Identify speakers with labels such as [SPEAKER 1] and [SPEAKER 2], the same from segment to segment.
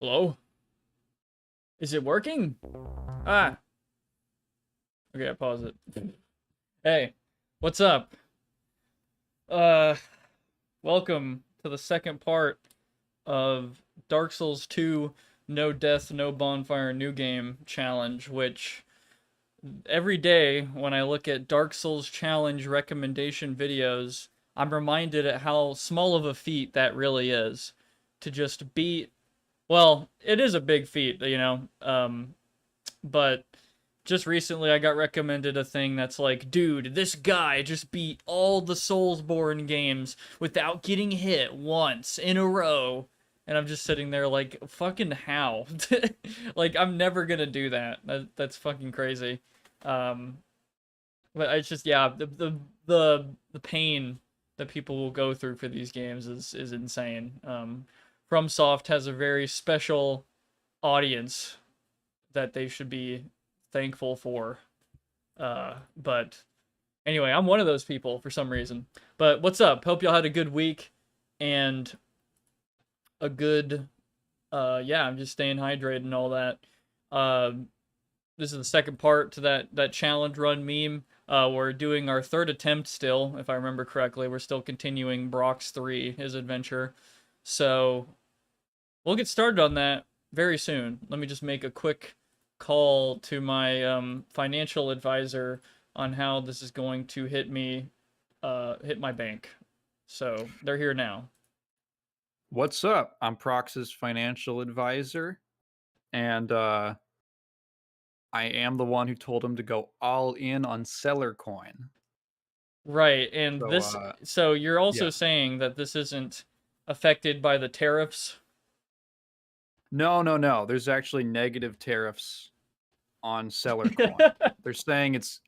[SPEAKER 1] Hello? Is it working? Ah. Okay, I pause it. Hey, what's up? Uh, Welcome to the second part of Dark Souls 2 No Death, No Bonfire New Game Challenge, which every day when I look at Dark Souls Challenge recommendation videos, I'm reminded at how small of a feat that really is to just beat. Well, it is a big feat, but just recently I got recommended a thing that's like, dude, this guy just beat all the Soulsborne games without getting hit once in a row. And I'm just sitting there like, fucking how? Like, I'm never gonna do that. That's fucking crazy. Um, but it's just, yeah, the pain that people will go through for these games is insane. FromSoft has a very special audience that they should be thankful for. But Anyway, I'm one of those people for some reason. But what's up? Hope y'all had a good week and a good yeah, I'm just staying hydrated and all that. Uh, this is the second part to that challenge run meme. We're doing our third attempt still, if I remember correctly. We're still continuing Brock's 3, his adventure. So we'll get started on that very soon. Let me just make a quick call to my financial advisor on how this is going to hit me, hit my bank. So they're here now.
[SPEAKER 2] What's up? I'm Prox's financial advisor, and I am the one who told him to go all in on Seller Coin.
[SPEAKER 1] Right, and
[SPEAKER 2] So,
[SPEAKER 1] this, so you're also
[SPEAKER 2] yeah.
[SPEAKER 1] saying that this isn't affected by the tariffs?
[SPEAKER 2] No. There's actually negative tariffs on Seller Coin. They're saying it's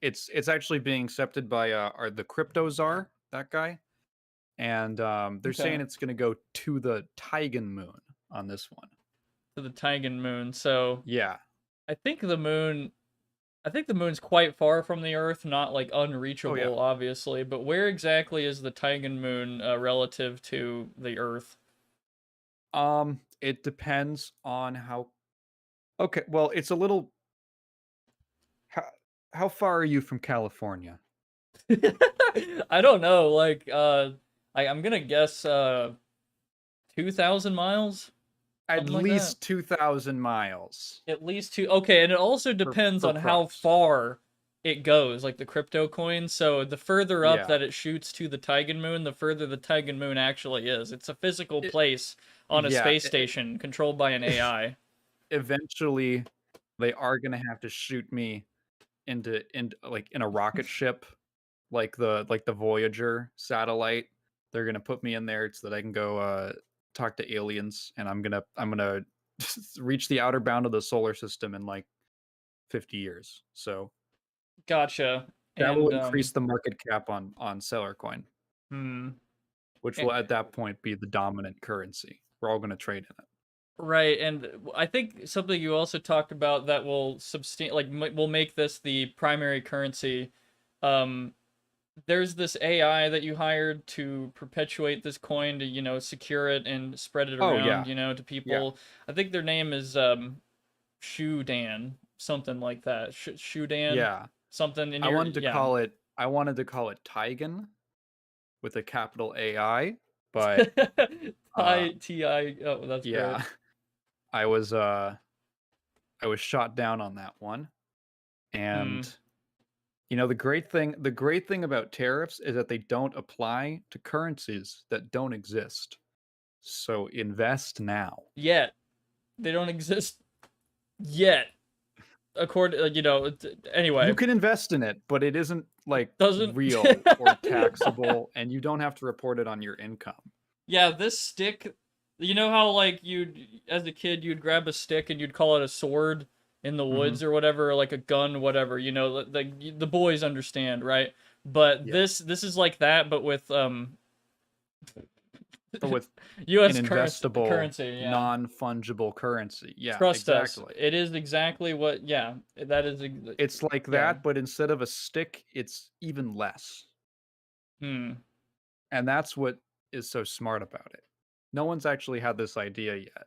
[SPEAKER 2] actually being accepted by the crypto czar, that guy, and they're saying
[SPEAKER 1] Okay,
[SPEAKER 2] it's going to go to the Tigan moon on this one.
[SPEAKER 1] to the Tigan moon. So
[SPEAKER 2] Yeah.
[SPEAKER 1] I think the moon, I think the moon's quite far from the Earth, not like
[SPEAKER 2] Oh yeah.
[SPEAKER 1] unreachable, obviously. But where exactly is the Tigan moon relative to the Earth?
[SPEAKER 2] It depends on how. Okay, well, it's a little. How, how far are you from California?
[SPEAKER 1] I don't know. Like, I'm gonna guess 2,000 miles,
[SPEAKER 2] At
[SPEAKER 1] something like that.
[SPEAKER 2] least 2,000 miles
[SPEAKER 1] At least two. Okay, and it also
[SPEAKER 2] for
[SPEAKER 1] depends
[SPEAKER 2] for
[SPEAKER 1] on how
[SPEAKER 2] prox.
[SPEAKER 1] far it goes, like the crypto coin. So the further up
[SPEAKER 2] Yeah.
[SPEAKER 1] that it shoots to the Tigan moon, the further the Tigan moon actually is. It's a physical
[SPEAKER 2] It,
[SPEAKER 1] place on a
[SPEAKER 2] yeah.
[SPEAKER 1] space station controlled by an AI.
[SPEAKER 2] Eventually, they are gonna have to shoot me into like in a rocket ship, like the Voyager satellite. They're gonna put me in there so that I can go talk to aliens, and I'm gonna reach the outer bound of the solar system in like 50 years. So
[SPEAKER 1] Gotcha.
[SPEAKER 2] that will
[SPEAKER 1] And
[SPEAKER 2] increase the market cap on Seller Coin,
[SPEAKER 1] hmm.
[SPEAKER 2] which
[SPEAKER 1] Eh,
[SPEAKER 2] will at that point be the dominant currency. We're all going to trade in it.
[SPEAKER 1] right, and I think something you also talked about that will will make this the primary currency. Um, there's this AI that you hired to perpetuate this coin to, secure it and spread it
[SPEAKER 2] Oh
[SPEAKER 1] around,
[SPEAKER 2] yeah,
[SPEAKER 1] to
[SPEAKER 2] yeah.
[SPEAKER 1] people. I think their name is Shudan, something like that. Shudan,
[SPEAKER 2] Yeah.
[SPEAKER 1] something. And
[SPEAKER 2] I
[SPEAKER 1] you're
[SPEAKER 2] wanted to
[SPEAKER 1] yeah,
[SPEAKER 2] call it I wanted to call it Tigan with a capital AI, but uh
[SPEAKER 1] Ti. Oh, that's great.
[SPEAKER 2] yeah, I was uh I was shot down on that one.
[SPEAKER 1] Hmm.
[SPEAKER 2] And the great thing about tariffs is that they don't apply to currencies that don't exist. So invest now.
[SPEAKER 1] Yet they don't exist yet. According,
[SPEAKER 2] You
[SPEAKER 1] anyway,
[SPEAKER 2] can invest in it, but it isn't like
[SPEAKER 1] doesn't.
[SPEAKER 2] real or taxable, and you don't have to report it on your income.
[SPEAKER 1] Yeah, this stick, you know how like as a kid you'd grab a stick and you'd call it a sword in the
[SPEAKER 2] Hmm.
[SPEAKER 1] woods or whatever, or like a gun, whatever. The boys understand, right? But
[SPEAKER 2] Yeah,
[SPEAKER 1] this is like that, but with
[SPEAKER 2] but with an
[SPEAKER 1] U.S. currency.
[SPEAKER 2] investable,
[SPEAKER 1] Currency, yeah.
[SPEAKER 2] non-fungible currency. Yeah,
[SPEAKER 1] Trust us,
[SPEAKER 2] exactly.
[SPEAKER 1] it is exactly what. Yeah, that is.
[SPEAKER 2] It's like
[SPEAKER 1] Yeah.
[SPEAKER 2] that, but instead of a stick, it's even less.
[SPEAKER 1] Hmm.
[SPEAKER 2] And that's what is so smart about it. No one's actually had this idea yet.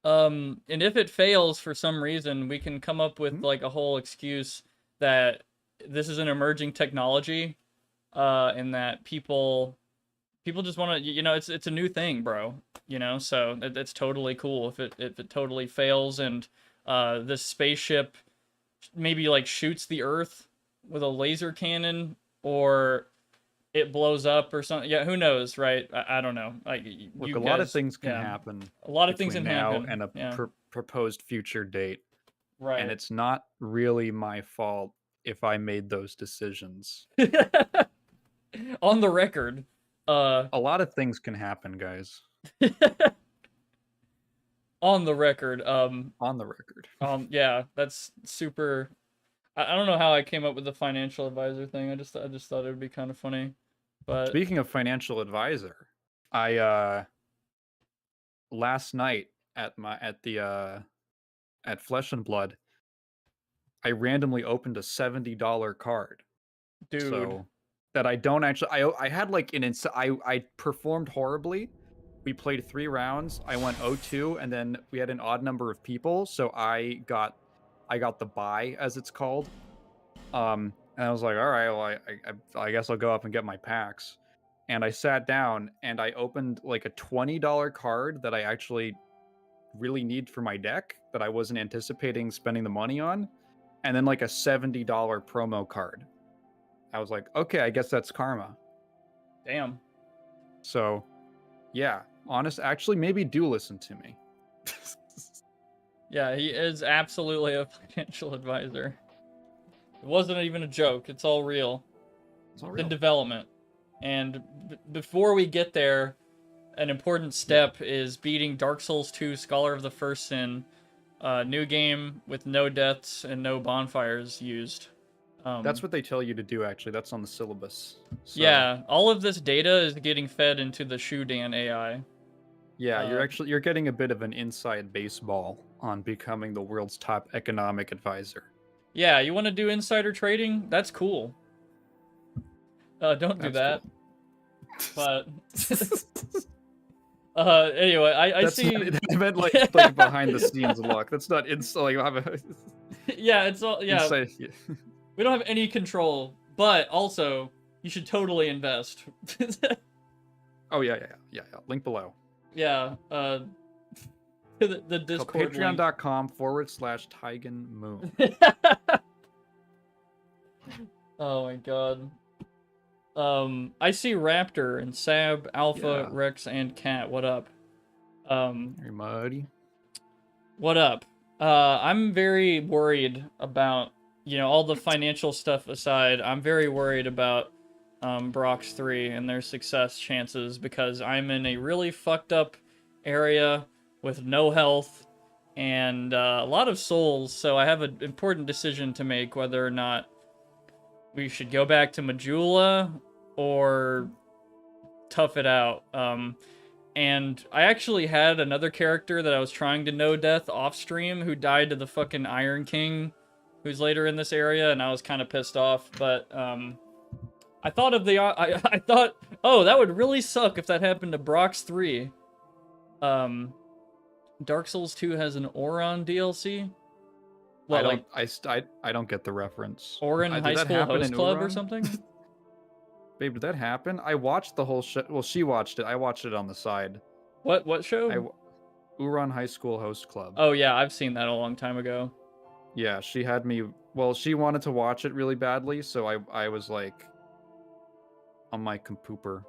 [SPEAKER 1] And if it fails for some reason, we can come up with
[SPEAKER 2] Hmm?
[SPEAKER 1] like a whole excuse that this is an emerging technology, and that people just want to, it's a new thing, bro. So it's totally cool if it totally fails and this spaceship maybe like shoots the Earth with a laser cannon or it blows up or something. Yeah, who knows, right? I don't know. Like
[SPEAKER 2] Look,
[SPEAKER 1] you
[SPEAKER 2] a lot of
[SPEAKER 1] guys,
[SPEAKER 2] things can
[SPEAKER 1] yeah,
[SPEAKER 2] happen
[SPEAKER 1] a lot of things
[SPEAKER 2] between
[SPEAKER 1] can
[SPEAKER 2] now
[SPEAKER 1] happen.
[SPEAKER 2] and a
[SPEAKER 1] Yeah,
[SPEAKER 2] proposed future date, and
[SPEAKER 1] right.
[SPEAKER 2] it's not really my fault if I made those decisions.
[SPEAKER 1] On the record, uh,
[SPEAKER 2] A lot of things can happen, guys.
[SPEAKER 1] on the record,
[SPEAKER 2] On the record.
[SPEAKER 1] yeah, that's super. I don't know how I came up with the financial advisor thing. I just thought it would be kind of funny, but
[SPEAKER 2] Speaking of financial advisor, I last night at Flesh and Blood, I randomly opened a $70 card.
[SPEAKER 1] Dude.
[SPEAKER 2] So that I don't actually. I had like an I performed horribly. We played 3 rounds. I went 0-2, and then we had an odd number of people, so I got the bye, as it's called. And I was like, all right, well, I guess I'll go up and get my packs. And I sat down and I opened like a $20 card that I actually really need for my deck that I wasn't anticipating spending the money on, and then like a $70 promo card. I was like, okay, I guess that's karma.
[SPEAKER 1] Damn.
[SPEAKER 2] So, yeah, actually, maybe do listen to me.
[SPEAKER 1] Yeah, he is absolutely a financial advisor. It wasn't even a joke. It's all real.
[SPEAKER 2] It's all
[SPEAKER 1] The
[SPEAKER 2] real.
[SPEAKER 1] development. And before we get there, an important step is beating Dark Souls 2 Scholar of the First Sin. New game with no deaths and no bonfires used.
[SPEAKER 2] That's what they tell you to do, actually. That's on the syllabus. So,
[SPEAKER 1] yeah, all of this data is getting fed into the Shudan AI.
[SPEAKER 2] yeah, you're getting a bit of an inside baseball on becoming the world's top economic advisor.
[SPEAKER 1] Yeah, you want to do insider trading? That's cool. Don't do that. Cool. But anyway, I see.
[SPEAKER 2] I meant like behind the scenes luck. That's not inside.
[SPEAKER 1] Yeah, it's all yeah.
[SPEAKER 2] Inside, yeah.
[SPEAKER 1] We don't have any control, but also you should totally invest.
[SPEAKER 2] Oh yeah. Link below.
[SPEAKER 1] Yeah. The Discord.
[SPEAKER 2] Patreon.com/TiganMoon.
[SPEAKER 1] Oh my god. I see Raptor and Sab, Alpha,
[SPEAKER 2] Yeah.
[SPEAKER 1] Rex, and Cat. What up?
[SPEAKER 2] Very muddy.
[SPEAKER 1] What up? I'm very worried about, all the financial stuff aside, I'm very worried about Brox 3 and their success chances because I'm in a really fucked up area with no health and a lot of souls, so I have an important decision to make whether or not we should go back to Majula or tough it out. And I actually had another character that I was trying to no death off stream who died to the fucking Iron King, who's later in this area, and I was kind of pissed off. But I thought of I thought, oh, that would really suck if that happened to Brox 3. Dark Souls 2 has an Oron DLC. What,
[SPEAKER 2] I don't get the reference.
[SPEAKER 1] Oron High School Host Club or something?
[SPEAKER 2] Babe, did that happen? I watched the whole shit. Well, she watched it. I watched it on the side.
[SPEAKER 1] What show?
[SPEAKER 2] Uron High School Host Club.
[SPEAKER 1] Oh yeah, I've seen that a long time ago.
[SPEAKER 2] Yeah, she had me. Well, she wanted to watch it really badly, so I was like on my compooper.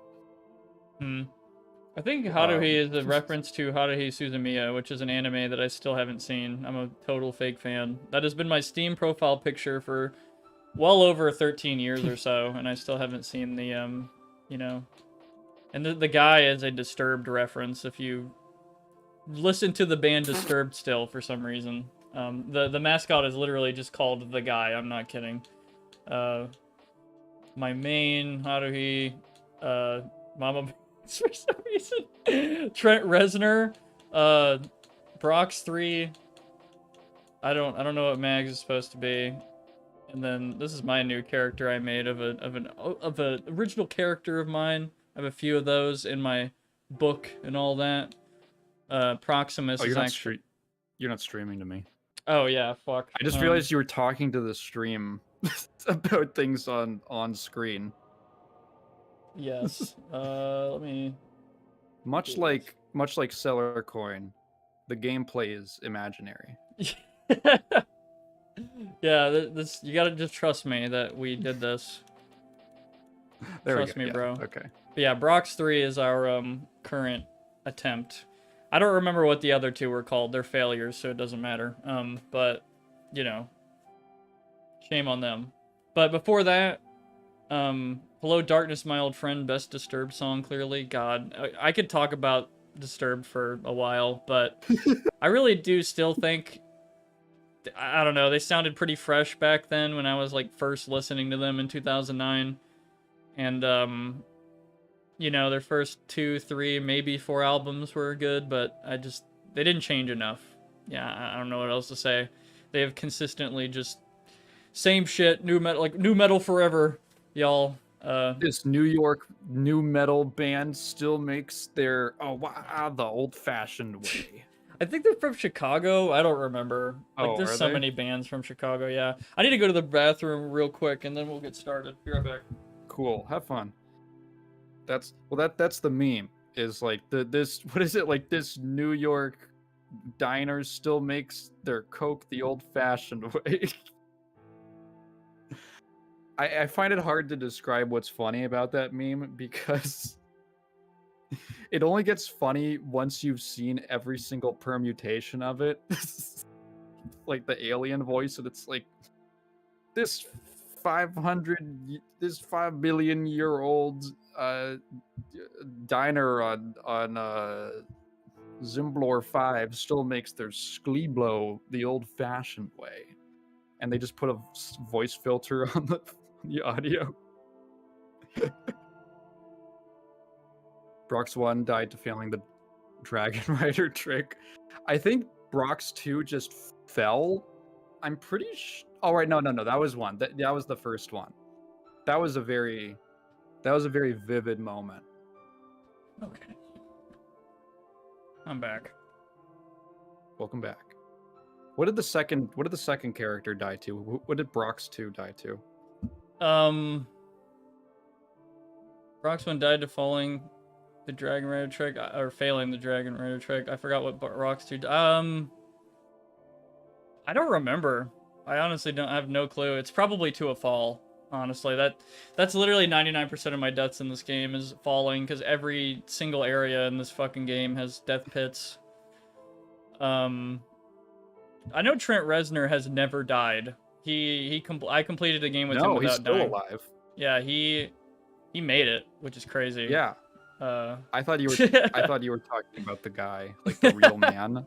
[SPEAKER 1] I think Haruhi is a reference to Haruhi Suzumiya, which is an anime that I still haven't seen. I'm a total fake fan. That has been my Steam profile picture for well over 13 years or so, and I still haven't seen the, And the guy is a Disturbed reference, if you listen to the band Disturbed still, for some reason. The mascot is literally just called The Guy, I'm not kidding. My main, Haruhi, Mama... for some reason. Trent Reznor, Brox 3. I don't know what Mags is supposed to be. And then this is my new character I made of an original character of mine. I have a few of those in my book and all that. Proximus is actually...
[SPEAKER 2] You're not streaming to me.
[SPEAKER 1] Oh yeah, fuck.
[SPEAKER 2] I just realized you were talking to the stream about things on screen.
[SPEAKER 1] Yes. Let me.
[SPEAKER 2] Much like Seller Coin, the gameplay is imaginary.
[SPEAKER 1] Yeah, this you gotta just trust me that we did this. Trust me, bro.
[SPEAKER 2] Okay.
[SPEAKER 1] But yeah, Brox 3 is our current attempt. I don't remember what the other two were called. They're failures, so it doesn't matter. But shame on them. But before that, Hello Darkness, My Old Friend, best Disturbed song, clearly. God, I could talk about Disturbed for a while, but I really do still think, I don't know, they sounded pretty fresh back then when I was like first listening to them in 2009. And, their first 2, 3, maybe 4 albums were good, but they didn't change enough. Yeah, I don't know what else to say. They have consistently just same shit, new metal forever. y'all.
[SPEAKER 2] This New York new metal band still makes their the old-fashioned way.
[SPEAKER 1] I think they're from Chicago. I don't remember. Like,
[SPEAKER 2] Oh,
[SPEAKER 1] there's
[SPEAKER 2] are
[SPEAKER 1] so
[SPEAKER 2] they?
[SPEAKER 1] many bands from Chicago. Yeah, I need to go to the bathroom real quick, and then we'll get started. Be right back.
[SPEAKER 2] Cool. Have fun. That's the meme. Is like this what is it, like this New York diner still makes their Coke the old-fashioned way. I find it hard to describe what's funny about that meme because it only gets funny once you've seen every single permutation of it. Like the alien voice, and it's like this 5 billion year old diner on Zimblor 5 still makes their Skleeblo the old-fashioned way, and they just put a voice filter on the audio. Brox 1 died to failing the Dragon Rider trick. I think Brox 2 just fell. I'm pretty sure. Oh, right, no, that was one. That was the first one. That was a very vivid moment.
[SPEAKER 1] Okay. I'm back.
[SPEAKER 2] Welcome back. What did the second character die to? What did Brox 2 die to?
[SPEAKER 1] Brox 1 died to falling the Dragon Rider trick, or failing the Dragon Rider trick. I forgot what Brox 2. I don't remember. I honestly don't have no clue. It's probably to a fall. Honestly, that's literally 99% of my deaths in this game is falling, because every single area in this fucking game has death pits. I know Trent Reznor has never died. I completed a game with him without
[SPEAKER 2] he's still
[SPEAKER 1] dying.
[SPEAKER 2] alive.
[SPEAKER 1] Yeah, he made it, which is crazy.
[SPEAKER 2] Yeah. I thought you were talking about the guy, like the real man.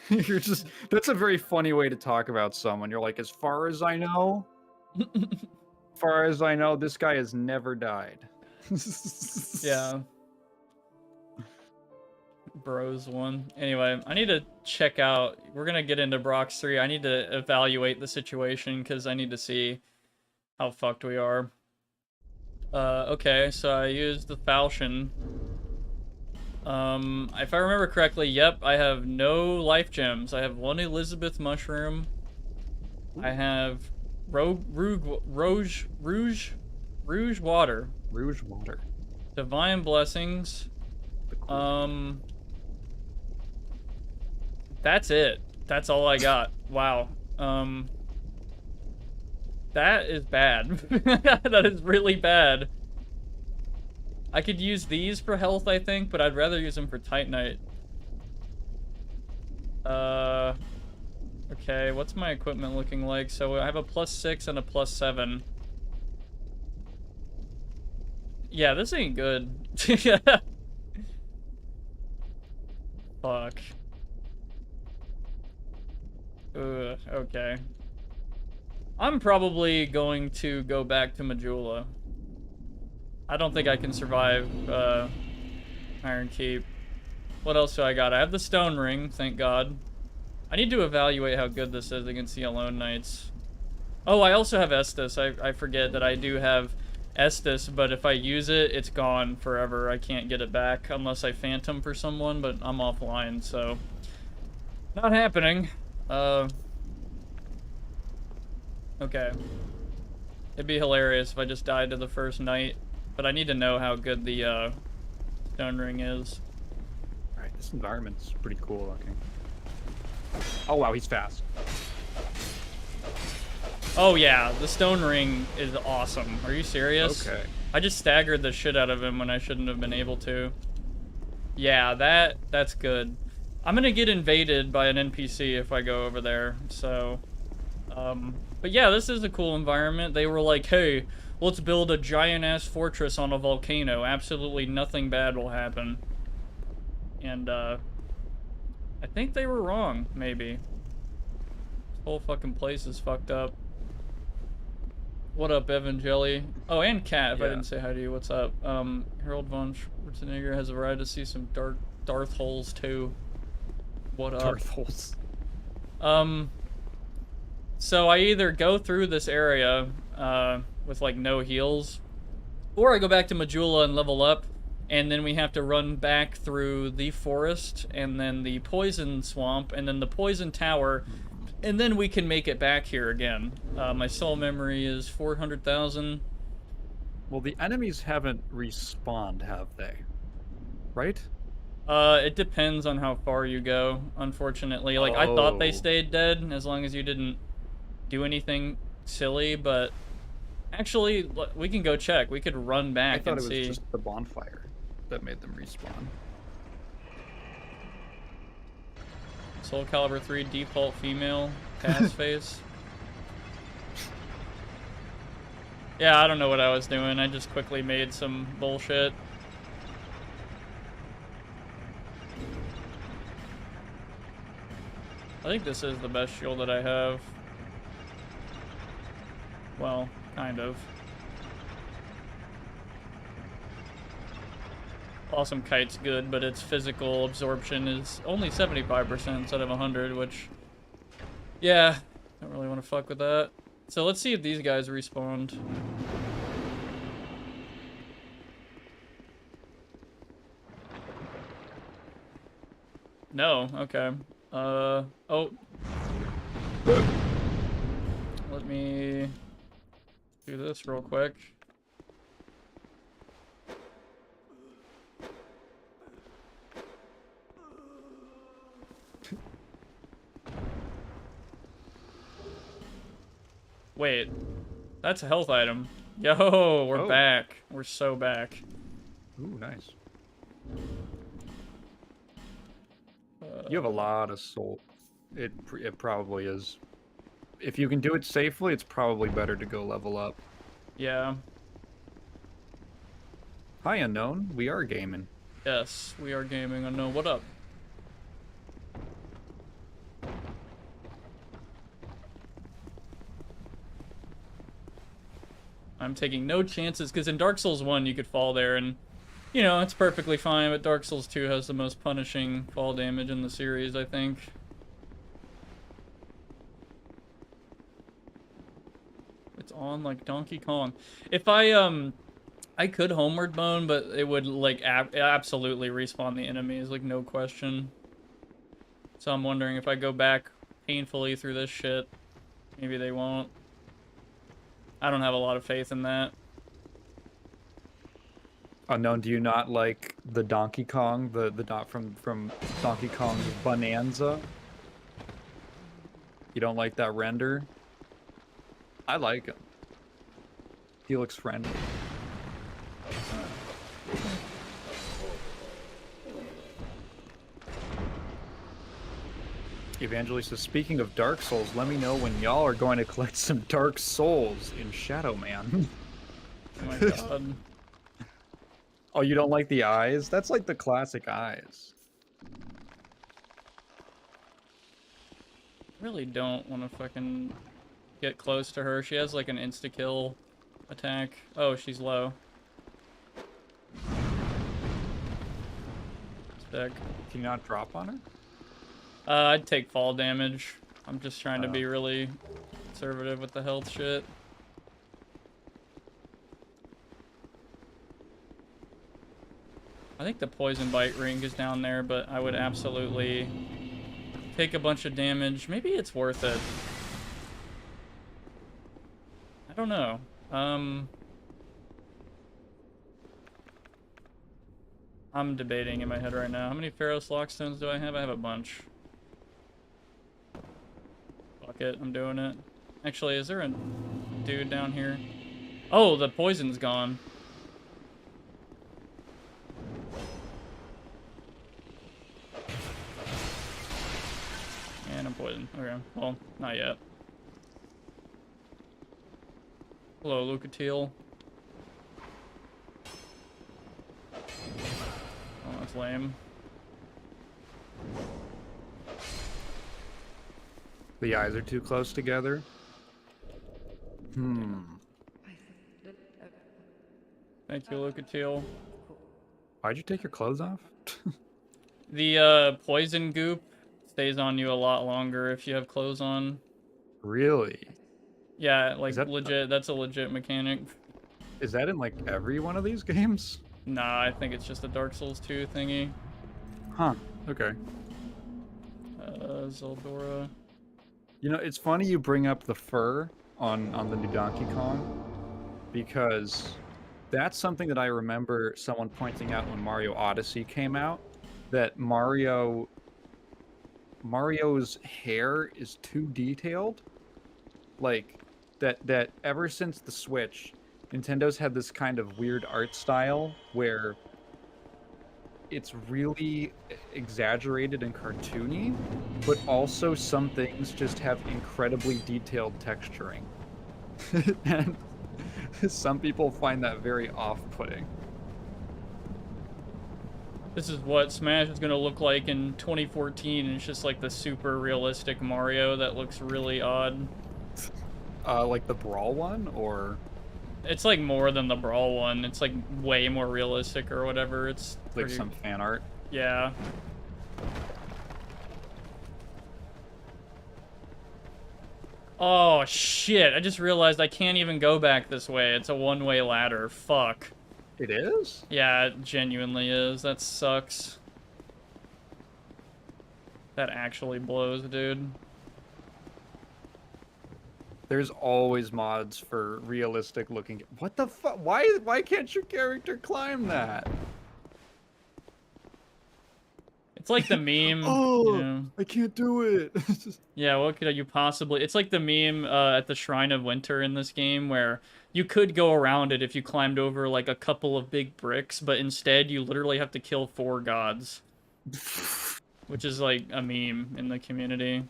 [SPEAKER 2] That's a very funny way to talk about someone. You're like, as far as I know, this guy has never died.
[SPEAKER 1] Yeah. Bros 1. Anyway, I need to check out. We're gonna get into Brox 3. I need to evaluate the situation because I need to see how fucked we are. Okay, so I used the falchion. If I remember correctly, yep, I have no life gems. I have 1 Elizabeth mushroom. I have rouge water.
[SPEAKER 2] Rouge water.
[SPEAKER 1] Divine blessings. That's it. That's all I got. Wow. That is bad. That is really bad. I could use these for health, I think, but I'd rather use them for Titanite. Okay, what's my equipment looking like? So I have a +6 and a +7. Yeah, this ain't good. Fuck. Okay. I'm probably going to go back to Majula. I don't think I can survive Iron Keep. What else do I got? I have the Stone Ring, thank God. I need to evaluate how good this is against the Alone Knights. Oh, I also have Estus. I forget that I do have Estus, but if I use it, it's gone forever. I can't get it back unless I Phantom for someone, but I'm offline, so... Not happening. Okay. It'd be hilarious if I just died to the first knight, but I need to know how good the Stone Ring is.
[SPEAKER 2] Alright, this environment's pretty cool looking. Oh wow, he's fast.
[SPEAKER 1] Oh yeah, the Stone Ring is awesome. Are you serious?
[SPEAKER 2] Okay.
[SPEAKER 1] I just staggered the shit out of him when I shouldn't have been able to. Yeah, that's good. I'm gonna get invaded by an NPC if I go over there, so... But yeah, this is a cool environment. They were like, hey, let's build a giant-ass fortress on a volcano. Absolutely nothing bad will happen. And, I think they were wrong, maybe. This whole fucking place is fucked up. What up, Evan Jelly? Oh, and Kat, if I didn't say hi to you, what's up? Harold von Schwarzenegger has a right to see some Darth holes, too. What up?
[SPEAKER 2] Darth holes.
[SPEAKER 1] So I either go through this area, with like no heals. Or I go back to Majula and level up, and then we have to run back through the forest, and then the poison swamp, and then the poison tower, and then we can make it back here again. My soul memory is 400,000.
[SPEAKER 2] Well, the enemies haven't respawned, have they? Right?
[SPEAKER 1] It depends on how far you go, unfortunately. Like, I thought they stayed dead as long as you didn't do anything silly, but actually, we can go check. We could run back and see.
[SPEAKER 2] I thought it was just the bonfire that made them respawn.
[SPEAKER 1] Soul Calibur 3 default female pass face. Yeah, I don't know what I was doing. I just quickly made some bullshit. I think this is the best shield that I have. Well, kind of. Awesome Kite's good, but its physical absorption is only 75% instead of 100, which... Yeah, don't really want to fuck with that. So let's see if these guys respawned. No, okay. Oh. Let me do this real quick. Wait, that's a health item. Yo, we're back. We're so back.
[SPEAKER 2] Ooh, nice. You have a lot of soul. It probably is. If you can do it safely, it's probably better to go level up.
[SPEAKER 1] Yeah.
[SPEAKER 2] Hi, Unknown. We are gaming.
[SPEAKER 1] Yes, we are gaming. Unknown. What up? I'm taking no chances, because in Dark Souls 1 you could fall there and, you know, it's perfectly fine, but Dark Souls 2 has the most punishing fall damage in the series, I think. It's on like Donkey Kong. If I could homeward bone, but it would like absolutely respawn the enemies, like no question. So I'm wondering if I go back painfully through this shit, maybe they won't. I don't have a lot of faith in that.
[SPEAKER 2] Unknown, do you not like the Donkey Kong, the dot from Donkey Kong Bonanza? You don't like that render? I like him. He looks friendly. Evangelist says, speaking of Dark Souls, let me know when y'all are going to collect some Dark Souls in Shadow Man.
[SPEAKER 1] Oh my god.
[SPEAKER 2] Oh, you don't like the eyes? That's like the classic eyes.
[SPEAKER 1] Really don't want to fucking get close to her. She has like an insta-kill attack. Oh, she's low. Sick.
[SPEAKER 2] Can you not drop on her?
[SPEAKER 1] I'd take fall damage. I'm just trying to be really conservative with the health shit. I think the poison bite ring is down there, but I would absolutely take a bunch of damage. Maybe it's worth it. I don't know. I'm debating in my head right now. How many Pharaoh's Lockstones do I have? I have a bunch. Fuck it, I'm doing it. Actually, is there a dude down here? Oh, the poison's gone. And I'm poisoned. Okay, well, not yet. Hello, Lucatiel. Oh, that's lame.
[SPEAKER 2] The eyes are too close together.
[SPEAKER 1] Thank you, Lucatiel.
[SPEAKER 2] Why'd you take your clothes off?
[SPEAKER 1] The poison goop stays on you a lot longer if you have clothes on.
[SPEAKER 2] Really?
[SPEAKER 1] Yeah, like
[SPEAKER 2] that,
[SPEAKER 1] legit. That's a legit mechanic.
[SPEAKER 2] Is that in like every one of these games?
[SPEAKER 1] Nah, I think it's just a Dark Souls 2 thingy.
[SPEAKER 2] Huh. Okay.
[SPEAKER 1] Zeldora.
[SPEAKER 2] You know, it's funny you bring up the fur on the new Donkey Kong, because that's something that I remember someone pointing out when Mario Odyssey came out, that Mario's hair is too detailed. Like that ever since the Switch, Nintendo's had this kind of weird art style where it's really exaggerated and cartoony, but also some things just have incredibly detailed texturing. And some people find that very off-putting.
[SPEAKER 1] This is what Smash is gonna look like in 2014, and it's just like the super realistic Mario that looks really odd.
[SPEAKER 2] Like the Brawl one, or
[SPEAKER 1] it's like more than the Brawl one. It's like way more realistic or whatever. It's
[SPEAKER 2] like
[SPEAKER 1] pretty...
[SPEAKER 2] some fan art.
[SPEAKER 1] Yeah. Oh shit! I just realized I can't even go back this way. It's a one-way ladder. Fuck.
[SPEAKER 2] It is?
[SPEAKER 1] Yeah, it genuinely is. That sucks. That actually blows, dude.
[SPEAKER 2] There's always mods for realistic looking. What the fuck? Why can't your character climb that?
[SPEAKER 1] It's like the meme.
[SPEAKER 2] Oh,
[SPEAKER 1] you know.
[SPEAKER 2] I can't do it.
[SPEAKER 1] Yeah, what could you possibly... It's like the meme at the Shrine of Winter in this game where you could go around it if you climbed over like a couple of big bricks, but instead you literally have to kill 4 gods. Which is like a meme in the community.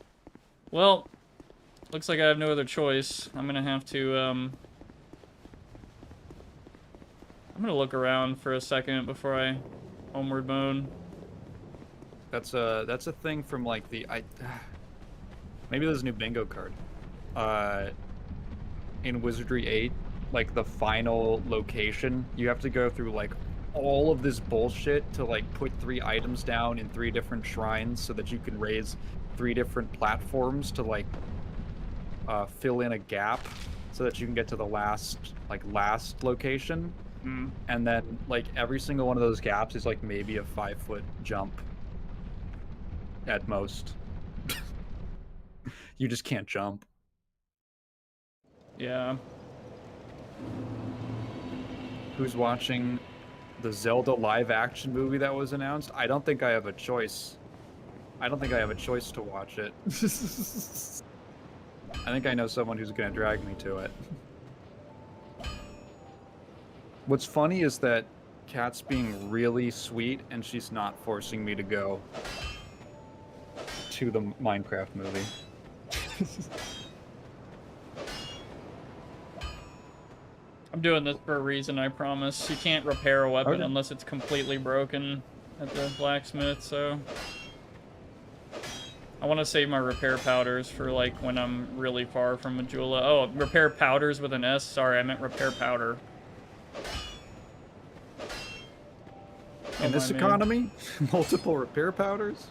[SPEAKER 1] Well, looks like I have no other choice. I'm gonna have to, I'm gonna look around for a second before I homeward bone.
[SPEAKER 2] That's a thing from like the maybe there's a new bingo card. In Wizardry 8, like the final location, you have to go through like all of this bullshit to like put 3 items down in 3 different shrines so that you can raise 3 different platforms to like fill in a gap so that you can get to the last location.
[SPEAKER 1] Mm.
[SPEAKER 2] And then like every single one of those gaps is like maybe a 5-foot jump at most. You just can't jump.
[SPEAKER 1] Yeah.
[SPEAKER 2] Who's watching the Zelda live action movie that was announced? I don't think I have a choice. I don't think I have a choice to watch it. I think I know someone who's gonna drag me to it. What's funny is that Kat's being really sweet and she's not forcing me to go to the Minecraft movie.
[SPEAKER 1] I'm doing this for a reason, I promise. You can't repair a weapon
[SPEAKER 2] Okay.
[SPEAKER 1] unless it's completely broken at the blacksmith, so... I want to save my repair powders for, like, when I'm really far from Majula. Oh, repair powders with an S? Sorry, I meant repair powder.
[SPEAKER 2] In this economy, multiple repair powders?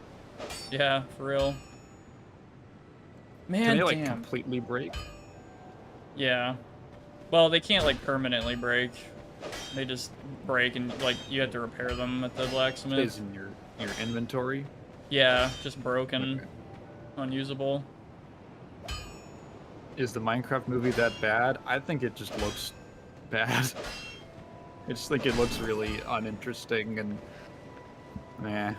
[SPEAKER 1] Yeah, for real. Man,
[SPEAKER 2] Can they, like,
[SPEAKER 1] damn.
[SPEAKER 2] completely break?
[SPEAKER 1] Yeah. Well, they can't, like, permanently break. They just break and, like, you have to repair them at the blacksmith.
[SPEAKER 2] Stays in your inventory?
[SPEAKER 1] Yeah, just broken.
[SPEAKER 2] Okay.
[SPEAKER 1] Unusable.
[SPEAKER 2] Is the Minecraft movie that bad? I think it just looks bad. I just think it looks really uninteresting and meh.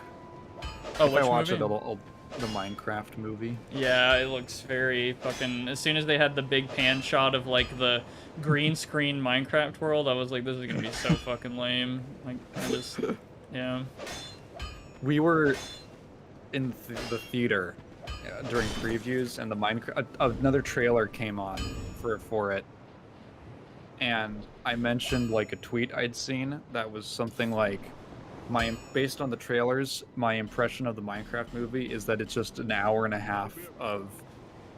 [SPEAKER 1] Oh,
[SPEAKER 2] if
[SPEAKER 1] which
[SPEAKER 2] I watch
[SPEAKER 1] movie?
[SPEAKER 2] the Minecraft movie.
[SPEAKER 1] Yeah, it looks very fucking... As soon as they had the big pan shot of, like, the green screen Minecraft world, I was like, this is gonna be so fucking lame. Like, I just... Yeah.
[SPEAKER 2] We were in the theater during previews, and the Minecraft... another trailer came on for it. And I mentioned, like, a tweet I'd seen that was something like... based on the trailers, my impression of the Minecraft movie is that it's just an hour and a half of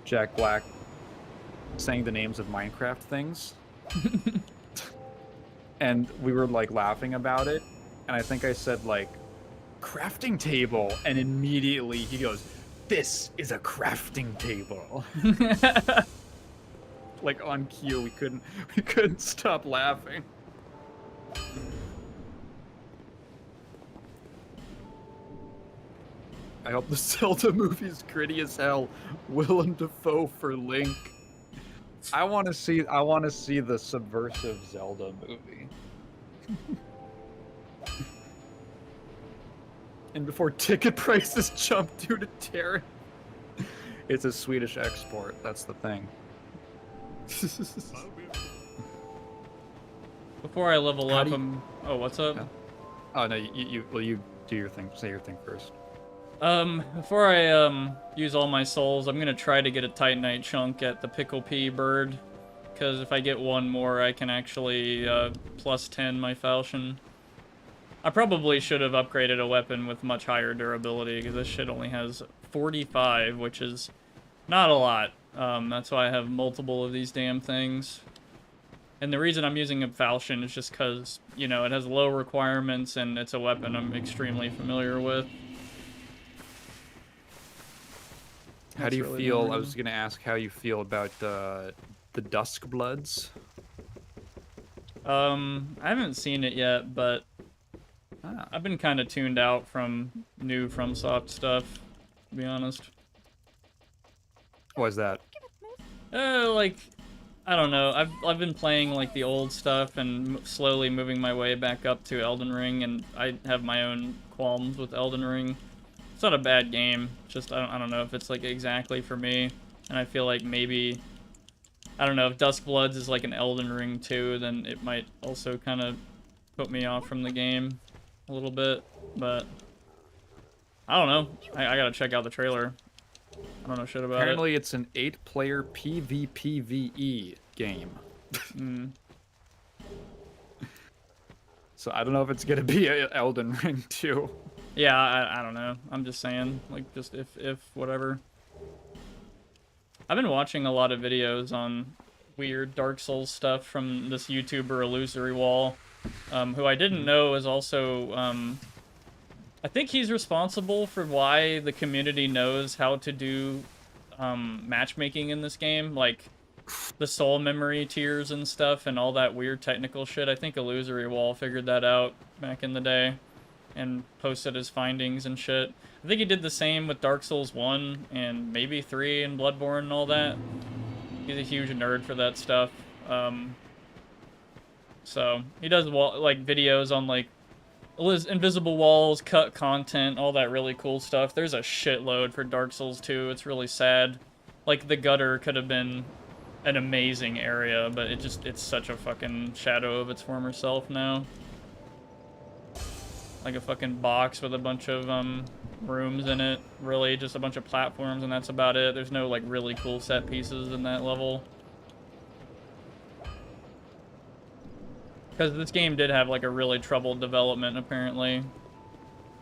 [SPEAKER 2] Jack Black saying the names of Minecraft things. And we were like laughing about it, and I think I said like crafting table, and immediately he goes, "This is a crafting table." like on cue. We couldn't stop laughing. I hope the Zelda movie's gritty as hell. Willem Dafoe for Link. I want to see the subversive Zelda movie. And before ticket prices jump due to tariff. It's a Swedish export. That's the thing.
[SPEAKER 1] Before I level
[SPEAKER 2] How
[SPEAKER 1] up,
[SPEAKER 2] do you-
[SPEAKER 1] oh, what's up?
[SPEAKER 2] Yeah. Oh no, you do your thing. Say your thing first.
[SPEAKER 1] Before I use all my souls, I'm gonna try to get a Titanite chunk at the Pickle Pea bird, because if I get one more, I can actually plus 10 my falchion. I probably should have upgraded a weapon with much higher durability, because this shit only has 45, which is not a lot. That's why I have multiple of these damn things. And the reason I'm using a falchion is just because, you know, it has low requirements and it's a weapon I'm extremely familiar with.
[SPEAKER 2] How do you feel? I was gonna ask how you feel about the Dusk Bloods.
[SPEAKER 1] I haven't seen it yet, but I've been kind of tuned out from new FromSoft stuff, to be honest.
[SPEAKER 2] What is that?
[SPEAKER 1] Like, I don't know. I've been playing like the old stuff and slowly moving my way back up to Elden Ring, and I have my own qualms with Elden Ring. It's not a bad game. Just I don't know if it's like exactly for me, and I feel like maybe I don't know if Dusk Bloods is like an Elden Ring 2, then it might also kind of put me off from the game a little bit. But I don't know. I gotta check out the trailer. I don't know shit about
[SPEAKER 2] Apparently, it's an 8-player PvPvE game. So I don't know if it's gonna be Elden Ring 2.
[SPEAKER 1] Yeah, I don't know. I'm just saying, like, just if whatever. I've been watching a lot of videos on weird Dark Souls stuff from this YouTuber Illusory Wall, who I didn't know is also, I think he's responsible for why the community knows how to do matchmaking in this game, like the soul memory tiers and stuff and all that weird technical shit. I think Illusory Wall figured that out back in the day and posted his findings and shit. I think he did the same with Dark Souls 1 and maybe 3 and Bloodborne and all that. He's a huge nerd for that stuff. So he does like videos on like invisible walls, cut content, all that really cool stuff. There's a shitload for Dark Souls 2. It's really sad. Like the gutter could have been an amazing area, but it's such a fucking shadow of its former self now. Like a fucking box with a bunch of rooms in it, really just a bunch of platforms, and that's about it. There's no like really cool set pieces in that level. Because this game did have like a really troubled development apparently.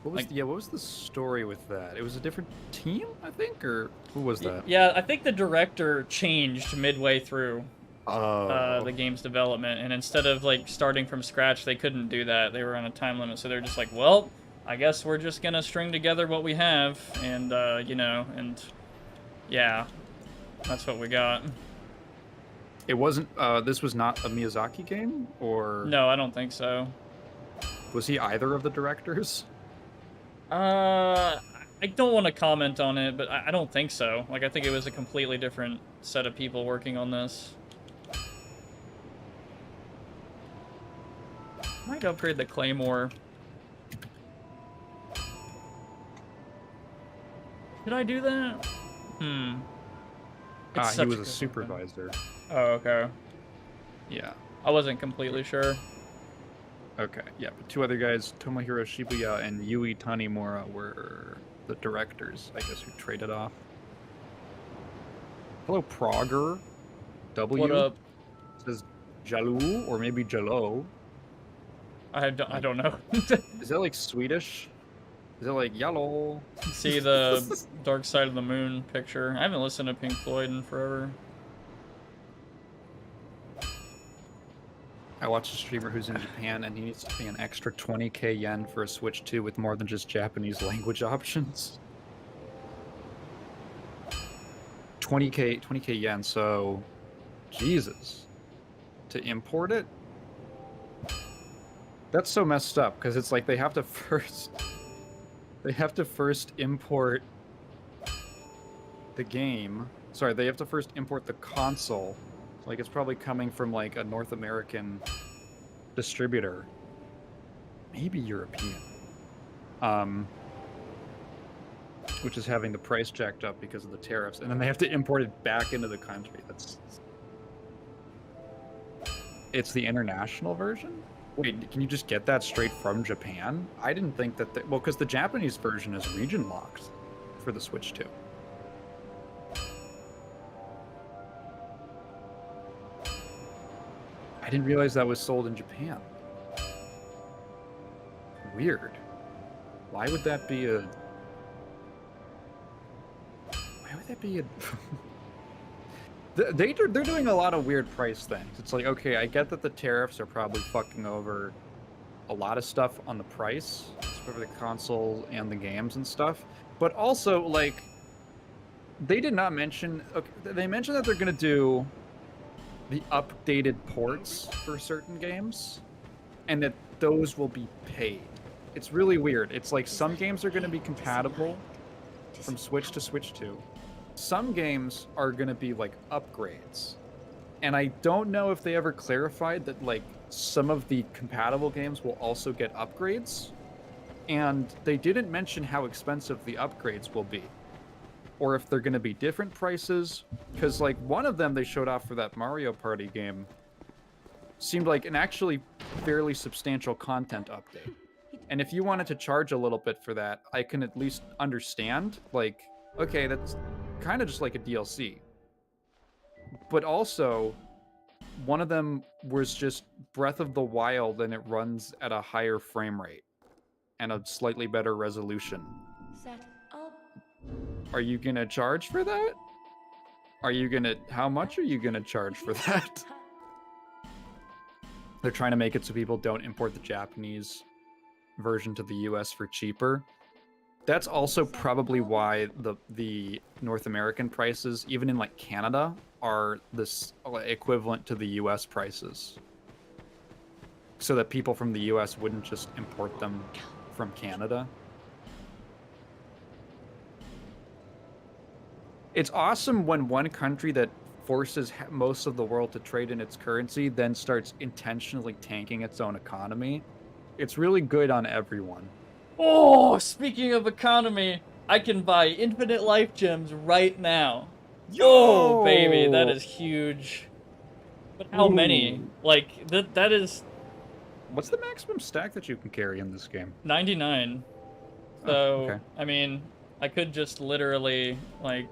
[SPEAKER 2] What was what was the story with that? It was a different team, I think, or who was that?
[SPEAKER 1] Yeah, I think the director changed midway through the game's development, and instead of like starting from scratch, they couldn't do that. They were on a time limit, so they're just like, well, I guess we're just gonna string together what we have, and you know, and yeah, that's what we got.
[SPEAKER 2] It wasn't. This was not a Miyazaki game, or
[SPEAKER 1] no, I don't think so.
[SPEAKER 2] Was he either of the directors?
[SPEAKER 1] I don't want to comment on it, but I don't think so. Like, I think it was a completely different set of people working on this. Might upgrade the Claymore. Did I do that?
[SPEAKER 2] He was a supervisor.
[SPEAKER 1] Weapon. Oh, okay.
[SPEAKER 2] Yeah.
[SPEAKER 1] I wasn't completely sure.
[SPEAKER 2] Okay, yeah, but two other guys, Tomohiro Shibuya and Yui Tanimura, were the directors, I guess, who traded off. Hello, Prager. W.
[SPEAKER 1] What up?
[SPEAKER 2] It says Jalu, or maybe Jalo.
[SPEAKER 1] I don't know.
[SPEAKER 2] Is that like Swedish? Is it like yellow?
[SPEAKER 1] See the Dark Side of the Moon picture. I haven't listened to Pink Floyd in forever.
[SPEAKER 2] I watched a streamer who's in Japan, and he needs to pay an extra 20k yen for a Switch 2 with more than just Japanese language options. 20k yen, so Jesus. To import it? That's so messed up, because it's like they have to first import the game. Sorry, they have to first import the console. Like, it's probably coming from, like, a North American distributor. Maybe European. Which is having the price jacked up because of the tariffs. And then they have to import it back into the country. It's the international version? Wait, can you just get that straight from Japan? I didn't think that... well, because the Japanese version is region locked for the Switch 2. I didn't realize that was sold in Japan. Weird. Why would that be a... Why would that be a... They're doing a lot of weird price things. It's like, okay, I get that the tariffs are probably fucking over a lot of stuff on the price for the console and the games and stuff. But also, like, they did not mention... Okay, they mentioned that they're going to do the updated ports for certain games, and that those will be paid. It's really weird. It's like some games are going to be compatible from Switch to Switch 2. Some games are going to be like upgrades. And I don't know if they ever clarified that like some of the compatible games will also get upgrades. And they didn't mention how expensive the upgrades will be. Or if they're going to be different prices. Because like one of them they showed off for that Mario Party game seemed like an actually fairly substantial content update. And if you wanted to charge a little bit for that, I can at least understand. Like, okay, that's kind of just like a DLC. But also, one of them was just Breath of the Wild, and it runs at a higher frame rate and a slightly better resolution.
[SPEAKER 3] Set up.
[SPEAKER 2] Are you gonna charge for that? How much are you gonna charge for that? They're trying to make it so people don't import the Japanese version to the US for cheaper. That's also probably why the North American prices, even in like Canada, are this equivalent to the US prices. So that people from the US wouldn't just import them from Canada. It's awesome when one country that forces most of the world to trade in its currency then starts intentionally tanking its own economy. It's really good on everyone.
[SPEAKER 1] Oh, speaking of economy, I can buy infinite life gems right now.
[SPEAKER 2] Yo!
[SPEAKER 1] Oh, baby, that is huge. But how many? Like, that is...
[SPEAKER 2] What's the maximum stack that you can carry in this game?
[SPEAKER 1] 99. So,
[SPEAKER 2] okay.
[SPEAKER 1] I mean, I could just literally, like...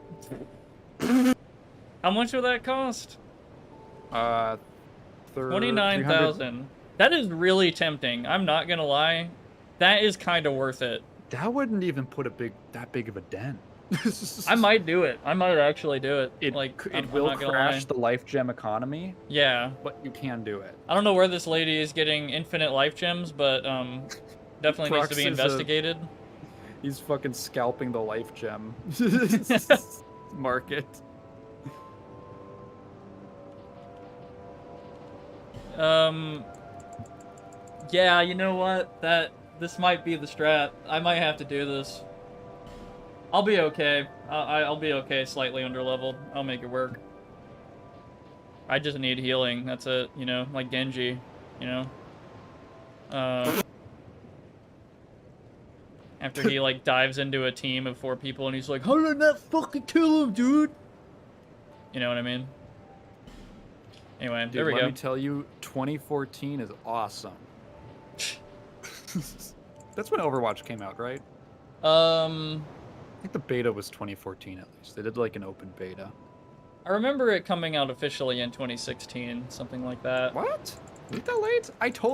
[SPEAKER 1] How much would that cost? 29,000. That is really tempting. I'm not gonna lie. That is kind of worth it.
[SPEAKER 2] That wouldn't even put that big of a dent.
[SPEAKER 1] I might do it. I might actually do it.
[SPEAKER 2] It will crash the life gem economy.
[SPEAKER 1] Yeah.
[SPEAKER 2] But you can do it.
[SPEAKER 1] I don't know where this lady is getting infinite life gems, but definitely needs to be investigated.
[SPEAKER 2] He's fucking scalping the life gem market.
[SPEAKER 1] Yeah, you know what? This might be the strat. I might have to do this. I'll be okay. I'll be okay, slightly underleveled. I'll make it work. I just need healing. That's it, you know, like Genji, you know. After he like dives into a team of 4 people and he's like, "How did I not fucking kill him, dude?" You know what I mean? Anyway,
[SPEAKER 2] Dude,
[SPEAKER 1] there we go.
[SPEAKER 2] Let me tell you, 2014 is awesome. That's when Overwatch came out, right? I think the beta was 2014 at least. They did like an open beta.
[SPEAKER 1] I remember it coming out officially in 2016, something like that.
[SPEAKER 2] What? Was it that late?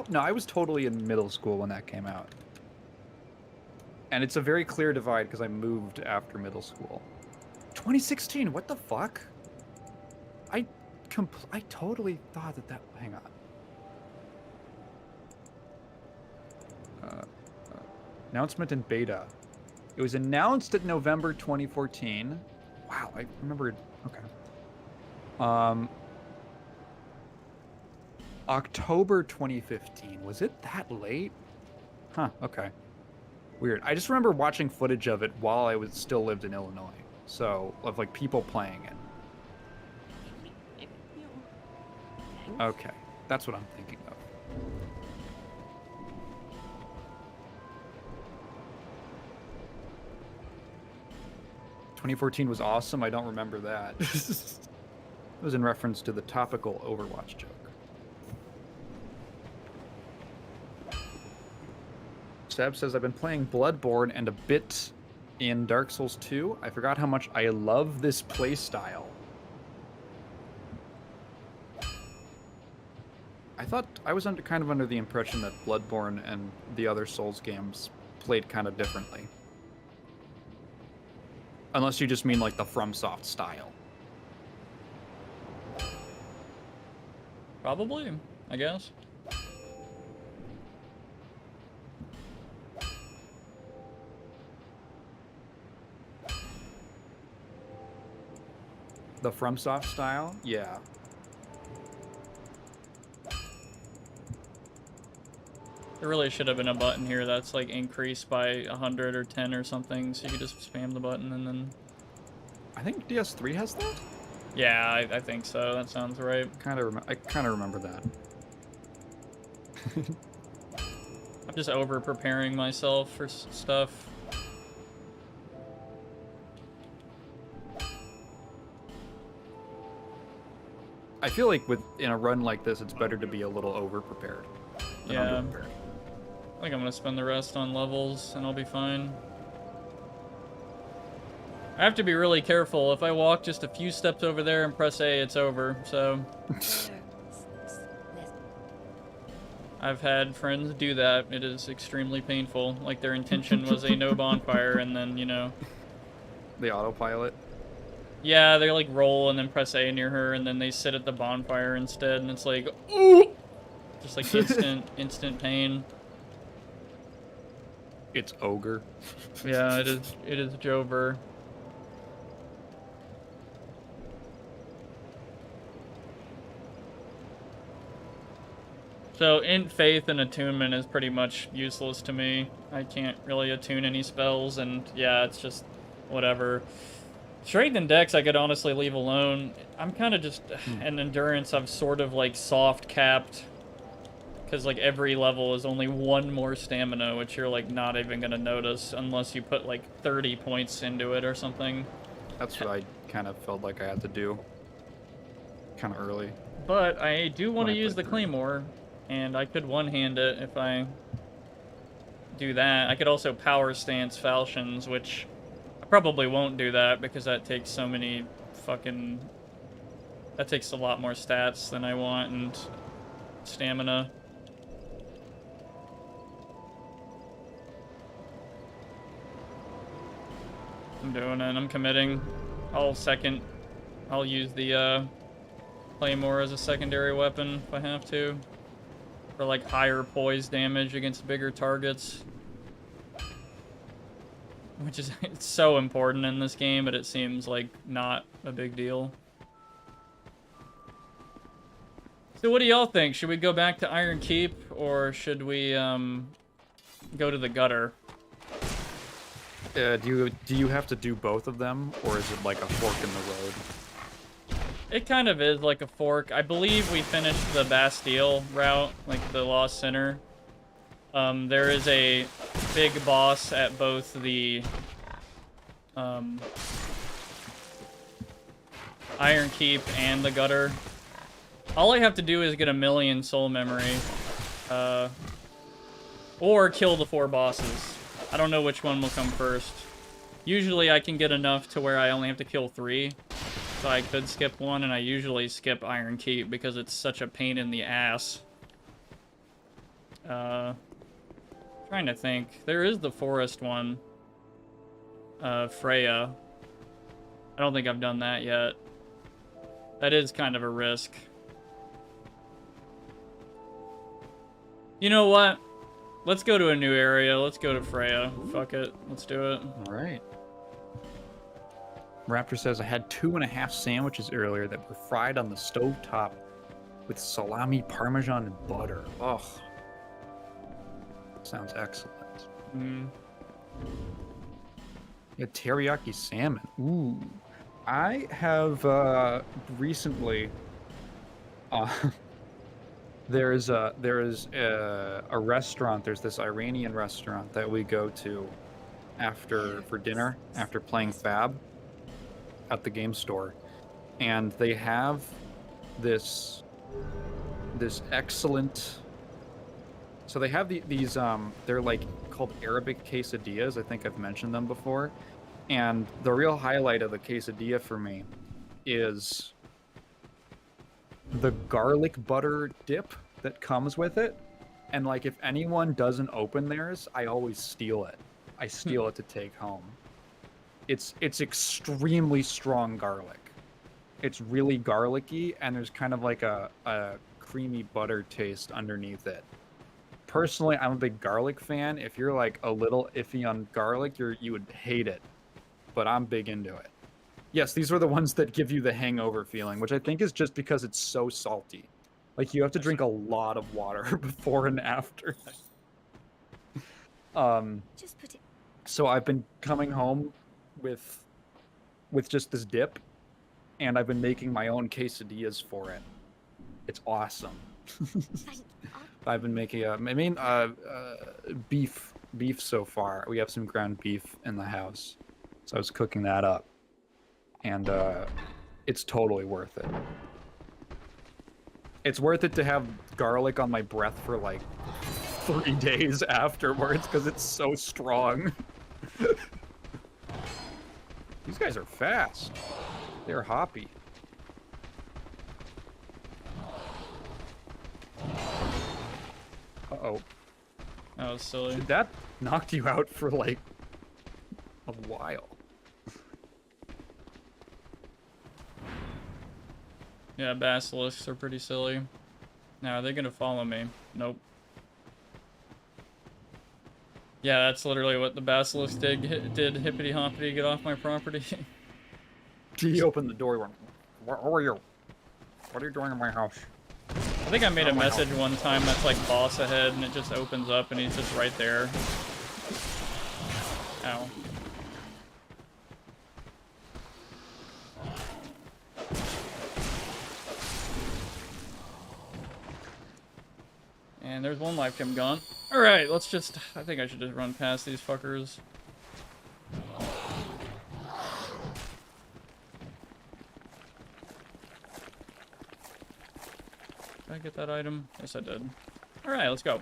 [SPEAKER 2] No, I was totally in middle school when that came out. And it's a very clear divide because I moved after middle school. 2016, what the fuck? I totally thought that hang on. Announcement in beta. It was announced in November 2014. Wow, I remember. Okay. October 2015. Was it that late? Huh, okay. Weird. I just remember watching footage of it while I was still lived in Illinois. So, of like people playing it. Okay, that's what I'm thinking of. "2014 was awesome. I don't remember that." It was in reference to the topical Overwatch joke. Seb says, "I've been playing Bloodborne and a bit in Dark Souls 2. I forgot how much I love this playstyle." I thought I was kind of under the impression that Bloodborne and the other Souls games played kind of differently. Unless you just mean like the FromSoft style.
[SPEAKER 1] Probably, I guess.
[SPEAKER 2] The FromSoft style? Yeah.
[SPEAKER 1] There really should have been a button here that's like increased by 100 or 10 or something, so you could just spam the button and then...
[SPEAKER 2] I think DS3 has that?
[SPEAKER 1] Yeah, I think so. That sounds right.
[SPEAKER 2] I kind of remember that.
[SPEAKER 1] I'm just over-preparing myself for stuff.
[SPEAKER 2] I feel like in a run like this, it's better to be a little over-prepared than
[SPEAKER 1] Yeah.
[SPEAKER 2] under-prepared.
[SPEAKER 1] I think I'm gonna spend the rest on levels and I'll be fine. I have to be really careful. If I walk just a few steps over there and press A, it's over, so... I've had friends do that. It is extremely painful. Like, their intention was a no bonfire, and then, you know...
[SPEAKER 2] The autopilot?
[SPEAKER 1] Yeah, they, like, roll and then press A near her, and then they sit at the bonfire instead, and it's like, ooh! Just, like, instant pain.
[SPEAKER 2] It's ogre.
[SPEAKER 1] Yeah, it is Jover. So, Int Faith and Attunement is pretty much useless to me. I can't really attune any spells, and yeah, it's just whatever. Strength and Dex I could honestly leave alone. I'm kind of just... And Endurance I've sort of, like, soft-capped. Because, like, every level is only one more stamina, which you're, like, not even going to notice unless you put, like, 30 points into it or something.
[SPEAKER 2] That's what I kind of felt like I had to do. Kind of early.
[SPEAKER 1] But I do want to use the Claymore. And I could one-hand it if I do that. I could also Power Stance Falchions, which I probably won't do that because that takes so many fucking... That takes a lot more stats than I want and stamina. I'm doing it. I'm committing. I'll use the Claymore as a secondary weapon if I have to. For like higher poise damage against bigger targets. Which is it's so important in this game, but it seems like not a big deal. So what do y'all think? Should we go back to Iron Keep or should we go to the gutter?
[SPEAKER 2] Do you have to do both of them, or is it like a fork in the road?
[SPEAKER 1] It kind of is like a fork. I believe we finished the Bastille route, like the Lost Center. There is a big boss at both the Iron Keep and the gutter. All I have to do is get 1,000,000 soul memory. Or kill the 4 bosses. I don't know which one will come first. Usually I can get enough to where I only have to kill 3. So I could skip one, and I usually skip Iron Keep because it's such a pain in the ass. Trying to think. There is the forest one. Freya. I don't think I've done that yet. That is kind of a risk. You know what? Let's go to a new area. Let's go to Freya. Fuck it. Let's do it.
[SPEAKER 2] All right. Raptor says, I had 2.5 sandwiches earlier that were fried on the stovetop with salami, parmesan, and butter. Oh, sounds excellent.
[SPEAKER 1] Mm.
[SPEAKER 2] Yeah, teriyaki salmon. Ooh, I have recently. There is a restaurant. There's this Iranian restaurant that we go to for dinner after playing Fab at the game store, and they have this excellent. So they have these they're like called Arabic quesadillas. I think I've mentioned them before, and the real highlight of the quesadilla for me is the garlic butter dip that comes with it. And like, if anyone doesn't open theirs, I always steal it. I steal it to take home. It's extremely strong garlic. It's really garlicky, and there's kind of like a creamy butter taste underneath it. Personally, I'm a big garlic fan. If you're like a little iffy on garlic, you would hate it. But I'm big into it. Yes, these are the ones that give you the hangover feeling, which I think is just because it's so salty. Like, you have to drink a lot of water before and after.
[SPEAKER 3] Just put it.
[SPEAKER 2] So I've been coming home with just this dip, and I've been making my own quesadillas for it. It's awesome. I've been making beef so far. We have some ground beef in the house, so I was cooking that up, and it's totally worth it. It's worth it to have garlic on my breath for like 3 days afterwards because it's so strong. These guys are fast. They're hoppy. Uh-oh.
[SPEAKER 1] That was silly.
[SPEAKER 2] Dude, that knocked you out for like a while.
[SPEAKER 1] Yeah, basilisks are pretty silly. Now, are they gonna follow me? Nope. Yeah, that's literally what the basilisk did hippity hoppity, get off my property.
[SPEAKER 2] He opened the door. Who are you? What are you doing in my house?
[SPEAKER 1] I think I made a message one time that's like boss ahead, and it just opens up and he's just right there. Ow. And there's one life gem gone. Alright, let's just... I think I should just run past these fuckers. Did I get that item? Yes, I did. Alright, let's go.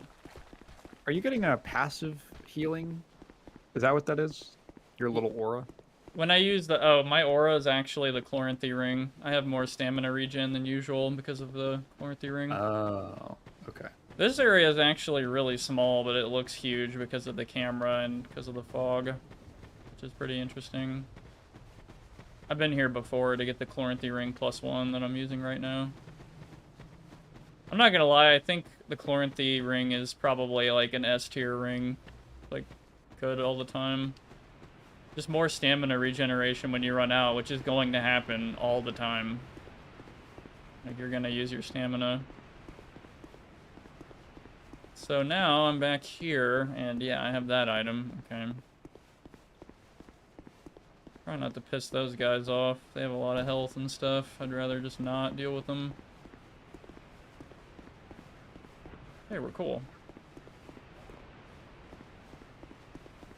[SPEAKER 2] Are you getting a passive healing? Is that what that is? Your little aura?
[SPEAKER 1] When I use the... Oh, my aura is actually the Chloranthy ring. I have more stamina regen than usual because of the Chloranthy ring.
[SPEAKER 2] Oh, okay.
[SPEAKER 1] This area is actually really small, but it looks huge because of the camera and because of the fog, which is pretty interesting. I've been here before to get the Chloranthy ring +1 that I'm using right now. I'm not gonna lie, I think the Chloranthy ring is probably like an S tier ring, like good all the time. Just more stamina regeneration when you run out, which is going to happen all the time. Like, you're gonna use your stamina. So now I'm back here, and yeah, I have that item. Okay. Try not to piss those guys off. They have a lot of health and stuff. I'd rather just not deal with them. Hey, we're cool.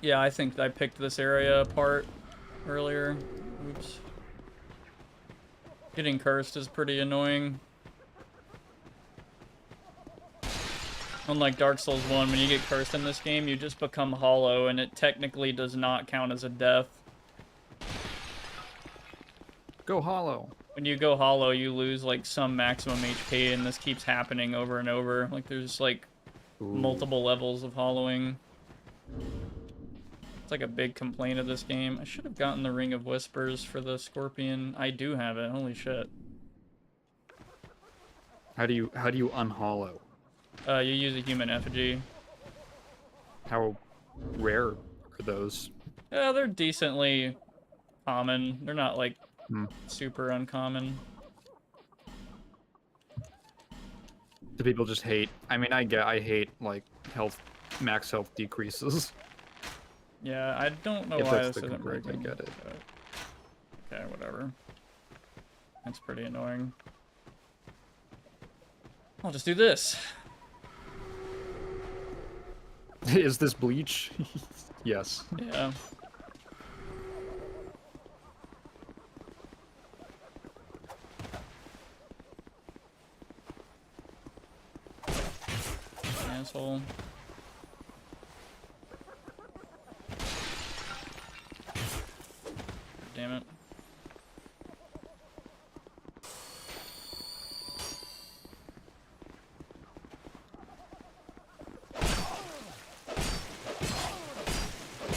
[SPEAKER 1] Yeah, I think I picked this area apart earlier. Oops. Getting cursed is pretty annoying. Unlike Dark Souls 1, when you get cursed in this game, you just become hollow, and it technically does not count as a death.
[SPEAKER 2] Go hollow.
[SPEAKER 1] When you go hollow, you lose, like, some maximum HP, and this keeps happening over and over. Like, there's, like, multiple levels of hollowing. It's, like, a big complaint of this game. I should have gotten the Ring of Whispers for the Scorpion. I do have it. Holy shit.
[SPEAKER 2] How do you unhollow?
[SPEAKER 1] You use a human effigy.
[SPEAKER 2] How rare are those?
[SPEAKER 1] Yeah, they're decently common. They're not, like, super uncommon.
[SPEAKER 2] Do people just hate? I mean, I hate like max health decreases.
[SPEAKER 1] Yeah, I don't know
[SPEAKER 2] If
[SPEAKER 1] why
[SPEAKER 2] that's
[SPEAKER 1] this
[SPEAKER 2] the
[SPEAKER 1] isn't
[SPEAKER 2] complaint, I
[SPEAKER 1] breaking.
[SPEAKER 2] get it.
[SPEAKER 1] But... Okay, whatever. That's pretty annoying. I'll just do this.
[SPEAKER 2] Is this bleach? Yes.
[SPEAKER 1] Yeah. Asshole. Damn it.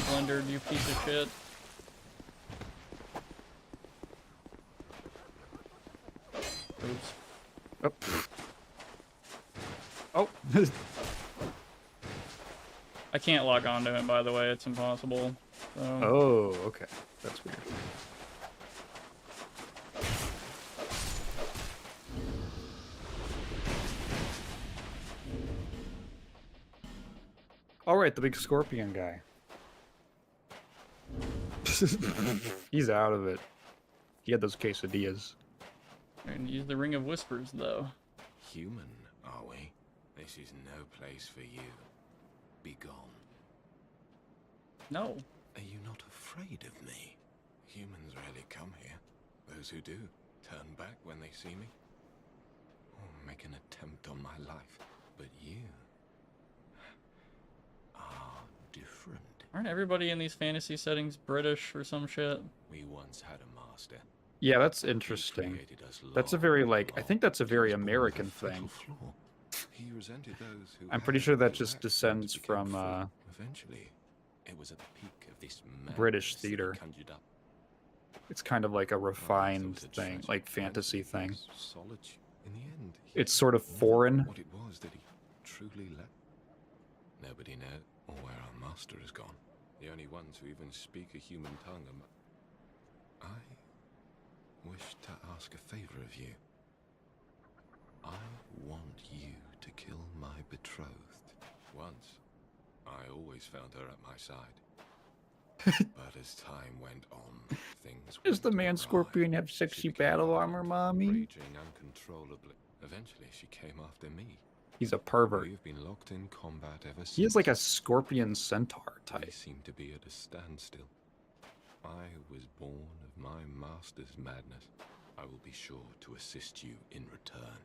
[SPEAKER 1] Blender, you piece of shit. Oops.
[SPEAKER 2] Oh.
[SPEAKER 1] I can't log on to it, by the way. It's impossible. So.
[SPEAKER 2] Oh, okay. That's weird. All right, the big scorpion guy. He's out of it. He had those quesadillas.
[SPEAKER 1] And use the Ring of Whispers, though.
[SPEAKER 3] Human, are we? This is no place for you. Be gone.
[SPEAKER 1] No.
[SPEAKER 3] Are you not afraid of me? Humans rarely come here. Those who do turn back when they see me. Or make an attempt on my life. But you are different.
[SPEAKER 1] Aren't everybody in these fantasy settings British or some shit?
[SPEAKER 3] We once had a master.
[SPEAKER 2] Yeah, that's interesting. That's a very, like, I think that's a very American thing.
[SPEAKER 3] He resented those who
[SPEAKER 2] I'm pretty sure that just descends from
[SPEAKER 3] eventually, it was at the peak of this
[SPEAKER 2] British theater. It's kind of like a refined thing, like fantasy thing.
[SPEAKER 3] In the end,
[SPEAKER 2] it's sort of foreign.
[SPEAKER 3] What it was that he truly left. Nobody knows or where our master has gone. The only ones who even speak a human tongue are... I wish to ask a favor of you. I want you to kill my betrothed. Once, I always found her at my side. But as time went on, things
[SPEAKER 2] Does the
[SPEAKER 3] went
[SPEAKER 2] man
[SPEAKER 3] awry.
[SPEAKER 2] scorpion have
[SPEAKER 3] She
[SPEAKER 2] sexy
[SPEAKER 3] became
[SPEAKER 2] battle
[SPEAKER 3] wild,
[SPEAKER 2] armor, mommy?
[SPEAKER 3] Raging uncontrollably. Eventually, she came after me.
[SPEAKER 2] He's a pervert.
[SPEAKER 3] We've been locked in combat ever since.
[SPEAKER 2] He is like a scorpion centaur
[SPEAKER 3] I
[SPEAKER 2] type.
[SPEAKER 3] seem to be at a standstill. I was born of my master's madness. I will be sure to assist you in return.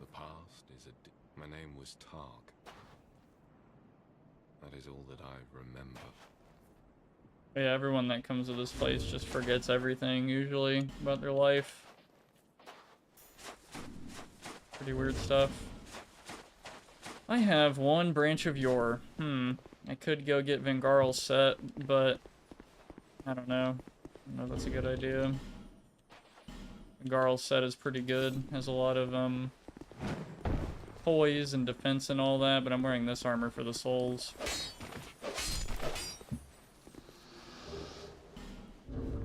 [SPEAKER 3] The past is my name was Targ. That is all that I remember.
[SPEAKER 1] Yeah, everyone that comes to this place just forgets everything, usually, about their life. Pretty weird stuff. I have one branch of yore. I could go get Vengarl's set, but... I don't know. I don't know if that's a good idea. Vengarl's set is pretty good. Has a lot of, poise and defense and all that, but I'm wearing this armor for the souls.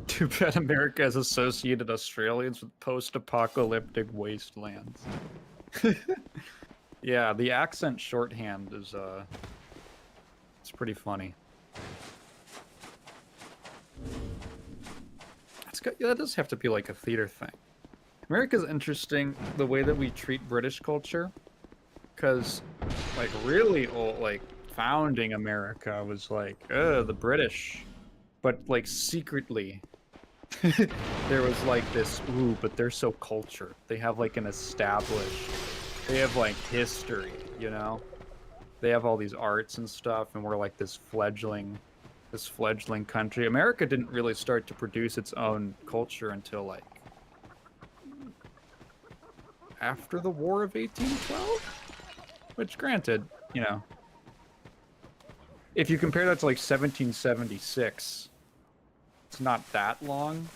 [SPEAKER 2] Too bad America has associated Australians with post-apocalyptic wastelands. Yeah, the accent shorthand is, it's pretty funny. Yeah, that does have to be like a theater thing. America's interesting, the way that we treat British culture. Because, like, really old, like, founding America was like, the British. But, like, secretly, there was like this, ooh, but they're so cultured. They have like an established, they have like history, you know? They have all these arts and stuff, and we're like this fledgling country. America didn't really start to produce its own culture until like after the War of 1812? Which, granted, you know, if you compare that to like 1776, it's not that long,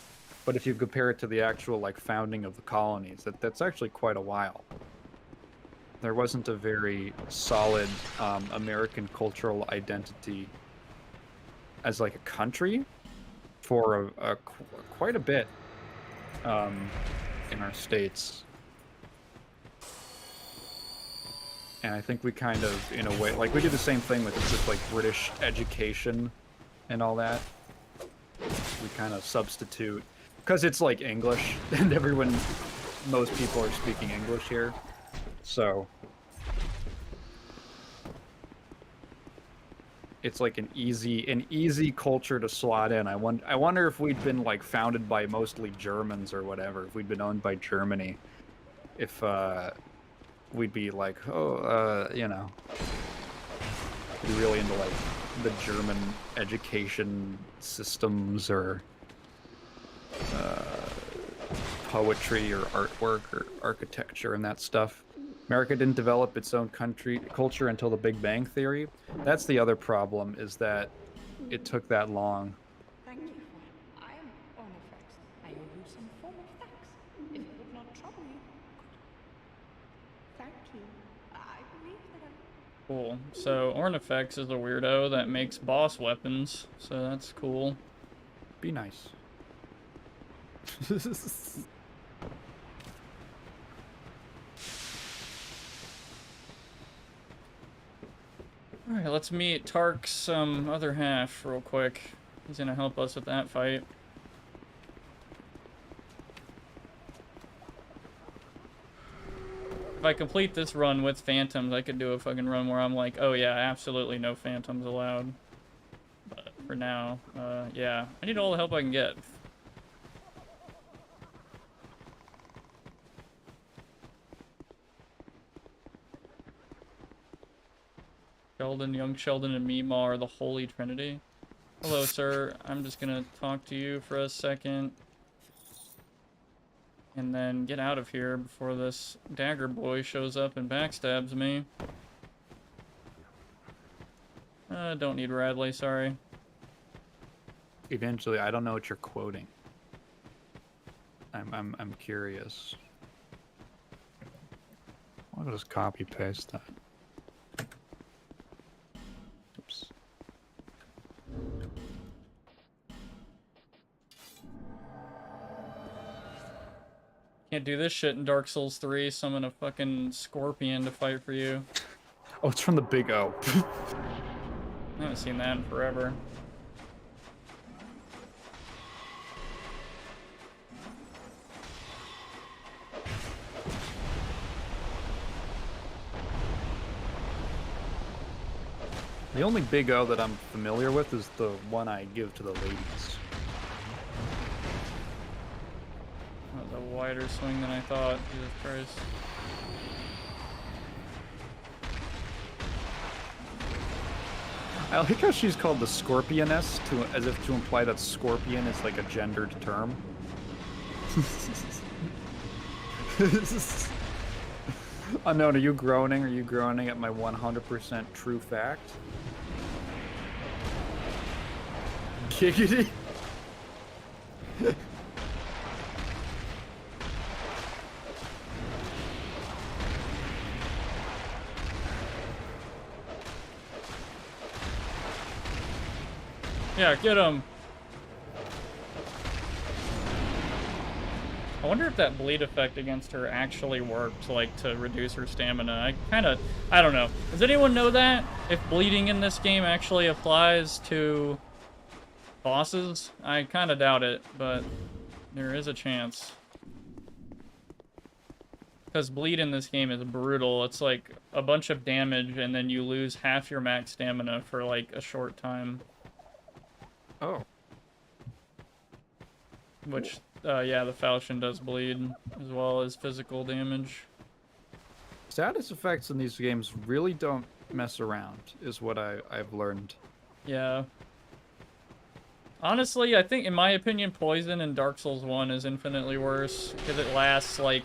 [SPEAKER 2] but if you compare it to the actual like founding of the colonies, that's actually quite a while. There wasn't a very solid American cultural identity as like a country for quite a bit in our states. And I think we kind of, in a way, like we do the same thing with like British education and all that. We kind of substitute, because it's like English, and most people are speaking English here. So it's like an easy culture to slot in. I wonder if we'd been like founded by mostly Germans or whatever, if we'd been owned by Germany, if we'd be like, you know, be really into like the German education systems or poetry or artwork or architecture and that stuff. America didn't develop its own culture until the Big Bang Theory. That's the other problem, is that it took that long.
[SPEAKER 4] Thank you. I am Bonfires. I owe you some form of thanks. If it would not trouble you, thank you. I believe that I...
[SPEAKER 1] Cool. So Ornifex is a weirdo that makes boss weapons, so that's cool.
[SPEAKER 2] Be nice.
[SPEAKER 1] Alright, let's meet Tark's other half real quick. He's gonna help us with that fight. If I complete this run with phantoms, I could do a fucking run where I'm like, oh yeah, absolutely no phantoms allowed. But for now, yeah, I need all the help I can get. Sheldon, young Sheldon, and Mima are the Holy Trinity. Hello, sir. I'm just gonna talk to you for a second. And then get out of here before this dagger boy shows up and backstabs me. Don't need Radley, sorry.
[SPEAKER 2] Eventually, I don't know what you're quoting. I'm curious. I'll just copy paste that. Oops.
[SPEAKER 1] Can't do this shit in Dark Souls 3. Summon a fucking scorpion to fight for you.
[SPEAKER 2] Oh, it's from the Big O.
[SPEAKER 1] I haven't seen that in forever.
[SPEAKER 2] The only Big O that I'm familiar with is the one I give to the ladies.
[SPEAKER 1] That was a wider swing than I thought. Jesus Christ.
[SPEAKER 2] I like how she's called the Scorpioness, as if to imply that scorpion is like a gendered term. Unknown, are you groaning? Are you groaning at my 100% true fact? Giggity.
[SPEAKER 1] Yeah, get him. I wonder if that bleed effect against her actually worked, like, to reduce her stamina. I don't know. Does anyone know that? If bleeding in this game actually applies to bosses? I kind of doubt it, but there is a chance. Because bleed in this game is brutal. It's like a bunch of damage, and then you lose half your max stamina for, like, a short time.
[SPEAKER 2] Oh.
[SPEAKER 1] Which, yeah, the falchion does bleed, as well as physical damage.
[SPEAKER 2] Status effects in these games really don't mess around, is what I've learned.
[SPEAKER 1] Yeah. Honestly, I think, in my opinion, Poison in Dark Souls 1 is infinitely worse, because it lasts, like,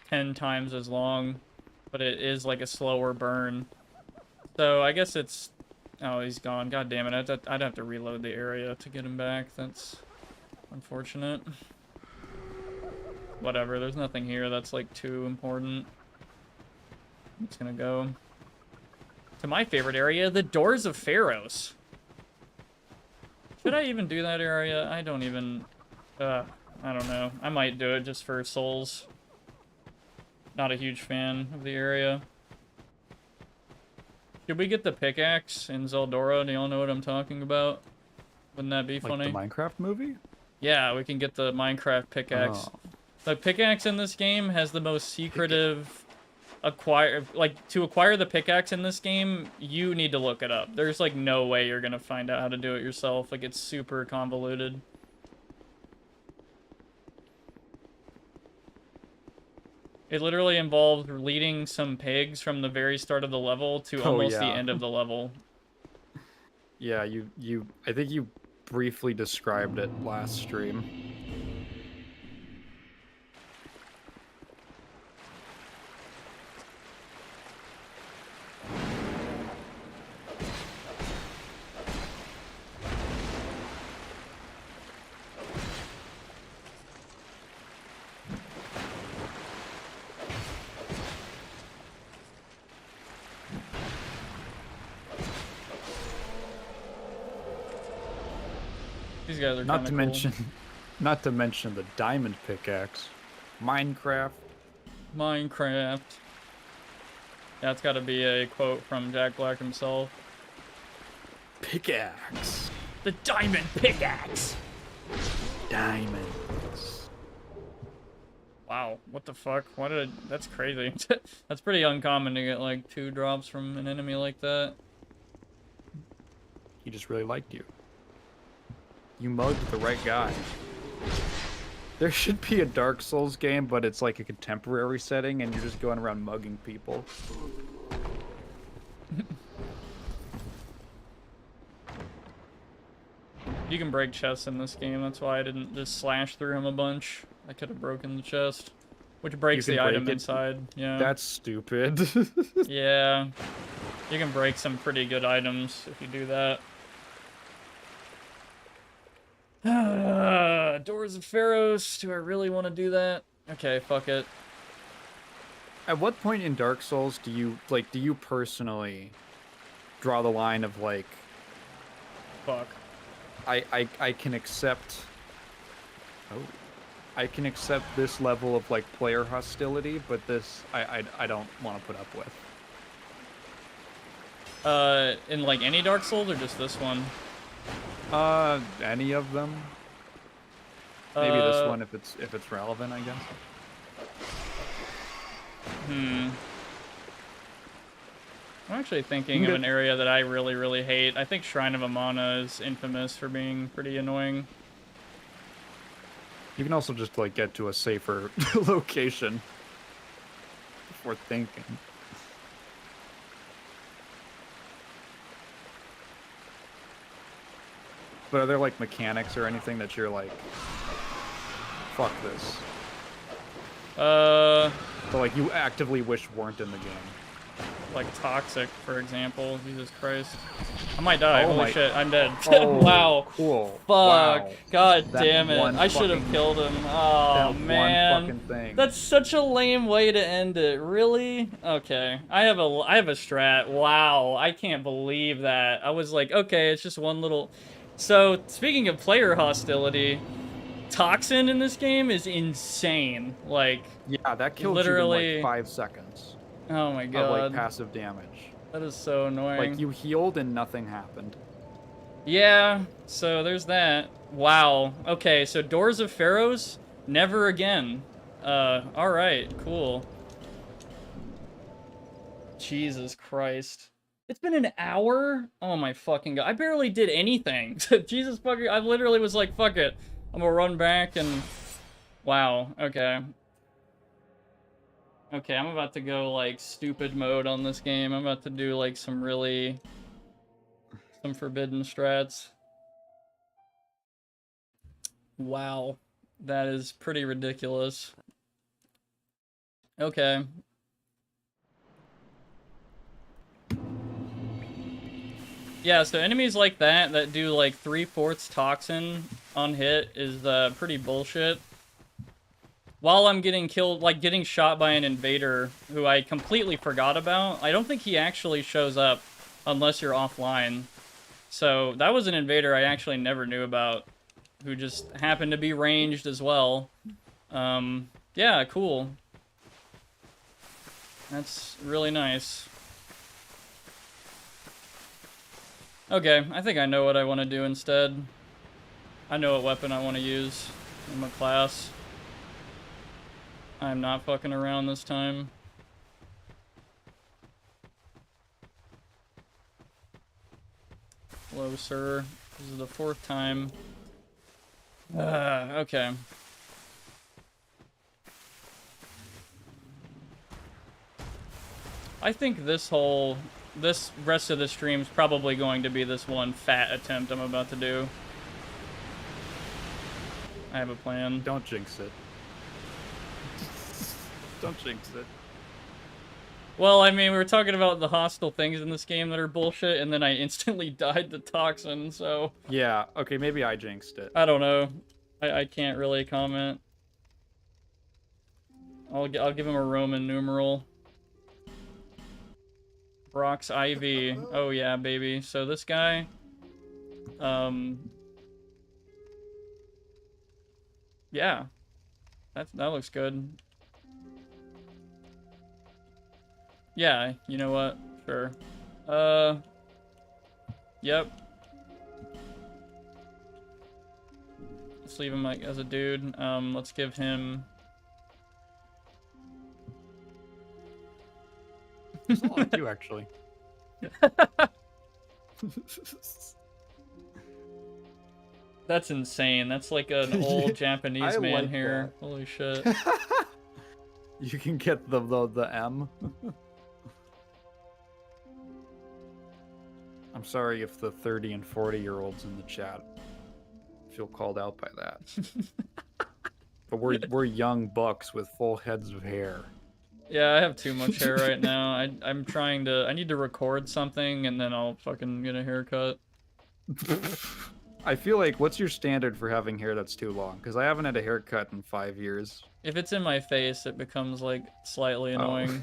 [SPEAKER 1] 10 times as long, but it is, like, a slower burn. So, I guess it's... Oh, he's gone. God damn it. I'd have to reload the area to get him back. That's unfortunate. Whatever, there's nothing here that's, like, too important. I'm just gonna go to my favorite area, the Doors of Pharos. Should I even do that area? I don't even... I don't know. I might do it just for souls. Not a huge fan of the area. Could we get the pickaxe in Zeldora? Do y'all know what I'm talking about? Wouldn't that be funny?
[SPEAKER 2] Like the Minecraft movie?
[SPEAKER 1] Yeah, we can get the Minecraft pickaxe.
[SPEAKER 2] Oh.
[SPEAKER 1] The pickaxe in this game has the most secretive to acquire the pickaxe in this game, you need to look it up. There's like no way you're gonna find out how to do it yourself. Like it's super convoluted. It literally involves leading some pigs from the very start of the level to almost the end of the level.
[SPEAKER 2] Yeah, I think you briefly described it last stream.
[SPEAKER 1] These guys are
[SPEAKER 2] not to
[SPEAKER 1] cool.
[SPEAKER 2] Not to mention the diamond pickaxe. Minecraft.
[SPEAKER 1] That's got to be a quote from Jack Black himself.
[SPEAKER 2] Pickaxe.
[SPEAKER 1] The diamond pickaxe.
[SPEAKER 2] Diamonds.
[SPEAKER 1] Wow, what the fuck? That's crazy. That's pretty uncommon to get like 2 drops from an enemy like that.
[SPEAKER 2] He just really liked you. You mugged the right guy. There should be a Dark Souls game, but it's like a contemporary setting and you're just going around mugging people.
[SPEAKER 1] You can break chests in this game, that's why I didn't just slash through him a bunch. I could have broken the chest. Which breaks the item inside, yeah.
[SPEAKER 2] That's stupid.
[SPEAKER 1] Yeah. You can break some pretty good items if you do that. Doors of Pharaohs. Do I really want to do that? Okay, fuck it.
[SPEAKER 2] At what point in Dark Souls do you personally draw the line of like,
[SPEAKER 1] fuck,
[SPEAKER 2] I can accept I can accept this level of like player hostility, but this I don't want to put up with.
[SPEAKER 1] In like any Dark Souls or just this one?
[SPEAKER 2] Any of them. Maybe this one if it's relevant, I guess.
[SPEAKER 1] I'm actually thinking of an area that I really, really hate. I think Shrine of Amana is infamous for being pretty annoying.
[SPEAKER 2] You can also just like get to a safer location before thinking. But are there like mechanics or anything that you're like, fuck this? So like you actively wish weren't in the game.
[SPEAKER 1] Like Toxic, for example. Jesus Christ. I might die.
[SPEAKER 2] Oh
[SPEAKER 1] Holy shit, I'm dead.
[SPEAKER 2] Oh,
[SPEAKER 1] wow.
[SPEAKER 2] Cool.
[SPEAKER 1] Fuck.
[SPEAKER 2] Wow.
[SPEAKER 1] God
[SPEAKER 2] That
[SPEAKER 1] damn it.
[SPEAKER 2] one
[SPEAKER 1] I should have
[SPEAKER 2] fucking-
[SPEAKER 1] killed him. Oh,
[SPEAKER 2] that
[SPEAKER 1] man.
[SPEAKER 2] one fucking thing.
[SPEAKER 1] That's such a lame way to end it. Really? Okay. I have a strat. Wow. I can't believe that. I was like, okay, it's just one little... So, speaking of player hostility, Toxin in this game is insane. Like,
[SPEAKER 2] yeah, that killed
[SPEAKER 1] literally...
[SPEAKER 2] you in like 5 seconds.
[SPEAKER 1] Oh my
[SPEAKER 2] Of
[SPEAKER 1] god.
[SPEAKER 2] like passive damage.
[SPEAKER 1] That is so annoying.
[SPEAKER 2] Like you healed and nothing happened.
[SPEAKER 1] Yeah, so there's that. Wow. Okay, so Doors of Pharaohs, never again. Alright, cool. Jesus Christ. It's been an hour? Oh my fucking god. I barely did anything. Jesus fucking, I literally was like, fuck it. I'm gonna run back and... Wow, okay. Okay, I'm about to go, like, stupid mode on this game. I'm about to do, like, some forbidden strats. Wow. That is pretty ridiculous. Okay. Yeah, so enemies like that do, like, 3/4 toxin on hit is, pretty bullshit. While I'm getting killed, like getting shot by an invader who I completely forgot about. I don't think he actually shows up unless you're offline. So that was an invader I actually never knew about, who just happened to be ranged as well. Yeah, cool. That's really nice. Okay, I think I know what I want to do instead. I know what weapon I want to use in my class. I'm not fucking around this time. Hello, sir. This is the 4th time. Okay. I think this rest of the stream is probably going to be this one fat attempt I'm about to do. I have a plan.
[SPEAKER 2] Don't jinx it. Don't jinx it.
[SPEAKER 1] Well, I mean, we were talking about the hostile things in this game that are bullshit, and then I instantly died to toxin, so...
[SPEAKER 2] Yeah, okay, maybe I jinxed it.
[SPEAKER 1] I don't know. I can't really comment. I'll give him a Roman numeral. Brock's IV. Oh yeah, baby. So this guy... Yeah. That looks good. Yeah, you know what? Sure. Yep. Let's leave him like as a dude. Let's give him...
[SPEAKER 2] There's a lot of you, actually.
[SPEAKER 1] That's insane. That's like an old Japanese
[SPEAKER 2] I
[SPEAKER 1] man
[SPEAKER 2] like
[SPEAKER 1] here.
[SPEAKER 2] that.
[SPEAKER 1] Holy shit.
[SPEAKER 2] You can get the M. I'm sorry if the 30 and 40-year-olds in the chat feel called out by that. But we're young bucks with full heads of hair.
[SPEAKER 1] Yeah, I have too much hair right now. I'm trying to... I need to record something, and then I'll fucking get a haircut.
[SPEAKER 2] I feel like, what's your standard for having hair that's too long? Because I haven't had a haircut in 5 years.
[SPEAKER 1] If it's in my face, it becomes, like, slightly annoying.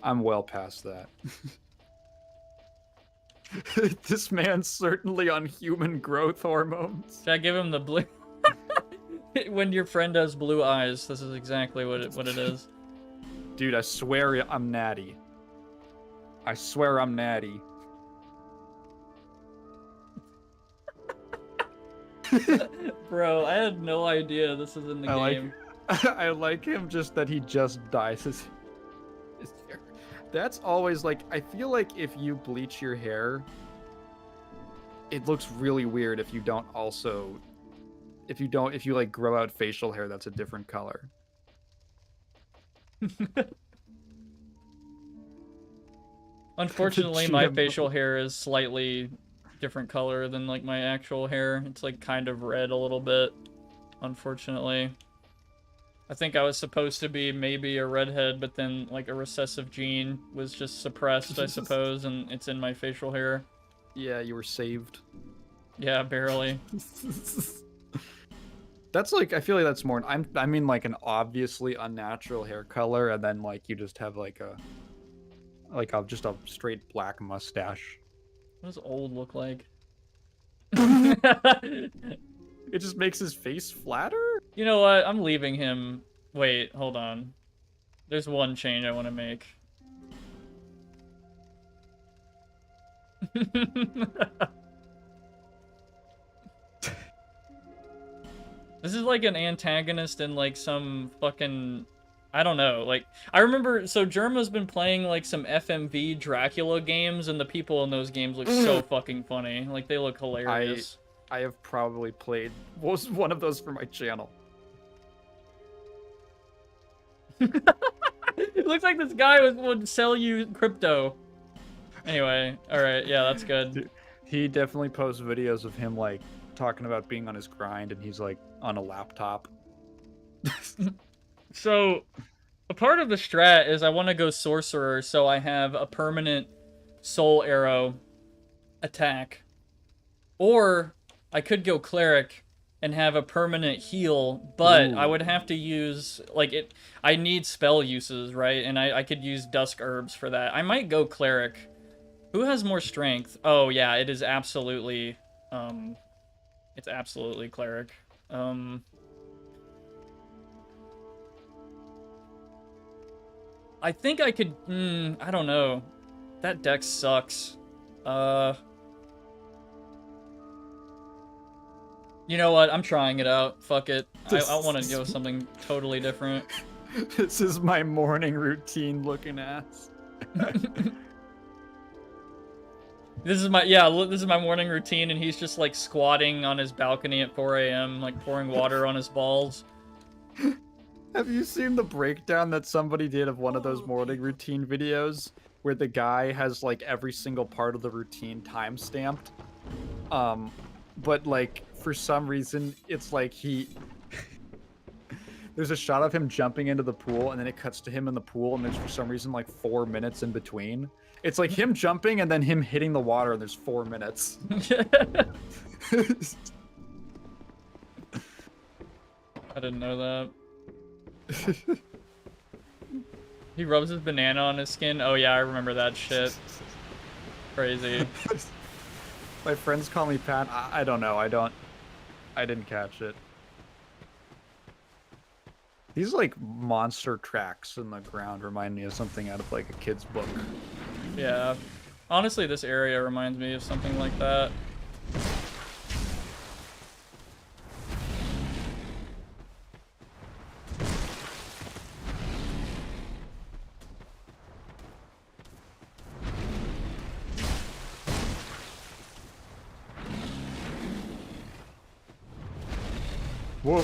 [SPEAKER 2] I'm well past that. This man's certainly on human growth hormones.
[SPEAKER 1] Should I give him the blue... When your friend has blue eyes, this is exactly what it is.
[SPEAKER 2] Dude, I swear I'm natty. I swear I'm natty.
[SPEAKER 1] Bro, I had no idea this is in the game.
[SPEAKER 2] I like him just that he just dyes his hair. That's always like, I feel like if you bleach your hair, it looks really weird if you don't also, if you like grow out facial hair that's a different color.
[SPEAKER 1] Unfortunately, my facial hair is slightly different color than like my actual hair. It's like kind of red a little bit, unfortunately. I think I was supposed to be maybe a redhead, but then like a recessive gene was just suppressed, I suppose, and it's in my facial hair.
[SPEAKER 2] Yeah, you were saved.
[SPEAKER 1] Yeah, barely.
[SPEAKER 2] That's like, I feel like that's more, I mean like an obviously unnatural hair color, and then like you just have like just a straight black mustache.
[SPEAKER 1] What does old look like?
[SPEAKER 2] It just makes his face flatter?
[SPEAKER 1] You know what? I'm leaving him. Wait, hold on. There's one change I want to make. This is like an antagonist in like some fucking... I don't know, like, I remember, so Germa's been playing, like, some FMV Dracula games, and the people in those games look so fucking funny. Like, they look hilarious.
[SPEAKER 2] I have probably played one of those for my channel.
[SPEAKER 1] It looks like this guy would sell you crypto. Anyway, alright, yeah, that's good.
[SPEAKER 2] Dude, he definitely posts videos of him, like, talking about being on his grind, and he's, like, on a laptop.
[SPEAKER 1] So, a part of the strat is I want to go sorcerer, so I have a permanent soul arrow attack. Or I could go cleric and have a permanent heal, but I would have to use, like, I need spell uses, right? And I could use dusk herbs for that. I might go cleric. Who has more strength? Oh, yeah, it is absolutely, it's absolutely cleric. I think I could, I don't know. That deck sucks. You know what? I'm trying it out. Fuck it. I want to go something totally different.
[SPEAKER 2] This is my morning routine looking ass.
[SPEAKER 1] This is my morning routine, and he's just like squatting on his balcony at 4 a.m., like pouring water on his balls.
[SPEAKER 2] Have you seen the breakdown that somebody did of one of those morning routine videos where the guy has like every single part of the routine time stamped? But like for some reason it's like there's a shot of him jumping into the pool and then it cuts to him in the pool and there's for some reason like 4 minutes in between. It's like him jumping and then him hitting the water and there's 4 minutes.
[SPEAKER 1] I didn't know that. He rubs his banana on his skin. Oh yeah, I remember that shit. Crazy.
[SPEAKER 2] My friends call me Pat. I don't know. I didn't catch it. These like monster tracks in the ground remind me of something out of like a kid's book.
[SPEAKER 1] Yeah. Honestly, this area reminds me of something like that.
[SPEAKER 2] Whoa.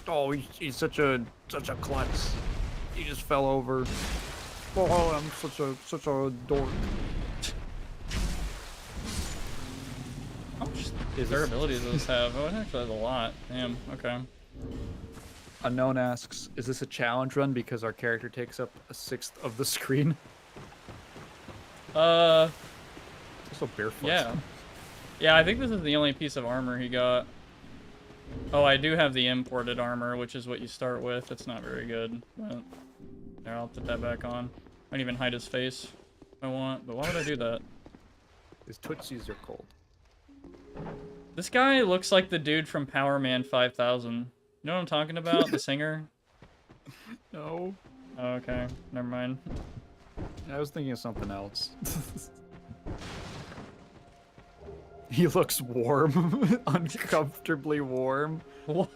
[SPEAKER 2] Oh, he's such a klutz. He just fell over. Oh, I'm such a dork.
[SPEAKER 1] How much durability does this have? Oh, it actually has a lot. Damn, okay.
[SPEAKER 2] Unknown asks, is this a challenge run because our character takes up a sixth of the screen? Also barefoot.
[SPEAKER 1] Yeah. Yeah, I think this is the only piece of armor he got. Oh, I do have the imported armor, which is what you start with. It's not very good, but there, I'll put that back on. I can even hide his face if I want, but why would I do that?
[SPEAKER 2] His tootsies are cold.
[SPEAKER 1] This guy looks like the dude from Power Man 5000. You know what I'm talking about? The singer?
[SPEAKER 2] No.
[SPEAKER 1] Oh, okay. Never mind.
[SPEAKER 2] I was thinking of something else. He looks warm. Uncomfortably warm.
[SPEAKER 1] What?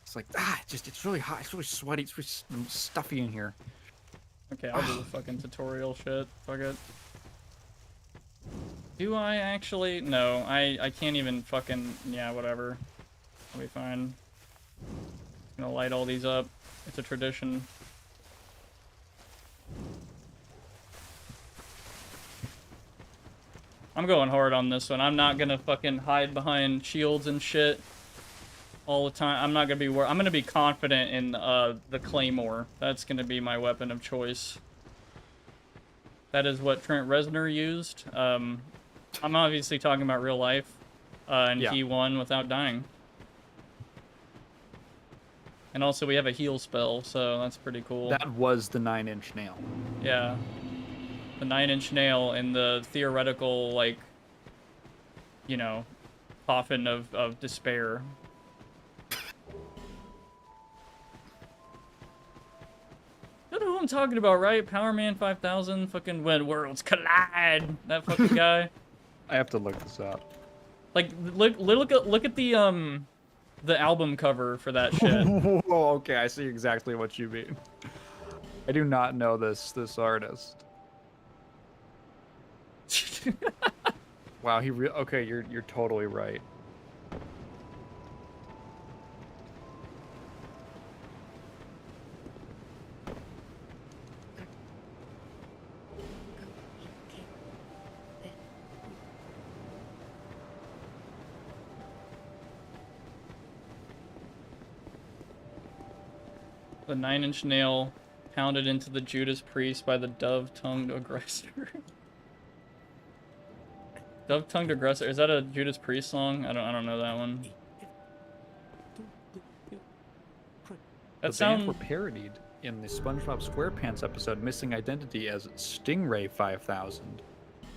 [SPEAKER 2] It's like, it's really hot. It's really sweaty. It's really stuffy in here.
[SPEAKER 1] Okay, I'll do the fucking tutorial shit. Fuck it. Do I actually? No, I can't even fucking... Yeah, whatever. I'll be fine. I'm gonna light all these up. It's a tradition. I'm going hard on this one. I'm not gonna fucking hide behind shields and shit all the time. I'm not gonna be I'm gonna be confident in the claymore. That's gonna be my weapon of choice. That is what Trent Reznor used. I'm obviously talking about real life, and yeah. He won without dying. And also we have a heal spell, so that's pretty cool.
[SPEAKER 2] That was the 9-inch nail.
[SPEAKER 1] Yeah. The 9-inch nail in the theoretical, like, you know, coffin of despair. You know who I'm talking about, right? Power Man 5000, fucking When Worlds Collide. That fucking guy.
[SPEAKER 2] I have to look this up.
[SPEAKER 1] Like, look at the album cover for that shit.
[SPEAKER 2] Whoa, okay, I see exactly what you mean. I do not know this artist. Wow, okay, you're totally right.
[SPEAKER 1] The 9-inch nail pounded into the Judas Priest by the dove-tongued aggressor. Dove-tongued aggressor. Is that a Judas Priest song? I don't know that one. That
[SPEAKER 2] band were parodied in the SpongeBob SquarePants episode Missing Identity as Stingray 5000.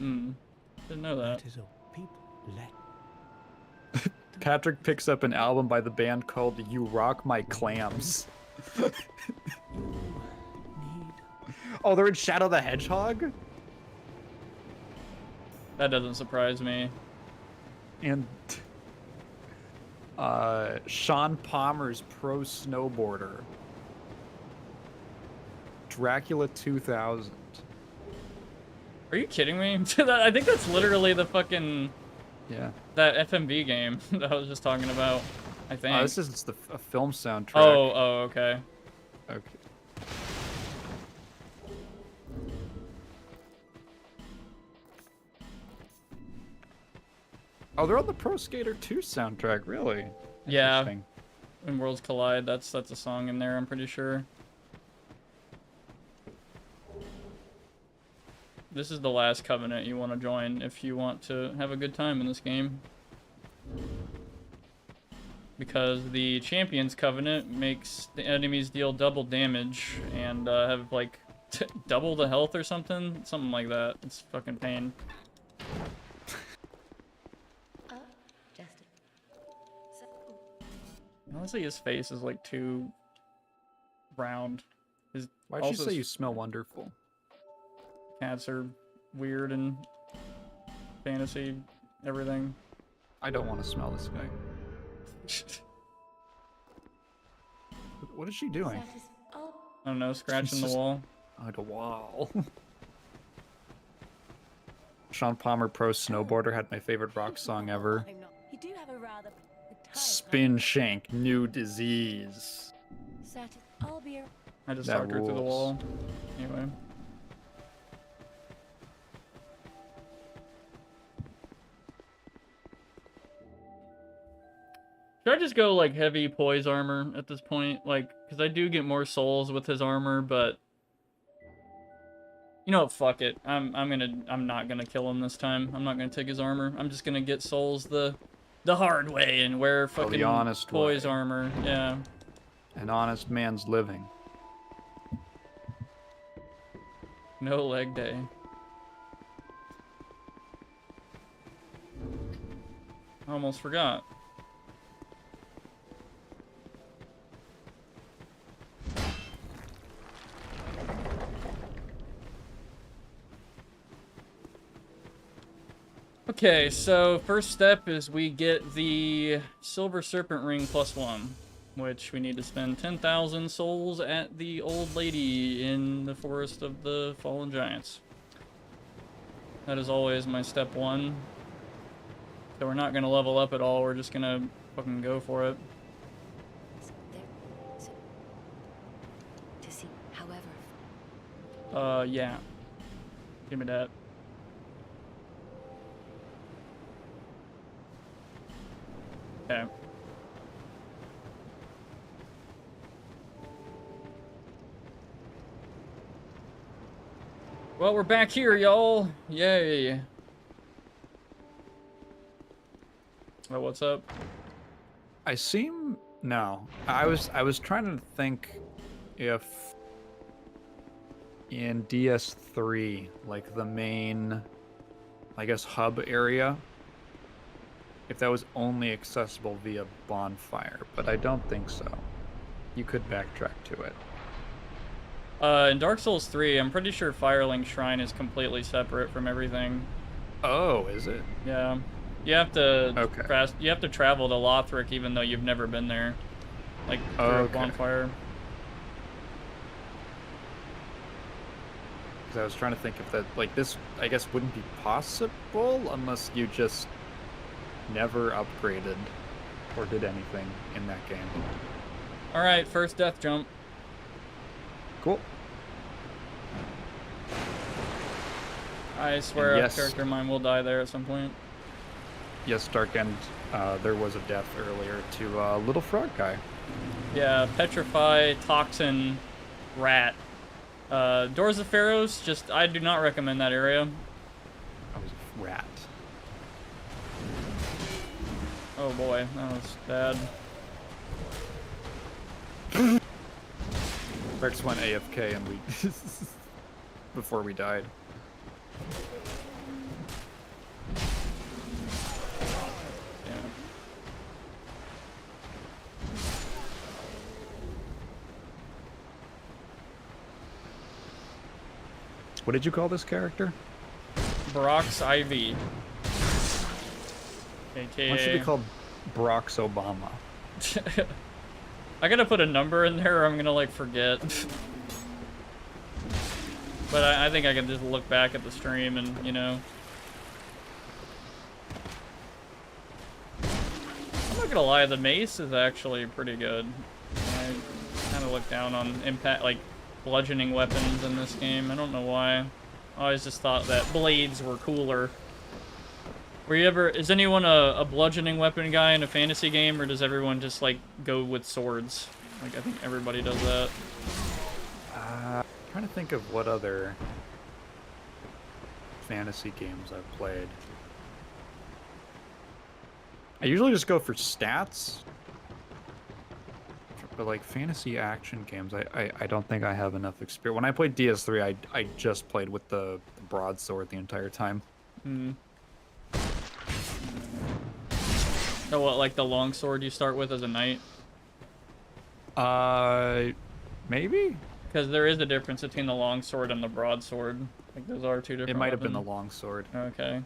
[SPEAKER 1] Didn't know that.
[SPEAKER 2] Patrick picks up an album by the band called You Rock My Clams. Oh, they're in Shadow the Hedgehog?
[SPEAKER 1] That doesn't surprise me.
[SPEAKER 2] And Sean Palmer's Pro Snowboarder. Dracula 2000.
[SPEAKER 1] Are you kidding me? I think that's literally the fucking...
[SPEAKER 2] Yeah.
[SPEAKER 1] That FMV game that I was just talking about, I think.
[SPEAKER 2] This is a film soundtrack.
[SPEAKER 1] Oh, okay.
[SPEAKER 2] Okay. Oh, they're on the Pro Skater 2 soundtrack, really?
[SPEAKER 1] Yeah.
[SPEAKER 2] Interesting.
[SPEAKER 1] When Worlds Collide, that's a song in there, I'm pretty sure. This is the last covenant you want to join if you want to have a good time in this game. Because the Champions Covenant makes the enemies deal double damage and have like double the health or something. Something like that. It's fucking pain. Honestly, his face is like too round.
[SPEAKER 2] Why'd you say you smell wonderful?
[SPEAKER 1] Cats are weird and fantasy, everything.
[SPEAKER 2] I don't want to smell this guy. What is she doing?
[SPEAKER 1] I don't know, scratching the
[SPEAKER 2] Jesus.
[SPEAKER 1] wall.
[SPEAKER 2] Oh, the wall. Sean Palmer Pro Snowboarder had my favorite rock song ever.
[SPEAKER 5] You do have a rather
[SPEAKER 2] Spin Shank, New Disease.
[SPEAKER 5] I'll be
[SPEAKER 1] I just
[SPEAKER 2] That
[SPEAKER 1] talked her through the
[SPEAKER 2] rules.
[SPEAKER 1] wall. Anyway. Should I just go like heavy poise armor at this point? Like, because I do get more souls with his armor, but you know what? Fuck it. I'm not gonna kill him this time. I'm not gonna take his armor. I'm just gonna get souls the hard way and wear fucking
[SPEAKER 2] honest
[SPEAKER 1] poise
[SPEAKER 2] way.
[SPEAKER 1] armor. Yeah.
[SPEAKER 2] An honest man's living.
[SPEAKER 1] No leg day. I almost forgot. Okay, so first step is we get the Silver Serpent Ring +1, which we need to spend 10,000 souls at the old lady in the Forest of the Fallen Giants. That is always my step 1. So we're not going to level up at all, we're just going to fucking go for it.
[SPEAKER 5] to see, however.
[SPEAKER 1] Yeah. Give me that. Okay. Well, we're back here, y'all. Yay. Oh, what's up?
[SPEAKER 2] I seem no. I was trying to think if in DS3, like the main, I guess, hub area, if that was only accessible via Bonfire, but I don't think so. You could backtrack to it.
[SPEAKER 1] In Dark Souls 3, I'm pretty sure Firelink Shrine is completely separate from everything.
[SPEAKER 2] Oh, is it?
[SPEAKER 1] Yeah. You have to
[SPEAKER 2] Okay.
[SPEAKER 1] you have to travel to Lothric even though you've never been there. Like through
[SPEAKER 2] Okay.
[SPEAKER 1] Bonfire.
[SPEAKER 2] Because I was trying to think if that, like, this, I guess, wouldn't be possible unless you just never upgraded or did anything in that game.
[SPEAKER 1] Alright, first death jump.
[SPEAKER 2] Cool.
[SPEAKER 1] I swear
[SPEAKER 2] And
[SPEAKER 1] a
[SPEAKER 2] yes.
[SPEAKER 1] character of mine will die there at some point.
[SPEAKER 2] Yes, Dark End, there was a death earlier to Little Frog Guy.
[SPEAKER 1] Yeah, Petrify, Toxin, Rat. Doors of Pharaohs, just, I do not recommend that area.
[SPEAKER 2] I was a rat.
[SPEAKER 1] Oh boy, that was bad.
[SPEAKER 2] Rex went AFK and we before we died.
[SPEAKER 1] Yeah.
[SPEAKER 2] What did you call this character?
[SPEAKER 1] Brock's Ivy. AKA...
[SPEAKER 2] Why should be called Brock's Obama?
[SPEAKER 1] I gotta put a number in there or I'm gonna, like, forget. But I think I can just look back at the stream and, you know... I'm not gonna lie, the mace is actually pretty good. I kind of look down on impact, like, bludgeoning weapons in this game. I don't know why. I always just thought that blades were cooler. Were you ever... Is anyone a bludgeoning weapon guy in a fantasy game, or does everyone just, like, go with swords? Like, I think everybody does that.
[SPEAKER 2] I'm trying to think of what other fantasy games I've played. I usually just go for stats. But, like, fantasy action games, I don't think I have enough experience. When I played DS3, I just played with the broadsword the entire time.
[SPEAKER 1] Hmm. So what, like the longsword you start with as a knight?
[SPEAKER 2] Maybe?
[SPEAKER 1] Because there is a difference between the longsword and the broadsword. Like, those are two different
[SPEAKER 2] It might have been the
[SPEAKER 1] weapons.
[SPEAKER 2] longsword.
[SPEAKER 1] Okay.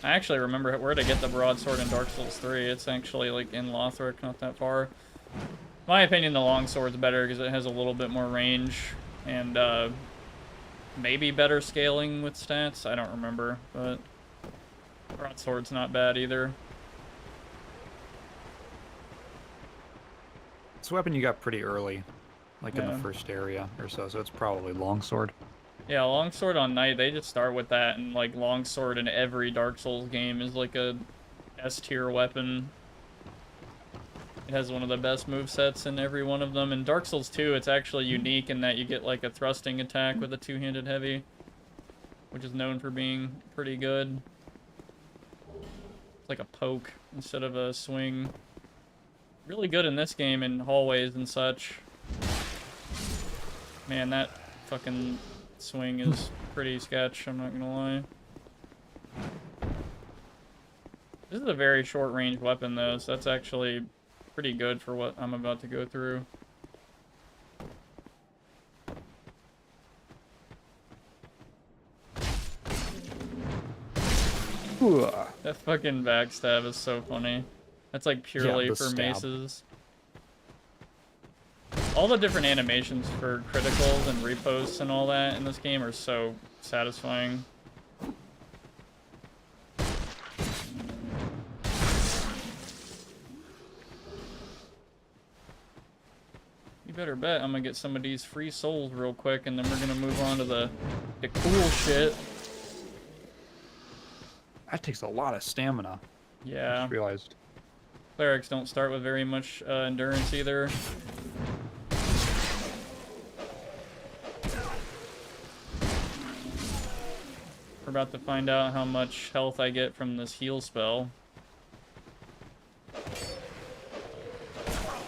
[SPEAKER 1] I actually remember where to get the broadsword in Dark Souls 3. It's actually, like, in Lothric, not that far. In my opinion, the longsword's better because it has a little bit more range and, maybe better scaling with stats. I don't remember, but broadsword's not bad either.
[SPEAKER 2] It's a weapon you got pretty early, like in
[SPEAKER 1] Yeah.
[SPEAKER 2] the first area or so, so it's probably longsword.
[SPEAKER 1] Yeah, longsword on knight, they just start with that, and like longsword in every Dark Souls game is like a S tier weapon. It has one of the best movesets in every one of them. In Dark Souls 2, it's actually unique in that you get like a thrusting attack with a two-handed heavy, which is known for being pretty good. It's like a poke instead of a swing. Really good in this game in hallways and such. Man, that fucking swing is pretty sketch, I'm not gonna lie. This is a very short range weapon though, so that's actually pretty good for what I'm about to go through. That fucking backstab is so funny. That's like purely
[SPEAKER 2] the
[SPEAKER 1] for
[SPEAKER 2] stab.
[SPEAKER 1] maces. All the different animations for criticals and reposts and all that in this game are so satisfying. You better bet I'm gonna get some of these free souls real quick, and then we're gonna move on to the cool shit.
[SPEAKER 2] That takes a lot of stamina. I
[SPEAKER 1] Yeah.
[SPEAKER 2] just realized.
[SPEAKER 1] Clerics don't start with very much endurance either. We're about to find out how much health I get from this heal spell.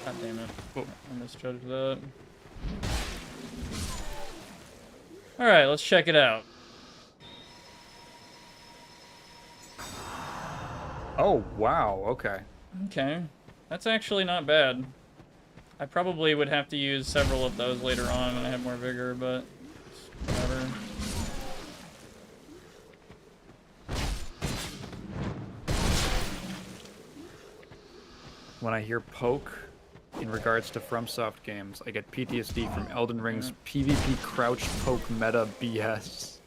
[SPEAKER 1] God damn it.
[SPEAKER 2] Oh.
[SPEAKER 1] I misjudged that. Alright, let's check it out.
[SPEAKER 2] Oh, wow, okay.
[SPEAKER 1] Okay. That's actually not bad. I probably would have to use several of those later on when I have more vigor, but whatever.
[SPEAKER 2] When I hear poke in regards to FromSoft games, I get PTSD from Elden Ring's PvP crouch poke meta BS.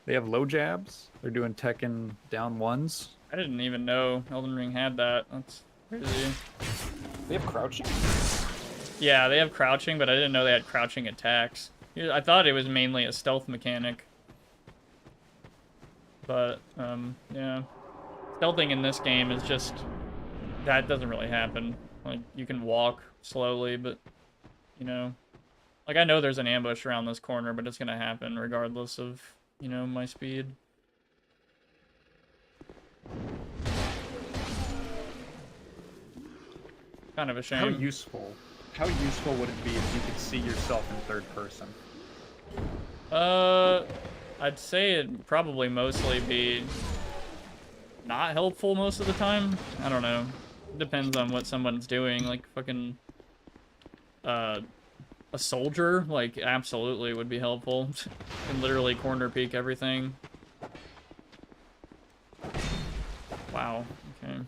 [SPEAKER 2] They have low jabs. They're doing Tekken down ones.
[SPEAKER 1] I didn't even know Elden Ring had that. That's crazy.
[SPEAKER 2] They have crouching.
[SPEAKER 1] Yeah, they have crouching, but I didn't know they had crouching attacks. I thought it was mainly a stealth mechanic. But, yeah. Stealthing in this game is just... That doesn't really happen. Like, you can walk slowly, but, you know... Like, I know there's an ambush around this corner, but it's gonna happen regardless of, you know, my speed. Kind of a shame.
[SPEAKER 2] How useful would it be if you could see yourself in third person?
[SPEAKER 1] I'd say it'd probably mostly be not helpful most of the time. I don't know. It depends on what someone's doing. Like fucking, a a soldier, like, absolutely would be helpful. Can literally corner peek everything. Wow, okay.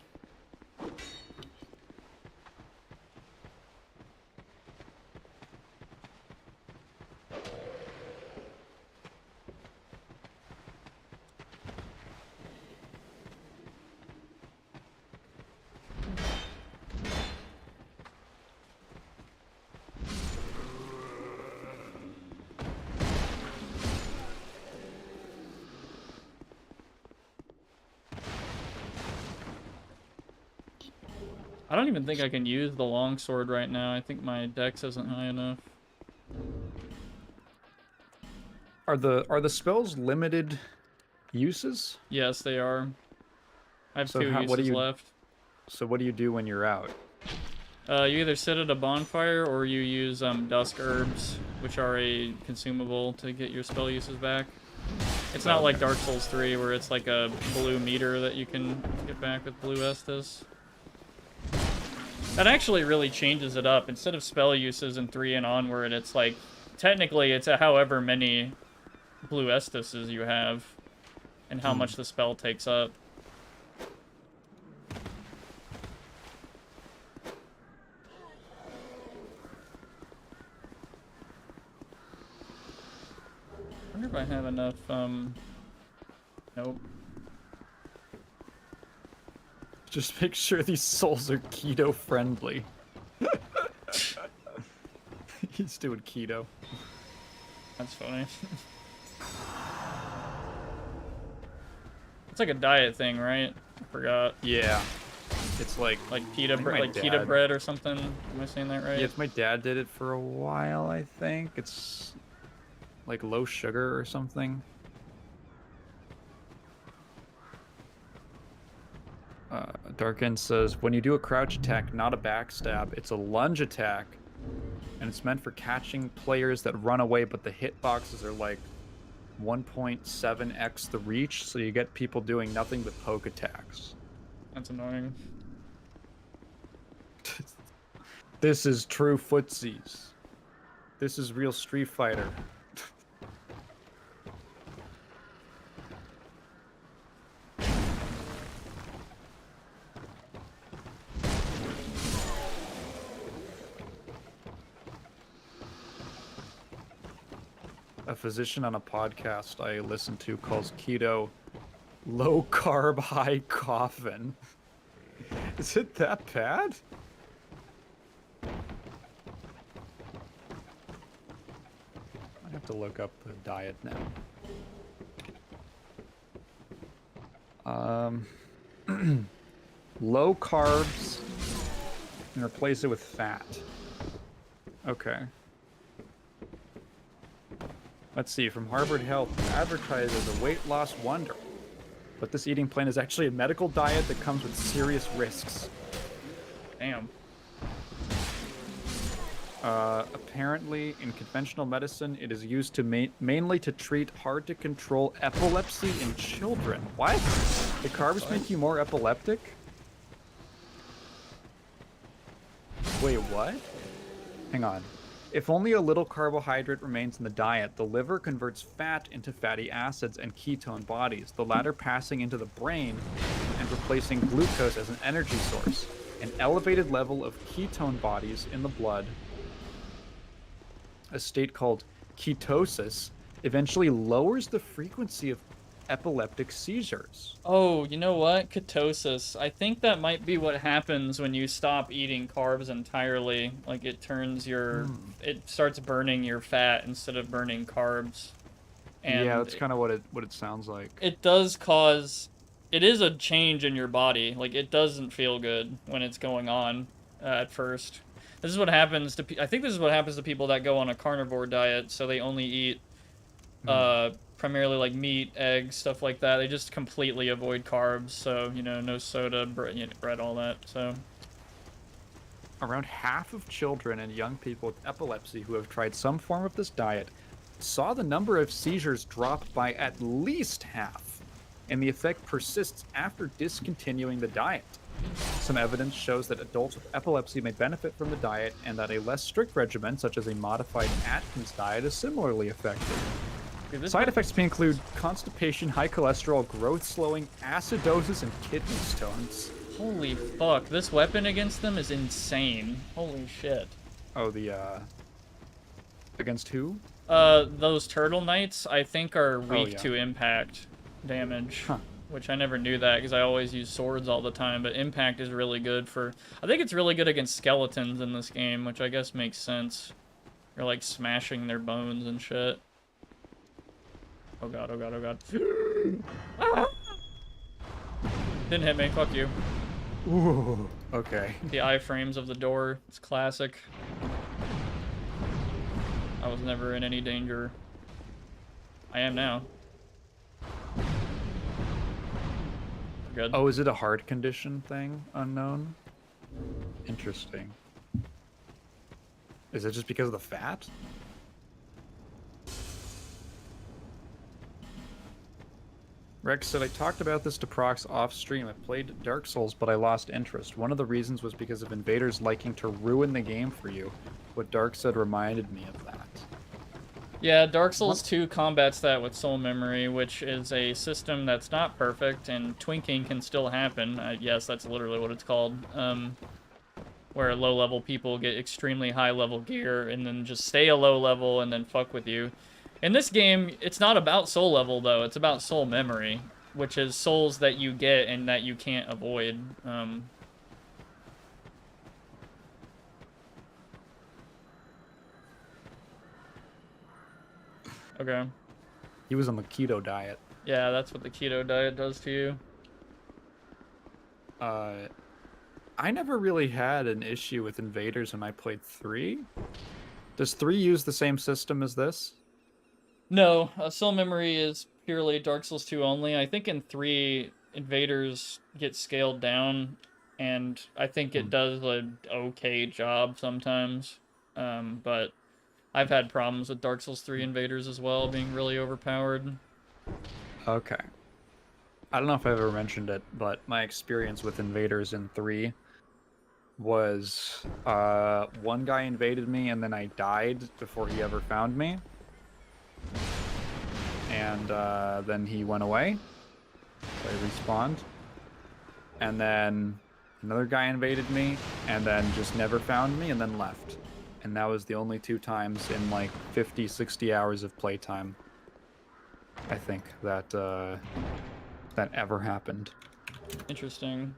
[SPEAKER 1] I don't even think I can use the longsword right now. I think my dex isn't high enough.
[SPEAKER 2] Are the spells limited uses?
[SPEAKER 1] Yes, they are. I have
[SPEAKER 2] So
[SPEAKER 1] two
[SPEAKER 2] what do
[SPEAKER 1] uses
[SPEAKER 2] you-
[SPEAKER 1] left.
[SPEAKER 2] So what do you do when you're out?
[SPEAKER 1] You either sit at a bonfire or you use dusk herbs, which are a consumable to get your spell uses back. It's not like Dark Souls 3 where it's like a blue meter that you can get back with blue Estus. That actually really changes it up. Instead of spell uses in 3 and onward, it's like, technically it's a however many blue Estuses you have and how much the spell takes up. I wonder if I have enough, nope.
[SPEAKER 2] Just make sure these souls are keto friendly. He's doing keto.
[SPEAKER 1] That's funny. It's like a diet thing, right? I forgot.
[SPEAKER 2] Yeah. It's like
[SPEAKER 1] pita
[SPEAKER 2] think my
[SPEAKER 1] like pita
[SPEAKER 2] dad-
[SPEAKER 1] bread or something. Am I saying that right?
[SPEAKER 2] yeah, my dad did it for a while, I think. It's like low sugar or something. Darkin says, when you do a crouch attack, not a backstab, it's a lunge attack, and it's meant for catching players that run away, but the hitboxes are like 1.7x the reach, so you get people doing nothing but poke attacks.
[SPEAKER 1] That's annoying.
[SPEAKER 2] This is true footsies. This is real Street Fighter. A physician on a podcast I listen to calls keto low carb, high coffin. Is it that bad? I have to look up the diet now. Low carbs and replace it with fat. Okay. Let's see, from Harvard Health, advertised as a weight loss wonder. But this eating plan is actually a medical diet that comes with serious risks.
[SPEAKER 1] Damn.
[SPEAKER 2] Apparently, in conventional medicine, it is used to mainly to treat hard-to-control epilepsy in children. What? The carbs make you more epileptic? Wait, what? Hang on. If only a little carbohydrate remains in the diet, the liver converts fat into fatty acids and ketone bodies, the latter passing into the brain and replacing glucose as an energy source. An elevated level of ketone bodies in the blood, a state called ketosis, eventually lowers the frequency of epileptic seizures.
[SPEAKER 1] Oh, you know what? Ketosis. I think that might be what happens when you stop eating carbs entirely. Like, it turns your... It starts burning your fat instead of burning carbs. And
[SPEAKER 2] yeah, that's kind of what it sounds like.
[SPEAKER 1] it does cause... It is a change in your body. Like, it doesn't feel good when it's going on at first. This is what happens to... I think this is what happens to people that go on a carnivore diet, so they only eat... primarily like meat, eggs, stuff like that. They just completely avoid carbs, so, you know, no soda, bread, all that, so.
[SPEAKER 2] Around half of children and young people with epilepsy who have tried some form of this diet saw the number of seizures drop by at least half, and the effect persists after discontinuing the diet. Some evidence shows that adults with epilepsy may benefit from the diet, and that a less strict regimen, such as a modified Atkins diet, is similarly effective.
[SPEAKER 1] Dude, this
[SPEAKER 2] Side effects may include constipation, high cholesterol, growth slowing, acidosis, and kidney stones.
[SPEAKER 1] Holy fuck, this weapon against them is insane. Holy shit.
[SPEAKER 2] Oh, against who?
[SPEAKER 1] Those turtle knights, I think, are weak
[SPEAKER 2] yeah.
[SPEAKER 1] to impact damage.
[SPEAKER 2] Huh.
[SPEAKER 1] Which I never knew that, because I always use swords all the time, but impact is really good for... I think it's really good against skeletons in this game, which I guess makes sense. You're, like, smashing their bones and shit. Oh god, oh god, oh god. Ah! Didn't hit me, fuck you.
[SPEAKER 2] Ooh, okay.
[SPEAKER 1] The iframes of the door, it's classic. I was never in any danger. I am now. Good.
[SPEAKER 2] Oh, is it a heart condition thing? Unknown? Interesting. Is it just because of the fat? Rex said, I talked about this to Prox off stream. I played Dark Souls, but I lost interest. One of the reasons was because of invaders liking to ruin the game for you. What Dark said reminded me of that.
[SPEAKER 1] Yeah, Dark Souls 2 combats that with soul memory, which is a system that's not perfect, and twinking can still happen. Yes, that's literally what it's called. Where low-level people get extremely high-level gear, and then just stay a low level, and then fuck with you. In this game, it's not about soul level, though. It's about soul memory, which is souls that you get and that you can't avoid. Okay.
[SPEAKER 2] He was on the keto diet.
[SPEAKER 1] Yeah, that's what the keto diet does to you.
[SPEAKER 2] I never really had an issue with invaders when I played 3. Does 3 use the same system as this?
[SPEAKER 1] No, soul memory is purely Dark Souls 2 only. I think in 3, invaders get scaled down, and I think it does an okay job sometimes. But I've had problems with Dark Souls 3 invaders as well, being really overpowered.
[SPEAKER 2] Okay. I don't know if I ever mentioned it, but my experience with invaders in 3 was one guy invaded me and then I died before he ever found me. And then he went away. So I respawned. And then another guy invaded me and then just never found me and then left. And that was the only 2 times in like 50, 60 hours of playtime, I think, that that ever happened.
[SPEAKER 1] Interesting.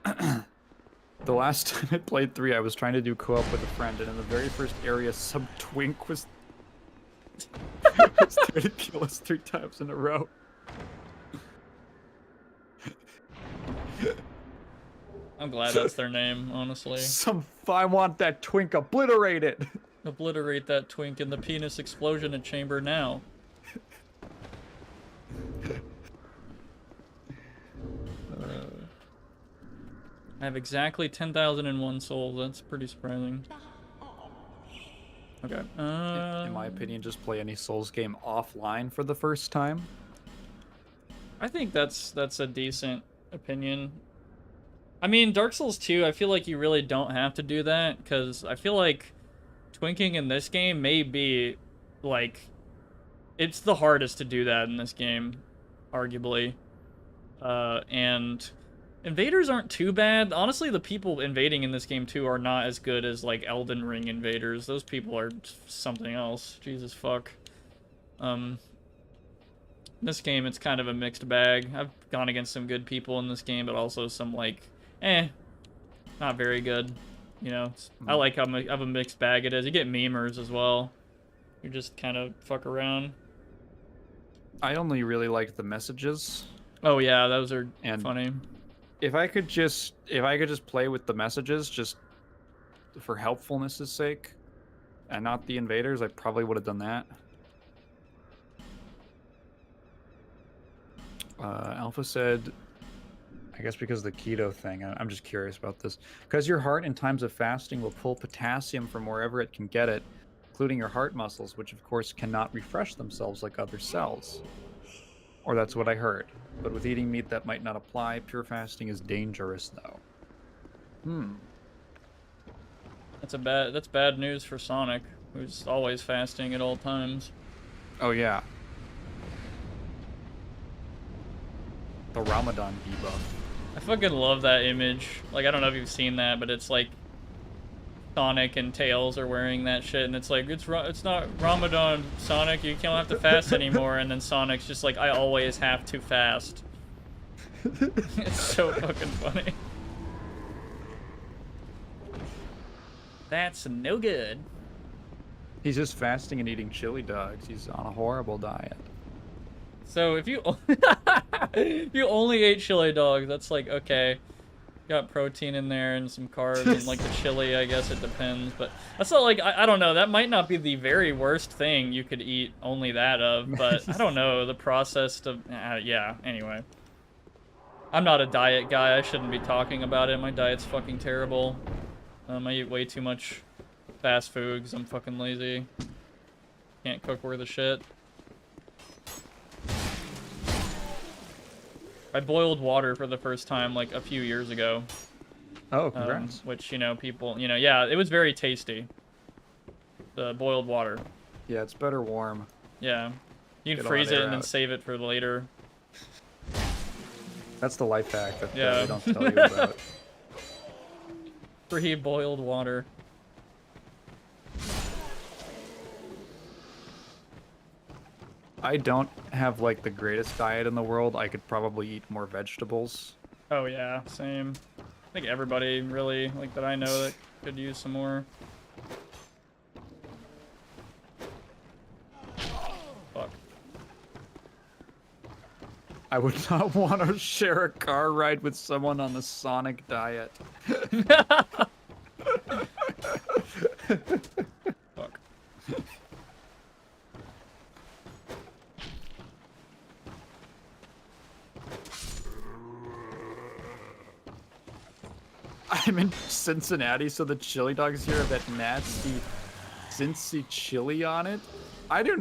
[SPEAKER 2] The last time I played 3, I was trying to do co-op with a friend, and in the very first area, some twink was trying to kill us 3 times in a row.
[SPEAKER 1] I'm glad that's their name, honestly.
[SPEAKER 2] I want that twink obliterated.
[SPEAKER 1] Obliterate that twink in the penis explosion chamber now. I have exactly 10,001 souls. That's pretty surprising. Okay.
[SPEAKER 2] In my opinion, just play any Souls game offline for the first time.
[SPEAKER 1] I think that's a decent opinion. I mean, Dark Souls 2, I feel like you really don't have to do that, because I feel like twinking in this game may be, like, it's the hardest to do that in this game, arguably. And invaders aren't too bad. Honestly, the people invading in this game, too, are not as good as, like, Elden Ring invaders. Those people are something else. Jesus fuck. In this game, it's kind of a mixed bag. I've gone against some good people in this game, but also some, like, not very good. You know, I like how of a mixed bag it is. You get memers as well. You just kind of fuck around.
[SPEAKER 2] I only really liked the messages.
[SPEAKER 1] Oh yeah, those are funny.
[SPEAKER 2] If I could just play with the messages just for helpfulness' sake, and not the invaders, I probably would have done that. Alpha said, I guess because of the keto thing. I'm just curious about this. Because your heart in times of fasting will pull potassium from wherever it can get it. including your heart muscles, which of course cannot refresh themselves like other cells. Or that's what I heard. But with eating meat, that might not apply. Pure fasting is dangerous, though.
[SPEAKER 1] That's bad news for Sonic, who's always fasting at all times.
[SPEAKER 2] Oh, yeah. The Ramadan debuff.
[SPEAKER 1] I fucking love that image. Like, I don't know if you've seen that, but it's like Sonic and Tails are wearing that shit, and it's like, it's not Ramadan, Sonic, you don't have to fast anymore, and then Sonic's just like, I always have to fast. It's so fucking funny. That's no good.
[SPEAKER 2] He's just fasting and eating chili dogs. He's on a horrible diet.
[SPEAKER 1] So if you if you only ate chili dogs, that's like, okay, got protein in there and some carbs and like the chili, I guess it depends, but that's not like, I don't know, that might not be the very worst thing you could eat only that of, but I don't know, the process to, yeah, anyway. I'm not a diet guy, I shouldn't be talking about it, my diet's fucking terrible. I eat way too much fast food because I'm fucking lazy. Can't cook worth a shit. I boiled water for the first time like a few years ago.
[SPEAKER 2] Oh, congrats.
[SPEAKER 1] Which, you know, people, you know, yeah, it was very tasty. The boiled water.
[SPEAKER 2] Yeah, it's better warm.
[SPEAKER 1] Yeah. You can
[SPEAKER 2] Get all
[SPEAKER 1] freeze
[SPEAKER 2] that
[SPEAKER 1] it
[SPEAKER 2] air
[SPEAKER 1] and then
[SPEAKER 2] out.
[SPEAKER 1] save it for later.
[SPEAKER 2] That's the life hack that
[SPEAKER 1] Yeah.
[SPEAKER 2] they don't tell you about.
[SPEAKER 1] Free boiled water.
[SPEAKER 2] I don't have like the greatest diet in the world. I could probably eat more vegetables.
[SPEAKER 1] Oh yeah, same. I think everybody really, like, that I know that could use some more. Fuck.
[SPEAKER 2] I would not want to share a car ride with someone on the Sonic diet.
[SPEAKER 1] Fuck.
[SPEAKER 2] I'm in Cincinnati, so the chili dogs here have that nasty Cincy chili on it. I don't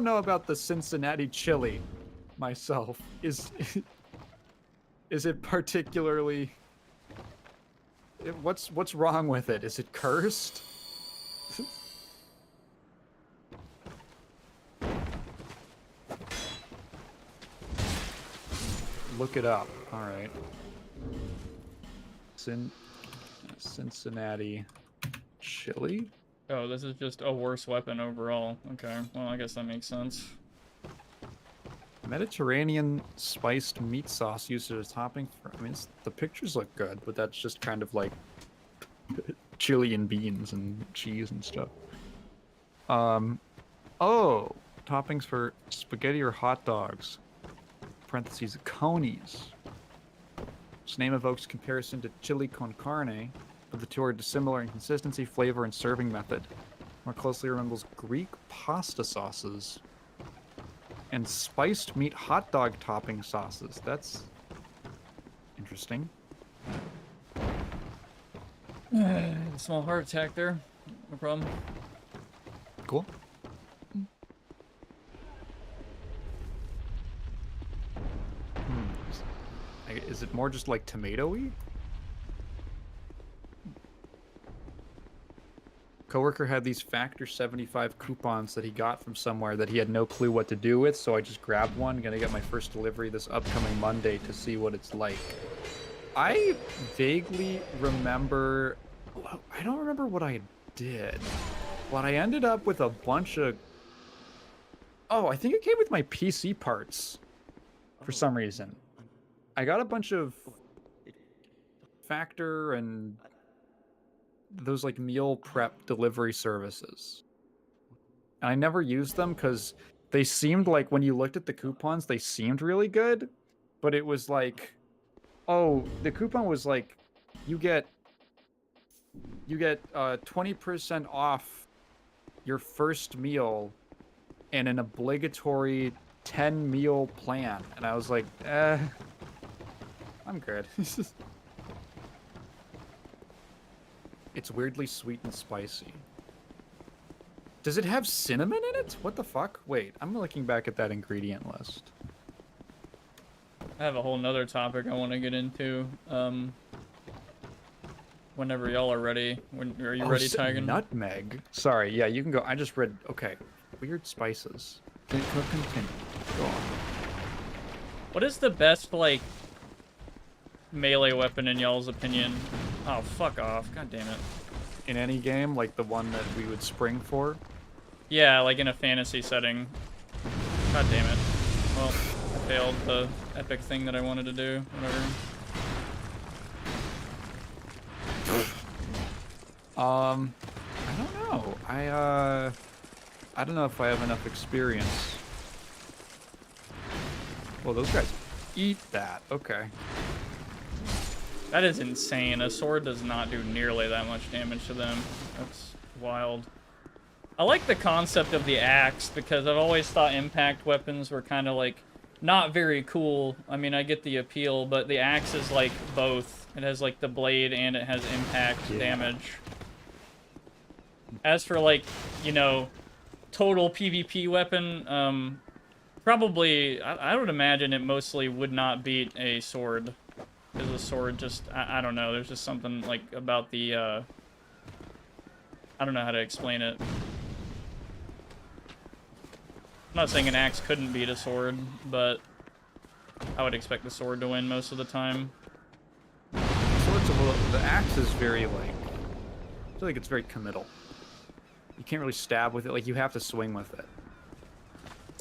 [SPEAKER 2] know about the Cincinnati chili myself. Is it particularly? What's wrong with it? Is it cursed? Look it up. All right. Cincinnati chili.
[SPEAKER 1] Oh, this is just a worse weapon overall. Okay, well, I guess that makes sense.
[SPEAKER 2] Mediterranean spiced meat sauce used as a topping for, I mean, the pictures look good, but that's just kind of like chili and beans and cheese and stuff. Oh, toppings for spaghetti or hot dogs. Parentheses, conies. Its name evokes comparison to chili con carne, but the two are dissimilar in consistency, flavor, and serving method. More closely resembles Greek pasta sauces and spiced meat hot dog topping sauces. That's interesting.
[SPEAKER 1] Small heart attack there. No problem.
[SPEAKER 2] Cool. Is it more just like tomato-y? Coworker had these Factor 75 coupons that he got from somewhere that he had no clue what to do with, so I just grabbed one. Gonna get my first delivery this upcoming Monday to see what it's like. I vaguely remember... I don't remember what I did, but I ended up with a bunch of... Oh, I think it came with my PC parts for some reason. I got a bunch of Factor and those like meal prep delivery services. And I never used them because they seemed like, when you looked at the coupons, they seemed really good, but it was like, oh, the coupon was like, you get 20% off your first meal and an obligatory 10 meal plan. And I was like, I'm good. It's weirdly sweet and spicy. Does it have cinnamon in it? What the fuck? Wait, I'm looking back at that ingredient list.
[SPEAKER 1] I have a whole nother topic I want to get into. Whenever y'all are ready. Are you ready, Tigan?
[SPEAKER 2] Nutmeg. Sorry, yeah, you can go. I just read. Okay, weird spices. Continue. Go on.
[SPEAKER 1] What is the best, like, melee weapon in y'all's opinion? Oh, fuck off. God damn it.
[SPEAKER 2] In any game, like the one that we would spring for?
[SPEAKER 1] Yeah, like in a fantasy setting. God damn it. Well, I failed the epic thing that I wanted to do. Whatever.
[SPEAKER 2] I don't know. I don't know if I have enough experience. Well, those guys eat that. Okay.
[SPEAKER 1] That is insane. A sword does not do nearly that much damage to them. That's wild. I like the concept of the axe because I've always thought impact weapons were kind of like not very cool. I mean, I get the appeal, but the axe is like both. It has like the blade and it has impact damage. As for like, you know, total PvP weapon, probably, I would imagine it mostly would not beat a sword. Because a sword just, I don't know, there's just something like about the, I don't know how to explain it. I'm not saying an axe couldn't beat a sword, but I would expect the sword to win most of the time.
[SPEAKER 2] The axe is very, like, I feel like it's very committal. You can't really stab with it, like, you have to swing with it.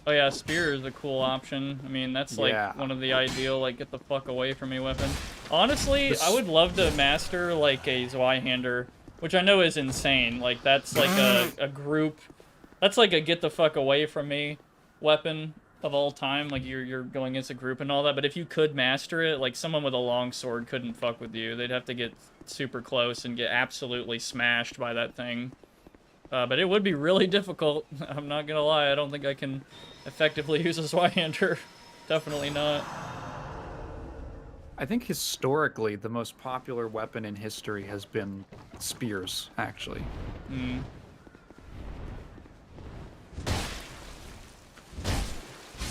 [SPEAKER 1] Oh yeah, spear is a cool option. I mean, that's like one of the ideal, like, get the fuck away from me weapon. Honestly, I would love to master, like, a Zweihander, which I know is insane. Like, that's like a group, that's like a get the fuck away from me weapon of all time. Like, you're going against a group and all that, but if you could master it, like, someone with a long sword couldn't fuck with you. They'd have to get super close and get absolutely smashed by that thing. But it would be really difficult. I'm not gonna lie, I don't think I can effectively use a Zweihander. Definitely not.
[SPEAKER 2] I think historically, the most popular weapon in history has been spears, actually.
[SPEAKER 1] Mm.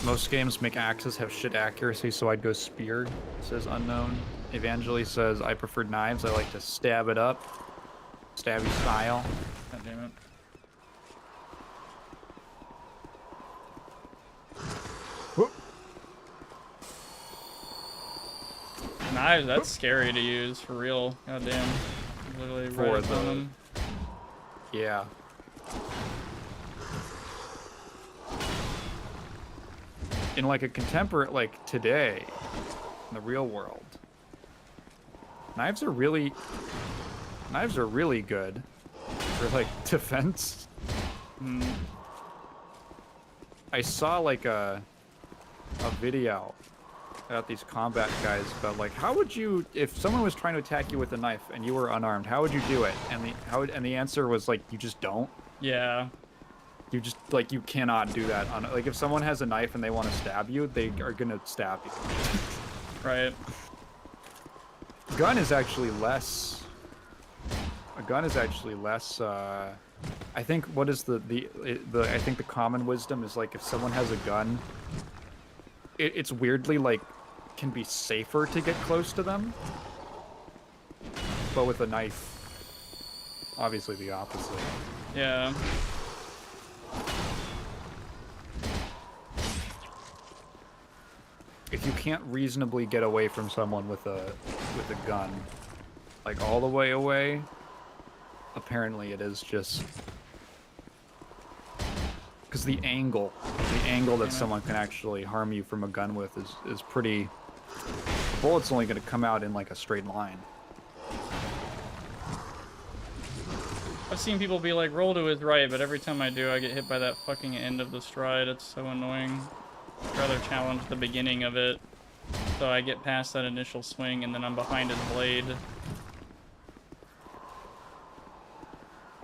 [SPEAKER 2] Most games make axes have shit accuracy, so I'd go spear, says Unknown. Evangeli says, I prefer knives, I like to stab it up. Stabby style.
[SPEAKER 1] God damn it.
[SPEAKER 2] Whoop.
[SPEAKER 1] Knives, that's scary to use, for real. God damn. Literally right up on them.
[SPEAKER 2] Yeah. In like a contemporary, like today, in the real world, knives are really good for like defense.
[SPEAKER 1] Mm.
[SPEAKER 2] I saw like a video about these combat guys about like how would you, if someone was trying to attack you with a knife and you were unarmed, how would you do it? And the answer was like you just don't.
[SPEAKER 1] Yeah.
[SPEAKER 2] You just like you cannot do that on like if someone has a knife and they want to stab you, they are gonna stab you.
[SPEAKER 1] Right.
[SPEAKER 2] Gun is actually less. A gun is actually less. I think what is the I think the common wisdom is like if someone has a gun, it's weirdly like can be safer to get close to them. But with a knife, obviously the opposite.
[SPEAKER 1] Yeah.
[SPEAKER 2] If you can't reasonably get away from someone with a gun, like all the way away, apparently it is just because the angle that someone can actually harm you from a gun with is pretty. The bullet's only going to come out in like a straight line.
[SPEAKER 1] I've seen people be like, roll to his right, but every time I do, I get hit by that fucking end of the stride. It's so annoying. I'd rather challenge the beginning of it, so I get past that initial swing, and then I'm behind his blade.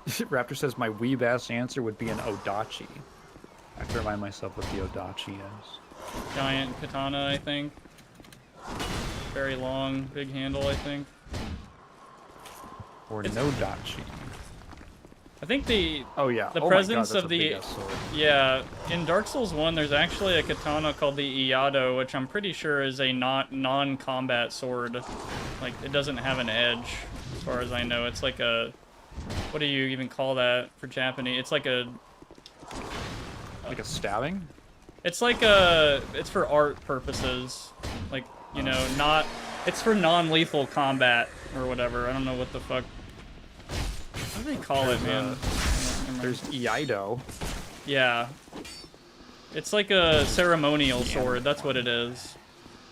[SPEAKER 2] Raptor says my weeb-ass answer would be an Odachi. I have to remind myself what the Odachi is.
[SPEAKER 1] Giant katana, I think. Very long, big handle, I think.
[SPEAKER 2] Or
[SPEAKER 1] It's-
[SPEAKER 2] no dachi.
[SPEAKER 1] I think the
[SPEAKER 2] Oh yeah.
[SPEAKER 1] the
[SPEAKER 2] oh
[SPEAKER 1] presence
[SPEAKER 2] my God, that's
[SPEAKER 1] of
[SPEAKER 2] a
[SPEAKER 1] the
[SPEAKER 2] big-ass sword.
[SPEAKER 1] yeah, in Dark Souls 1 there's actually a katana called the Iado, which I'm pretty sure is a non-combat sword. Like it doesn't have an edge as far as I know. It's like a, what do you even call that for Japanese? It's like a
[SPEAKER 2] stabbing?
[SPEAKER 1] it's for art purposes. Like, you know, it's for non-lethal combat or whatever. I don't know what the fuck. What do they call it, man?
[SPEAKER 2] There's Iaido.
[SPEAKER 1] Yeah. It's like a ceremonial sword. That's what it is.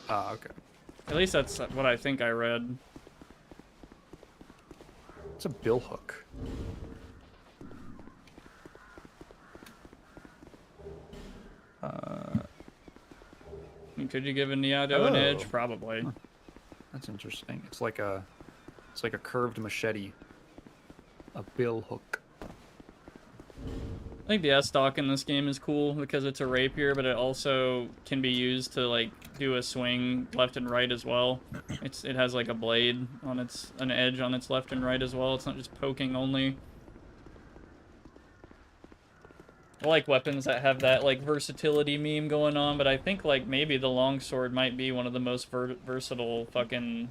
[SPEAKER 2] Ah, okay.
[SPEAKER 1] At least that's what I think I read.
[SPEAKER 2] It's a bill hook.
[SPEAKER 1] I mean, could you give a Niado an edge?
[SPEAKER 2] Oh.
[SPEAKER 1] Probably.
[SPEAKER 2] That's interesting. It's like a curved machete. A bill hook.
[SPEAKER 1] I think the S-Stock in this game is cool because it's a rapier, but it also can be used to like do a swing left and right as well. It has like a blade on an edge on its left and right as well. It's not just poking only. I like weapons that have that like versatility meme going on, but I think like maybe the longsword might be one of the most versatile fucking,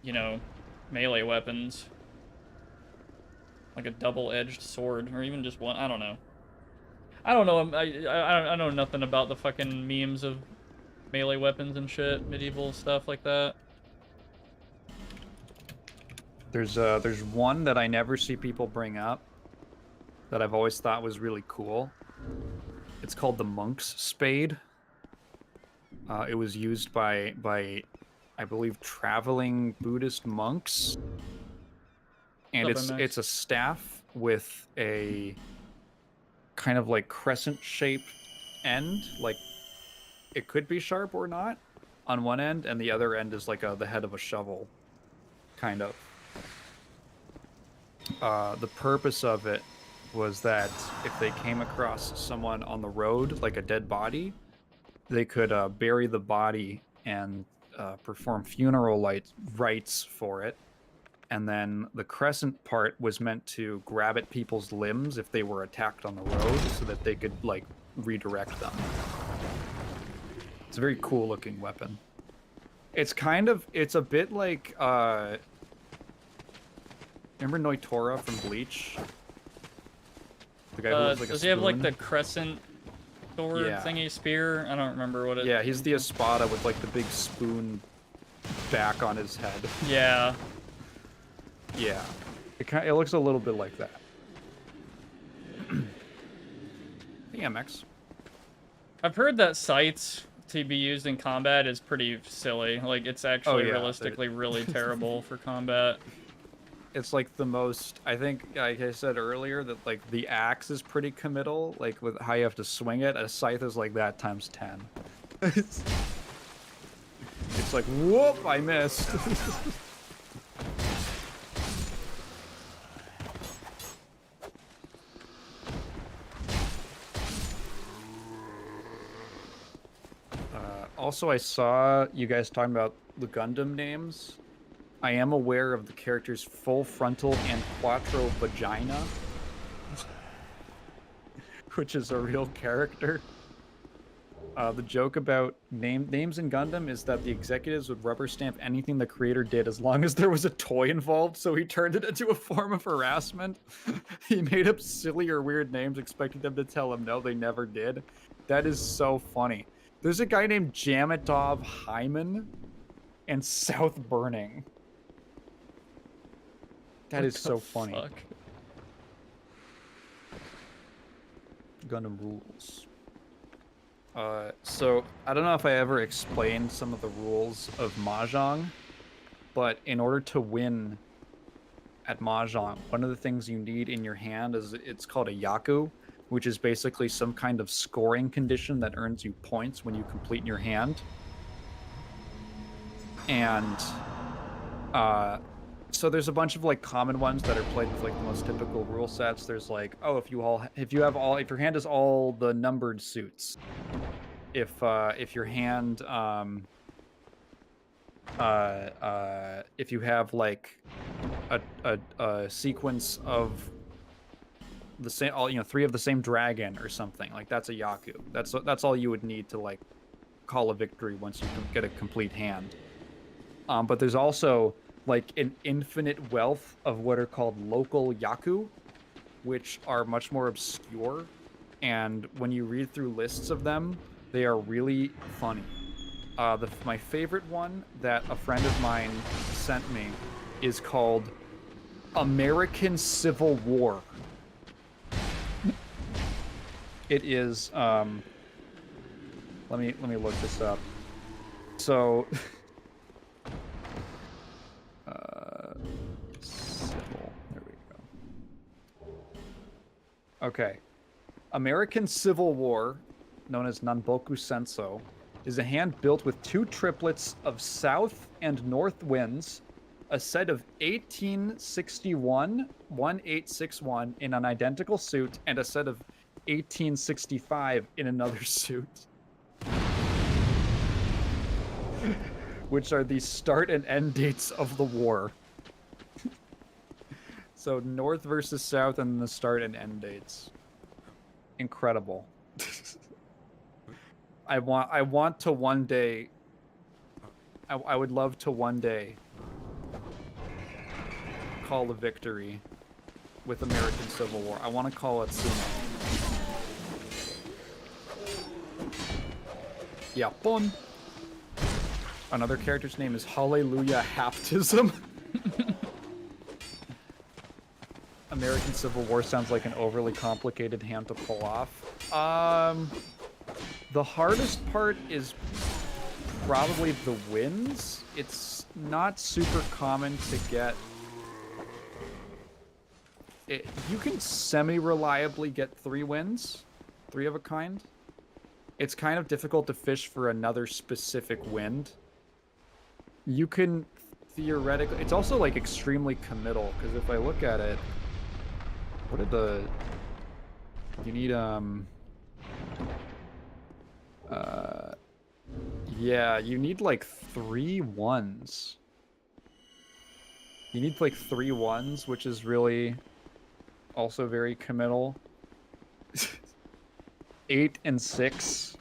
[SPEAKER 1] you know, melee weapons. Like a double-edged sword, or even just one. I don't know. I don't know. I know nothing about the fucking memes of melee weapons and shit, medieval stuff like that.
[SPEAKER 2] There's one that I never see people bring up that I've always thought was really cool. It's called the Monk's Spade. It was used by I believe traveling Buddhist monks. And it's a staff with a kind of like crescent-shaped end, like it could be sharp or not on one end, and the other end is like the head of a shovel, kind of. The purpose of it was that if they came across someone on the road, like a dead body, they could bury the body and perform funeral rites for it. And then the crescent part was meant to grab at people's limbs if they were attacked on the road so that they could, like, redirect them. It's a very cool looking weapon. It's a bit like, remember Noitora from Bleach? The guy who was like a
[SPEAKER 1] does he have like
[SPEAKER 2] spoon?
[SPEAKER 1] the crescent sword thingy spear? I don't remember what it.
[SPEAKER 2] Yeah, he's the Espada with like the big spoon back on his head.
[SPEAKER 1] Yeah.
[SPEAKER 2] Yeah, it looks a little bit like that. The MX.
[SPEAKER 1] I've heard that sights to be used in combat is pretty silly. Like, it's actually realistically really terrible for combat.
[SPEAKER 2] It's like the most, I think, like I said earlier, that like the axe is pretty committal, like with how you have to swing it. A scythe is like that times 10. It's like, whoop, I missed. Also, I saw you guys talking about the Gundam names. I am aware of the characters Full Frontal and Quattro Vagina, which is a real character. The joke about names in Gundam is that the executives would rubber stamp anything the creator did as long as there was a toy involved, so he turned it into a form of harassment. He made up silly or weird names expecting them to tell him no, they never did. That is so funny. There's a guy named Jamitov Hyman and South Burning. That is so funny.
[SPEAKER 1] Fuck?
[SPEAKER 2] Gundam rules. So, I don't know if I ever explained some of the rules of Mahjong, but in order to win at Mahjong, one of the things you need in your hand is, it's called a Yaku, which is basically some kind of scoring condition that earns you points when you complete your hand. And so there's a bunch of like common ones that are played with like the most typical rule sets. There's like, oh, if your hand is all the numbered suits. If your hand if you have like a sequence of the same, all 3 of the same dragon or something. Like that's a Yaku. That's all you would need to like call a victory once you get a complete hand. But there's also like an infinite wealth of what are called local Yaku, which are much more obscure. And when you read through lists of them, they are really funny. My favorite one that a friend of mine sent me is called American Civil War. It is let me look this up. So civil, there we go. Okay. American Civil War, known as Nanboku Senso, is a hand built with 2 triplets of south and north winds, a set of 1861, 1861 in an identical suit, and a set of 1865 in another suit. Which are the start and end dates of the war. So north versus south and the start and end dates. Incredible. I want to one day. I would love to one day call a victory with American Civil War. I want to call it sumo. Yapon. Another character's name is Hallelujah Haptism. American Civil War sounds like an overly complicated hand to pull off. The hardest part is probably the wins. It's not super common to get. You can semi-reliably get 3 wins, 3 of a kind. It's kind of difficult to fish for another specific wind. You can theoretically. It's also like extremely committal, because if I look at it, what are the? You need yeah, you need like 3 ones. You need like 3 ones, which is really also very committal. 8 and 6,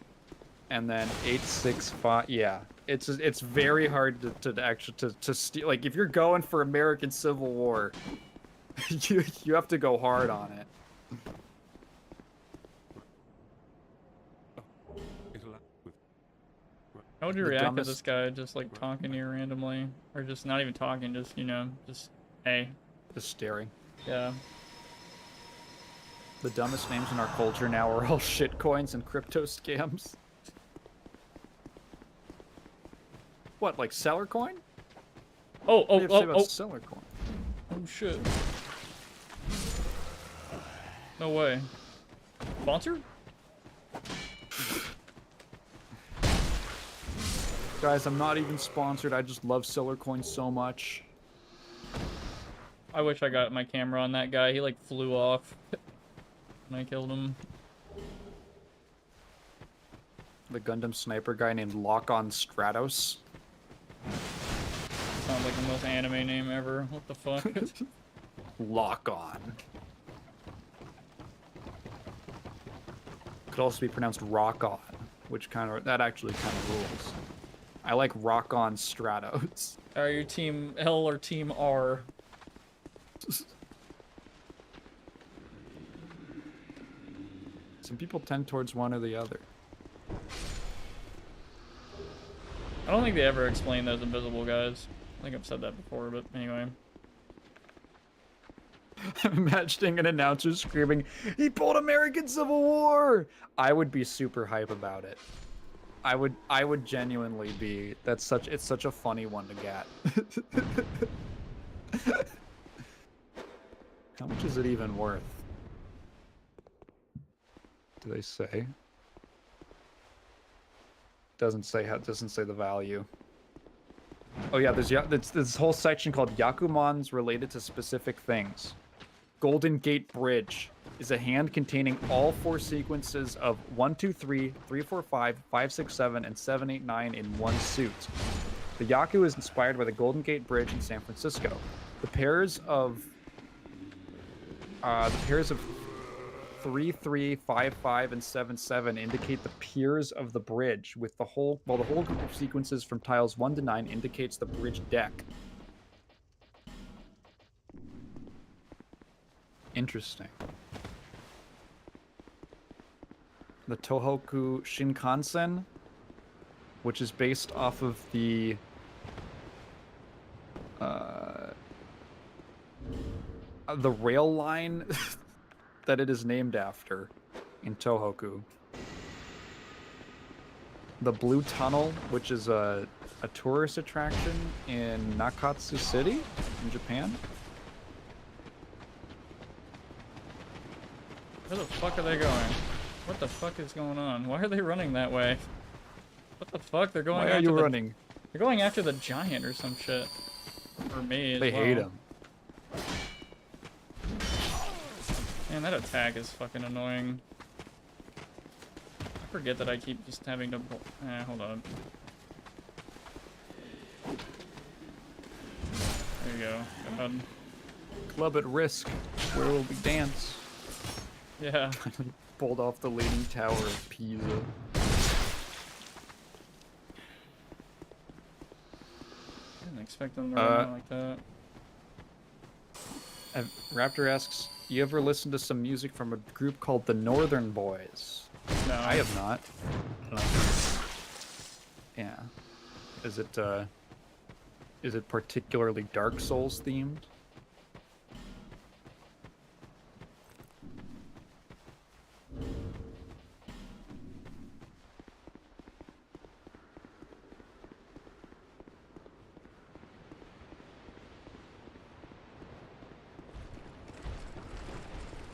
[SPEAKER 2] and then 8, 6, 5. Yeah, it's very hard to actually to steal. Like if you're going for American Civil War, you have to go hard on it.
[SPEAKER 1] How would you react to this guy just like talking to you randomly, or just not even talking, just just hey,
[SPEAKER 2] just staring?
[SPEAKER 1] Yeah.
[SPEAKER 2] The dumbest names in our culture now are all shitcoins and crypto scams. What, like Seller Coin?
[SPEAKER 1] Oh,
[SPEAKER 2] Seller Coin.
[SPEAKER 1] Oh shit. No way. Sponsored?
[SPEAKER 2] Guys, I'm not even sponsored. I just love Seller Coin so much.
[SPEAKER 1] I wish I got my camera on that guy. He like flew off when I killed him.
[SPEAKER 2] The Gundam sniper guy named Lock-On Stratos.
[SPEAKER 1] Sounds like the most anime name ever. What the fuck?
[SPEAKER 2] Lock-On. Could also be pronounced Rock-On, which that actually kind of rules. I like Rock-On Stratos.
[SPEAKER 1] Are you Team L or Team R?
[SPEAKER 2] Some people tend towards one or the other.
[SPEAKER 1] I don't think they ever explain those invisible guys. I think I've said that before, but anyway.
[SPEAKER 2] I'm imagining an announcer screaming, "He pulled American Civil War!" I would be super hype about it. I would genuinely be. It's such a funny one to get. How much is it even worth? Do they say? Doesn't say the value. Oh yeah, there's this whole section called Yakumons related to specific things. Golden Gate Bridge is a hand containing all 4 sequences of 1, 2, 3, 3, 4, 5, 5, 6, 7, and 7, 8, 9 in one suit. The Yaku is inspired by the Golden Gate Bridge in San Francisco. The pairs of 3, 3, 5, 5, and 7, 7 indicate the piers of the bridge, with the whole group of sequences from tiles 1 to 9 indicates the bridge deck. Interesting. The Tohoku Shinkansen, which is based off of the rail line that it is named after in Tohoku. The Blue Tunnel, which is a tourist attraction in Nakatsu City in Japan.
[SPEAKER 1] Where the fuck are they going? What the fuck is going on? Why are they running that way? What the fuck? They're going
[SPEAKER 2] Why are
[SPEAKER 1] after
[SPEAKER 2] you
[SPEAKER 1] the...
[SPEAKER 2] running?
[SPEAKER 1] They're going after the giant or some shit. Or me as
[SPEAKER 2] They
[SPEAKER 1] well.
[SPEAKER 2] hate him.
[SPEAKER 1] Man, that attack is fucking annoying. I forget that I keep just having to... hold on. There you go. Go ahead.
[SPEAKER 2] Club at risk. Where will we dance?
[SPEAKER 1] Yeah.
[SPEAKER 2] Pulled off the Leaning Tower of Pisa.
[SPEAKER 1] I didn't expect them to run out like that.
[SPEAKER 2] Raptor asks, you ever listen to some music from a group called the Northern Boys?
[SPEAKER 1] No.
[SPEAKER 2] I have not. Yeah. Is it particularly Dark Souls themed?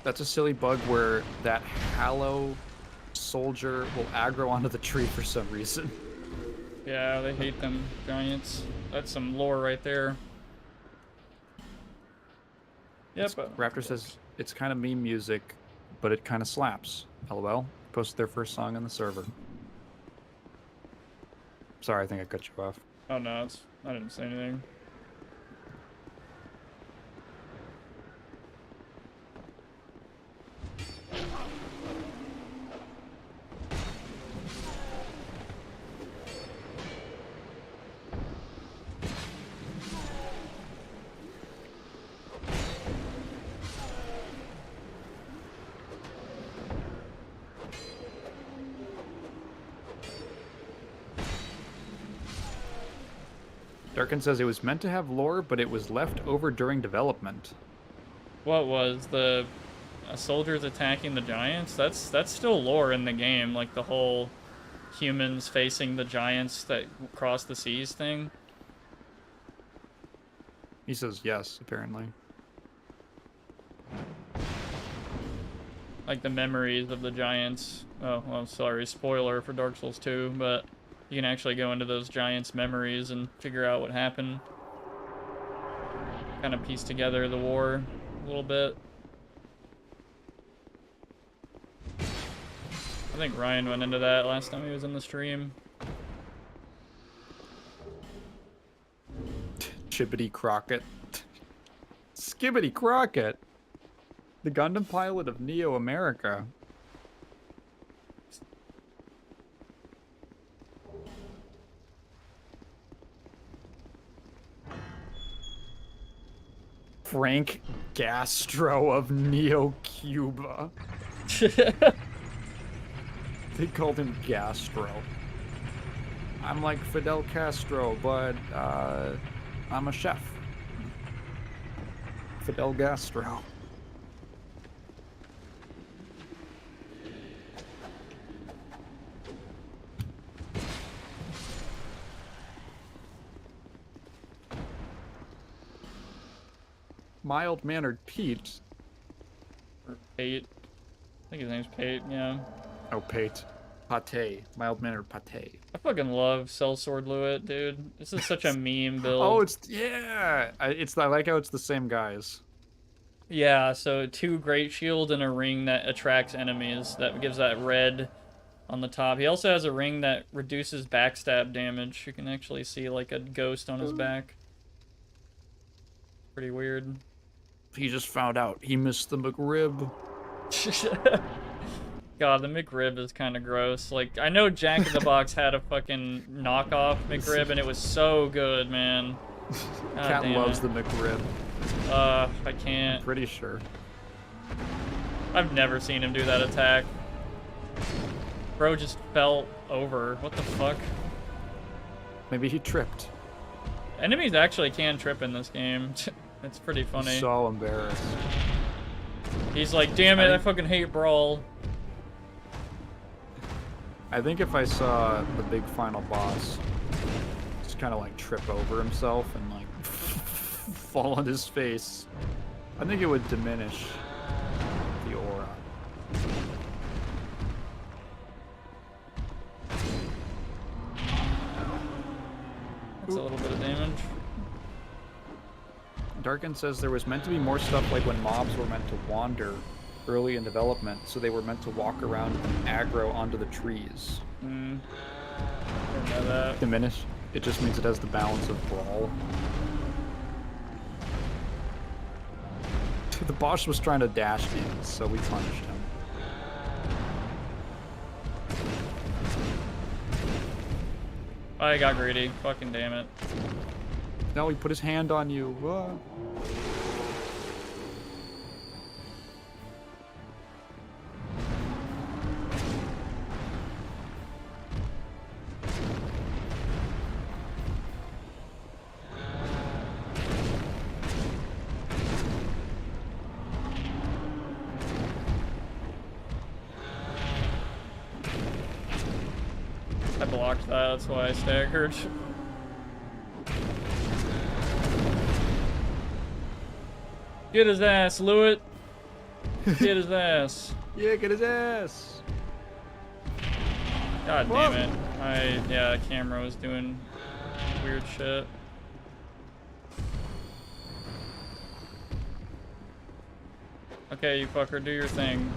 [SPEAKER 2] That's a silly bug where that Hallow soldier will aggro onto the tree for some reason.
[SPEAKER 1] Yeah, they hate them giants. That's some lore right there. Yep.
[SPEAKER 2] Raptor says, it's kind of meme music, but it kind of slaps. LOL. Posted their first song on the server. Sorry, I think I cut you off.
[SPEAKER 1] Oh no, I didn't say anything.
[SPEAKER 2] Darkin says it was meant to have lore, but it was left over during development.
[SPEAKER 1] What was the soldiers attacking the giants? That's still lore in the game, like the whole humans facing the giants that cross the seas thing.
[SPEAKER 2] He says yes, apparently.
[SPEAKER 1] Like the memories of the giants. Oh, well, sorry, spoiler for Dark Souls 2, but you can actually go into those giants' memories and figure out what happened. Kind of piece together the war a little bit. I think Ryan went into that last time he was in the stream.
[SPEAKER 2] Chibbity Crockett. Skibbity Crockett! The Gundam pilot of Neo America. Frank Gastro of Neo Cuba. They called him Gastro. I'm like Fidel Castro, but I'm a chef. Fidel Gastro. Mild-mannered Pete.
[SPEAKER 1] Or Pate. I think his name's Pate, yeah.
[SPEAKER 2] Oh, Pate. Pate. Mild-mannered Pate.
[SPEAKER 1] I fucking love Sellsword Luit, dude. This is such a meme build.
[SPEAKER 2] Oh, yeah. I like how it's the same guys.
[SPEAKER 1] Yeah, so 2 Great Shield and a ring that attracts enemies. That gives that red on the top. He also has a ring that reduces backstab damage. You can actually see like a ghost on his back. Pretty weird.
[SPEAKER 2] He just found out he missed the McRib.
[SPEAKER 1] God, the McRib is kind of gross. Like, I know Jack in the Box had a fucking knockoff McRib, and it was so good, man. God
[SPEAKER 2] Cat
[SPEAKER 1] damn
[SPEAKER 2] loves
[SPEAKER 1] it.
[SPEAKER 2] the McRib.
[SPEAKER 1] I can't.
[SPEAKER 2] Pretty sure.
[SPEAKER 1] I've never seen him do that attack. Bro just fell over. What the fuck?
[SPEAKER 2] Maybe he tripped.
[SPEAKER 1] Enemies actually can trip in this game. It's pretty funny.
[SPEAKER 2] So embarrassed.
[SPEAKER 1] He's like, damn it, I fucking hate Brawl.
[SPEAKER 2] I think if I saw the big final boss just kind of like trip over himself and like fall on his face, I think it would diminish the aura.
[SPEAKER 1] That's a little bit of damage.
[SPEAKER 2] Darkin says there was meant to be more stuff like when mobs were meant to wander early in development, so they were meant to walk around and aggro onto the trees.
[SPEAKER 1] Didn't know that.
[SPEAKER 2] Diminish? It just means it has the balance of Brawl. The boss was trying to dash in, so we punished him.
[SPEAKER 1] I got greedy. Fucking damn it.
[SPEAKER 2] Now he put his hand on you. Whoa.
[SPEAKER 1] I blocked that, that's why I staggered. Get his ass, Lewitt. Get his ass.
[SPEAKER 2] Yeah, get his ass.
[SPEAKER 1] God
[SPEAKER 2] Whoa.
[SPEAKER 1] damn it. Yeah, the camera was doing weird shit. Okay, you fucker, do your thing.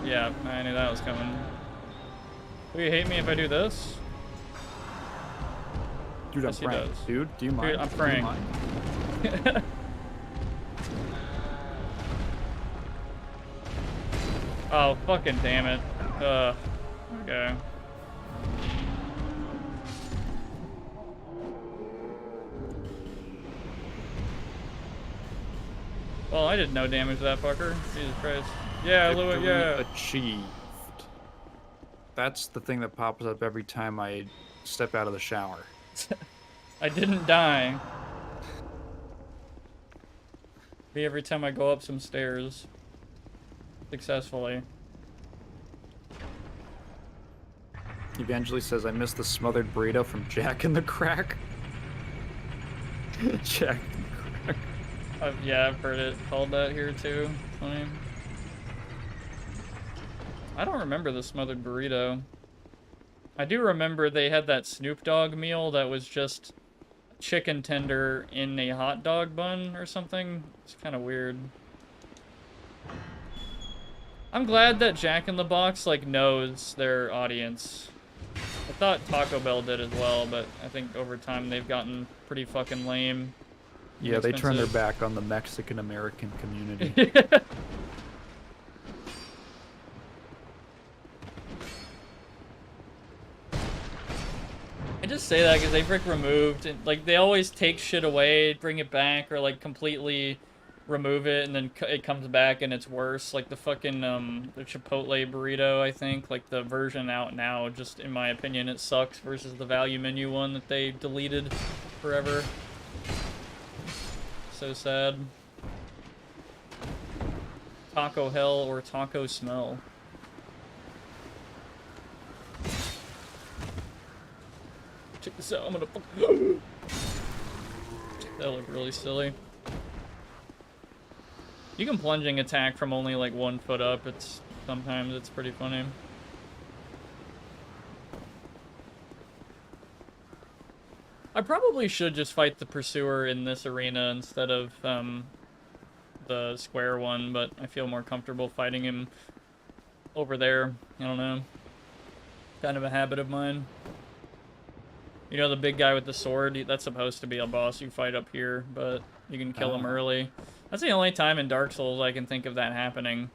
[SPEAKER 1] Yeah, I knew that was coming. Will you hate me if I do this?
[SPEAKER 2] Dude,
[SPEAKER 1] Yes, he
[SPEAKER 2] I'm praying.
[SPEAKER 1] does.
[SPEAKER 2] Dude, do you mind?
[SPEAKER 1] Dude, I'm
[SPEAKER 2] Do you
[SPEAKER 1] praying.
[SPEAKER 2] mind?
[SPEAKER 1] Oh, fucking damn it. Okay. Well, I did no damage to that fucker. Jesus Christ. Yeah, Louis,
[SPEAKER 2] Victory
[SPEAKER 1] yeah.
[SPEAKER 2] achieved. That's the thing that pops up every time I step out of the shower.
[SPEAKER 1] I didn't die. Be every time I go up some stairs. Successfully.
[SPEAKER 2] Evangeli says, I miss the smothered burrito from Jack in the Crack. Jack in the Crack.
[SPEAKER 1] Yeah, I've heard it called that here too. Funny. I don't remember the smothered burrito. I do remember they had that Snoop Dogg meal that was just chicken tender in a hot dog bun or something. It's kind of weird. I'm glad that Jack in the Box like knows their audience. I thought Taco Bell did as well, but I think over time they've gotten pretty fucking lame.
[SPEAKER 2] Yeah, they turned their
[SPEAKER 1] Expensive.
[SPEAKER 2] back on the Mexican-American community.
[SPEAKER 1] I just say that because they've removed, like they always take shit away, bring it back, or like completely remove it, and then it comes back and it's worse. Like the fucking the Chipotle burrito, I think, like the version out now, just in my opinion, it sucks versus the value menu one that they deleted forever. So sad. Taco hell or taco smell. Check this out, I'm gonna fuck. That looked really silly. You can plunging attack from only like 1 foot up. Sometimes it's pretty funny. I probably should just fight the pursuer in this arena instead of the square one, but I feel more comfortable fighting him over there. I don't know. Kind of a habit of mine. You know the big guy with the sword? That's supposed to be a boss you fight up here, but you can kill him early. That's the only time in Dark Souls I can think of that happening.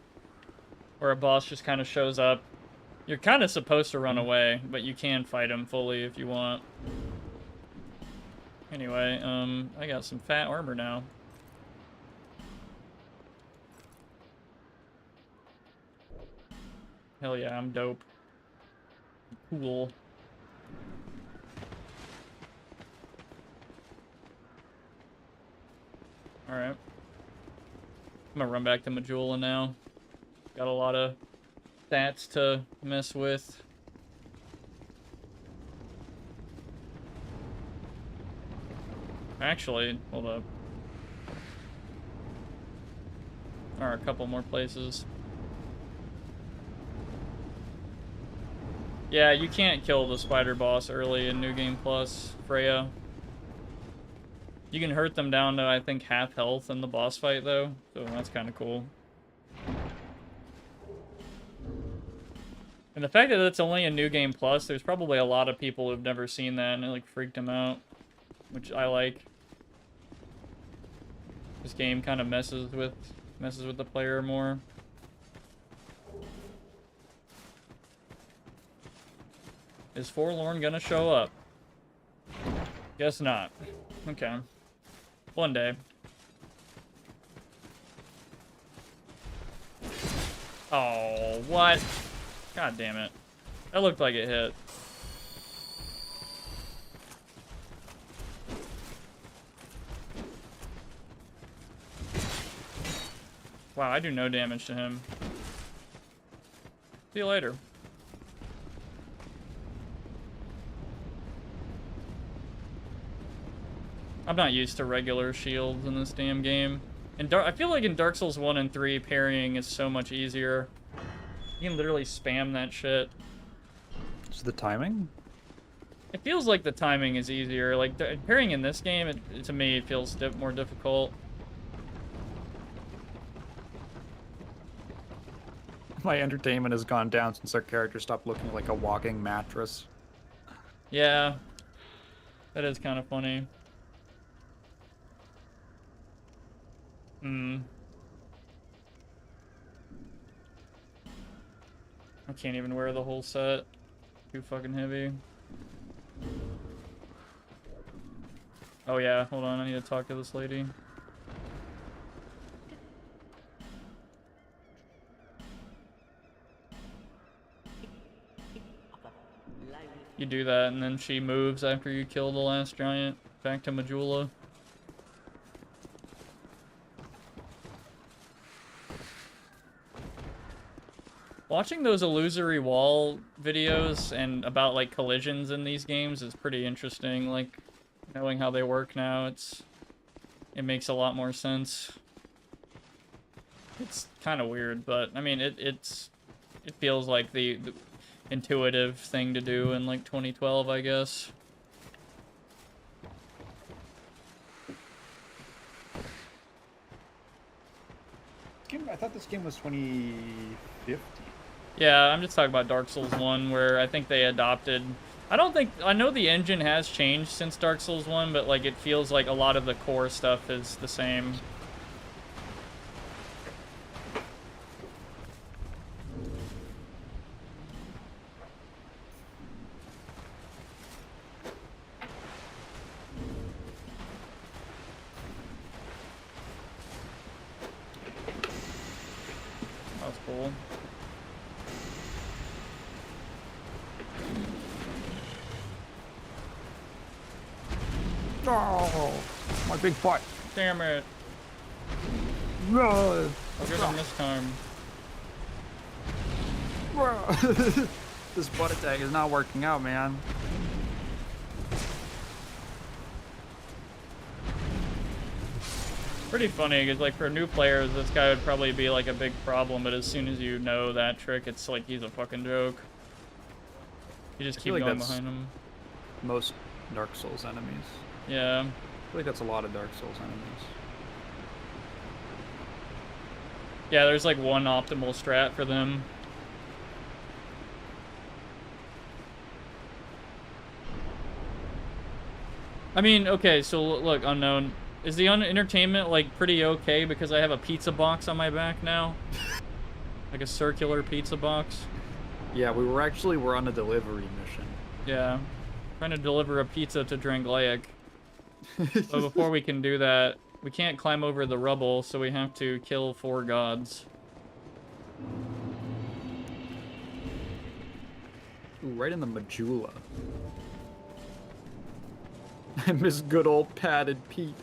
[SPEAKER 1] Where a boss just kind of shows up. You're kind of supposed to run away, but you can fight him fully if you want. Anyway, I got some fat armor now. Hell yeah, I'm dope. Cool. Alright. I'm gonna run back to Majula now. Got a lot of stats to mess with. Actually, hold up. There are a couple more places. Yeah, you can't kill the spider boss early in New Game Plus, Freya. You can hurt them down to, I think, half health in the boss fight, though. So that's kind of cool. And the fact that it's only a New Game Plus, there's probably a lot of people who've never seen that, and it, like, freaked them out. Which I like. This game kind of messes with the player more. Is Forlorn gonna show up? Guess not. Okay. One day. Oh, what? God damn it. That looked like it hit. Wow, I do no damage to him. See you later. I'm not used to regular shields in this damn game. I feel like in Dark Souls 1 and 3, parrying is so much easier. You can literally spam that shit.
[SPEAKER 2] Is the timing?
[SPEAKER 1] It feels like the timing is easier. Like, parrying in this game, to me, it feels more difficult.
[SPEAKER 2] My entertainment has gone down since our character stopped looking like a walking mattress.
[SPEAKER 1] Yeah. That is kind of funny. I can't even wear the whole set. Too fucking heavy. Oh yeah, hold on, I need to talk to this lady. You do that, and then she moves after you kill the last giant. Back to Majula. Watching those illusory wall videos and about like collisions in these games is pretty interesting. Like knowing how they work now, it makes a lot more sense. It's kind of weird, but I mean it feels like the intuitive thing to do in like 2012, I guess.
[SPEAKER 2] I thought this game was 2050.
[SPEAKER 1] Yeah, I'm just talking about Dark Souls 1, where I think they adopted... I know the engine has changed since Dark Souls 1, but like it feels like a lot of the core stuff is the same. That's cool.
[SPEAKER 2] Oh, my big butt.
[SPEAKER 1] Damn it.
[SPEAKER 2] No.
[SPEAKER 1] I'll get him this time.
[SPEAKER 2] This butt attack is not working out, man.
[SPEAKER 1] Pretty funny, because like for new players, this guy would probably be like a big problem, but as soon as you know that trick, it's like he's a fucking joke. You just keep going behind him.
[SPEAKER 2] Most Dark Souls enemies.
[SPEAKER 1] Yeah.
[SPEAKER 2] I feel like that's a lot of Dark Souls enemies.
[SPEAKER 1] Yeah, there's like one optimal strat for them. I mean, okay, so look, unknown. Is the entertainment like pretty okay because I have a pizza box on my back now? Like a circular pizza box?
[SPEAKER 2] Yeah, we're on a delivery mission.
[SPEAKER 1] Yeah. Trying to deliver a pizza to Drangleic. But before we can do that, we can't climb over the rubble, so we have to kill 4 gods.
[SPEAKER 2] Ooh, right in the medulla. I miss good old padded Pete.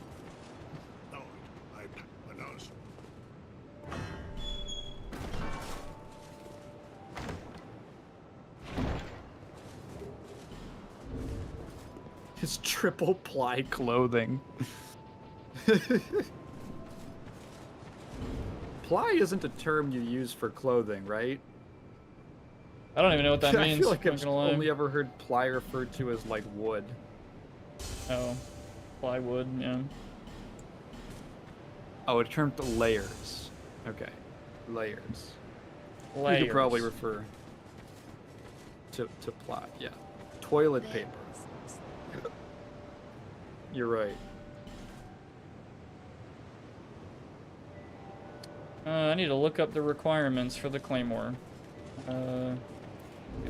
[SPEAKER 2] His triple ply clothing. Ply isn't a term you use for clothing, right?
[SPEAKER 1] I don't even know what that means.
[SPEAKER 2] I feel like
[SPEAKER 1] not
[SPEAKER 2] I've
[SPEAKER 1] gonna lie.
[SPEAKER 2] only ever heard ply referred to as like wood.
[SPEAKER 1] Oh. Plywood, yeah.
[SPEAKER 2] Oh, a term to layers. Okay. Layers.
[SPEAKER 1] Layers.
[SPEAKER 2] You could probably refer to ply, yeah. Toilet paper. You're right.
[SPEAKER 1] I need to look up the requirements for the claymore. Do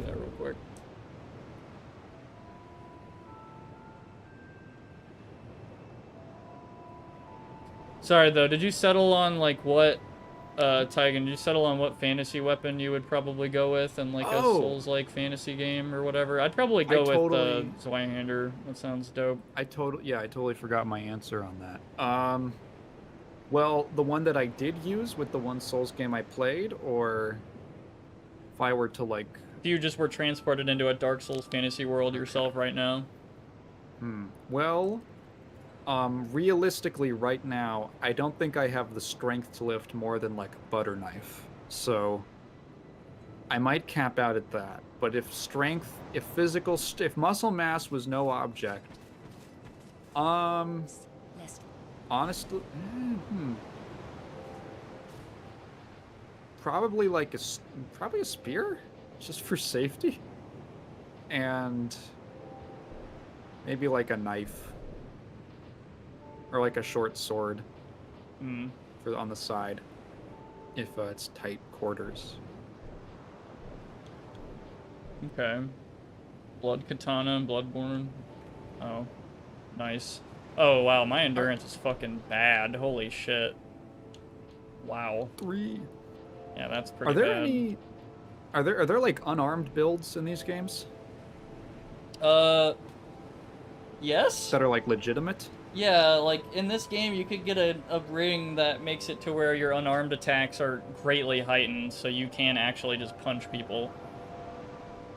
[SPEAKER 1] that real quick. Sorry though, did you settle on like what, Tygan, did you settle on what fantasy weapon you would probably go with in like a Souls-like fantasy game or whatever? I'd probably go with the Zweihander. That sounds dope.
[SPEAKER 2] I totally forgot my answer on that. Well, the one that I did use with the one Souls game I played, or if I were to like...
[SPEAKER 1] If you just were transported into a Dark Souls fantasy world yourself right now.
[SPEAKER 2] Well, realistically right now, I don't think I have the strength to lift more than like a butter knife. So I might cap out at that. But if strength, if muscle mass was no object, honestly, probably like probably a spear, just for safety, and maybe like a knife or like a short sword for on the side if it's tight quarters.
[SPEAKER 1] Okay. Blood katana, bloodborne. Oh, nice. Oh wow, my endurance is fucking bad. Holy shit. Wow.
[SPEAKER 2] 3.
[SPEAKER 1] Yeah, that's pretty
[SPEAKER 2] bad. Are there like unarmed builds in these games?
[SPEAKER 1] Yes.
[SPEAKER 2] That are like legitimate?
[SPEAKER 1] Yeah, like in this game you could get a ring that makes it to where your unarmed attacks are greatly heightened, so you can actually just punch people.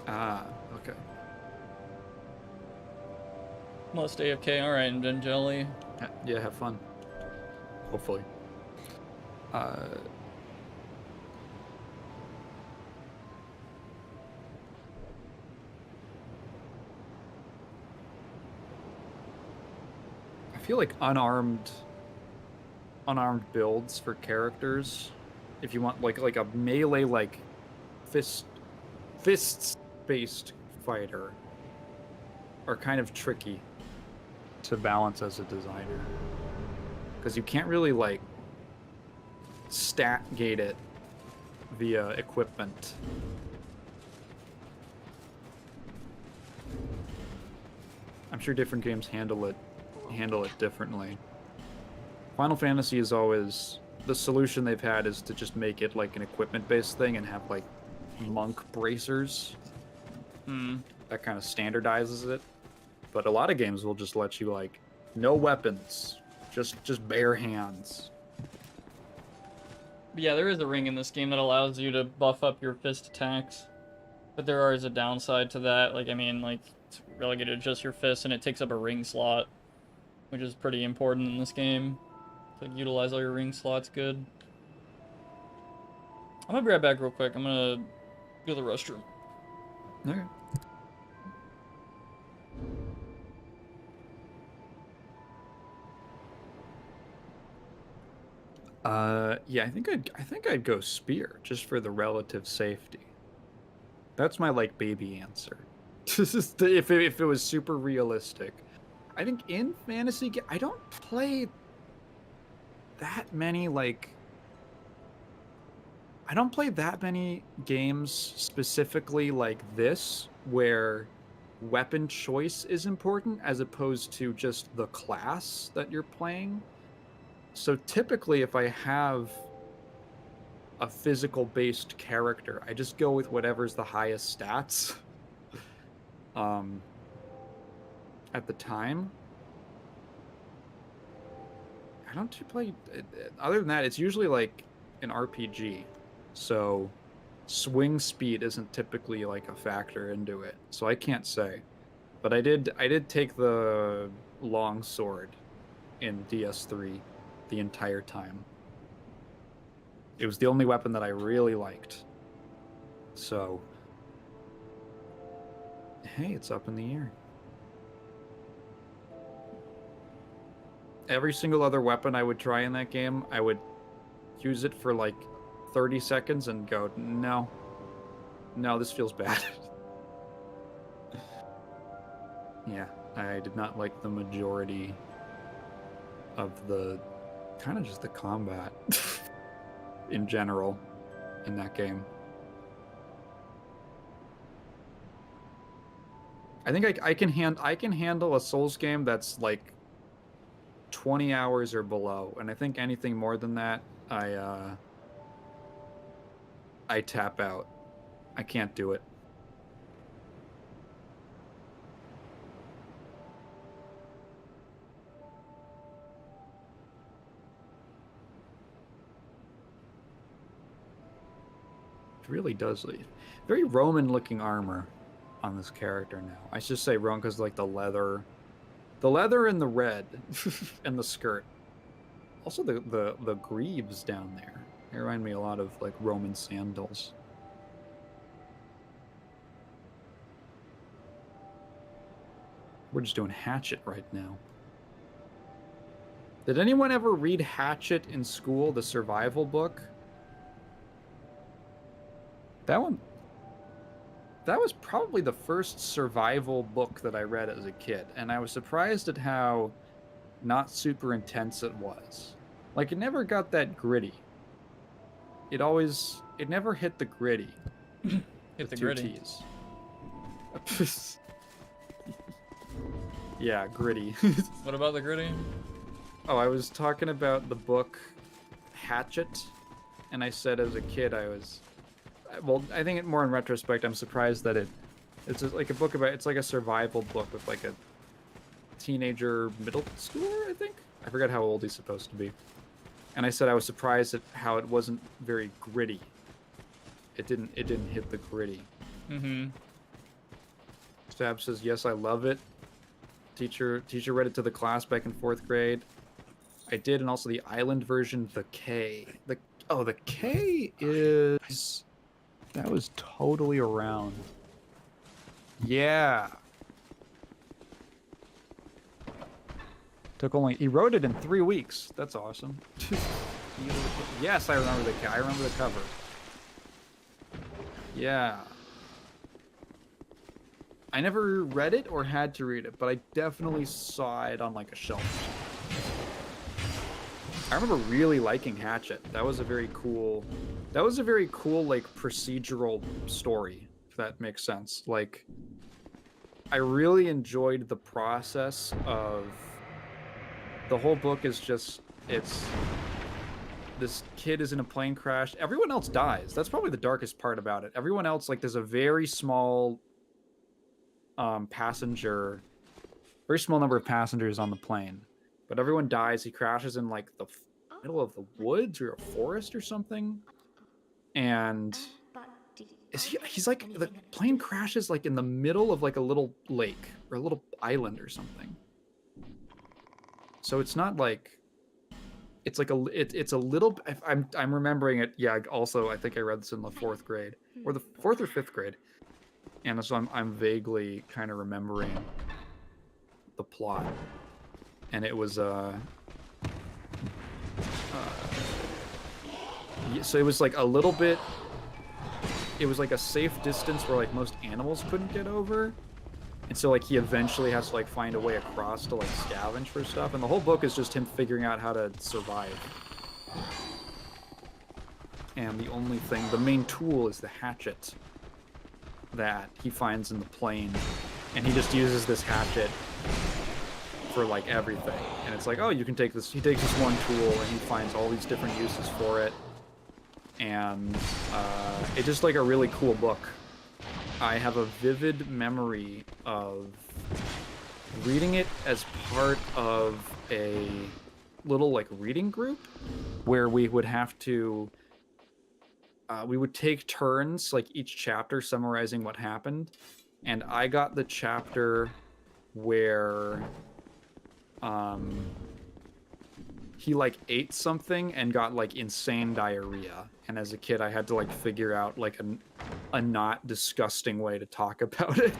[SPEAKER 2] Ah, okay.
[SPEAKER 1] Must AFK, alright, and then jelly.
[SPEAKER 2] Yeah, have fun. Hopefully. I feel like unarmed builds for characters, if you want like a melee like fists based fighter, are kind of tricky to balance as a designer, because you can't really like stat gate it via equipment. I'm sure different games handle it differently. Final Fantasy is always, the solution they've had is to just make it like an equipment based thing and have like monk bracers. That kind of standardizes it. But a lot of games will just let you like no weapons, just bare hands.
[SPEAKER 1] Yeah, there is a ring in this game that allows you to buff up your fist attacks. But there is a downside to that. Like, I mean, like, it's relegated to just your fist, and it takes up a ring slot, which is pretty important in this game. To utilize all your ring slots good. I'm gonna be right back real quick. I'm gonna go to the restroom.
[SPEAKER 2] Okay. Yeah, I think I'd go spear just for the relative safety. That's my like baby answer. If it was super realistic, I think in fantasy, I don't play that many, like, I don't play that many games specifically like this, where weapon choice is important as opposed to just the class that you're playing. So typically, if I have a physical-based character, I just go with whatever's the highest stats at the time. I don't play... Other than that, it's usually like an RPG. So swing speed isn't typically like a factor into it. So I can't say. But I did take the long sword in DS3 the entire time. It was the only weapon that I really liked. So, hey, it's up in the air. Every single other weapon I would try in that game, I would use it for like 30 seconds and go, no, this feels bad. Yeah, I did not like the majority of the, kind of just the combat in general in that game. I think I can handle a Souls game that's like 20 hours or below, and I think anything more than that, I tap out. I can't do it. It really does leave. Very Roman-looking armor on this character now. I should say Roman because like the leather and the red and the skirt. Also the greaves down there. They remind me a lot of like Roman sandals. We're just doing Hatchet right now. Did anyone ever read Hatchet in school, the survival book? That was probably the first survival book that I read as a kid, and I was surprised at how not super intense it was. Like, it never got that gritty. It never hit the gritty.
[SPEAKER 1] Hit the gritty.
[SPEAKER 2] T's. Yeah, gritty.
[SPEAKER 1] What about the gritty?
[SPEAKER 2] Oh, I was talking about the book Hatchet, and I said as a kid well, I think more in retrospect, I'm surprised that it's just like a book about, it's like a survival book with like a teenager middle schooler, I think. I forgot how old he's supposed to be. And I said I was surprised at how it wasn't very gritty. It didn't hit the gritty.
[SPEAKER 1] Mm-hmm.
[SPEAKER 2] Stab says, yes, I love it. Teacher read it to the class back in 4th grade. I did, and also the island version, the K. The K is... That was totally around. Yeah. He wrote it in 3 weeks. That's awesome. Yes, I remember the K. I remember the cover. Yeah. I never read it or had to read it, but I definitely saw it on like a shelf. I remember really liking Hatchet. That was a very cool like procedural story, if that makes sense. Like, I really enjoyed the process of the whole book. Is just, it's this kid is in a plane crash. Everyone else dies. That's probably the darkest part about it. Everyone else, like, there's a very small very small number of passengers on the plane, but everyone dies. He crashes in like the middle of the woods or a forest or something, and he's like, the plane crashes like in the middle of like a little lake or a little island or something. So it's not like, it's like it's a little, I'm remembering it. Yeah, also I think I read this in the 4th grade or the 4th or 5th grade, and so I'm vaguely kind of remembering the plot. And it was so it was like a little bit, it was like a safe distance where like most animals couldn't get over, And so like he eventually has to like find a way across to like scavenge for stuff, and the whole book is just him figuring out how to survive. And the only thing, the main tool is the hatchet that he finds in the plane, and he just uses this hatchet for like everything. And it's like, oh, you can take this. He takes this one tool and he finds all these different uses for it, and it's just like a really cool book. I have a vivid memory of reading it as part of a little like reading group where we would have to we would take turns, like each chapter summarizing what happened, and I got the chapter where he like ate something and got like insane diarrhea, and as a kid I had to like figure out like a not disgusting way to talk about it.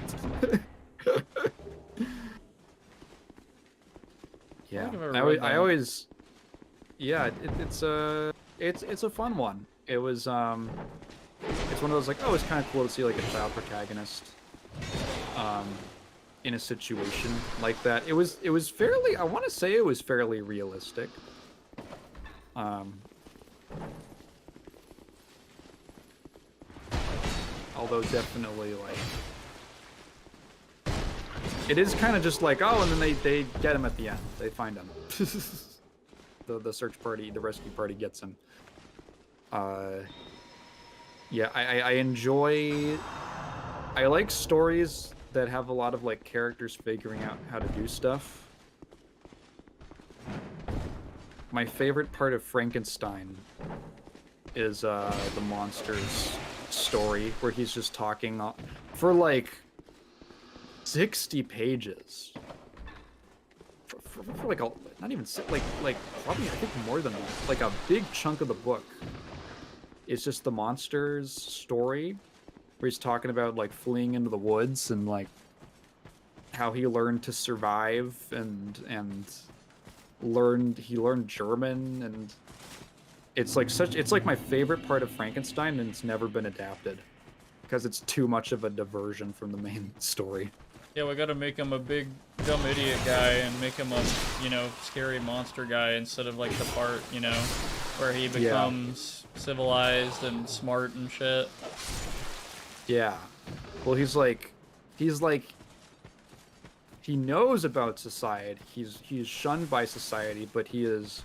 [SPEAKER 2] Yeah, I always yeah, it's a fun one. It was it's one of those like, oh, it's kind of cool to see like a child protagonist in a situation like that. It was fairly, I want to say it was fairly realistic. Although definitely like it is kind of just like, oh, and then they get him at the end. They find him. The search party, the rescue party gets him. Yeah, I like stories that have a lot of like characters figuring out how to do stuff. My favorite part of Frankenstein is the monster's story, where he's just talking for like 60 pages. For like a, not even like probably I think more than that. Like a big chunk of the book is just the monster's story, where he's talking about like fleeing into the woods and like how he learned to survive and he learned German, and it's like my favorite part of Frankenstein, and it's never been adapted because it's too much of a diversion from the main story.
[SPEAKER 1] Yeah, we gotta make him a big dumb idiot guy and make him a, you know, scary monster guy instead of like the part, you know, where he becomes civilized and smart and shit.
[SPEAKER 2] Yeah. Well, he's like he knows about society. He's shunned by society, but he is,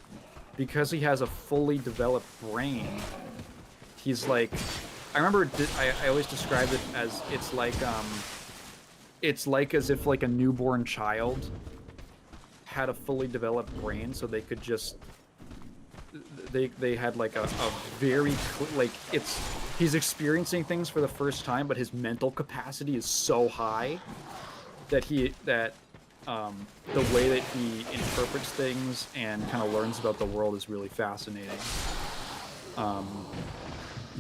[SPEAKER 2] because he has a fully developed brain, he's like, I remember I always described it as it's like as if like a newborn child had a fully developed brain, so they could just they had like a very like he's experiencing things for the first time, but his mental capacity is so high that the way that he interprets things and kind of learns about the world is really fascinating.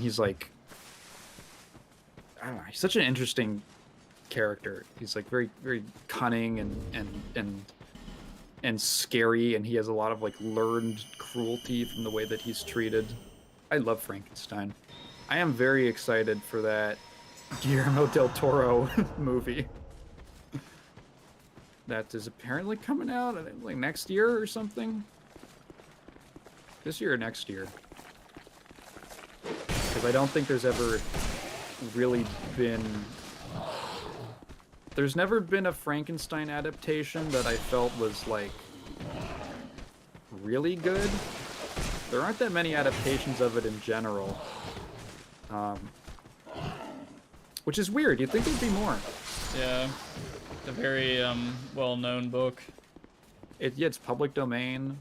[SPEAKER 2] He's like, I don't know, he's such an interesting character. He's like very, very cunning and scary, and he has a lot of like learned cruelty from the way that he's treated. I love Frankenstein. I am very excited for that Guillermo del Toro movie that is apparently coming out like next year or something. This year or next year. Because I don't think there's ever really been... There's never been a Frankenstein adaptation that I felt was, like, really good. There aren't that many adaptations of it in general. Which is weird. You'd think there'd be more.
[SPEAKER 1] Yeah. It's a very well-known book.
[SPEAKER 2] It's public domain.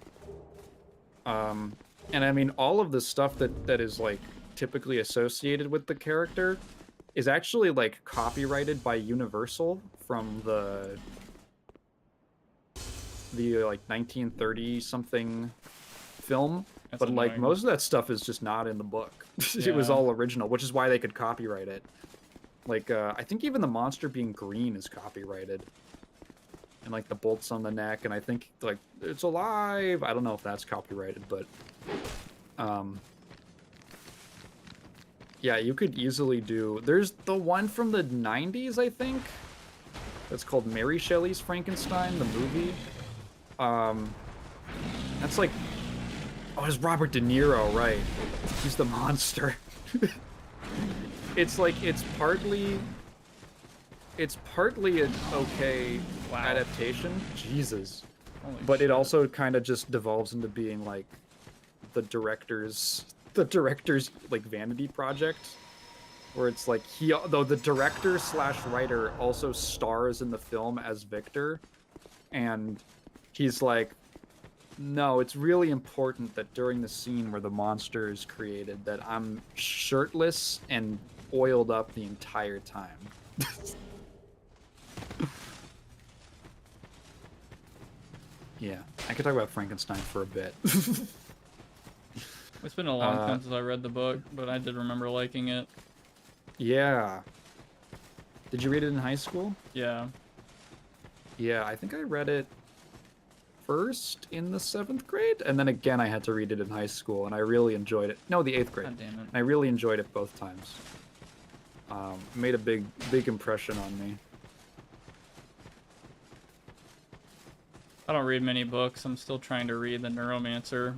[SPEAKER 2] And I mean, all of the stuff that is, like, typically associated with the character is actually like copyrighted by Universal from the like 1930 something film.
[SPEAKER 1] That's
[SPEAKER 2] but
[SPEAKER 1] annoying.
[SPEAKER 2] like most of that stuff is just not in the book. It was all original, which is why they could copyright it. Like I think even the monster being green is copyrighted, and like the bolts on the neck, and I think like it's alive. I don't know if that's copyrighted, but yeah, you could easily do... There's the one from the 90s, I think, that's called Mary Shelley's Frankenstein, the movie. That's like, oh, it's Robert De Niro, right? He's the monster. It's like it's partly an okay adaptation. Jesus.
[SPEAKER 1] Holy
[SPEAKER 2] But it
[SPEAKER 1] shit.
[SPEAKER 2] also kind of just devolves into being like the director's like vanity project, where it's like though the director / writer also stars in the film as Victor, and he's like, no, it's really important that during the scene where the monster is created that I'm shirtless and oiled up the entire time. Yeah, I could talk about Frankenstein for a bit.
[SPEAKER 1] It's been a long time since I read the book, but I did remember liking it.
[SPEAKER 2] Yeah. Did you read it in high school?
[SPEAKER 1] Yeah.
[SPEAKER 2] Yeah, I think I read it first in the 7th grade, and then again I had to read it in high school, and I really enjoyed it. No, the 8th grade.
[SPEAKER 1] God damn it.
[SPEAKER 2] And I really enjoyed it both times. Made a big impression on me.
[SPEAKER 1] I don't read many books. I'm still trying to read The Neuromancer.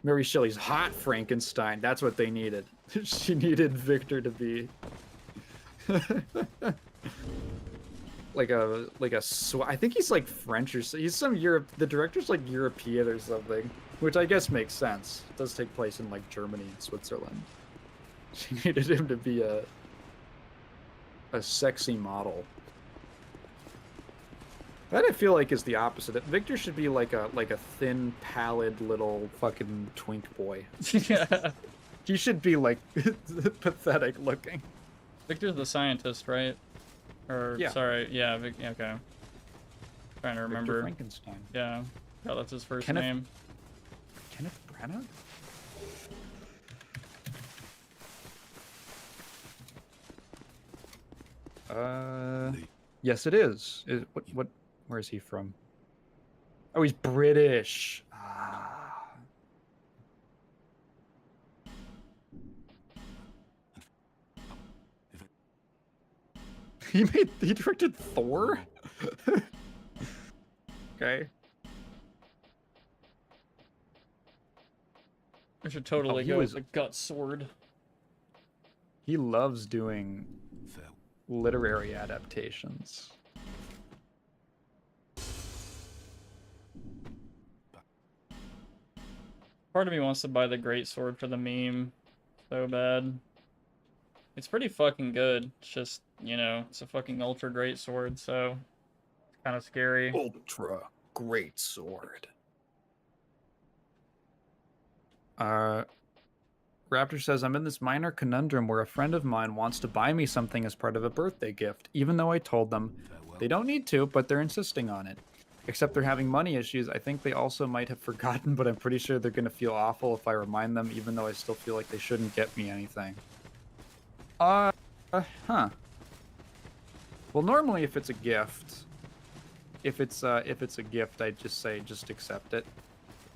[SPEAKER 2] Mary Shelley's hot Frankenstein. That's what they needed. She needed Victor to be I think he's like French or so. He's some Europe. The director's like European or something, which I guess makes sense. It does take place in like Germany and Switzerland. She needed him to be a sexy model. That I feel like is the opposite. Victor should be like a thin, pallid little fucking twink boy.
[SPEAKER 1] Yeah.
[SPEAKER 2] He should be like pathetic looking.
[SPEAKER 1] Victor's the scientist, right? Or
[SPEAKER 2] Yeah.
[SPEAKER 1] sorry, yeah, okay. Trying to remember.
[SPEAKER 2] Victor Frankenstein.
[SPEAKER 1] Yeah. Oh, that's his first
[SPEAKER 2] Kenneth-
[SPEAKER 1] name.
[SPEAKER 2] Kenneth Branagh? Yes, it is. What? Where is he from? Oh, he's British. Ah. He directed Thor? Okay.
[SPEAKER 1] I should totally
[SPEAKER 2] he
[SPEAKER 1] go
[SPEAKER 2] was-
[SPEAKER 1] with the gut sword.
[SPEAKER 2] He loves doing literary adaptations.
[SPEAKER 1] Part of me wants to buy the great sword for the meme so bad. It's pretty fucking good. It's just, you know, it's a fucking ultra great sword, so it's kind of scary.
[SPEAKER 2] Ultra great sword. Raptor says, I'm in this minor conundrum where a friend of mine wants to buy me something as part of a birthday gift, even though I told them they don't need to, but they're insisting on it. Except they're having money issues. I think they also might have forgotten, but I'm pretty sure they're going to feel awful if I remind them, even though I still feel like they shouldn't get me anything. Huh. Well, normally if it's a gift, if it's a gift, I just say, just accept it.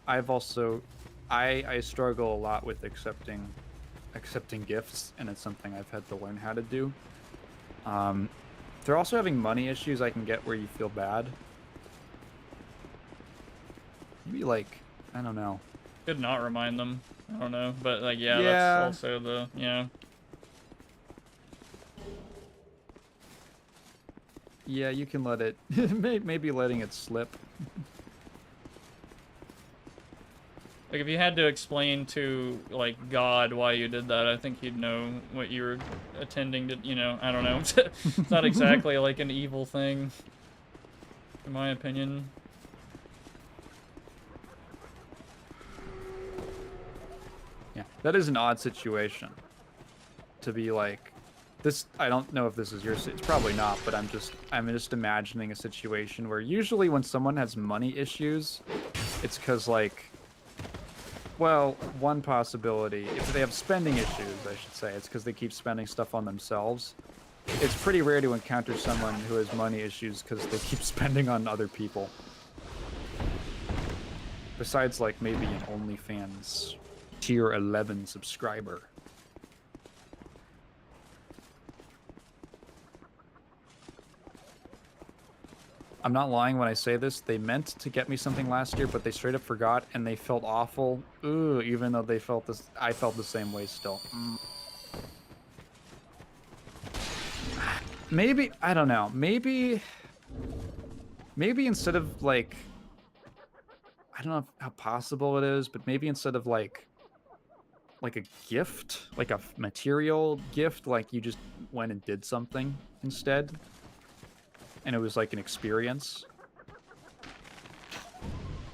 [SPEAKER 2] I've also, I struggle a lot with accepting gifts, and it's something I've had to learn how to do. If they're also having money issues, I can get where you feel bad. Maybe like, I don't know.
[SPEAKER 1] Could not remind them. I don't know, but like, yeah,
[SPEAKER 2] Yeah.
[SPEAKER 1] that's also the, yeah.
[SPEAKER 2] Yeah, you can let it, maybe letting it slip.
[SPEAKER 1] Like, if you had to explain to, like, God why you did that, I think he'd know what you were attending to, you know, I don't know. It's not exactly, like, an evil thing, in my opinion.
[SPEAKER 2] Yeah, that is an odd situation. To be like, this, I don't know if this is it's probably not, but I'm just imagining a situation where usually when someone has money issues, it's because like, well, one possibility, if they have spending issues, I should say, it's because they keep spending stuff on themselves. It's pretty rare to encounter someone who has money issues because they keep spending on other people. Besides, like, maybe an OnlyFans tier 11 subscriber. I'm not lying when I say this. They meant to get me something last year, but they straight up forgot, and they felt awful. Ooh, even though they felt this, I felt the same way still. Maybe, I don't know. Maybe instead of like, I don't know how possible it is, but maybe instead of like a gift, like a material gift, like you just went and did something instead, and it was like an experience.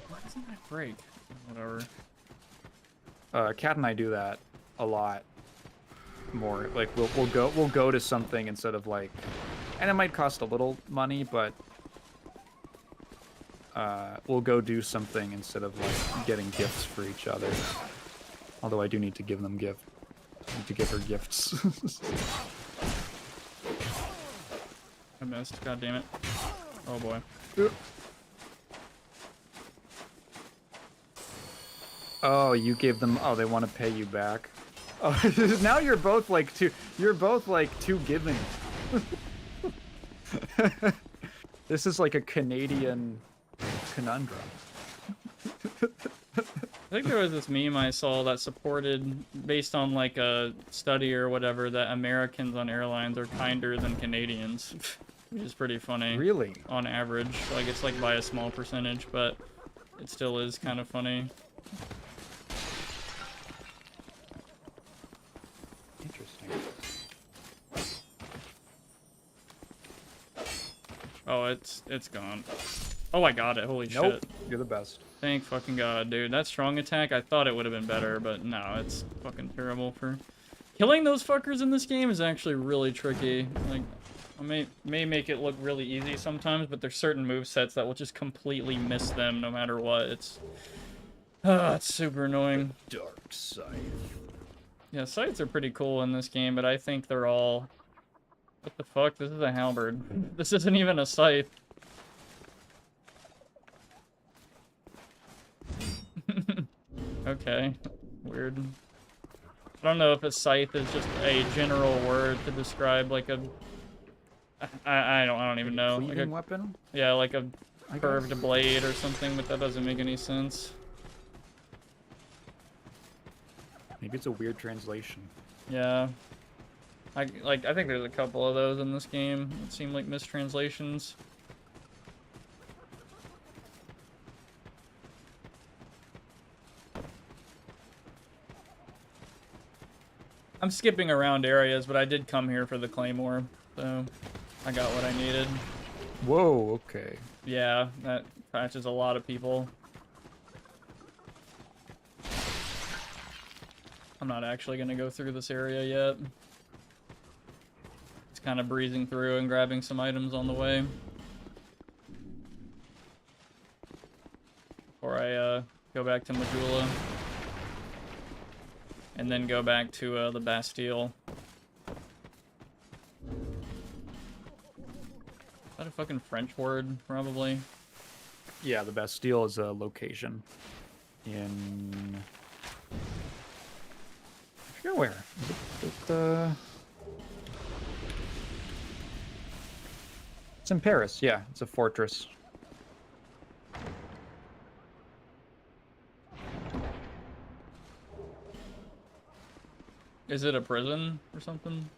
[SPEAKER 1] Why doesn't that break? Whatever.
[SPEAKER 2] Kat and I do that a lot more. Like we'll go to something instead of like, and it might cost a little money, but we'll go do something instead of like getting gifts for each other. Although I do need to give them I need to give her gifts.
[SPEAKER 1] I missed. God damn it. Oh boy.
[SPEAKER 2] Oh, you gave them. Oh, they want to pay you back. Oh, now you're both like too. You're both like too giving. This is like a Canadian conundrum.
[SPEAKER 1] I think there was this meme I saw that supported, based on like a study or whatever, that Americans on airlines are kinder than Canadians, which is pretty funny.
[SPEAKER 2] Really?
[SPEAKER 1] On average, like it's like by a small percentage, but it still is kind of funny.
[SPEAKER 2] Interesting.
[SPEAKER 1] Oh, it's gone. Oh, I got it. Holy
[SPEAKER 2] Nope.
[SPEAKER 1] shit.
[SPEAKER 2] You're the best.
[SPEAKER 1] Thank fucking God, dude. That strong attack, I thought it would have been better, but no, it's fucking terrible for... Killing those fuckers in this game is actually really tricky. Like, I may make it look really easy sometimes, but there's certain movesets that will just completely miss them no matter what. It's super annoying.
[SPEAKER 2] Dark side.
[SPEAKER 1] Yeah, sights are pretty cool in this game, but I think they're all... What the fuck? This is a halberd. This isn't even a scythe. Okay, weird. I don't know if a scythe is just a general word to describe like a... I don't even know. Like a
[SPEAKER 2] weapon?
[SPEAKER 1] Yeah, like a
[SPEAKER 2] I
[SPEAKER 1] curved
[SPEAKER 2] guess.
[SPEAKER 1] blade or something, but that doesn't make any sense.
[SPEAKER 2] Maybe it's a weird translation.
[SPEAKER 1] Yeah. I think there's a couple of those in this game that seem like mistranslations. I'm skipping around areas, but I did come here for the claymore, so I got what I needed.
[SPEAKER 2] Whoa, okay.
[SPEAKER 1] Yeah, that patches a lot of people. I'm not actually gonna go through this area yet. It's kind of breezing through and grabbing some items on the way. Before I go back to Majula. And then go back to the Bastille. Is that a fucking French word, probably?
[SPEAKER 2] Yeah, the Bastille is a location in... I forget where. It's in Paris, yeah. It's a fortress.
[SPEAKER 1] Is it a prison or something?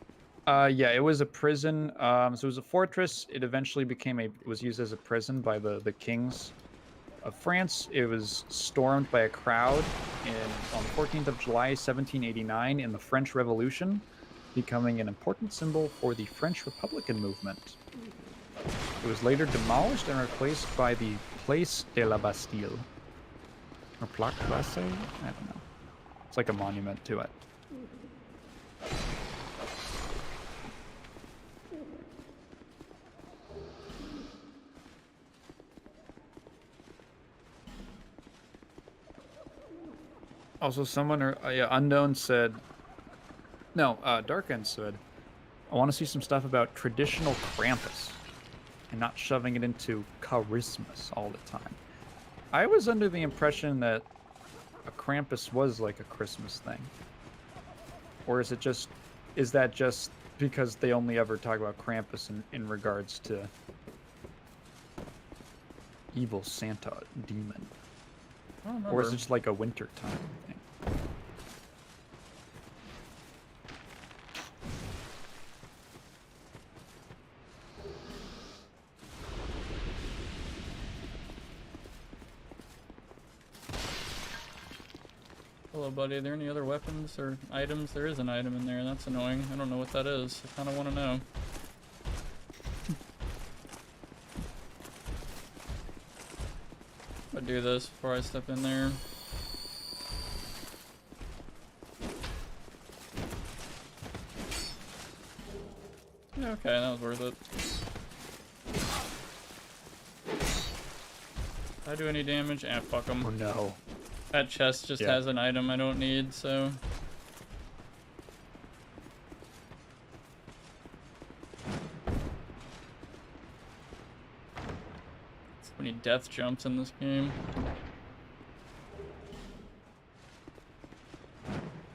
[SPEAKER 2] Yeah, it was a prison. So it was a fortress. It eventually became it was used as a prison by the kings of France. It was stormed by a crowd on the 14th of July, 1789, in the French Revolution, becoming an important symbol for the French Republican movement. It was later demolished and replaced by the Place de la Bastille. Or Plaque Bastille? I don't know. It's like a monument to it. Also, someone unknown said, no, Darken said, I want to see some stuff about traditional Krampus and not shoving it into Christmas all the time. I was under the impression that a Krampus was like a Christmas thing. Or is that just because they only ever talk about Krampus in regards to evil Santa demon?
[SPEAKER 1] I don't
[SPEAKER 2] Or is
[SPEAKER 1] remember.
[SPEAKER 2] it just like a winter time thing?
[SPEAKER 1] Hello, buddy. Are there any other weapons or items? There is an item in there. That's annoying. I don't know what that is. I kind of want to know. I'll do this before I step in there. Yeah, okay, that was worth it. Did I do any damage? Ah, fuck them.
[SPEAKER 2] Oh no.
[SPEAKER 1] That chest just
[SPEAKER 2] Yeah.
[SPEAKER 1] has an item I don't need, so... So many death jumps in this game.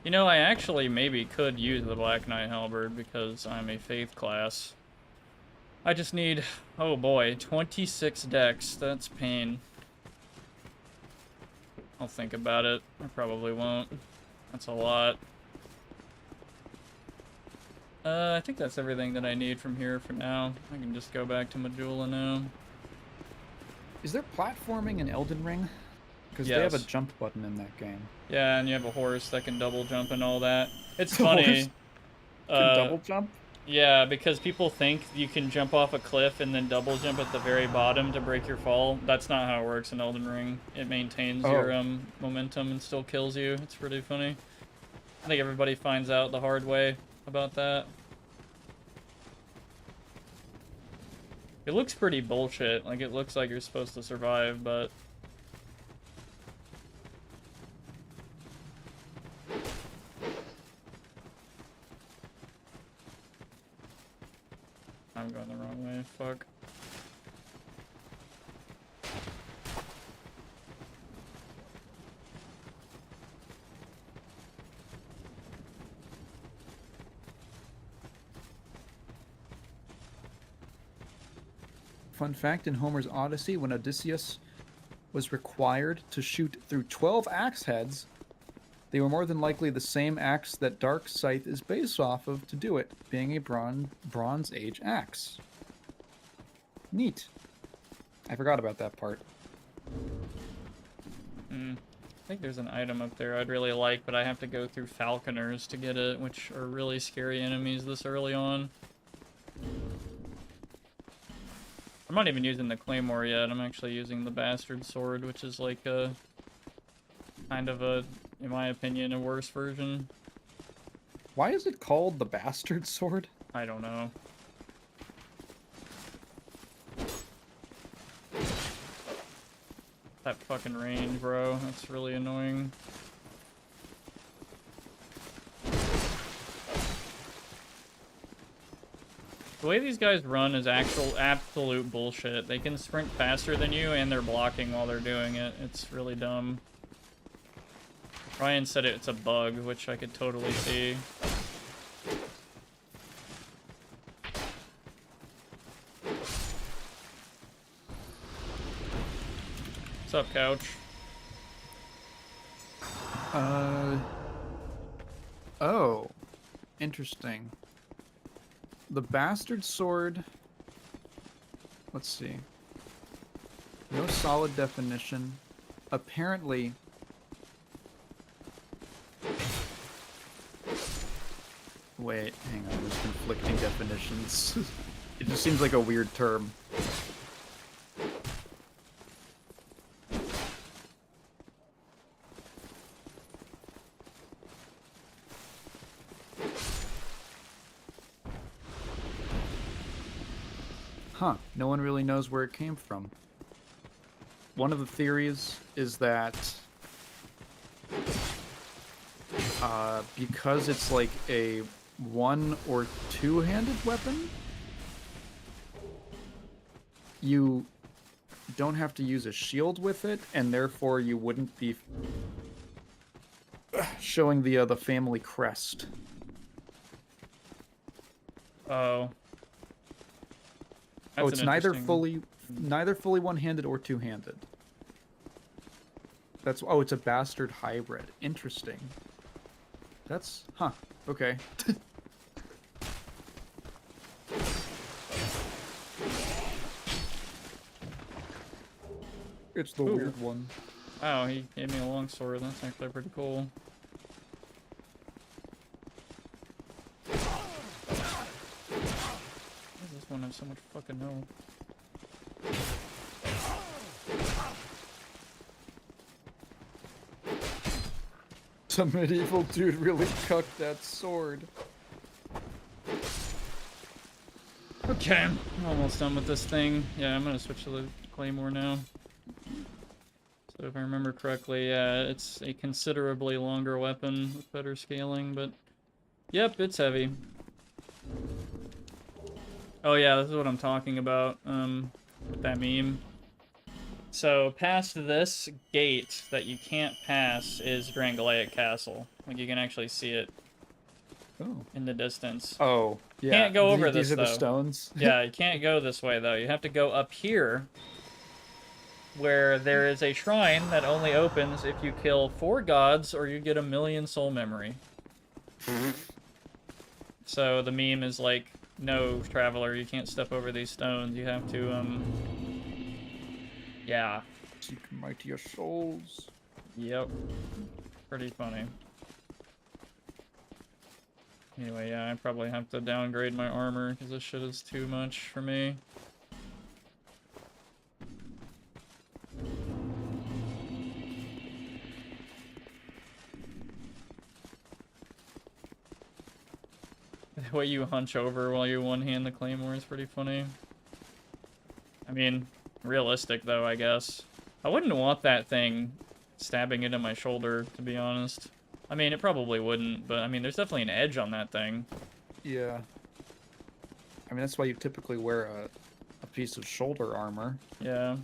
[SPEAKER 1] You know, I actually maybe could use the Black Knight Halberd because I'm a Faith class. I just need, oh boy, 26 dex. That's pain. I'll think about it. I probably won't. That's a lot. I think that's everything that I need from here for now. I can just go back to Majula now.
[SPEAKER 2] Is there platforming in Elden Ring? Because they have a
[SPEAKER 1] Yes.
[SPEAKER 2] jump button in that game.
[SPEAKER 1] Yeah, and you have a horse that can double jump and all that. It's
[SPEAKER 2] The horse
[SPEAKER 1] funny.
[SPEAKER 2] Can double jump?
[SPEAKER 1] Yeah, because people think you can jump off a cliff and then double jump at the very bottom to break your fall. That's not how it works in Elden Ring. It maintains your momentum and still kills you. It's pretty funny. I think everybody finds out the hard way about that. It looks pretty bullshit. Like, it looks like you're supposed to survive, but... I'm going the wrong way. Fuck.
[SPEAKER 2] Fun fact, in Homer's Odyssey, when Odysseus was required to shoot through 12 axe heads, they were more than likely the same axe that Dark Scythe is based off of to do it, being a Bronze Age axe. Neat. I forgot about that part.
[SPEAKER 1] I think there's an item up there I'd really like, but I have to go through falconers to get it, which are really scary enemies this early on. I'm not even using the claymore yet. I'm actually using the bastard sword, which is like a kind of a, in my opinion, a worse version.
[SPEAKER 2] Why is it called the Bastard Sword?
[SPEAKER 1] I don't know. That fucking range, bro. That's really annoying. The way these guys run is absolute bullshit. They can sprint faster than you, and they're blocking while they're doing it. It's really dumb. Ryan said it's a bug, which I could totally see. What's up, Couch?
[SPEAKER 2] Oh. Interesting. The Bastard Sword... Let's see. No solid definition. Apparently... Wait, hang on, there's conflicting definitions. It just seems like a weird term. Huh, no one really knows where it came from. One of the theories is that because it's like a one or two-handed weapon, you don't have to use a shield with it, and therefore you wouldn't be showing the family crest.
[SPEAKER 1] Oh.
[SPEAKER 2] Oh,
[SPEAKER 1] That's
[SPEAKER 2] it's
[SPEAKER 1] an
[SPEAKER 2] neither
[SPEAKER 1] interesting-
[SPEAKER 2] neither fully one-handed or two-handed. That's oh, it's a bastard hybrid. Interesting. That's huh. Okay. It's the
[SPEAKER 1] Ooh.
[SPEAKER 2] weird one.
[SPEAKER 1] Wow, he gave me a long sword. That's actually pretty cool. Why does this one have so much fucking health?
[SPEAKER 2] Some medieval dude really cucked that sword.
[SPEAKER 1] Okay, I'm almost done with this thing. Yeah, I'm gonna switch to the claymore now. So if I remember correctly, yeah, it's a considerably longer weapon with better scaling, but yep, it's heavy. Oh yeah, this is what I'm talking about, with that meme. So past this gate that you can't pass is Drangleic Castle. Like you can actually see it
[SPEAKER 2] Oh.
[SPEAKER 1] in the distance.
[SPEAKER 2] Oh, yeah.
[SPEAKER 1] Can't go over
[SPEAKER 2] These
[SPEAKER 1] this,
[SPEAKER 2] are the
[SPEAKER 1] though.
[SPEAKER 2] stones.
[SPEAKER 1] Yeah, you can't go this way though. You have to go up here, where there is a shrine that only opens if you kill 4 gods or you get 1,000,000 soul memory. So the meme is like, no, traveler, you can't step over these stones. You have to, yeah.
[SPEAKER 2] Seek mightier souls.
[SPEAKER 1] Yep. Pretty funny. Anyway, yeah, I probably have to downgrade my armor because this shit is too much for me. The way you hunch over while you one-hand the claymore is pretty funny. I mean, realistic though, I guess. I wouldn't want that thing stabbing into my shoulder, to be honest. I mean, it probably wouldn't, but I mean, there's definitely an edge on that thing.
[SPEAKER 2] Yeah. I mean, that's why you typically wear a piece of shoulder armor.
[SPEAKER 1] Yeah.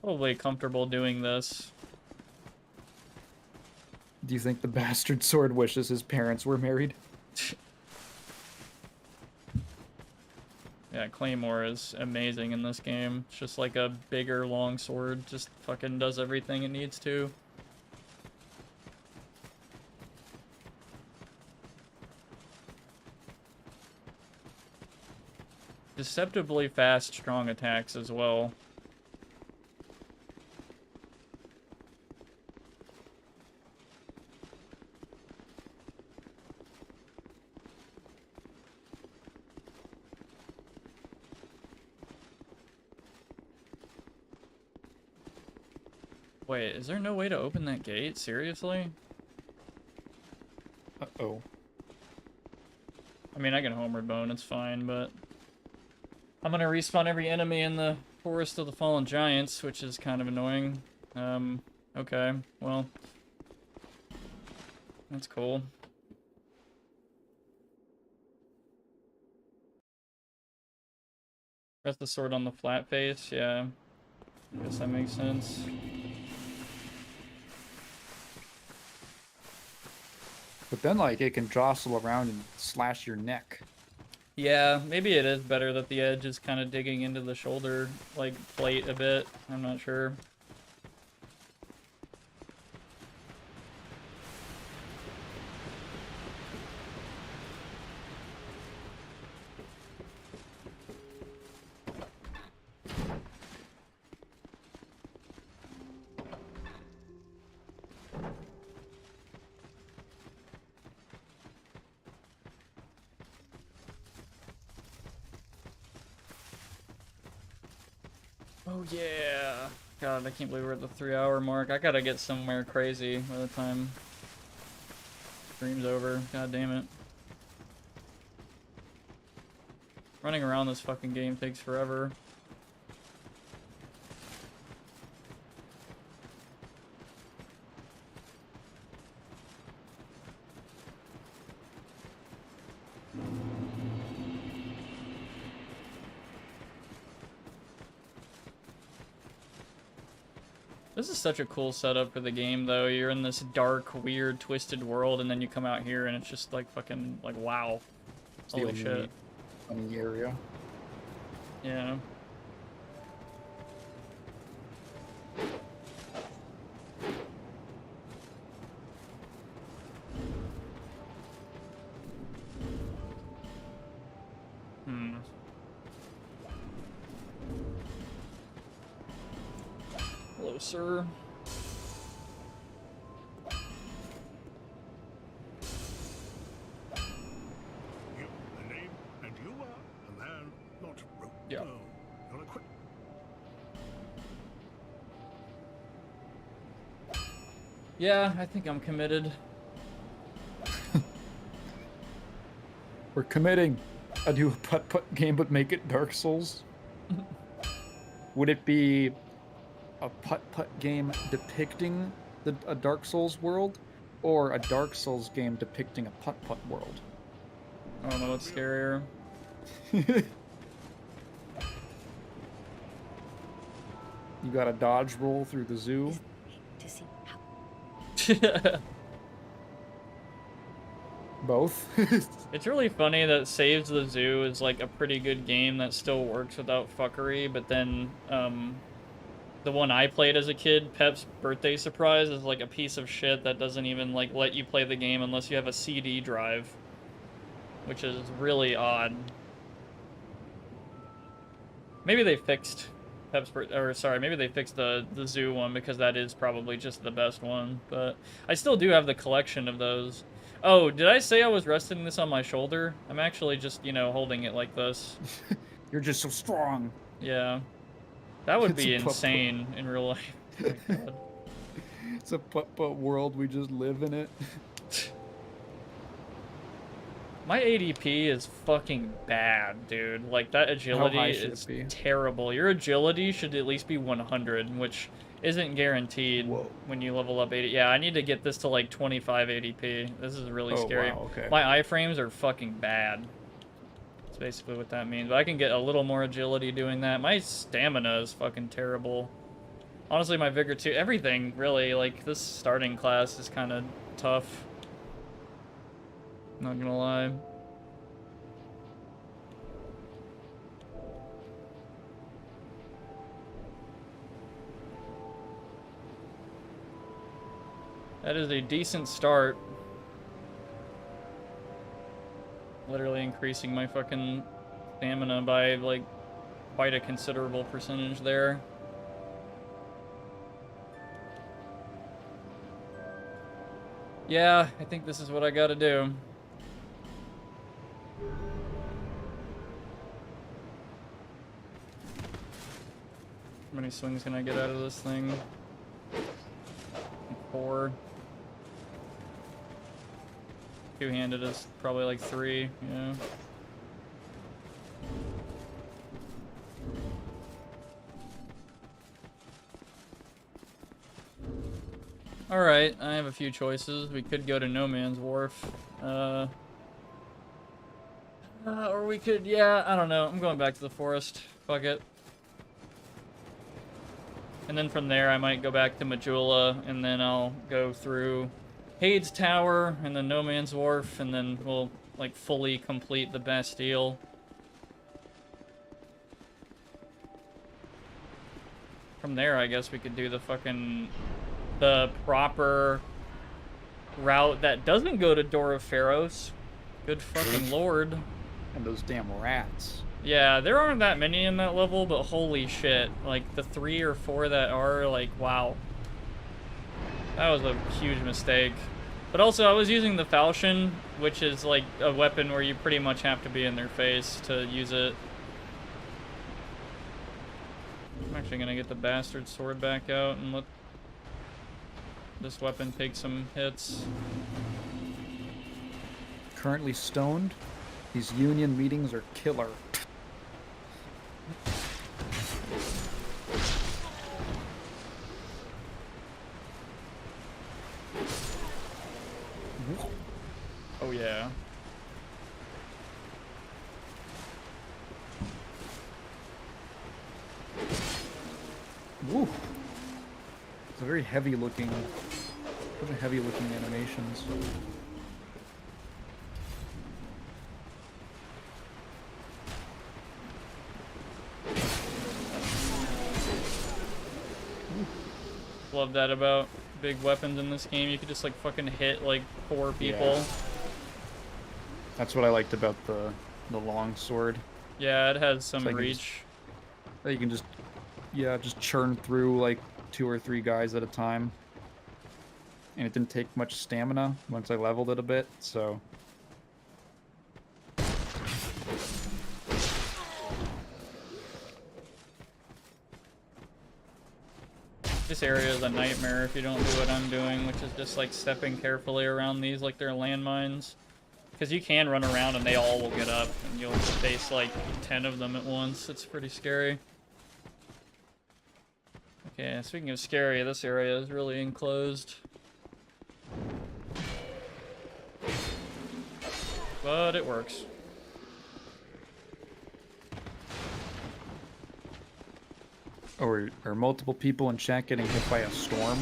[SPEAKER 1] Probably comfortable doing this.
[SPEAKER 2] Do you think the bastard sword wishes his parents were married?
[SPEAKER 1] Yeah, Claymore is amazing in this game. It's just like a bigger long sword, just fucking does everything it needs to. Deceptively fast, strong attacks as well. Wait, is there no way to open that gate? Seriously?
[SPEAKER 2] Uh-oh.
[SPEAKER 1] I mean, I can homeward bone, it's fine, but... I'm gonna respawn every enemy in the Forest of the Fallen Giants, which is kind of annoying. Okay, well... That's cool. Press the sword on the flat face, yeah. I guess that makes sense.
[SPEAKER 2] But then, like, it can jostle around and slash your neck.
[SPEAKER 1] Yeah, maybe it is better that the edge is kind of digging into the shoulder, like, plate a bit. I'm not sure. Oh yeah! God, I can't believe we're at the 3-hour mark. I gotta get somewhere crazy by the time stream's over. God damn it. Running around this fucking game takes forever. This is such a cool setup for the game, though. You're in this dark, weird, twisted world, and then you come out here, and it's just like fucking, like, wow.
[SPEAKER 2] It's the
[SPEAKER 1] Holy
[SPEAKER 2] only
[SPEAKER 1] shit.
[SPEAKER 2] funny area.
[SPEAKER 1] Yeah. sir.
[SPEAKER 6] You, the name, and you are a man, not rope.
[SPEAKER 1] Yeah.
[SPEAKER 6] No, you're a quick.
[SPEAKER 1] Yeah, I think I'm committed.
[SPEAKER 2] We're committing. I do a putt-putt game, but make it Dark Souls. Would it be a putt-putt game depicting a Dark Souls world, or a Dark Souls game depicting a putt-putt world?
[SPEAKER 1] I don't know what's scarier.
[SPEAKER 2] You got a dodge roll through the zoo.
[SPEAKER 5] To see how
[SPEAKER 2] Both.
[SPEAKER 1] It's really funny that Saves the Zoo is like a pretty good game that still works without fuckery, but then the one I played as a kid, Pep's Birthday Surprise, is like a piece of shit that doesn't even like let you play the game unless you have a CD drive, which is really odd. Maybe they fixed maybe they fixed the zoo one, because that is probably just the best one, but I still do have the collection of those. Oh, did I say I was resting this on my shoulder? I'm actually just, you know, holding it like this.
[SPEAKER 2] You're just so strong.
[SPEAKER 1] Yeah. That would
[SPEAKER 2] It's
[SPEAKER 1] be
[SPEAKER 2] a putt-putt.
[SPEAKER 1] insane in real life. Oh my God.
[SPEAKER 2] It's a putt-putt world. We just live in it.
[SPEAKER 1] My ADP is fucking bad, dude. Like, that agility
[SPEAKER 2] high should
[SPEAKER 1] is
[SPEAKER 2] it be?
[SPEAKER 1] terrible. Your agility should at least be 100, which isn't guaranteed
[SPEAKER 2] Whoa.
[SPEAKER 1] when you level up 80. Yeah, I need to get this to like 25 ADP. This is really
[SPEAKER 2] Oh,
[SPEAKER 1] scary.
[SPEAKER 2] wow, okay.
[SPEAKER 1] My iframes are fucking bad. That's basically what that means. But I can get a little more agility doing that. My stamina is fucking terrible. Honestly, my vigor too. Everything, really. Like, this starting class is kind of tough. Not gonna lie. That is a decent start. Literally increasing my fucking stamina by, like, quite a considerable percentage there. Yeah, I think this is what I gotta do. How many swings can I get out of this thing? 4. Two-handed is probably like 3, yeah. Alright, I have a few choices. We could go to No Man's Wharf. Or we could, yeah, I don't know. I'm going back to the forest. Fuck it. And then from there, I might go back to Majula, and then I'll go through Hade's Tower, and then No Man's Wharf, and then we'll, like, fully complete the Bastille. From there, I guess we could do the proper route that doesn't go to Door of Pharos. Good fucking lord.
[SPEAKER 2] And those damn rats.
[SPEAKER 1] Yeah, there aren't that many in that level, but holy shit. Like, the 3 or 4 that are, like, wow. That was a huge mistake. But also, I was using the falchion, which is, like, a weapon where you pretty much have to be in their face to use it. I'm actually gonna get the bastard sword back out and let this weapon take some hits.
[SPEAKER 2] Currently stoned. These union meetings are killer.
[SPEAKER 1] Oh yeah.
[SPEAKER 2] Woo. It's a very heavy looking animations.
[SPEAKER 1] Love that about big weapons in this game. You could just like fucking hit like 4 people.
[SPEAKER 2] Yeah. That's what I liked about the long sword.
[SPEAKER 1] Yeah, it has some
[SPEAKER 2] So I can
[SPEAKER 1] reach.
[SPEAKER 2] That you can just churn through like 2 or 3 guys at a time. And it didn't take much stamina once I leveled it a bit, so...
[SPEAKER 1] This area is a nightmare if you don't do what I'm doing, which is just like stepping carefully around these like they're landmines. Because you can run around and they all will get up, and you'll face like 10 of them at once. It's pretty scary. Okay, speaking of scary, this area is really enclosed. But it works.
[SPEAKER 2] Or are multiple people in chat getting hit by a storm?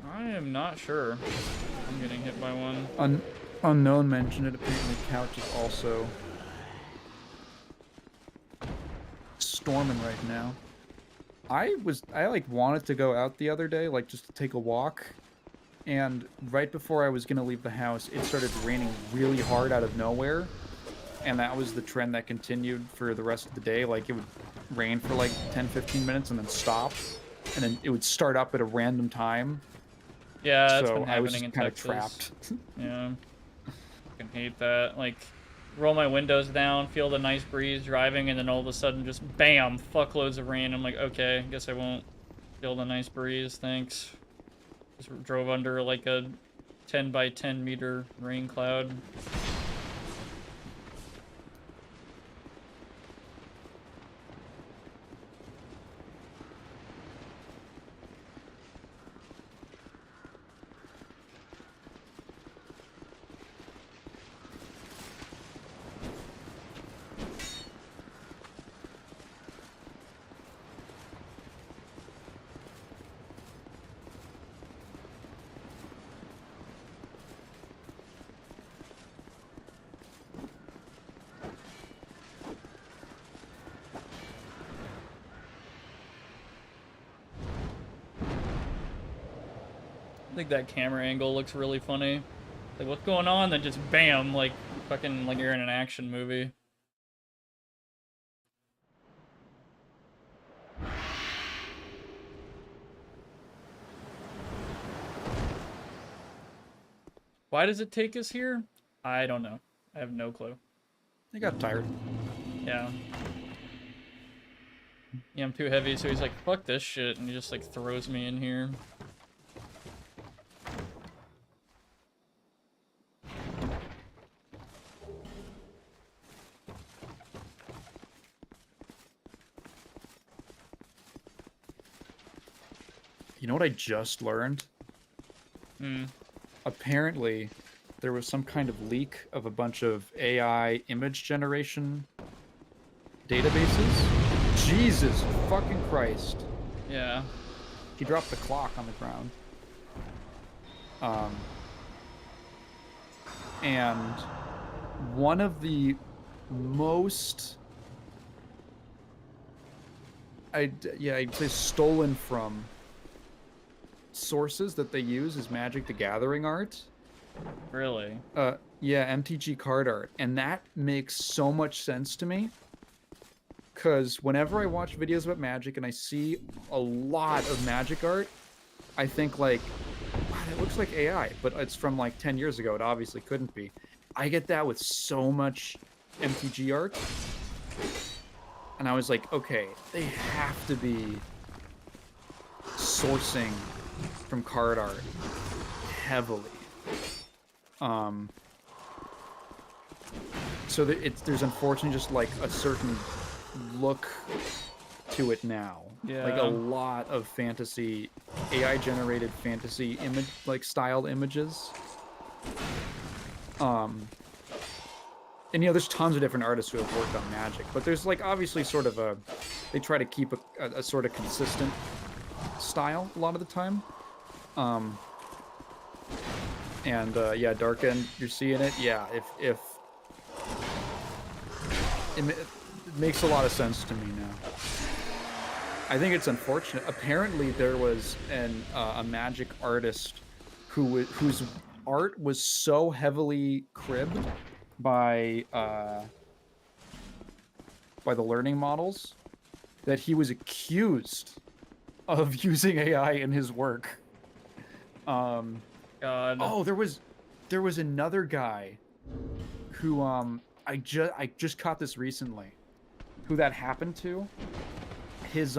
[SPEAKER 1] I am not sure. I'm getting hit by one.
[SPEAKER 2] Unknown mentioned it. Apparently, Couch is also storming right now. I like wanted to go out the other day, like just to take a walk, and right before I was gonna leave the house, it started raining really hard out of nowhere. And that was the trend that continued for the rest of the day. Like, it would rain for like 10-15 minutes and then stop. And then it would start up at a random time.
[SPEAKER 1] Yeah, that's
[SPEAKER 2] so
[SPEAKER 1] been
[SPEAKER 2] I was
[SPEAKER 1] happening in
[SPEAKER 2] kind of
[SPEAKER 1] Texas.
[SPEAKER 2] trapped.
[SPEAKER 1] Yeah. Fucking hate that. Like, roll my windows down, feel the nice breeze driving, and then all of a sudden just BAM! Fuckloads of rain. I'm like, okay, guess I won't feel the nice breeze, thanks. Just drove under like a 10 by 10 meter rain cloud. I think that camera angle looks really funny. Like, what's going on? Then just BAM! Like, fucking, like you're in an action movie. Why does it take us here? I don't know. I have no clue.
[SPEAKER 2] I got tired.
[SPEAKER 1] Yeah. Yeah, I'm too heavy, so he's like, fuck this shit, and he just, like, throws me in here.
[SPEAKER 2] You know what I just learned? Apparently, there was some kind of leak of a bunch of AI image generation databases. Jesus fucking Christ.
[SPEAKER 1] Yeah.
[SPEAKER 2] He dropped the clock on the ground. And one of the most... I'd say stolen from sources that they use is Magic the Gathering art.
[SPEAKER 1] Really?
[SPEAKER 2] Yeah, MTG card art. And that makes so much sense to me. Because whenever I watch videos about Magic and I see a lot of Magic art, I think like, wow, that looks like AI. But it's from like 10 years ago. It obviously couldn't be. I get that with so much MTG art. And I was like, okay, they have to be sourcing from card art heavily. So there's unfortunately just like a certain look to it now.
[SPEAKER 1] Yeah.
[SPEAKER 2] Like a lot of fantasy, AI generated fantasy image, like styled images. And you know, there's tons of different artists who have worked on Magic, but there's like obviously sort of they try to keep a sort of consistent style a lot of the time. Yeah, Dark End, you're seeing it. Yeah, if it makes a lot of sense to me now. I think it's unfortunate. Apparently, there was a Magic artist whose art was so heavily cribbed by the learning models that he was accused of using AI in his work.
[SPEAKER 1] God.
[SPEAKER 2] Oh, there was another guy who I just caught this recently. Who that happened to? His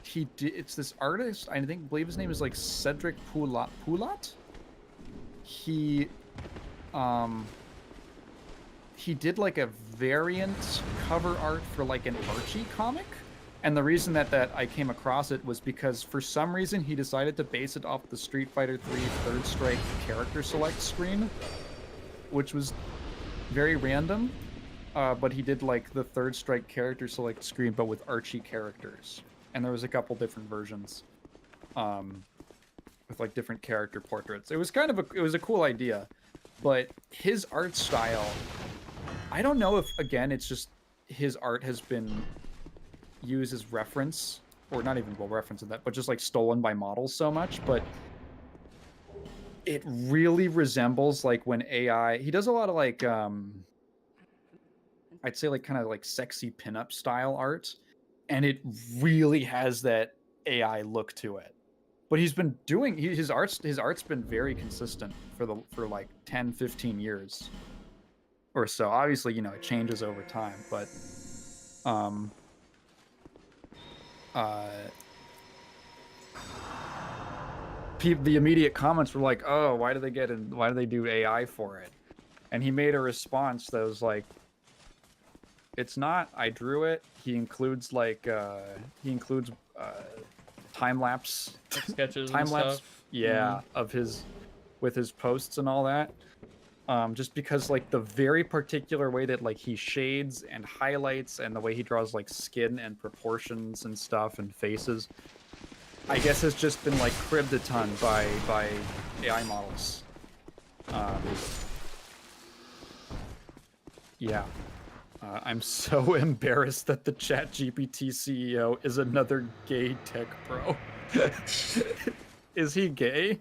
[SPEAKER 2] it's this artist, I believe his name is like Cedric Poulat. He did like a variant cover art for like an Archie comic. And the reason that I came across it was because for some reason he decided to base it off the Street Fighter 3 Third Strike character select screen, which was very random. But he did like the Third Strike character select screen, but with Archie characters. And there was a couple different versions, with like different character portraits. It was it was a cool idea, but his art style, I don't know if again it's just his art has been used as reference, or not even reference in that, but just like stolen by models so much. But it really resembles like when AI. He does a lot of like I'd say like kind of like sexy pinup style art, and it really has that AI look to it. But he's been doing his art's been very consistent for like 10, 15 years or so. Obviously, you know, it changes over time, but the immediate comments were like, "Oh, why do they do AI for it?" And he made a response that was like, "It's not. I drew it." He includes like time lapse
[SPEAKER 1] sketches
[SPEAKER 2] time
[SPEAKER 1] and
[SPEAKER 2] lapse,
[SPEAKER 1] stuff.
[SPEAKER 2] yeah, of his with his posts and all that. Just because like the very particular way that like he shades and highlights and the way he draws like skin and proportions and stuff and faces, I guess has just been like cribbed a ton by AI models. Yeah. I'm so embarrassed that the ChatGPT CEO is another gay tech bro. Is he gay?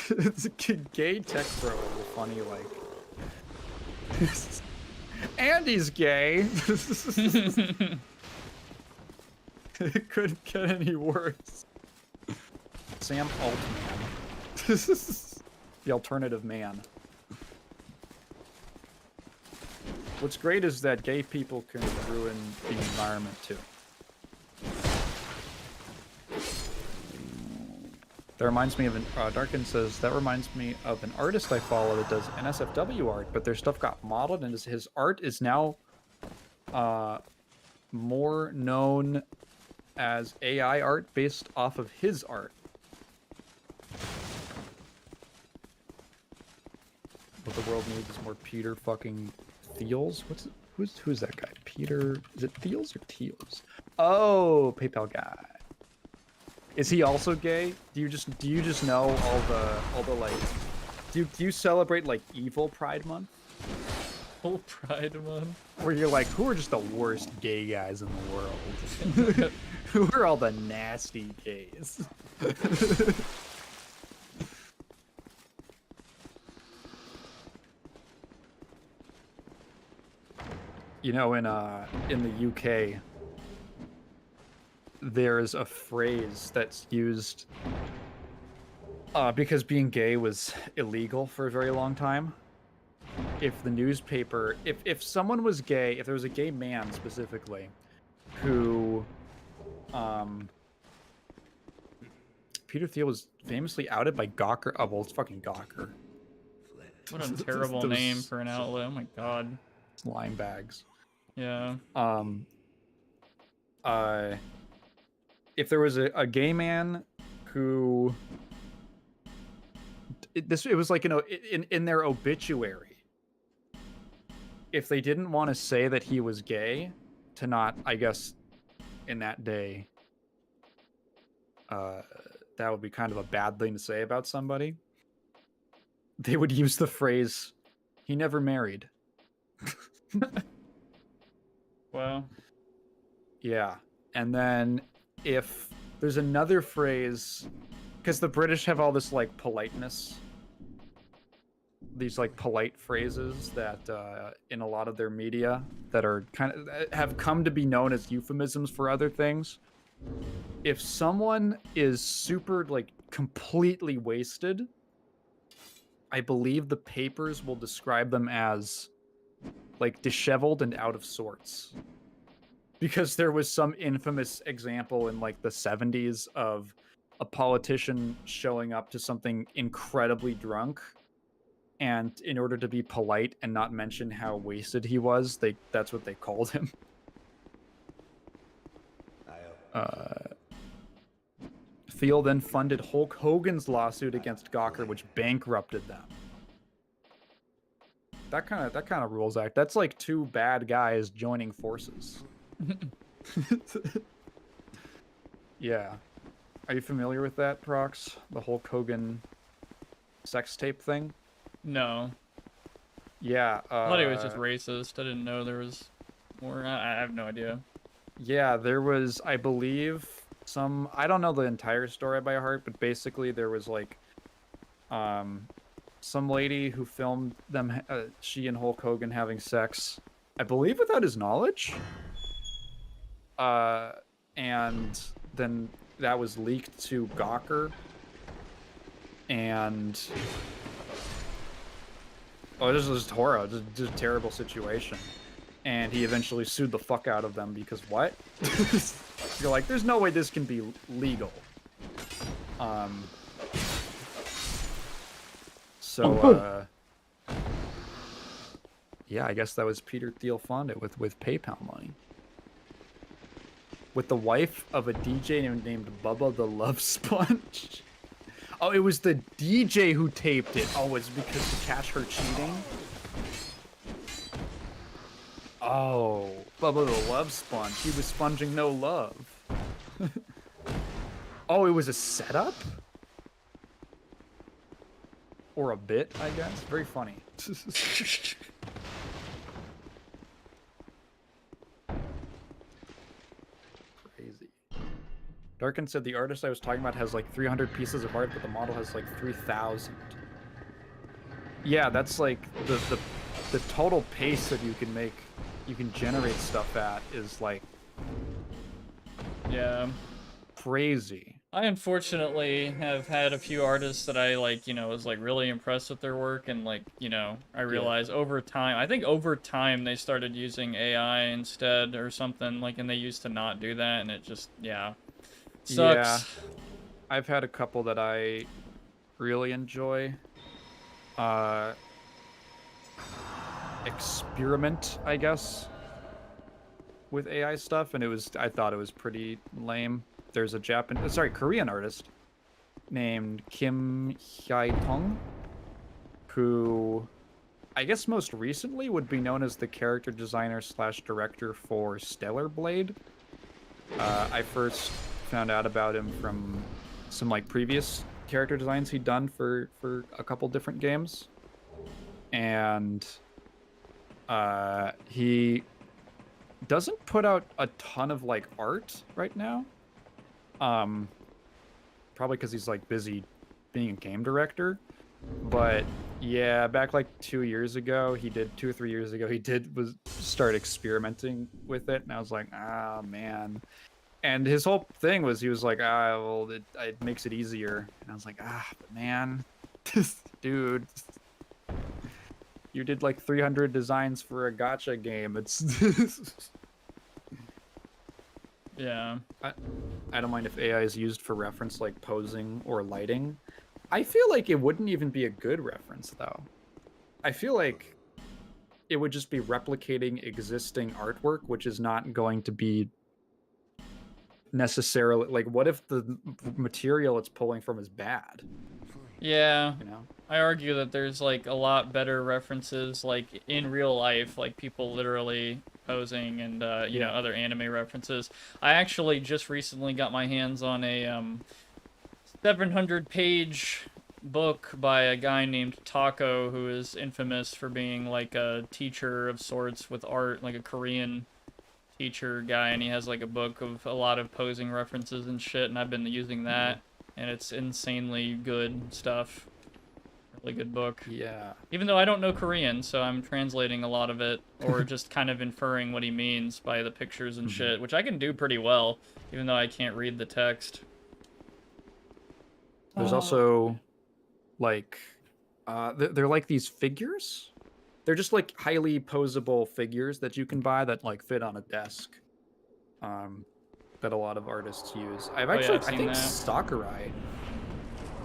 [SPEAKER 2] It's a gay tech bro is a funny like. And he's gay. It couldn't get any worse. Sam Altman. The alternative man. What's great is that gay people can ruin the environment too. That reminds me of Darkin says, that reminds me of an artist I follow that does NSFW art, but their stuff got modeled and his art is now more known as AI art based off of his art. What the world needs is more Peter fucking Thiels. Who's that guy? Peter, is it Thiels or Teals? Oh, PayPal guy. Is he also gay? Do you just know all the like? Do you celebrate like evil Pride Month?
[SPEAKER 1] Whole Pride Month.
[SPEAKER 2] Where you're like, who are just the worst gay guys in the world? Who are all the nasty gays? You know, in the UK, there's a phrase that's used because being gay was illegal for a very long time. If the newspaper, if someone was gay, if there was a gay man specifically, who, Peter Thiel was famously outed by Gawker. Oh, well, it's fucking Gawker.
[SPEAKER 1] What a terrible name for an outlet. Oh my god.
[SPEAKER 2] Slime bags.
[SPEAKER 1] Yeah.
[SPEAKER 2] If there was a gay man who it was like, you know, in their obituary, if they didn't want to say that he was gay, to not, I guess, in that day, that would be kind of a bad thing to say about somebody, they would use the phrase, "He never married."
[SPEAKER 1] Wow.
[SPEAKER 2] Yeah. And then if there's another phrase, because the British have all this like politeness, these like polite phrases that in a lot of their media that are kind of have come to be known as euphemisms for other things. If someone is super like completely wasted, I believe the papers will describe them as like disheveled and out of sorts. Because there was some infamous example in like the 70s of a politician showing up to something incredibly drunk, and in order to be polite and not mention how wasted he was, that's what they called him. Thiel then funded Hulk Hogan's lawsuit against Gawker, which bankrupted them. That kind of rules out. That's like two bad guys joining forces. Yeah. Are you familiar with that, Prox? The Hulk Hogan sex tape thing?
[SPEAKER 1] No.
[SPEAKER 2] Yeah.
[SPEAKER 1] I thought he was just racist. I didn't know there was more. I have no idea.
[SPEAKER 2] Yeah, there was, I believe, I don't know the entire story by heart, but basically there was like some lady who filmed them, she and Hulk Hogan having sex, I believe without his knowledge. And then that was leaked to Gawker. And this was just horror, just a terrible situation. And he eventually sued the fuck out of them because what? You're like, there's no way this can be legal. Yeah, I guess that was Peter Thiel funded with PayPal money. With the wife of a DJ named Bubba the Love Sponge. Oh, it was the DJ who taped it. Oh, it's because to catch her cheating? Oh, Bubba the Love Sponge. He was sponging no love. Oh, it was a setup? Or a bit, I guess. Very funny. Crazy. Darkin said the artist I was talking about has like 300 pieces of art, but the model has like 3,000. Yeah, that's like the total pace that you can generate stuff at is like,
[SPEAKER 1] yeah,
[SPEAKER 2] crazy.
[SPEAKER 1] I unfortunately have had a few artists that I like, was like really impressed with their work, and like, I realized over time, I think over time they started using AI instead or something, like, and they used to not do that, and it just, yeah, sucks.
[SPEAKER 2] Yeah, I've had a couple that I really enjoy. Experiment, I guess, with AI stuff, and I thought it was pretty lame. There's a Korean artist named Kim Hye-tong, who I guess most recently would be known as the character designer / director for Stellar Blade. I first found out about him from some like previous character designs he'd done for a couple different games. And he doesn't put out a ton of like art right now. Probably because he's like busy being a game director. But yeah, back like 2 or 3 years ago, he did start experimenting with it, and I was like, ah, man. And his whole thing was, he was like, well, it makes it easier. And I was like, but man, dude, you did like 300 designs for a gacha game. It's
[SPEAKER 1] yeah.
[SPEAKER 2] I don't mind if AI is used for reference like posing or lighting. I feel like it wouldn't even be a good reference, though. I feel like it would just be replicating existing artwork, which is not going to be necessarily like, what if the material it's pulling from is bad?
[SPEAKER 1] Yeah, I argue that there's like a lot better references like in real life, like people literally posing and you know, other anime references. I actually just recently got my hands on a 700-page book by a guy named Taco, who is infamous for being like a teacher of sorts with art, like a Korean teacher guy, and he has like a book of a lot of posing references and shit, and I've been using that, and it's insanely good stuff. really good book.
[SPEAKER 2] Yeah.
[SPEAKER 1] Even though I don't know Korean, so I'm translating a lot of it, or just kind of inferring what he means by the pictures and shit, which I can do pretty well, even though I can't read the text.
[SPEAKER 2] There's also, like, they're like these figures. They're just like highly posable figures that you can buy that like fit on a desk. That a lot of artists use.
[SPEAKER 1] I've seen that.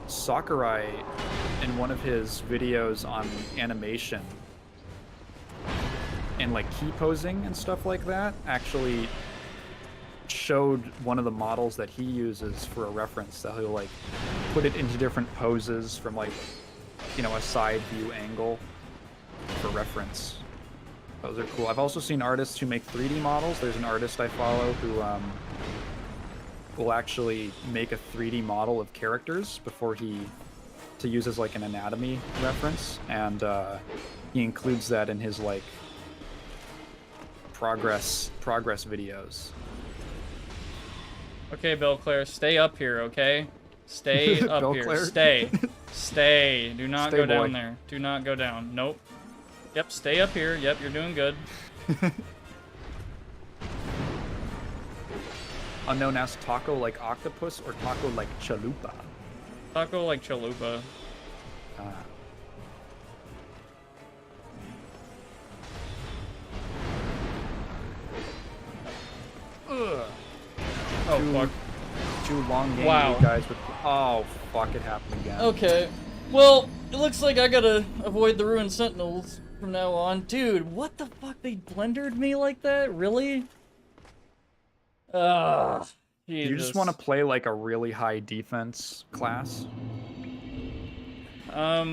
[SPEAKER 2] Sakurai, in one of his videos on animation and like key posing and stuff like that, actually showed one of the models that he uses for a reference. So he'll like put it into different poses from like, you know, a side view angle for reference. Those are cool. I've also seen artists who make 3D models. There's an artist I follow who will actually make a 3D model of characters to use as like an anatomy reference, and he includes that in his like progress videos.
[SPEAKER 1] Okay, Belclair, stay up here, okay? Stay up here.
[SPEAKER 2] Belclair?
[SPEAKER 1] Stay. Stay. Do not
[SPEAKER 2] Stay,
[SPEAKER 1] go down
[SPEAKER 2] boy.
[SPEAKER 1] there. Do not go down. Nope. Yep, stay up here. Yep, you're doing good.
[SPEAKER 2] Unknown as taco like octopus or taco like chalupa.
[SPEAKER 1] Taco like chalupa. Ugh. Oh, fuck.
[SPEAKER 2] Too long game,
[SPEAKER 1] Wow.
[SPEAKER 2] you guys. Oh, fuck, it happened again.
[SPEAKER 1] Okay. Well, it looks like I gotta avoid the ruined sentinels from now on. Dude, what the fuck? They blendered me like that? Really? Jesus.
[SPEAKER 2] You just want to play like a really high defense class?
[SPEAKER 1] I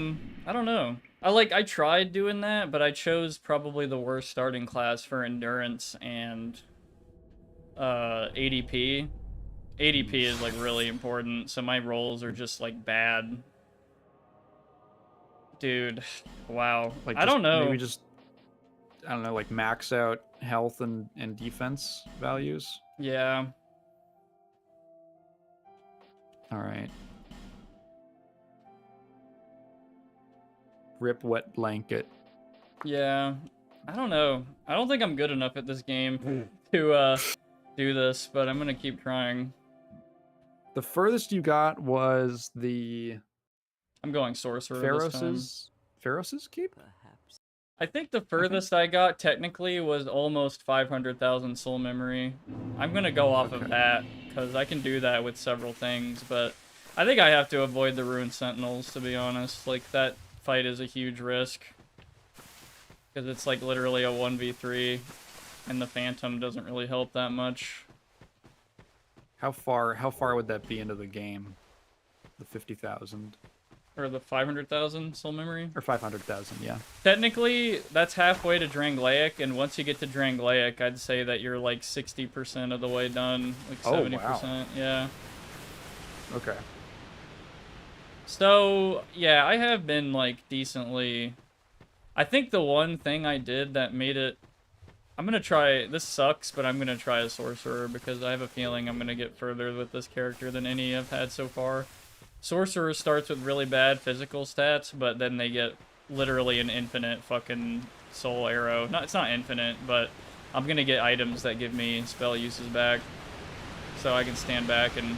[SPEAKER 1] don't know. I tried doing that, but I chose probably the worst starting class for endurance and ADP. ADP is like really important, so my rolls are just like bad. Dude, wow.
[SPEAKER 2] Like,
[SPEAKER 1] I don't know.
[SPEAKER 2] Maybe just, I don't know, like max out health and defense values.
[SPEAKER 1] Yeah.
[SPEAKER 2] All right. Rip wet blanket.
[SPEAKER 1] Yeah. I don't know. I don't think I'm good enough at this game to do this, but I'm gonna keep trying.
[SPEAKER 2] The furthest you got was the
[SPEAKER 1] I'm going sorcerer this time.
[SPEAKER 2] Pharos's keep?
[SPEAKER 1] I think the furthest I got technically was almost 500,000 soul memory. I'm gonna go off of that because I can do that with several things, but I think I have to avoid the ruined sentinels, to be honest. Like, that fight is a huge risk because it's like literally a 1v3 and the phantom doesn't really help that much.
[SPEAKER 2] How far would that be into the game? The 50,000
[SPEAKER 1] Or the 500,000 soul memory?
[SPEAKER 2] or 500,000, yeah.
[SPEAKER 1] Technically, that's halfway to Dranglaic, and once you get to Dranglaic, I'd say that you're like 60% of the way done, like 70%.
[SPEAKER 2] Wow.
[SPEAKER 1] Yeah.
[SPEAKER 2] Okay.
[SPEAKER 1] So, yeah, I have been like decently. I think the one thing I did that made it. I'm gonna try. This sucks, but I'm gonna try a sorcerer because I have a feeling I'm gonna get further with this character than any I've had so far. Sorcerer starts with really bad physical stats, but then they get literally an infinite fucking soul arrow. It's not infinite, but I'm gonna get items that give me spell uses back, so I can stand back and.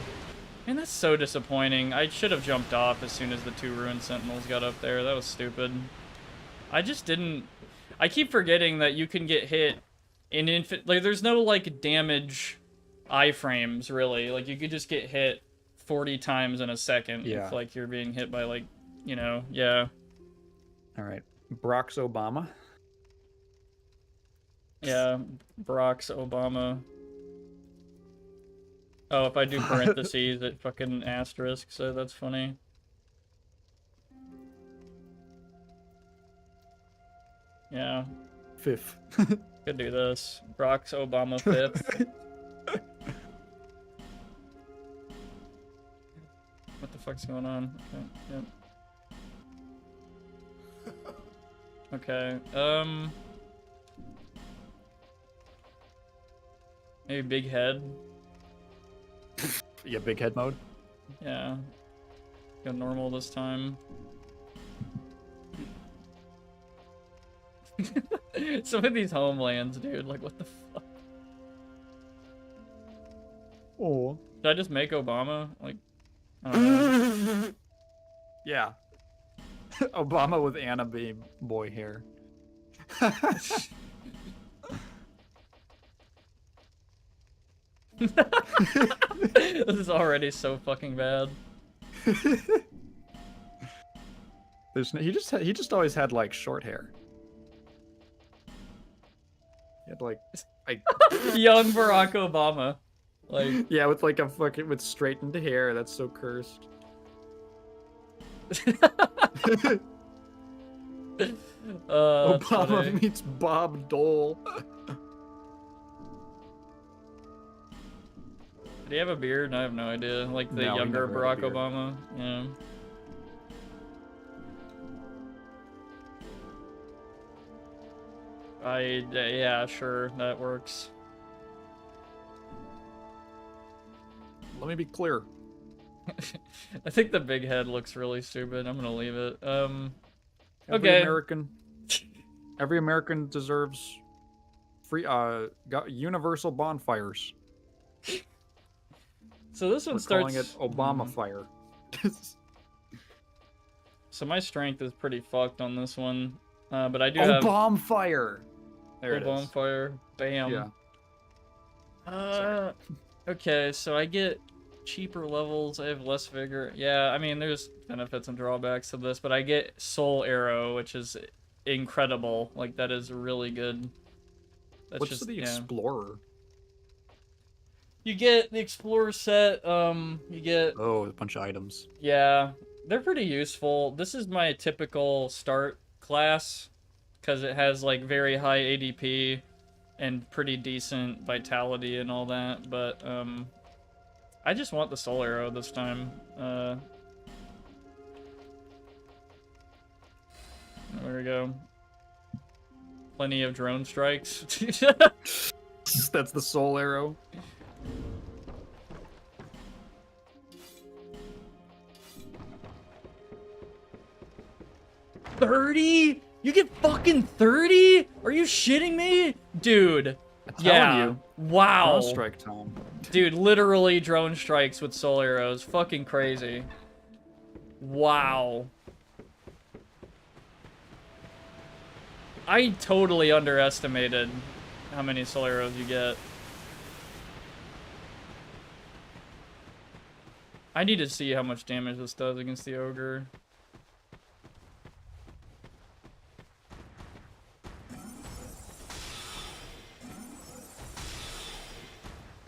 [SPEAKER 1] Man, that's so disappointing. I should have jumped off as soon as the 2 ruined sentinels got up there. That was stupid. I just didn't. I keep forgetting that you can get hit in like, there's no like damage iframes really. Like, you could just get hit 40 times in a second if like you're being hit by like, you know, yeah.
[SPEAKER 2] All right. Brock's Obama.
[SPEAKER 1] Yeah, Brock's Obama. Oh, if I do parentheses, it fucking asterisk, so that's funny. Yeah.
[SPEAKER 2] Fifth.
[SPEAKER 1] Could do this. Brock's Obama 5th. What the fuck's going on? Okay, yep. Okay, maybe big head.
[SPEAKER 2] Yeah, big head mode.
[SPEAKER 1] Yeah. Go normal this time. Some of these homelands, dude, like what the fuck?
[SPEAKER 2] Oh.
[SPEAKER 1] Should I just make Obama? Like, I don't know.
[SPEAKER 2] Yeah. Obama with Anna boy hair.
[SPEAKER 1] This is already so fucking bad.
[SPEAKER 2] He just always had like short hair. He had like
[SPEAKER 1] Young Barack Obama. Like,
[SPEAKER 2] yeah, with like a fucking with straightened hair. That's so cursed.
[SPEAKER 1] That's
[SPEAKER 2] Obama
[SPEAKER 1] funny.
[SPEAKER 2] meets Bob Dole.
[SPEAKER 1] Did he have a beard? I have no idea. Like the
[SPEAKER 2] No, he
[SPEAKER 1] younger
[SPEAKER 2] never had a
[SPEAKER 1] Barack
[SPEAKER 2] beard.
[SPEAKER 1] Obama. Yeah. Yeah, sure, that works.
[SPEAKER 2] Let me be clear.
[SPEAKER 1] I think the big head looks really stupid. I'm gonna leave it.
[SPEAKER 2] Every
[SPEAKER 1] Okay.
[SPEAKER 2] Every American deserves free universal bonfires.
[SPEAKER 1] So this one
[SPEAKER 2] We're
[SPEAKER 1] starts.
[SPEAKER 2] calling it Obama fire.
[SPEAKER 1] So my strength is pretty fucked on this one, but I do have
[SPEAKER 2] Bonfire. There it is.
[SPEAKER 1] Bonfire. Bam.
[SPEAKER 2] Yeah.
[SPEAKER 1] Okay, so I get cheaper levels. I have less vigor. Yeah, I mean, there's benefits and drawbacks to this, but I get Soul Arrow, which is incredible. Like, that is really good. That's
[SPEAKER 2] What's
[SPEAKER 1] just,
[SPEAKER 2] the
[SPEAKER 1] yeah.
[SPEAKER 2] Explorer?
[SPEAKER 1] You get the Explorer set. You get,
[SPEAKER 2] Oh, a bunch of items.
[SPEAKER 1] yeah, they're pretty useful. This is my typical start class because it has like very high ADP and pretty decent vitality and all that. But I just want the Soul Arrow this time. There we go. Plenty of drone strikes.
[SPEAKER 2] That's the Soul Arrow.
[SPEAKER 1] $30? You get fucking 30? Are you shitting me? Dude.
[SPEAKER 2] Telling you.
[SPEAKER 1] Wow.
[SPEAKER 2] Drone strike time.
[SPEAKER 1] Dude, literally drone strikes with soul arrows. Fucking crazy. Wow. I totally underestimated how many soul arrows you get. I need to see how much damage this does against the ogre.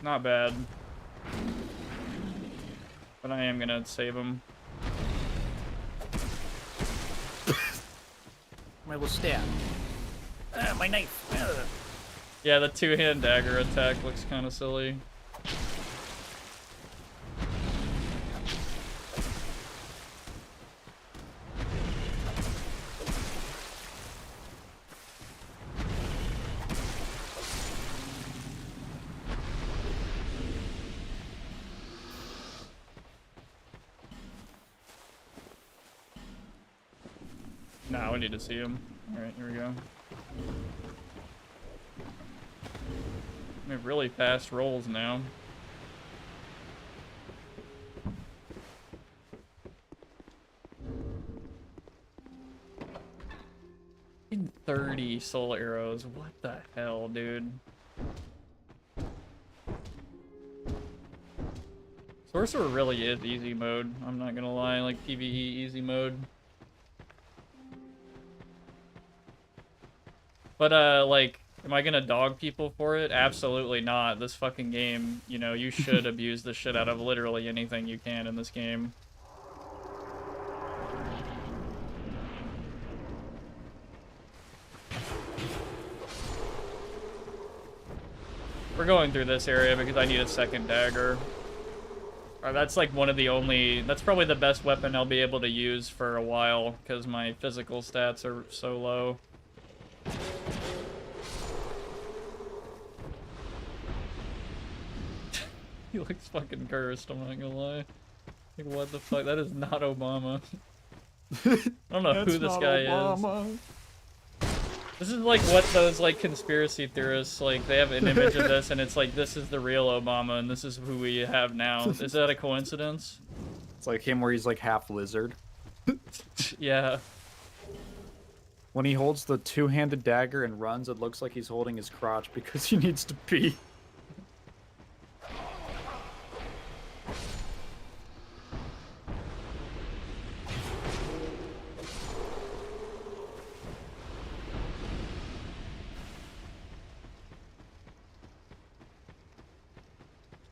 [SPEAKER 1] Not bad. But I am gonna save him.
[SPEAKER 2] My little stab. My knife.
[SPEAKER 1] Yeah, the two-hand dagger attack looks kind of silly. Nah, we need to see him. Alright, here we go. We have really fast rolls now. In 30 soul arrows. What the hell, dude? Sorcerer really is easy mode. I'm not gonna lie, like PvE easy mode. But, like, am I gonna dog people for it? Absolutely not. This fucking game, you know, you should abuse the shit out of literally anything you can in this game. We're going through this area because I need a second dagger. That's like one of the only... That's probably the best weapon I'll be able to use for a while because my physical stats are so low. He looks fucking cursed, I'm not gonna lie. Like, what the fuck? That is not Obama. I don't know who this guy is. This is like what those like conspiracy theorists like. They have an image of this, and it's like this is the real Obama, and this is who we have now. Is that a coincidence?
[SPEAKER 2] It's like him where he's like half lizard.
[SPEAKER 1] Yeah.
[SPEAKER 2] When he holds the two-handed dagger and runs, it looks like he's holding his crotch because he needs to pee.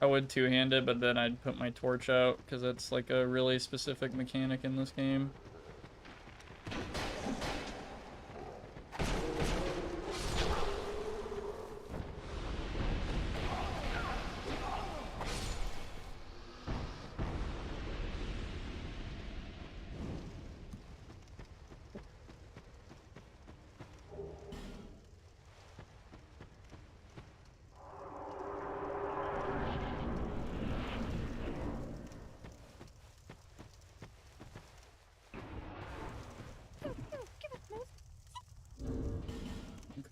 [SPEAKER 1] I would two-hand it, but then I'd put my torch out, because that's like a really specific mechanic in this game.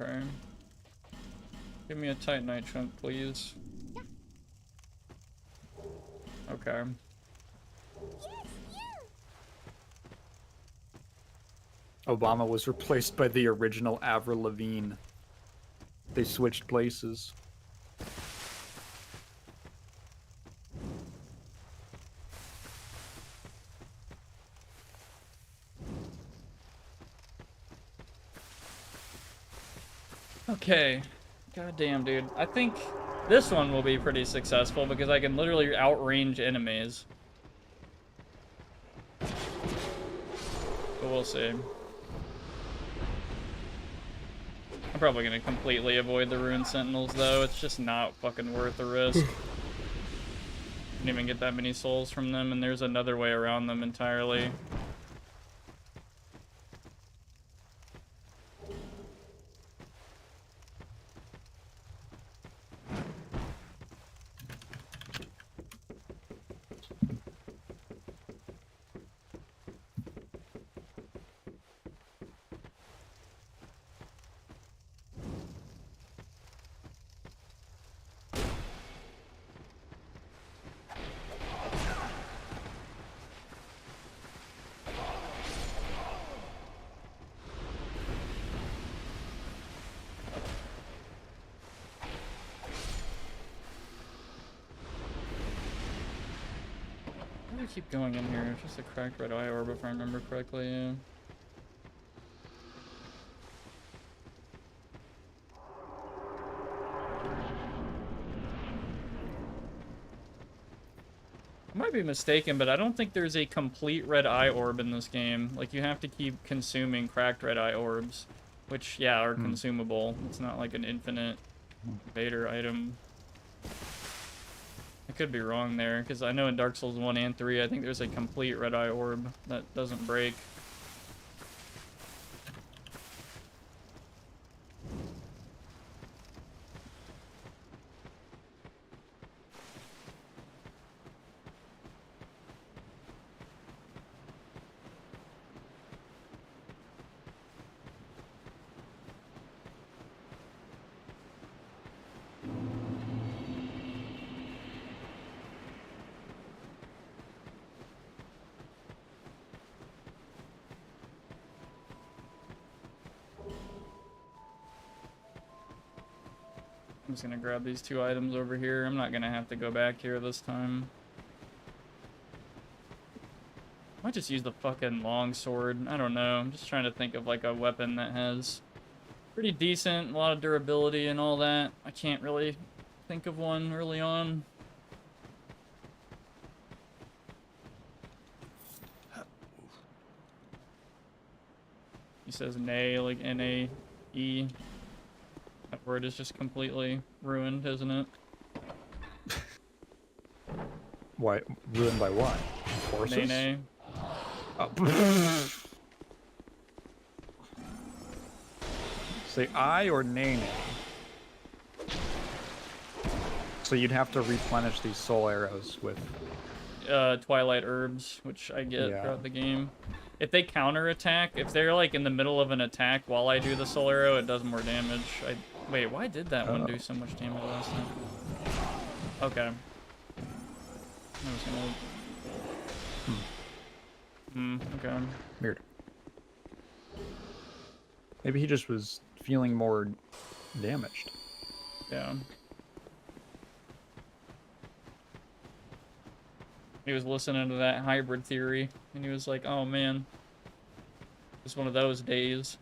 [SPEAKER 1] Okay. Give me a titanite chunk, please. Okay.
[SPEAKER 2] Obama was replaced by the original Avril Lavigne. They switched places.
[SPEAKER 1] Okay. Goddamn, dude. I think this one will be pretty successful because I can literally outrange enemies. But we'll see. I'm probably gonna completely avoid the Rune Sentinels, though. It's just not fucking worth the risk. Didn't even get that many souls from them, and there's another way around them entirely. Why do I keep going in here? It's just a cracked red eye orb, if I remember correctly, yeah. I might be mistaken, but I don't think there's a complete red eye orb in this game. Like, you have to keep consuming cracked red eye orbs, which, yeah, are consumable. It's not like an infinite Vader item. I could be wrong there, because I know in Dark Souls 1 and 3, I think there's a complete red eye orb that doesn't break. I'm just gonna grab these two items over here. I'm not gonna have to go back here this time. I might just use the fucking long sword. I don't know. I'm just trying to think of like a weapon that has pretty decent, a lot of durability and all that. I can't really think of one early on. He says nay, like N-A-E. That word is just completely ruined, isn't it?
[SPEAKER 2] Why? Ruined by what? Horses?
[SPEAKER 1] Nay.
[SPEAKER 2] Oh. Say I or nay nay? So you'd have to replenish these soul arrows with...
[SPEAKER 1] Twilight herbs, which I get
[SPEAKER 2] Yeah.
[SPEAKER 1] throughout the game. If they counterattack, if they're like in the middle of an attack while I do the soul arrow, it does more damage. Wait, why did that one do so much damage last time? Okay. I was gonna... okay.
[SPEAKER 2] Weird. Maybe he just was feeling more damaged.
[SPEAKER 1] Yeah. He was listening to that hybrid theory, and he was like, oh man. It's one of those days.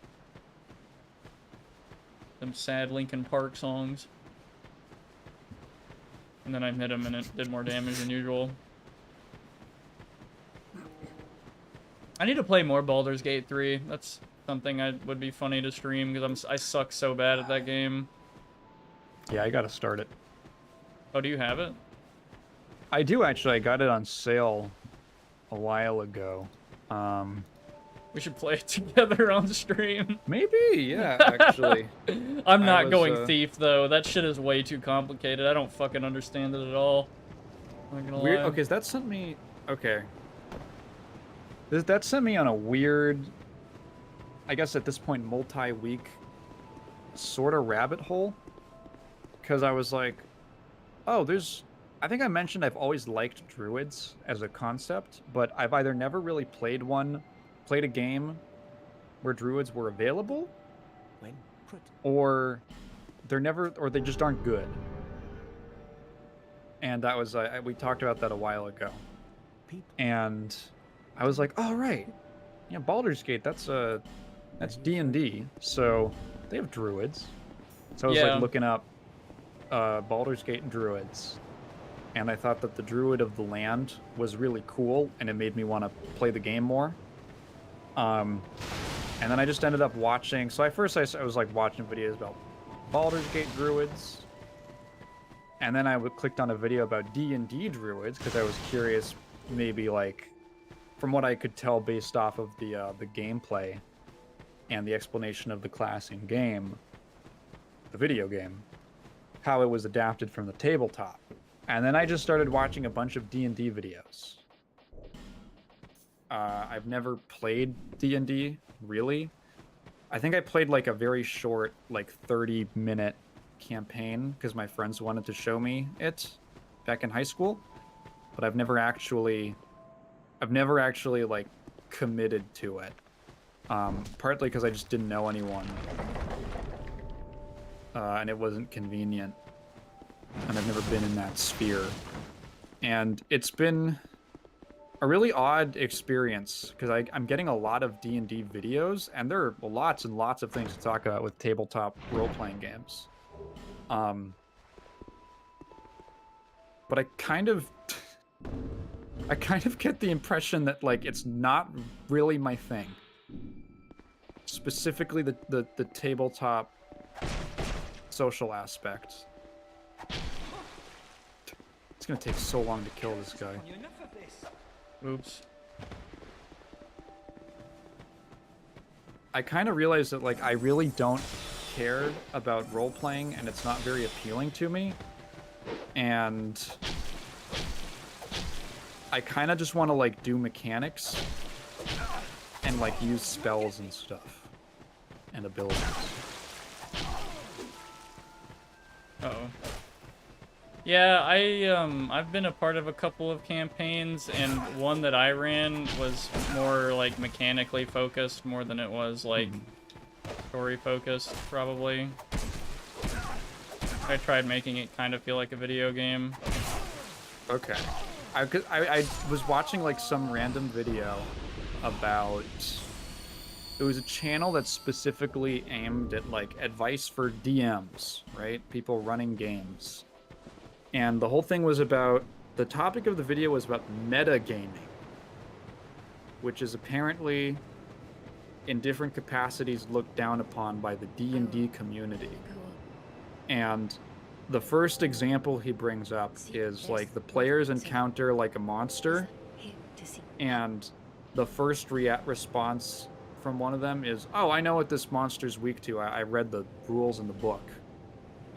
[SPEAKER 1] Them sad Linkin Park songs. And then I hit him and it did more damage than usual. I need to play more Baldur's Gate 3. That's something would be funny to stream because I suck so bad at that game.
[SPEAKER 2] Yeah, I gotta start it.
[SPEAKER 1] Oh, do you have it?
[SPEAKER 2] I do actually. I got it on sale a while ago.
[SPEAKER 1] We should play it together on stream.
[SPEAKER 2] Maybe, yeah, actually.
[SPEAKER 1] I'm not going Thief, though. That shit is way too complicated. I don't fucking understand it at all. I'm not gonna
[SPEAKER 2] Weird.
[SPEAKER 1] lie.
[SPEAKER 2] Okay, that sent me... Okay. That sent me on a weird... I guess at this point, multi-week sort of rabbit hole. Because I was like, oh, there's... I think I mentioned I've always liked druids as a concept, but I've either never really played a game where druids were available, or they just aren't good. And that was we talked about that a while ago, and I was like, oh right, yeah, Baldur's Gate, that's D&D, so they have druids. So I was like looking up Baldur's Gate and druids, and I thought that the druid of the land was really cool, and it made me want to play the game more. And then I just ended up watching. So at first I was like watching videos about Baldur's Gate druids, and then I clicked on a video about D&D druids because I was curious, maybe like from what I could tell based off of the gameplay and the explanation of the class in game, the video game, how it was adapted from the tabletop. And then I just started watching a bunch of D&D videos. I've never played D&D, really. I think I played like a very short, like 30-minute campaign because my friends wanted to show me it back in high school, but I've never actually like committed to it. Partly because I just didn't know anyone, and it wasn't convenient, and I've never been in that sphere. And it's been a really odd experience because I'm getting a lot of D&D videos, and there are lots and lots of things to talk about with tabletop role-playing games. But I kind of get the impression that like it's not really my thing. Specifically the tabletop social aspect. It's gonna take so long to kill this guy.
[SPEAKER 1] Oops.
[SPEAKER 2] I kind of realized that like I really don't care about role-playing, and it's not very appealing to me. And I kind of just want to like do mechanics and like use spells and stuff and abilities.
[SPEAKER 1] Uh-oh. Yeah, I've been a part of a couple of campaigns, and one that I ran was more like mechanically focused more than it was like story focused, probably. I tried making it kind of feel like a video game.
[SPEAKER 2] Okay. I was watching like some random video about... It was a channel that's specifically aimed at like advice for DMs, right? People running games. And the whole thing was about... The topic of the video was about metagaming, which is apparently, in different capacities, looked down upon by the D&D community. And the first example he brings up is like the players encounter like a monster, and the first response from one of them is, oh, I know what this monster's weak to. I read the rules in the book.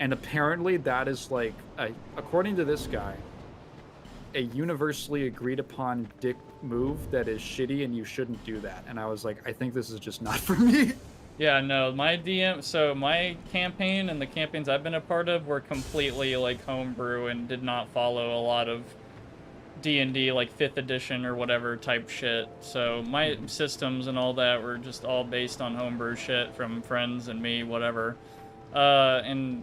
[SPEAKER 2] And apparently that is like, according to this guy, a universally agreed upon dick move that is shitty and you shouldn't do that. And I was like, I think this is just not for me.
[SPEAKER 1] Yeah, no, my so my campaign and the campaigns I've been a part of were completely like homebrew and did not follow a lot of D&D like 5th edition or whatever type shit. So my systems and all that were just all based on homebrew shit from friends and me, whatever. And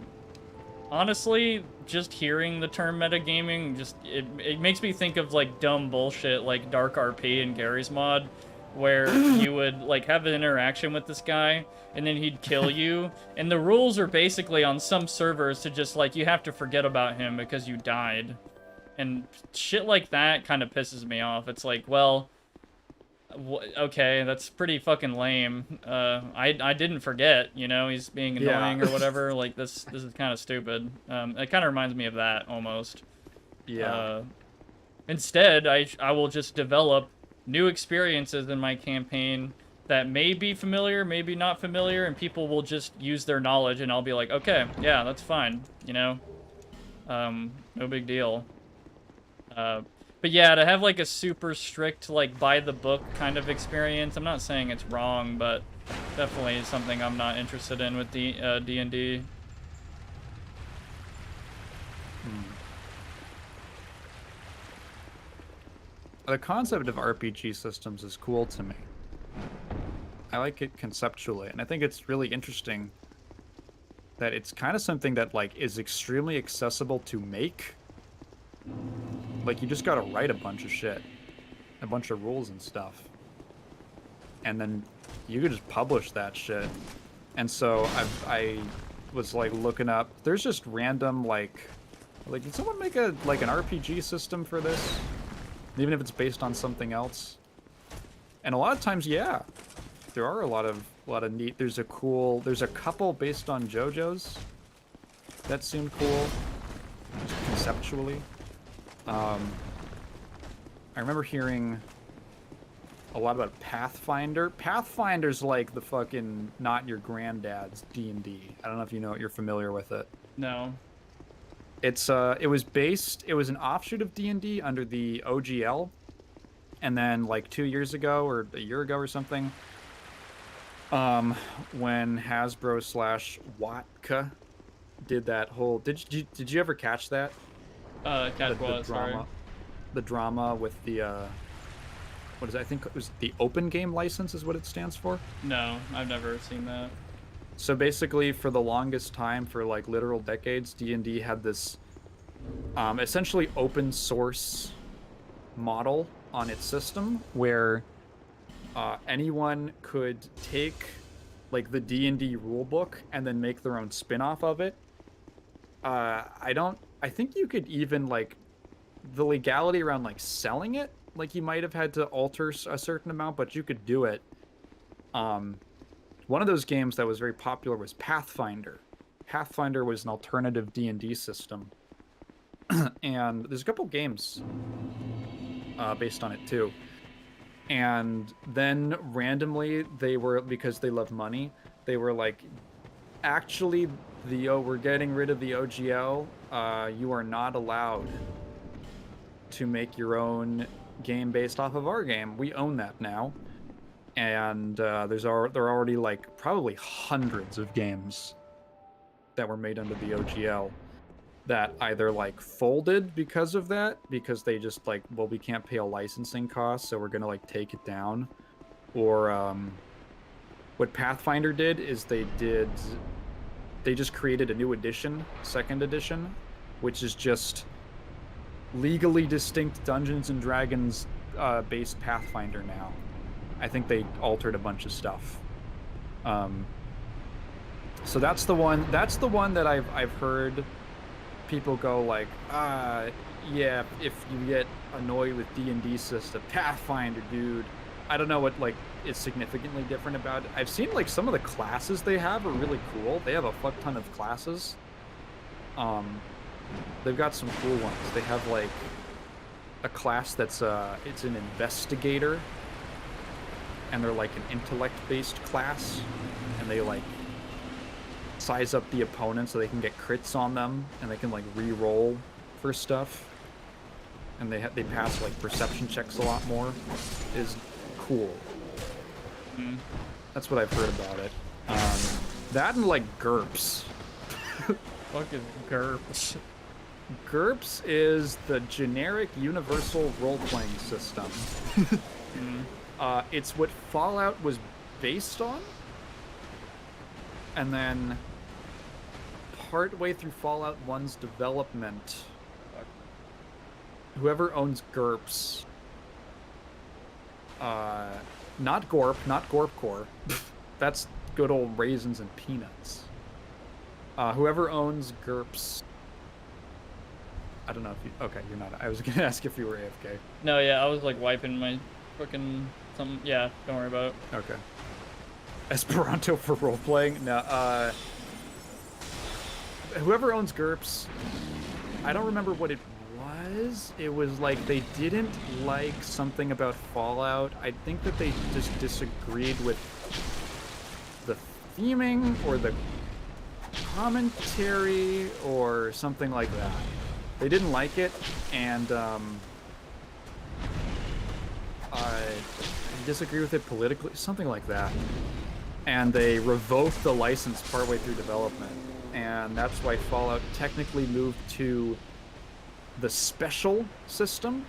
[SPEAKER 1] honestly, just hearing the term metagaming, just it makes me think of like dumb bullshit like Dark RP and Gary's mod, where you would like have an interaction with this guy and then he'd kill you, and the rules are basically on some servers to just like you have to forget about him because you died. And shit like that kind of pisses me off. It's like, well, okay, that's pretty fucking lame. I didn't forget, you know, he's being annoying or whatever. Like, this is kind of stupid. It kind of reminds me of that, almost.
[SPEAKER 2] Yeah.
[SPEAKER 1] Instead, I will just develop new experiences in my campaign that may be familiar, maybe not familiar, and people will just use their knowledge, and I'll be like, okay, yeah, that's fine, you know? No big deal. But yeah, to have like a super strict, like by the book kind of experience, I'm not saying it's wrong, but definitely something I'm not interested in with D&D.
[SPEAKER 2] The concept of RPG systems is cool to me. I like it conceptually, and I think it's really interesting that it's kind of something that like is extremely accessible to make. Like, you just gotta write a bunch of shit, a bunch of rules and stuff, and then you could just publish that shit. And so I was like looking up, there's just random like did someone make an RPG system for this, even if it's based on something else? And a lot of times, yeah, there are a lot of neat. There's a couple based on JoJo's that seemed cool, just conceptually. I remember hearing a lot about Pathfinder. Pathfinder's like the fucking not your granddad's D&D. I don't know if you know it, you're familiar with it.
[SPEAKER 1] No.
[SPEAKER 2] It was an offshoot of D&D under the OGL, and then like 2 years ago or a year ago or something, when Hasbro / Watka did that whole, did you ever catch that? The drama with the what is it? I think it was the Open Game License is what it stands for.
[SPEAKER 1] No, I've never seen that.
[SPEAKER 2] So basically, for the longest time, for like literal decades, D&D had this essentially open source model on its system where anyone could take like the D&D rulebook and then make their own spin-off of it. I think you could even like the legality around like selling it, like you might have had to alter a certain amount, but you could do it. One of those games that was very popular was Pathfinder. Pathfinder was an alternative D&D system. And there's a couple games based on it too. And then randomly because they love money, they were like, actually, we're getting rid of the OGL. You are not allowed to make your own game based off of our game. We own that now. And there are already like probably hundreds of games that were made under the OGL that either like folded because of that, because they just like, well, we can't pay a licensing cost, so we're gonna like take it down. Or what Pathfinder did is they just created a new edition, 2nd edition, which is just legally distinct Dungeons and Dragons based Pathfinder now. I think they altered a bunch of stuff. So that's the one that I've heard people go like, yeah, if you get annoyed with D&D system, Pathfinder, dude. I don't know what like is significantly different about it. I've seen like some of the classes they have are really cool. They have a fuck ton of classes. They've got some cool ones. They have like a class that's it's an investigator, and they're like an intellect-based class, and they like size up the opponent so they can get crits on them, and they can like re-roll for stuff. and they pass like perception checks a lot more, is cool. That's what I've heard about it. That and like GURPS.
[SPEAKER 1] Fucking GURPS.
[SPEAKER 2] GURPS is the generic universal role-playing system. It's what Fallout was based on, and then partway through Fallout 1's development, whoever owns GURPS, not GORP, not GORPcore, that's good old raisins and peanuts. Whoever owns GURPS, I don't know if you, okay, you're not, I was gonna ask if you were AFK.
[SPEAKER 1] No, yeah, I was like wiping my fucking something. Yeah, don't worry about it.
[SPEAKER 2] Okay. Esperanto for role-playing? No, whoever owns GURPS, I don't remember what it was. It was like they didn't like something about Fallout. I think that they just disagreed with the theming or the commentary or something like that. They didn't like it, and I disagree with it politically, something like that. And they revoked the license partway through development, and that's why Fallout technically moved to the special system,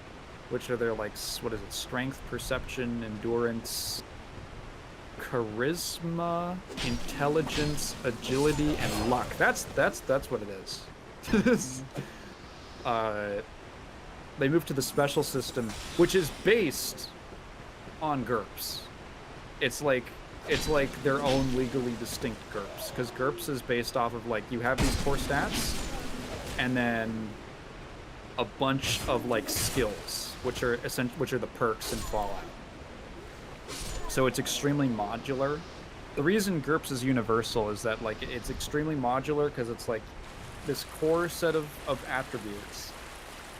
[SPEAKER 2] which are their, like, what is it, strength, perception, endurance, charisma, intelligence, agility, and luck. That's what it is. They moved to the special system, which is based on GURPS. It's like their own legally distinct GURPS, because GURPS is based off of, like, you have these core stats, and then a bunch of, like, skills, which are the perks in Fallout. So it's extremely modular. The reason GURPS is universal is that, like, it's extremely modular because it's like this core set of attributes,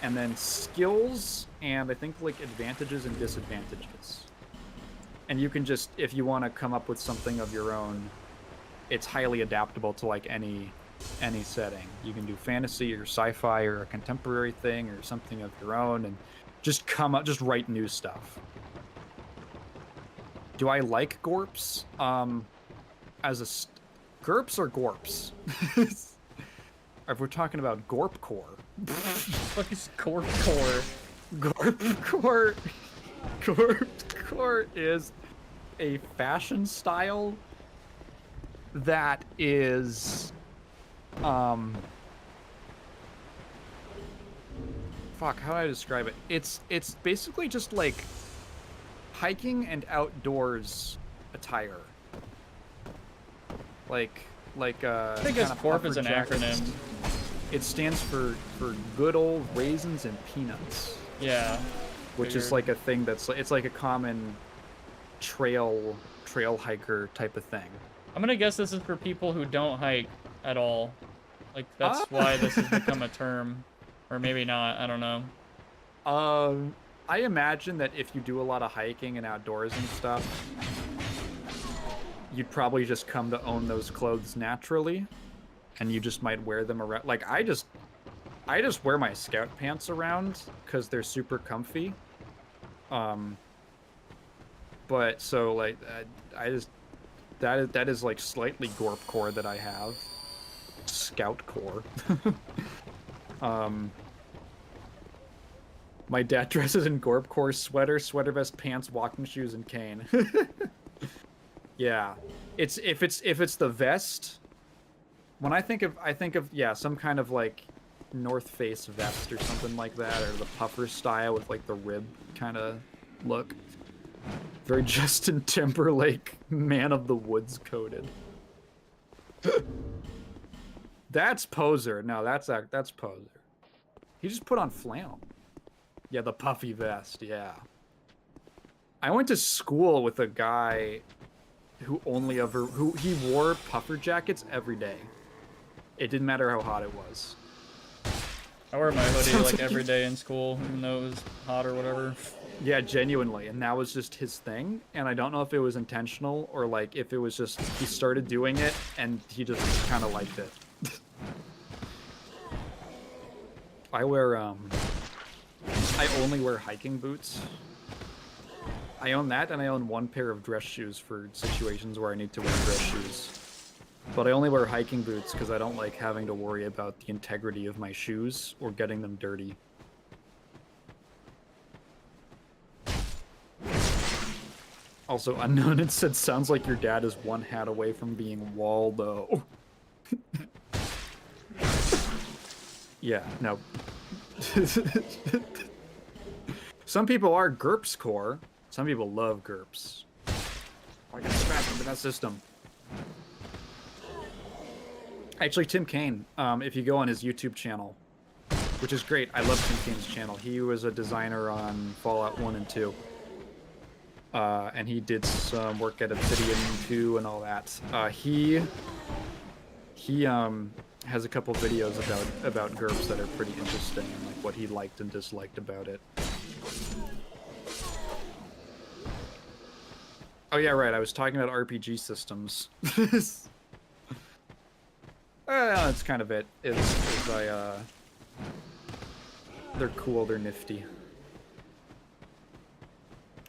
[SPEAKER 2] and then skills, and I think like advantages and disadvantages. And you can just, if you want to come up with something of your own, it's highly adaptable to like any setting. You can do fantasy or sci-fi or a contemporary thing or something of your own, and just write new stuff. Do I like GURPS? GURPS or GORPS? If we're talking about GORPcore.
[SPEAKER 1] What is GORPcore?
[SPEAKER 2] GORPcore is a fashion style that is fuck, how do I describe it? It's basically just like hiking and outdoors attire. I
[SPEAKER 1] think GORP is an acronym.
[SPEAKER 2] It stands for good old raisins and peanuts.
[SPEAKER 1] Yeah.
[SPEAKER 2] Which is like a thing it's like a common trail hiker type of thing.
[SPEAKER 1] I'm gonna guess this is for people who don't hike at all. Like, that's why this has become a term. Or maybe not, I don't know.
[SPEAKER 2] I imagine that if you do a lot of hiking and outdoors and stuff, you'd probably just come to own those clothes naturally, and you just might wear them around. Like, I just wear my scout pants around because they're super comfy. But so like that is like slightly GORPcore that I have. Scout core. My dad dresses in GORPcore sweater vest, pants, walking shoes, and cane. Yeah, if it's the vest. When I think of yeah, some kind of like North Face vest or something like that, or the puffer style with like the rib kind of look. Very Justin Timberlake, Man of the Woods coded. That's poser. No, that's poser. He just put on flannel. Yeah, the puffy vest. Yeah. I went to school with a guy who he wore puffer jackets every day. It didn't matter how hot it was.
[SPEAKER 1] I wear my hoodie like every day in school, even though it was hot or whatever.
[SPEAKER 2] Yeah, genuinely, and that was just his thing, and I don't know if it was intentional or like if it was just he started doing it and he just kind of liked it. I wear I only wear hiking boots. I own that, and I own one pair of dress shoes for situations where I need to wear dress shoes. But I only wear hiking boots because I don't like having to worry about the integrity of my shoes or getting them dirty. Also, Unknown, it said, sounds like your dad is one hat away from being Waldo. Yeah, no. Some people are GURPS core. Some people love GURPS. I got fast into that system. Actually, Tim Kaine, if you go on his YouTube channel, which is great, I love Tim Kaine's channel. He was a designer on Fallout 1 and 2. And he did some work at Obsidian 2 and all that. He has a couple videos about GURPS that are pretty interesting and like what he liked and disliked about it. Oh yeah, right. I was talking about RPG systems. That's kind of it. They're cool. They're nifty.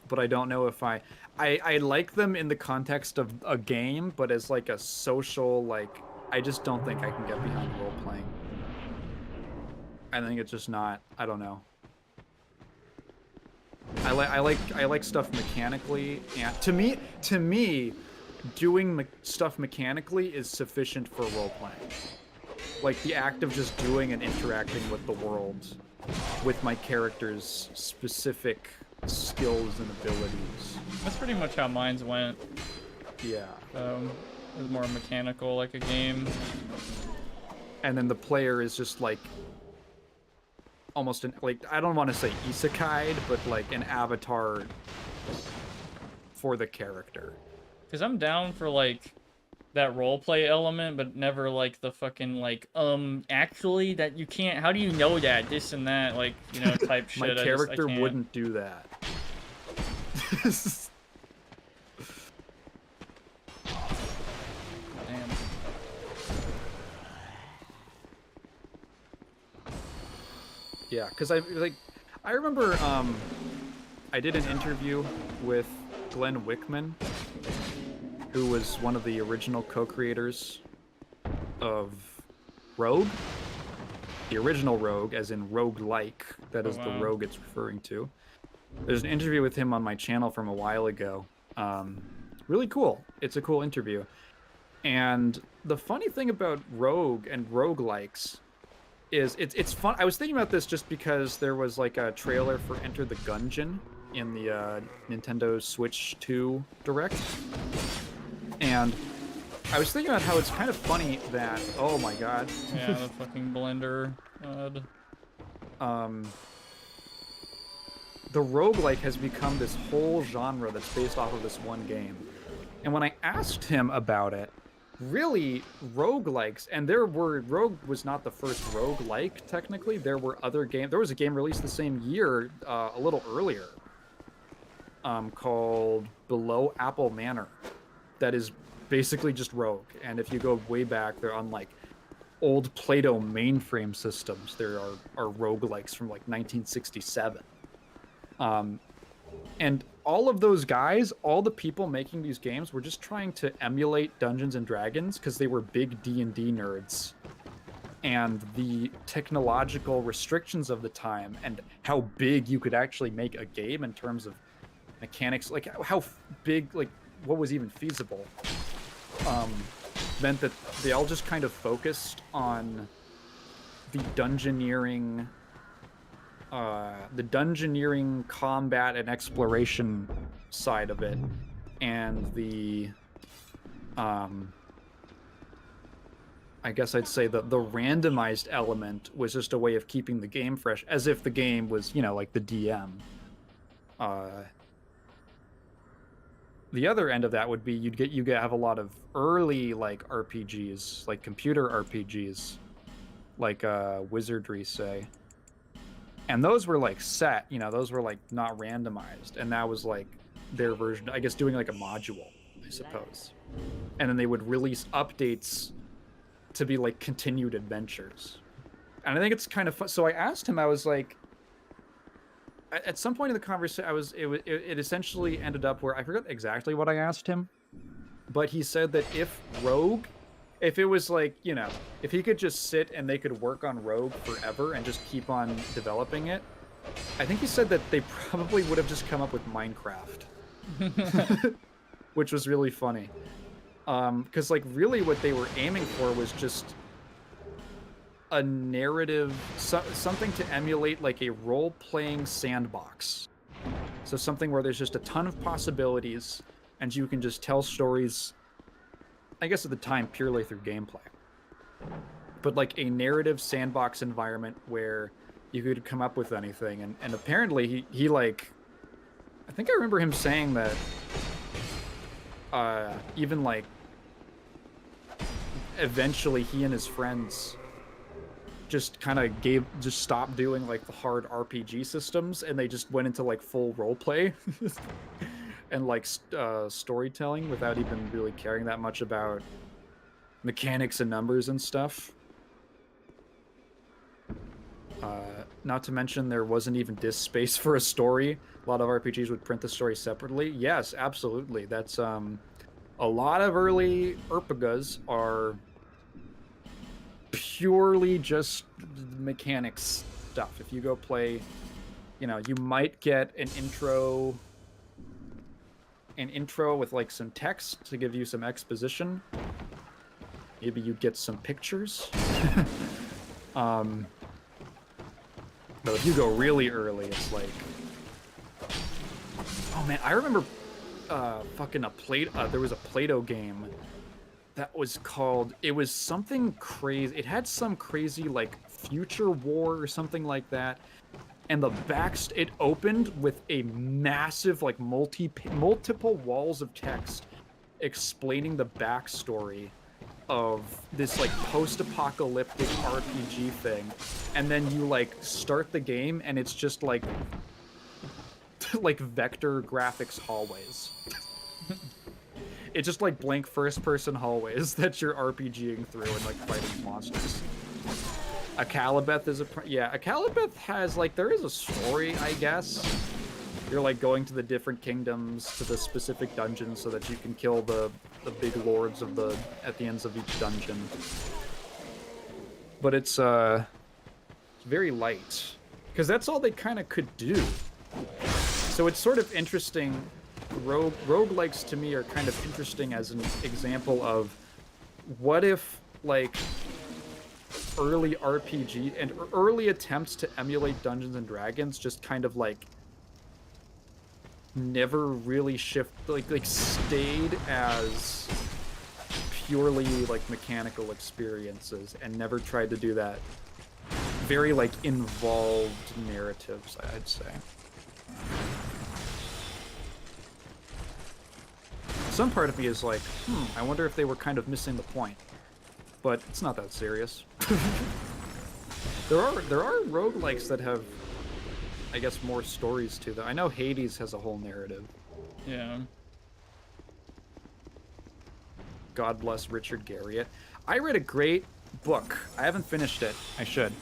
[SPEAKER 2] But I don't know if I like them in the context of a game, but as like a social, like, I just don't think I can get behind role playing. I think it's just not. I don't know. I like stuff mechanically, and to me, doing stuff mechanically is sufficient for role playing. Like the act of just doing and interacting with the world, with my character's specific skills and abilities.
[SPEAKER 1] That's pretty much how mine went.
[SPEAKER 2] Yeah.
[SPEAKER 1] It was more mechanical, like a game.
[SPEAKER 2] And then the player is just like almost like, I don't want to say isekai'd, but like an avatar for the character.
[SPEAKER 1] Because I'm down for like that roleplay element, but never like the fucking like actually that you can't. How do you know that this and that, like, you know, type shit.
[SPEAKER 2] My character wouldn't do that.
[SPEAKER 1] Damn.
[SPEAKER 2] Yeah, because I remember I did an interview with Glenn Wickman, who was one of the original co-creators of Rogue. The original Rogue, as in roguelike, that is the Rogue it's referring to. There's an interview with him on my channel from a while ago. Really cool. It's a cool interview. And the funny thing about Rogue and roguelikes is it's fun. I was thinking about this just because there was like a trailer for Enter the Gungeon in the Nintendo Switch 2 Direct. And I was thinking about how it's kind of funny that, oh my god.
[SPEAKER 1] Yeah, the fucking blender. God.
[SPEAKER 2] The roguelike has become this whole genre that's based off of this one game. And when I asked him about it, really, roguelikes, and Rogue was not the first roguelike, technically. There were other games. There was a game released the same year, a little earlier, called Below Apple Manor, that is basically just Rogue. And if you go way back, they're on like old Plato mainframe systems. There are roguelikes from like 1967. And all of those guys, all the people making these games were just trying to emulate Dungeons and Dragons because they were big D&D nerds. And the technological restrictions of the time and how big you could actually make a game in terms of mechanics, like how big, like what was even feasible, meant that they all just kind of focused on the dungeoneering combat and exploration side of it, and the I guess I'd say that the randomized element was just a way of keeping the game fresh, as if the game was, you know, like the DM. The other end of that would be you have a lot of early like RPGs, like computer RPGs, like Wizardry, say. And those were like set, you know, those were like not randomized. And that was like their version, I guess, doing like a module, I suppose. And then they would release updates to be like continued adventures. And I think it's kind of fun. So I asked him, I was like, at some point in the conversation, it essentially ended up where I forgot exactly what I asked him, but he said that if Rogue, if it was like, you know, if he could just sit and they could work on Rogue forever and just keep on developing it, I think he said that they probably would have just come up with Minecraft, which was really funny. Because like really what they were aiming for was just a narrative, something to emulate like a role-playing sandbox. So something where there's just a ton of possibilities and you can just tell stories, I guess at the time, purely through gameplay. But like a narrative sandbox environment where you could come up with anything. And apparently he like, I think I remember him saying that even like eventually he and his friends just kind of just stopped doing like the hard RPG systems and they just went into like full roleplay and like storytelling without even really caring that much about mechanics and numbers and stuff. Not to mention there wasn't even disk space for a story. A lot of RPGs would print the story separately. Yes, absolutely. That's a lot of early RPGs are purely just mechanics stuff. If you go play, you know, you might get an intro with like some text to give you some exposition. Maybe you get some pictures. But if you go really early, it's like, oh man, I remember there was a Play-Doh game that was called, it was something crazy. It had some crazy like future war or something like that. And it opened with a massive like multiple walls of text explaining the backstory of this like post-apocalyptic RPG thing. And then you like start the game and it's just like like vector graphics hallways. It's just like blank first-person hallways that you're RPGing through and like fighting monsters. Akalabeth is Akalabeth has like, there is a story, I guess. You're like going to the different kingdoms, to the specific dungeons so that you can kill the big lords of at the ends of each dungeon. But it's very light, because that's all they kind of could do. So it's sort of interesting. Roguelikes to me are kind of interesting as an example of what if like early RPG and early attempts to emulate Dungeons and Dragons just kind of like never really stayed as purely like mechanical experiences and never tried to do that very like involved narratives, I'd say. Some part of me is like, I wonder if they were kind of missing the point. But it's not that serious. There are roguelikes that have, I guess, more stories to them. I know Hades has a whole narrative.
[SPEAKER 1] Yeah.
[SPEAKER 2] God bless Richard Garriott. I read a great book. I haven't finished it. I should.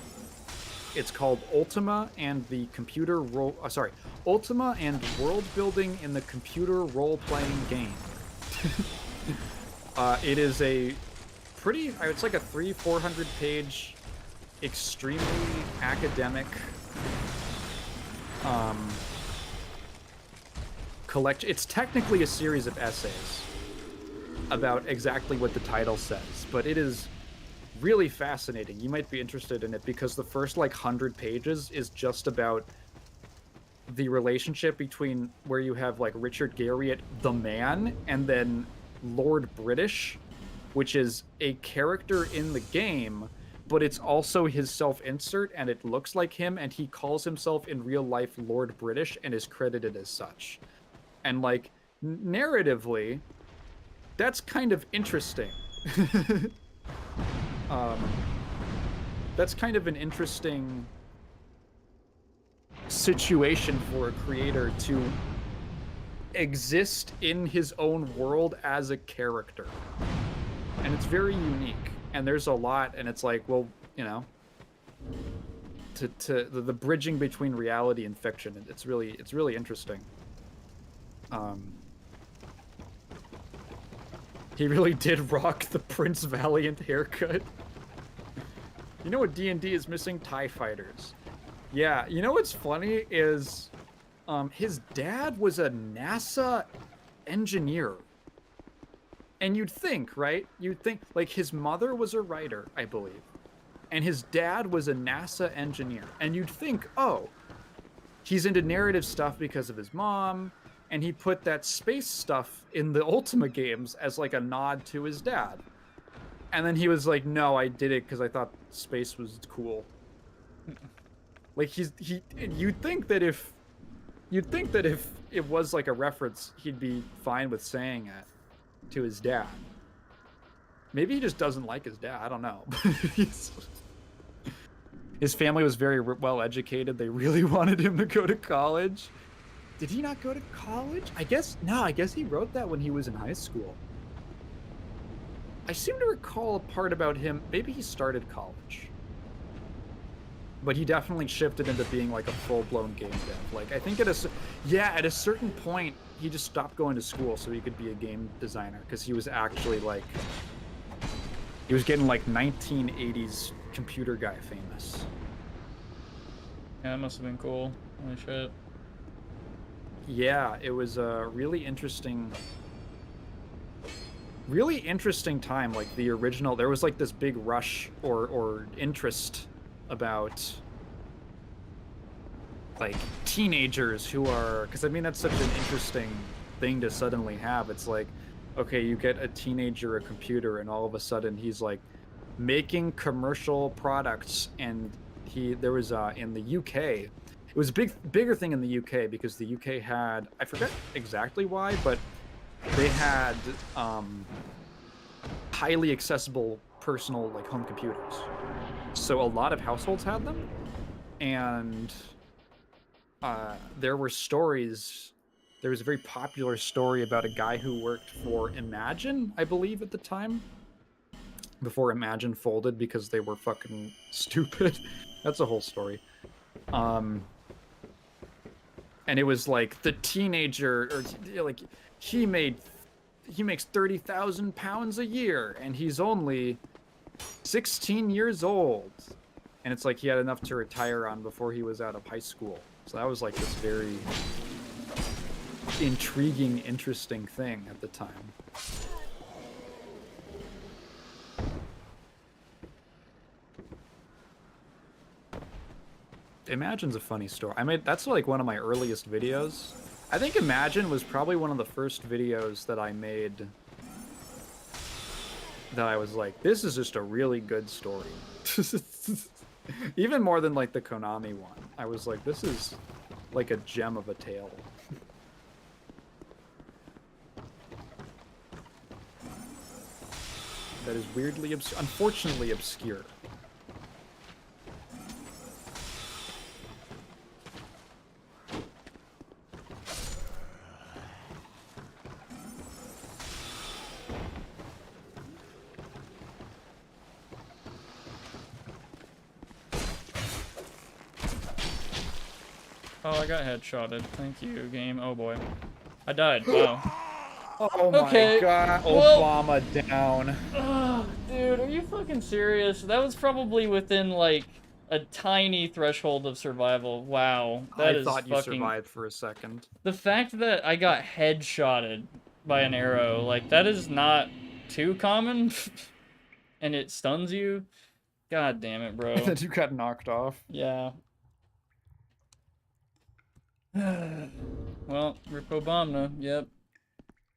[SPEAKER 2] It's called Ultima and the Ultima and World Building in the Computer Role-Playing Game. It is a it's like a 300-400 page, extremely academic collection. It's technically a series of essays about exactly what the title says, but it is really fascinating. You might be interested in it because the first like 100 pages is just about the relationship between where you have like Richard Garriott, the man, and then Lord British, which is a character in the game, but it's also his self-insert, and it looks like him, and he calls himself in real life Lord British and is credited as such. And like narratively, that's kind of interesting. That's kind of an interesting situation for a creator to exist in his own world as a character. And it's very unique. And there's a lot, and it's like, well, you know, the bridging between reality and fiction. It's really interesting. He really did rock the Prince Valiant haircut. You know what D&D is missing? TIE fighters. Yeah, you know what's funny is his dad was a NASA engineer. And you'd think, right? You'd think, like, his mother was a writer, I believe. And his dad was a NASA engineer. And you'd think, oh, he's into narrative stuff because of his mom. And he put that space stuff in the Ultima games as, like, a nod to his dad. And then he was like, no, I did it because I thought space was cool. Like, you'd think that if it was, like, a reference, he'd be fine with saying it to his dad. Maybe he just doesn't like his dad. I don't know. His family was very well educated. They really wanted him to go to college. Did he not go to college? I guess he wrote that when he was in high school. I seem to recall a part about him. Maybe he started college. But he definitely shifted into being like a full-blown game dev. Like, I think at a certain point, he just stopped going to school so he could be a game designer, because he was actually like, he was getting like 1980s computer guy famous.
[SPEAKER 1] Yeah, that must have been cool. Holy shit.
[SPEAKER 2] Yeah, it was a really interesting time. Like, the original, there was like this big rush or interest about like teenagers who are, because I mean that's such an interesting thing to suddenly have. It's like, okay, you get a teenager a computer and all of a sudden he's like making commercial products. And there was in the UK, it was a bigger thing in the UK because the UK had, I forget exactly why, but they had highly accessible personal like home computers. So a lot of households had them, and there were stories. There was a very popular story about a guy who worked for Imagine, I believe, at the time, before Imagine folded because they were fucking stupid. That's a whole story. And it was like the teenager, or like he makes 30,000 pounds a year, and he's only 16 years old, and it's like he had enough to retire on before he was out of high school. So that was like this very intriguing, interesting thing at the time. Imagine's a funny story. That's like one of my earliest videos. I think Imagine was probably one of the first videos that I made that I was like, this is just a really good story. Even more than like the Konami one. I was like, this is like a gem of a tale. That is weirdly, unfortunately obscure.
[SPEAKER 1] Oh, I got headshotted. Thank you, game. Oh boy. I died. Wow.
[SPEAKER 2] Oh
[SPEAKER 1] Okay.
[SPEAKER 2] my god.
[SPEAKER 1] Well,
[SPEAKER 2] Obama down.
[SPEAKER 1] oh, dude, are you fucking serious? That was probably within, like, a tiny threshold of survival. Wow. That is
[SPEAKER 2] I thought you
[SPEAKER 1] fucking...
[SPEAKER 2] survived for a second.
[SPEAKER 1] The fact that I got headshotted by an arrow, like, that is not too common. And it stuns you. God damn it, bro.
[SPEAKER 2] And then you got knocked off.
[SPEAKER 1] Yeah. Well, Rip Obama, yep.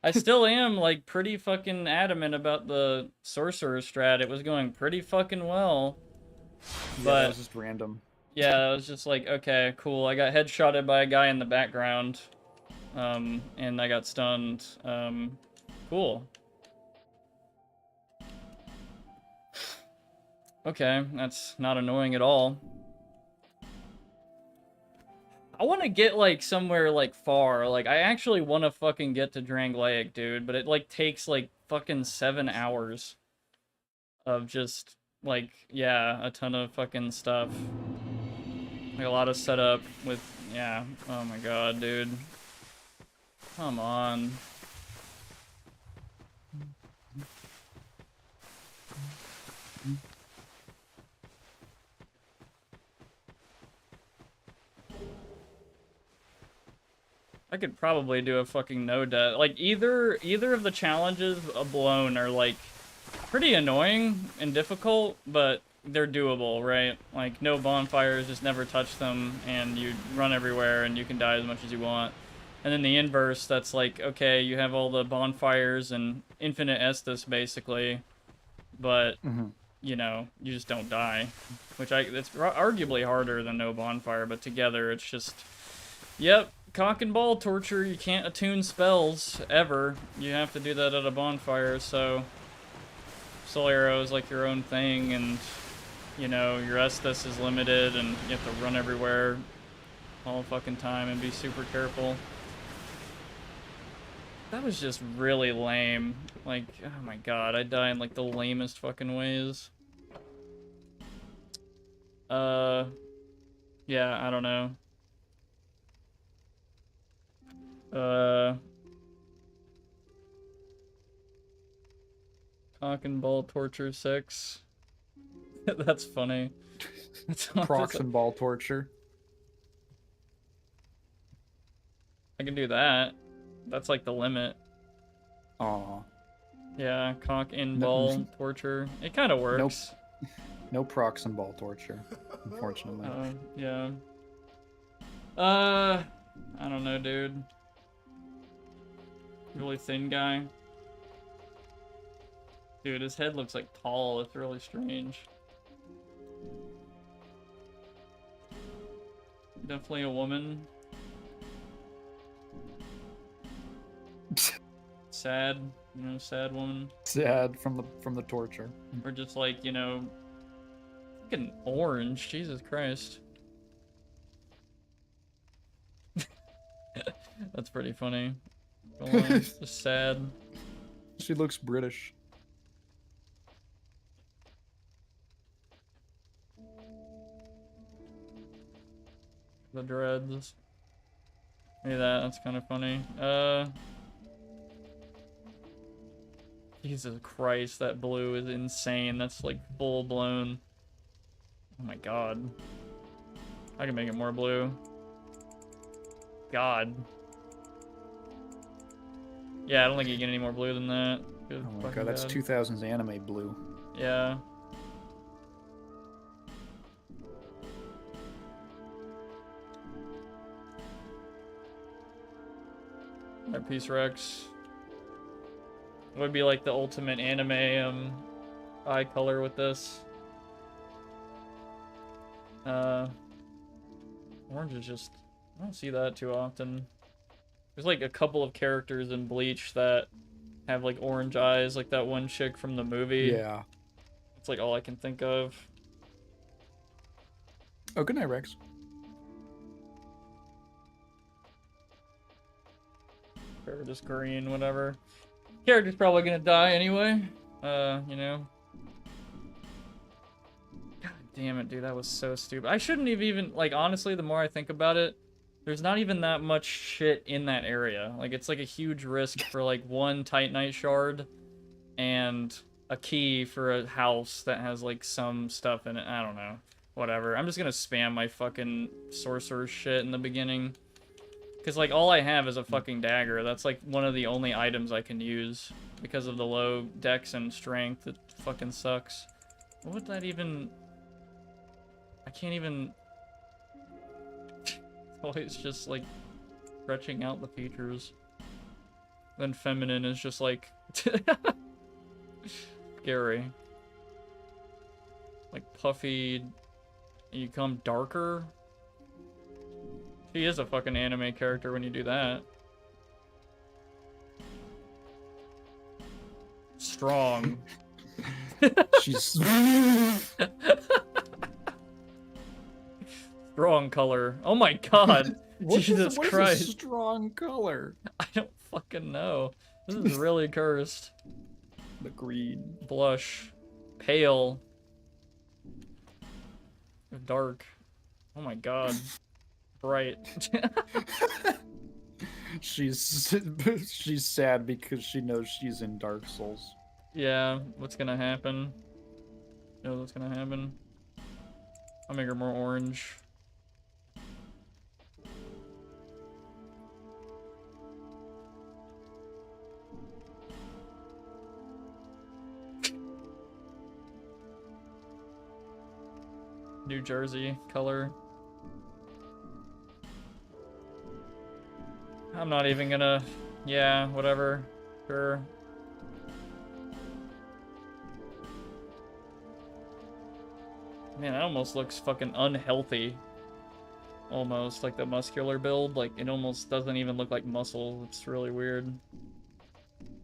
[SPEAKER 1] I still am, like, pretty fucking adamant about the sorcerer strat. It was going pretty fucking well.
[SPEAKER 2] Yeah,
[SPEAKER 1] But
[SPEAKER 2] that was just random.
[SPEAKER 1] yeah, I was just like, okay, cool. I got headshotted by a guy in the background. And I got stunned. Cool. Okay, that's not annoying at all. I want to get, like, somewhere, like, far. Like, I actually want to fucking get to Drangleic, dude. But it, like, takes, like, fucking 7 hours of just, like, yeah, a ton of fucking stuff. Like a lot of setup with, yeah. Oh my god, dude. Come on. I could probably do a fucking no death. Like either of the challenges alone are like pretty annoying and difficult, but they're doable, right? Like no bonfires, just never touch them, and you run everywhere and you can die as much as you want. And then the inverse, that's like, okay, you have all the bonfires and infinite Estus basically, but you know, you just don't die. Which it's arguably harder than no bonfire, but together it's just, yep, cock and ball torture. You can't attune spells ever. You have to do that at a bonfire, so soul arrow is like your own thing, and you know, your Estus is limited, and you have to run everywhere all the fucking time and be super careful. That was just really lame. Like, oh my god, I die in like the lamest fucking ways. Yeah, I don't know. Cock and ball torture 6. That's funny.
[SPEAKER 2] Prox and ball torture.
[SPEAKER 1] I can do that. That's like the limit.
[SPEAKER 2] Aw.
[SPEAKER 1] Yeah, cock and ball torture. It kind of works.
[SPEAKER 2] No prox and ball torture, unfortunately.
[SPEAKER 1] Yeah. I don't know, dude. Really thin guy. Dude, his head looks like tall. It's really strange. Definitely a woman. Sad, you know, sad woman.
[SPEAKER 2] Sad from the torture.
[SPEAKER 1] Or just like, you know, fucking orange. Jesus Christ. That's pretty funny. Just sad.
[SPEAKER 2] She looks British.
[SPEAKER 1] The dreads. Maybe that's kind of funny. Jesus Christ, that blue is insane. That's like full blown. Oh my god. I can make it more blue. God. Yeah, I don't think you get any more blue than that. Good
[SPEAKER 2] Oh my god, that's 2000s anime blue.
[SPEAKER 1] Yeah. That piece Rex. It would be like the ultimate anime eye color with this. Orange is just, I don't see that too often. There's like a couple of characters in Bleach that have like orange eyes, like that one chick from the movie.
[SPEAKER 2] Yeah.
[SPEAKER 1] It's like all I can think of.
[SPEAKER 2] Oh, good night, Rex.
[SPEAKER 1] Or just green, whatever. Character's probably gonna die anyway. You know. God damn it, dude, that was so stupid. I shouldn't have even, like, honestly, the more I think about it, there's not even that much shit in that area. Like, it's like a huge risk for like one Titanite shard and a key for a house that has like some stuff in it. I don't know. Whatever. I'm just gonna spam my fucking sorcerer shit in the beginning. Because, like, all I have is a fucking dagger. That's, like, one of the only items I can use. Because of the low dex and strength. It fucking sucks. What would that even... I can't even... It's always just, like, stretching out the features. Then feminine is just, like... scary. Like, puffy... You become darker? She is a fucking anime character when you do that. Strong.
[SPEAKER 2] She's
[SPEAKER 1] Strong color. Oh my god. Jesus
[SPEAKER 2] what
[SPEAKER 1] Christ.
[SPEAKER 2] Is a strong color?
[SPEAKER 1] I don't fucking know. This is really cursed.
[SPEAKER 2] The green.
[SPEAKER 1] Blush. Pale. Dark. Oh my god. Right.
[SPEAKER 2] She's sad because she knows she's in Dark Souls.
[SPEAKER 1] Yeah, what's gonna happen? You know what's gonna happen? I'll make her more orange. New Jersey color. I'm not even gonna... Yeah, whatever. Sure. Man, that almost looks fucking unhealthy. Almost, like the muscular build. Like, it almost doesn't even look like muscle. It's really weird.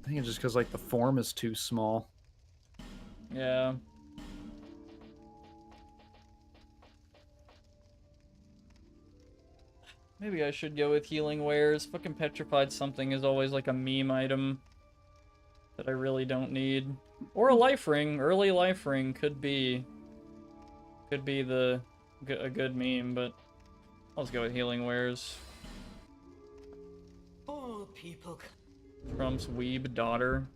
[SPEAKER 2] I think it's just because, like, the form is too small.
[SPEAKER 1] Yeah. Maybe I should go with healing wares. Fucking petrified something is always like a meme item that I really don't need. Or a life ring. Early life ring could be a good meme, but I'll just go with healing wares.
[SPEAKER 7] All people.
[SPEAKER 1] Trump's weeb daughter.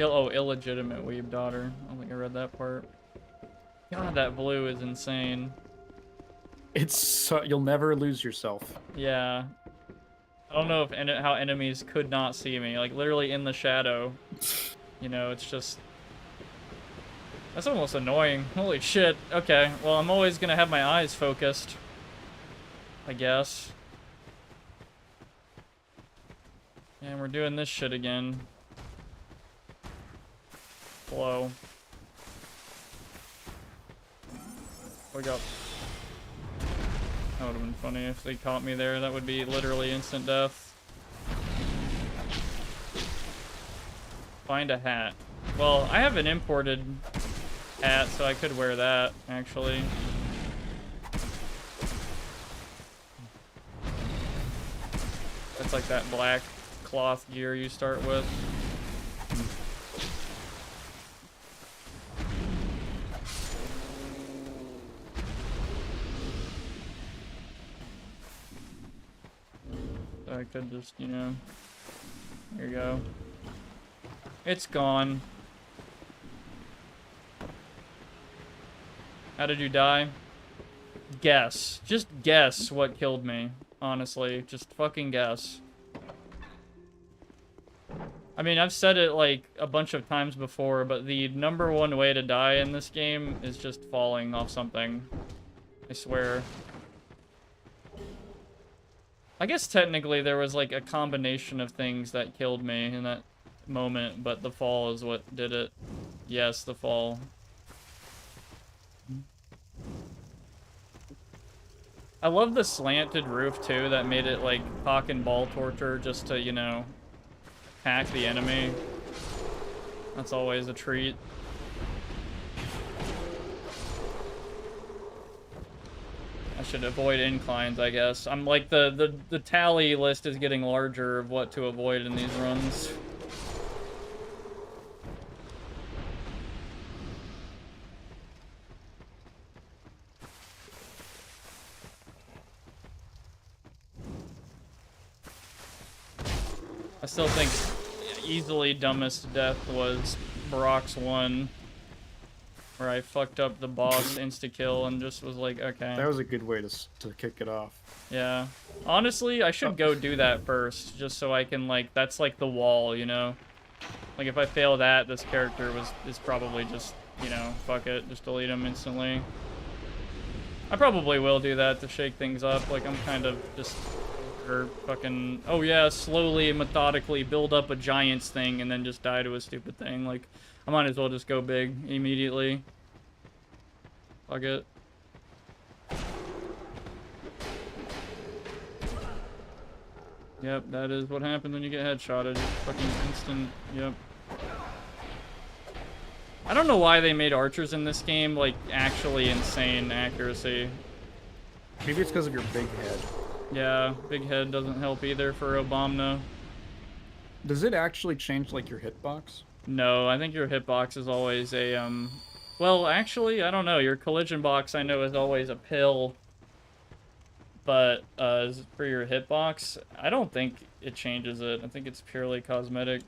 [SPEAKER 1] Oh, illegitimate weeb daughter. I don't think I read that part. God, that blue is insane.
[SPEAKER 2] It's so, you'll never lose yourself.
[SPEAKER 1] Yeah. I don't know if how enemies could not see me. Like, literally in the shadow. You know, it's just... That's almost annoying. Holy shit. Okay, well, I'm always gonna have my eyes focused. I guess. And we're doing this shit again. Hello. Wake up. That would have been funny if they caught me there. That would be literally instant death. Find a hat. Well, I have an imported hat, so I could wear that, actually. That's like that black cloth gear you start with. I could just, you know, there you go. It's gone. How did you die? Guess. Just guess what killed me, honestly. Just fucking guess. I mean, I've said it like a bunch of times before, but the #1 way to die in this game is just falling off something. I swear. I guess technically there was like a combination of things that killed me in that moment, but the fall is what did it. Yes, the fall. I love the slanted roof too, that made it like cock and ball torture just to, you know, hack the enemy. That's always a treat. I should avoid inclines, I guess. I'm like, the tally list is getting larger of what to avoid in these runs. I still think easily dumbest death was Brock's one, where I fucked up the boss insta-kill and just was like, okay.
[SPEAKER 2] That was a good way to kick it off.
[SPEAKER 1] Yeah. Honestly, I should go do that first, just so I can, like, that's like the wall, you know? Like, if I fail that, this character is probably just, you know, fuck it, just delete him instantly. I probably will do that to shake things up, like, I'm kind of just... Or fucking, oh yeah, slowly, methodically build up a giants thing and then just die to a stupid thing. Like, I might as well just go big immediately. Fuck it. Yep, that is what happens when you get headshotted. Fucking instant, yep. I don't know why they made archers in this game, like, actually insane accuracy.
[SPEAKER 2] Maybe it's because of your big head.
[SPEAKER 1] Yeah, big head doesn't help either for Obamna.
[SPEAKER 2] Does it actually change, like, your hitbox?
[SPEAKER 1] No, I think your hitbox is always a, well, actually, I don't know. Your collision box, I know, is always a pill. But, for your hitbox, I don't think it changes it. I think it's purely cosmetic.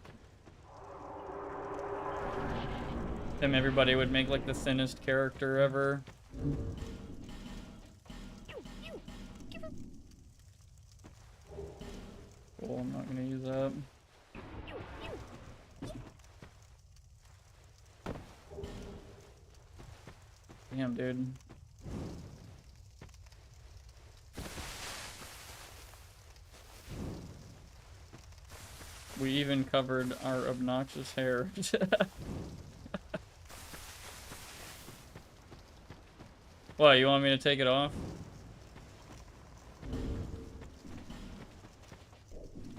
[SPEAKER 1] Then everybody would make, like, the thinnest character ever. Cool, I'm not gonna use that. Damn, dude. We even covered our obnoxious hair. What, you want me to take it off?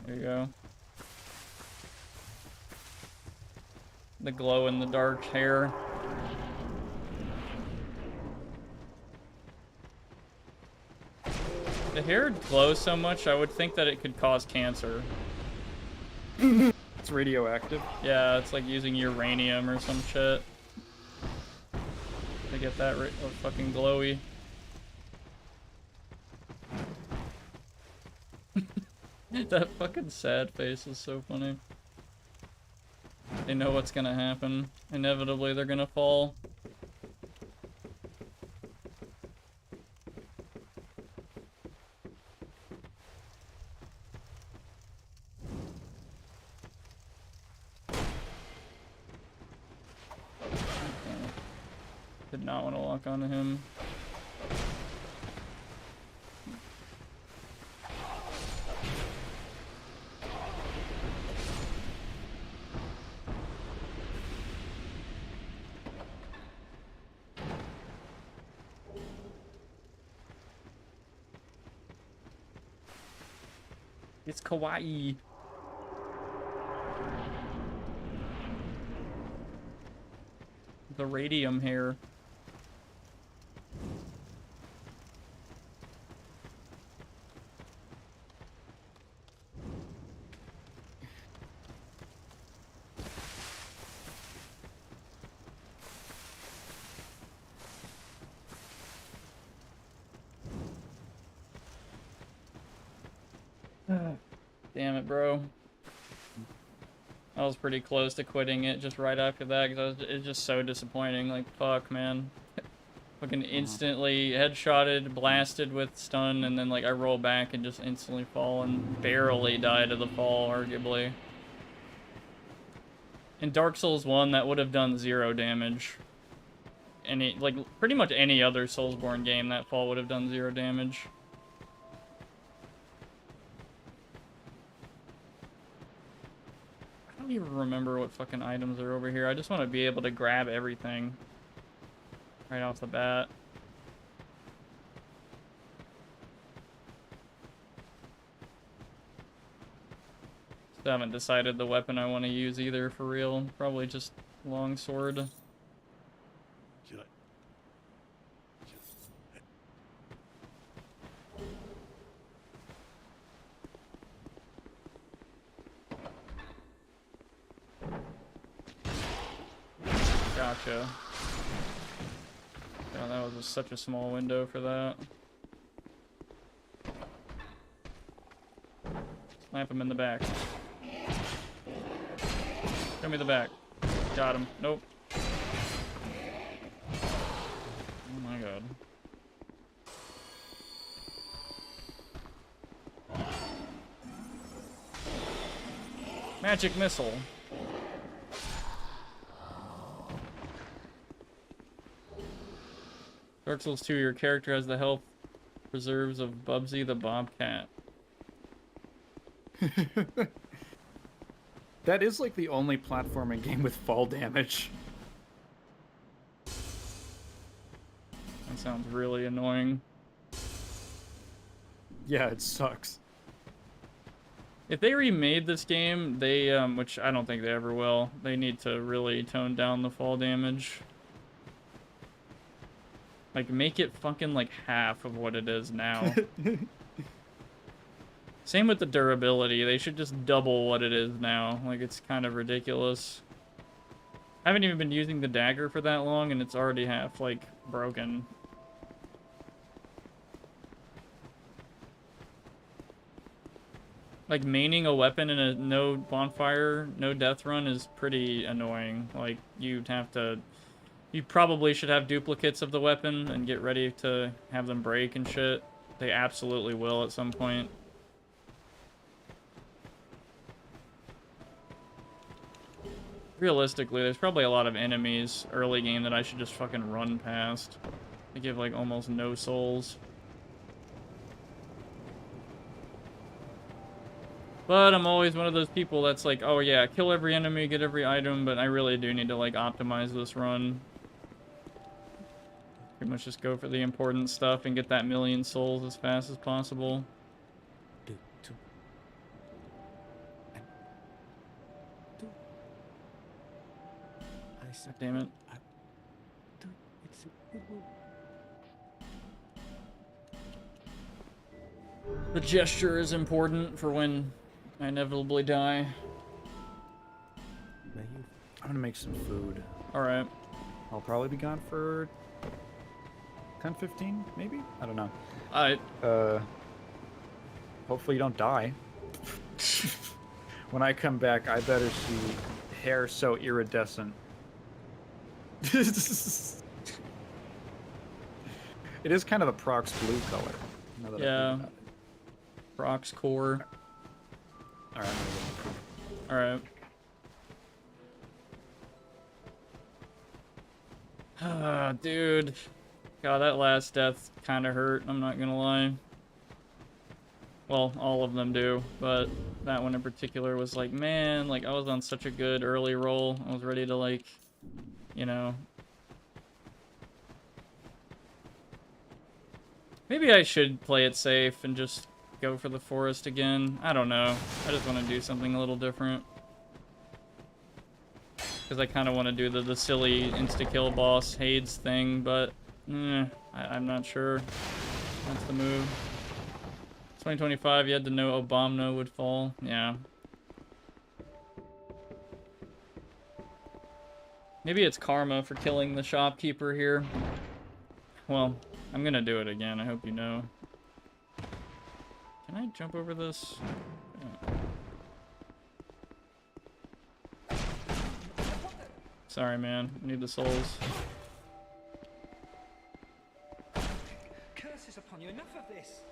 [SPEAKER 1] There you go. The glow in the dark hair. The hair glows so much, I would think that it could cause cancer.
[SPEAKER 2] It's radioactive.
[SPEAKER 1] Yeah, it's like using uranium or some shit. To get that fucking glowy. That fucking sad face is so funny. They know what's gonna happen. Inevitably, they're gonna fall. Did not want to lock onto him. It's kawaii. The radium hair. Damn it, bro. I was pretty close to quitting it just right after that because it's just so disappointing. Like, fuck, man. Fucking instantly headshotted, blasted with stun, and then, like, I roll back and just instantly fall and barely die to the fall, arguably. In Dark Souls 1, that would have done 0 damage. Like, pretty much any other Soulsborne game, that fall would have done 0 damage. I don't even remember what fucking items are over here. I just want to be able to grab everything right off the bat. Still haven't decided the weapon I want to use either, for real. Probably just longsword. Gotcha. Yeah, that was such a small window for that. Snipe him in the back. Show me the back. Got him. Nope. Oh my god. Magic missile. Dark Souls 2, your character has the health reserves of Bubsy the Bobcat.
[SPEAKER 2] That is like the only platforming game with fall damage.
[SPEAKER 1] That sounds really annoying.
[SPEAKER 2] Yeah, it sucks.
[SPEAKER 1] If they remade this game, they, which I don't think they ever will, they need to really tone down the fall damage. Like, make it fucking, like, half of what it is now. Same with the durability. They should just double what it is now. Like, it's kind of ridiculous. I haven't even been using the dagger for that long, and it's already half, like, broken. Like, maining a weapon in a no bonfire, no death run is pretty annoying. Like, you'd have to... You probably should have duplicates of the weapon and get ready to have them break and shit. They absolutely will at some point. Realistically, there's probably a lot of enemies early game that I should just fucking run past. They give, like, almost no souls. But I'm always one of those people that's like, oh yeah, kill every enemy, get every item, but I really do need to, like, optimize this run. Pretty much just go for the important stuff and get that 1,000,000 souls as fast as possible. God damn it. The gesture is important for when I inevitably die.
[SPEAKER 2] I'm gonna make some food.
[SPEAKER 1] Alright.
[SPEAKER 2] I'll probably be gone for 10, 15, maybe? I don't know.
[SPEAKER 1] Alright.
[SPEAKER 2] Hopefully you don't die. When I come back, I better see hair so iridescent. It is kind of the Prox blue color. Now that I
[SPEAKER 1] Yeah.
[SPEAKER 2] think about it.
[SPEAKER 1] Prox core.
[SPEAKER 2] Alright,
[SPEAKER 1] Alright. Ah, dude. God, that last death kind of hurt, I'm not gonna lie. Well, all of them do, but that one in particular was like, man, like, I was on such a good early roll. I was ready to, like, you know. Maybe I should play it safe and just go for the forest again. I don't know. I just want to do something a little different. Because I kind of want to do the silly insta-kill boss Hades thing, but I'm not sure. That's the move. 2025, you had to know Obama would fall. Yeah. Maybe it's karma for killing the shopkeeper here. Well, I'm gonna do it again, I hope you know. Can I jump over this? Yeah. Sorry, man. I need the souls.
[SPEAKER 7] Curses upon you, enough of this!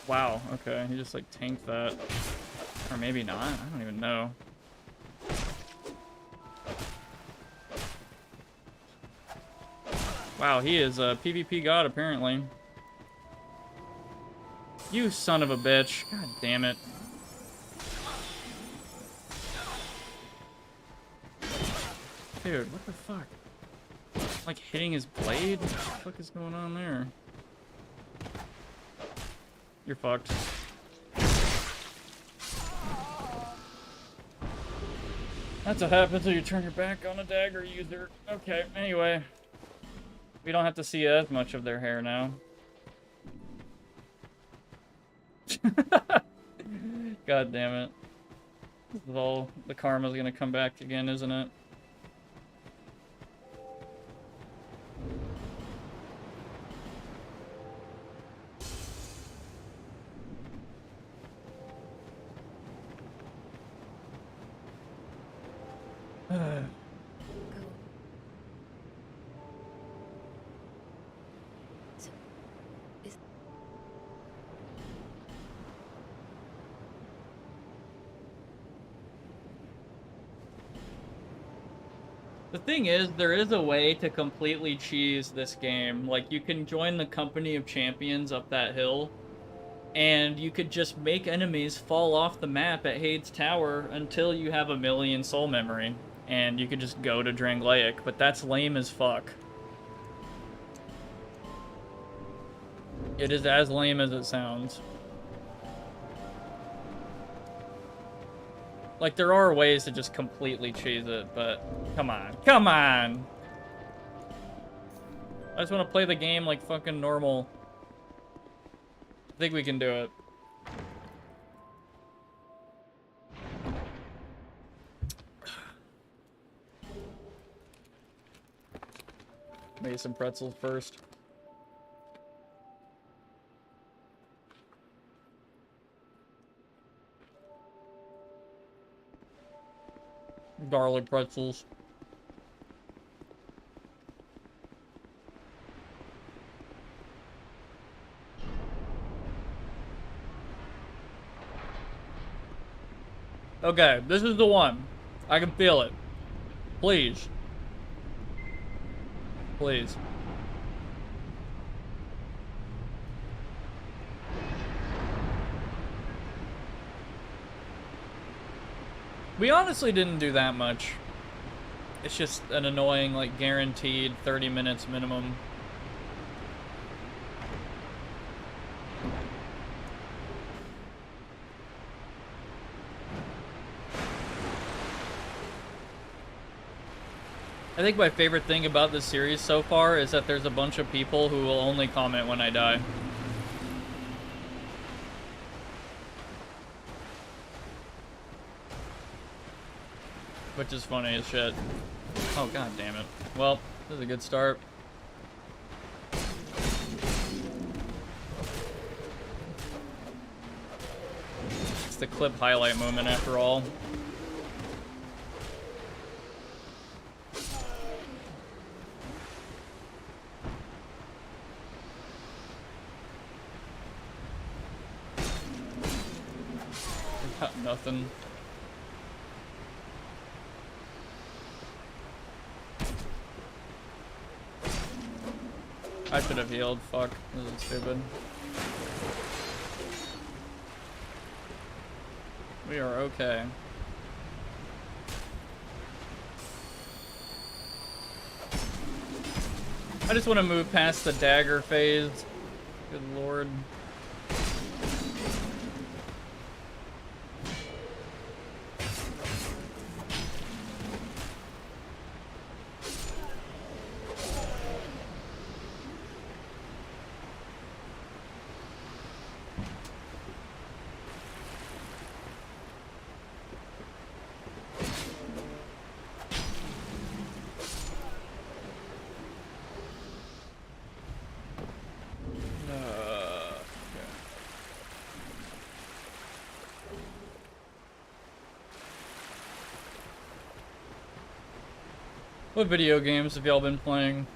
[SPEAKER 1] Wow, okay, he just like tanked that. Or maybe not, I don't even know. Wow, he is a PvP god apparently. You son of a bitch. God damn it. Dude, what the fuck? Like hitting his blade? What the fuck is going on there? You're fucked. That's what happens when you turn your back on a dagger user. Okay, anyway. We don't have to see as much of their hair now. God damn it. This is all the karma's gonna come back again, isn't it? The thing is, there is a way to completely cheese this game. Like, you can join the company of champions up that hill, and you could just make enemies fall off the map at Hades Tower until you have 1,000,000 soul memory, and you could just go to Drangleic, but that's lame as fuck. It is as lame as it sounds. Like, there are ways to just completely cheese it, but come on. Come on! I just want to play the game like fucking normal. I think we can do it. Maybe some pretzels first. Garlic pretzels. Okay, this is the one. I can feel it. Please. Please. We honestly didn't do that much. It's just an annoying, like, guaranteed 30 minutes minimum. I think my favorite thing about this series so far is that there's a bunch of people who will only comment when I die. Which is funny as shit. Oh, god damn it. Well, this is a good start. It's the clip highlight moment after all. Got nothing. I should have healed. Fuck. This is stupid. We are okay. I just want to move past the dagger phase. Good lord. What video games have y'all been playing?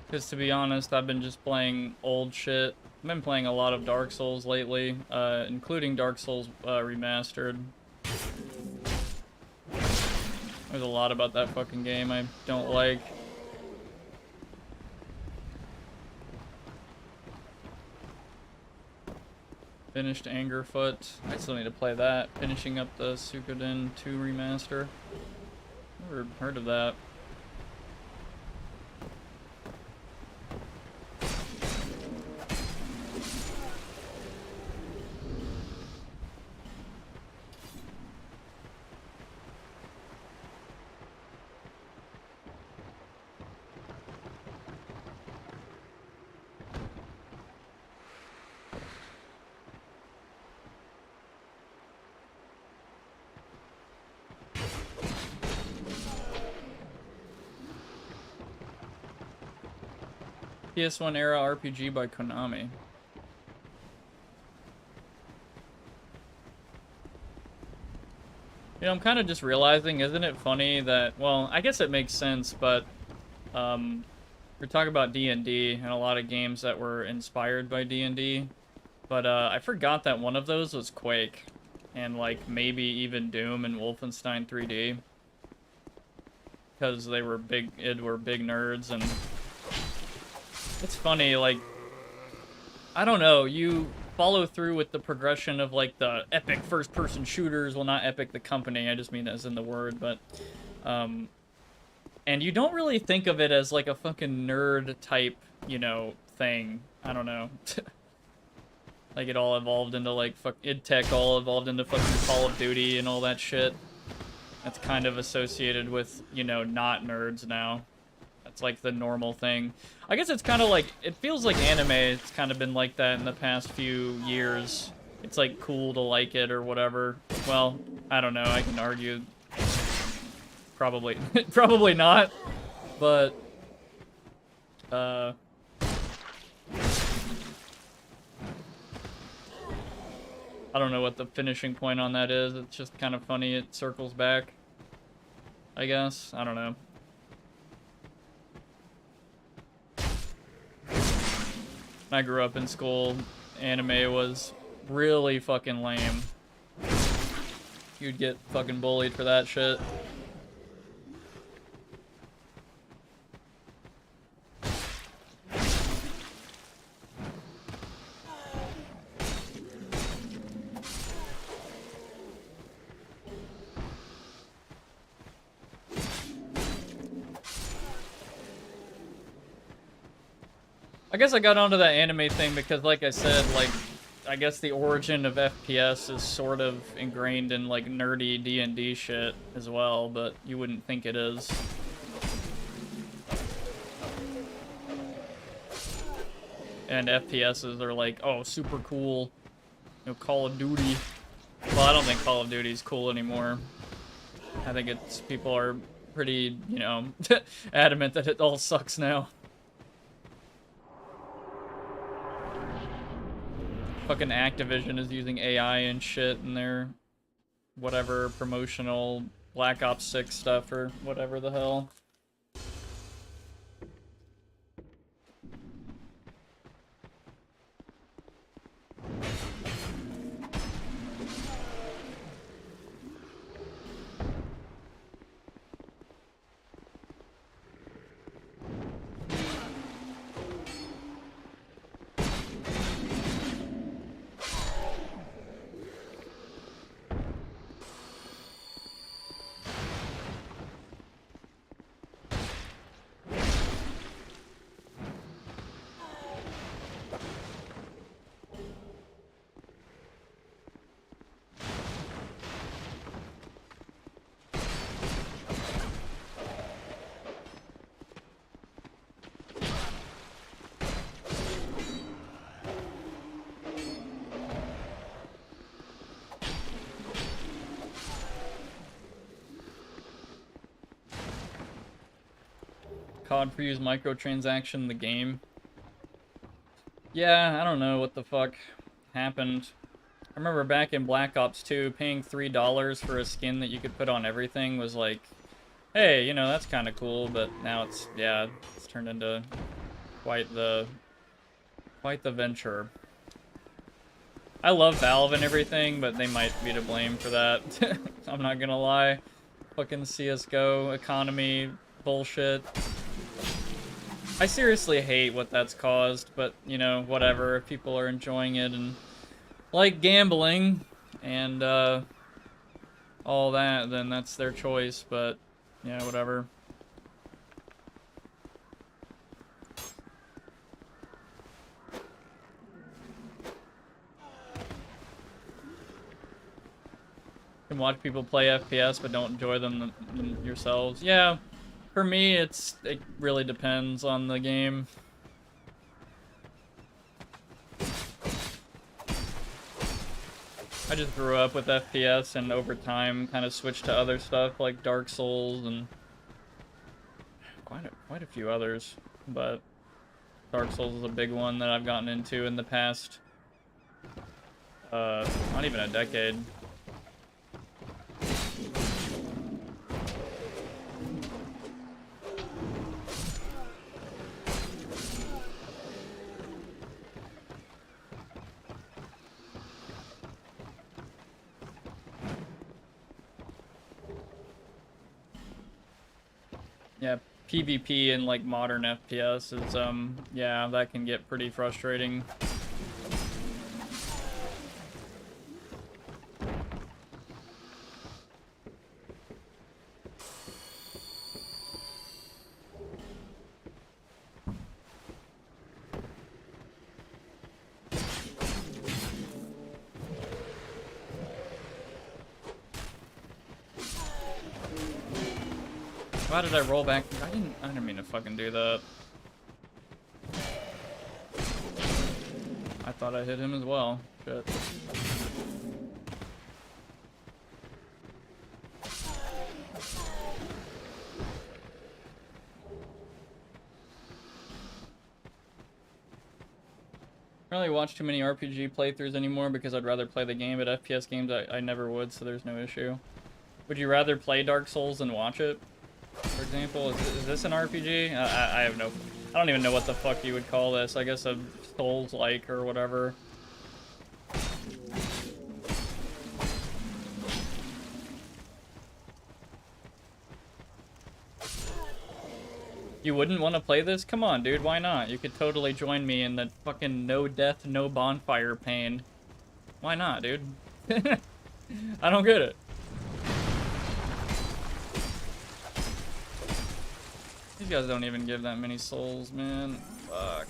[SPEAKER 1] Because to be honest, I've been just playing old shit. I've been playing a lot of Dark Souls lately, including Dark Souls Remastered. There's a lot about that fucking game I don't like. Finished Angerfoot. I still need to play that. Finishing up the Suikoden 2 remaster. Never heard of that. PS1 era RPG by Konami. You know, I'm kind of just realizing, isn't it funny that, well, I guess it makes sense, but we're talking about D&D and a lot of games that were inspired by D&D, But I forgot that one of those was Quake, and like maybe even Doom and Wolfenstein 3D, because they were big nerds. And it's funny, like, I don't know, you follow through with the progression of like the epic first-person shooters. Well, not epic the company, I just mean as in the word, but and you don't really think of it as like a fucking nerd type, you know, thing. I don't know. Like it all evolved into like id Tech all evolved into fucking Call of Duty and all that shit. That's kind of associated with, you know, not nerds now. That's like the normal thing. I guess it's kind of like, it feels like anime. It's kind of been like that in the past few years. It's like cool to like it or whatever. Well, I don't know. I can argue. Probably, probably not. But, I don't know what the finishing point on that is. It's just kind of funny. It circles back, I guess. I don't know. When I grew up in school, anime was really fucking lame. You'd get fucking bullied for that shit. I guess I got onto that anime thing because, like I said, like, I guess the origin of FPS is sort of ingrained in, like, nerdy D&D shit as well, but you wouldn't think it is. And FPSs are like, oh, super cool. You know, Call of Duty. Well, I don't think Call of Duty is cool anymore. I think it's, people are pretty, you know, adamant that it all sucks now. Fucking Activision is using AI and shit in their whatever promotional Black Ops 6 stuff or whatever the hell. COD for use microtransaction in the game. Yeah, I don't know what the fuck happened. I remember back in Black Ops 2, paying $3 for a skin that you could put on everything was like, hey, you know, that's kind of cool, but now it's, yeah, it's turned into quite the venture. I love Valve and everything, but they might be to blame for that. I'm not gonna lie. Fucking CSGO economy bullshit. I seriously hate what that's caused, but, you know, whatever. If people are enjoying it and like gambling and all that, then that's their choice, but, yeah, whatever. You can watch people play FPS, but don't enjoy them yourselves. Yeah. For me, it really depends on the game. I just grew up with FPS and over time kind of switched to other stuff like Dark Souls and quite a few others, but Dark Souls is a big one that I've gotten into in the past not even a decade. PvP in like modern FPS is yeah, that can get pretty frustrating. Why did I roll back? I didn't mean to fucking do that. I thought I hit him as well. Shit. I don't really watch too many RPG playthroughs anymore because I'd rather play the game, but FPS games I never would, so there's no issue. Would you rather play Dark Souls than watch it? For example, is this an RPG? I have no... I don't even know what the fuck you would call this. I guess a Souls-like or whatever. You wouldn't want to play this? Come on, dude. Why not? You could totally join me in the fucking no death, no bonfire pain. Why not, dude? I don't get it. These guys don't even give that many souls, man. Fuck.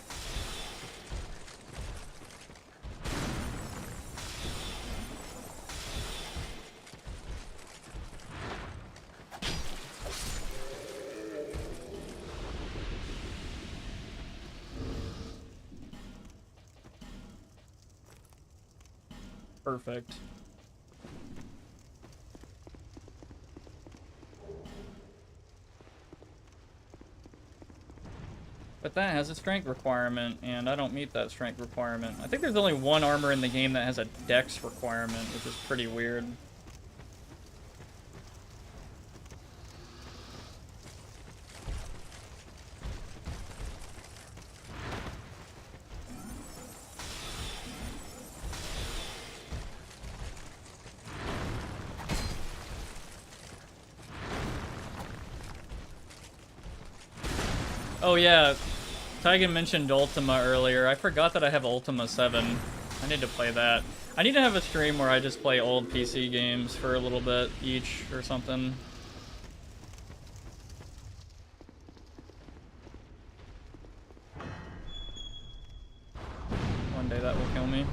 [SPEAKER 1] Perfect. But that has a strength requirement, and I don't meet that strength requirement. I think there's only one armor in the game that has a dex requirement, which is pretty weird. Oh yeah, Tygan mentioned Ultima earlier. I forgot that I have Ultima 7. I need to play that. I need to have a stream where I just play old PC games for a little bit each or something. One day that will kill me.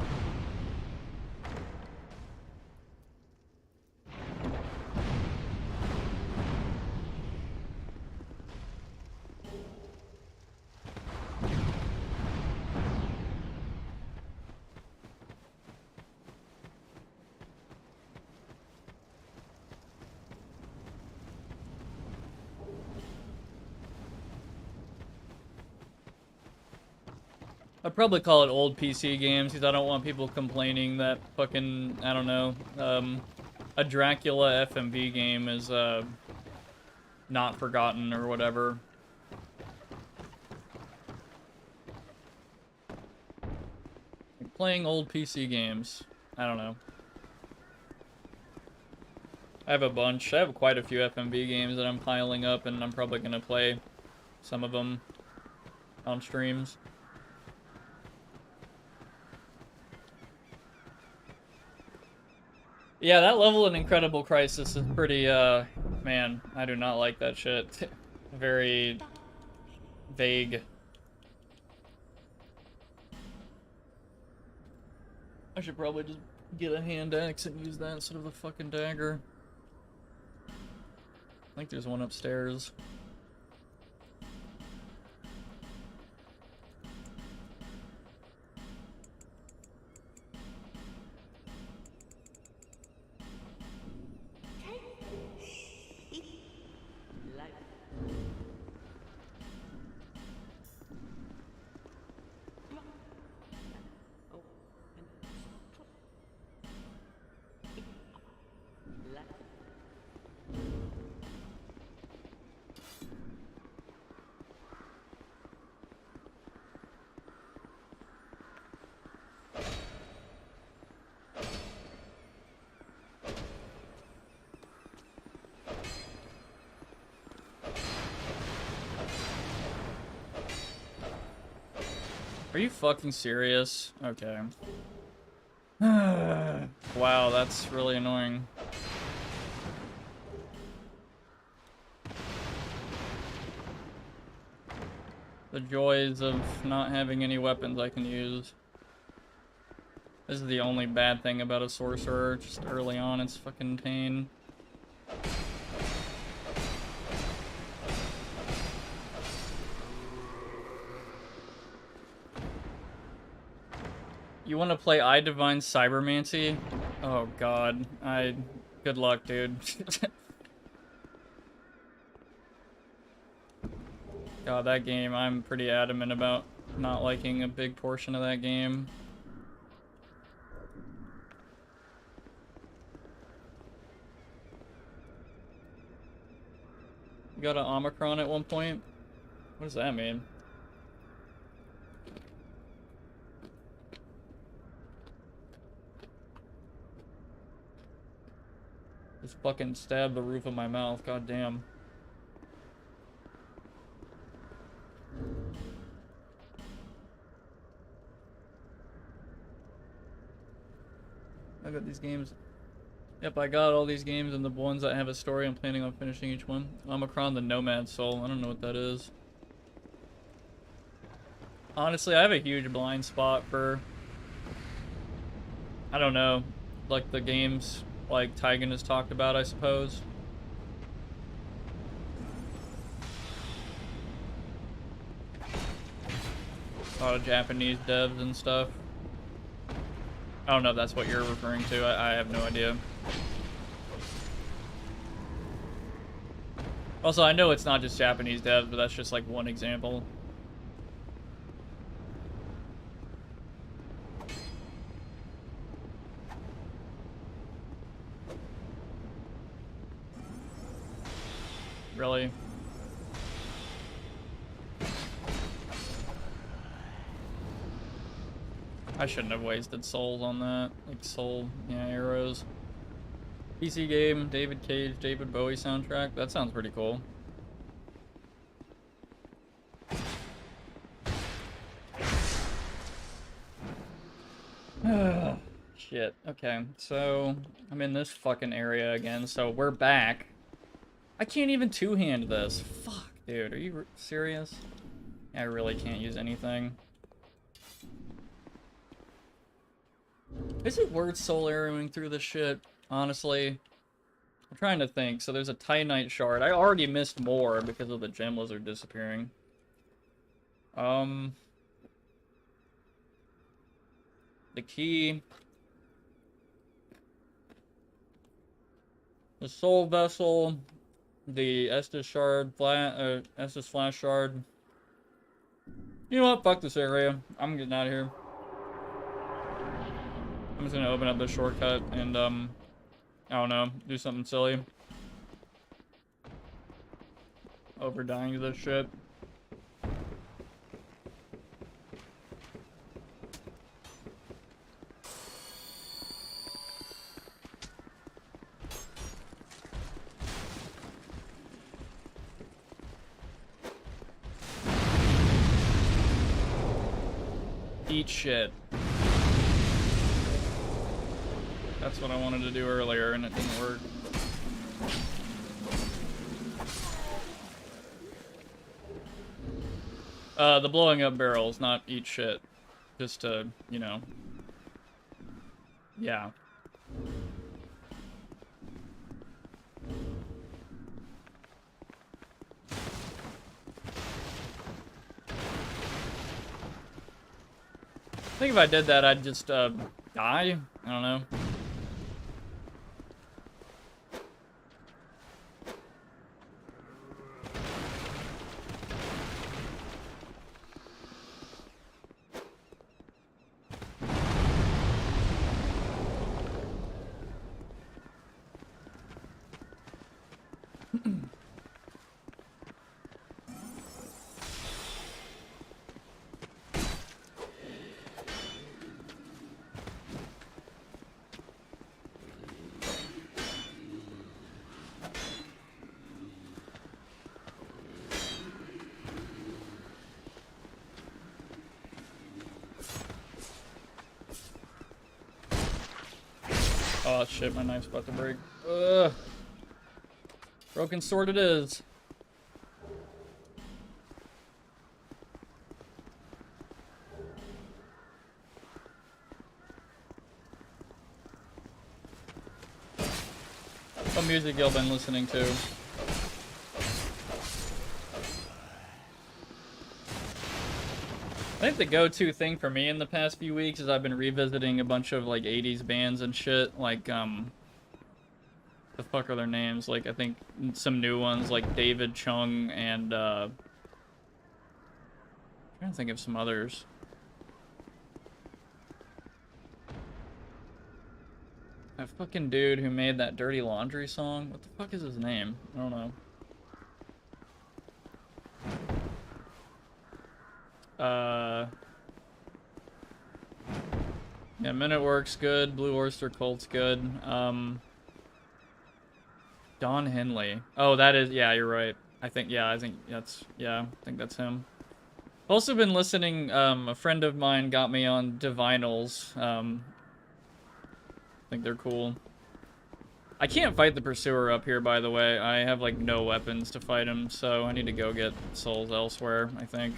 [SPEAKER 1] I'd probably call it old PC games because I don't want people complaining that fucking, I don't know, a Dracula FMV game is not forgotten or whatever. Like playing old PC games. I don't know. I have a bunch. I have quite a few FMV games that I'm piling up, and I'm probably going to play some of them on streams. Yeah, that level in Incredible Crisis is pretty, man, I do not like that shit. Very vague. I should probably just get a hand axe and use that instead of the fucking dagger. I think there's one upstairs. Are you fucking serious? Okay. Wow, that's really annoying. The joys of not having any weapons I can use. This is the only bad thing about a sorcerer, just early on it's fucking pain. You want to play Divine Cybermancy? Oh god, good luck, dude. God, that game, I'm pretty adamant about not liking a big portion of that game. You got an Omicron at one point? What does that mean? Just fucking stabbed the roof of my mouth, god damn. I got these games. Yep, I got all these games and the ones that have a story. I'm planning on finishing each one. Omicron, the Nomad Soul. I don't know what that is. Honestly, I have a huge blind spot for, I don't know, like the games like Tigan has talked about, I suppose. A lot of Japanese devs and stuff. I don't know if that's what you're referring to. I have no idea. Also, I know it's not just Japanese devs, but that's just like one example. Really? I shouldn't have wasted souls on that. Like soul, yeah, arrows. PC game, David Cage, David Bowie soundtrack. That sounds pretty cool. Shit. Okay, so I'm in this fucking area again. So we're back. I can't even two-hand this. Fuck, dude. Are you serious? I really can't use anything. Is it worth soul arrowing through this shit? Honestly, I'm trying to think. So there's a Titanite shard. I already missed more because of the gem lizard disappearing. The key. The soul vessel. The Estus shard, Estus flash shard. You know what? Fuck this area. I'm getting out of here. I'm just gonna open up this shortcut and, I don't know, do something silly. Over dying to this shit. Eat shit. That's what I wanted to do earlier, and it didn't work. The blowing up barrels, not eat shit. Just to, you know. Yeah. I think if I did that, I'd just, die? I don't know. Oh shit, my knife's about to break. Ugh. Broken sword it is. What music y'all been listening to? I think the go-to thing for me in the past few weeks is I've been revisiting a bunch of like 80s bands and shit, like the fuck are their names? Like I think some new ones like David Chung and I'm trying to think of some others. That fucking dude who made that Dirty Laundry song, what the fuck is his name? I don't know. Yeah, Men at Work's good. Blue Oyster Cult's good. Don Henley. Oh, that is, yeah, you're right. I think that's him. Also been listening, a friend of mine got me on Divinals. I think they're cool. I can't fight the Pursuer up here, by the way. I have, like, no weapons to fight him, so I need to go get souls elsewhere, I think.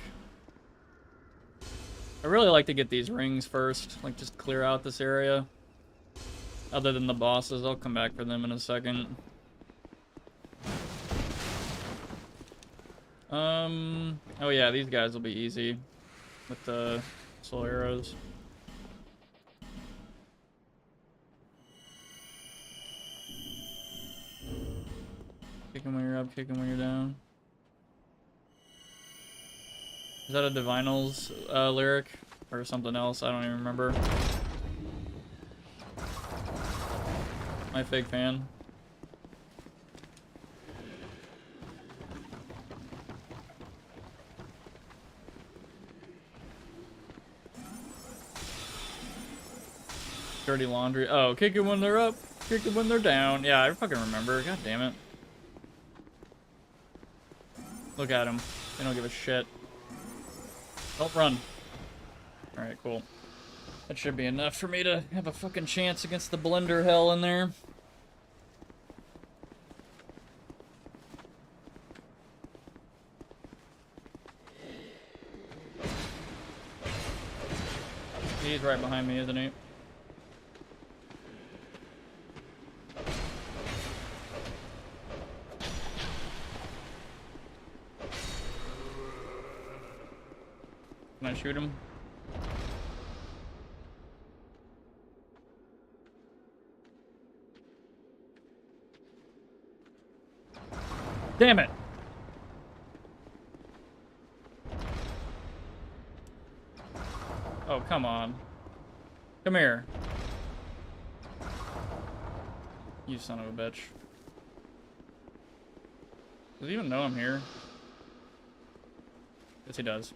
[SPEAKER 1] I really like to get these rings first, like just clear out this area. Other than the bosses, I'll come back for them in a second. Oh yeah, these guys will be easy with the soul arrows. Kick him when you're up, kick him when you're down. Is that a Divinals lyric? Or something else? I don't even remember. My fake fan. Dirty Laundry. Oh, kick it when they're up, kick it when they're down. Yeah, I fucking remember. God damn it. Look at them. They don't give a shit. Don't run. Alright, cool. That should be enough for me to have a fucking chance against the blender hell in there. He's right behind me, isn't he? Can I shoot him? Damn it! Oh, come on. Come here. You son of a bitch. Does he even know I'm here? Yes, he does.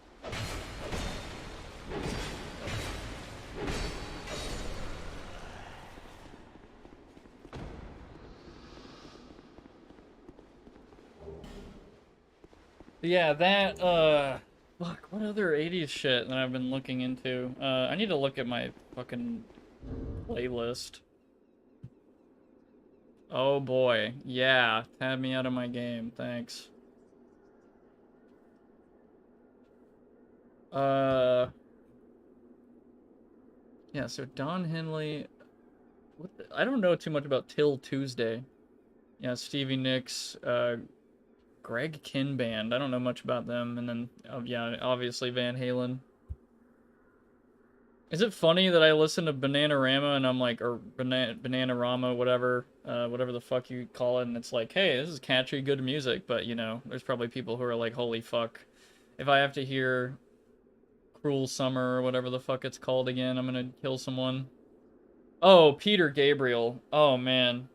[SPEAKER 1] Yeah, that, fuck, what other 80s shit that I've been looking into? I need to look at my fucking playlist. Oh boy, yeah, tab me out of my game, thanks. Yeah, so Don Henley, I don't know too much about Till Tuesday. Yeah, Stevie Nicks, Greg Kinband. I don't know much about them. And then, yeah, obviously Van Halen. Is it funny that I listen to Bananarama and I'm like, or Bananarama, whatever the fuck you call it, and it's like, hey, this is catchy, good music, but, you know, there's probably people who are like, holy fuck. If I have to hear Cruel Summer or whatever the fuck it's called again, I'm gonna kill someone. Oh, Peter Gabriel. Oh, man.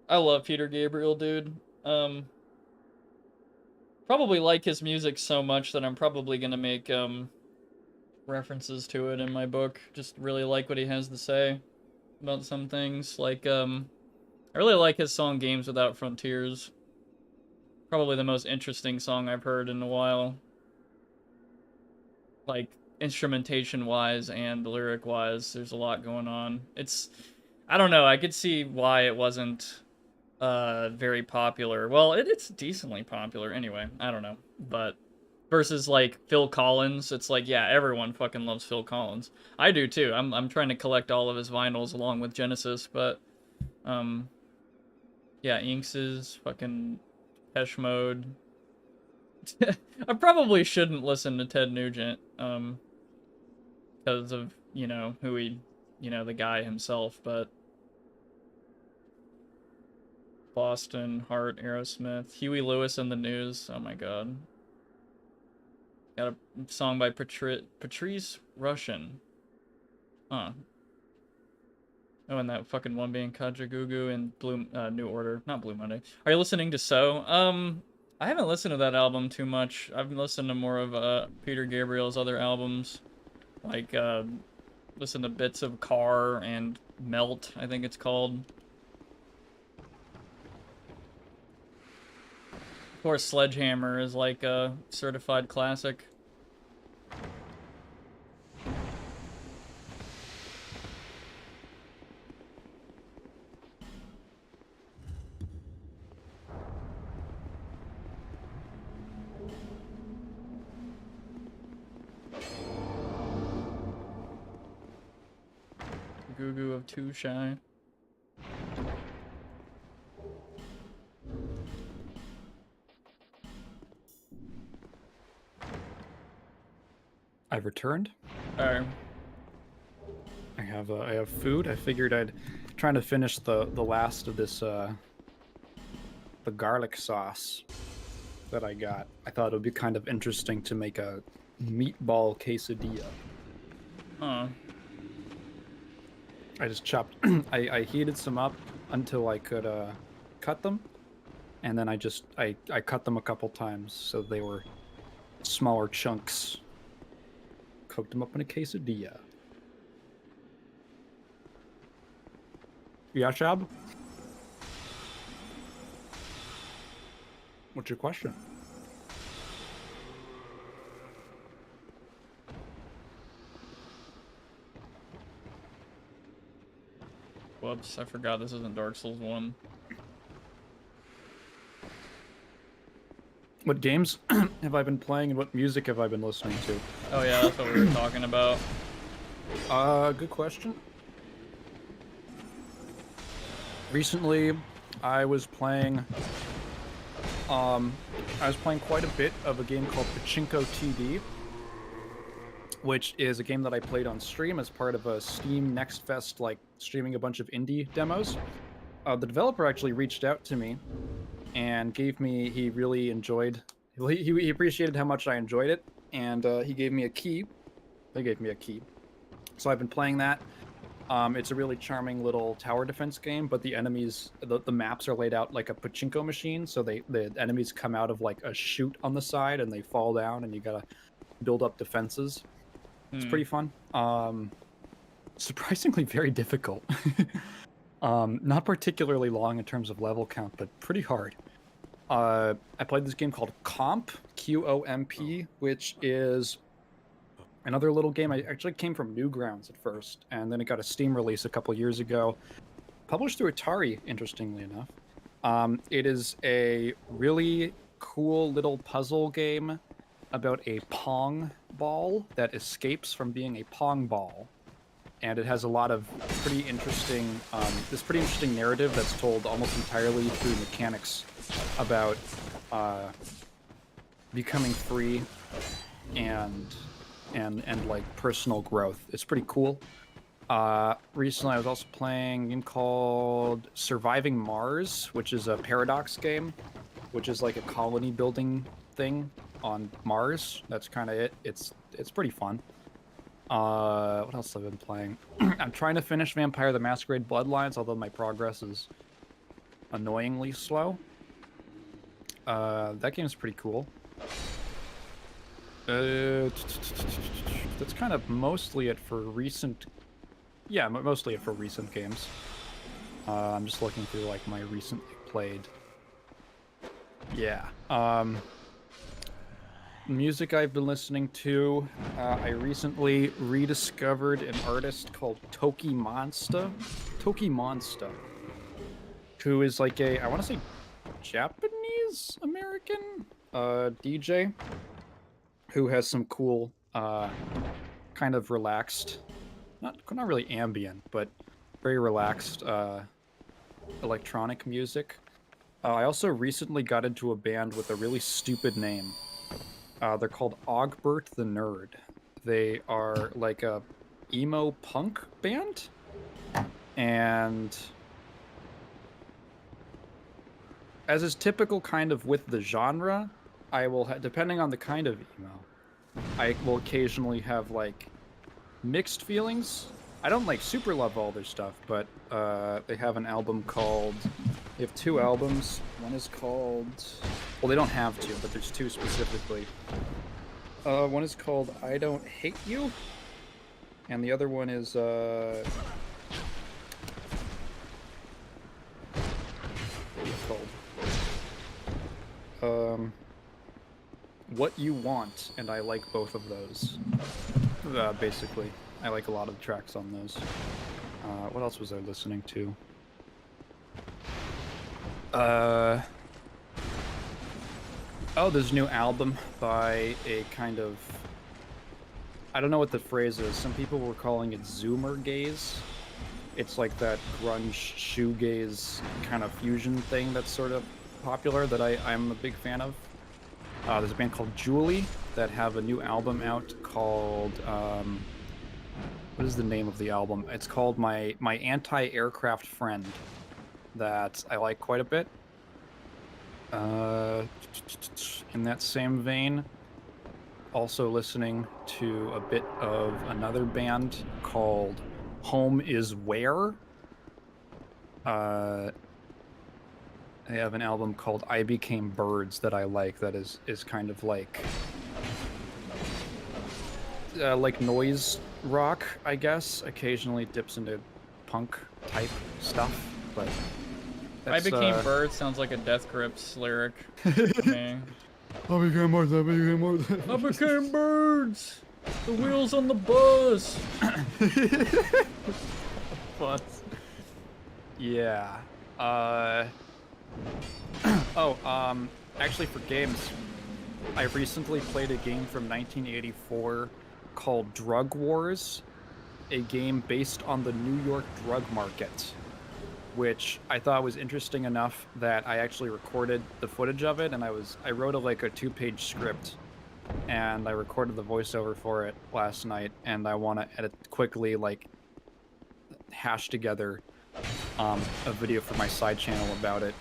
[SPEAKER 1] I love Peter Gabriel, dude. Probably like his music so much that I'm probably gonna make references to it in my book. Just really like what he has to say about some things. Like I really like his song Games Without Frontiers. Probably the most interesting song I've heard in a while. Like instrumentation wise and lyric wise, there's a lot going on. I don't know. I could see why it wasn't very popular. Well, it's decently popular anyway. I don't know, but versus like Phil Collins, it's like yeah, everyone fucking loves Phil Collins. I do too. I'm trying to collect all of his vinyls along with Genesis, but yeah, Inks's fucking Pesh Mode. I probably shouldn't listen to Ted Nugent because of, you know, who he, you know, the guy himself, but Boston, Hart, Aerosmith, Huey Lewis and the News. Oh my god. Got a song by Patrice Russian. Huh. Oh, and that fucking one being Kajagoogoo and Blue New Order. Not Blue Monday. Are you listening to So? I haven't listened to that album too much. I've been listening to more of Peter Gabriel's other albums. Like listen to bits of Car and Melt, I think it's called. Of course, Sledgehammer is like a certified classic. Goo Goo of Too Shy.
[SPEAKER 2] I've returned.
[SPEAKER 1] Alright.
[SPEAKER 2] I have food. I figured I'd trying to finish the last of this the garlic sauce that I got. I thought it would be kind of interesting to make a meatball quesadilla.
[SPEAKER 1] Huh.
[SPEAKER 2] I just chopped. I heated some up until I could cut them, and then I cut them a couple times so they were smaller chunks. Cooked them up in a quesadilla. Yeah, Shab? What's your question?
[SPEAKER 1] Whoops, I forgot this isn't Dark Souls 1.
[SPEAKER 2] What games have I been playing and what music have I been listening to?
[SPEAKER 1] Oh yeah, that's what we were talking about.
[SPEAKER 2] Good question. Recently, I was playing quite a bit of a game called Pachinko TD, which is a game that I played on stream as part of a Steam Next Fest, like streaming a bunch of indie demos. The developer actually reached out to me and he really enjoyed, he appreciated how much I enjoyed it, and he gave me a key. They gave me a key. So I've been playing that. It's a really charming little tower defense game, but the enemies, the maps are laid out like a pachinko machine, so the enemies come out of like a chute on the side and they fall down, and you gotta build up defenses. It's pretty fun. Surprisingly very difficult. Not particularly long in terms of level count, but pretty hard. I played this game called Comp, Qomp, which is another little game. I actually came from Newgrounds at first, and then it got a Steam release a couple years ago. Published through Atari, interestingly enough. It is a really cool little puzzle game about a Pong ball that escapes from being a Pong ball. And it has a lot of pretty interesting, narrative that's told almost entirely through mechanics about becoming free and like personal growth. It's pretty cool. Recently I was also playing a game called Surviving Mars, which is a Paradox game, which is like a colony building thing on Mars. That's kind of it. It's pretty fun. What else have I been playing? I'm trying to finish Vampire the Masquerade Bloodlines, although my progress is annoyingly slow. That game's pretty cool. That's kind of mostly it for recent... Yeah, mostly it for recent games. I'm just looking through, like, my recently played... Yeah. Music I've been listening to, I recently rediscovered an artist called Toki Monster. Toki Monster, who is like a, I want to say, Japanese American DJ, who has some cool, kind of relaxed, not really ambient, but very relaxed electronic music. I also recently got into a band with a really stupid name. They're called Ogbert the Nerd. They are like a emo punk band, and as is typical kind of with the genre, I will, depending on the kind of emo, I will occasionally have like mixed feelings. I don't like super love all their stuff, but they have an album called, they have 2 albums. One is called, well, they don't have 2, but there's 2 specifically. One is called I Don't Hate You, and the other one is what is it called? What You Want, and I like both of those. Basically, I like a lot of the tracks on those. What else was I listening to? Oh, there's a new album by a kind of, I don't know what the phrase is. Some people were calling it Zoomer gaze. It's like that grunge shoegaze kind of fusion thing that's sort of popular that I'm a big fan of. There's a band called Julie that have a new album out called, what is the name of the album? It's called My Anti-Aircraft Friend, that I like quite a bit. In that same vein, also listening to a bit of another band called Home Is Where. They have an album called I Became Birds that I like, that is kind of like noise rock, I guess. Occasionally dips into punk type stuff, but
[SPEAKER 1] I Became Birds sounds like a Death Grips lyric to me.
[SPEAKER 2] I became birds, I became birds.
[SPEAKER 1] I became birds! The wheels on the bus!
[SPEAKER 2] Bus. Yeah. Actually for games, I recently played a game from 1984 called Drug Wars, a game based on the New York drug market, which I thought was interesting enough that I actually recorded the footage of it, and I wrote a 2-page script, and I recorded the voiceover for it last night, and I want to edit quickly, hash together a video for my side channel about it,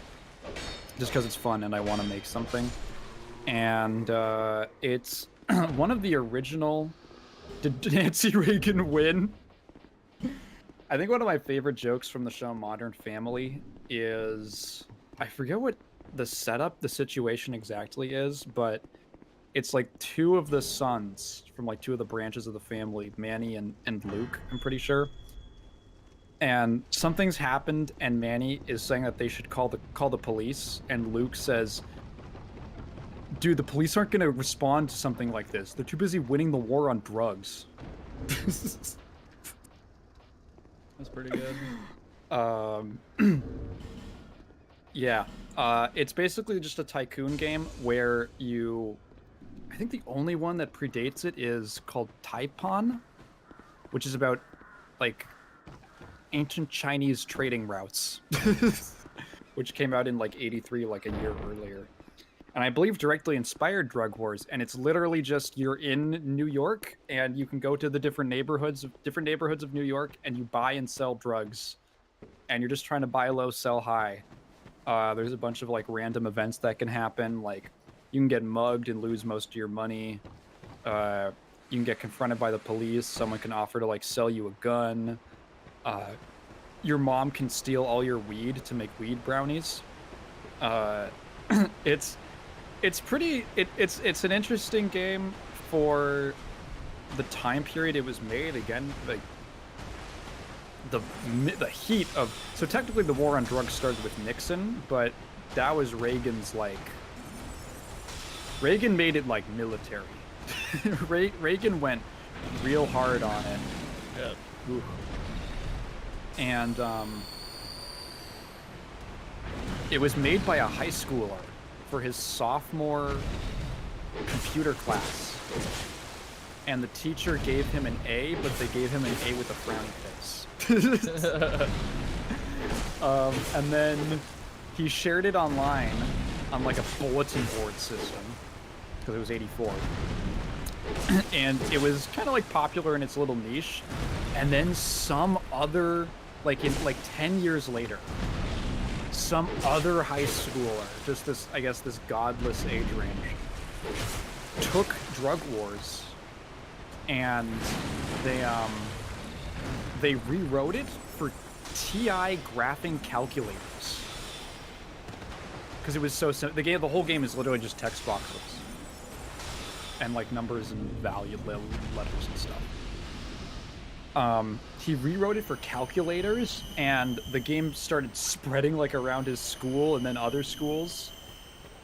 [SPEAKER 2] just because it's fun and I want to make something. And it's one of the original. Did Nancy Reagan win? I think one of my favorite jokes from the show Modern Family is, I forget what the situation exactly is, but it's like 2 of the sons from 2 of the branches of the family, Manny and Luke, I'm pretty sure. And something's happened, and Manny is saying that they should call the police, and Luke says, "Dude, the police aren't gonna respond to something like this. They're too busy winning the war on drugs."
[SPEAKER 1] That's pretty good.
[SPEAKER 2] Yeah. It's basically just a tycoon game where I think the only one that predates it is called Taipon, which is about, ancient Chinese trading routes, which came out in 83, a year earlier. And I believe directly inspired Drug Wars, and it's literally just you're in New York and you can go to the different neighborhoods of New York and you buy and sell drugs, and you're just trying to buy low, sell high. There's a bunch of random events that can happen, you can get mugged and lose most of your money. You can get confronted by the police. Someone can offer to sell you a gun. Your mom can steal all your weed to make weed brownies. It's an interesting game for the time period it was made. Again, the heat of, so technically the war on drugs started with Nixon, but that was Reagan's Reagan made it military. Reagan went real hard on it.
[SPEAKER 1] Yeah.
[SPEAKER 2] Ooh. And it was made by a high schooler for his sophomore computer class. And the teacher gave him an A, but they gave him an A with a frowny face. And then he shared it online on like a bulletin board system, because it was 84. And it was kind of like popular in its little niche. And then some other, like 10 years later, some other high schooler, just this, I guess, this godless age range, took Drug Wars and they rewrote it for TI graphing calculators. Because it was so simple. The whole game is literally just text boxes. And like numbers and value letters and stuff. He rewrote it for calculators, and the game started spreading like around his school and then other schools.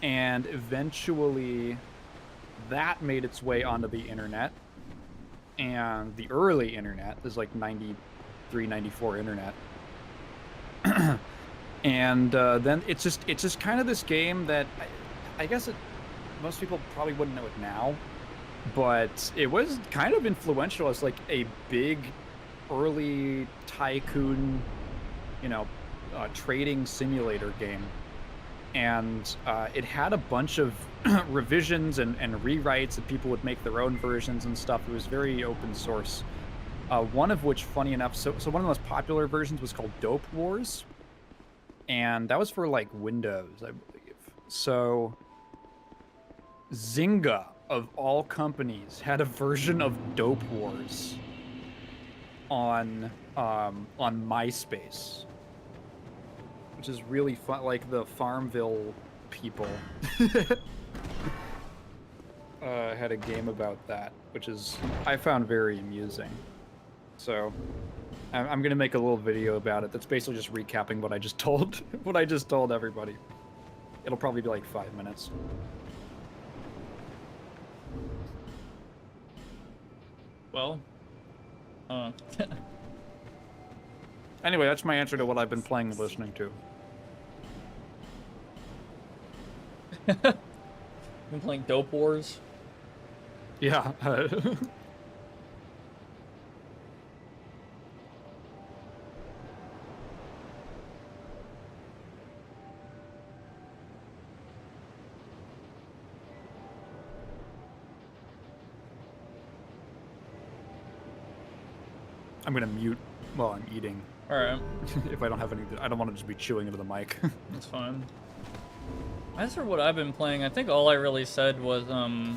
[SPEAKER 2] And eventually that made its way onto the internet. And the early internet, there's like 93, 94 internet. And then it's just kind of this game that I guess most people probably wouldn't know it now, but it was kind of influential as like a big early tycoon, trading simulator game. And it had a bunch of revisions and rewrites, and people would make their own versions and stuff. It was very open source. One of which, funny enough, so one of the most popular versions was called Dope Wars. And that was for like Windows, I believe. So Zynga, of all companies, had a version of Dope Wars on MySpace, which is really fun. Like the Farmville people had a game about that, which I found very amusing. So I'm gonna make a little video about it. That's basically just recapping what I just told everybody. It'll probably be like 5 minutes.
[SPEAKER 1] Well,
[SPEAKER 2] Anyway, that's my answer to what I've been playing and listening to.
[SPEAKER 1] been playing Dope Wars.
[SPEAKER 2] Yeah. I'm gonna mute while I'm eating.
[SPEAKER 1] Alright.
[SPEAKER 2] If I don't have any, I don't want to just be chewing into the mic.
[SPEAKER 1] That's fine. As for what I've been playing, I think all I really said was, I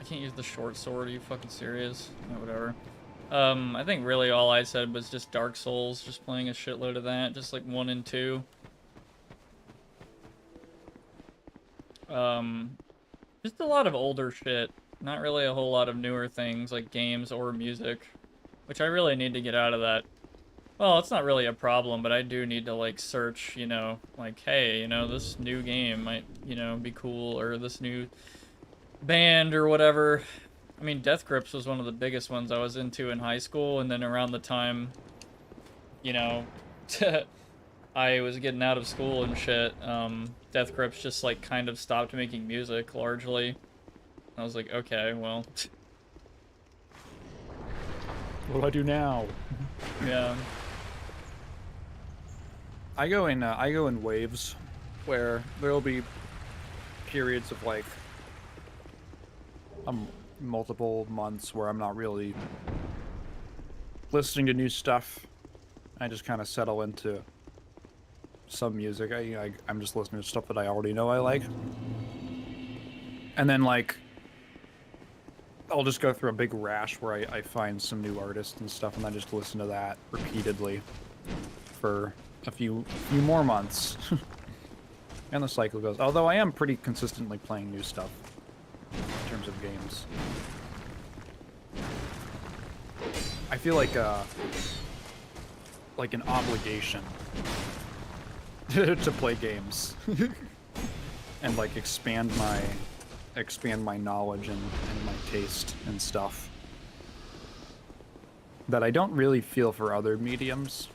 [SPEAKER 1] can't use the short sword, are you fucking serious? No, whatever. I think really all I said was just Dark Souls, just playing a shitload of that, just like 1 and 2. Just a lot of older shit. Not really a whole lot of newer things, like games or music. Which I really need to get out of that. Well, it's not really a problem, but I do need to, like, search, like, hey, this new game might, be cool, or this new band or whatever. I mean, Death Grips was one of the biggest ones I was into in high school, and then around the time, I was getting out of school and shit, Death Grips just, like, kind of stopped making music, largely. I was like, okay, well...
[SPEAKER 2] What do I do now?
[SPEAKER 1] Yeah.
[SPEAKER 2] I go in waves, where there'll be periods of like multiple months where I'm not really listening to new stuff. I just kind of settle into some music. I'm just listening to stuff that I already know I like, and then like I'll just go through a big rash where I find some new artists and stuff, and then just listen to that repeatedly for a few more months. And the cycle goes. Although I am pretty consistently playing new stuff in terms of games. I feel like an obligation to play games and like expand my knowledge and my taste and stuff. that I don't really feel for other mediums.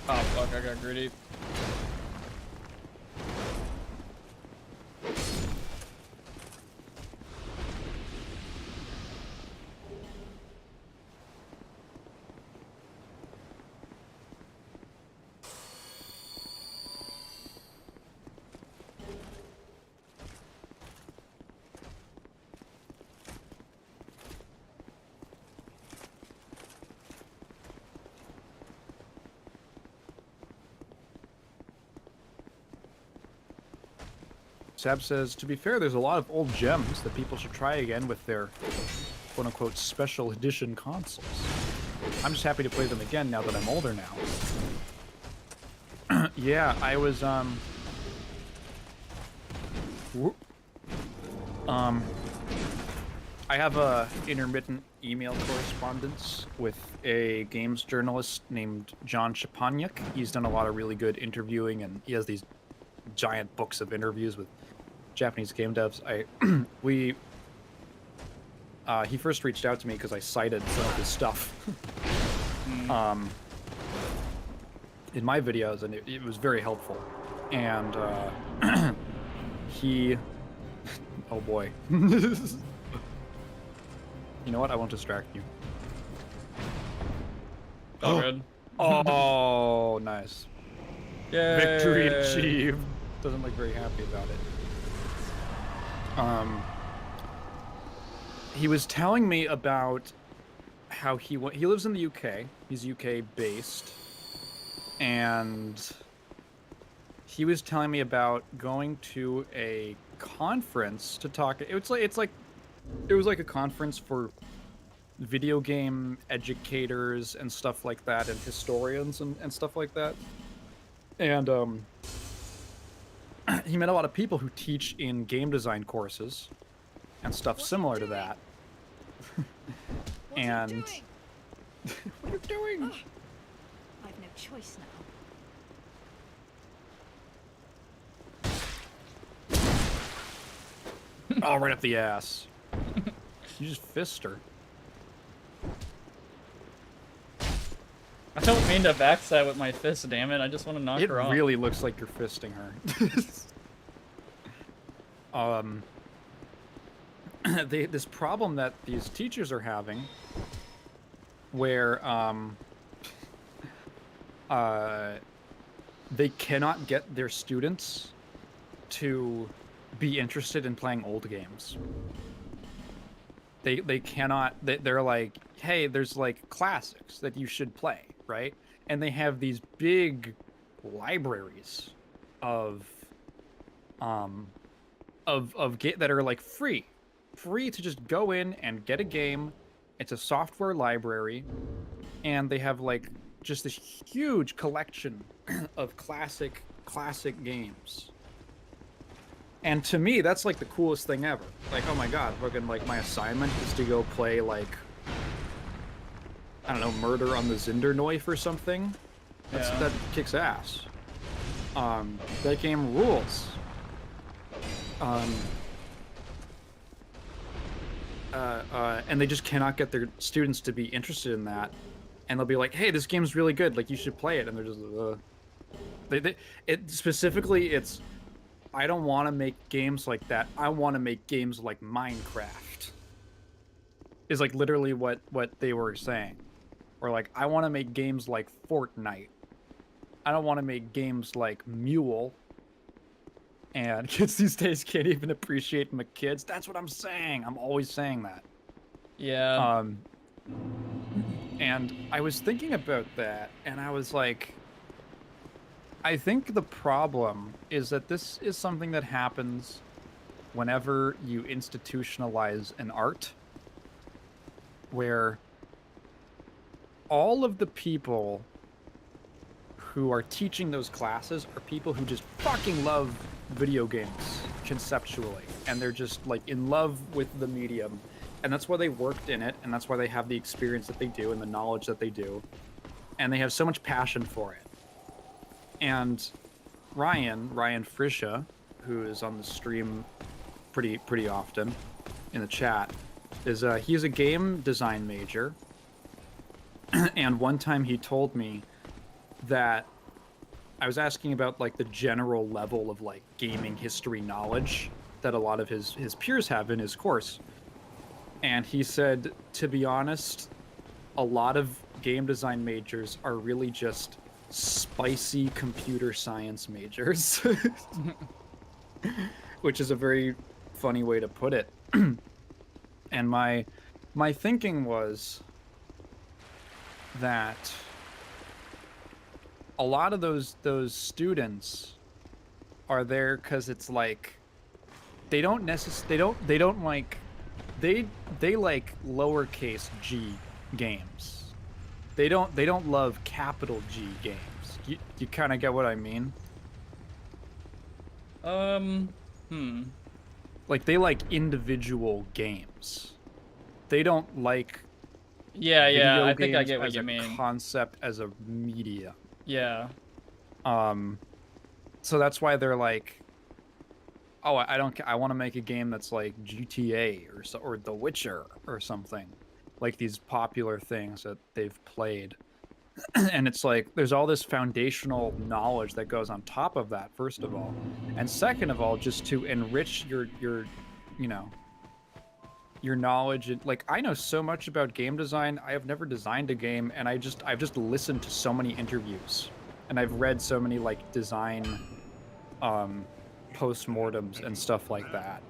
[SPEAKER 1] Oh fuck, I got greedy.
[SPEAKER 2] Sab says, to be fair, there's a lot of old gems that people should try again with their quote-unquote special edition consoles. I'm just happy to play them again now that I'm older now. Yeah, I was, I have a intermittent email correspondence with a games journalist named John Shapanyuk. He's done a lot of really good interviewing, and he has these giant books of interviews with Japanese game devs. He first reached out to me because I cited some of his stuff in my videos, and it was very helpful. And he, oh boy, you know what? I won't distract you.
[SPEAKER 1] Oh, good.
[SPEAKER 2] Oh, nice.
[SPEAKER 1] Yay.
[SPEAKER 2] Victory achieved. Doesn't look very happy about it. He was telling me about how he lives in the UK. He's UK based, and he was telling me about going to a conference to talk. It was like a conference for video game educators and stuff like that, and historians and stuff like that. And he met a lot of people who teach in game design courses and stuff similar to that. And what are you doing?
[SPEAKER 5] Oh, I've no choice now.
[SPEAKER 2] Oh, right up the ass. You just fist her.
[SPEAKER 1] I don't mean to backstab with my fist, damn it. I just want to knock
[SPEAKER 2] It
[SPEAKER 1] her off.
[SPEAKER 2] really looks like you're fisting her. This problem that these teachers are having, where they cannot get their students to be interested in playing old games. They cannot. They're like, hey, there's like classics that you should play, right? And they have these big libraries of that are like free to just go in and get a game. It's a software library, and they have like just this huge collection of classic games. And to me, that's like the coolest thing ever. Like, oh my god, fucking like my assignment is to go play like, I don't know, Murder on the Zinderneufe or something. That kicks ass. That game rules. And they just cannot get their students to be interested in that. And they'll be like, hey, this game's really good, like you should play it. And they're just it's I don't want to make games like that. I want to make games like Minecraft. Is like literally what they were saying. Or like, I want to make games like Fortnite. I don't want to make games like Mule. And kids these days can't even appreciate my kids. That's what I'm saying. I'm always saying that.
[SPEAKER 1] Yeah.
[SPEAKER 2] And I was thinking about that, and I was like, I think the problem is that this is something that happens whenever you institutionalize an art, where all of the people who are teaching those classes are people who just fucking love video games conceptually, and they're just like in love with the medium, and that's why they worked in it, and that's why they have the experience that they do and the knowledge that they do, and they have so much passion for it. And Ryan Frisha, who is on the stream pretty often in the chat, is he's a game design major. And one time he told me that I was asking about like the general level of like gaming history knowledge that a lot of his peers have in his course. And he said, to be honest, a lot of game design majors are really just spicy computer science majors. Which is a very funny way to put it. And my thinking was that a lot of those students are there because it's like they don't like lowercase g games. They don't love capital G games. You kind of get what I mean? Like they like individual games. They don't like
[SPEAKER 1] Yeah, I think I
[SPEAKER 2] games
[SPEAKER 1] get what
[SPEAKER 2] as
[SPEAKER 1] you
[SPEAKER 2] a
[SPEAKER 1] mean.
[SPEAKER 2] concept as a media.
[SPEAKER 1] Yeah.
[SPEAKER 2] So that's why they're like, oh, I want to make a game that's like GTA or The Witcher or something, like these popular things that they've played. And it's like there's all this foundational knowledge that goes on top of that, first of all, and second of all, just to enrich your you know, your knowledge. Like I know so much about game design. I have never designed a game, and I've just listened to so many interviews, and I've read so many like design postmortems and stuff like that.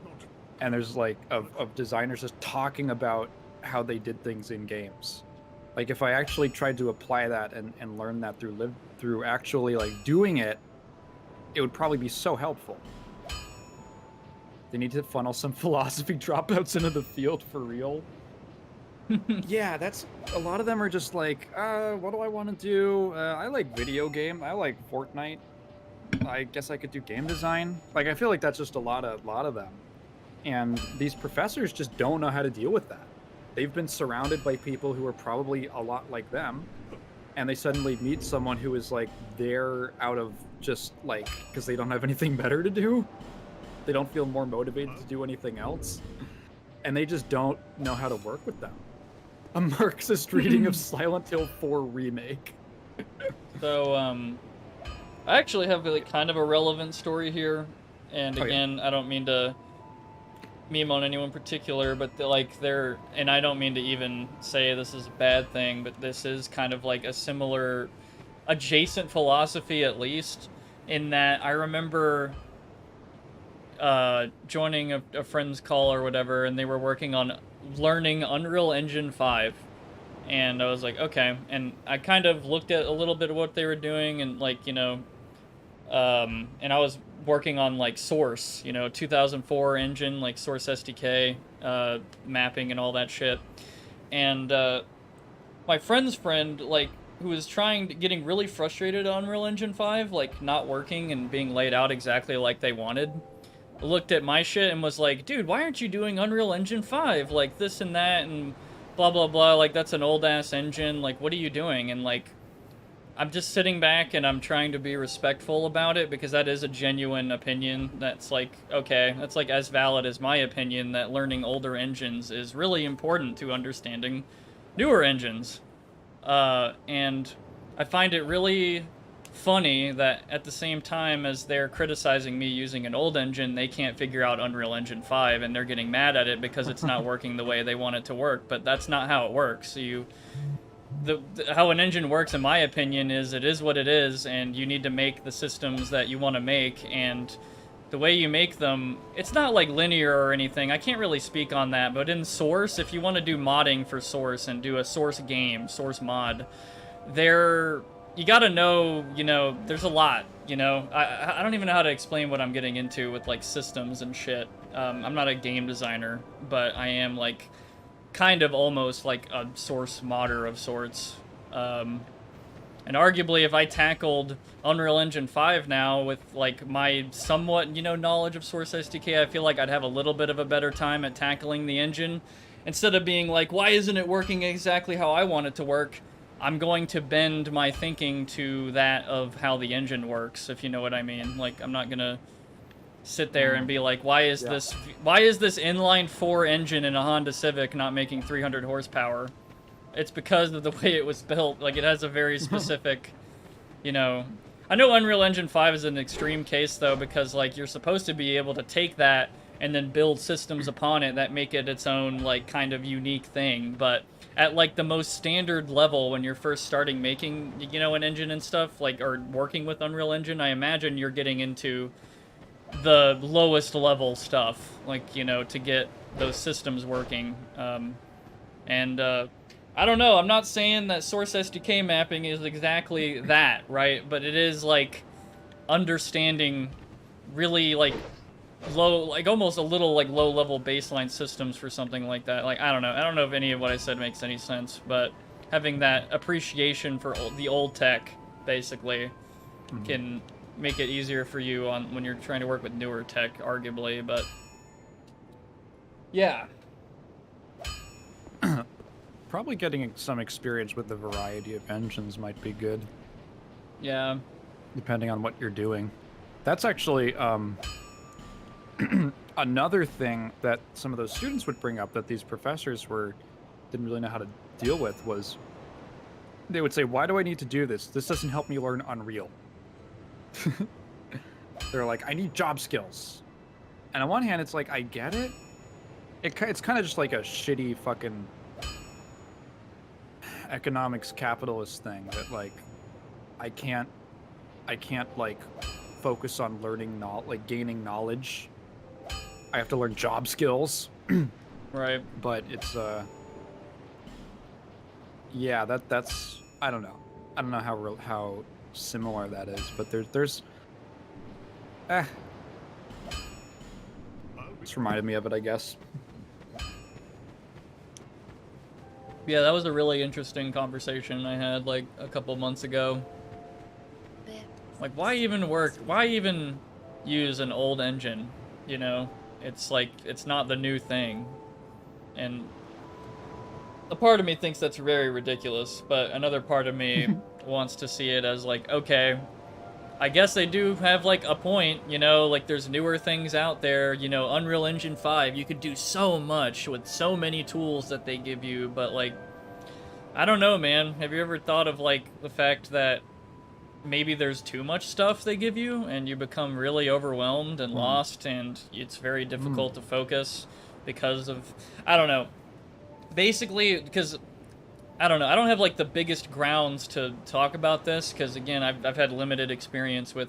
[SPEAKER 2] And there's like of designers just talking about how they did things in games. Like if I actually tried to apply that and learn that through actually like doing it, it would probably be so helpful. They need to funnel some philosophy dropouts into the field for real. Yeah, that's a lot of them are just like, what do I want to do? I like video game. I like Fortnite. I guess I could do game design. Like I feel like that's just a lot of them. And these professors just don't know how to deal with that. They've been surrounded by people who are probably a lot like them, and they suddenly meet someone who is like they're out of just like because they don't have anything better to do. They don't feel more motivated to do anything else, and they just don't know how to work with them. A Marxist reading of Silent Hill 4 remake.
[SPEAKER 1] So, I actually have like kind of a relevant story here, and again, I don't mean to meme on anyone particular, but and I don't mean to even say this is a bad thing, but this is kind of like a similar adjacent philosophy, at least, in that I remember joining a friend's call or whatever, and they were working on learning Unreal Engine 5, and I was like, okay, and I kind of looked at a little bit of what they were doing, and like, you know, and I was working on like Source, you know, 2004 engine, like Source SDK, mapping and all that shit. And my friend's friend, like, who was getting really frustrated on Unreal Engine 5, like not working and being laid out exactly like they wanted, looked at my shit and was like, dude, why aren't you doing Unreal Engine 5? Like this and that and blah, blah, blah. Like that's an old ass engine. Like, what are you doing? And like, I'm just sitting back and I'm trying to be respectful about it because that is a genuine opinion. That's like, okay, that's like as valid as my opinion that learning older engines is really important to understanding newer engines. And I find it really funny that at the same time as they're criticizing me using an old engine, they can't figure out Unreal Engine 5 and they're getting mad at it because it's not working the way they want it to work. But that's not how it works. How an engine works, in my opinion, is it is what it is, and you need to make the systems that you want to make, and the way you make them, it's not like linear or anything. I can't really speak on that, but in Source, if you want to do modding for Source and do a Source game, Source mod, you gotta know, you know, there's a lot, you know. I don't even know how to explain what I'm getting into with, like, systems and shit. I'm not a game designer, but I am, like, kind of almost like a Source modder of sorts. And arguably, if I tackled Unreal Engine 5 now with, like, my somewhat, you know, knowledge of Source SDK, I feel like I'd have a little bit of a better time at tackling the engine. instead of being like, why isn't it working exactly how I want it to work, I'm going to bend my thinking to that of how the engine works, if you know what I mean. Like, I'm not gonna sit there and be like, why is this inline 4 engine in a Honda Civic not making 300 horsepower? It's because of the way it was built. Like, it has a very specific, you know... I know Unreal Engine 5 is an extreme case, though, because, like, you're supposed to be able to take that and then build systems upon it that make it its own, like, kind of unique thing. But at, like, the most standard level, when you're first starting making, you know, an engine and stuff, like, or working with Unreal Engine, I imagine you're getting into the lowest level stuff, like, you know, to get those systems working. I don't know, I'm not saying that source SDK mapping is exactly that, right? But it is, like, understanding really, like, low, like, almost a little, like, low-level baseline systems for something like that. Like, I don't know if any of what I said makes any sense, but having that appreciation for the old tech, basically, can make it easier for you on when you're trying to work with newer tech, arguably, but... Yeah.
[SPEAKER 2] Probably getting some experience with the variety of engines might be good.
[SPEAKER 1] Yeah.
[SPEAKER 2] Depending on what you're doing. That's actually another thing that some of those students would bring up that these professors didn't really know how to deal with was they would say, why do I need to do this? This doesn't help me learn Unreal. They're like, I need job skills. And on one hand, it's like, I get it. It's kind of just like a shitty fucking economics capitalist thing that, like, I can't like focus on learning gaining knowledge. I have to learn job skills.
[SPEAKER 1] Right.
[SPEAKER 2] But it's yeah, that's I don't know how similar that is, but there's it's reminded me of it, I guess.
[SPEAKER 1] Yeah, that was a really interesting conversation I had, like, a couple months ago. Like, why even use an old engine, you know? It's like, it's not the new thing. And a part of me thinks that's very ridiculous, but another part of me wants to see it as, like, okay, I guess they do have, like, a point, you know? Like, there's newer things out there, you know, Unreal Engine 5, you could do so much with so many tools that they give you, but, like, I don't know, man. Have you ever thought of, like, the fact that maybe there's too much stuff they give you, and you become really overwhelmed and lost, and it's very difficult to focus because of... I don't know. Basically, because... I don't know. I don't have, like, the biggest grounds to talk about this, because, again, I've had limited experience with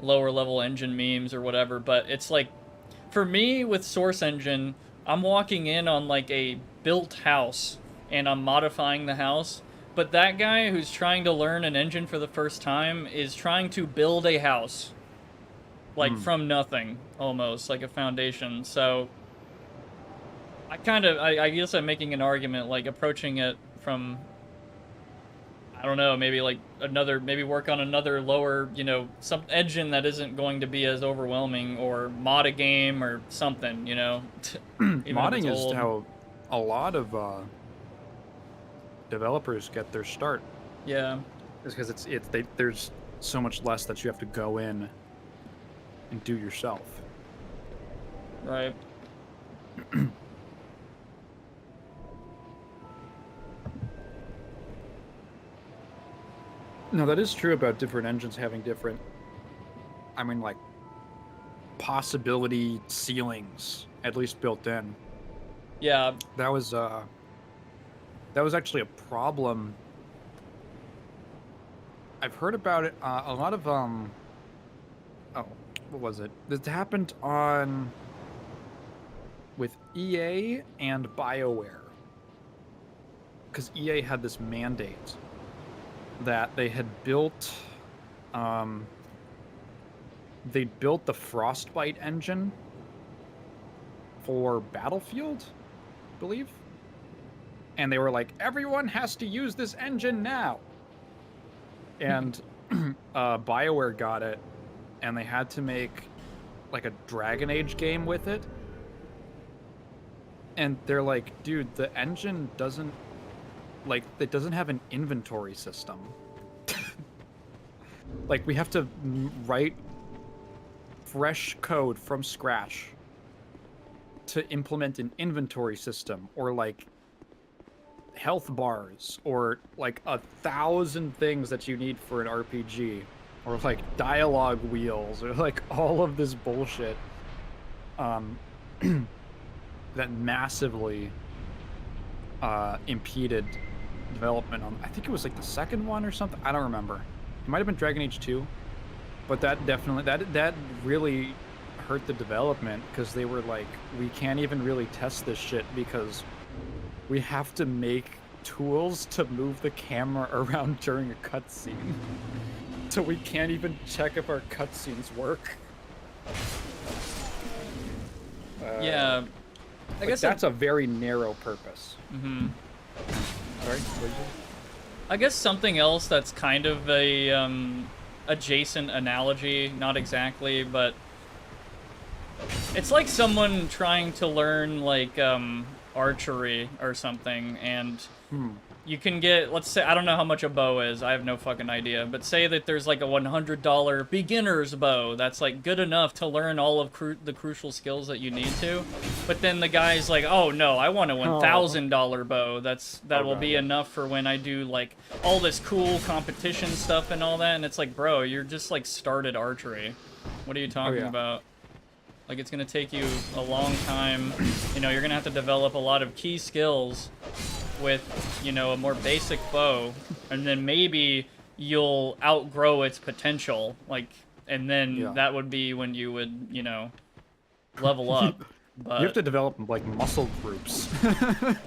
[SPEAKER 1] lower-level engine memes or whatever, but it's, like, for me, with Source Engine, I'm walking in on, like, a built house, and I'm modifying the house, but that guy who's trying to learn an engine for the first time is trying to build a house, like, from nothing, almost, like a foundation, so... I guess I'm making an argument, like, approaching it from, I don't know, maybe like maybe work on another lower, you know, some engine that isn't going to be as overwhelming, or mod a game or something, you know.
[SPEAKER 2] Modding is how a lot of developers get their start.
[SPEAKER 1] Yeah.
[SPEAKER 2] It's because there's so much less that you have to go in and do yourself.
[SPEAKER 1] Right.
[SPEAKER 2] No, that is true about different engines having different, I mean, like, possibility ceilings, at least built in.
[SPEAKER 1] Yeah.
[SPEAKER 2] That was actually a problem. I've heard about it, a lot of, oh, what was it? This happened with EA and BioWare. Because EA had this mandate that they had built, they built the Frostbite engine for Battlefield, I believe. And they were like, everyone has to use this engine now. And BioWare got it, and they had to make like a Dragon Age game with it. And they're like, dude, the engine doesn't, like, it doesn't have an inventory system. Like, we have to write fresh code from scratch to implement an inventory system, or like health bars, or like 1,000 things that you need for an RPG, or like dialogue wheels, or like all of this bullshit that massively impeded development on, I think it was like the second one or something, I don't remember. It might have been Dragon Age 2, but that definitely, that really hurt the development, because they were like, we can't even really test this shit because we have to make tools to move the camera around during a cutscene. So we can't even check if our cutscenes work.
[SPEAKER 1] Yeah, I guess
[SPEAKER 2] that's a very narrow purpose.
[SPEAKER 1] Mm-hmm.
[SPEAKER 2] Sorry, what did you say?
[SPEAKER 1] I guess something else that's kind of a adjacent analogy, not exactly, but it's like someone trying to learn like archery or something, and you can get, let's say, I don't know how much a bow is, I have no fucking idea, but say that there's like a $100 beginner's bow that's like good enough to learn all of the crucial skills that you need to, but then the guy's like, oh no, I want a $1,000 bow that will be enough for when I do like all this cool competition stuff and all that, and it's like, bro, you're just like started archery. What are you talking about? Like, it's gonna take you a long time, you know, you're gonna have to develop a lot of key skills with, you know, a more basic bow, and then maybe you'll outgrow its potential, like, and then that would be when you would, you know, level up. But
[SPEAKER 2] you have to develop like muscle groups.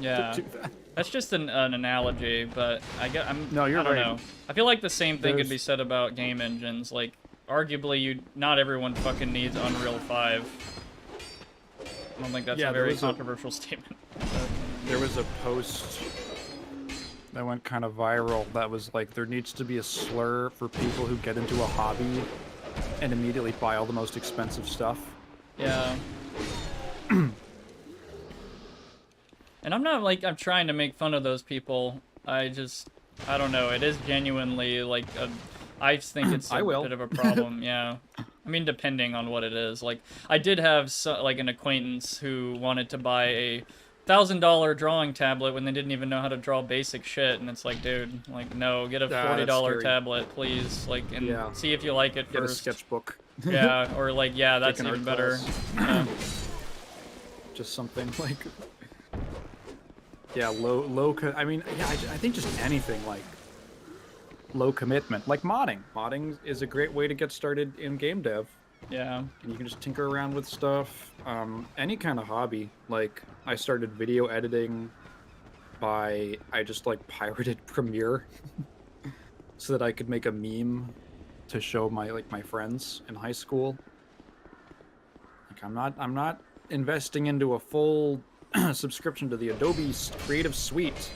[SPEAKER 1] Yeah,
[SPEAKER 2] to do that.
[SPEAKER 1] That's just an analogy, but I don't know. I feel like the same thing could be said about game engines. Like, arguably, not everyone fucking needs Unreal 5. I don't think that's a very controversial statement.
[SPEAKER 2] There was a post that went kind of viral that was like, there needs to be a slur for people who get into a hobby and immediately buy all the most expensive stuff.
[SPEAKER 1] Yeah. And I'm not like, I'm trying to make fun of those people. I don't know. It is genuinely like I think it's a bit of a problem. Yeah. I mean, depending on what it is. Like, I did have like an acquaintance who wanted to buy a $1,000 drawing tablet when they didn't even know how to draw basic shit, and it's like, dude, like, no, get a $40 tablet, please, like, and see if you like it first.
[SPEAKER 2] Get a sketchbook.
[SPEAKER 1] Yeah, or like, yeah, that's even better. Yeah.
[SPEAKER 2] Just something like, yeah, I mean, yeah, I think just anything like low commitment, like modding. Modding is a great way to get started in game dev.
[SPEAKER 1] Yeah.
[SPEAKER 2] And you can just tinker around with stuff. Any kind of hobby. Like, I started video editing I just like pirated Premiere so that I could make a meme to show my friends in high school. Like, I'm not investing into a full subscription to the Adobe Creative Suite.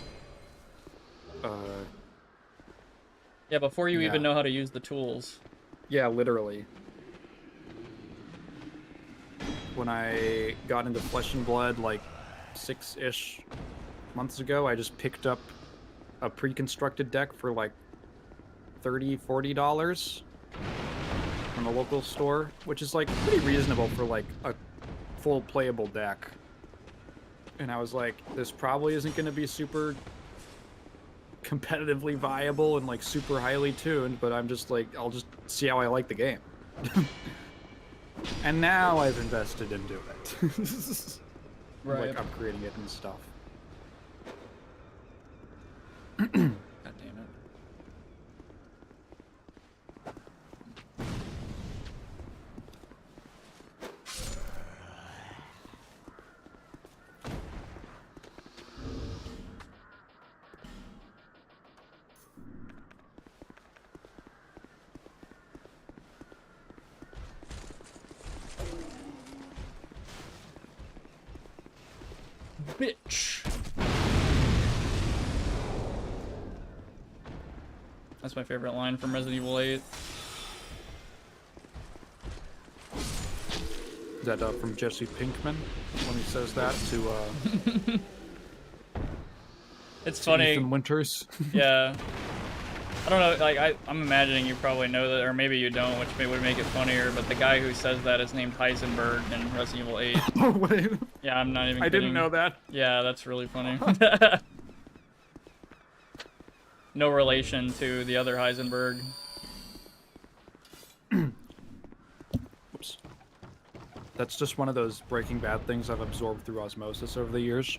[SPEAKER 1] Yeah, before you even know how to use the tools.
[SPEAKER 2] Yeah, literally. When I got into Flesh and Blood like 6-ish months ago, I just picked up a pre-constructed deck for like $30-$40 from a local store, which is like pretty reasonable for like a full playable deck. And I was like, this probably isn't going to be super competitively viable and like super highly tuned, but I'm just like, I'll just see how I like the game. And now I've invested into it.
[SPEAKER 1] Right.
[SPEAKER 2] Like, upgrading it and stuff.
[SPEAKER 1] God damn it. Bitch. That's my favorite line from Resident Evil 8.
[SPEAKER 2] Is that from Jesse Pinkman when he says that to
[SPEAKER 1] It's
[SPEAKER 2] to
[SPEAKER 1] funny.
[SPEAKER 2] Ethan Winters?
[SPEAKER 1] Yeah. I don't know, like, I'm imagining you probably know that, or maybe you don't, which would make it funnier, but the guy who says that is named Heisenberg in Resident Evil 8.
[SPEAKER 2] Oh, wait.
[SPEAKER 1] Yeah, I'm not even
[SPEAKER 2] I
[SPEAKER 1] kidding.
[SPEAKER 2] didn't know that.
[SPEAKER 1] Yeah, that's really funny. No relation to the other Heisenberg.
[SPEAKER 2] Oops. That's just one of those Breaking Bad things I've absorbed through osmosis over the years.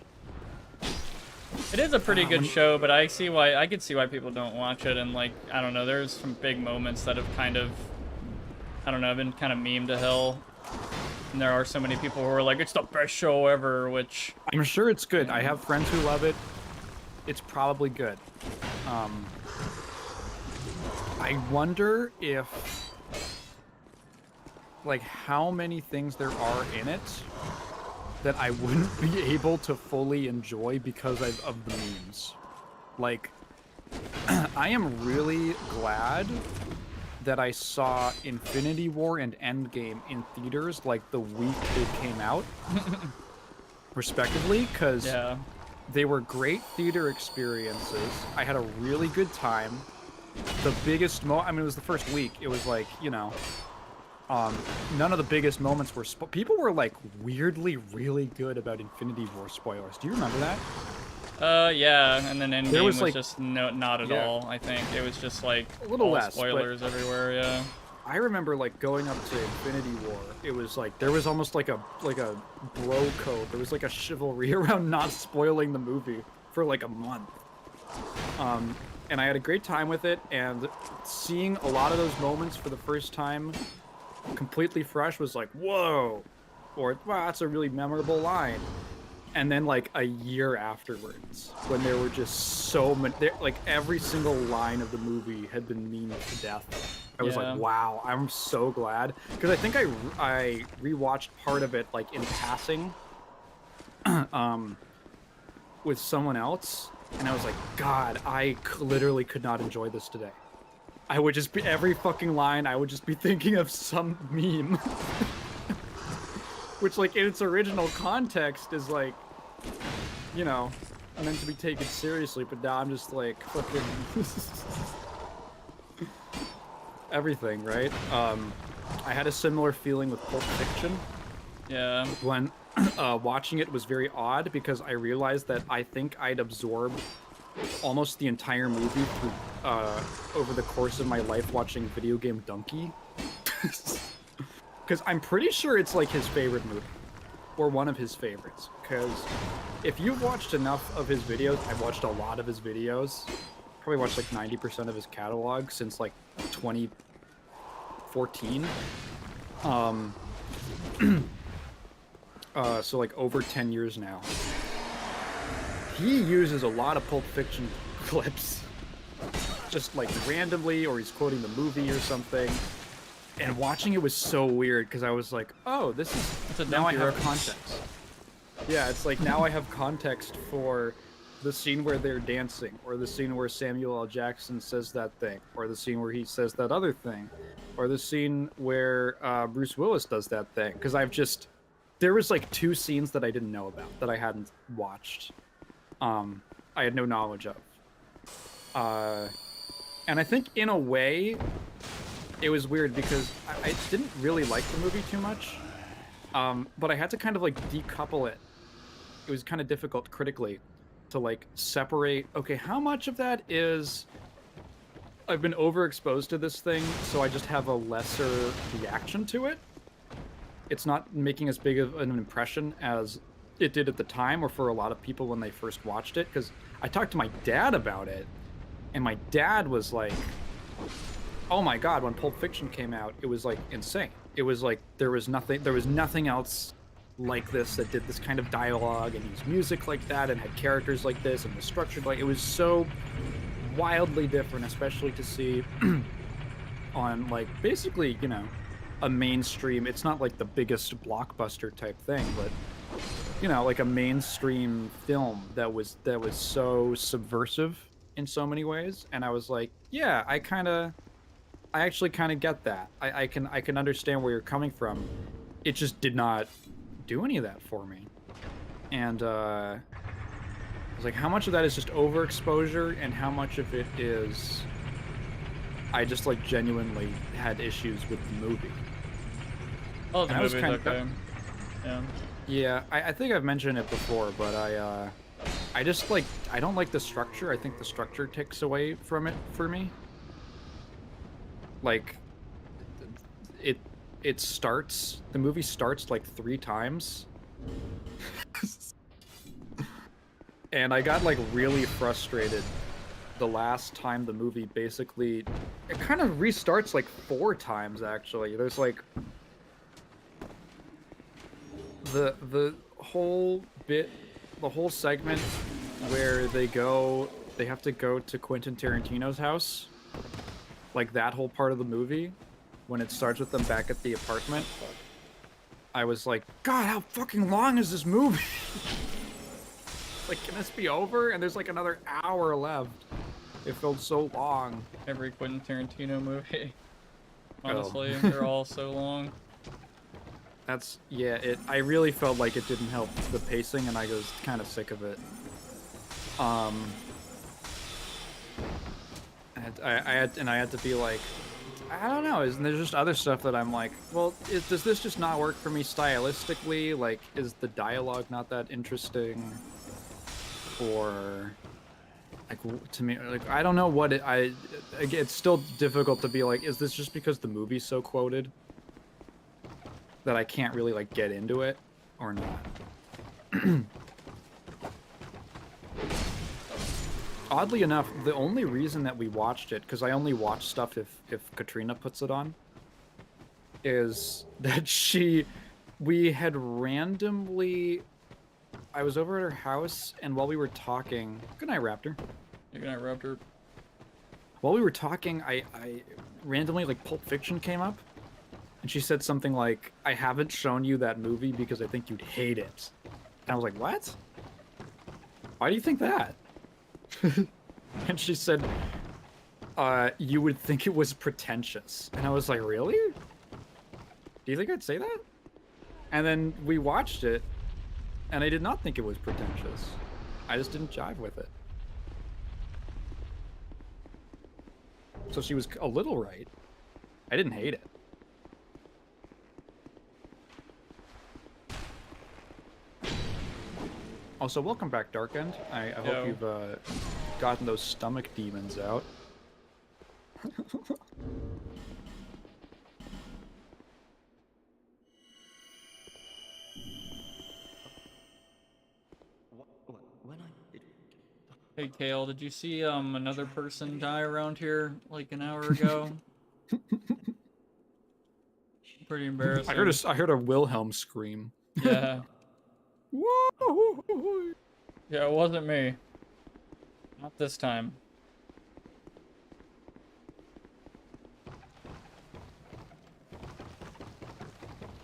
[SPEAKER 1] It is a pretty good show, but I could see why people don't watch it, and like, I don't know, there's some big moments that have kind of, I don't know, been kind of memed to hell. And there are so many people who are like, it's the best show ever, which...
[SPEAKER 2] I'm sure it's good. I have friends who love it. It's probably good. I wonder if, like, how many things there are in it that I wouldn't be able to fully enjoy because of the memes. Like, I am really glad that I saw Infinity War and Endgame in theaters like the week they came out, respectively, because they were great theater experiences. I had a really good time. The biggest I mean, it was the first week. It was like, you know, none of the biggest moments were people were like weirdly really good about Infinity War spoilers. Do you remember that?
[SPEAKER 1] Yeah, and then Endgame was
[SPEAKER 2] like,
[SPEAKER 1] just not at all, I think. It was just like
[SPEAKER 2] a little
[SPEAKER 1] all
[SPEAKER 2] less,
[SPEAKER 1] spoilers everywhere, yeah.
[SPEAKER 2] I remember like going up to Infinity War. It was like there was almost like a bro code. There was like a chivalry around not spoiling the movie for like a month. And I had a great time with it, and seeing a lot of those moments for the first time completely fresh was like, whoa, or wow, that's a really memorable line. And then like a year afterwards, when there were just so many, like every single line of the movie had been memed to death. I was like, wow, I'm so glad. Because I think I rewatched part of it like in passing with someone else, and I was like, God, I literally could not enjoy this today. I would just be, every fucking line, I would just be thinking of some meme. Which, like, in its original context is, like, you know, meant to be taken seriously, but now I'm just, like, fucking... everything, right? I had a similar feeling with Pulp Fiction.
[SPEAKER 1] Yeah.
[SPEAKER 2] When watching it was very odd, because I realized that I think I'd absorbed almost the entire movie through, over the course of my life watching Video Game Donkey. Because I'm pretty sure it's like his favorite movie, or one of his favorites. Because if you've watched enough of his videos, I've watched a lot of his videos, probably watched like 90% of his catalog since like 2014. So like over 10 years now. He uses a lot of Pulp Fiction clips, just like randomly, or he's quoting the movie or something. And watching it was so weird, because I was like, oh, this is, now I have context. Yeah, it's like, now I have context for the scene where they're dancing, or the scene where Samuel L. Jackson says that thing, or the scene where he says that other thing, or the scene where Bruce Willis does that thing. Because there was like 2 scenes that I didn't know about, that I hadn't watched. I had no knowledge of. And I think in a way, it was weird because I didn't really like the movie too much, but I had to kind of like decouple it. It was kind of difficult critically to like separate, okay, how much of that is I've been overexposed to this thing, so I just have a lesser reaction to it. It's not making as big of an impression as it did at the time, or for a lot of people when they first watched it, because I talked to my dad about it, and my dad was like, oh my God, when Pulp Fiction came out, it was like insane. It was like there was nothing else like this that did this kind of dialogue and used music like that and had characters like this and was structured like, it was so wildly different, especially to see on like basically, you know, a mainstream, it's not like the biggest blockbuster type thing, but you know, like a mainstream film that was so subversive in so many ways. And I was like, yeah, I actually kind of get that. I can understand where you're coming from. it just did not do any of that for me. And I was like, how much of that is just overexposure, and how much of it is I just like genuinely had issues with the movie?
[SPEAKER 1] Oh, the
[SPEAKER 2] And I was
[SPEAKER 1] movie's okay. Yeah.
[SPEAKER 2] Yeah, I think I've mentioned it before, but I just like, I don't like the structure. I think the structure takes away from it for me. Like, the movie starts like 3 times. And I got like really frustrated the last time the movie basically, it kind of restarts like 4 times actually. There's like the whole bit, the whole segment where they have to go to Quentin Tarantino's house. Like that whole part of the movie, when it starts with them back at the apartment, I was like, God, how fucking long is this movie? Like, can this be over? And there's like another hour left. It felt so long.
[SPEAKER 1] Every Quentin Tarantino movie.
[SPEAKER 2] Oh.
[SPEAKER 1] Honestly, they're all so long.
[SPEAKER 2] That's, yeah, I really felt like it didn't help the pacing, and I was kind of sick of it. And I had to be like, I don't know, isn't there just other stuff that I'm like, well, does this just not work for me stylistically? Like, is the dialogue not that interesting? Or, like, to me, like, I don't know what it's still difficult to be like, is this just because the movie's so quoted that I can't really, like, get into it, or not? Oddly enough, the only reason that we watched it, because I only watch stuff if Katrina puts it on, is that we had randomly, I was over at her house, and while we were talking, good night, Raptor.
[SPEAKER 1] Good night, Raptor.
[SPEAKER 2] While we were talking, I randomly, like, Pulp Fiction came up, and she said something like, I haven't shown you that movie because I think you'd hate it. And I was like, what? Why do you think that? And she said, you would think it was pretentious. And I was like, really? Do you think I'd say that? And then we watched it, and I did not think it was pretentious. I just didn't jive with it. So she was a little right. I didn't hate it. Also, welcome back, Dark End. I hope you've gotten those stomach demons out.
[SPEAKER 1] Hey, Kale, did you see another person die around here like an hour ago? Pretty embarrassing.
[SPEAKER 2] I heard a Wilhelm scream.
[SPEAKER 1] Yeah.
[SPEAKER 2] Whoa!
[SPEAKER 1] Yeah, it wasn't me. Not this time.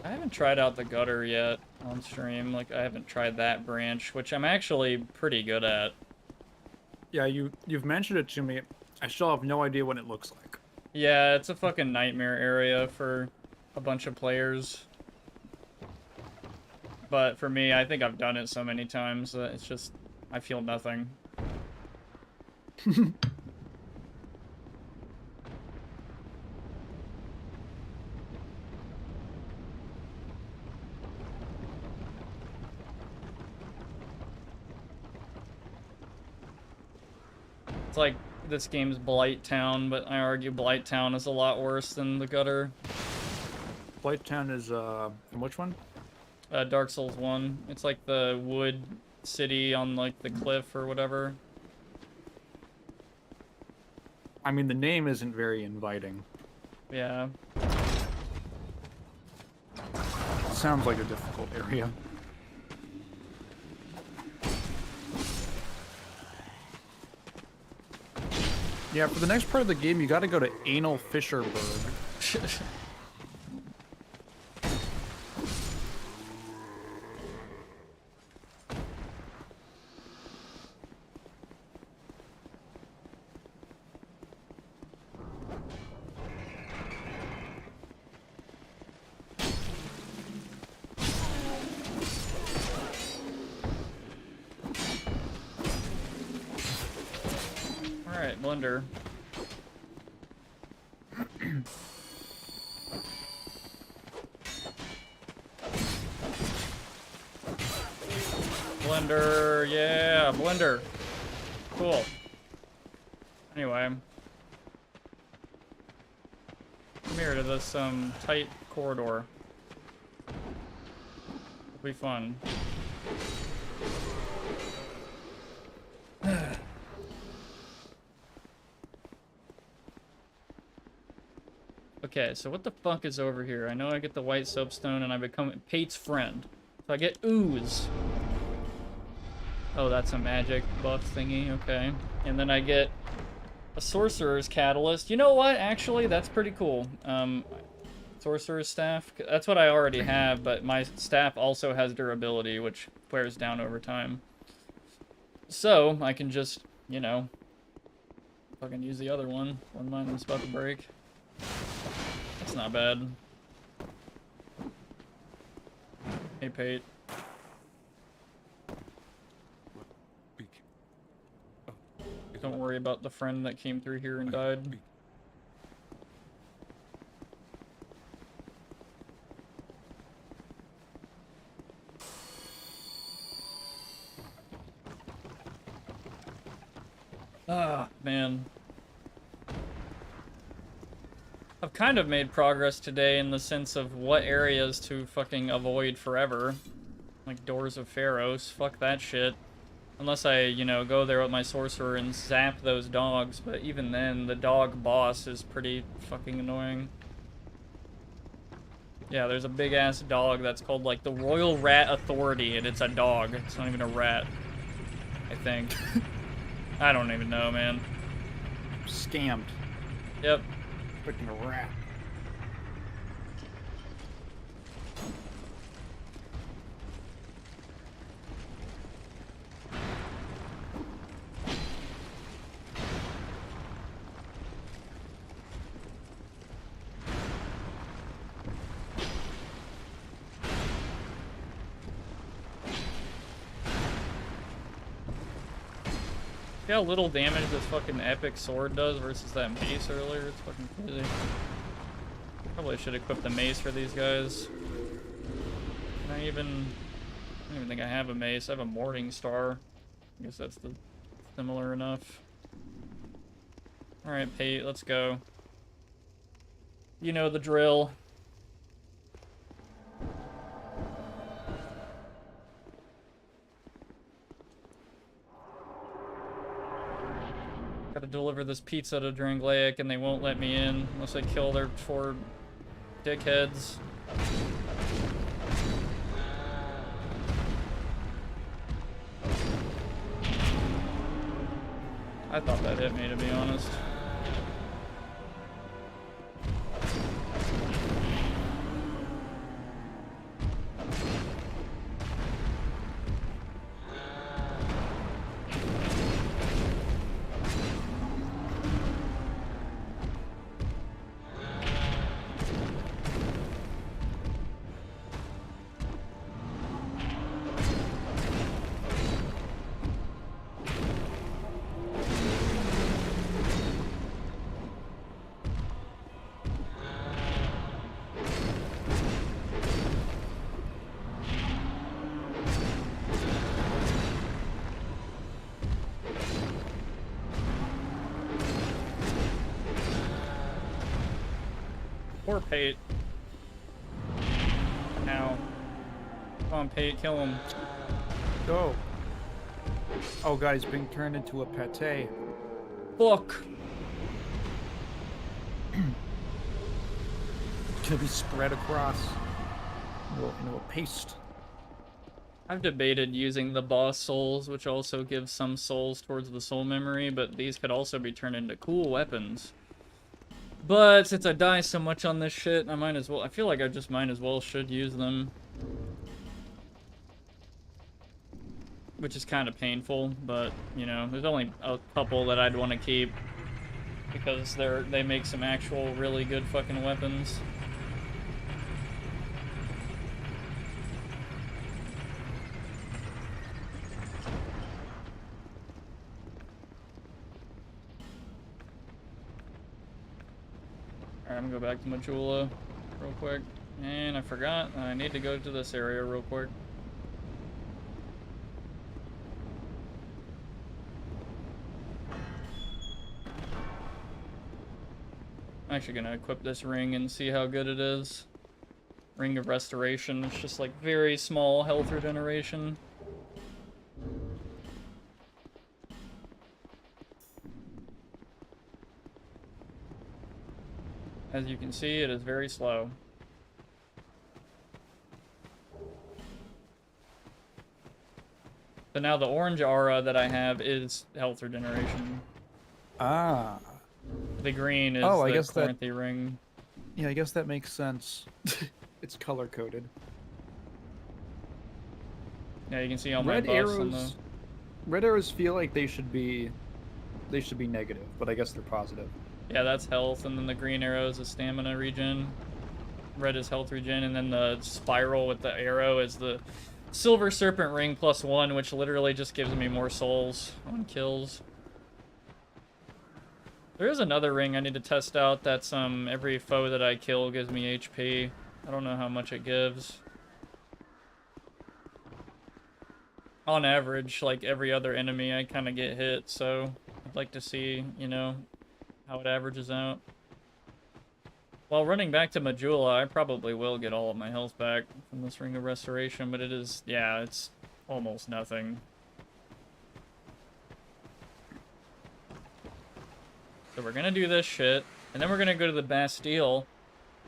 [SPEAKER 1] I haven't tried out the gutter yet on stream. Like, I haven't tried that branch, which I'm actually pretty good at.
[SPEAKER 2] Yeah, you've mentioned it to me. I still have no idea what it looks like.
[SPEAKER 1] Yeah, it's a fucking nightmare area for a bunch of players. But for me, I think I've done it so many times that it's just, I feel nothing. It's like this game's Blight Town, but I argue Blight Town is a lot worse than the gutter.
[SPEAKER 2] Blight Town is from which one?
[SPEAKER 1] Dark Souls 1. It's like the wood city on like the cliff or whatever.
[SPEAKER 2] I mean, the name isn't very inviting.
[SPEAKER 1] Yeah.
[SPEAKER 2] It sounds like a difficult area. Yeah, for the next part of the game, you gotta go to Anal Fisherburg.
[SPEAKER 1] Blender. Blender, yeah, Blender. Cool. Anyway. Come here to this, tight corridor. It'll be fun. Okay, so what the fuck is over here? I know I get the white soapstone and I become Pate's friend. So I get ooze. Oh, that's a magic buff thingy, okay. And then I get a sorcerer's catalyst. You know what? Actually, that's pretty cool. Sorcerer's staff. That's what I already have, but my staff also has durability, which wears down over time. So I can just, you know, fucking use the other one when mine's about to break. That's not bad. Hey, Pate. Don't worry about the friend that came through here and died. Ah, man. I've kind of made progress today in the sense of what areas to fucking avoid forever. Like Doors of Pharos. Fuck that shit. Unless I, you know, go there with my sorcerer and zap those dogs. But even then, the dog boss is pretty fucking annoying. Yeah, there's a big-ass dog that's called, like, the Royal Rat Authority, and it's a dog. It's not even a rat. I think. I don't even know, man.
[SPEAKER 2] Scammed.
[SPEAKER 1] Yep.
[SPEAKER 2] Freaking a rat.
[SPEAKER 1] See how little damage this fucking epic sword does versus that mace earlier? It's fucking crazy. Probably should equip the mace for these guys. Can I don't even think I have a mace. I have a Morning Star. I guess that's similar enough. Alright, Pate, let's go. You know the drill. Gotta deliver this pizza to Drangleic and they won't let me in unless I kill their 4 dickheads. I thought that hit me, to be honest. Poor Pate. Now. Come on, Pate, kill him.
[SPEAKER 2] Go. Oh god, he's being turned into a pate.
[SPEAKER 1] Fuck.
[SPEAKER 2] To be spread across into a paste.
[SPEAKER 1] I've debated using the boss souls, which also gives some souls towards the soul memory, but these could also be turned into cool weapons. But since I die so much on this shit, I might as well. I feel like I just might as well should use them. Which is kind of painful, but, you know, there's only a couple that I'd want to keep. Because they make some actual really good fucking weapons. Alright, I'm gonna go back to Majula real quick. And I forgot, I need to go to this area real quick. I'm actually gonna equip this ring and see how good it is. Ring of Restoration, it's just like very small health regeneration. As you can see, it is very slow. So now the orange aura that I have is health regeneration.
[SPEAKER 2] Ah.
[SPEAKER 1] The green is
[SPEAKER 2] I
[SPEAKER 1] the
[SPEAKER 2] guess that-
[SPEAKER 1] Corinthy ring.
[SPEAKER 2] Yeah, I guess that makes sense. It's color coded.
[SPEAKER 1] Yeah, you can see all my
[SPEAKER 2] Red
[SPEAKER 1] buffs on the...
[SPEAKER 2] arrows. Red arrows feel like they should be negative, but I guess they're positive.
[SPEAKER 1] Yeah, that's health, and then the green arrow is the stamina regen. Red is health regen, and then the spiral with the arrow is the Silver Serpent Ring +1, which literally just gives me more souls on kills. There is another ring I need to test out that's every foe that I kill gives me HP. I don't know how much it gives. On average, like every other enemy, I kind of get hit, so I'd like to see, you know, how it averages out. While running back to Majula, I probably will get all of my health back from this Ring of Restoration, but it is, yeah, it's almost nothing. So we're gonna do this shit, and then we're gonna go to the Bastille,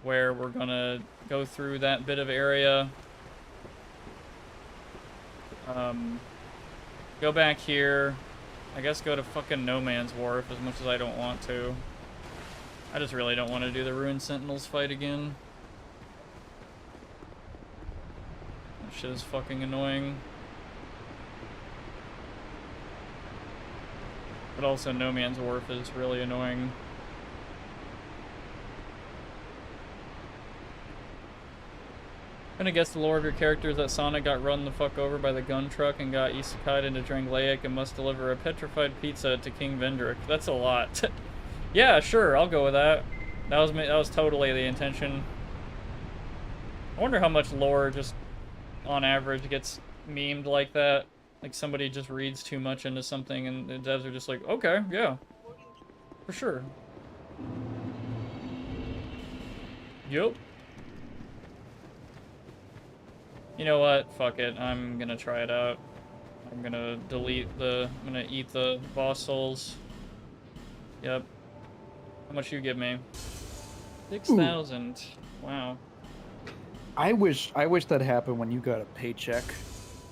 [SPEAKER 1] where we're gonna go through that bit of area. Go back here. I guess go to fucking No Man's Wharf as much as I don't want to. I just really don't want to do the Ruined Sentinels fight again. That shit is fucking annoying. But also No Man's Wharf is really annoying. I'm gonna guess the lore of your character is that Sonic got run the fuck over by the gun truck and got isekai'd into Drangleic and must deliver a petrified pizza to King Vendrick. That's a lot. Yeah, sure, I'll go with that. That was totally the intention. I wonder how much lore just, on average, gets memed like that. Like somebody just reads too much into something and the devs are just like, okay, yeah, for sure. Yup. You know what? Fuck it. I'm gonna try it out. I'm gonna I'm gonna eat the boss souls. Yep. How much you give me? 6,000. Wow.
[SPEAKER 2] I wish that happened when you got a paycheck.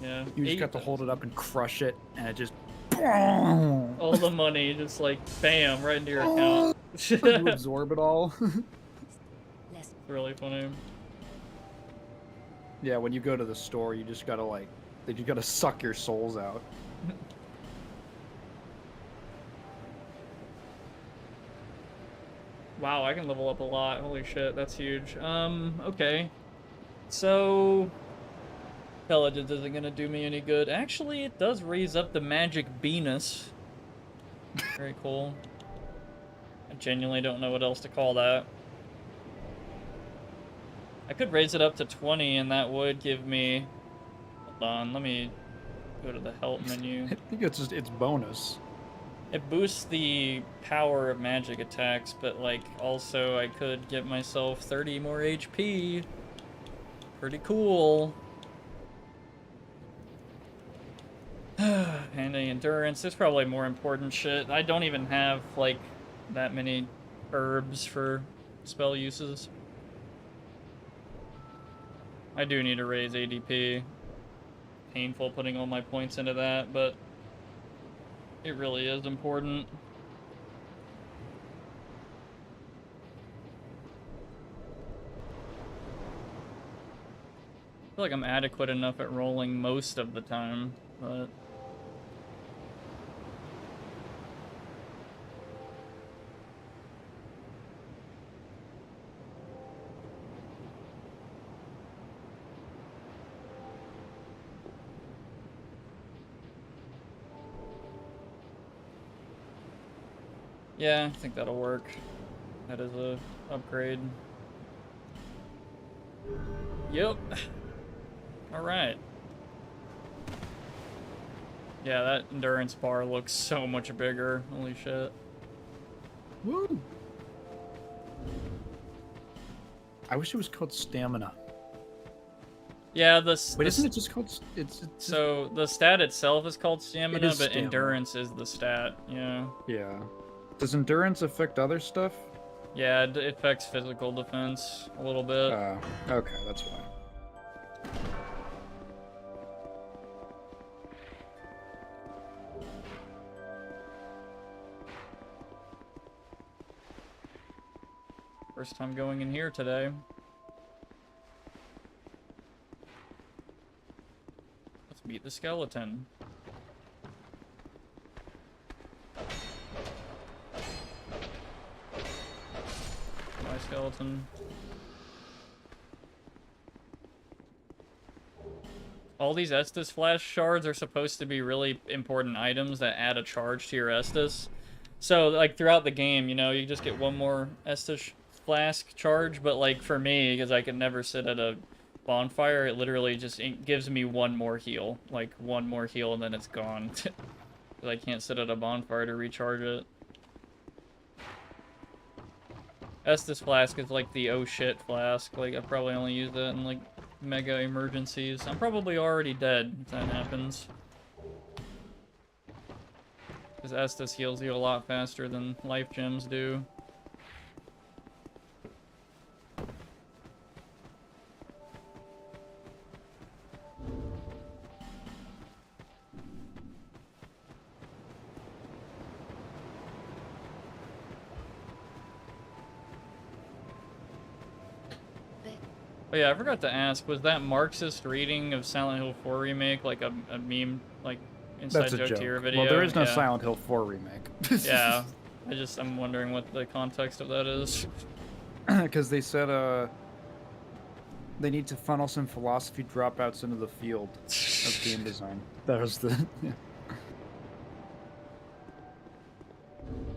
[SPEAKER 1] Yeah.
[SPEAKER 2] You just got to hold it up and crush it, and it just...
[SPEAKER 1] All the money just like, bam, right into your account.
[SPEAKER 2] You absorb it all.
[SPEAKER 1] It's really funny.
[SPEAKER 2] Yeah, when you go to the store, you just gotta like, you gotta suck your souls out.
[SPEAKER 1] Wow, I can level up a lot. Holy shit, that's huge. Okay. So... Intelligence isn't gonna do me any good. Actually, it does raise up the magic Venus. Very cool. I genuinely don't know what else to call that. I could raise it up to 20 and that would give me... Hold on, let me go to the help menu.
[SPEAKER 2] I think it's just, it's bonus.
[SPEAKER 1] It boosts the power of magic attacks, but like also I could get myself 30 more HP. Pretty cool. And the endurance, there's probably more important shit. I don't even have like that many herbs for spell uses. I do need to raise ADP. Painful putting all my points into that, but it really is important. I feel like I'm adequate enough at rolling most of the time, but... Yeah, I think that'll work. That is a upgrade. Yep. Alright. Yeah, that endurance bar looks so much bigger. Holy shit.
[SPEAKER 2] Woo! I wish it was called stamina.
[SPEAKER 1] Yeah,
[SPEAKER 2] Wait, isn't it just called? It's
[SPEAKER 1] so the stat itself is called stamina,
[SPEAKER 2] is
[SPEAKER 1] but
[SPEAKER 2] stamina.
[SPEAKER 1] endurance is the stat. Yeah.
[SPEAKER 2] Yeah. Does endurance affect other stuff?
[SPEAKER 1] Yeah, it affects physical defense a little bit.
[SPEAKER 2] Okay, that's why.
[SPEAKER 1] First time going in here today. Let's beat the skeleton. My skeleton. All these Estus flash shards are supposed to be really important items that add a charge to your Estus. So, like, throughout the game, you know, you just get one more Estus flask charge, but, like, for me, because I can never sit at a bonfire, it literally just gives me one more heal. Like, one more heal, and then it's gone. Because I can't sit at a bonfire to recharge it. Estus flask is like the oh shit flask. Like, I probably only use that in, like, mega emergencies. I'm probably already dead if that happens. Because Estus heals you a lot faster than life gems do. Oh yeah, I forgot to ask, was that Marxist reading of Silent Hill 4 Remake like a meme, like, inside
[SPEAKER 2] That's a
[SPEAKER 1] joke
[SPEAKER 2] joke.
[SPEAKER 1] to your video?
[SPEAKER 2] Well, there is no
[SPEAKER 1] Yeah.
[SPEAKER 2] Silent Hill 4 remake.
[SPEAKER 1] Yeah. I'm wondering what the context of that is.
[SPEAKER 2] Because they said, they need to funnel some philosophy dropouts into the field of game design. That was the... Yeah.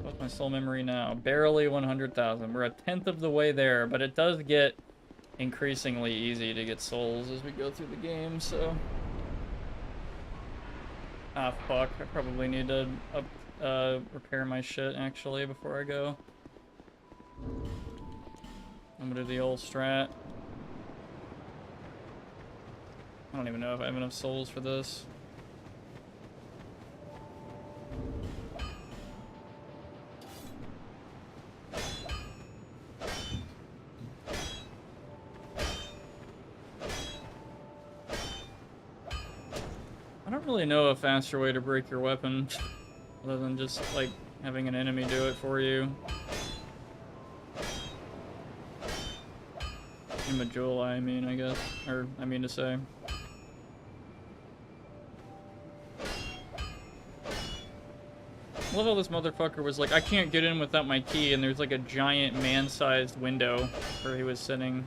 [SPEAKER 1] What's my soul memory now? Barely 100,000. We're a tenth of the way there, but it does get increasingly easy to get souls as we go through the game, so... Ah, fuck. I probably need to repair my shit, actually, before I go. I'm gonna do the old strat. I don't even know if I have enough souls for this. I don't really know a faster way to break your weapon other than just, like, having an enemy do it for you. In Majula, I mean, I guess. Or, I mean to say. I love how this motherfucker was like, I can't get in without my key, and there's like a giant man-sized window where he was sitting.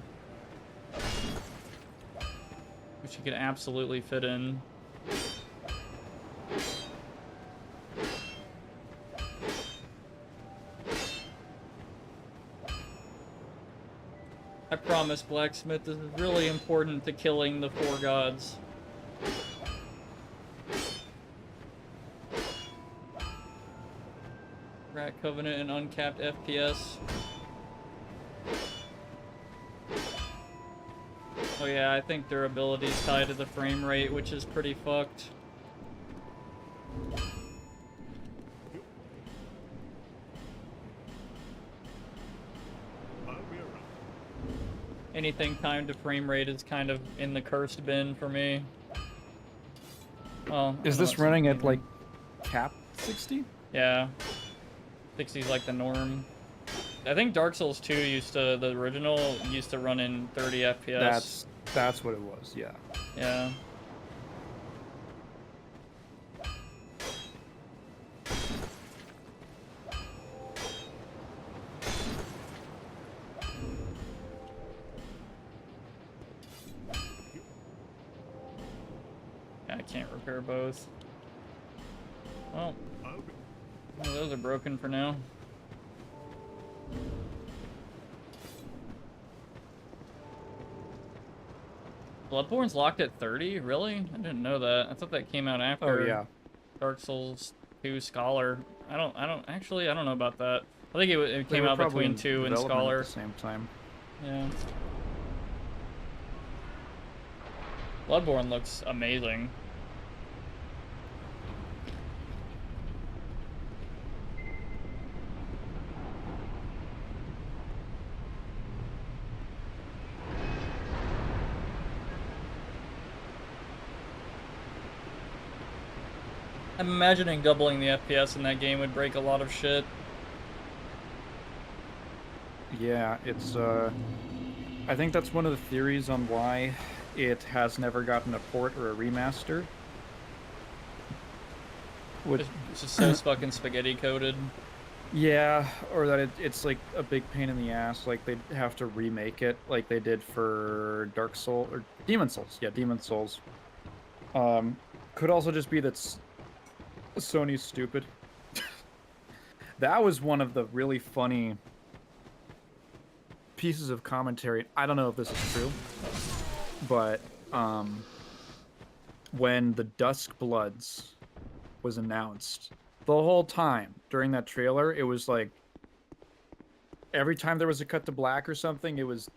[SPEAKER 1] Which he could absolutely fit in. I promise, Blacksmith, this is really important to killing the 4 gods. Rat Covenant and uncapped FPS. Oh yeah, I think durability's tied to the frame rate, which is pretty fucked. Anything timed to frame rate is kind of in the cursed bin for me. Well,
[SPEAKER 2] Is this running at, like, cap 60?
[SPEAKER 1] Yeah. 60 is like the norm. I think Dark Souls 2 the original used to run in 30 FPS.
[SPEAKER 2] That's what it was, yeah.
[SPEAKER 1] Yeah. I can't repair both. Well, those are broken for now. Bloodborne's locked at 30? Really? I didn't know that. I thought that came out after
[SPEAKER 2] Oh yeah.
[SPEAKER 1] Dark Souls 2 Scholar. I don't know about that. I think it
[SPEAKER 2] They
[SPEAKER 1] came
[SPEAKER 2] were
[SPEAKER 1] out
[SPEAKER 2] probably
[SPEAKER 1] between
[SPEAKER 2] in
[SPEAKER 1] 2 and
[SPEAKER 2] development
[SPEAKER 1] Scholar.
[SPEAKER 2] at the same time.
[SPEAKER 1] Yeah. Bloodborne looks amazing. I'm imagining doubling the FPS in that game would break a lot of shit.
[SPEAKER 2] Yeah, it's I think that's one of the theories on why it has never gotten a port or a remaster.
[SPEAKER 1] It's just so fucking spaghetti coated.
[SPEAKER 2] Yeah, or that it's like a big pain in the ass. Like they'd have to remake it, like they did for Dark Soul or Demon Souls. Yeah, Demon Souls. Could also just be that Sony's stupid. That was one of the really funny pieces of commentary. I don't know if this is true, but when the Dusk Bloods was announced, the whole time during that trailer, it was like every time there was a cut to black or something, it was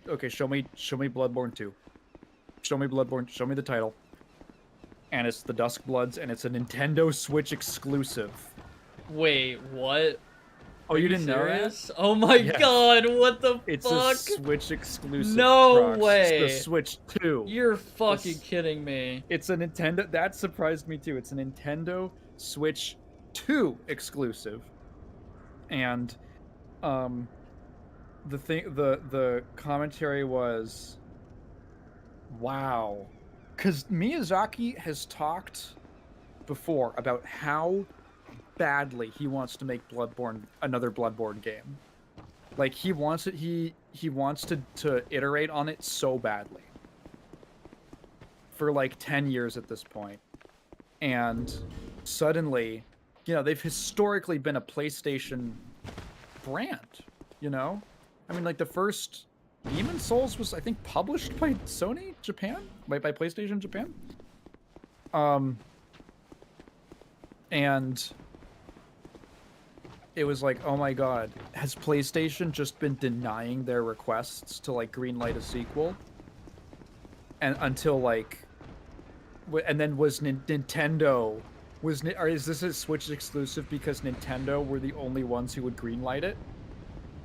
[SPEAKER 2] okay. Show me Bloodborne 2. Show me Bloodborne. Show me the title. And it's the Dusk Bloods, and it's a Nintendo Switch exclusive.
[SPEAKER 1] Wait, what?
[SPEAKER 2] Oh, you didn't know that?
[SPEAKER 1] Serious? Oh my
[SPEAKER 2] Yes.
[SPEAKER 1] god, what the
[SPEAKER 2] It's
[SPEAKER 1] fuck?
[SPEAKER 2] a Switch exclusive.
[SPEAKER 1] No
[SPEAKER 2] Trox.
[SPEAKER 1] way.
[SPEAKER 2] It's the Switch 2.
[SPEAKER 1] You're fucking kidding me.
[SPEAKER 2] It's a Nintendo. That surprised me too. It's a Nintendo Switch 2 exclusive. And the commentary was, wow, because Miyazaki has talked before about how badly he wants to make another Bloodborne game. Like he wants it. He wants to iterate on it so badly for like 10 years at this point. And suddenly, you know, they've historically been a PlayStation brand, you know? I mean, like the first Demon Souls was, I think, published by Sony Japan? By PlayStation Japan? And it was like, oh my god, has PlayStation just been denying their requests to like greenlight a sequel? And until like, and then was Nintendo, or is this a Switch exclusive because Nintendo were the only ones who would greenlight it?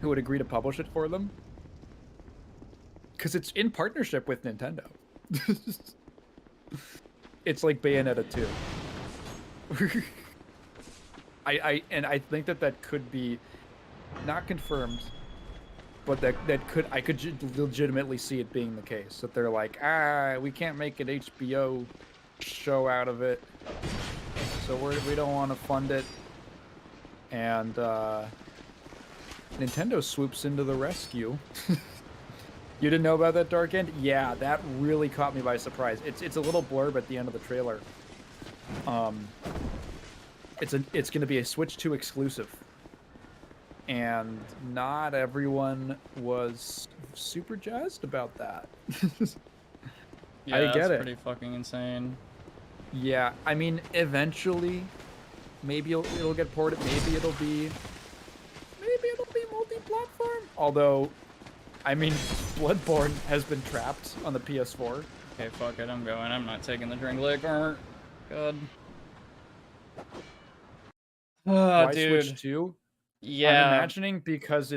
[SPEAKER 2] Who would agree to publish it for them? Because it's in partnership with Nintendo. It's like Bayonetta 2. I think that could be not confirmed, but I could legitimately see it being the case, that they're like, we can't make an HBO show out of it, so we don't want to fund it, and Nintendo swoops into the rescue. You didn't know about that, Dark End? Yeah, that really caught me by surprise. It's a little blurb at the end of the trailer. It's going to be a Switch 2 exclusive, and not everyone was super jazzed about that.
[SPEAKER 1] Yeah,
[SPEAKER 2] I get
[SPEAKER 1] that's
[SPEAKER 2] it.
[SPEAKER 1] pretty fucking insane.
[SPEAKER 2] Yeah, I mean, eventually, maybe it'll get ported. Maybe it'll be multi-platform. Although, I mean, Bloodborne has been trapped on the PS4.
[SPEAKER 1] Okay, fuck it, I'm going. I'm not taking the drink liquor. God.
[SPEAKER 2] Why
[SPEAKER 1] dude.
[SPEAKER 2] Switch 2?
[SPEAKER 1] Yeah.
[SPEAKER 2] I'm imagining because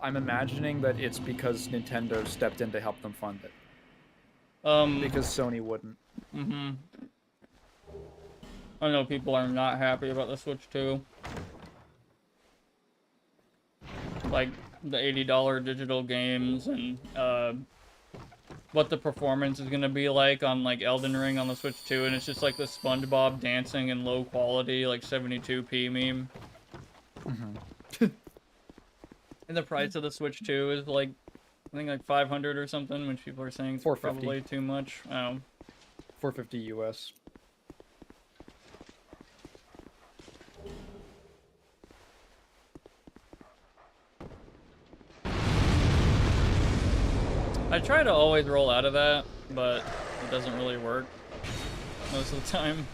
[SPEAKER 2] I'm imagining that it's because Nintendo stepped in to help them fund it. Because Sony wouldn't.
[SPEAKER 1] I know people are not happy about the Switch 2. Like the $80 digital games and what the performance is gonna be like on like Elden Ring on the Switch 2, and it's just like the SpongeBob dancing in low quality, like 72p meme. And the price of the Switch 2 is like, I think like 500 or something, which people are saying is
[SPEAKER 2] 450.
[SPEAKER 1] probably too much. Oh.
[SPEAKER 2] 450 US.
[SPEAKER 1] I try to always roll out of that, but it doesn't really work most of the time.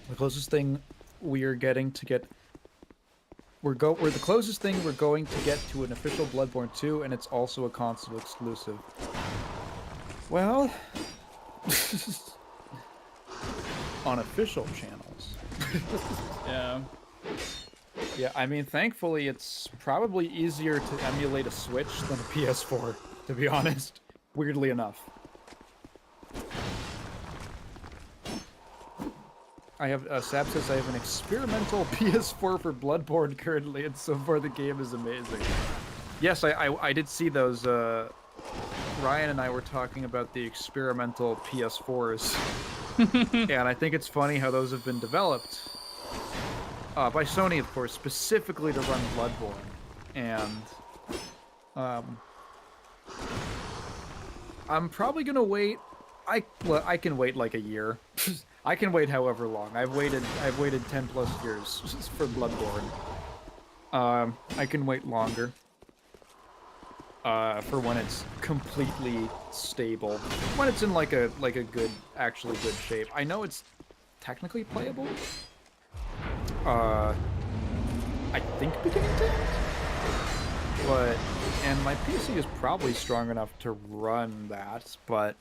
[SPEAKER 2] The closest thing we're getting to get we're the closest thing we're going to get to an official Bloodborne 2, and it's also a console exclusive. Well, on official channels.
[SPEAKER 1] Yeah.
[SPEAKER 2] Yeah, I mean, thankfully, it's probably easier to emulate a Switch than a PS4, to be honest. Weirdly enough. I have, Sab says I have an experimental PS4 for Bloodborne currently, and so far the game is amazing. Yes, I did see those, Ryan and I were talking about the experimental PS4s. And I think it's funny how those have been developed. By Sony, of course, specifically to run Bloodborne. And, I'm probably gonna wait. I can wait like a year. I can wait however long. I've waited 10 plus years for Bloodborne. I can wait longer. For when it's completely stable. When it's in like a good, actually good shape. I know it's technically playable. I think beginning to end. But, and my PC is probably strong enough to run that, but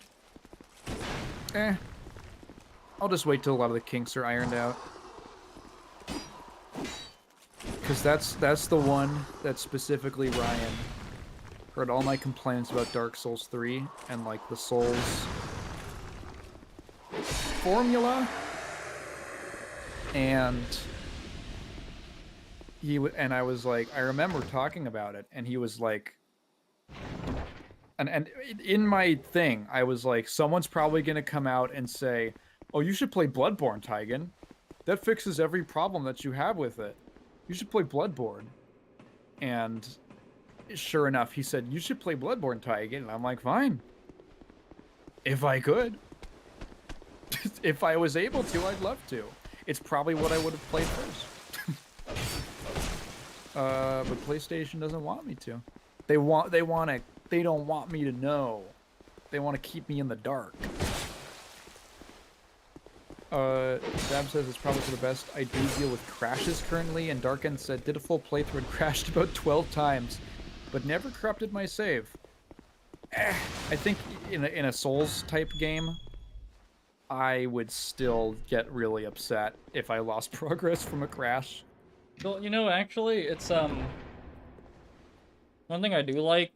[SPEAKER 2] I'll just wait till a lot of the kinks are ironed out. Because that's the one that specifically Ryan heard all my complaints about Dark Souls 3 and like the Souls formula, and and I was like, I remember talking about it, and he was like, and in my thing, I was like, someone's probably gonna come out and say, oh, you should play Bloodborne, Tygan. That fixes every problem that you have with it. You should play Bloodborne. And sure enough, he said, you should play Bloodborne, Tygan. And I'm like, fine. If I could. If I was able to, I'd love to. It's probably what I would have played first. But PlayStation doesn't want me to. They don't want me to know. They want to keep me in the dark. Sam says it's probably for the best. I do deal with crashes currently, and Darken said did a full playthrough and crashed about 12 times, but never corrupted my save. I think in a Souls type game, I would still get really upset if I lost progress from a crash.
[SPEAKER 1] Well, you know, actually, it's one thing I do like.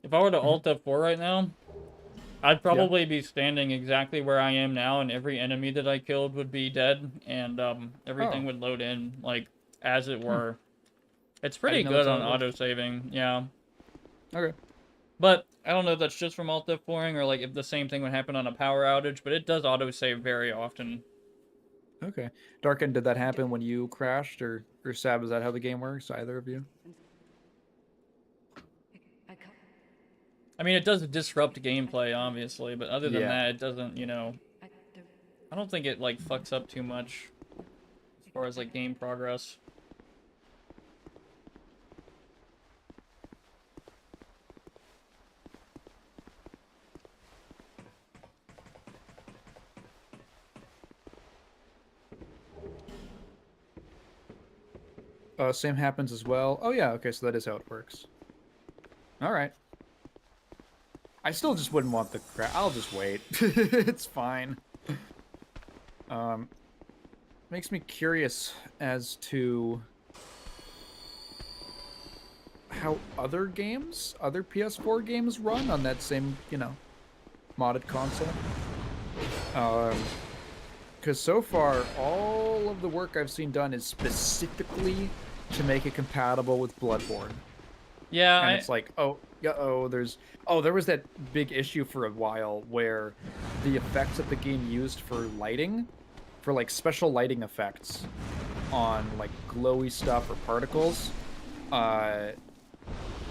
[SPEAKER 1] If I were to Alt F4 right now, I'd probably be standing exactly where I am now, and every enemy that I killed would be dead, and everything would load in, like, as it were. It's pretty good on auto-saving, yeah.
[SPEAKER 2] Okay.
[SPEAKER 1] But I don't know if that's just from Alt F4ing, or, like, if the same thing would happen on a power outage, but it does auto-save very often.
[SPEAKER 2] Okay. Darken, did that happen when you crashed, or Sab, is that how the game works, either of you?
[SPEAKER 1] I mean, it does disrupt gameplay, obviously, but other than that, it doesn't, you know... I don't think it, like, fucks up too much as far as, like, game progress.
[SPEAKER 2] Same happens as well. Oh yeah, okay, so that is how it works. Alright. I still just wouldn't want the crap. I'll just wait. It's fine. Makes me curious as to how other games, other PS4 games run on that same, you know, modded console. Because so far, all of the work I've seen done is specifically to make it compatible with Bloodborne.
[SPEAKER 1] Yeah,
[SPEAKER 2] and it's like, there was that big issue for a while where the effects that the game used for lighting, for like special lighting effects, on like glowy stuff or particles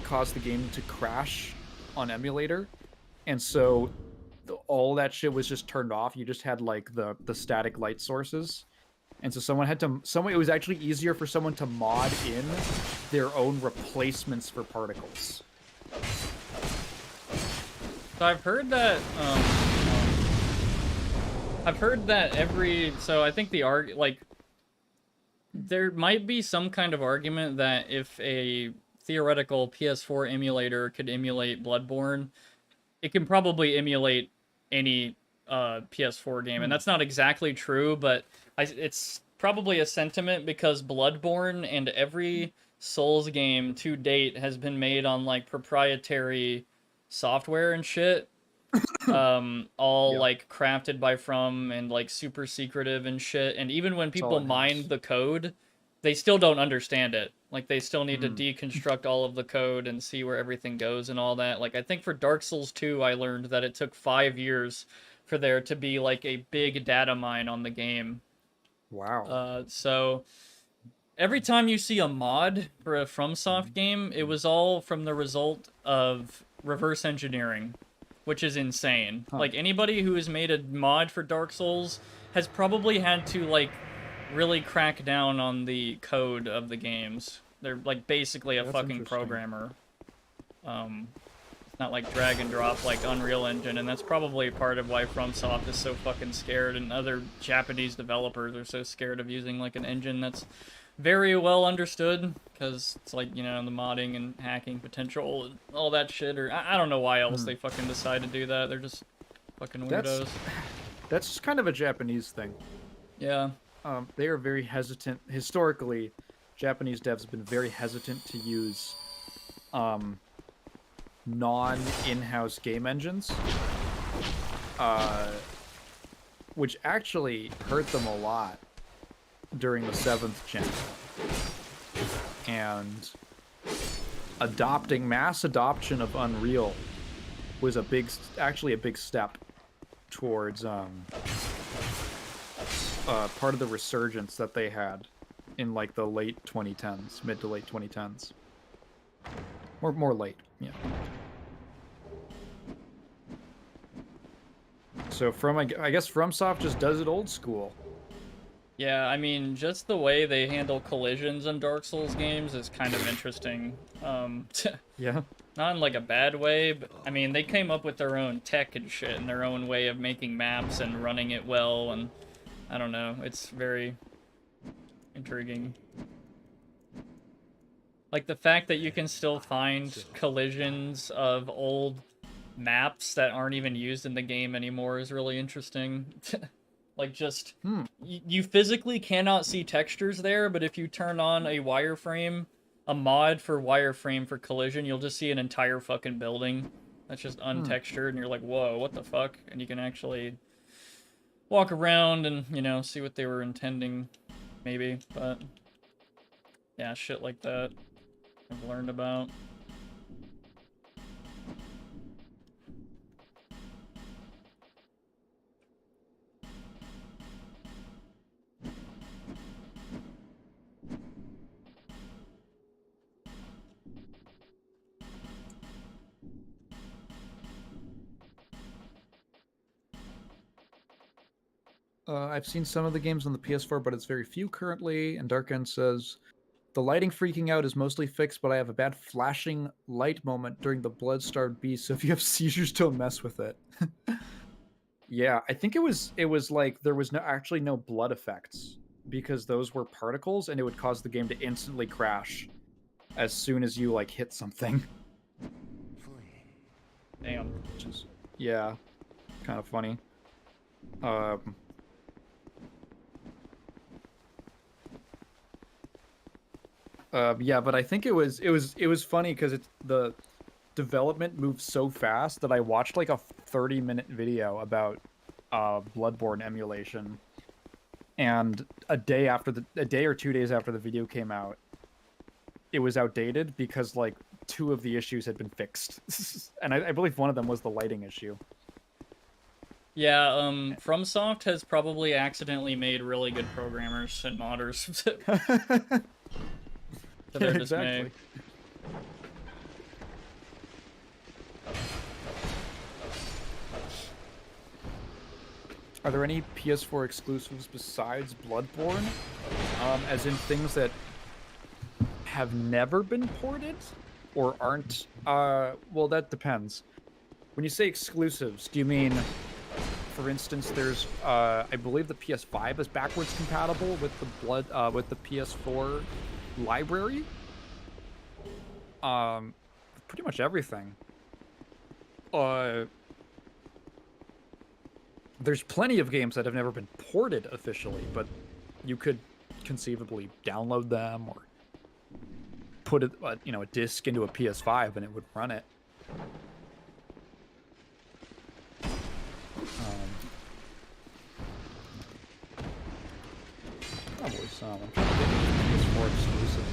[SPEAKER 2] caused the game to crash on emulator, and so all that shit was just turned off. You just had like the static light sources, and so it was actually easier for someone to mod in their own replacements for particles.
[SPEAKER 1] So I've heard that so I think there might be some kind of argument that if a theoretical PS4 emulator could emulate Bloodborne, it can probably emulate any PS4 game, and that's not exactly true, but it's probably a sentiment because Bloodborne and every Souls game to date has been made on like proprietary software and shit. All like crafted by From and like super secretive and shit. And even when people mine the code, they still don't understand it. Like they still need to deconstruct all of the code and see where everything goes and all that. Like I think for Dark Souls 2, I learned that it took 5 years for there to be like a big data mine on the game.
[SPEAKER 2] Wow.
[SPEAKER 1] So every time you see a mod for a FromSoft game, it was all from the result of reverse engineering, which is insane. Like anybody who has made a mod for Dark Souls has probably had to like really crack down on the code of the games. They're like basically a fucking programmer. It's not like drag and drop like Unreal Engine, and that's probably part of why FromSoft is so fucking scared, and other Japanese developers are so scared of using like an engine that's very well understood, because it's like, you know, the modding and hacking potential and all that shit, or I don't know why else they fucking decide to do that. They're just fucking weirdos.
[SPEAKER 2] That's just kind of a Japanese thing.
[SPEAKER 1] Yeah.
[SPEAKER 2] They are very hesitant. Historically, Japanese devs have been very hesitant to use non-in-house game engines, which actually hurt them a lot during the 7th gen. And mass adoption of Unreal was actually a big step towards part of the resurgence that they had in like the late 2010s, mid to late 2010s. Or more late, yeah. So I guess FromSoft just does it old school.
[SPEAKER 1] Yeah, I mean, just the way they handle collisions in Dark Souls games is kind of interesting.
[SPEAKER 2] Yeah.
[SPEAKER 1] Not in like a bad way, but I mean, they came up with their own tech and shit and their own way of making maps and running it well, and I don't know, it's very intriguing. Like the fact that you can still find collisions of old maps that aren't even used in the game anymore is really interesting. Like just, you physically cannot see textures there, but if you turn on a wireframe, a mod for wireframe for collision, you'll just see an entire fucking building that's just untextured, and you're like, whoa, what the fuck? And you can actually walk around and, you know, see what they were intending, maybe, but yeah, shit like that I've learned about.
[SPEAKER 2] I've seen some of the games on the PS4, but it's very few currently. And Darkend says, the lighting freaking out is mostly fixed, but I have a bad flashing light moment during the Blood-Starved Beast, so if you have seizures, don't mess with it. Yeah, I think it was like there was actually no blood effects, because those were particles, and it would cause the game to instantly crash as soon as you like hit something.
[SPEAKER 1] Damn.
[SPEAKER 2] Which is, yeah, kind of funny. Yeah, but I think it was funny because the development moved so fast that I watched like a 30-minute video about Bloodborne emulation, and a day or 2 days after the video came out, it was outdated because like 2 of the issues had been fixed, and I believe one of them was the lighting issue.
[SPEAKER 1] Yeah, FromSoft has probably accidentally made really good programmers and modders to their dismay.
[SPEAKER 2] Exactly. Are there any PS4 exclusives besides Bloodborne? As in things that have never been ported or aren't? Well, that depends. When you say exclusives, do you mean, for instance, there's I believe the PS5 is backwards compatible with the with the PS4 library? Pretty much everything. There's plenty of games that have never been ported officially, but you could conceivably download them or put it, you know, a disc into a PS5 and it would run it. Probably some. I'm trying to think of PS4 exclusives.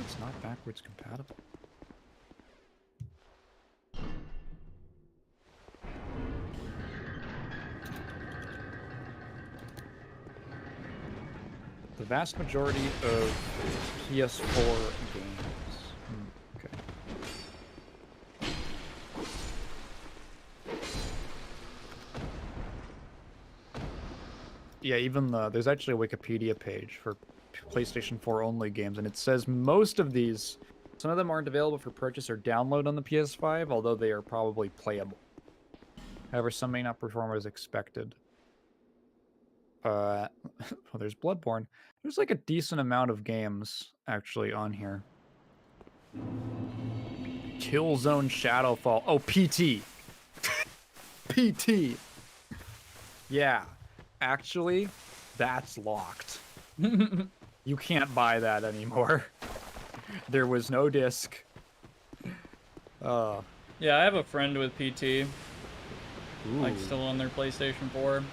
[SPEAKER 2] It's not backwards compatible. The vast majority of PS4 games. Okay. Yeah, even there's actually a Wikipedia page for PlayStation 4 only games, and it says most of these, some of them aren't available for purchase or download on the PS5, although they are probably playable. However, some may not perform as expected. Well, there's Bloodborne. There's like a decent amount of games actually on here. Killzone Shadowfall. Oh, PT. PT. Yeah. Actually, that's locked. You can't buy that anymore. There was no disc.
[SPEAKER 1] Yeah, I have a friend with PT. Like,
[SPEAKER 2] Ooh.
[SPEAKER 1] still on their PlayStation 4.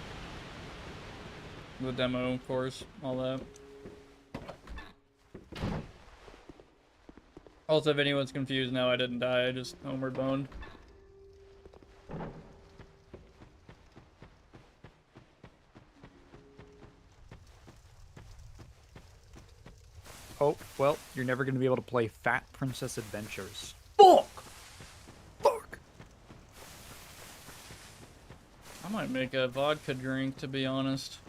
[SPEAKER 1] The demo, of course, all that. Also, if anyone's confused, no, I didn't die, I just homeward boned.
[SPEAKER 2] Oh, well, you're never going to be able to play Fat Princess Adventures. Fuck! Fuck!
[SPEAKER 1] I might make a vodka drink, to be honest.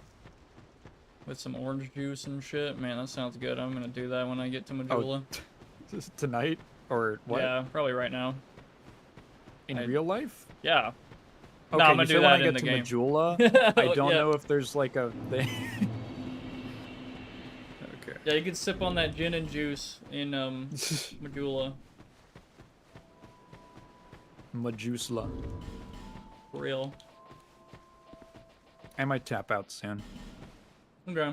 [SPEAKER 1] With some orange juice and shit. Man, that sounds good. I'm gonna do that when I get to Majula.
[SPEAKER 2] Oh, tonight? Or what?
[SPEAKER 1] Yeah, probably right now.
[SPEAKER 2] In real life?
[SPEAKER 1] Yeah.
[SPEAKER 2] Okay,
[SPEAKER 1] no, I'm gonna do that in the game.
[SPEAKER 2] Majula, I don't know if there's like a thing. Okay.
[SPEAKER 1] Yeah, you can sip on that gin and juice in Majula.
[SPEAKER 2] Majusla.
[SPEAKER 1] For real.
[SPEAKER 2] I might tap out soon.
[SPEAKER 1] Okay.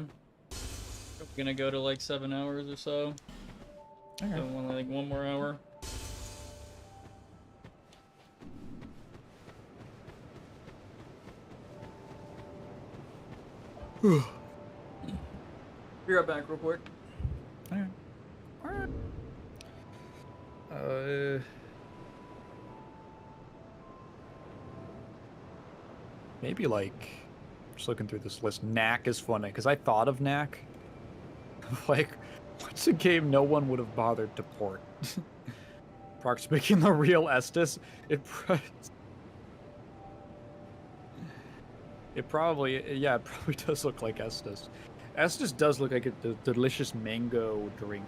[SPEAKER 1] Gonna go to like 7 hours or so.
[SPEAKER 2] Okay.
[SPEAKER 1] So like one more hour. Be right back real quick.
[SPEAKER 2] Alright. Alright. Maybe like, just looking through this list, Knack is funny, because I thought of Knack. Like, what's a game no one would have bothered to port? Prox making the real Estus. It probably, yeah, it probably does look like Estus. Estus does look like a delicious mango drink.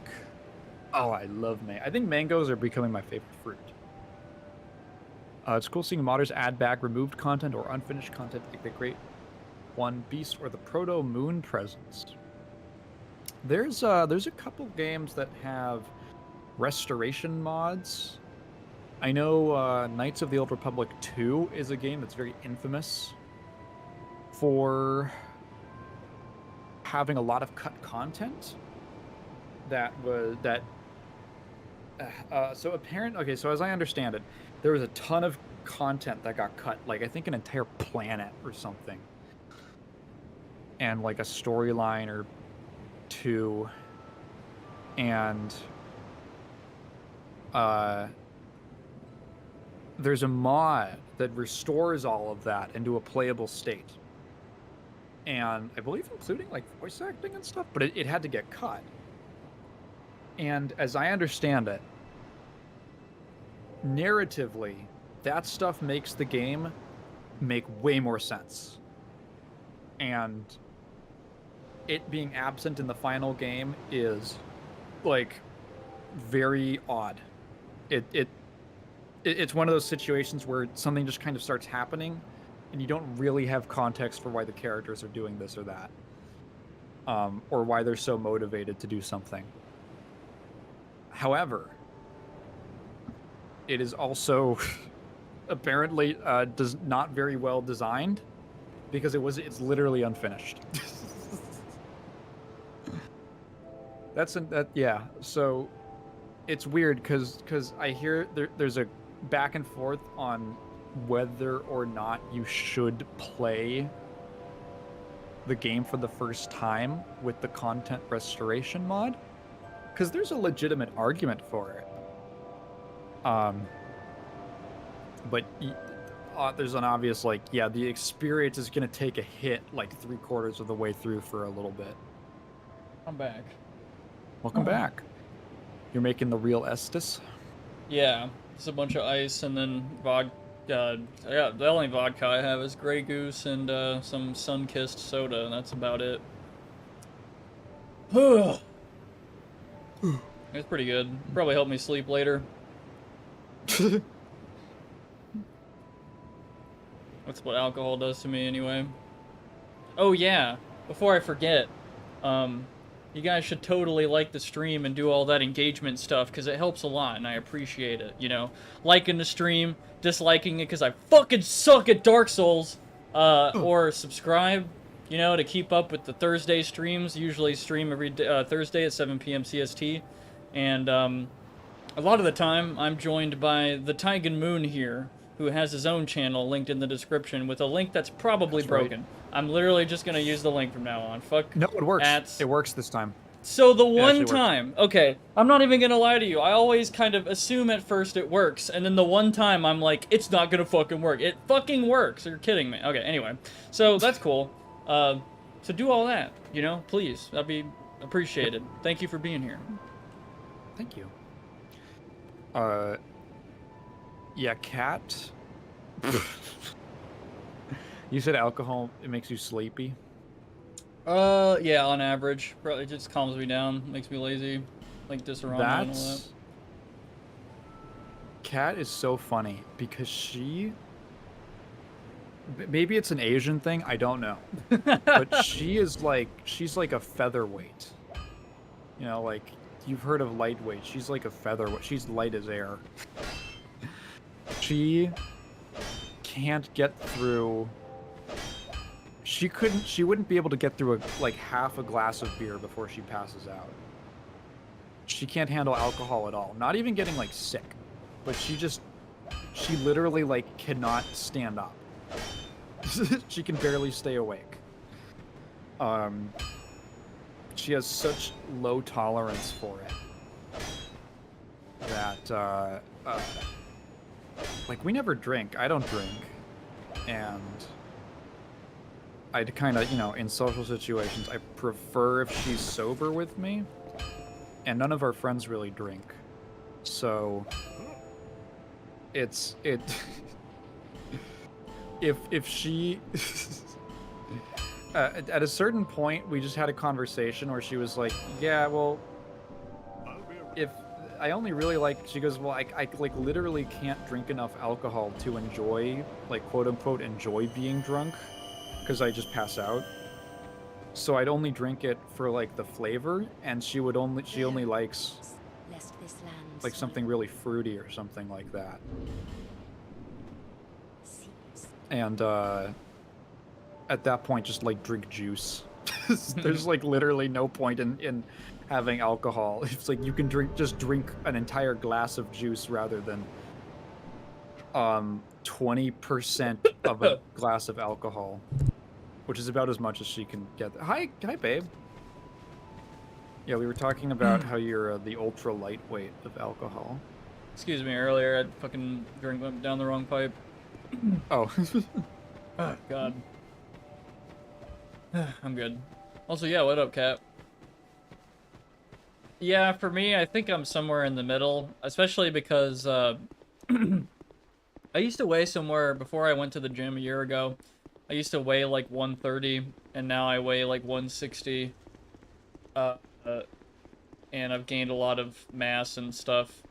[SPEAKER 2] Oh, I love mango. I think mangoes are becoming my favorite fruit. It's cool seeing modders add back removed content or unfinished content like the Great One Beast or the Proto Moon Presence. There's a couple games that have restoration mods. I know Knights of the Old Republic 2 is a game that's very infamous for having a lot of cut content so as I understand it, there was a ton of content that got cut, like I think an entire planet or something, and like a storyline or two, and there's a mod that restores all of that into a playable state, and I believe including like voice acting and stuff, but it had to get cut. And as I understand it, narratively, that stuff makes the game make way more sense. And it being absent in the final game is like very odd. It's one of those situations where something just kind of starts happening and you don't really have context for why the characters are doing this or that, or why they're so motivated to do something. However, it is also apparently does not very well designed, because it's literally unfinished. Yeah. So it's weird because I hear there's a back and forth on whether or not you should play the game for the first time with the content restoration mod, because there's a legitimate argument for it. But there's an obvious, like, yeah, the experience is going to take a hit like 3/4 of the way through for a little bit.
[SPEAKER 1] I'm back.
[SPEAKER 2] Welcome back. You're making the real Estus?
[SPEAKER 1] Yeah, it's a bunch of ice and then vodka. Yeah, the only vodka I have is Grey Goose and some sun-kissed soda, and that's about it. It's pretty good. Probably help me sleep later. That's what alcohol does to me anyway. Oh yeah, before I forget, you guys should totally like the stream and do all that engagement stuff, because it helps a lot and I appreciate it, you know? Liking the stream, disliking it because I fucking suck at Dark Souls, or subscribe, you know, to keep up with the Thursday streams. Usually stream every Thursday at 7 PM CST, and a lot of the time I'm joined by the Taigan Moon here, who has his own channel linked in the description with a link that's probably broken. Right. I'm literally just gonna use the link from now on. Fuck.
[SPEAKER 2] No, it works.
[SPEAKER 1] Ads.
[SPEAKER 2] It works this time.
[SPEAKER 1] So the one time, okay, I'm not even gonna lie to you. I always kind of assume at first it works, and then the one time I'm like, it's not gonna fucking work. It fucking works. You're kidding me. Okay, anyway, so that's cool. So do all that, you know, please. That'd be appreciated. Thank you for being here.
[SPEAKER 2] Thank you. Yeah, Cat. You said alcohol, it makes you sleepy?
[SPEAKER 1] Yeah, on average. Probably just calms me down, makes me lazy, like disoriented and all that.
[SPEAKER 2] Cat is so funny because she... Maybe it's an Asian thing, I don't know. But she's like a featherweight. You know, like, you've heard of lightweight. She's like a featherweight. She's light as air. She can't get through... She wouldn't be able to get through like half a glass of beer before she passes out. She can't handle alcohol at all. Not even getting like sick. But she literally like cannot stand up. She can barely stay awake. She has such low tolerance for it that like, we never drink. I don't drink. And I'd kind of, you know, in social situations, I prefer if she's sober with me. And none of our friends really drink. So if she at a certain point, we just had a conversation where she was like, yeah, well, if I only really like, she goes, well, I like literally can't drink enough alcohol to enjoy, like, quote unquote, enjoy being drunk, because I just pass out. So I'd only drink it for like the flavor, and she only likes like something really fruity or something like that. And at that point, just like drink juice. There's like literally no point in having alcohol. It's like you can just drink an entire glass of juice rather than 20% of a glass of alcohol, which is about as much as she can get. Hi, babe. Yeah, we were talking about how you're the ultra lightweight of alcohol.
[SPEAKER 1] Excuse me, earlier I fucking went down the wrong pipe.
[SPEAKER 2] Oh.
[SPEAKER 1] Oh, God. I'm good. Also, yeah, what up, Cap? Yeah, for me, I think I'm somewhere in the middle, especially because I used to weigh somewhere before I went to the gym a year ago. I used to weigh like 130, and now I weigh like 160. And I've gained a lot of mass and stuff.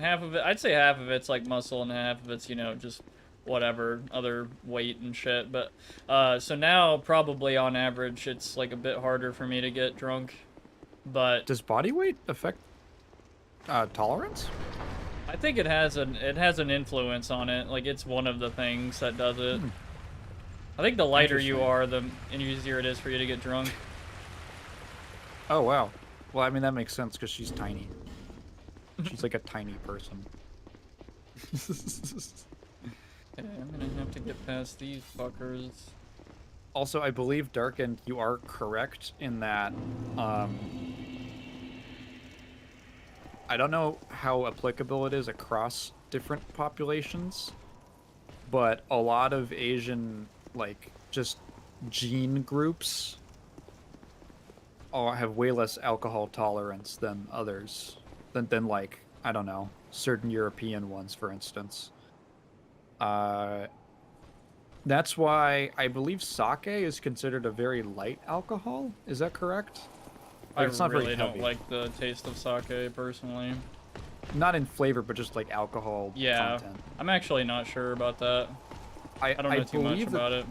[SPEAKER 1] Half of it, I'd say half of it's like muscle, and half of it's, you know, just whatever, other weight and shit. But, so now, probably on average, it's like a bit harder for me to get drunk. But
[SPEAKER 2] does body weight affect tolerance?
[SPEAKER 1] I think it has an influence on it. Like, it's one of the things that does it. I think the lighter you are, the easier it is for you to get drunk.
[SPEAKER 2] Oh, wow. Well, I mean, that makes sense because she's tiny. She's like a tiny person.
[SPEAKER 1] Okay, I'm gonna have to get past these fuckers.
[SPEAKER 2] Also, I believe, Darkened, you are correct in that, I don't know how applicable it is across different populations, but a lot of Asian, like, just gene groups have way less alcohol tolerance than others. Than like, I don't know, certain European ones, for instance. That's why I believe sake is considered a very light alcohol. Is that correct? Like,
[SPEAKER 1] I really don't like the taste of sake, personally.
[SPEAKER 2] Not in flavor, but just like alcohol content.
[SPEAKER 1] I'm actually not sure about that. I don't know too much about it.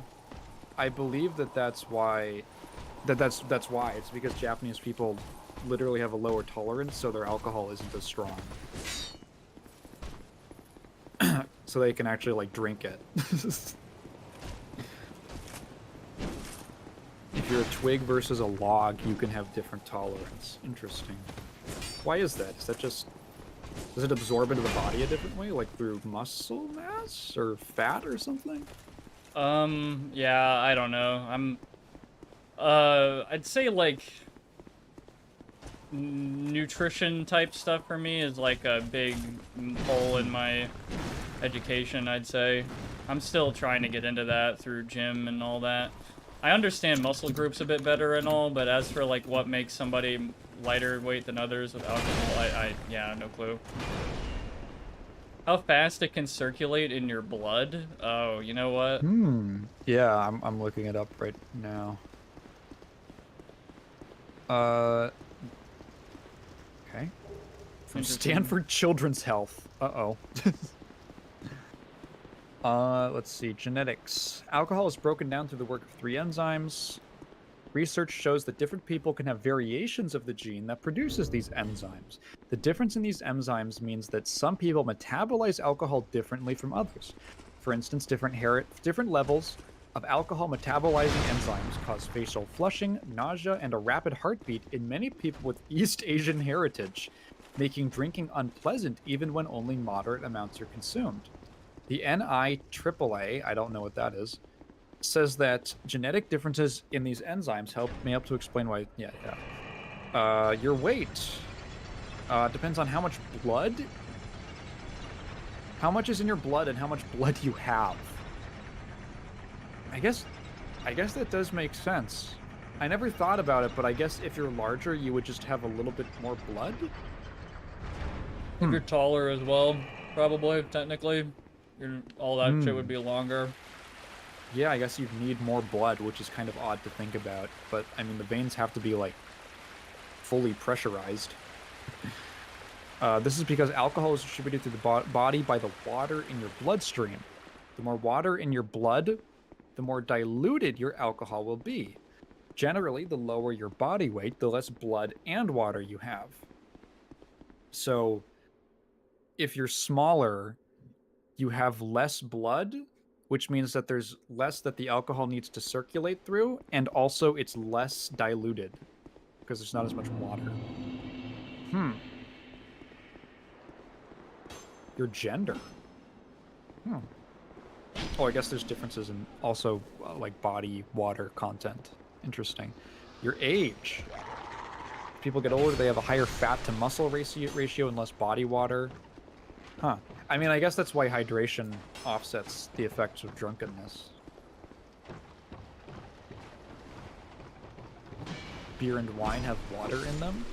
[SPEAKER 2] I believe that's why. That's why. It's because Japanese people literally have a lower tolerance, so their alcohol isn't as strong. So they can actually, like, drink it. If you're a twig versus a log, you can have different tolerance. Interesting. Why is that? Is that just... Does it absorb into the body a different way? Like through muscle mass? Or fat or something?
[SPEAKER 1] Yeah, I don't know. I'd say, like... nutrition type stuff for me is like a big hole in my education, I'd say. I'm still trying to get into that through gym and all that. I understand muscle groups a bit better and all, but as for like what makes somebody lighter weight than others with alcohol, yeah, no clue. How fast it can circulate in your blood? Oh, you know what?
[SPEAKER 2] Yeah, I'm looking it up right now. Okay. From Stanford Children's Health. Uh-oh. Let's see. Genetics. Alcohol is broken down through the work of 3 enzymes. Research shows that different people can have variations of the gene that produces these enzymes. The difference in these enzymes means that some people metabolize alcohol differently from others. For instance, different levels of alcohol metabolizing enzymes cause facial flushing, nausea, and a rapid heartbeat in many people with East Asian heritage, making drinking unpleasant even when only moderate amounts are consumed. The NIAAA, I don't know what that is, says that genetic differences in these enzymes may help to explain why. Your weight depends on how much blood. How much is in your blood and how much blood you have. I guess that does make sense. I never thought about it, but I guess if you're larger, you would just have a little bit more blood.
[SPEAKER 1] If you're taller as well, probably, technically. All that shit would be longer.
[SPEAKER 2] Yeah, I guess you'd need more blood, which is kind of odd to think about. But, I mean, the veins have to be, like, fully pressurized. This is because alcohol is distributed through the body by the water in your bloodstream. The more water in your blood, the more diluted your alcohol will be. Generally, the lower your body weight, the less blood and water you have. So, if you're smaller, you have less blood, which means that there's less that the alcohol needs to circulate through, and also it's less diluted, because there's not as much water. Your gender. Oh, I guess there's differences in also like body water content. Interesting. Your age. As people get older, they have a higher fat to muscle ratio and less body water. Huh. I mean, I guess that's why hydration offsets the effects of drunkenness. Beer and wine have water in them.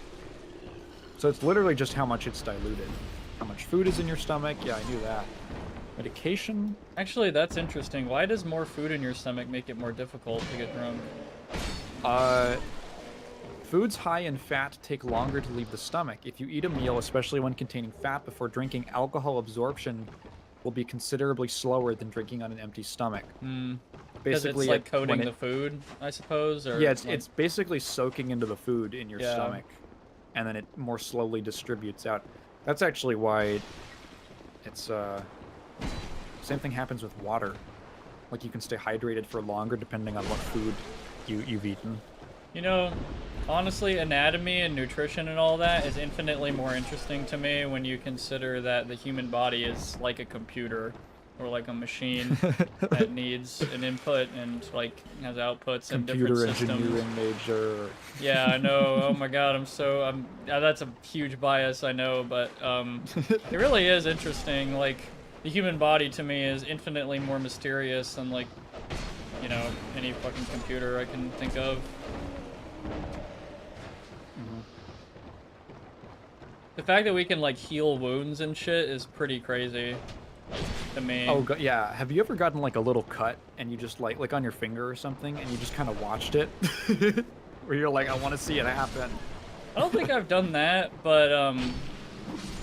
[SPEAKER 2] So it's literally just how much it's diluted. How much food is in your stomach? Yeah, I knew that. Medication?
[SPEAKER 1] Actually, that's interesting. Why does more food in your stomach make it more difficult to get drunk?
[SPEAKER 2] Foods high in fat take longer to leave the stomach. If you eat a meal, especially one containing fat, before drinking, alcohol absorption will be considerably slower than drinking on an empty stomach.
[SPEAKER 1] Because it's like coating the food, I suppose? Or
[SPEAKER 2] yeah,
[SPEAKER 1] like...
[SPEAKER 2] it's basically soaking into the food in your stomach, and then it more slowly distributes out. That's actually why it's, same thing happens with water. Like, you can stay hydrated for longer depending on what food you've eaten.
[SPEAKER 1] You know, honestly, anatomy and nutrition and all that is infinitely more interesting to me when you consider that the human body is like a computer or like a machine that needs an input and like has outputs and different systems.
[SPEAKER 2] Computer engineering major.
[SPEAKER 1] Yeah, I know. Oh my god, that's a huge bias, I know, but it really is interesting. Like, the human body to me is infinitely more mysterious than, like, you know, any fucking computer I can think of. The fact that we can, like, heal wounds and shit is pretty crazy to me.
[SPEAKER 2] Oh, yeah. Have you ever gotten, like, a little cut and you just, like on your finger or something, and you just kind of watched it? Where you're like, I want to see it happen.
[SPEAKER 1] I don't think I've done that, but,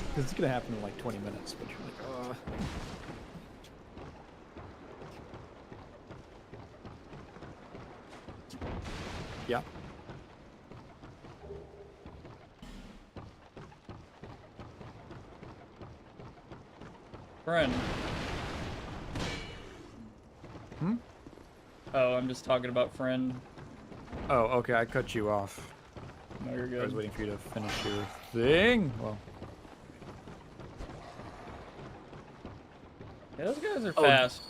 [SPEAKER 2] because it's going to happen in, like, 20 minutes, but you're like, Yeah.
[SPEAKER 1] Friend. Oh, I'm just talking about friend.
[SPEAKER 2] Oh, okay, I cut you off.
[SPEAKER 1] No, you're good.
[SPEAKER 2] I was waiting for you to finish your thing. Well.
[SPEAKER 1] Yeah, those guys are fast.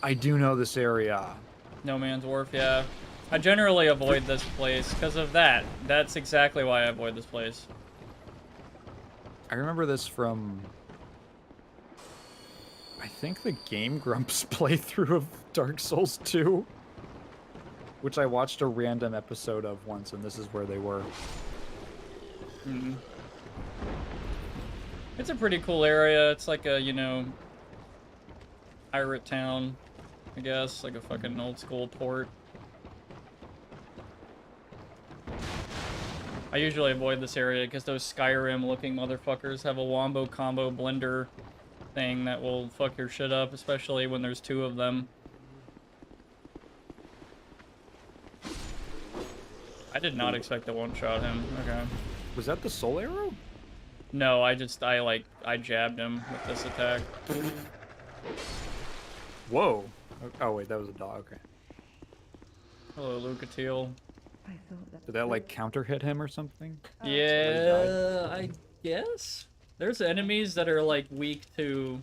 [SPEAKER 2] I do know this area.
[SPEAKER 1] No Man's Wharf, yeah. I generally avoid this place because of that. That's exactly why I avoid this place.
[SPEAKER 2] I remember this from, I think, the Game Grumps playthrough of Dark Souls 2, which I watched a random episode of once, and this is where they were.
[SPEAKER 1] It's a pretty cool area. It's like a, you know, pirate town, I guess, like a fucking old school port. I usually avoid this area because those Skyrim-looking motherfuckers have a wombo combo blender thing that will fuck your shit up, especially when there's two of them. I did not expect to one-shot him. Okay.
[SPEAKER 2] Was that the soul arrow?
[SPEAKER 1] No, I jabbed him with this attack.
[SPEAKER 2] Whoa. Oh, wait, that was a dog. Okay.
[SPEAKER 1] Hello, Lucatiel.
[SPEAKER 2] Did that, like, counter hit him or something?
[SPEAKER 1] Yeah, I guess. There's enemies that are, like, weak to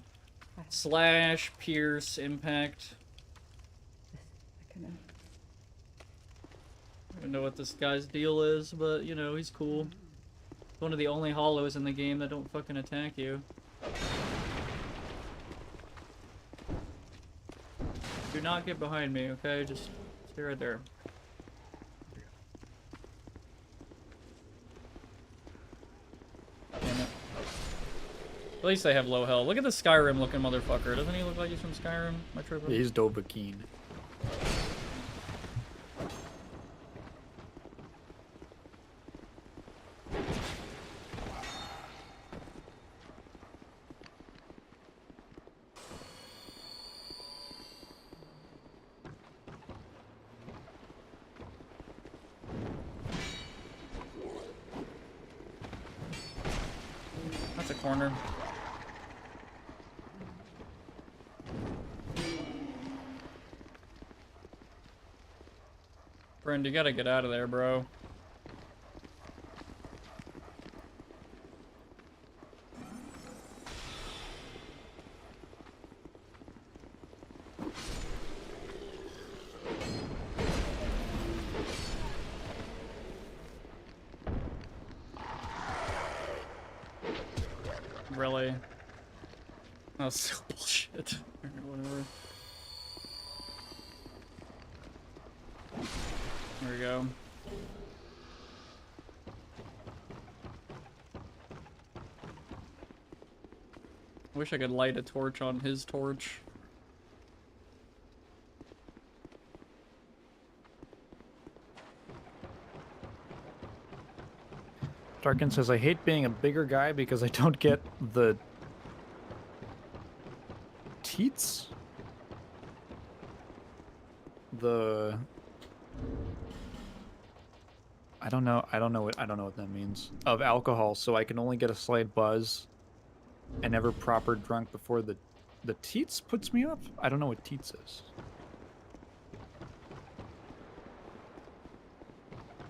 [SPEAKER 1] slash, pierce, impact. I don't know what this guy's deal is, but, you know, he's cool. One of the only hollows in the game that don't fucking attack you. Do not get behind me, okay? Just stay right there. Damn it. At least they have low health. Look at the Skyrim looking motherfucker. Doesn't he look like he's from Skyrim? Am I tripping?
[SPEAKER 2] Yeah, he's Dovahkiin.
[SPEAKER 1] That's a corner. Brend, you gotta get out of there, bro. Really? That was so bullshit. Whatever. There we go. Wish I could light a torch on his torch.
[SPEAKER 2] Tarkin says, I hate being a bigger guy because I don't get the teats? I don't know what that means. Of alcohol, so I can only get a slight buzz and never proper drunk before the teats puts me up? I don't know what teats is.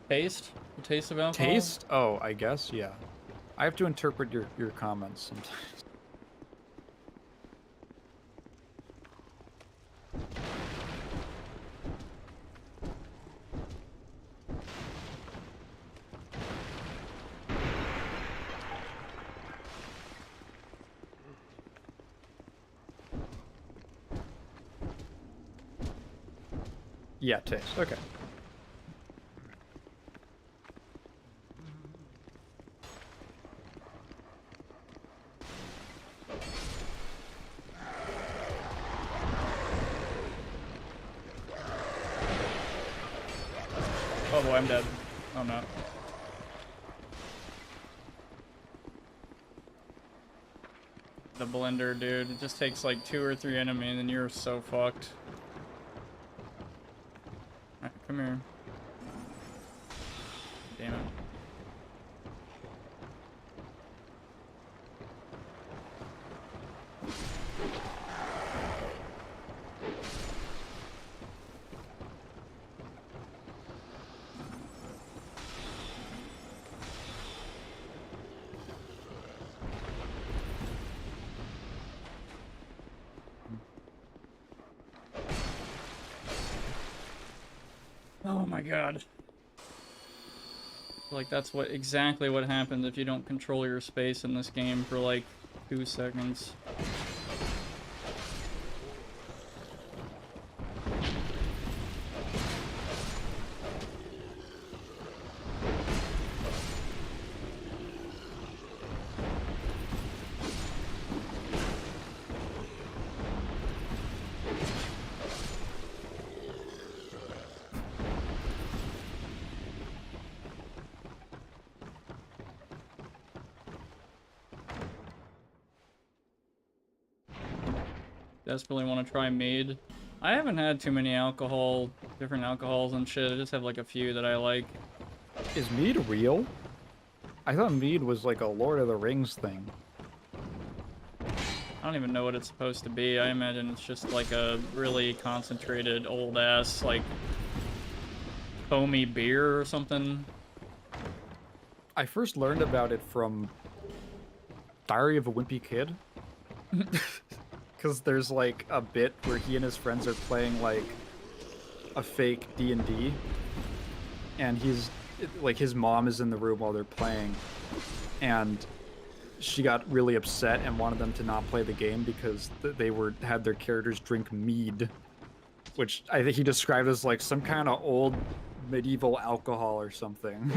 [SPEAKER 1] Taste? The taste of alcohol?
[SPEAKER 2] Taste? Oh, I guess, yeah. I have to interpret your comments sometimes. Yeah, taste. Okay.
[SPEAKER 1] Oh boy, I'm dead. Oh no. The blender, dude. It just takes like 2 or 3 enemies and you're so fucked. Alright, come here. Damn it. Oh my god. Like that's exactly what happens if you don't control your space in this game for like 2 seconds. Desperately want to try mead. I haven't had too many different alcohols and shit. I just have like a few that I like.
[SPEAKER 2] Is mead real? I thought mead was like a Lord of the Rings thing.
[SPEAKER 1] I don't even know what it's supposed to be. I imagine it's just like a really concentrated old ass like foamy beer or something.
[SPEAKER 2] I first learned about it from Diary of a Wimpy Kid. Because there's like a bit where he and his friends are playing like a fake D&D, and he's like his mom is in the room while they're playing, and she got really upset and wanted them to not play the game because they had their characters drink mead, which I think he described as like some kind of old medieval alcohol or something.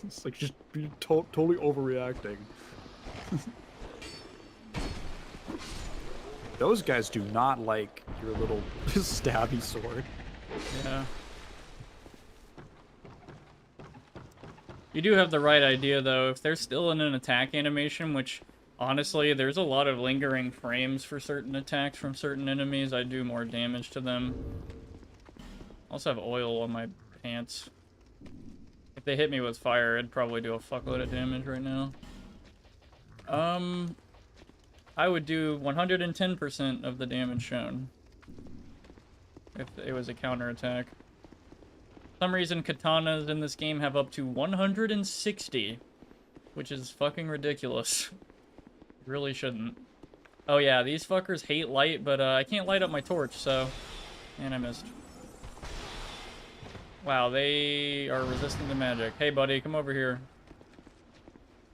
[SPEAKER 2] It's like just totally overreacting. Those guys do not like your little stabby sword.
[SPEAKER 1] Yeah. You do have the right idea, though. If they're still in an attack animation, which, honestly, there's a lot of lingering frames for certain attacks from certain enemies, I do more damage to them. I also have oil on my pants. If they hit me with fire, I'd probably do a fuckload of damage right now. I would do 110% of the damage shown if it was a counterattack. For some reason, katanas in this game have up to 160, which is fucking ridiculous. Really shouldn't. Oh yeah, these fuckers hate light, but I can't light up my torch, so... And I missed. Wow, they are resistant to magic. Hey buddy, come over here.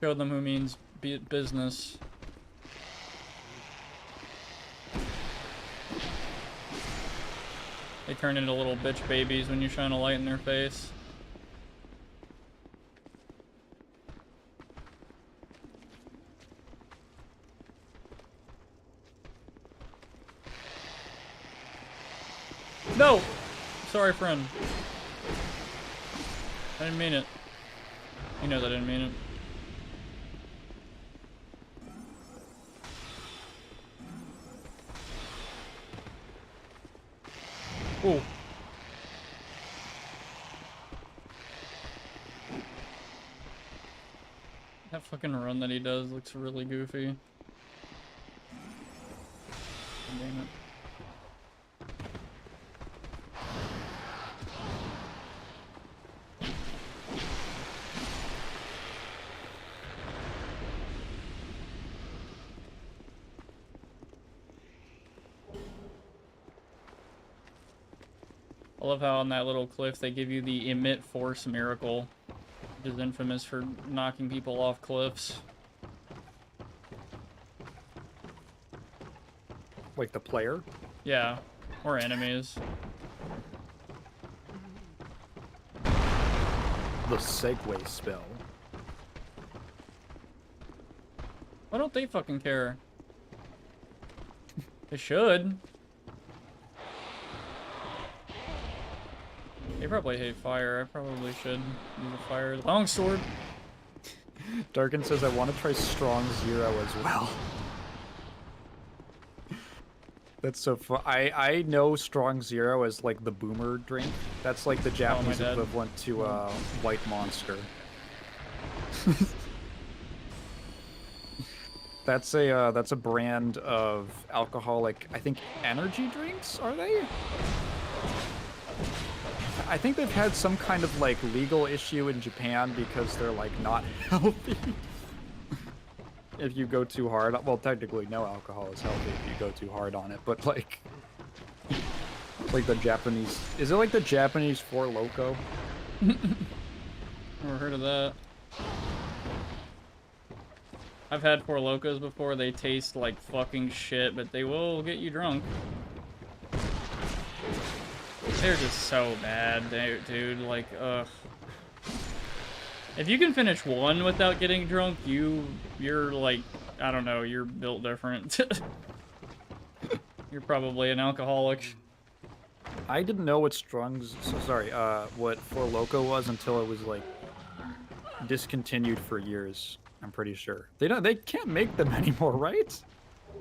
[SPEAKER 1] Show them who means business. They turn into little bitch babies when you shine a light in their face. No! Sorry, friend. I didn't mean it. You know that I didn't mean it. Ooh. That fucking run that he does looks really goofy. Damn it. I love how on that little cliff they give you the emit force miracle, which is infamous for knocking people off cliffs.
[SPEAKER 2] Like the player?
[SPEAKER 1] Yeah, or enemies.
[SPEAKER 2] The Segway spell.
[SPEAKER 1] Why don't they fucking care? They should. They probably hate fire. I probably should use a fire longsword.
[SPEAKER 2] Darkin says I want to try Strong Zero as well. That's so fun. I know Strong Zero as like the boomer drink. That's like the Japanese
[SPEAKER 1] dad.
[SPEAKER 2] equivalent to White Monster. That's a brand of alcoholic, I think, energy drinks, are they? I think they've had some kind of like legal issue in Japan because they're like not healthy. If you go too hard, well, technically no alcohol is healthy if you go too hard on it, but like the Japanese, is it like the Japanese Four Loko?
[SPEAKER 1] Never heard of that. I've had Four Locos before. They taste like fucking shit, but they will get you drunk. They're just so bad, dude. Like, ugh. If you can finish one without getting drunk, you're like, I don't know, you're built different. You're probably an alcoholic.
[SPEAKER 2] I didn't know what what Four Loko was until it was like discontinued for years. I'm pretty sure they can't make them anymore, right?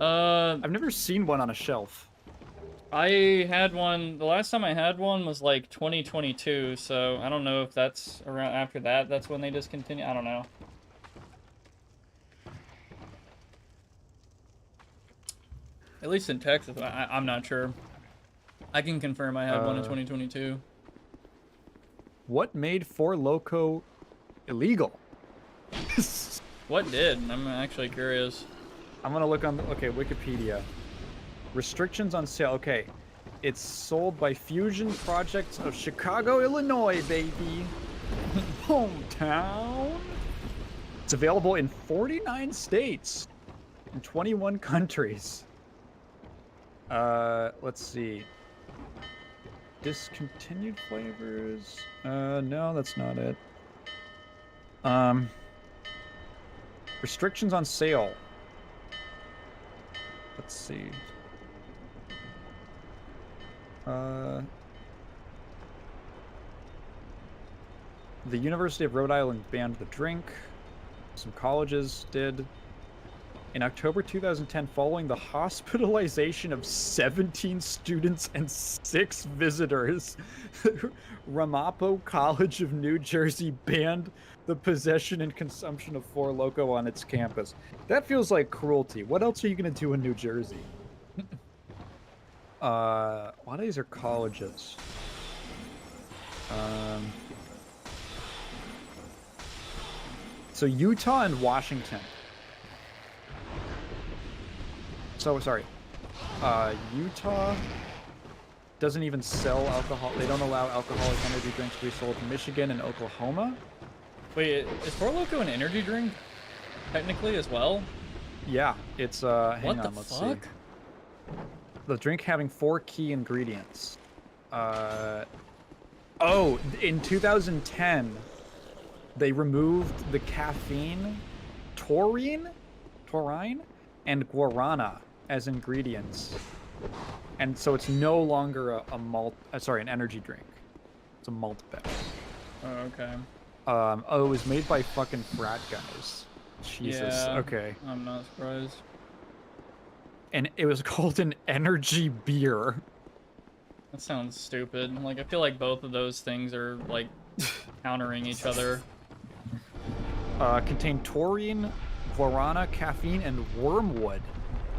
[SPEAKER 2] I've never seen one on a shelf.
[SPEAKER 1] I had one, the last time I had one was like 2022, so I don't know if that's around after that, that's when they discontinue, I don't know. At least in Texas, I'm not sure. I can confirm I had one in 2022.
[SPEAKER 2] What made Four Loko illegal?
[SPEAKER 1] What did? I'm actually curious.
[SPEAKER 2] I'm gonna look on Wikipedia. Restrictions on sale. Okay, it's sold by Fusion Projects of Chicago, Illinois, baby. Hometown. It's available in 49 states and 21 countries. Let's see. Discontinued flavors. No, that's not it. Restrictions on sale. Let's see. The University of Rhode Island banned the drink. Some colleges did. In October 2010, following the hospitalization of 17 students and 6 visitors, Ramapo College of New Jersey banned the possession and consumption of Four Loko on its campus. That feels like cruelty. What else are you going to do in New Jersey? A lot of these are colleges. So Utah and Washington. So, sorry. Utah doesn't even sell alcohol. They don't allow alcoholic energy drinks to be sold in Michigan and Oklahoma.
[SPEAKER 1] Wait, is Four Loko an energy drink? technically as well.
[SPEAKER 2] Yeah, it's hang
[SPEAKER 1] What
[SPEAKER 2] on,
[SPEAKER 1] the
[SPEAKER 2] let's
[SPEAKER 1] fuck?
[SPEAKER 2] see. The drink having 4 key ingredients. Oh, in 2010, they removed the caffeine, taurine, and guarana as ingredients, and so it's no longer a malt. Sorry, an energy drink. It's a malt beverage.
[SPEAKER 1] Oh, okay.
[SPEAKER 2] Oh, it was made by fucking frat guys. Jesus.
[SPEAKER 1] Yeah,
[SPEAKER 2] Okay.
[SPEAKER 1] I'm not surprised.
[SPEAKER 2] And it was called an energy beer.
[SPEAKER 1] That sounds stupid. Like, I feel like both of those things are, like, countering each other.
[SPEAKER 2] Contained taurine, guarana, caffeine, and wormwood,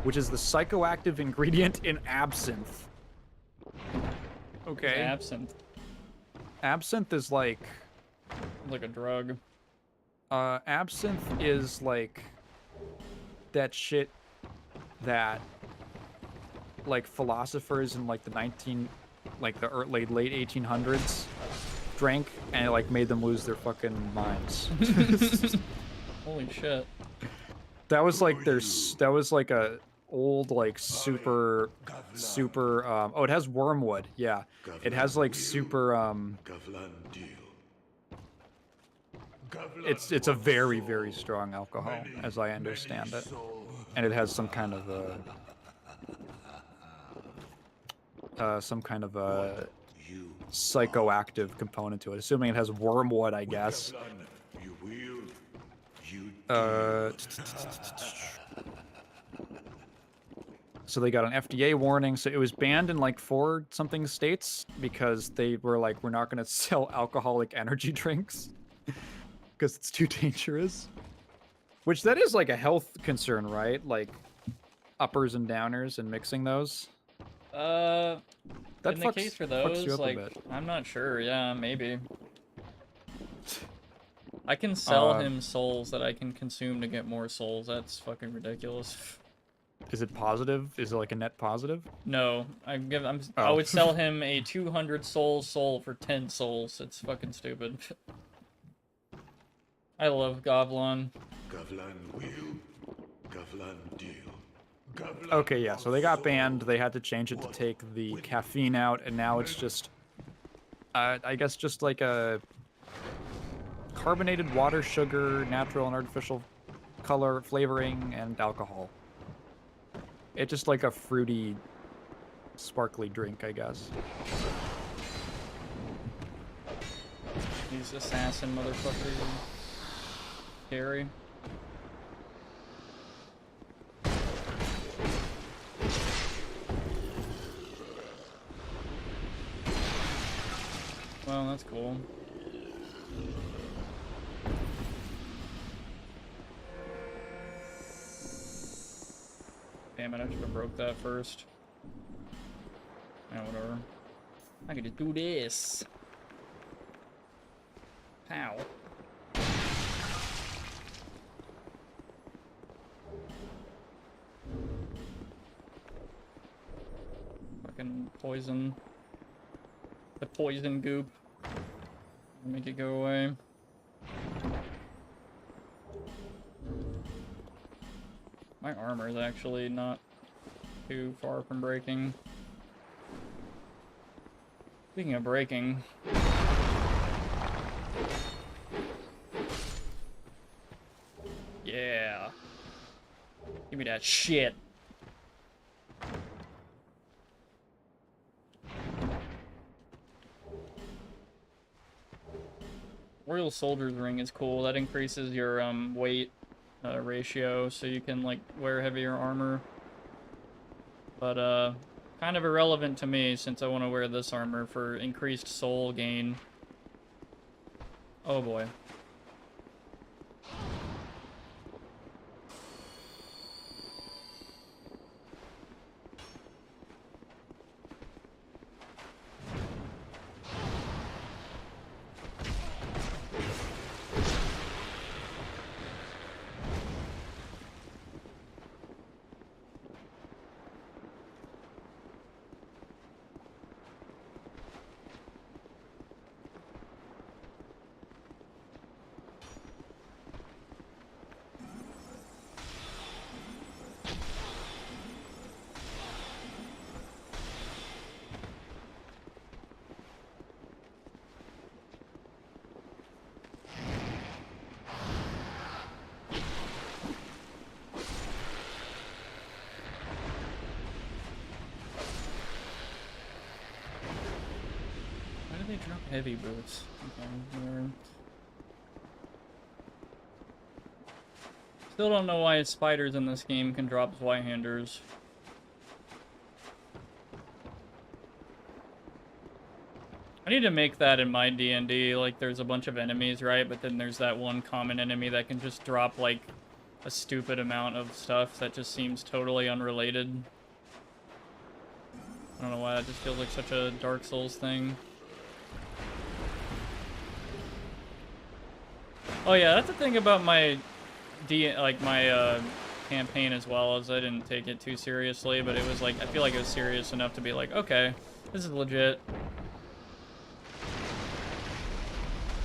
[SPEAKER 2] which is the psychoactive ingredient in absinthe. Okay.
[SPEAKER 1] Absinthe.
[SPEAKER 2] Absinthe is like...
[SPEAKER 1] Like a drug.
[SPEAKER 2] Absinthe is like that shit that like philosophers in like the late 1800s drank, and it like made them lose their fucking minds.
[SPEAKER 1] Holy shit.
[SPEAKER 2] That was like that was like a old like super oh, it has wormwood. Yeah. It has like super it's a very, very strong alcohol as I understand it. And it has some kind of a psychoactive component to it, assuming it has wormwood, I guess. So they got an FDA warning. So it was banned in like 4 something states because they were like, we're not going to sell alcoholic energy drinks because it's too dangerous. Which that is like a health concern, right? Like uppers and downers and mixing those. That
[SPEAKER 1] in the case for
[SPEAKER 2] fucks you
[SPEAKER 1] those,
[SPEAKER 2] up
[SPEAKER 1] like,
[SPEAKER 2] a bit.
[SPEAKER 1] I'm not sure. Yeah, maybe. I can sell him souls that I can consume to get more souls. That's fucking ridiculous.
[SPEAKER 2] Is it positive? Is it like a net positive?
[SPEAKER 1] No, I
[SPEAKER 2] Oh.
[SPEAKER 1] would sell him a 200 soul for 10 souls. It's fucking stupid. I love Govlon.
[SPEAKER 2] Okay, yeah, so they got banned. They had to change it to take the caffeine out, and now it's just, I guess just like a carbonated water, sugar, natural and artificial color, flavoring, and alcohol. It's just like a fruity, sparkly drink, I guess.
[SPEAKER 1] These assassin motherfuckers. Scary. Well, that's cool. Damn it, I should have broke that first. Yeah, whatever. I could just do this. Pow. Fucking poison. The poison goop. Make it go away. My armor is actually not too far from breaking. Speaking of breaking. Yeah. Give me that shit. Royal Soldier's Ring is cool. That increases your weight ratio, so you can like wear heavier armor. But kind of irrelevant to me since I want to wear this armor for increased soul gain. Oh boy. Heavy boots. Okay, whatever. Still don't know why spiders in this game can drop Zweihanders. I need to make that in my D&D. Like, there's a bunch of enemies, right? But then there's that one common enemy that can just drop, like, a stupid amount of stuff that just seems totally unrelated. I don't know why that just feels like such a Dark Souls thing. Oh yeah, that's the thing about my campaign as well, as I didn't take it too seriously, but it was like, I feel like it was serious enough to be like, okay, this is legit.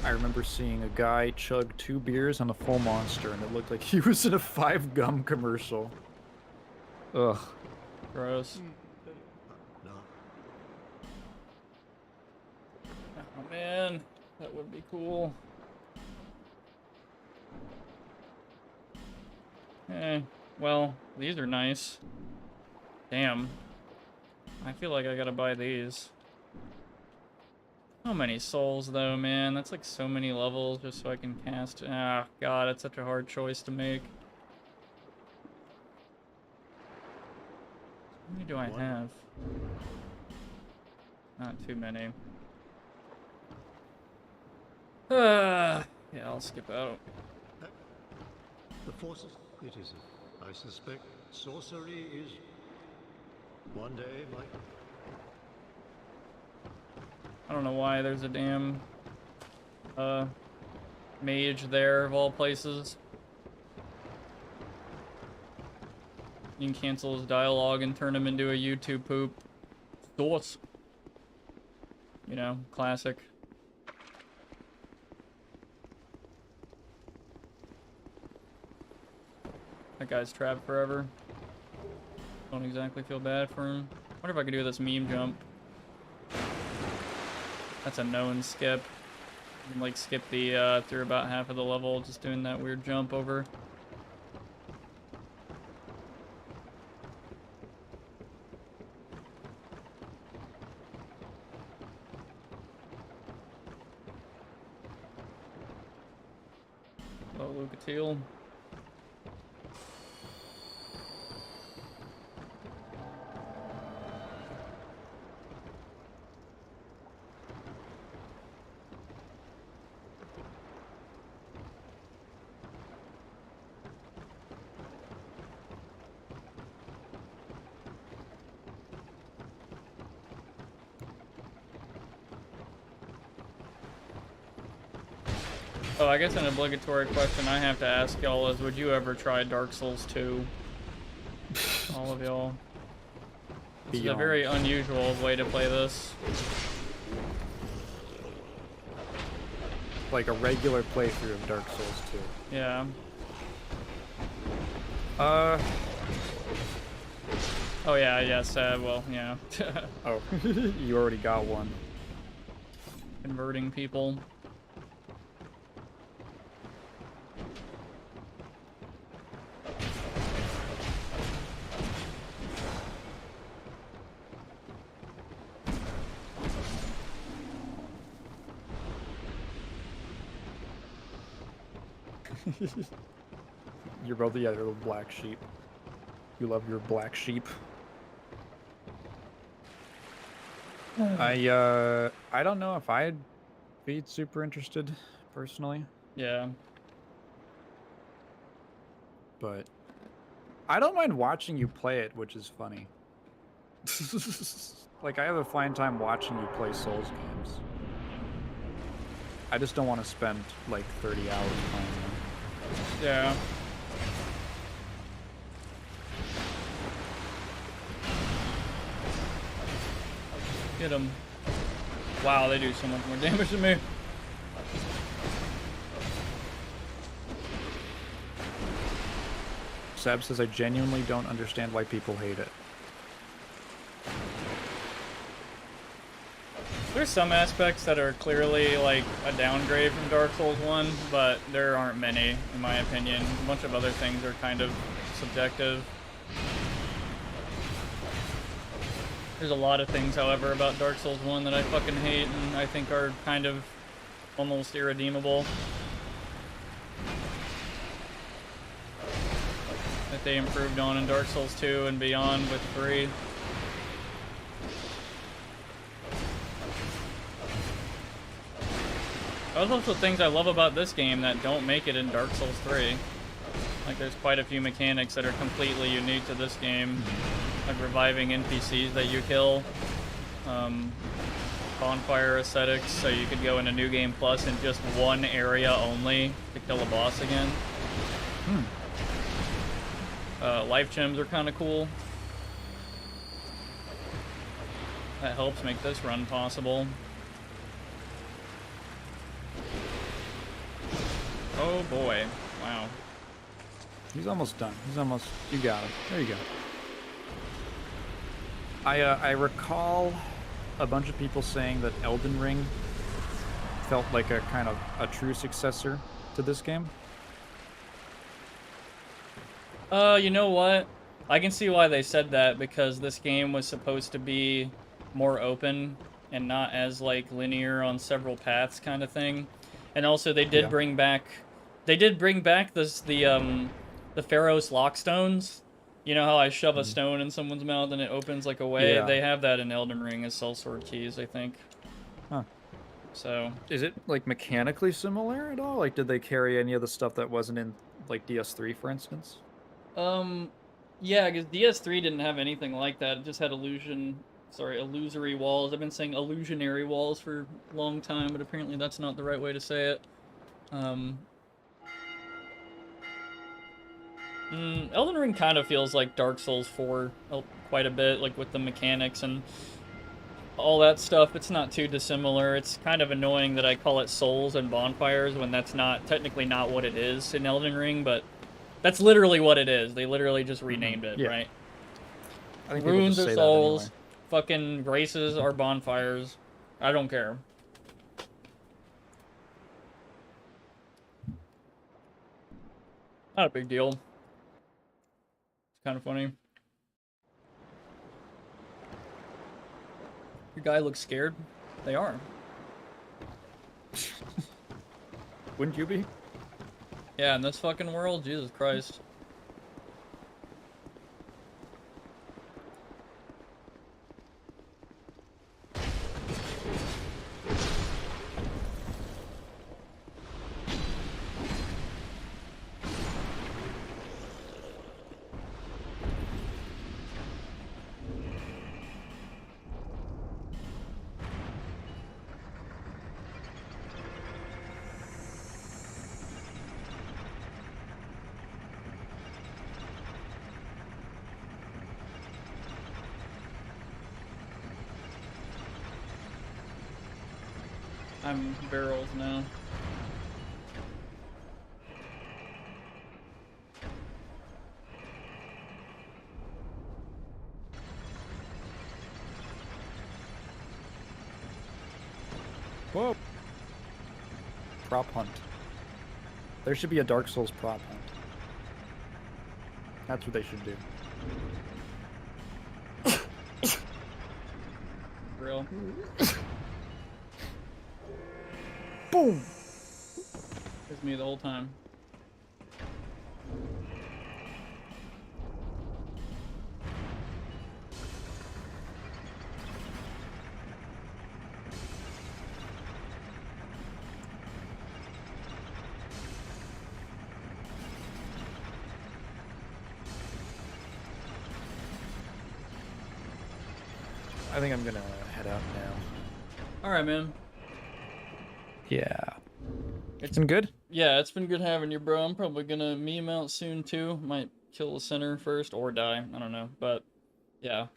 [SPEAKER 2] I remember seeing a guy chug 2 beers on a full monster, and it looked like he was in a 5 gum commercial. Ugh.
[SPEAKER 1] Gross.
[SPEAKER 6] No.
[SPEAKER 1] Oh man, that would be cool. Well, these are nice. Damn. I feel like I gotta buy these. How many souls, though, man? That's like so many levels just so I can cast. Ah, God, it's such a hard choice to make. How many do I have? Not too many. Yeah, I'll skip out.
[SPEAKER 6] The forces, it is. I suspect sorcery is one day might.
[SPEAKER 1] I don't know why there's a damn mage there of all places. You can cancel his dialogue and turn him into a YouTube poop. Thoughts. You know, classic. That guy's trapped forever. Don't exactly feel bad for him. Wonder if I could do this meme jump. That's a known skip. You can like skip the through about half of the level just doing that weird jump over. Oh, Lucatiel. Oh, I guess an obligatory question I have to ask y'all is, would you ever try Dark Souls 2? All of y'all. This is a very unusual way to play this.
[SPEAKER 2] Like a regular playthrough of Dark Souls 2.
[SPEAKER 1] Yeah.
[SPEAKER 2] Oh
[SPEAKER 1] yeah, yes, well, yeah.
[SPEAKER 2] Oh, you already got one.
[SPEAKER 1] Converting people.
[SPEAKER 2] You're both the other little black sheep. You love your black sheep. I don't know if I'd be super interested personally,
[SPEAKER 1] Yeah.
[SPEAKER 2] but I don't mind watching you play it, which is funny. Like, I have a fine time watching you play Souls games. I just don't want to spend like 30 hours playing them.
[SPEAKER 1] Yeah. Get him. Wow, they do so much more damage than me.
[SPEAKER 2] Seb says, I genuinely don't understand why people hate it.
[SPEAKER 1] There's some aspects that are clearly like a downgrade from Dark Souls 1, but there aren't many, in my opinion. A bunch of other things are kind of subjective. There's a lot of things, however, about Dark Souls 1 that I fucking hate and I think are kind of almost irredeemable. That they improved on in Dark Souls 2 and beyond with 3. There's also things I love about this game that don't make it in Dark Souls 3. Like, there's quite a few mechanics that are completely unique to this game. Like reviving NPCs that you kill. Bonfire aesthetics, so you could go into New Game Plus in just one area only to kill a boss again. Life gems are kind of cool. That helps make this run possible. Oh boy. Wow.
[SPEAKER 2] He's almost done. He's almost... You got him. There you go. I recall a bunch of people saying that Elden Ring felt like a kind of a true successor to this game.
[SPEAKER 1] You know what? I can see why they said that, because this game was supposed to be more open and not as, like, linear on several paths kind of thing. And also they did bring back... They did bring back the Pharaoh's Lockstones. You know how I shove a stone in someone's mouth and it opens like a way?
[SPEAKER 2] Yeah.
[SPEAKER 1] They have that in Elden Ring as sellsword keys, I think.
[SPEAKER 2] Huh.
[SPEAKER 1] So...
[SPEAKER 2] Is it, like, mechanically similar at all? Like, did they carry any of the stuff that wasn't in, like, DS3, for instance?
[SPEAKER 1] Yeah, because DS3 didn't have anything like that. It just had illusory walls. I've been saying illusionary walls for a long time, but apparently that's not the right way to say it. Elden Ring kind of feels like Dark Souls 4 quite a bit, like with the mechanics and all that stuff. It's not too dissimilar. It's kind of annoying that I call it Souls and Bonfires when that's not technically not what it is in Elden Ring, but that's literally what it is. They literally just renamed it, right?
[SPEAKER 2] I think
[SPEAKER 1] Runes
[SPEAKER 2] are
[SPEAKER 1] are Souls, fucking Graces are Bonfires. I don't care. Not a big deal. It's kind of funny. Your guy looks scared. They are.
[SPEAKER 2] Wouldn't you be?
[SPEAKER 1] Yeah, in this fucking world, Jesus Christ. I'm barrels now.
[SPEAKER 2] Whoa. Prop hunt. There should be a Dark Souls prop hunt. That's what they should do.
[SPEAKER 1] Real.
[SPEAKER 2] Boom!
[SPEAKER 1] It's me the whole time.
[SPEAKER 2] I think I'm gonna head out now.
[SPEAKER 1] Alright, man.
[SPEAKER 2] Yeah. It's been good?
[SPEAKER 1] Yeah, it's been good having you, bro. I'm probably gonna meme out soon, too. Might kill a sinner first, or die. I don't know. But, yeah.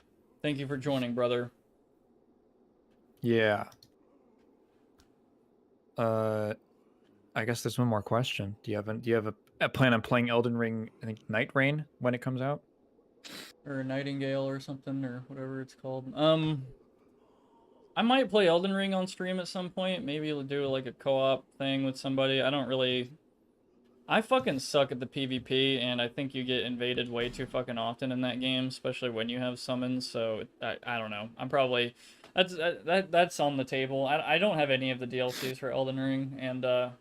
[SPEAKER 1] Thank you for joining, brother.
[SPEAKER 2] Yeah. I guess there's one more question. Do you have a plan on playing Elden Ring, I think Night Rain, when it comes out?
[SPEAKER 1] Or Nightingale or something, or whatever it's called. I might play Elden Ring on stream at some point. Maybe we'll do like a co-op thing with somebody. I don't really I fucking suck at the PvP, and I think you get invaded way too fucking often in that game, especially when you have summons. So I don't know. I'm probably that's on the table. I don't have any of the DLCs for Elden Ring, and I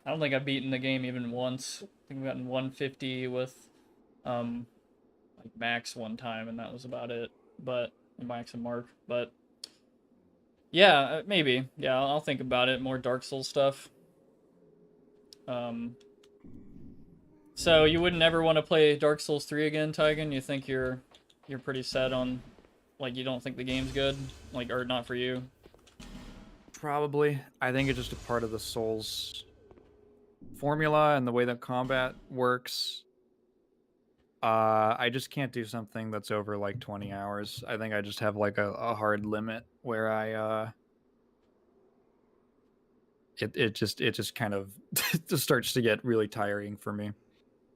[SPEAKER 1] don't think I've beaten the game even once. I think I've gotten 150 with like max one time, and that was about it. But max and mark, but yeah, maybe. Yeah, I'll think about it. More Dark Souls stuff. So you would never want to play Dark Souls 3 again, Tygan? You think you're pretty set on, like, you don't think the game's good, like, or not for you?
[SPEAKER 2] Probably. I think it's just a part of the Souls formula and the way that combat works. I just can't do something that's over like 20 hours. I think I just have like a hard limit where I it just kind of just starts to get really tiring for me.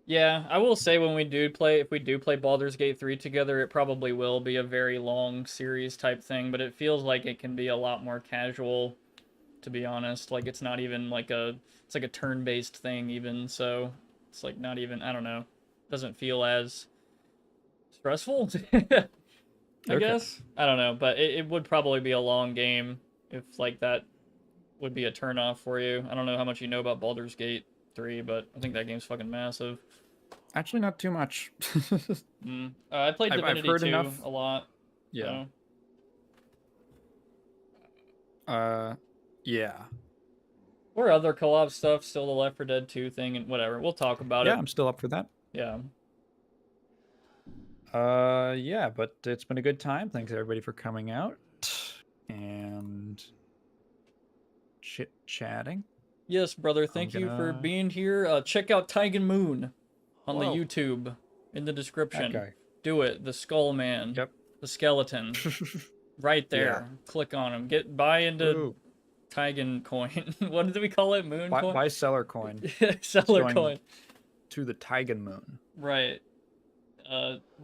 [SPEAKER 1] Yeah, I will say when we do play, if we do play Baldur's Gate 3 together, it probably will be a very long series type thing, but it feels like it can be a lot more casual, to be honest. Like, it's not even like it's like a turn-based thing even, so it's like not even, I don't know, doesn't feel as stressful, I guess. I don't know, but it would probably be a long game if like that would be a turn-off for you. I don't know how much you know about Baldur's Gate 3, but I think that game's fucking massive.
[SPEAKER 2] Actually, not too much.
[SPEAKER 1] I played Divinity
[SPEAKER 2] I've heard
[SPEAKER 1] 2
[SPEAKER 2] enough.
[SPEAKER 1] a lot.
[SPEAKER 2] Yeah.
[SPEAKER 1] So.
[SPEAKER 2] Yeah.
[SPEAKER 1] Or other co-op stuff, still the Left 4 Dead 2 thing, and whatever. We'll talk about it.
[SPEAKER 2] Yeah, I'm still up for that.
[SPEAKER 1] Yeah.
[SPEAKER 2] Yeah, but it's been a good time. Thanks everybody for coming out and chit-chatting.
[SPEAKER 1] Yes, brother. Thank you for being here. Check out Tygan Moon on the YouTube in the description.
[SPEAKER 2] That guy.
[SPEAKER 1] Do it. The Skull Man.
[SPEAKER 2] Yep.
[SPEAKER 1] The skeleton. Right there.
[SPEAKER 2] Yeah.
[SPEAKER 1] Click on him. Buy into Tygan coin. What did we call it? Moon coin?
[SPEAKER 2] Buy seller coin.
[SPEAKER 1] Seller coin.
[SPEAKER 2] To the Tygan Moon.
[SPEAKER 1] Right.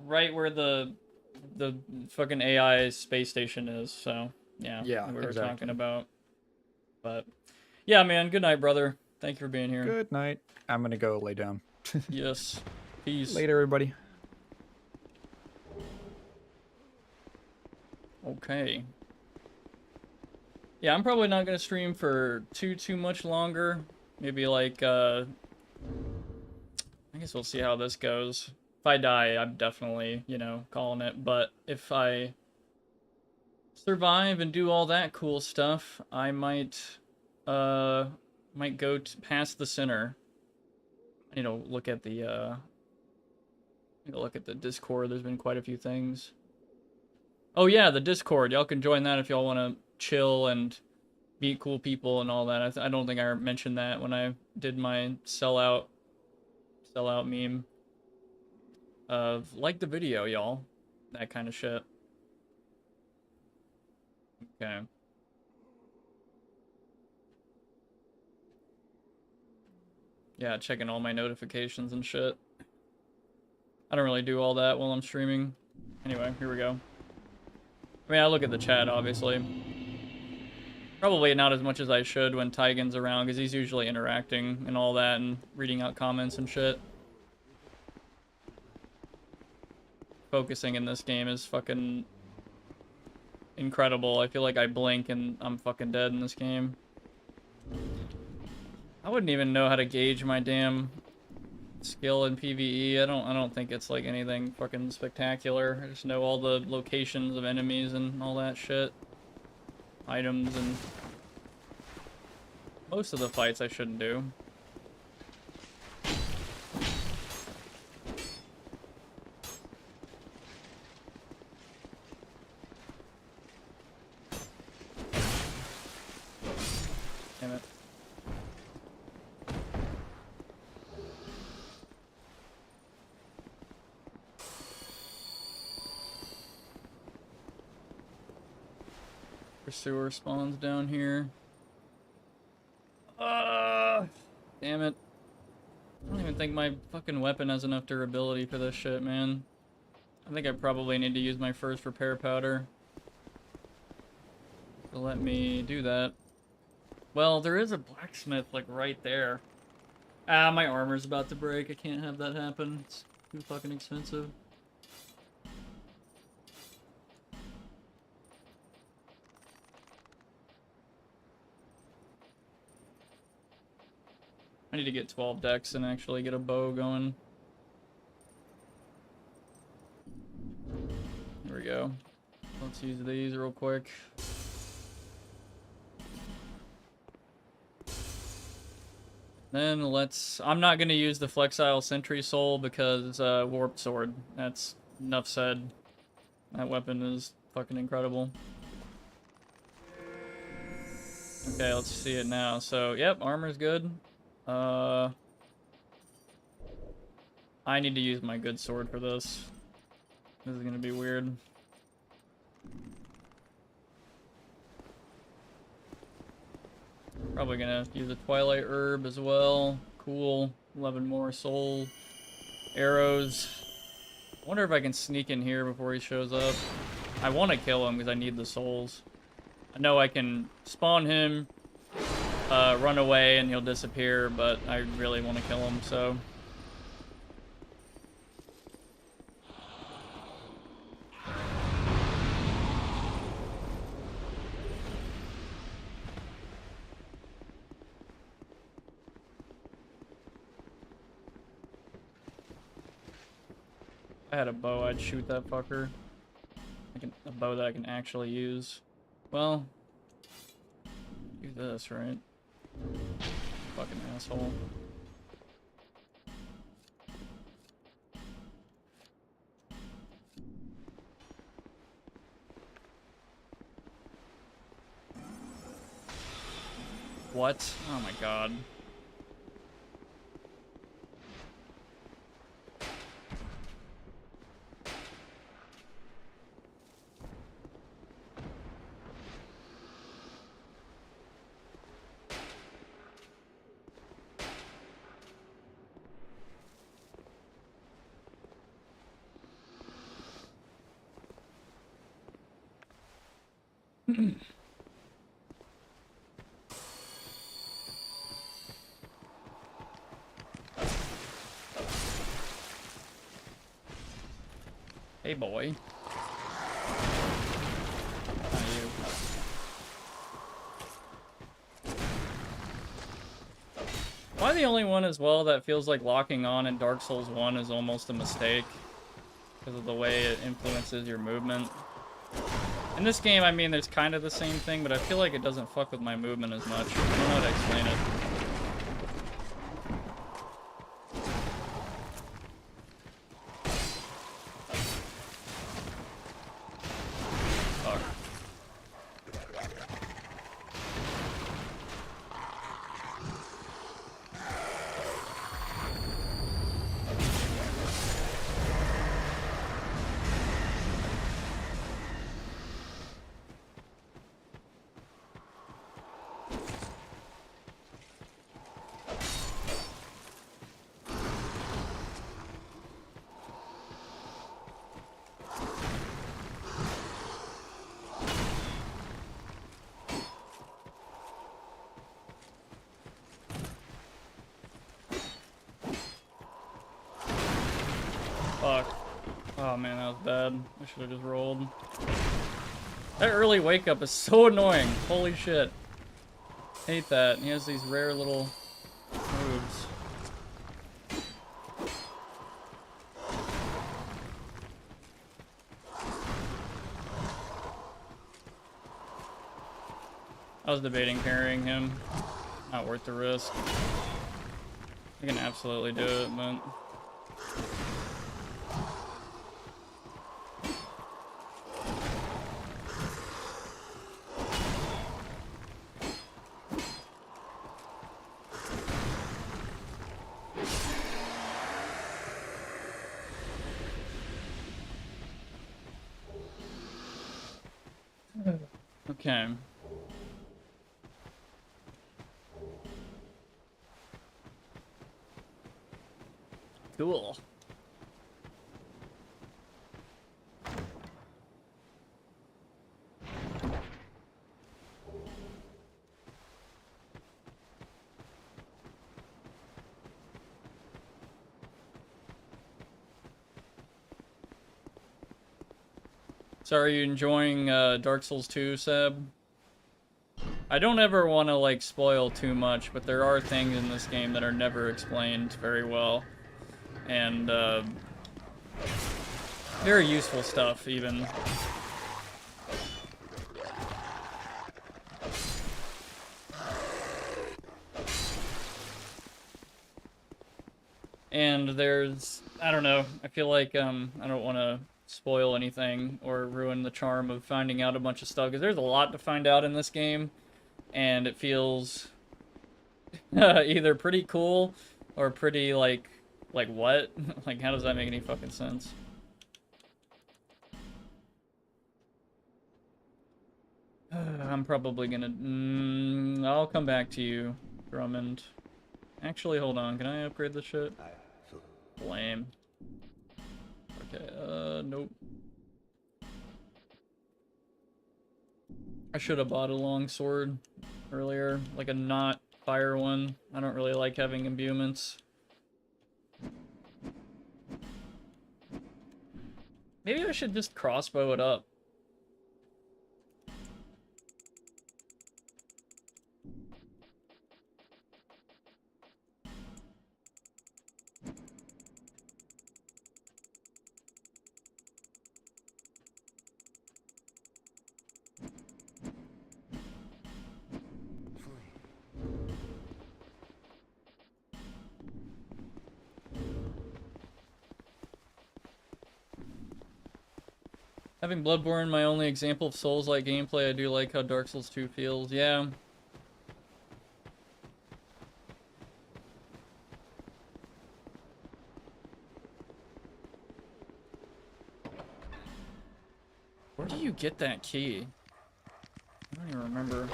[SPEAKER 1] Right where the fucking AI space station is. So yeah.
[SPEAKER 2] Yeah.
[SPEAKER 1] We were talking about. But yeah, man. Good night, brother. Thank you for being here.
[SPEAKER 2] Good night. I'm gonna go lay down.
[SPEAKER 1] Yes. Peace.
[SPEAKER 2] Later, everybody.
[SPEAKER 1] Okay. Yeah, I'm probably not gonna stream for too much longer. Maybe like I guess we'll see how this goes. If I die, I'm definitely, calling it. But if I survive and do all that cool stuff, I might go past the center. I need to look at the Discord. There's been quite a few things. Oh yeah, the Discord. Y'all can join that if y'all want to chill and meet cool people and all that. I don't think I mentioned that when I did my sellout meme. Like the video, y'all. That kind of shit. Okay. Yeah, checking all my notifications and shit. I don't really do all that while I'm streaming. Anyway, here we go. I mean, I look at the chat, obviously. Probably not as much as I should when Tygan's around, because he's usually interacting and all that and reading out comments and shit. Focusing in this game is fucking incredible. I feel like I blink and I'm fucking dead in this game. I wouldn't even know how to gauge my damn skill in PvE. I don't think it's like anything fucking spectacular. I just know all the locations of enemies and all that shit. Items and most of the fights I shouldn't do. Damn it. Pursuer spawns down here. Damn it. I don't even think my fucking weapon has enough durability for this shit, man. I think I probably need to use my first repair powder. So let me do that. Well, there is a blacksmith, like, right there. Ah, my armor's about to break. I can't have that happen. It's too fucking expensive. I need to get 12 decks and actually get a bow going. Here we go. Let's use these real quick. Then let's... I'm not going to use the Flexile Sentry Soul because Warped Sword. That's enough said. That weapon is fucking incredible. Okay, let's see it now. So, yep, armor's good. I need to use my good sword for this. This is gonna be weird. Probably gonna use a Twilight Herb as well. Cool. 11 more soul arrows. I wonder if I can sneak in here before he shows up. I want to kill him because I need the souls. I know I can spawn him, run away, and he'll disappear, but I really want to kill him, so... If I had a bow, I'd shoot that fucker. A bow that I can actually use. Well, do this, right? Fucking asshole. What? Oh my god. Hey, boy. Not you. Am I the only one as well that feels like locking on in Dark Souls 1 is almost a mistake? Because of the way it influences your movement. In this game, I mean, there's kind of the same thing, but I feel like it doesn't fuck with my movement as much. I don't know how to explain it. Fuck. Oh man, that was bad. I should have just rolled. That early wake up is so annoying. Holy shit. Hate that. He has these rare little moves. I was debating carrying him. Not worth the risk. I can absolutely do it, but... Okay. Cool. So are you enjoying Dark Souls 2, Seb? I don't ever want to like spoil too much, but there are things in this game that are never explained very well, and very useful stuff even. And there's, I don't know, I feel like I don't want to spoil anything or ruin the charm of finding out a bunch of stuff, because there's a lot to find out in this game, and it feels either pretty cool or pretty like what? Like, how does that make any fucking sense? I'm probably gonna, I'll come back to you, Drummond. Actually, hold on, can I upgrade this shit? Lame. Okay, nope. I should have bought a long sword earlier, like a not fire one. I don't really like having imbuements. Maybe I should just crossbow it up. Having Bloodborne my only example of Souls-like gameplay, I do like how Dark Souls 2 feels. Yeah. Where do you get that key? I don't even remember.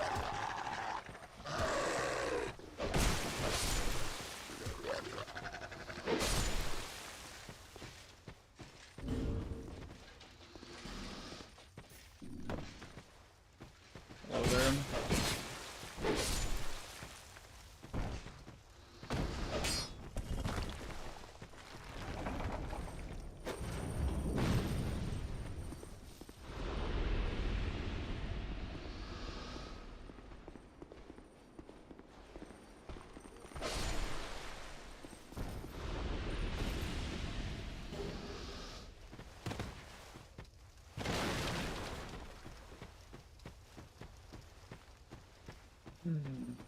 [SPEAKER 1] Hello there.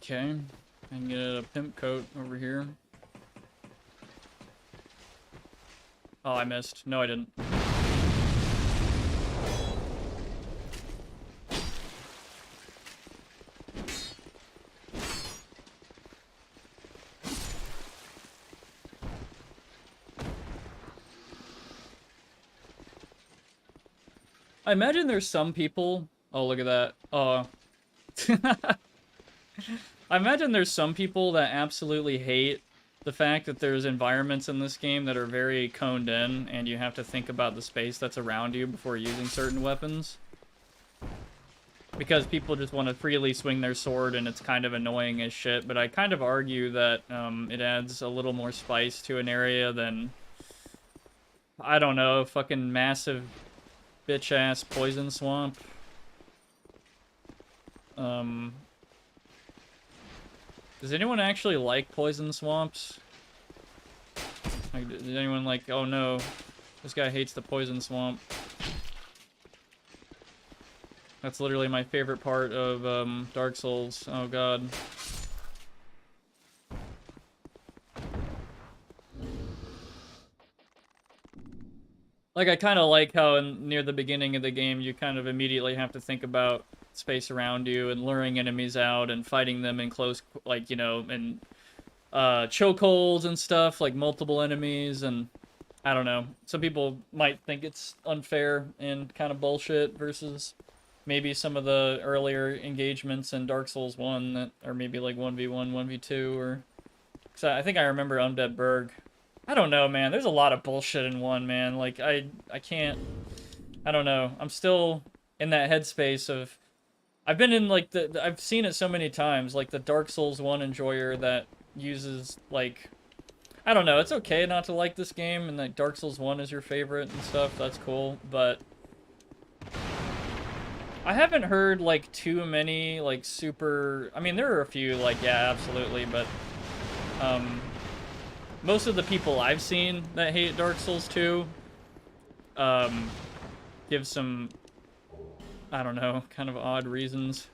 [SPEAKER 1] Okay, I can get a pimp coat over here. Oh, I missed. No, I didn't. I imagine there's some people... Oh, look at that. Oh. I imagine there's some people that absolutely hate the fact that there's environments in this game that are very coned in, and you have to think about the space that's around you before using certain weapons. Because people just want to freely swing their sword, and it's kind of annoying as shit, but I kind of argue that it adds a little more spice to an area than, I don't know, fucking massive bitch-ass poison swamp. Does anyone actually like poison swamps? Like, does anyone like, oh no, this guy hates the poison swamp. That's literally my favorite part of Dark Souls. Oh god. Like, I kind of like how near the beginning of the game you kind of immediately have to think about space around you and luring enemies out and fighting them in close, like, you know, and chokeholds and stuff, like multiple enemies, and I don't know. Some people might think it's unfair and kind of bullshit versus maybe some of the earlier engagements in Dark Souls 1 that are maybe like 1v1, 1v2, or... Cause I think I remember Undead Berg. I don't know, man. There's a lot of bullshit in 1, man. Like, I can't... I don't know. I'm still in that headspace of... I've been in, like, I've seen it so many times, like, the Dark Souls 1 enjoyer that uses, like... I don't know, it's okay not to like this game, and, like, Dark Souls 1 is your favorite and stuff, that's cool, but... I haven't heard like too many like super. I mean, there are a few like yeah, absolutely, but most of the people I've seen that hate Dark Souls 2 give some, I don't know, kind of odd reasons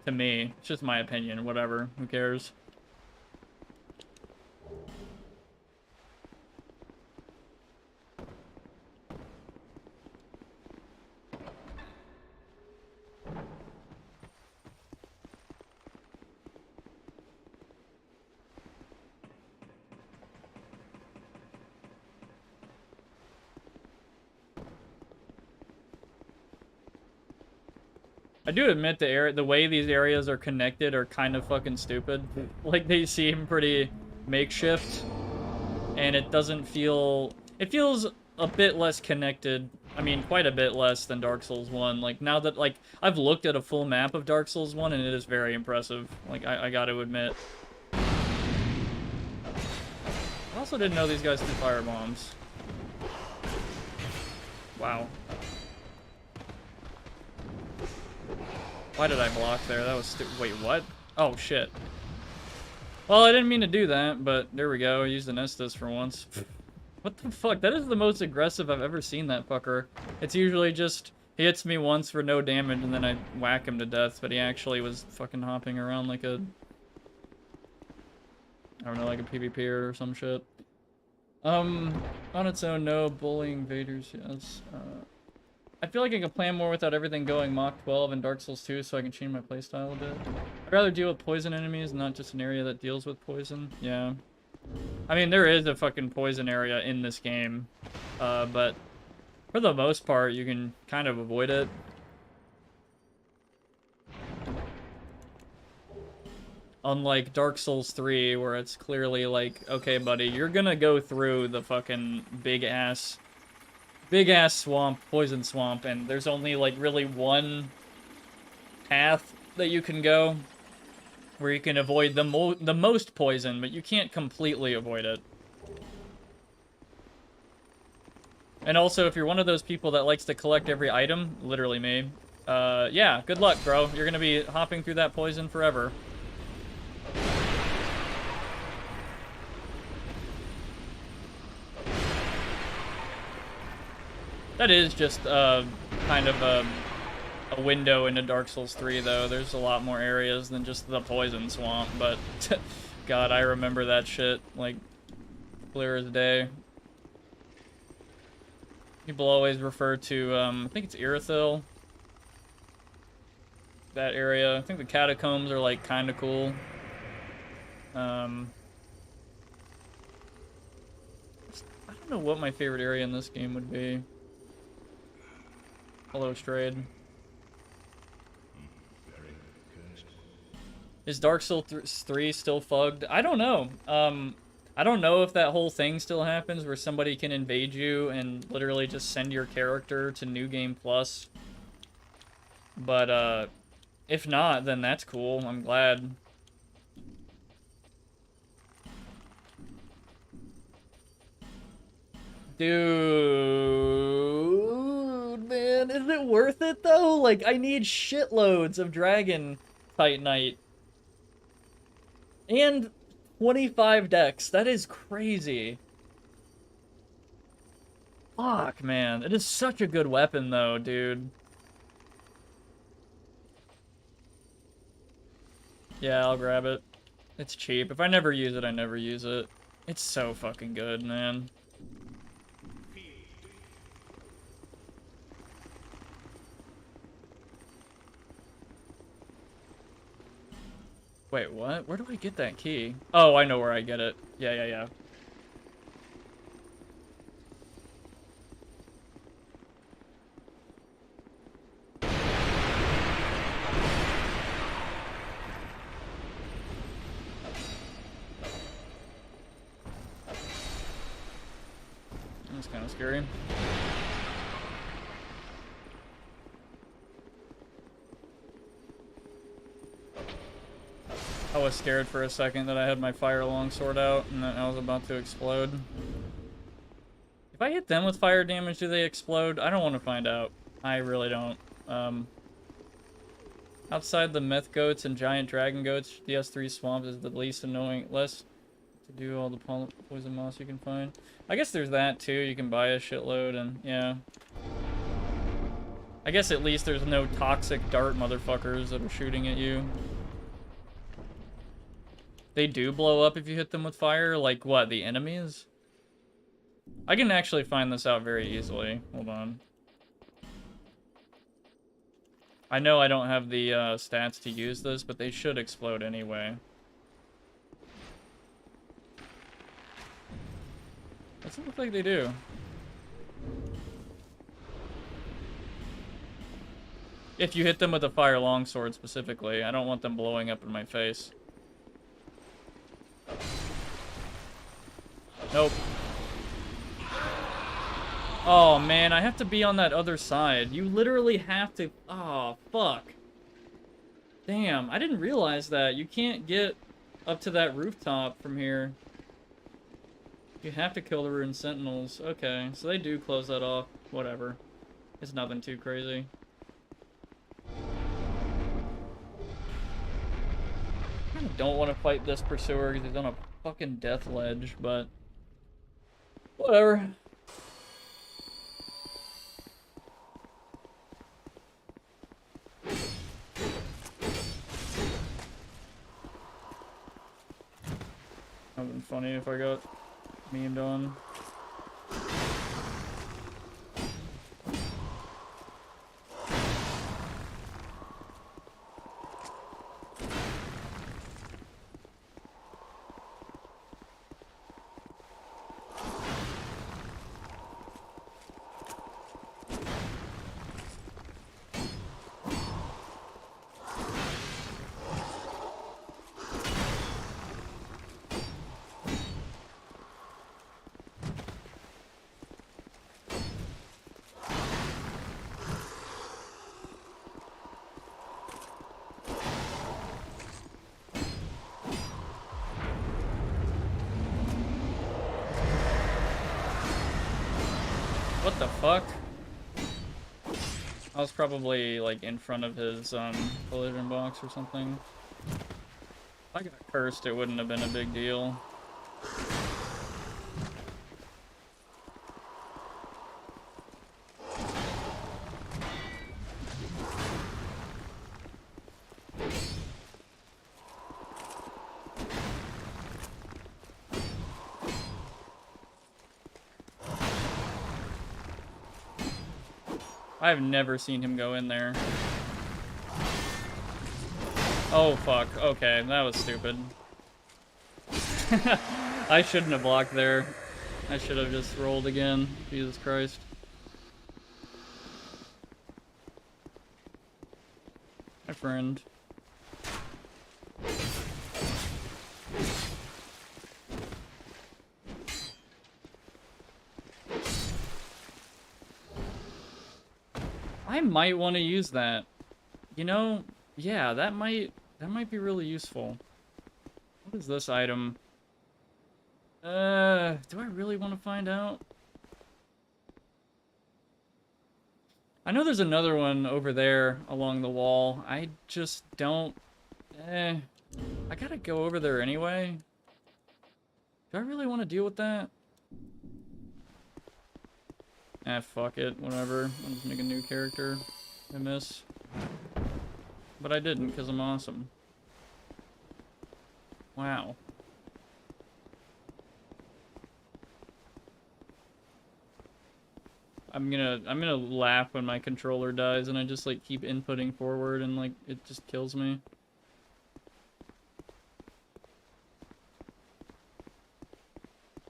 [SPEAKER 1] to me. It's just my opinion, whatever. Who cares? I do admit the way these areas are connected are kind of fucking stupid. Like, they seem pretty makeshift, and it doesn't feel... It feels a bit less connected. I mean, quite a bit less than Dark Souls 1. Like, now that, like, I've looked at a full map of Dark Souls 1, and it is very impressive. Like, I gotta admit. I also didn't know these guys threw firebombs. Wow. Why did I block there? That was wait, what? Oh, shit. Well, I didn't mean to do that, but there we go. I used an Estus for once. What the fuck? That is the most aggressive I've ever seen that fucker. It's usually just, he hits me once for no damage and then I whack him to death, but he actually was fucking hopping around like a... I don't know, like a PvPer or some shit. On its own, no. Bullying invaders, yes. I feel like I can plan more without everything going Mach 12 in Dark Souls 2 so I can change my playstyle a bit. I'd rather deal with poison enemies, not just an area that deals with poison. Yeah. I mean, there is a fucking poison area in this game, but for the most part, you can kind of avoid it. Unlike Dark Souls 3, where it's clearly like, okay, buddy, you're gonna go through the fucking big-ass swamp, poison swamp, and there's only, like, really one path that you can go where you can avoid the most poison, but you can't completely avoid it. And also, if you're one of those people that likes to collect every item, literally me, yeah, good luck, bro. You're gonna be hopping through that poison forever. That is just kind of a window into Dark Souls 3, though. There's a lot more areas than just the poison swamp, but God, I remember that shit, like, clear as day. People always refer to, I think it's Irithyll. That area. I think the catacombs are, like, kind of cool. I don't know what my favorite area in this game would be. Hello, Strayed. Is Dark Souls 3 still fugged? I don't know. I don't know if that whole thing still happens where somebody can invade you and literally just send your character to New Game Plus. But, if not, then that's cool. I'm glad. Dude, man, is it worth it though? Like, I need shitloads of Dragon Titanite. And 25 decks. That is crazy. Fuck, man. It is such a good weapon though, dude. Yeah, I'll grab it. It's cheap. If I never use it, I never use it. It's so fucking good, man. Wait, what? Where do I get that key? Oh, I know where I get it. Yeah. That's kind of scary. I was scared for a second that I had my fire longsword out and that I was about to explode. If I hit them with fire damage, do they explode? I don't want to find out. I really don't. Outside the meth goats and giant dragon goats, the S3 swamp is the least annoying. Less to do all the poison moss you can find. I guess there's that too. You can buy a shitload and yeah. I guess at least there's no toxic dart motherfuckers that are shooting at you. They do blow up if you hit them with fire? Like what, the enemies? I can actually find this out very easily. Hold on. I know I don't have the stats to use this, but they should explode anyway. Doesn't look like they do. If you hit them with a fire longsword specifically, I don't want them blowing up in my face. Nope. Oh man, I have to be on that other side. You literally have to... Oh, fuck. Damn, I didn't realize that. You can't get up to that rooftop from here. You have to kill the ruined sentinels. Okay, so they do close that off. Whatever. It's nothing too crazy. I don't want to fight this pursuer because he's on a fucking death ledge, but... Whatever. That would been funny if I got memed on. What the fuck? I was probably like in front of his collision box or something. If I got cursed, it wouldn't have been a big deal. I've never seen him go in there. Oh, fuck. Okay, that was stupid. I shouldn't have blocked there. I should have just rolled again. Jesus Christ. My friend. I might want to use that. You know, yeah, that might be really useful. What is this item? Do I really want to find out? I know there's another one over there along the wall. I just don't... I gotta go over there anyway. Do I really want to deal with that? Ah, fuck it. Whatever. I'll just make a new character. I miss. But I didn't, because I'm awesome. Wow. I'm gonna laugh when my controller dies and I just like keep inputting forward and like it just kills me.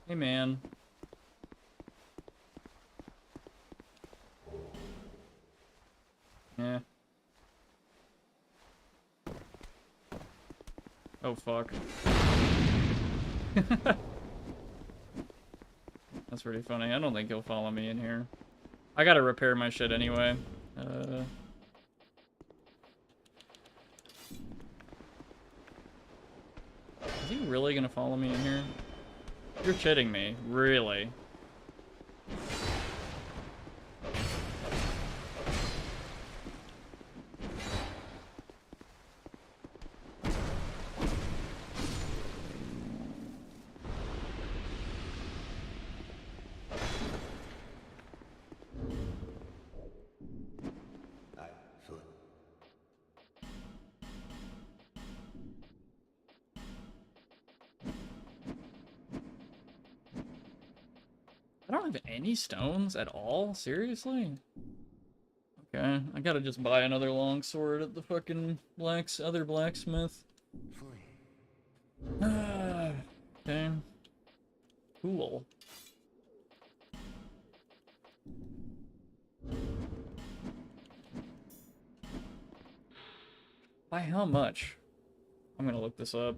[SPEAKER 1] Hey man. Yeah. Oh fuck. That's pretty funny. I don't think he'll follow me in here. I gotta repair my shit anyway. Is he really gonna follow me in here? You're kidding me. Really? don't have any stones at all? Seriously? Okay, I gotta just buy another longsword at the fucking other blacksmith. Okay. Cool. By how much? I'm gonna look this up.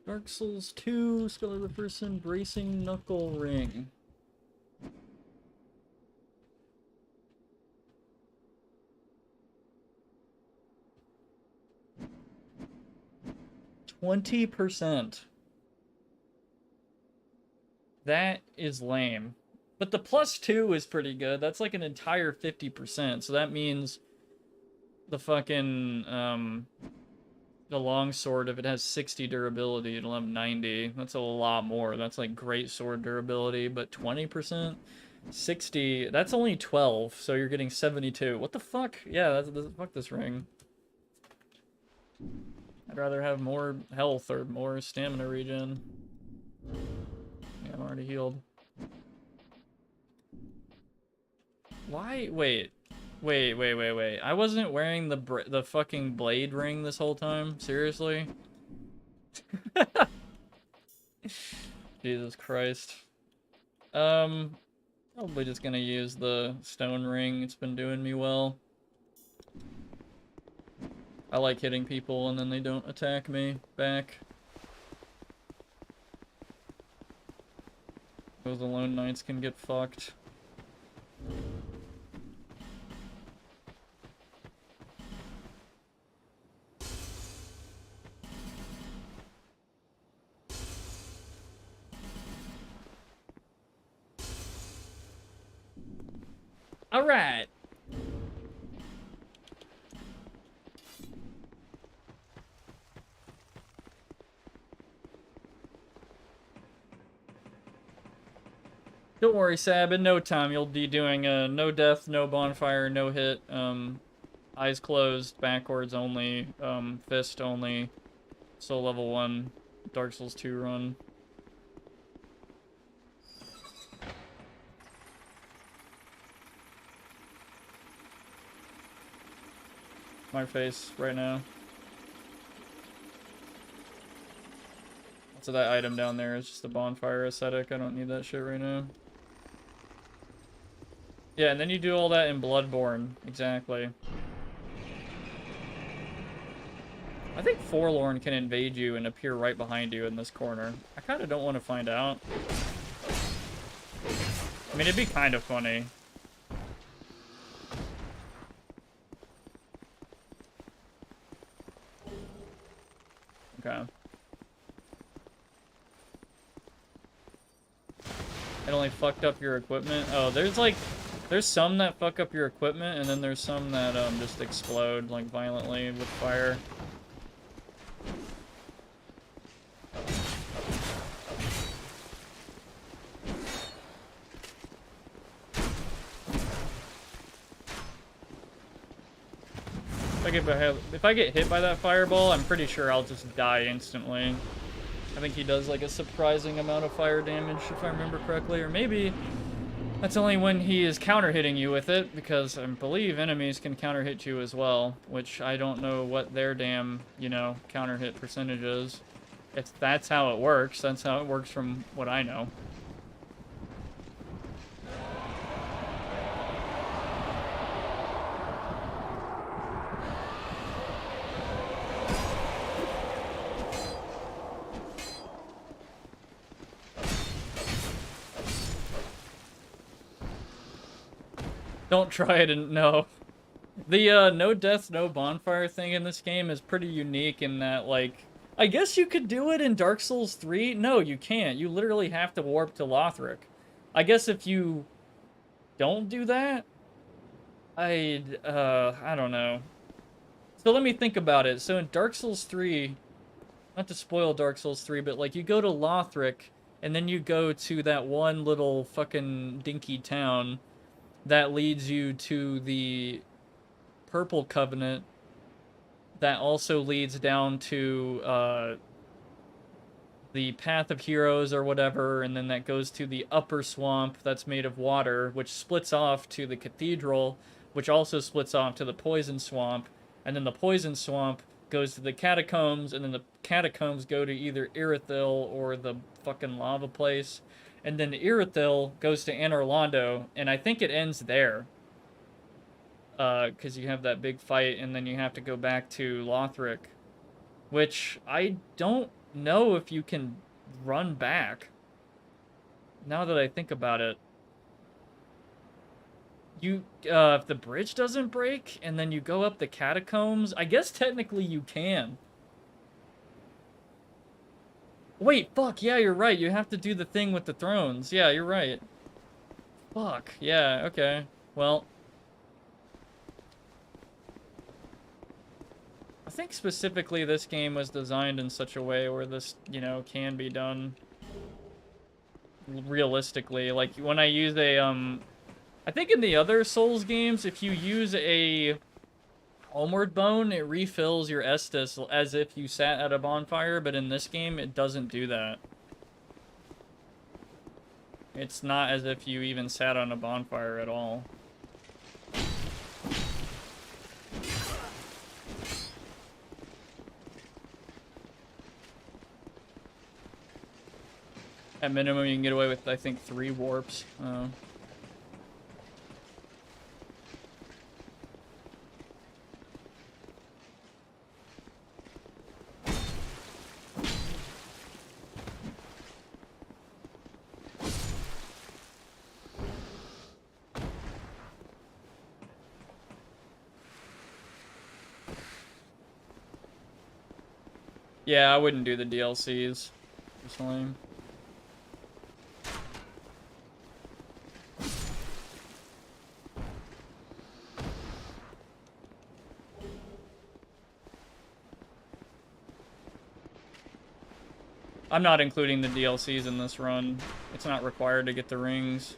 [SPEAKER 1] Dark Souls 2, Skull of the Person, Bracing Knuckle Ring. %. That is lame. But the +2 is pretty good. That's like an entire 50%. So that means the fucking, the longsword, if it has 60 durability, it'll have 90. That's a lot more. That's like great sword durability, but 20%? 60, that's only 12, so you're getting 72. What the fuck? Yeah, fuck this ring. I'd rather have more health or more stamina regen. Yeah, I'm already healed. Why? Wait. I wasn't wearing the fucking blade ring this whole time? Seriously? Jesus Christ. Probably just gonna use the stone ring. It's been doing me well. I like hitting people and then they don't attack me back. Those alone knights can get fucked. All right. Don't worry, Sab. In no time, you'll be doing a no death, no bonfire, no hit, eyes closed, backwards only, fist only, soul level 1, Dark Souls 2 run. My face right now. So that item down there is just a bonfire aesthetic. I don't need that shit right now. Yeah, and then you do all that in Bloodborne. Exactly. I think Forlorn can invade you and appear right behind you in this corner. I kind of don't want to find out. I mean, it'd be kind of funny. Okay. It only fucked up your equipment. Oh, there's some that fuck up your equipment, and then there's some that just explode like violently with fire. If I get hit by that fireball, I'm pretty sure I'll just die instantly. I think he does like a surprising amount of fire damage, if I remember correctly. Or maybe that's only when he is counter-hitting you with it, because I believe enemies can counter-hit you as well, which I don't know what their damn, you know, counter-hit percentage is. If that's how it works, that's how it works from what I know. Don't try it and no. The no death, no bonfire thing in this game is pretty unique in that, like, I guess you could do it in Dark Souls 3. No, you can't. You literally have to warp to Lothric. I guess if you don't do that, I don't know. So let me think about it. So in Dark Souls 3, not to spoil Dark Souls 3, but like you go to Lothric and then you go to that one little fucking dinky town that leads you to the Purple Covenant that also leads down to the Path of Heroes or whatever, and then that goes to the upper swamp that's made of water, which splits off to the cathedral, which also splits off to the poison swamp, and then the poison swamp goes to the catacombs, and then the catacombs go to either Irithyll or the fucking lava place, and then Irithyll goes to Anor Londo, and I think it ends there. Because you have that big fight, and then you have to go back to Lothric, which I don't know if you can run back. Now that I think about it, you if the bridge doesn't break and then you go up the catacombs, I guess technically you can. Wait, fuck, yeah, you're right. You have to do the thing with the thrones. Yeah, you're right. Fuck, yeah, okay. Well, I think specifically this game was designed in such a way where this, you know, can be done realistically. Like, when I use a, I think in the other Souls games, if you use a Homeward Bone, it refills your Estus as if you sat at a bonfire, but in this game, it doesn't do that. It's not as if you even sat on a bonfire at all. At minimum, you can get away with, I think, 3 warps. Yeah, I wouldn't do the DLCs, personally. I'm not including the DLCs in this run. It's not required to get the rings.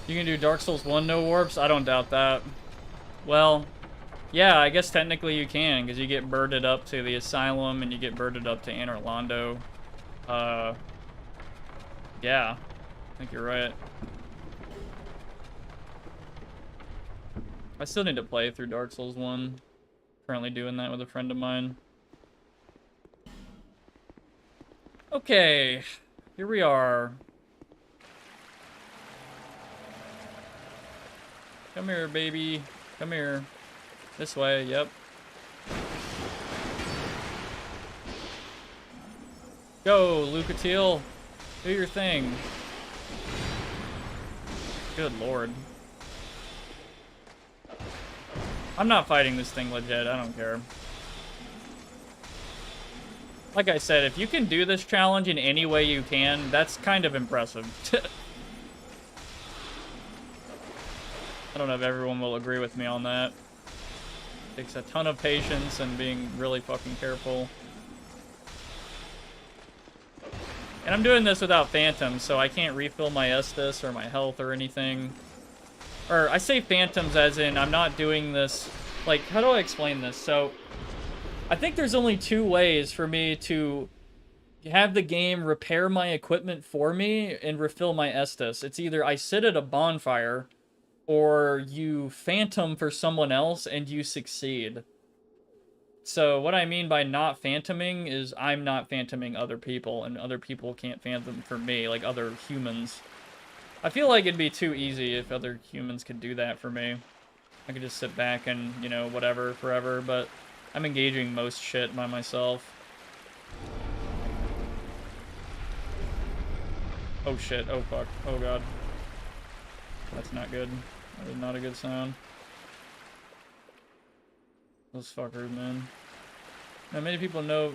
[SPEAKER 1] You can do Dark Souls 1 no warps? I don't doubt that. Well, yeah, I guess technically you can, because you get birded up to the Asylum, and you get birded up to Anor Londo. Yeah, I think you're right. I still need to play through Dark Souls 1. Currently doing that with a friend of mine. Okay, here we are. Come here, baby. Come here. This way, yep. Go, Lucatiel. Do your thing. Good lord. I'm not fighting this thing legit, I don't care. Like I said, if you can do this challenge in any way you can, that's kind of impressive. I don't know if everyone will agree with me on that. It takes a ton of patience and being really fucking careful. And I'm doing this without phantoms, so I can't refill my Estus or my health or anything. Or, I say phantoms as in, I'm not doing this... Like, how do I explain this? So, I think there's only 2 ways for me to have the game repair my equipment for me and refill my Estus. It's either I sit at a bonfire, or you phantom for someone else and you succeed. So what I mean by not phantoming is I'm not phantoming other people, and other people can't phantom for me, like other humans. I feel like it'd be too easy if other humans could do that for me. I could just sit back and, you know, whatever, forever, but I'm engaging most shit by myself. Oh shit, oh fuck, oh god. That's not good. That is not a good sound. Those fuckers, man. Now, many people know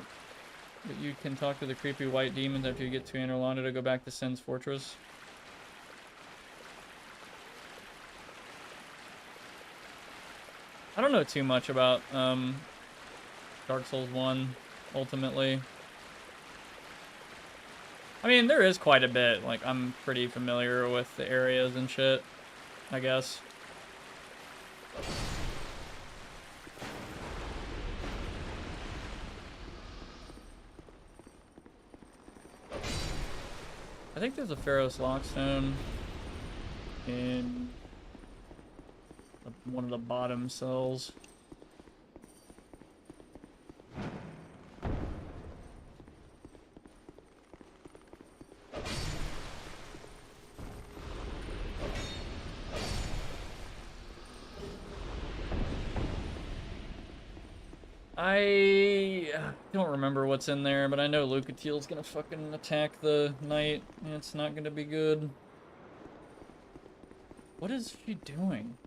[SPEAKER 1] that you can talk to the creepy white demons after you get to Anor Londo to go back to Sen's Fortress. I don't know too much about Dark Souls 1, ultimately. I mean, there is quite a bit. Like, I'm pretty familiar with the areas and shit, I guess. I think there's a Pharaoh's Lockstone in one of the bottom cells. I don't remember what's in there, but I know Lucatiel's gonna fucking attack the knight, and it's not gonna be good. What is she doing?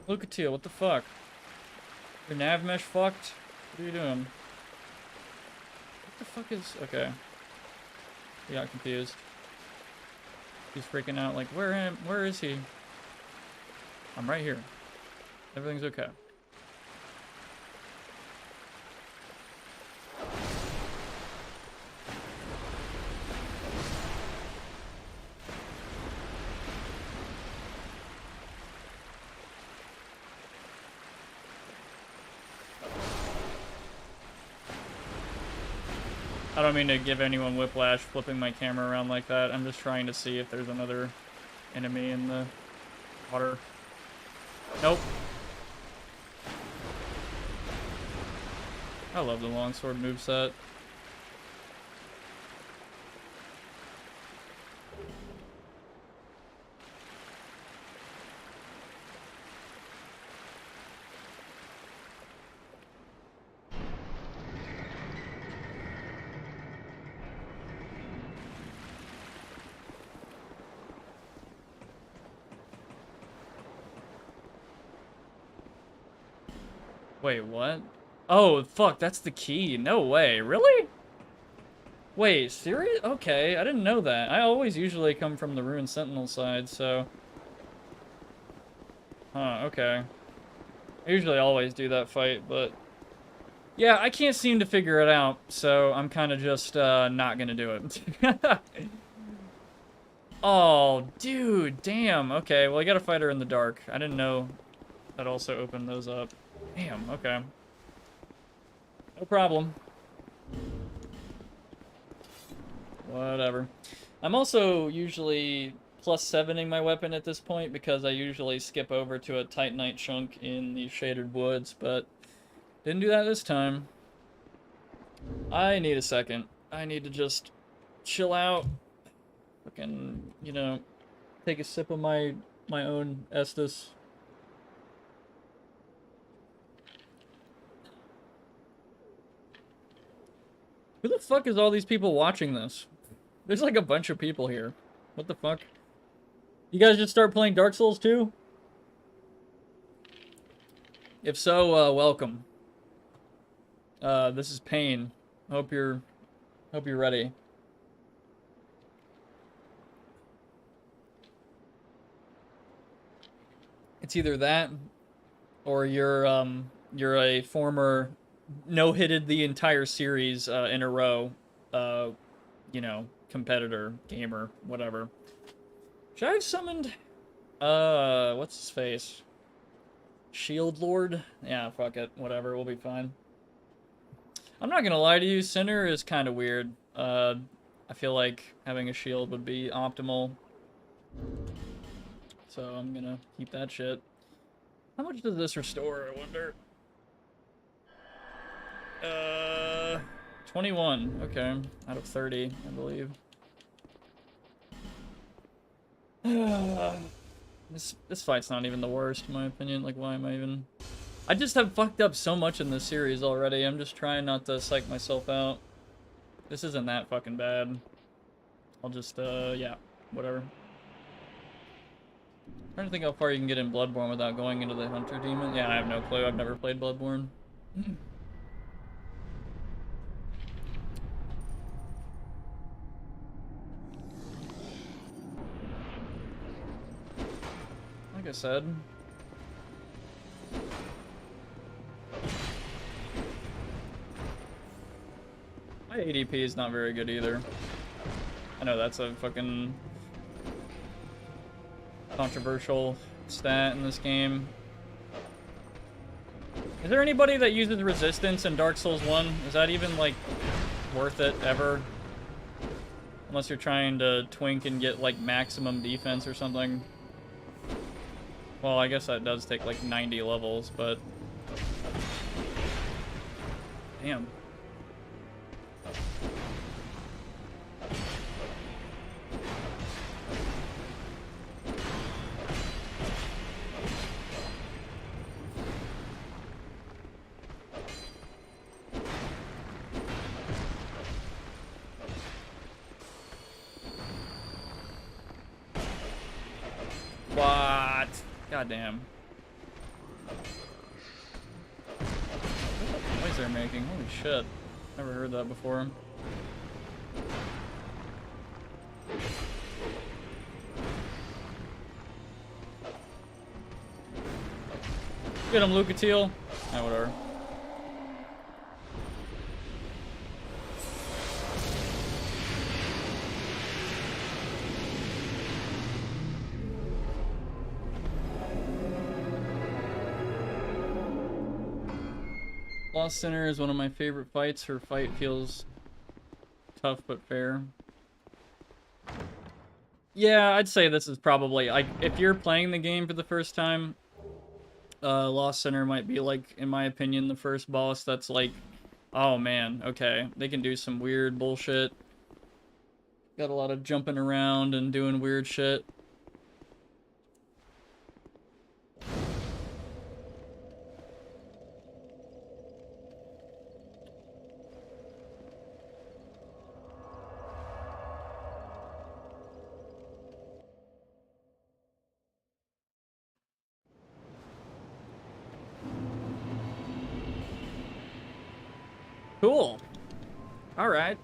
[SPEAKER 1] Lucatiel, what the fuck? Your nav mesh fucked? What are you doing? What the fuck is... Okay. He got confused. He's freaking out like, where is he? I'm right here. Everything's okay. I don't mean to give anyone whiplash flipping my camera around like that. I'm just trying to see if there's another enemy in the water. Nope. I love the longsword moveset. Wait, what? Oh, fuck, that's the key. No way. Really? Wait, serious? Okay, I didn't know that. I always usually come from the Ruined Sentinel side, so... Huh, okay. I usually always do that fight, but... Yeah, I can't seem to figure it out, so I'm kind of just not gonna do it. Oh, dude, damn. Okay, well, I gotta fight her in the dark. I didn't know that also opened those up. Damn, okay. No problem. Whatever. I'm also usually +7ing my weapon at this point because I usually skip over to a Titanite chunk in the Shaded Woods, but didn't do that this time. I need a second. I need to just chill out. Fucking, you know, take a sip of my own Estus. Who the fuck is all these people watching this? There's like a bunch of people here. What the fuck? You guys just start playing Dark Souls too? If so, welcome. This is Pain. Hope you're ready. It's either that or you're a former no-hitted the entire series in a row, you know, competitor, gamer, whatever. Should I have summoned, what's his face? Shield Lord? Yeah, fuck it, whatever, we'll be fine. I'm not gonna lie to you, Sinner is kind of weird. I feel like having a shield would be optimal. So I'm gonna keep that shit. How much does this restore, I wonder? 21, okay, out of 30, I believe. This fight's not even the worst, in my opinion. Like, why am I even... I just have fucked up so much in this series already. I'm just trying not to psych myself out. This isn't that fucking bad. I'll just, yeah, whatever. Trying to think how far you can get in Bloodborne without going into the Hunter Demon. Yeah, I have no clue. I've never played Bloodborne. Like I said. My ADP is not very good either. I know that's a fucking controversial stat in this game. Is there anybody that uses resistance in Dark Souls 1? Is that even, like, worth it ever? Unless you're trying to twink and get, like, maximum defense or something. Well, I guess that does take, like, 90 levels, but... Damn. What? Goddamn. What noise they're making? Holy shit. Never heard that before. Get him, Lucatiel. Ah, whatever. Lost Sinner is one of my favorite fights. Her fight feels tough but fair. Yeah, I'd say this is probably, like, if you're playing the game for the first time, Lost Sinner might be, like, in my opinion, the first boss that's like, oh man, okay, they can do some weird bullshit. Got a lot of jumping around and doing weird shit. Cool. All right.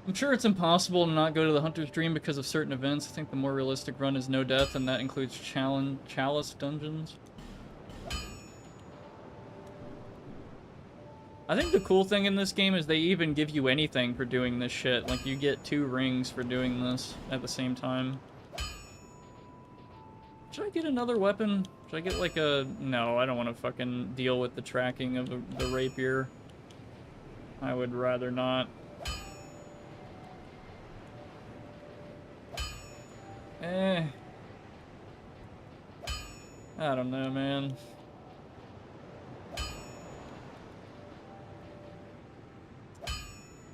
[SPEAKER 1] I'm sure it's impossible to not go to the Hunter's Dream because of certain events. I think the more realistic run is no death, and that includes chalice dungeons. I think the cool thing in this game is they even give you anything for doing this shit. Like, you get 2 rings for doing this at the same time. Should I get another weapon? Should I get like a... No, I don't want to fucking deal with the tracking of the rapier. I would rather not. I don't know, man.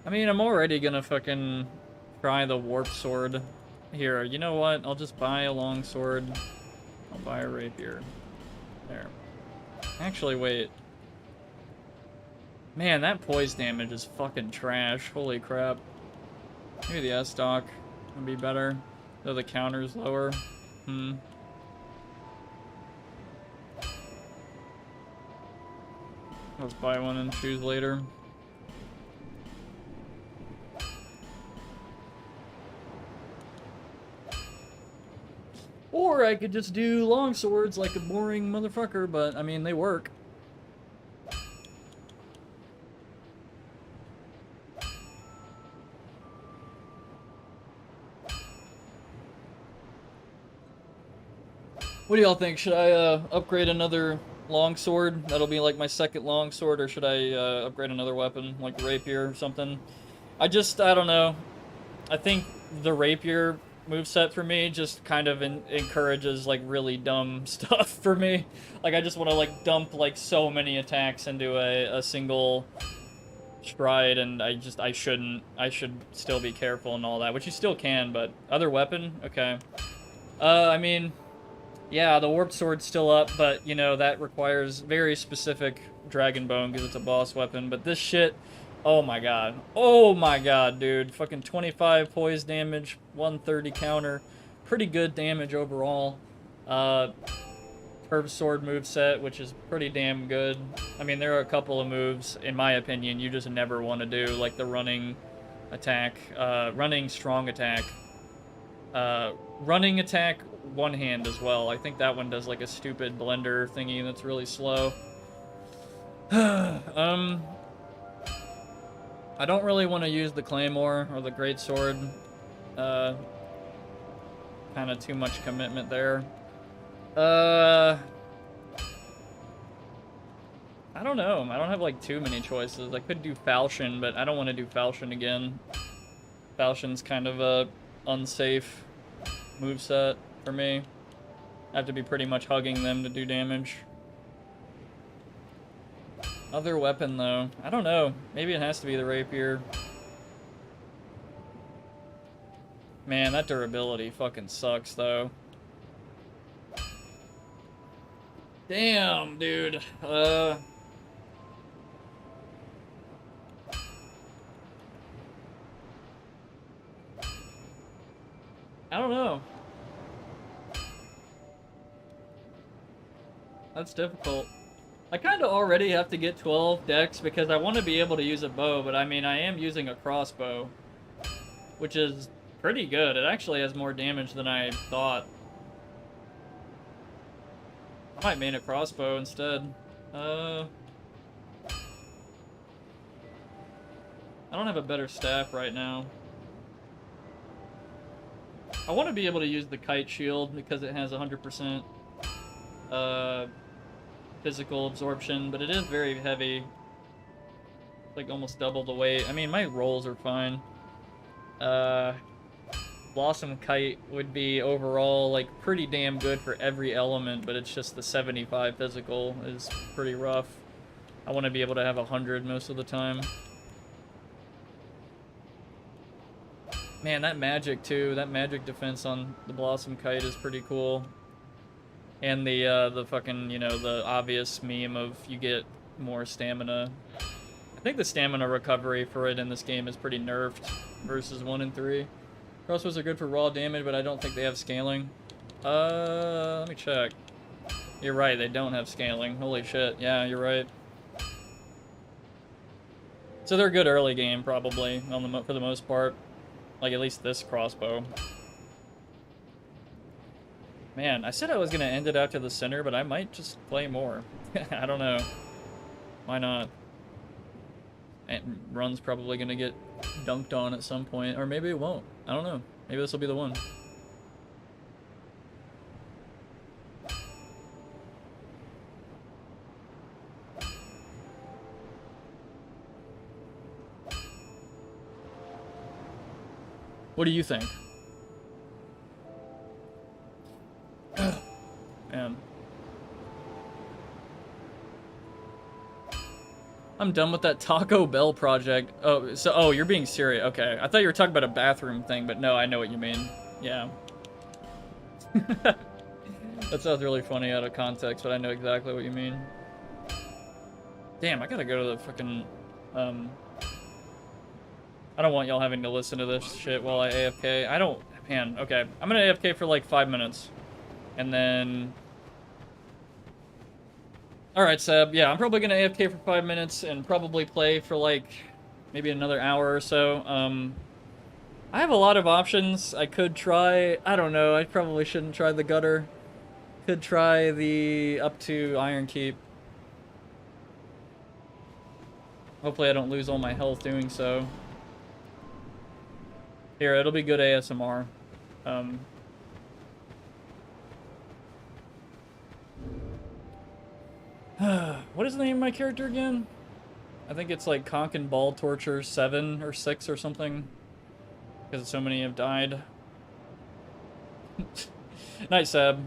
[SPEAKER 1] I mean, I'm already gonna fucking try the warp sword. Here, you know what? I'll just buy a long sword. I'll buy a rapier. There. Actually, wait. Man, that poise damage is fucking trash. Holy crap. Maybe the S-Stock would be better. Though the counter's lower. Let's buy one and choose later. Or I could just do long swords like a boring motherfucker, but I mean, they work. What do y'all think? Should I upgrade another long sword? That'll be like my second long sword, or should I upgrade another weapon, like a rapier or something? I don't know. I think the rapier moveset for me just kind of encourages like really dumb stuff for me. Like, I just want to like dump like so many attacks into a single stride, and I shouldn't. I should still be careful and all that, which you still can, but other weapon? Okay. I mean, yeah, the warp sword's still up, but you know, that requires very specific dragon bone because it's a boss weapon, but this shit, oh my god, dude. Fucking 25 poise damage, 130 counter. Pretty good damage overall. Curved sword moveset, which is pretty damn good. I mean, there are a couple of moves, in my opinion, you just never want to do, like the running attack, running strong attack. Running attack one hand as well. I think that one does like a stupid blender thingy that's really slow. I don't really want to use the claymore or the greatsword. Kind of too much commitment there. I don't know. I don't have like too many choices. I could do falchion, but I don't want to do falchion again. Falchion's kind of a unsafe moveset for me. I have to be pretty much hugging them to do damage. Other weapon though, I don't know. Maybe it has to be the rapier. Man, that durability fucking sucks though. Damn, dude. I don't know. That's difficult. I kind of already have to get 12 decks because I want to be able to use a bow, but I mean, I am using a crossbow, which is pretty good. It actually has more damage than I thought. I might main a crossbow instead. I don't have a better staff right now. I want to be able to use the kite shield because it has 100% physical absorption, but it is very heavy. It's like almost double the weight. I mean, my rolls are fine. Blossom Kite would be overall like pretty damn good for every element, but it's just the 75 physical is pretty rough. I want to be able to have 100 most of the time. Man, that magic too, that magic defense on the Blossom Kite is pretty cool. And the fucking, you know, the obvious meme of you get more stamina. I think the stamina recovery for it in this game is pretty nerfed versus 1 and 3. Crossbows are good for raw damage, but I don't think they have scaling. Let me check. You're right, they don't have scaling. Holy shit, yeah, you're right. So they're good early game, probably, for the most part. Like, at least this crossbow. Man, I said I was going to end it out to the center, but I might just play more. I don't know. Why not? And Run's probably going to get dunked on at some point, or maybe it won't. I don't know. Maybe this will be the one. What do you think? Man. I'm done with that Taco Bell project. Oh, you're being serious. Okay. I thought you were talking about a bathroom thing, but no, I know what you mean. Yeah. That sounds really funny out of context, but I know exactly what you mean. Damn, I gotta go to the fucking, I don't want y'all having to listen to this shit while I AFK. Man, okay. I'm gonna AFK for like 5 minutes. And then... Alright, Seb. Yeah, I'm probably gonna AFK for 5 minutes and probably play for like maybe another hour or so. I have a lot of options. I could try... I don't know. I probably shouldn't try the gutter. Could try the up to Iron Keep. Hopefully I don't lose all my health doing so. Here, it'll be good ASMR. What is the name of my character again? I think it's like Conk and Ball Torture 7 or 6 or something. Because so many have died. Nice, Seb.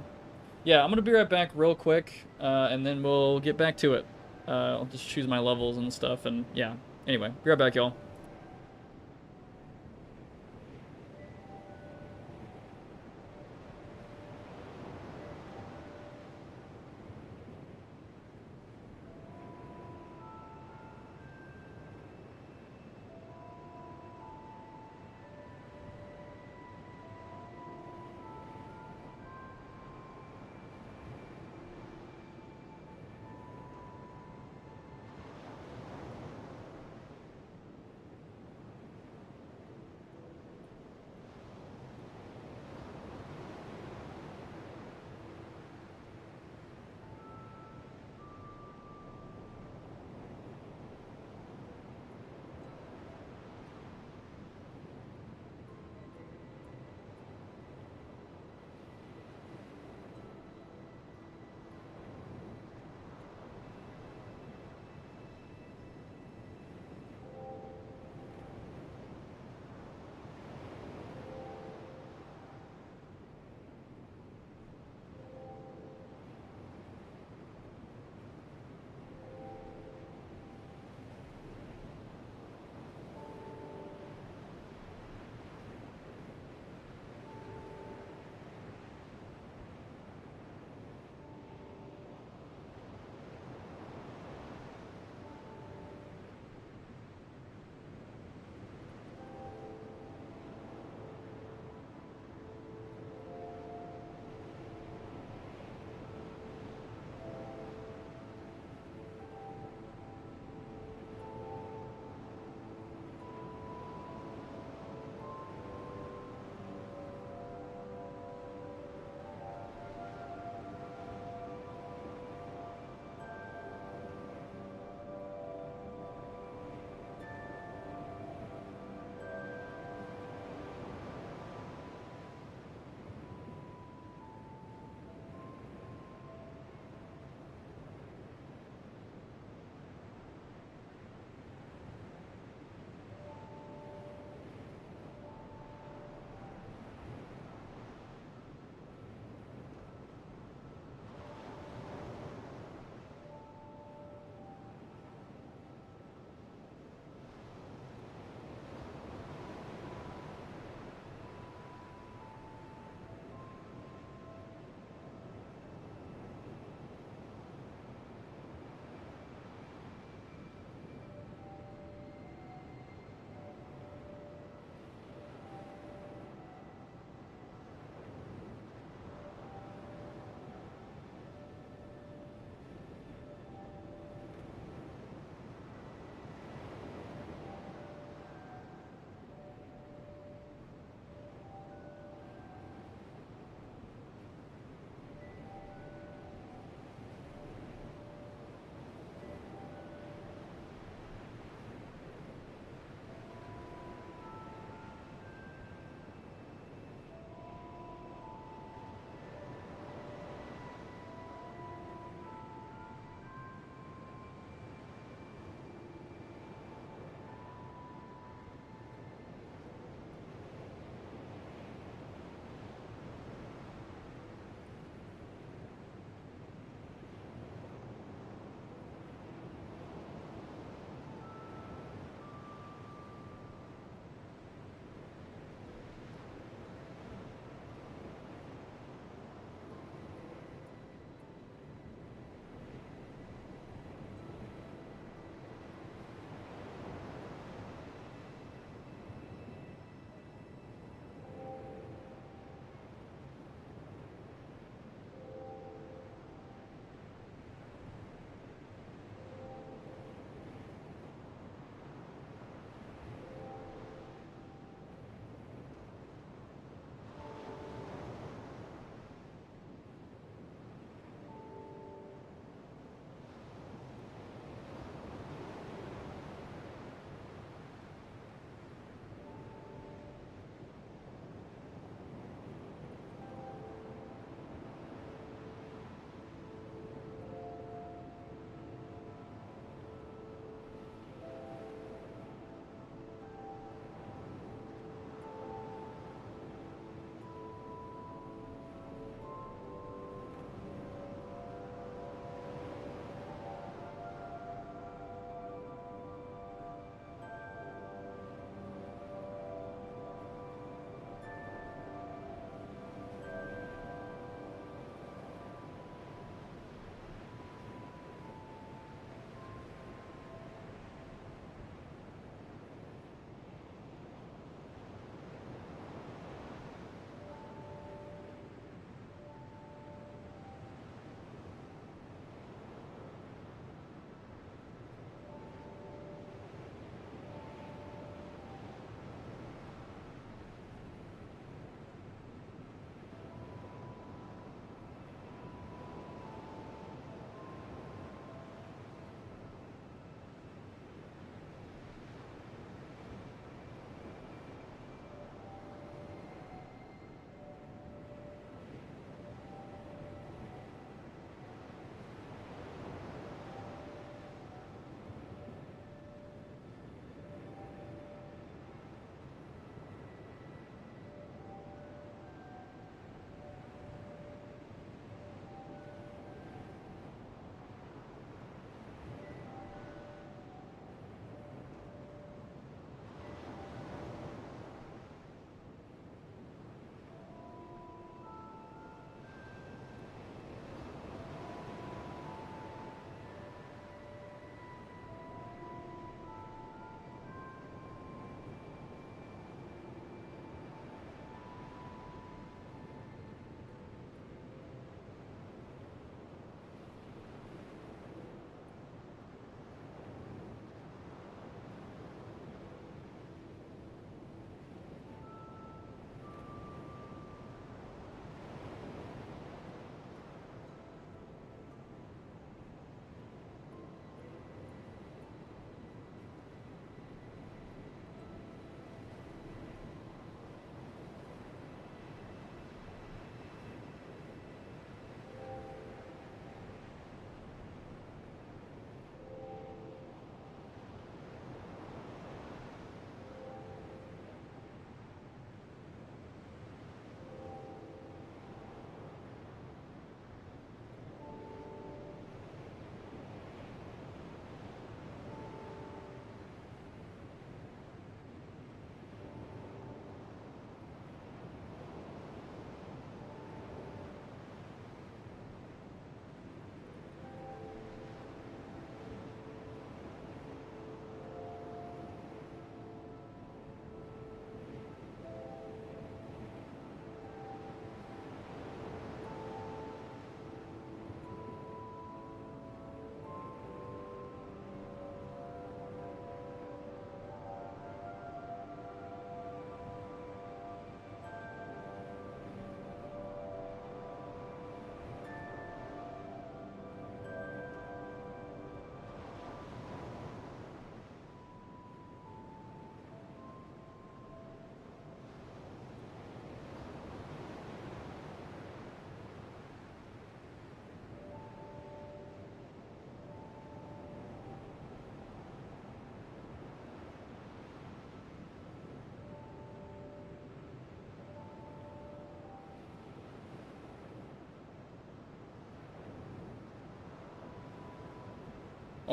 [SPEAKER 1] Yeah, I'm gonna be right back real quick, and then we'll get back to it. I'll just choose my levels and stuff, and yeah. Anyway, be right back, y'all.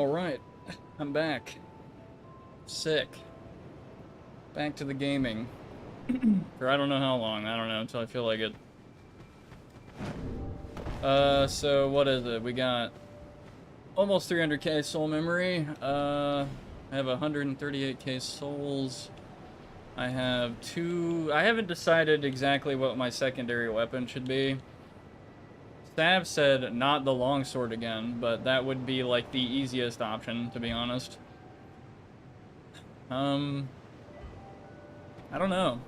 [SPEAKER 1] Alright, I'm back. Sick. Back to the gaming. For I don't know how long, I don't know, until I feel like it. So what is it? We got almost 300k soul memory. I have 138k souls. I have I haven't decided exactly what my secondary weapon should be. Sav said not the longsword again, but that would be like the easiest option, to be honest. I don't know.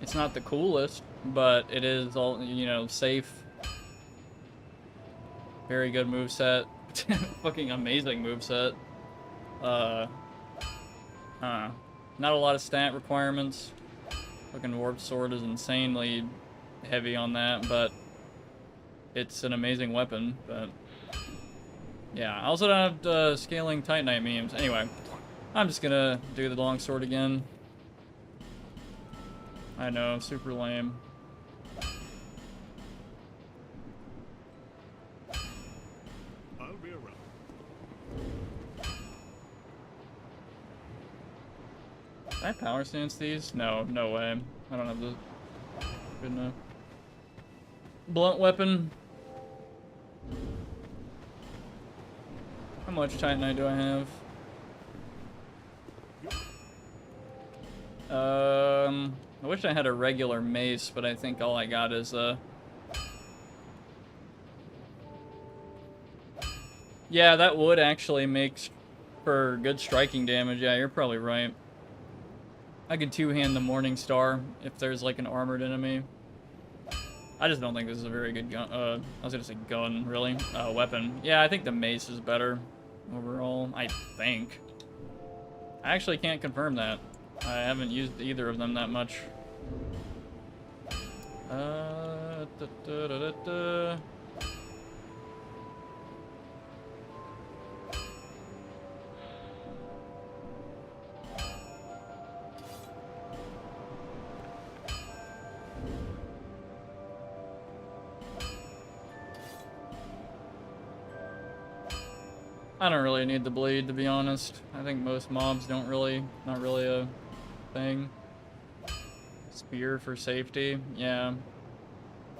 [SPEAKER 1] It's not the coolest, but it is all, you know, safe. Very good moveset. Fucking amazing moveset. Not a lot of stat requirements. Fucking Warped Sword is insanely heavy on that, but it's an amazing weapon. But yeah, I also don't have scaling Titanite memes. Anyway, I'm just gonna do the longsword again. I know, super lame.
[SPEAKER 6] I'll be around.
[SPEAKER 1] Did I power stance these? No, no way. I don't have the good enough. Blunt weapon. How much Titanite do I have? I wish I had a regular mace, but I think all I got is yeah, that would actually make for good striking damage. Yeah, you're probably right. I could two-hand the Morning Star if there's like an armored enemy. I just don't think this is a very good gun. I was gonna say gun, really. Weapon. Yeah, I think the mace is better overall. I think. I actually can't confirm that. I haven't used either of them that much. I don't really need the bleed, to be honest. I think most mobs don't really, not really a thing. Spear for safety, yeah. I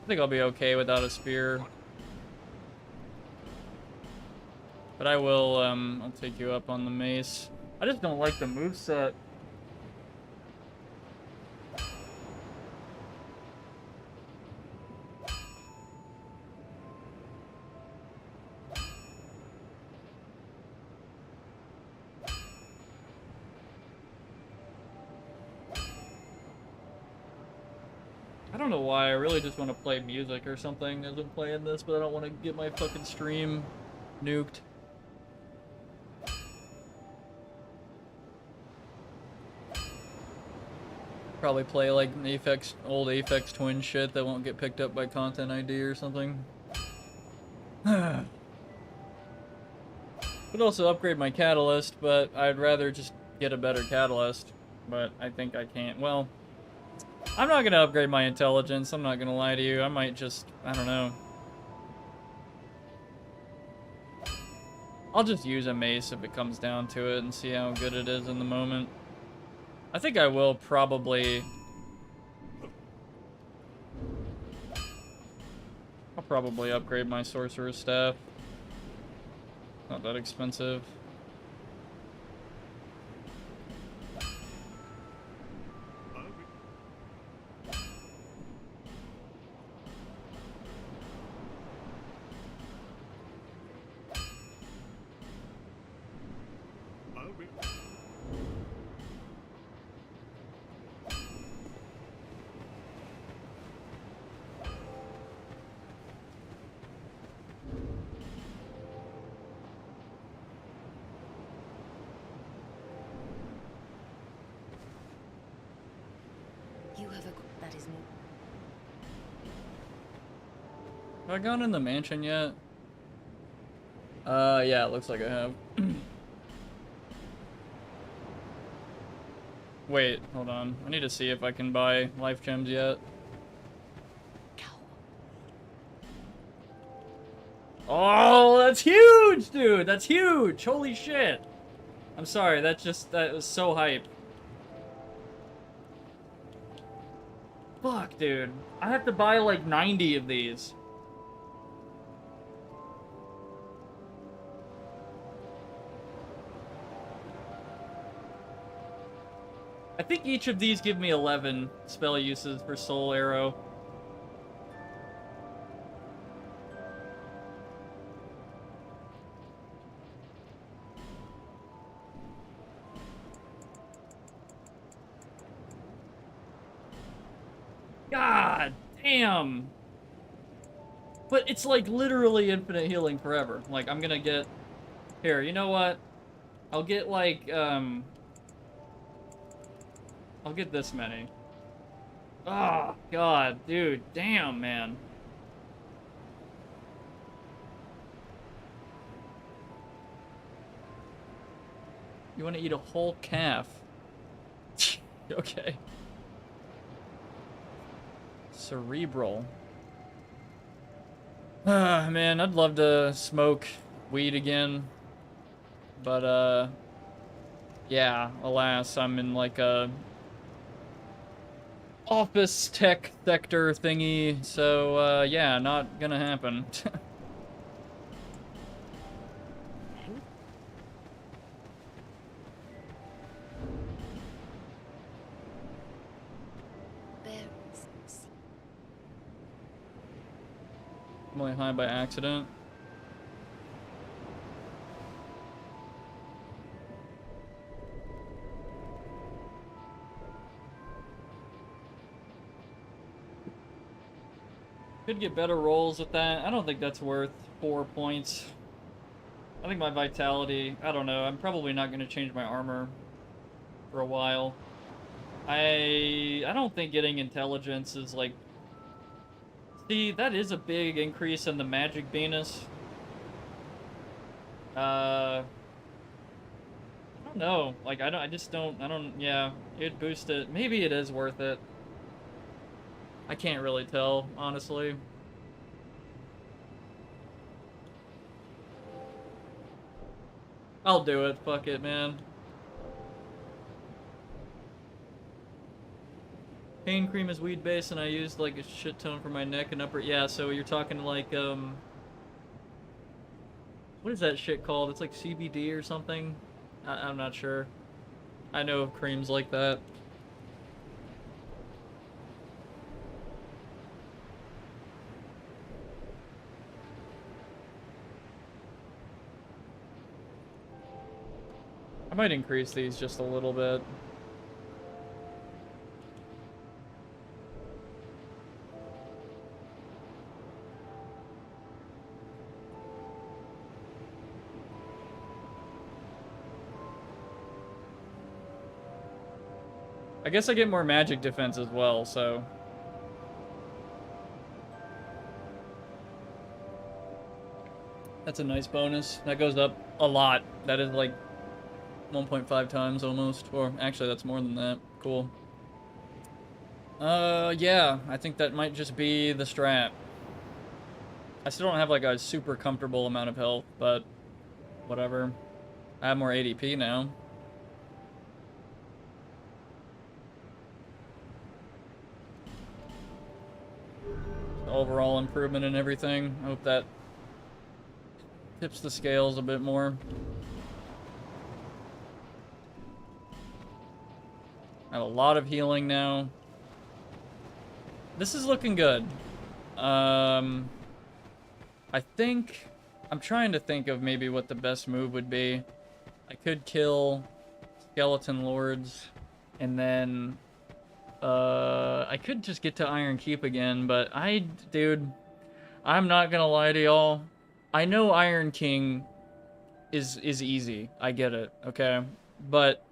[SPEAKER 1] think I'll be okay without a spear. But I will, I'll take you up on the mace. I just don't like the moveset. I don't know why, I really just want to play music or something as I'm playing this, but I don't want to get my fucking stream nuked. Probably play like Aphex, old Aphex Twin shit that won't get picked up by Content ID or something. Could also upgrade my catalyst, but I'd rather just get a better catalyst. But I think I can't. Well, I'm not gonna upgrade my intelligence, I'm not gonna lie to you. I might just, I don't know. I'll just use a mace if it comes down to it and see how good it is in the moment. I think I will probably... I'll probably upgrade my sorcerer's staff. Not that expensive. Have I gone in the mansion yet? Yeah, it looks like I have. Wait, hold on. I need to see if I can buy life gems yet. Oh, that's huge, dude! That's huge! Holy shit! I'm sorry, that was so hype. Fuck, dude. I have to buy like 90 of these. I think each of these give me 11 spell uses for Soul Arrow. God damn. But it's like literally infinite healing forever. Like I'm gonna get... Here, you know what? I'll get like, I'll get this many. Oh, God, dude. Damn, man. You want to eat a whole calf? Okay. Cerebral. Ah, man, I'd love to smoke weed again. But, yeah, alas, I'm in like a office tech sector thingy, so, yeah, not gonna happen. I'm only high by accident. Could get better rolls with that. I don't think that's worth 4 points. I think my vitality, I don't know. I'm probably not going to change my armor for a while. I don't think getting intelligence is like... See, that is a big increase in the magic Venus. I don't know. Like, I don't, yeah, it'd boost it. Maybe it is worth it. I can't really tell, honestly. I'll do it. Fuck it, man. Pain cream is weed based, and I used like a shit ton for my neck and upper. Yeah, so you're talking like what is that shit called? It's like CBD or something. I'm not sure. I know of creams like that. I might increase these just a little bit. I guess I get more magic defense as well, so... That's a nice bonus. That goes up a lot. That is like 1.5 times almost. Or actually, that's more than that. Cool. Yeah. I think that might just be the strat. I still don't have like a super comfortable amount of health, but whatever. I have more ADP now. Overall improvement and everything. I hope that tips the scales a bit more. I have a lot of healing now. This is looking good. I think... I'm trying to think of maybe what the best move would be. I could kill Skeleton Lords, and then... I could just get to Iron Keep again, but dude, I'm not gonna lie to y'all. I know Iron King is easy. I get it, okay? But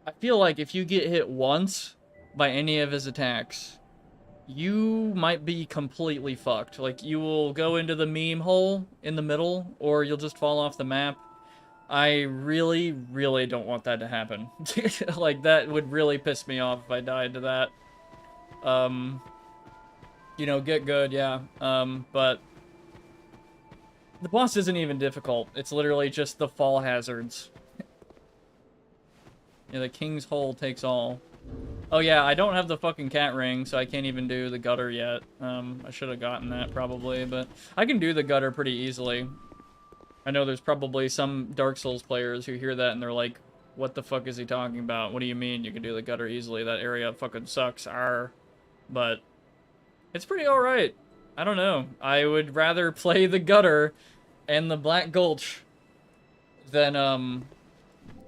[SPEAKER 1] I feel like if you get hit once by any of his attacks, you might be completely fucked. Like, you will go into the meme hole in the middle, or you'll just fall off the map. I really, really don't want that to happen. Like, that would really piss me off if I died to that. You know, get good, yeah. But the boss isn't even difficult. It's literally just the fall hazards. Yeah, the King's Hole takes all. Oh yeah, I don't have the fucking cat ring, so I can't even do the gutter yet. I should have gotten that probably, but I can do the gutter pretty easily. I know there's probably some Dark Souls players who hear that and they're like, what the fuck is he talking about? What do you mean you can do the gutter easily? That area fucking sucks, arr. But it's pretty alright. I don't know. I would rather play the gutter and the Black Gulch than,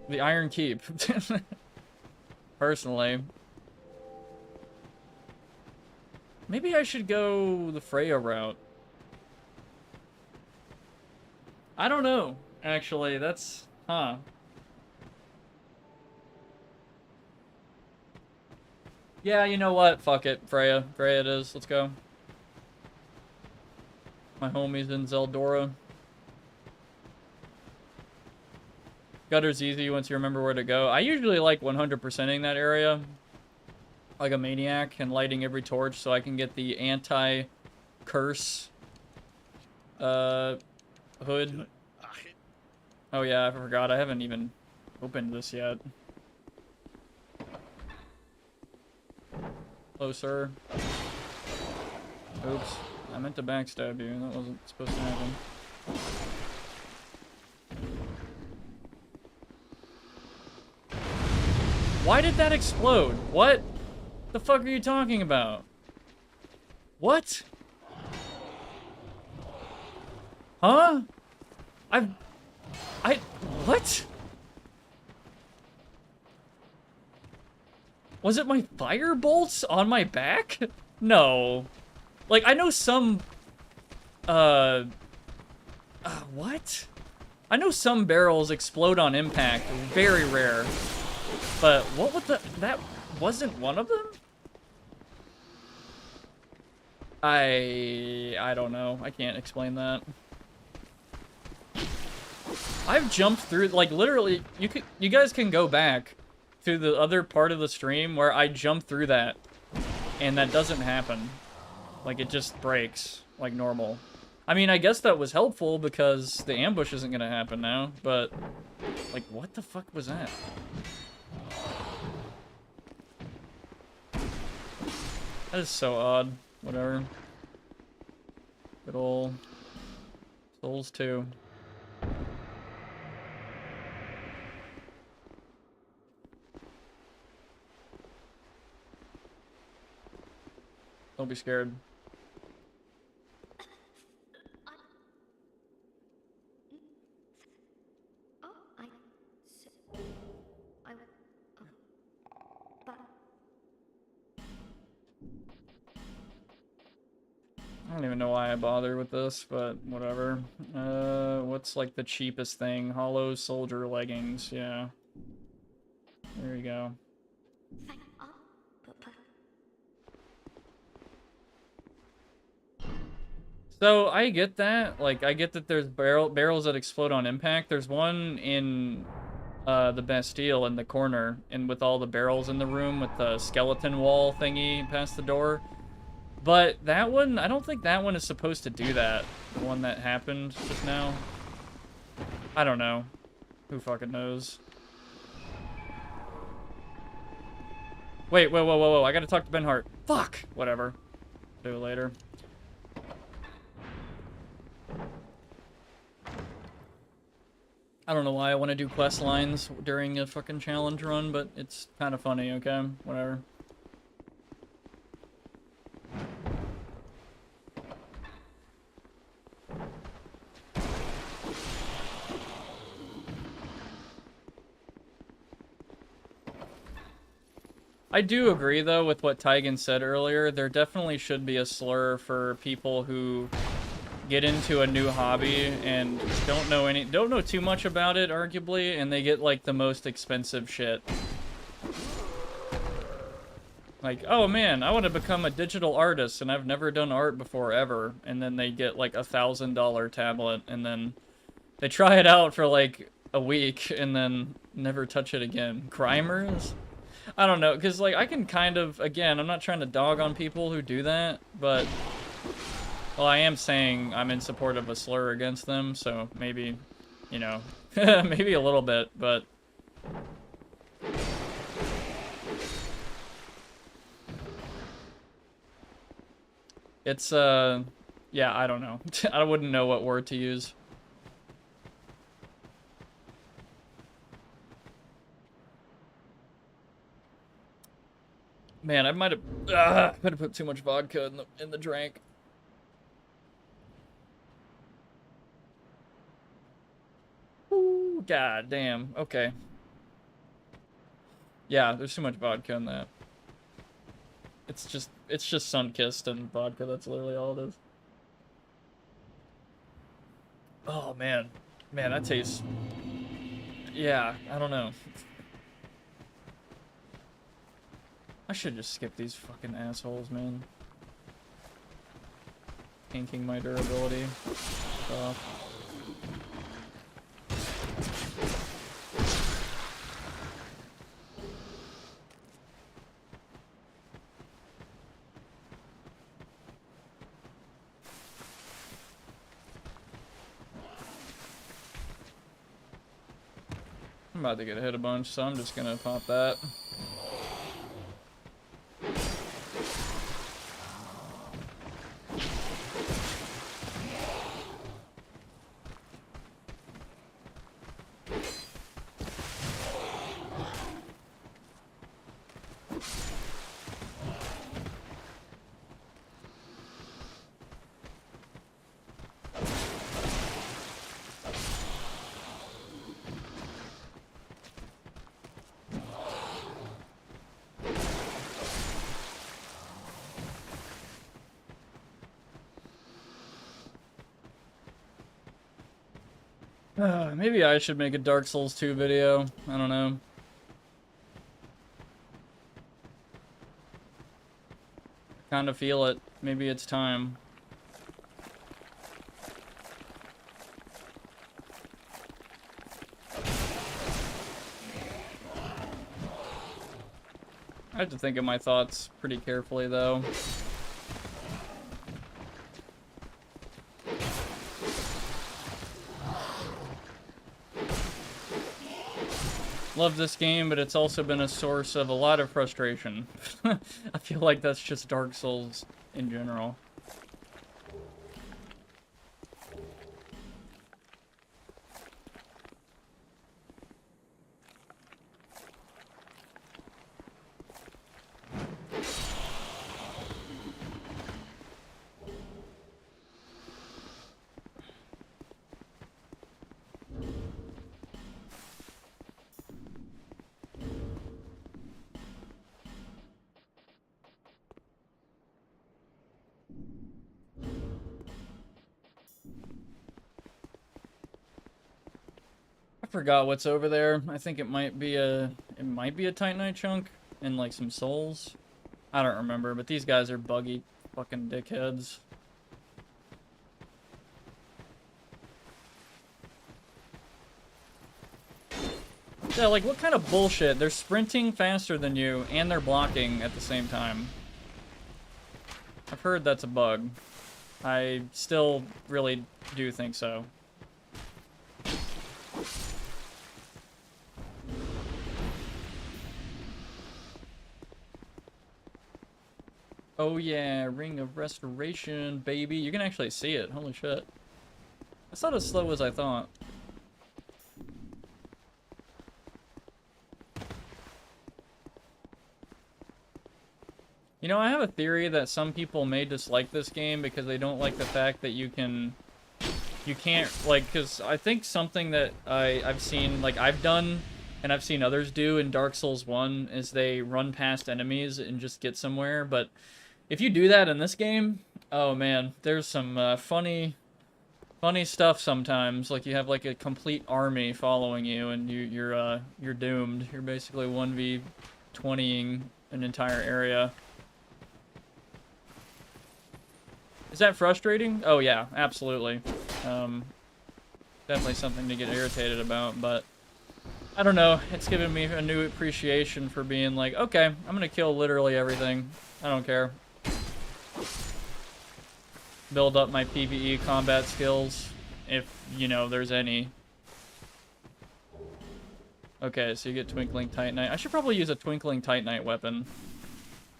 [SPEAKER 1] the Iron Keep. Personally. Maybe I should go the Freya route. I don't know, actually. That's... huh. Yeah, you know what? Fuck it. Freya. Freya it is. Let's go. My homie's in Zeldora. Gutter's easy once you remember where to go. I usually like 100%ing that area. Like a maniac and lighting every torch so I can get the anti-curse hood. Oh yeah, I forgot. I haven't even opened this yet. Hello, sir. Oops. I meant to backstab you. That wasn't supposed to happen. Why did that explode? What the fuck are you talking about? What? Huh? What? Was it my fire bolts on my back? No. Like, I know some, what? I know some barrels explode on impact. Very rare. But what would that wasn't one of them? I don't know. I can't explain that. I've jumped through, like, literally, you guys can go back to the other part of the stream where I jump through that and that doesn't happen. Like, it just breaks like normal. I mean, I guess that was helpful because the ambush isn't gonna happen now, but like, what the fuck was that? That is so odd. Whatever. Good ol' Souls 2. Don't be scared. I don't even know why I bother with this, but whatever. What's like the cheapest thing? Hollow soldier leggings, yeah. There you go. So I get that. Like, I get that there's barrels that explode on impact. There's one in the Bastille in the corner, and with all the barrels in the room with the skeleton wall thingy past the door. But that one, I don't think that one is supposed to do that. The one that happened just now. I don't know. Who fucking knows? Wait, whoa. I gotta talk to Ben Hart. Fuck! Whatever. Do it later. I don't know why I want to do quest lines during a fucking challenge run, but it's kind of funny, okay? Whatever. I do agree, though, with what Tygan said earlier. There definitely should be a slur for people who get into a new hobby and don't know too much about it, arguably, and they get like the most expensive shit. Like, oh man, I want to become a digital artist and I've never done art before ever, and then they get like $1,000 tablet and then they try it out for like a week and then never touch it again. Crimers? I don't know, because, like, I can kind of, again, I'm not trying to dog on people who do that, but, well, I am saying I'm in support of a slur against them, so maybe, you know, maybe a little bit, but... It's, yeah, I don't know. I wouldn't know what word to use. Man, I might have put too much vodka in the drink. Ooh, god damn. Okay. Yeah, there's too much vodka in that. It's just sun-kissed and vodka. That's literally all it is. Oh man, man, that tastes. Yeah, I don't know. I should just skip these fucking assholes, man. Tanking my durability. I'm about to get hit a bunch, so I'm just gonna pop that. Maybe I should make a Dark Souls 2 video. I don't know. Kind of feel it. Maybe it's time. I have to think of my thoughts pretty carefully, though. Love this game, but it's also been a source of a lot of frustration. I feel like that's just Dark Souls in general. I forgot what's over there. I think it might be a Titanite chunk and like some souls. I don't remember, but these guys are buggy fucking dickheads. Yeah, like what kind of bullshit? They're sprinting faster than you and they're blocking at the same time. I've heard that's a bug. I still really do think so. Oh yeah, Ring of Restoration, baby. You can actually see it. Holy shit. That's not as slow as I thought. You know, I have a theory that some people may dislike this game because they don't like the fact that you can't, like, because I think something that I've seen, like, I've done and I've seen others do in Dark Souls 1 is they run past enemies and just get somewhere, but if you do that in this game, oh man, there's some funny stuff sometimes. Like you have like a complete army following you, and you're doomed. You're basically 1v20ing an entire area. Is that frustrating? Oh yeah, absolutely. definitely something to get irritated about, but I don't know. It's given me a new appreciation for being like, okay, I'm gonna kill literally everything. I don't care. Build up my PvE combat skills, if, you know, there's any. Okay, so you get Twinkling Titanite. I should probably use a Twinkling Titanite weapon.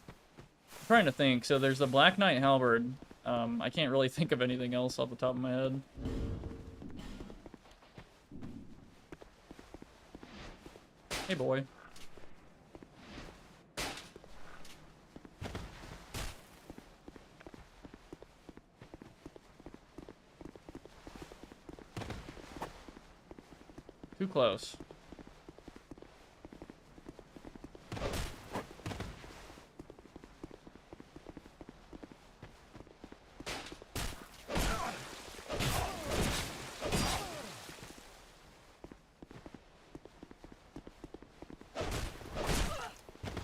[SPEAKER 1] I'm trying to think. So there's the Black Knight Halberd. I can't really think of anything else off the top of my head. Hey, boy. Too close.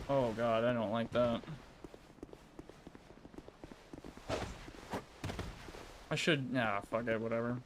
[SPEAKER 1] Oh god, I don't like that. I should... Nah, fuck it, whatever.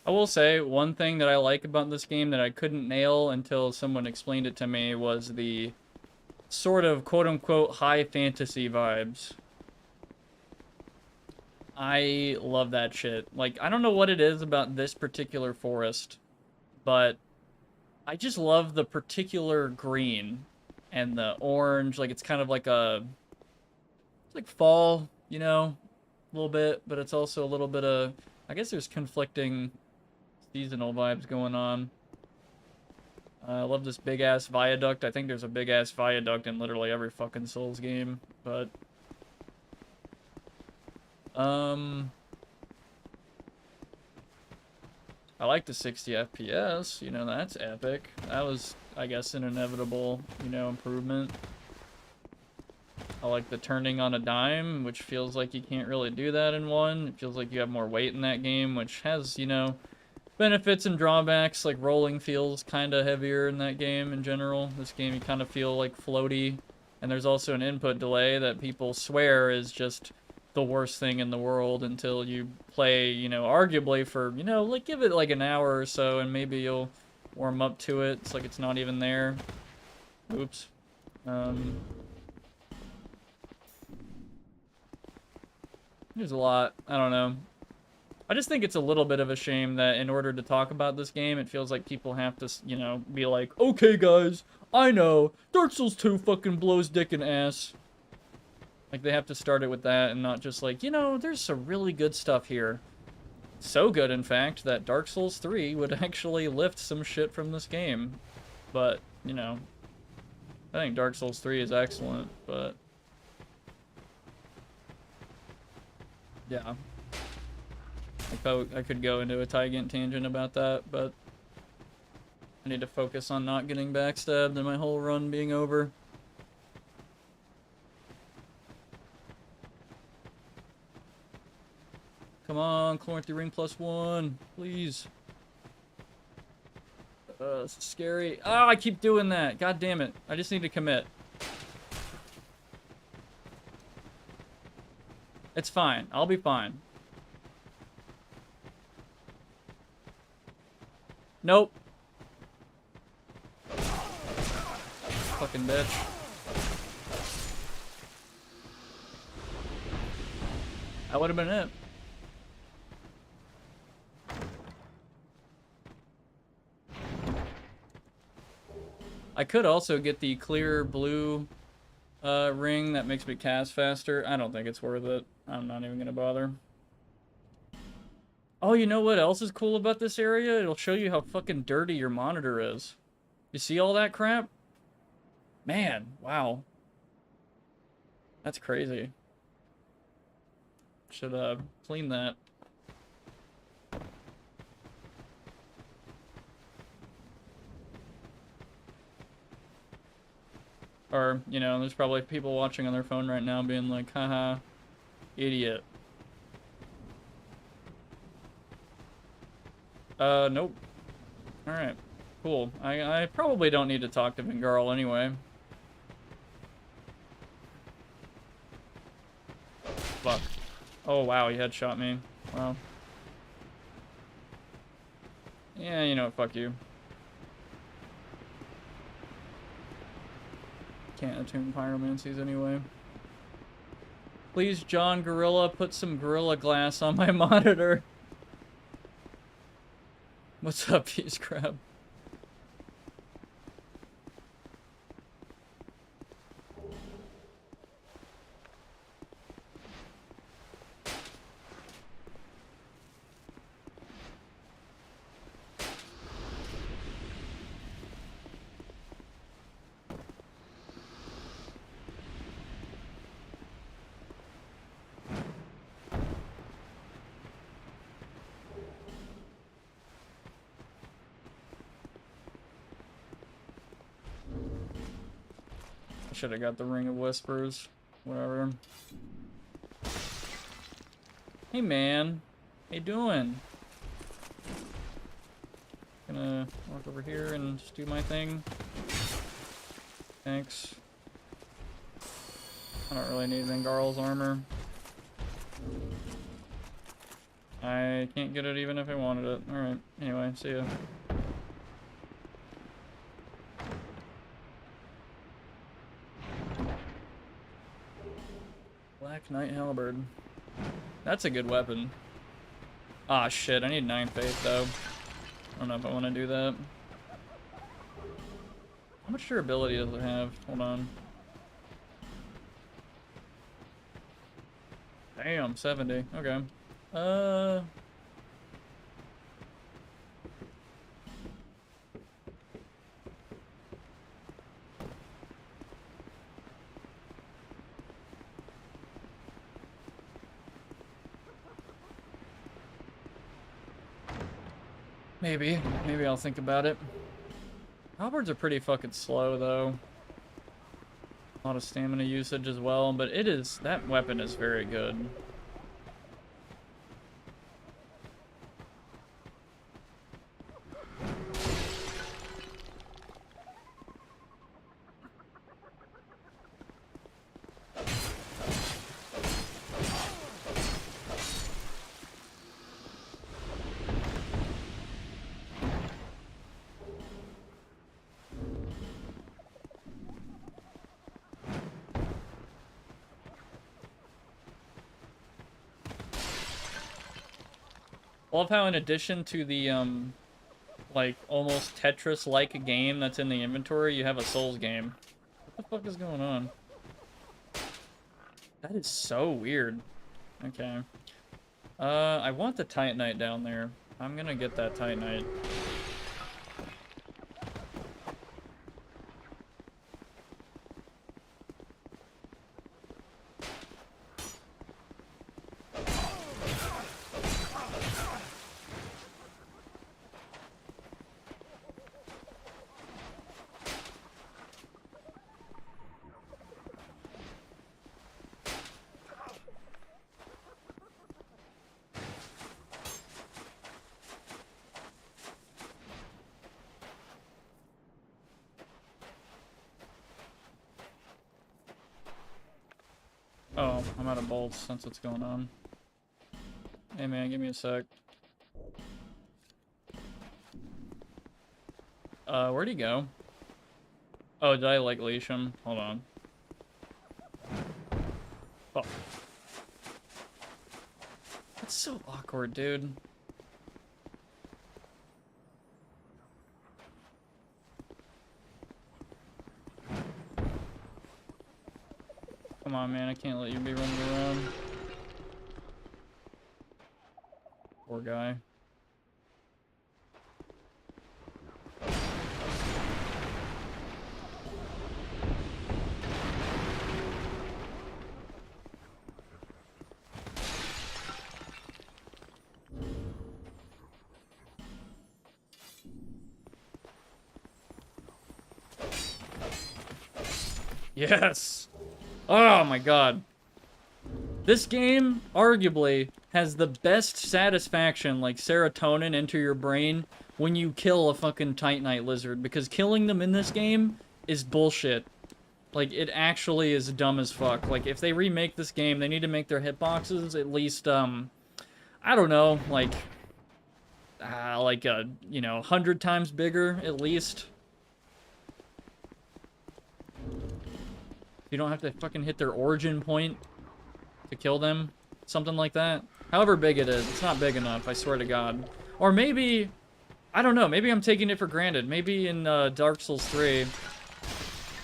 [SPEAKER 1] I will say, one thing that I like about this game that I couldn't nail until someone explained it to me was the sort of quote-unquote high fantasy vibes. I love that shit. Like, I don't know what it is about this particular forest, but I just love the particular green and the orange. Like, it's kind of like a... It's like fall, you know? A little bit, but it's also a little bit of... I guess there's conflicting seasonal vibes going on. I love this big-ass viaduct. I think there's a big-ass viaduct in literally every fucking Souls game, but... I like the 60 FPS, you know, that's epic. That was, I guess, an inevitable, you know, improvement. I like the turning on a dime, which feels like you can't really do that in one. It feels like you have more weight in that game, which has, you know, benefits and drawbacks. Like rolling feels kind of heavier in that game in general. This game you kind of feel like floaty. And there's also an input delay that people swear is just the worst thing in the world until you play, you know, arguably for, you know, like give it like an hour or so and maybe you'll warm up to it. It's like it's not even there. Oops. There's a lot. I don't know. I just think it's a little bit of a shame that in order to talk about this game, it feels like people have to, you know, be like, okay, guys, I know, Dark Souls 2 fucking blows dick and ass. Like, they have to start it with that and not just like, you know, there's some really good stuff here. So good, in fact, that Dark Souls 3 would actually lift some shit from this game. But, you know, I think Dark Souls 3 is excellent, but... Yeah. I could go into a Tygant tangent about that, but... I need to focus on not getting backstabbed and my whole run being over. Come on, Chloranthy Ring +1, please. This is scary. Oh, I keep doing that. God damn it. I just need to commit. It's fine. I'll be fine. Nope. Fucking bitch. That would have been it. I could also get the clear blue ring that makes me cast faster. I don't think it's worth it. I'm not even gonna bother. Oh, you know what else is cool about this area? It'll show you how fucking dirty your monitor is. You see all that crap? Man, wow. That's crazy. Should clean that. Or, you know, there's probably people watching on their phone right now being like, haha, idiot. Nope. Alright, cool. I probably don't need to talk to Vingarl anyway. Fuck. Oh, wow, he headshot me. Wow. Yeah, you know what, fuck you. Can't attune pyromancies anyway. Please, John Gorilla, put some Gorilla Glass on my monitor. What's up, Peace Crab? Should have got the Ring of Whispers. Whatever. Hey man, how you doing? Gonna walk over here and just do my thing. Thanks. I don't really need Vingarl's armor. I can't get it even if I wanted it. Alright, anyway, see ya. Black Knight Halberd. That's a good weapon. Ah, shit, I need 9 faith, though. I don't know if I want to do that. How much durability does it have? Hold on. Damn, 70. Okay. Maybe I'll think about it. Halberds are pretty fucking slow, though. A lot of stamina usage as well, but that weapon is very good. I love how in addition to the, like, almost Tetris-like game that's in the inventory, you have a Souls game. What the fuck is going on? That is so weird. Okay. I want the Titanite down there. I'm gonna get that Titanite. Oh, I'm out of bolts since what's going on. Hey man, give me a sec. Where'd he go? Oh, did I like leash him? Hold on. Oh. That's so awkward, dude. Come on, man, I can't let you be running around. Poor guy. Yes! Oh my god. This game, arguably, has the best satisfaction, like serotonin, into your brain when you kill a fucking Titanite lizard, because killing them in this game is bullshit. Like, it actually is dumb as fuck. Like, if they remake this game, they need to make their hitboxes at least, I don't know, like, you know, 100 times bigger, at least. You don't have to fucking hit their origin point to kill them. Something like that. However big it is, it's not big enough, I swear to God. Or maybe, I don't know, maybe I'm taking it for granted. Maybe in Dark Souls 3,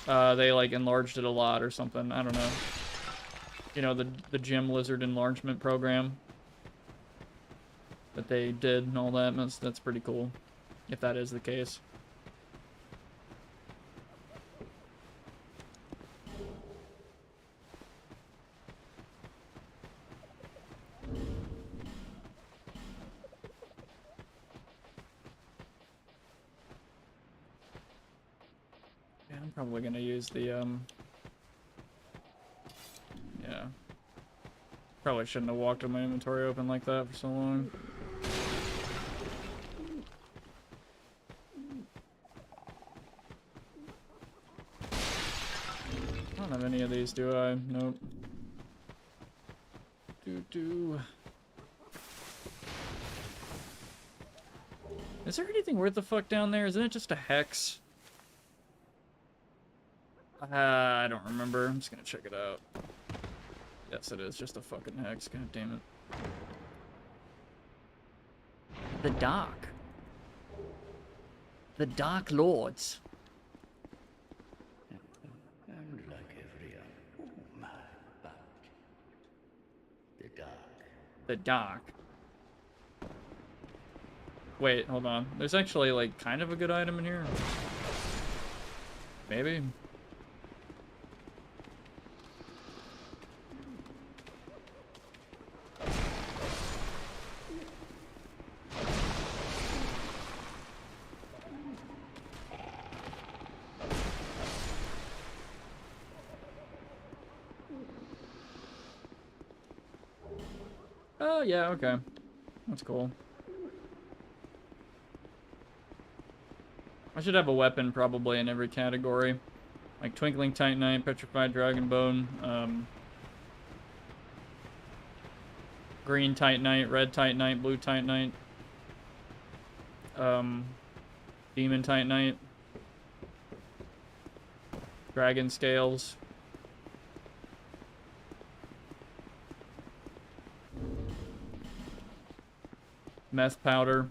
[SPEAKER 1] they, like, enlarged it a lot or something. I don't know. You know, the gym lizard enlargement program that they did and all that. That's pretty cool, if that is the case. Yeah, I'm probably gonna use the, yeah. Probably shouldn't have walked with my inventory open like that for so long. I don't have any of these, do I? Nope. Is there anything worth the fuck down there? Isn't it just a hex? I don't remember. I'm just gonna check it out. Yes, it is just a fucking hex. God damn it. The Dark. The Dark Lords.
[SPEAKER 7] And like every other, but the dark.
[SPEAKER 1] The Dark. Wait, hold on. There's actually, like, kind of a good item in here. Maybe. Oh, yeah, okay. That's cool. I should have a weapon probably in every category. Like Twinkling Titanite, Petrified Dragonbone, Green Titanite, Red Titanite, Blue Titanite, Demon Titanite, Dragon Scales. Meth powder.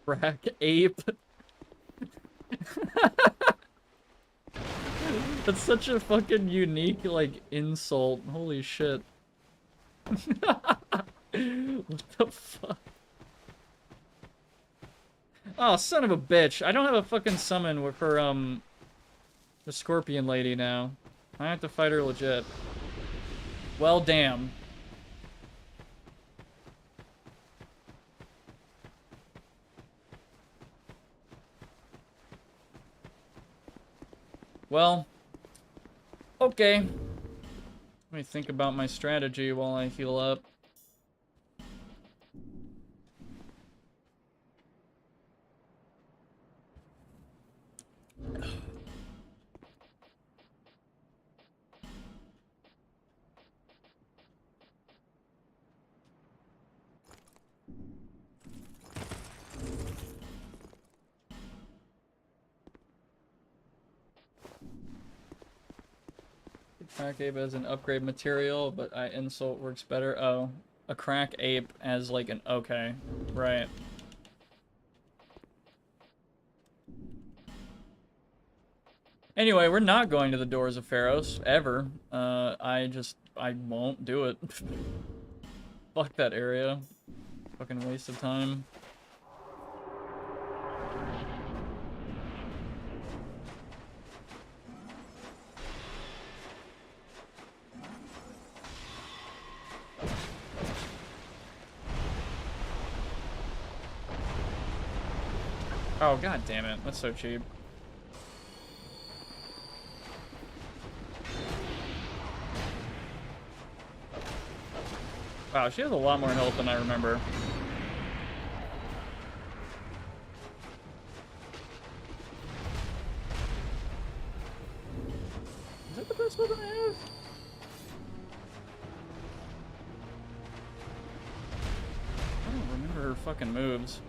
[SPEAKER 1] Crack ape. That's such a fucking unique, like, insult. Holy shit. What the fuck? Oh, son of a bitch. I don't have a fucking summon for, the scorpion lady now. I have to fight her legit. Well, damn. Well, okay. Let me think about my strategy while I heal up. Crack ape as an upgrade material, but insult works better. Oh, a crack ape as like an okay, right. Anyway, we're not going to the Doors of Pharos ever. I won't do it. Fuck that area. Fucking waste of time. Oh, god damn it. That's so cheap. Wow, she has a lot more health than I remember. Is that the best weapon I have? I don't remember her fucking moves.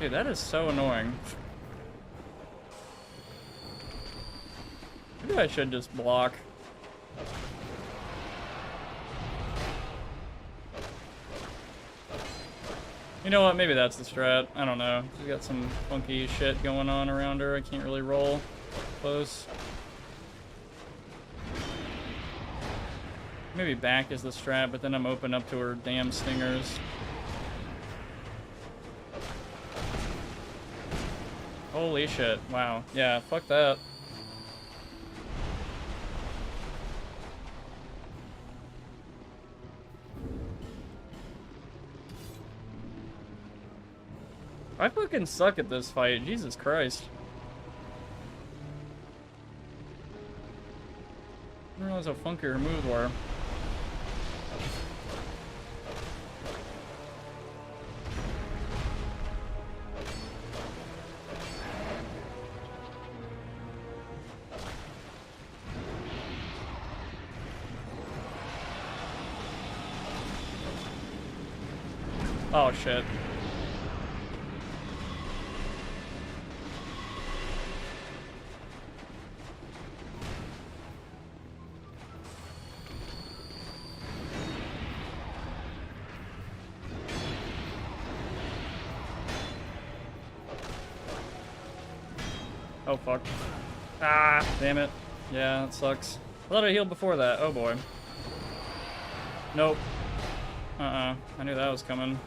[SPEAKER 1] Dude, that is so annoying. Maybe I should just block. You know what? Maybe that's the strat. I don't know. She's got some funky shit going on around her. I can't really roll close. Maybe back is the strat, but then I'm open up to her damn stingers. Holy shit. Wow. Yeah, fuck that. I fucking suck at this fight. Jesus Christ. I didn't realize how funky her moves were. Oh shit. Oh fuck. Ah, damn it. Yeah, that sucks. I thought I healed before that. Oh boy. Nope. I knew that was coming.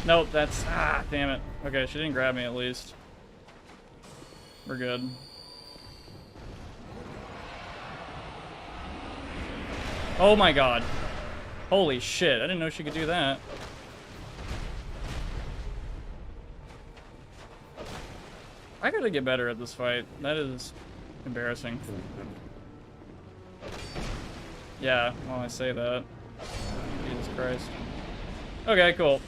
[SPEAKER 1] Nope, that's... Ah, damn it. Okay, she didn't grab me at least. We're good. Oh my god. Holy shit, I didn't know she could do that. I gotta get better at this fight. That is embarrassing. Yeah, well, I say that. Jesus Christ. Okay, cool.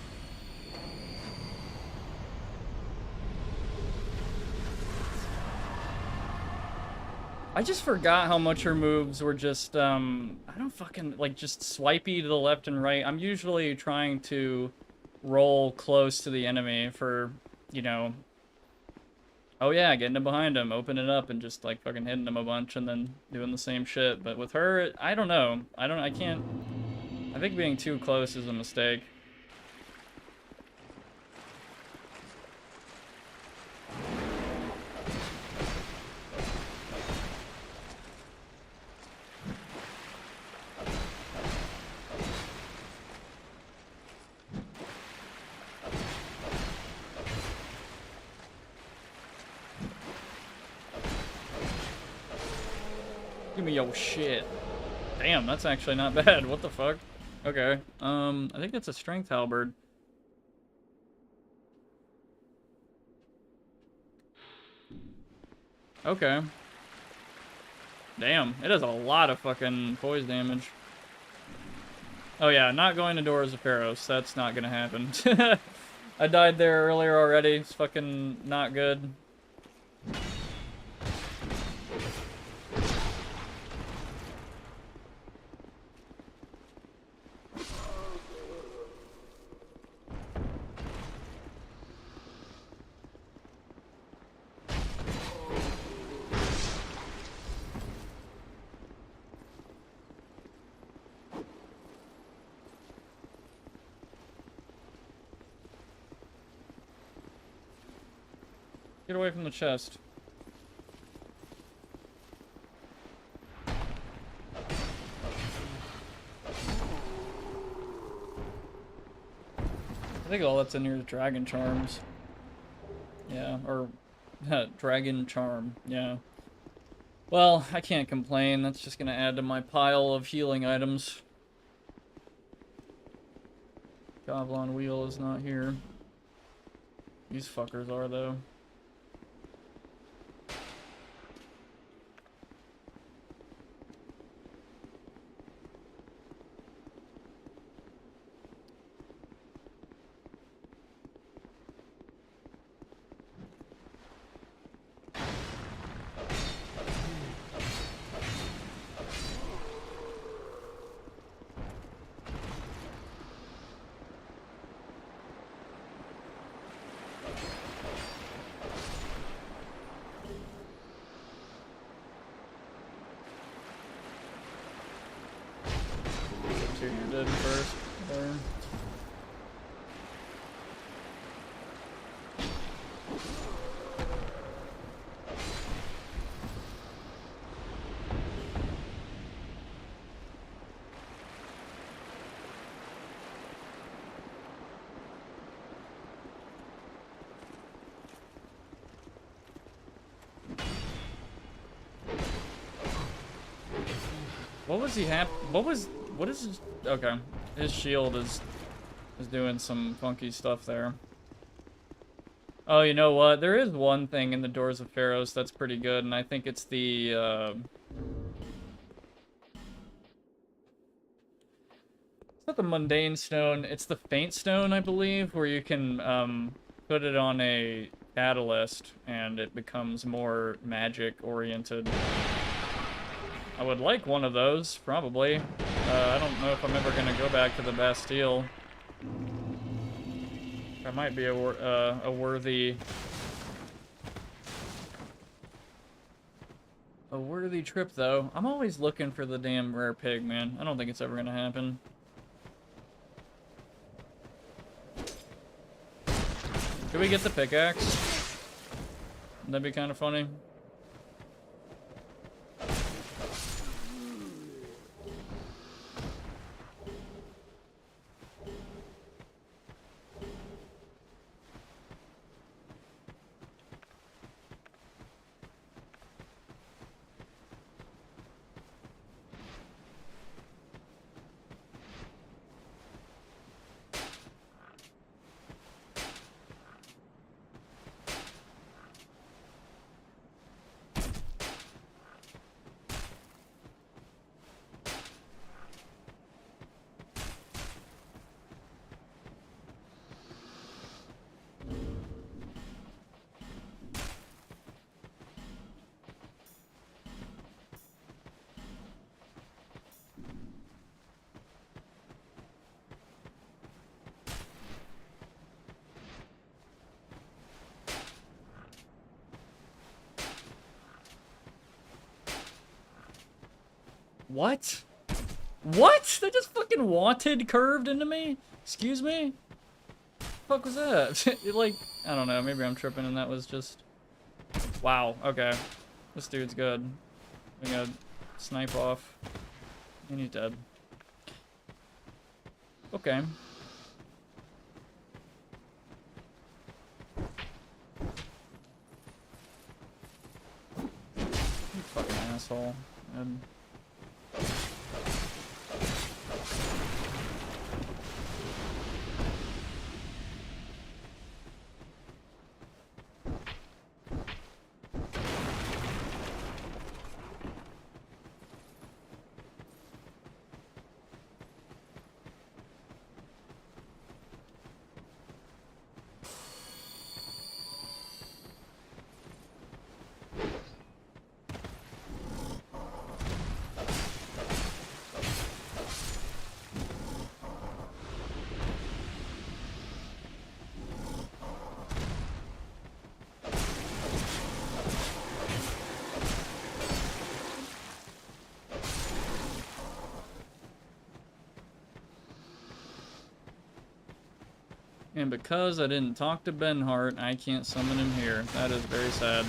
[SPEAKER 1] I just forgot how much her moves were just, I don't fucking, like, just swipey to the left and right. I'm usually trying to roll close to the enemy for, you know, oh yeah, getting him behind him, open it up, and just, like, fucking hitting him a bunch and then doing the same shit. But with her, I don't know. I can't, I think being too close is a mistake. Give me your shit. Damn, that's actually not bad. What the fuck? Okay. I think that's a strength halberd. Okay. Damn, it has a lot of fucking poise damage. Oh yeah, not going to Doors of Pharos. That's not gonna happen. I died there earlier already. It's fucking not good. Get away from the chest. I think all that's in here is dragon charms. Yeah, or Dragon Charm, yeah. Well, I can't complain. That's just gonna add to my pile of healing items. Goblin Wheel is not here. These fuckers are, though. Two-handed first. There. What was he what is his, okay. His shield is doing some funky stuff there. Oh, you know what? There is one thing in the Doors of Pharos that's pretty good, and I think it's the, it's not the Mundane Stone, it's the Faint Stone, I believe, where you can, put it on a catalyst, and it becomes more magic-oriented. I would like one of those, probably. I don't know if I'm ever gonna go back to the Bastille. That might be a worthy trip, though. I'm always looking for the damn rare pig, man. I don't think it's ever gonna happen. Could we get the pickaxe? That'd be kind of funny. What? What? They just fucking wanted curved into me? Excuse me? The fuck was that? It, like, I don't know, maybe I'm tripping and that was just... Wow, okay. This dude's good. I'm gonna snipe off. And he's dead. Okay. You fucking asshole. And because I didn't talk to Benhart, I can't summon him here. That is very sad.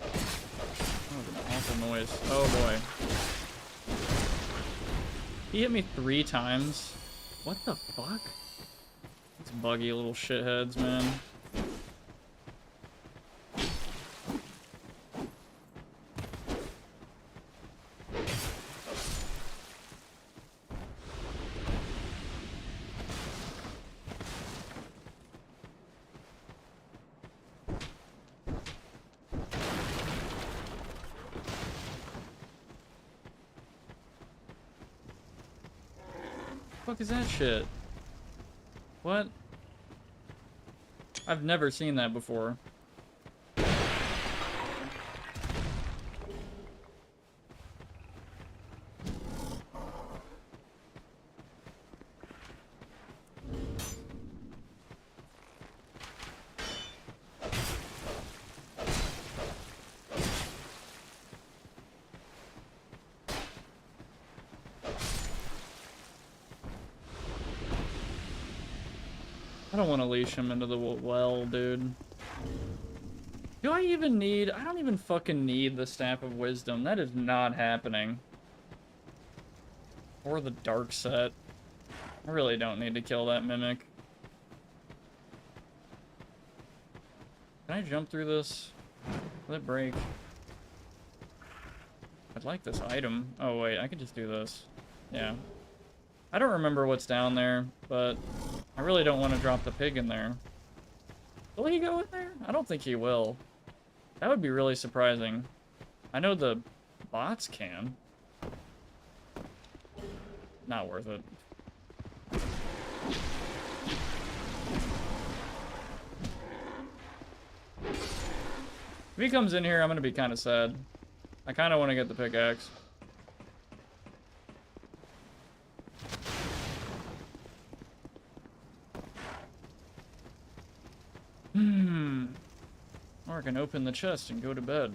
[SPEAKER 1] Oh, an awful noise. Oh boy. He hit me 3 times. What the fuck? These buggy little shitheads, man. Fuck is that shit? What? I've never seen that before. I don't want to leash him into the well, dude. Do I even need... I don't even fucking need the Staff of Wisdom. That is not happening. Or the Dark Set. I really don't need to kill that Mimic. Can I jump through this? Will it break? I'd like this item. Oh, wait. I could just do this. Yeah. I don't remember what's down there, but I really don't want to drop the pig in there. Will he go in there? I don't think he will. That would be really surprising. I know the bots can. Not worth it. If he comes in here, I'm going to be kind of sad. I kind of want to get the pickaxe. Or I can open the chest and go to bed.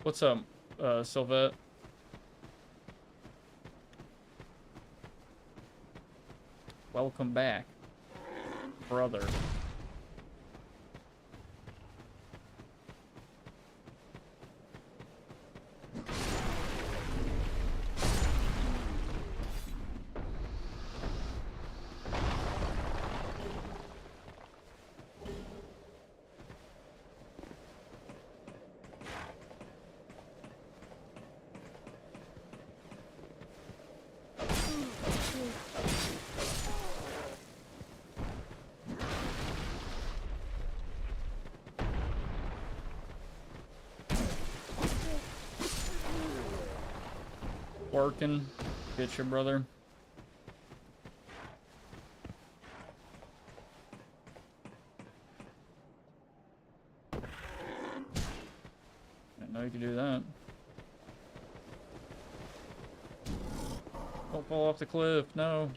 [SPEAKER 1] What's up, Sylvette? Welcome back, brother. Working. Get your brother. I know you can do that. Don't fall off the cliff, no.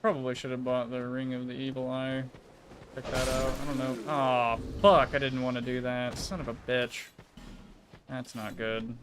[SPEAKER 1] Probably should have bought the Ring of the Evil Eye. Check that out. I don't know. Aw, fuck. I didn't want to do that. Son of a bitch. That's not good.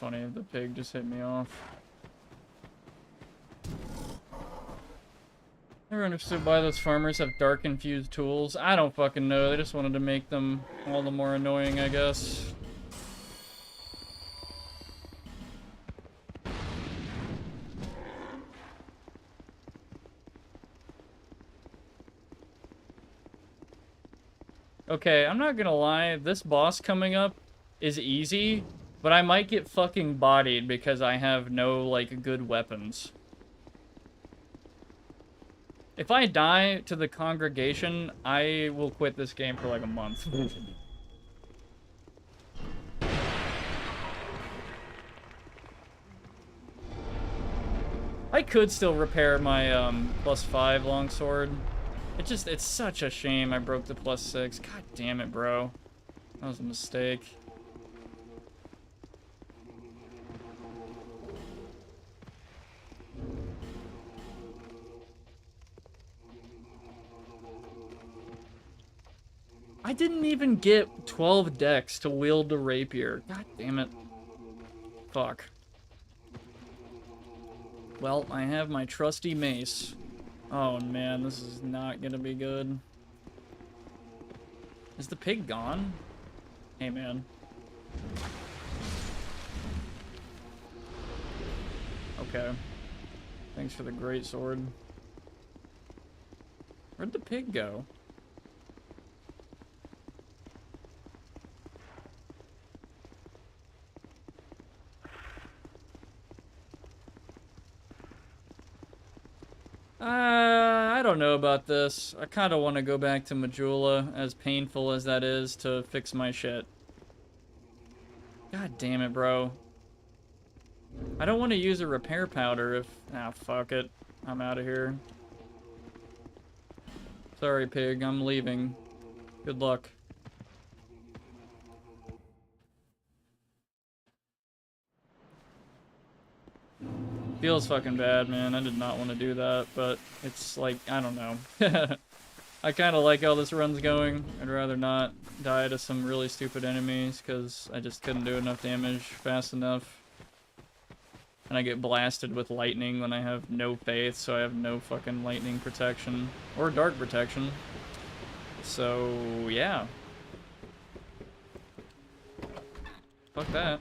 [SPEAKER 1] funny if the pig just hit me off. Never understood why those farmers have dark infused tools. I don't fucking know. They just wanted to make them all the more annoying, I guess. Okay, I'm not gonna lie. This boss coming up is easy, but I might get fucking bodied because I have no, like, good weapons. If I die to the congregation, I will quit this game for like a month. I could still repair my +5 longsword. It's such a shame I broke the +6. God damn it, bro. That was a mistake. I didn't even get 12 decks to wield the rapier. God damn it. Fuck. Well, I have my trusty mace. Oh man, this is not gonna be good. Is the pig gone? Hey man. Okay. Thanks for the great sword. Where'd the pig go? I don't know about this. I kind of want to go back to Majula, as painful as that is, to fix my shit. God damn it, bro. I don't want to use a repair powder if... Ah, fuck it. I'm out of here. Sorry, pig. I'm leaving. Good luck. Feels fucking bad, man. I did not want to do that, but it's like, I don't know. I kind of like how this run's going. I'd rather not die to some really stupid enemies, because I just couldn't do enough damage fast enough. And I get blasted with lightning when I have no faith, so I have no fucking lightning protection. Or dark protection. So, yeah. Fuck that.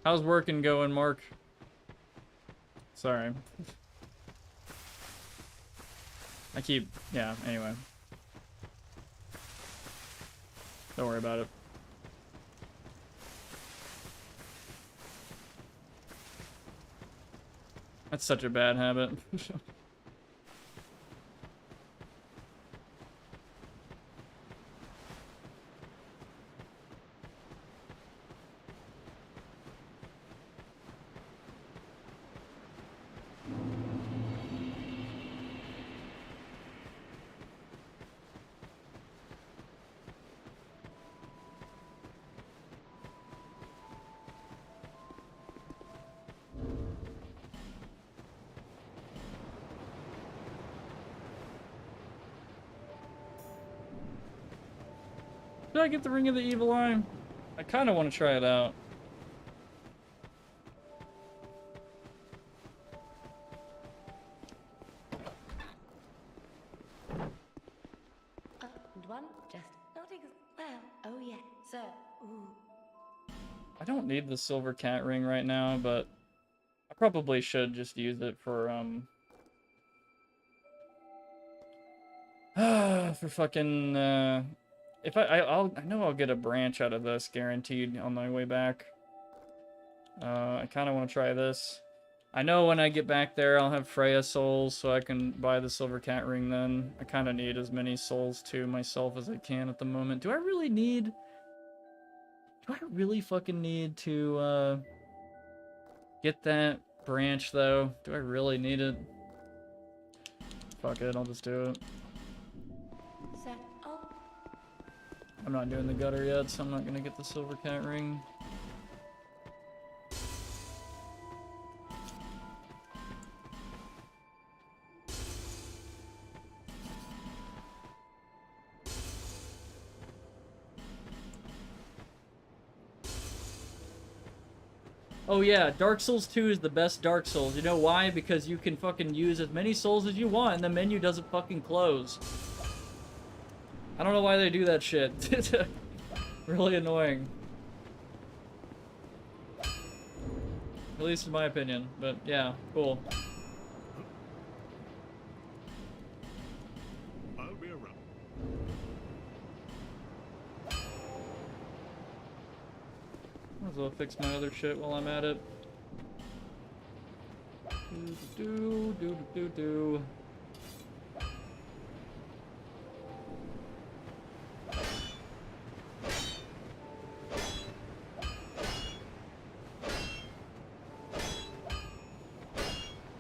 [SPEAKER 1] How's working going, Mark? Sorry. Yeah, anyway. Don't worry about it. That's such a bad habit. Did I get the Ring of the Evil Eye? I kind of want to try it out.
[SPEAKER 5] And one just not well. Oh yeah, sir. Ooh.
[SPEAKER 1] I don't need the silver cat ring right now, but I probably should just use it for for fucking if I know I'll get a branch out of this guaranteed on my way back. I kind of want to try this. I know when I get back there I'll have Freya souls, so I can buy the silver cat ring then. I kind of need as many souls to myself as I can at the moment. Do I really fucking need to get that branch though? Do I really need it? Fuck it, I'll just do it.
[SPEAKER 5] Sir. Oh.
[SPEAKER 1] I'm not doing the gutter yet, so I'm not gonna get the silver cat ring. Oh yeah, Dark Souls 2 is the best Dark Souls. You know why? Because you can fucking use as many souls as you want and the menu doesn't fucking close. I don't know why they do that shit. It's really annoying. At least in my opinion. But yeah, cool.
[SPEAKER 6] I'll be around.
[SPEAKER 1] Might as well fix my other shit while I'm at it. Do.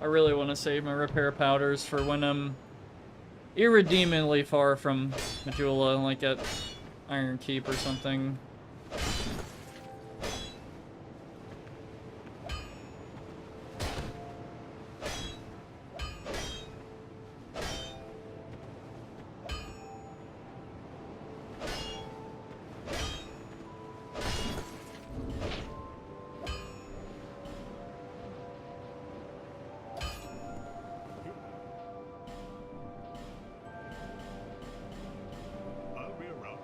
[SPEAKER 1] I really want to save my repair powders for when I'm irredeemably far from Majula, like at Iron Keep or something.
[SPEAKER 6] I'll be around.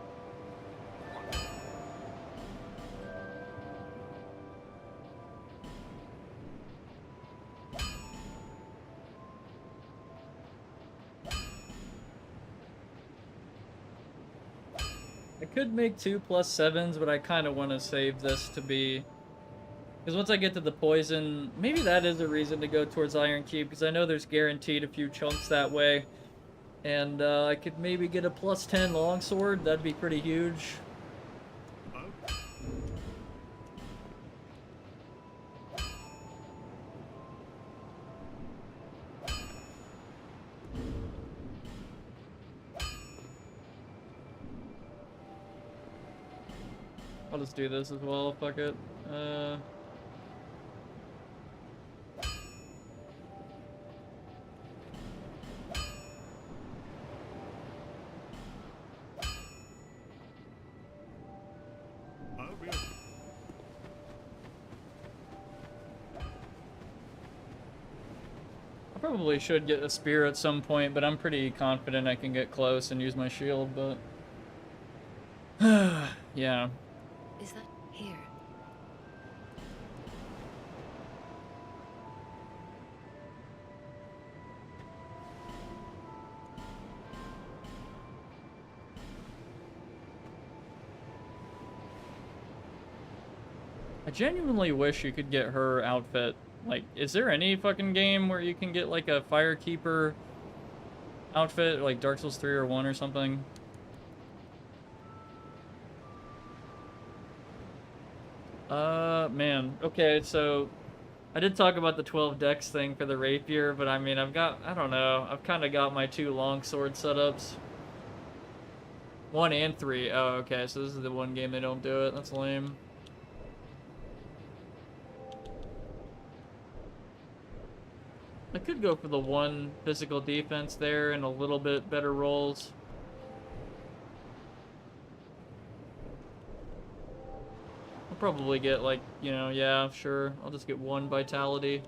[SPEAKER 1] I could make 2 +7s, but I kind of want to save this to be... Because once I get to the poison, maybe that is a reason to go towards Iron Keep, because I know there's guaranteed a few chunks that way. And I could maybe get a +10 longsword, that'd be pretty huge. I'll just do this as well, fuck it.
[SPEAKER 6] I'll be around.
[SPEAKER 1] I probably should get a spear at some point, but I'm pretty confident I can get close and use my shield, but... yeah.
[SPEAKER 5] Is that here?
[SPEAKER 1] I genuinely wish you could get her outfit. Like, is there any fucking game where you can get, like, a Firekeeper outfit, like Dark Souls 3 or 1 or something? Man. Okay, so... I did talk about the 12 decks thing for the rapier, but I mean, I don't know. I've kind of got my 2 longsword setups. 1 and 3. Oh, okay, so this is the one game they don't do it. That's lame. I could go for the 1 physical defense there and a little bit better rolls. I'll probably get like, you know, yeah, sure. I'll just get 1 vitality.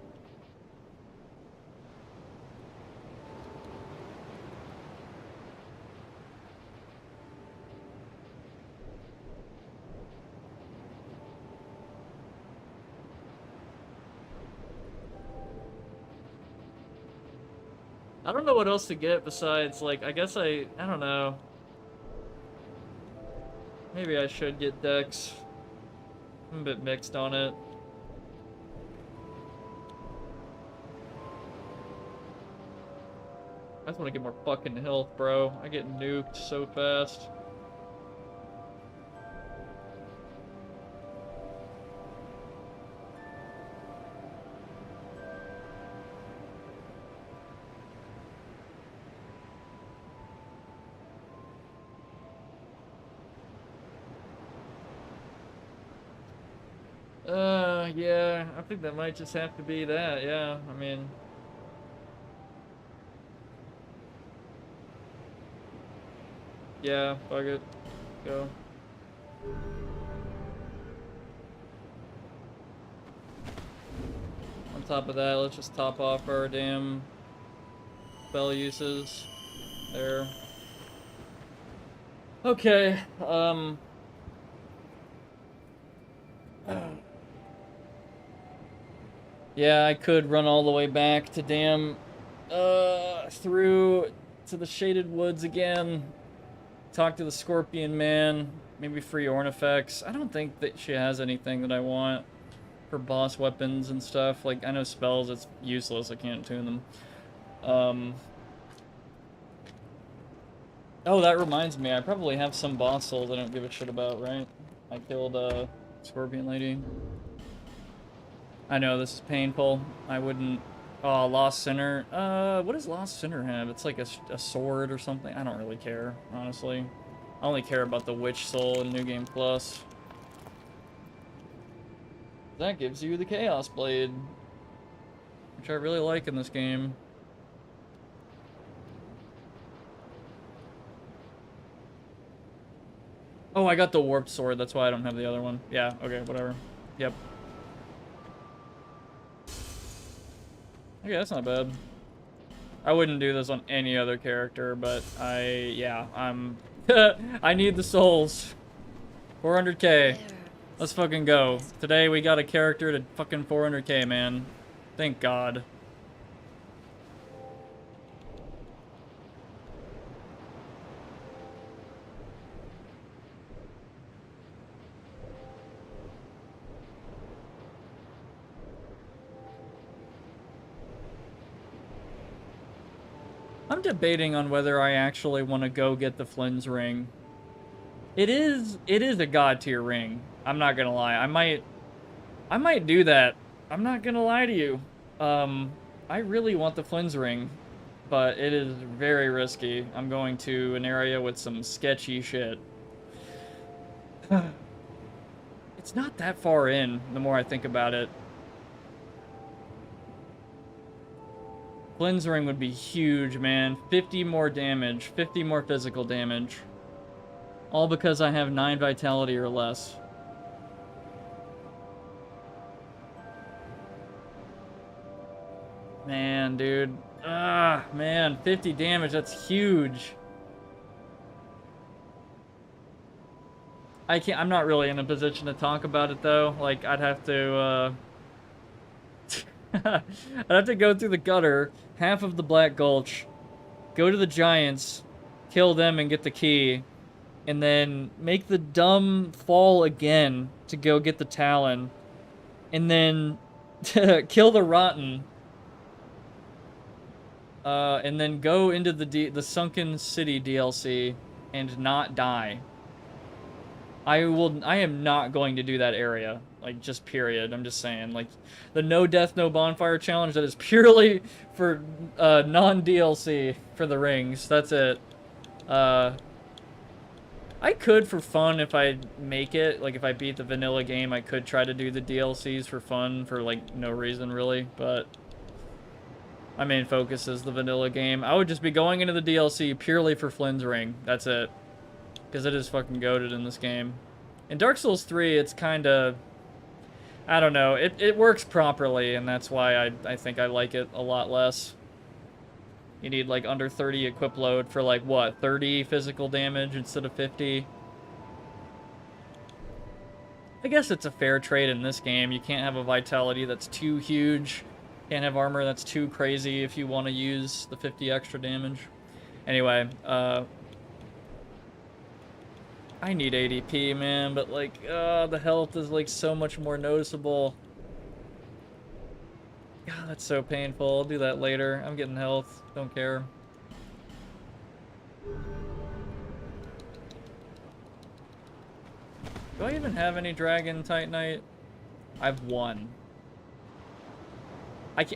[SPEAKER 1] I don't know what else to get besides, like, I guess I don't know. Maybe I should get Dex. I'm a bit mixed on it. I just want to get more fucking health, bro. I get nuked so fast. Yeah, I think that might just have to be that, yeah, I mean... Yeah, fuck it. Go. top of that, let's just top off our damn spell uses. There. Okay, yeah, I could run all the way back to damn, through to the Shaded Woods again. Talk to the Scorpion Man. Maybe free Ornifex. I don't think that she has anything that I want for boss weapons and stuff. Like, I know spells, it's useless. I can't tune them. Oh, that reminds me. I probably have some boss souls I don't give a shit about, right? I killed Scorpion Lady. I know, this is painful. I wouldn't... Oh, Lost Sinner. What does Lost Sinner have? It's like a sword or something. I don't really care, honestly. I only care about the Witch Soul in New Game Plus. That gives you the Chaos Blade, which I really like in this game. Oh, I got the Warped Sword. That's why I don't have the other one. Yeah, okay, whatever. Yep. Okay, that's not bad. I wouldn't do this on any other character, but I'm... I need the souls. 400k. Let's fucking go. Today we got a character to fucking 400k, man. Thank God. I'm debating on whether I actually want to go get the Flynn's ring. It is a god tier ring. I'm not gonna lie. I might do that. I'm not gonna lie to you. I really want the Flynn's ring, but it is very risky. I'm going to an area with some sketchy shit. It's not that far in, the more I think about it. Flynn's ring would be huge, man. 50 more damage, 50 more physical damage. All because I have 9 vitality or less. Man, dude. Ah, man. 50 damage, that's huge. I'm not really in a position to talk about it, though. Like, I'd have to, I'd have to go through the gutter, half of the Black Gulch, go to the Giants, kill them and get the key, and then make the dumb fall again to go get the Talon, and then kill the Rotten, and then go into the Sunken City DLC and not die. I am not going to do that area. Like, just period. I'm just saying. Like, the no death, no bonfire challenge, that is purely for non-DLC for the rings. That's it. I could, for fun, if I make it, like, if I beat the vanilla game, I could try to do the DLCs for fun, for, like, no reason, really. But my main focus is the vanilla game. I would just be going into the DLC purely for Flynn's ring. That's it. Because it is fucking goated in this game. In Dark Souls 3, it's kind of... I don't know. It works properly, and that's why I think I like it a lot less. You need, like, under 30 equip load for, like, what, 30 physical damage instead of 50? I guess it's a fair trade in this game. You can't have a vitality that's too huge. Can't have armor that's too crazy if you want to use the 50 extra damage. Anyway, I need ADP, man, but, like, the health is, like, so much more noticeable. God, that's so painful. I'll do that later. I'm getting health. Don't care. Do I even have any Dragon Titanite? I have one.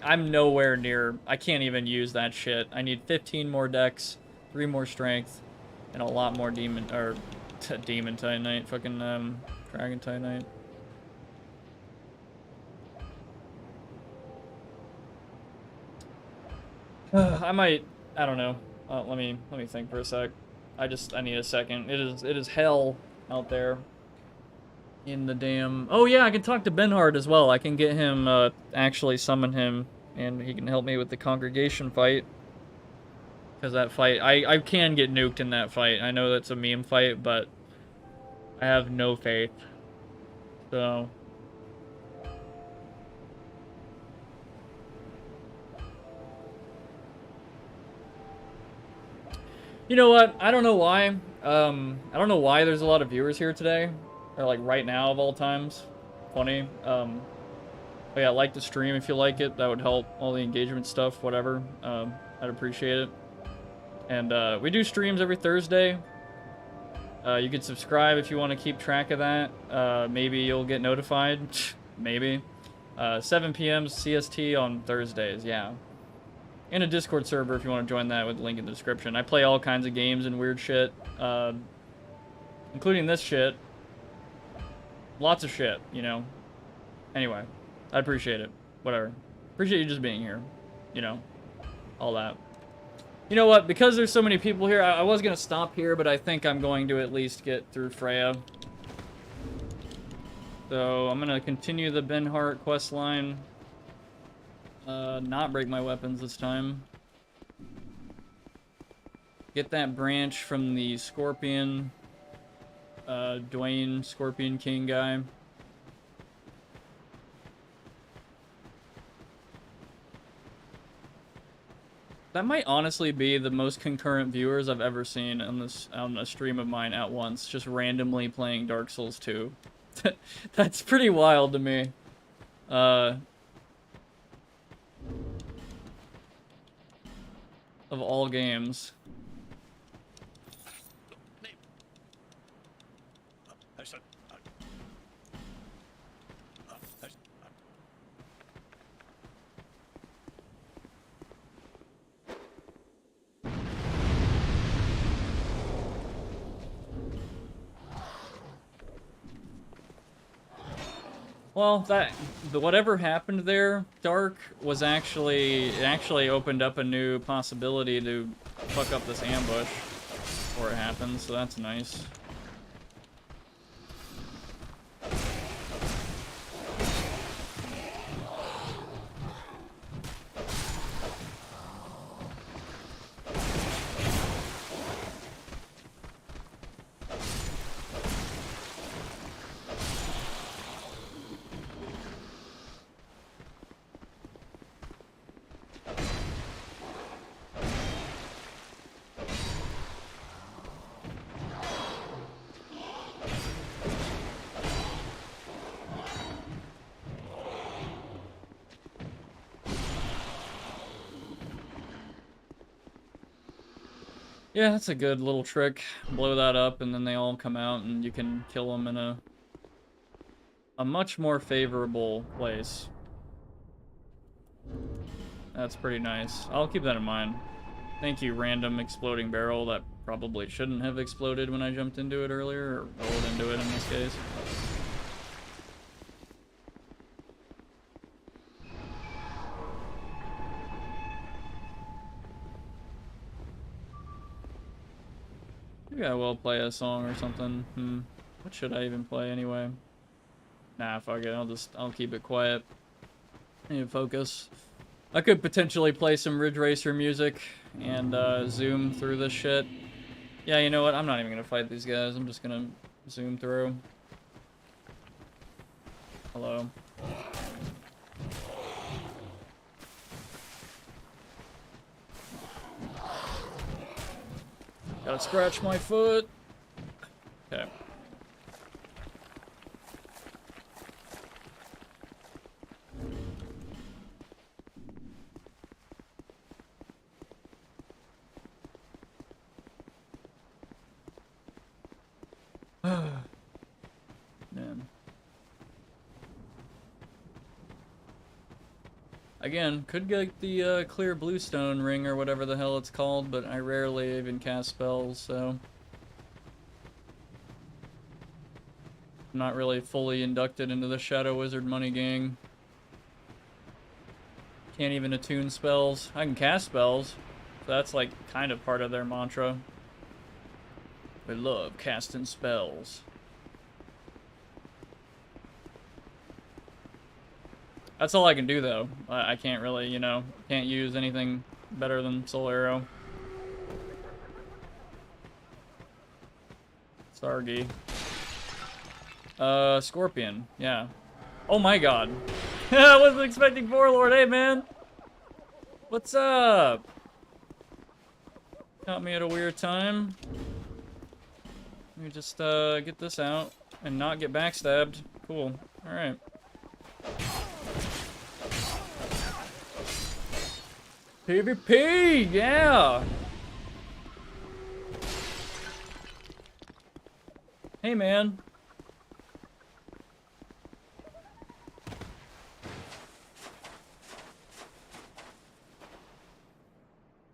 [SPEAKER 1] I'm nowhere near... I can't even use that shit. I need 15 more dex, 3 more strength, and a lot more demon... or... Demon Titanite, fucking Dragon Titanite. I don't know. Let me think for a sec. I need a second. It is hell out there. in the damn... Oh yeah, I can talk to Benhard as well. I can get him, actually summon him, and he can help me with the congregation fight. Because that fight, I can get nuked in that fight. I know that's a meme fight, but I have no faith. So... You know what? I don't know why. I don't know why there's a lot of viewers here today. Or like right now of all times. Funny. But yeah, like the stream if you like it. That would help all the engagement stuff, whatever. I'd appreciate it. And we do streams every Thursday. You can subscribe if you want to keep track of that. Maybe you'll get notified. Maybe. 7 p.m. CST on Thursdays, yeah. And a Discord server if you want to join that with the link in the description. I play all kinds of games and weird shit. Including this shit. Lots of shit, you know. Anyway, I appreciate it. Whatever. Appreciate you just being here. You know. All that. You know what? Because there's so many people here, I was going to stop here, but I think I'm going to at least get through Freya. So, I'm going to continue the Benhart quest line. Not break my weapons this time. Get that branch from the Scorpion, Dwayne Scorpion King guy. That might honestly be the most concurrent viewers I've ever seen on a stream of mine at once, just randomly playing Dark Souls 2. That's pretty wild to me. Of all games. Well, whatever happened there, Dark, was it actually opened up a new possibility to fuck up this ambush before it happens, so that's nice. Yeah, that's a good little trick. Blow that up and then they all come out and you can kill them in a much more favorable place. That's pretty nice. I'll keep that in mind. Thank you, random exploding barrel that probably shouldn't have exploded when I jumped into it earlier, or rolled into it in this case. Maybe I will play a song or something. What should I even play anyway? Nah, fuck it. I'll keep it quiet. I need to focus. I could potentially play some Ridge Racer music and zoom through this shit. Yeah, you know what? I'm not even gonna fight these guys. I'm just gonna zoom through. Hello. Gotta scratch my foot. Okay. Man. Again, could get the clear bluestone ring or whatever the hell it's called, but I rarely even cast spells, so I'm not really fully inducted into the Shadow Wizard money gang. Can't even attune spells. I can cast spells, so that's like kind of part of their mantra. We love casting spells. That's all I can do, though. I can't really, you know, can't use anything better than Soul Arrow. Sargi. Scorpion. Yeah. Oh my god. I wasn't expecting Warlord. Hey, man. What's up? Caught me at a weird time. Let me just, get this out and not get backstabbed. Cool. Alright. PvP! Yeah! Hey, man.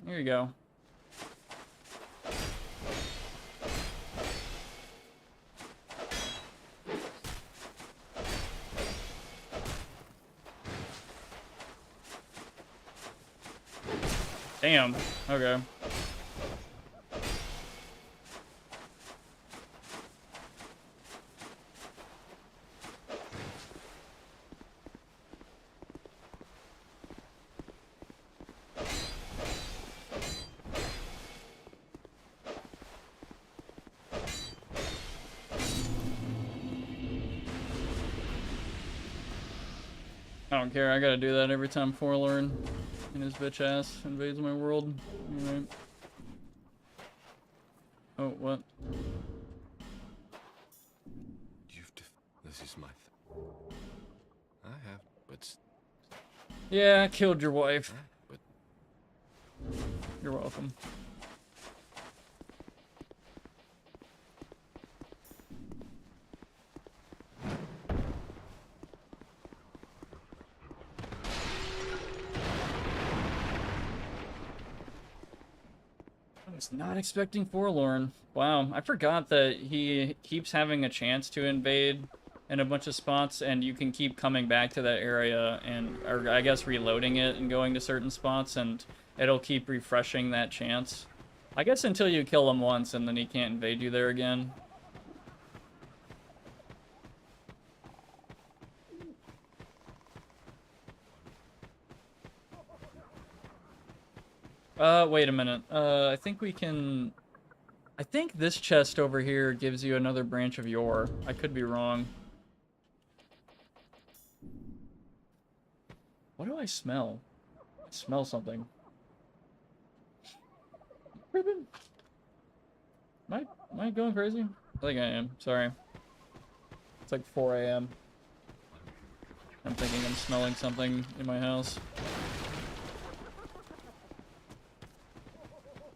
[SPEAKER 1] Here you go. Damn. Okay. I don't care, I gotta do that every time Forlorn and his bitch ass invades my world. Alright. Oh, what?
[SPEAKER 3] This is my I have, but...
[SPEAKER 1] Yeah, I killed your wife.
[SPEAKER 3] But...
[SPEAKER 1] You're welcome. I was not expecting Forlorn. Wow, I forgot that he keeps having a chance to invade in a bunch of spots, and you can keep coming back to that area and, or I guess reloading it and going to certain spots, and it'll keep refreshing that chance. I guess until you kill him once, and then he can't invade you there again. Wait a minute. I think we can... I think this chest over here gives you another branch of yore. I could be wrong. What do I smell? I smell something. Am I going crazy? I think I am. Sorry. It's like 4 a.m. I'm thinking I'm smelling something in my house.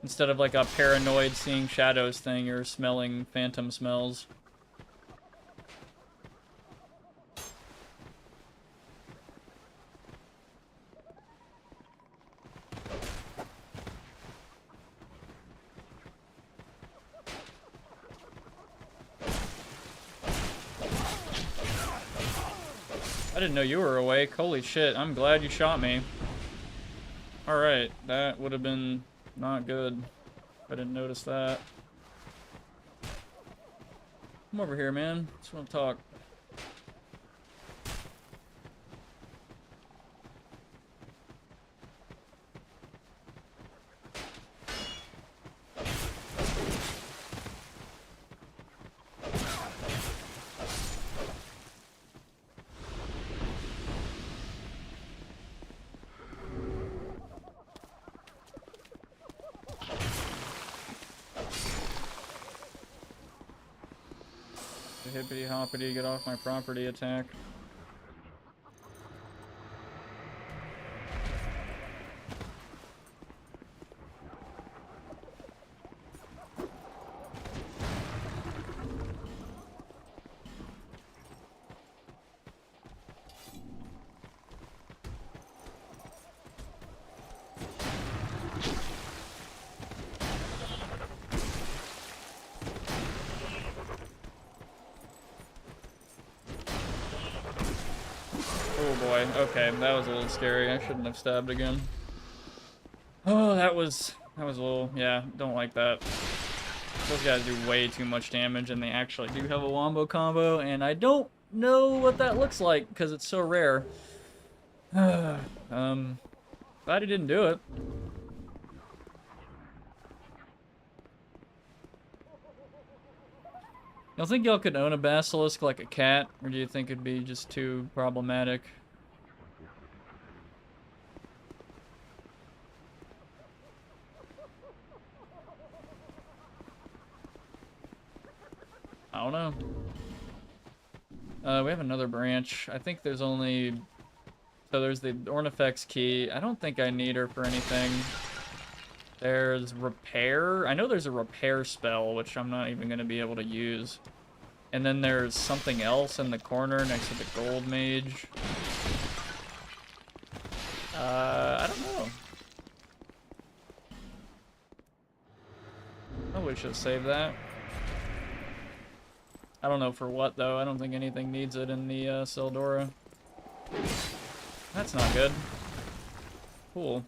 [SPEAKER 1] Instead of like a paranoid seeing shadows thing, you're smelling phantom smells. I didn't know you were awake. Holy shit, I'm glad you shot me. Alright, that would have been not good. I didn't notice that. Come over here, man. Just want to talk. Hippity hoppity, get off my property attack. Oh boy, okay, that was a little scary. I shouldn't have stabbed again. Oh, that was a little, yeah, don't like that. Those guys do way too much damage, and they actually do have a wombo combo, and I don't know what that looks like, because it's so rare. Glad he didn't do it. Y'all think y'all could own a basilisk like a cat, or do you think it'd be just too problematic? I don't know. We have another branch. I think there's only... So there's the Ornifex key. I don't think I need her for anything. There's repair. I know there's a repair spell, which I'm not even going to be able to use. And then there's something else in the corner next to the gold mage. I don't know. Probably should save that. I don't know for what, though. I don't think anything needs it in the Seldora. That's not good. Cool.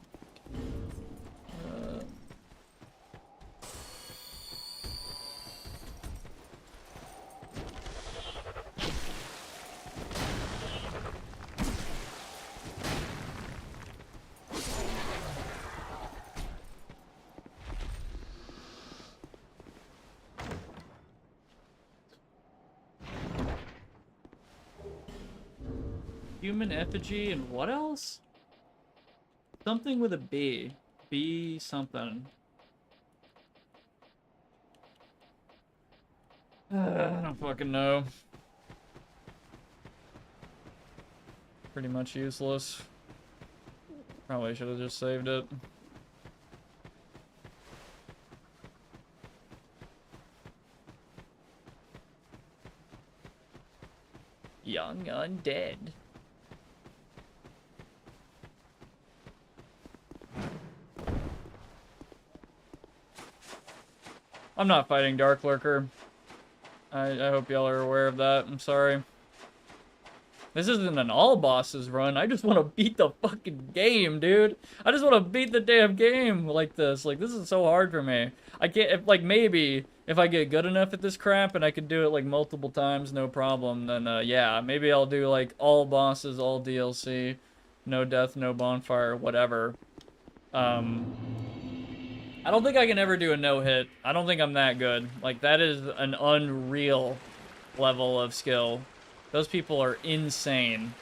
[SPEAKER 1] Human effigy and what else? Something with a B. B something. I don't fucking know. Pretty much useless. Probably should have just saved it. Young undead. I'm not fighting Dark Lurker. I hope y'all are aware of that. I'm sorry. This isn't an all bosses run. I just want to beat the fucking game, dude. I just want to beat the damn game like this. Like, this is so hard for me. I can't, if, like, maybe if I get good enough at this crap and I could do it, like, multiple times, no problem, then, yeah, maybe I'll do, like, all bosses, all DLC, no death, no bonfire, whatever. I don't think I can ever do a no-hit. I don't think I'm that good. Like, that is an unreal level of skill. Those people are insane.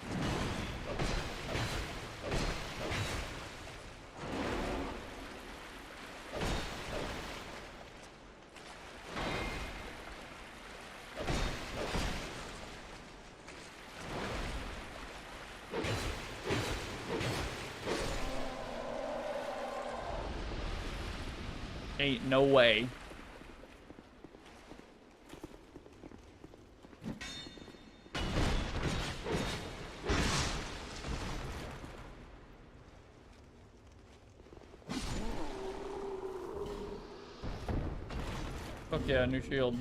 [SPEAKER 1] Ain't no way. Fuck yeah, new shield.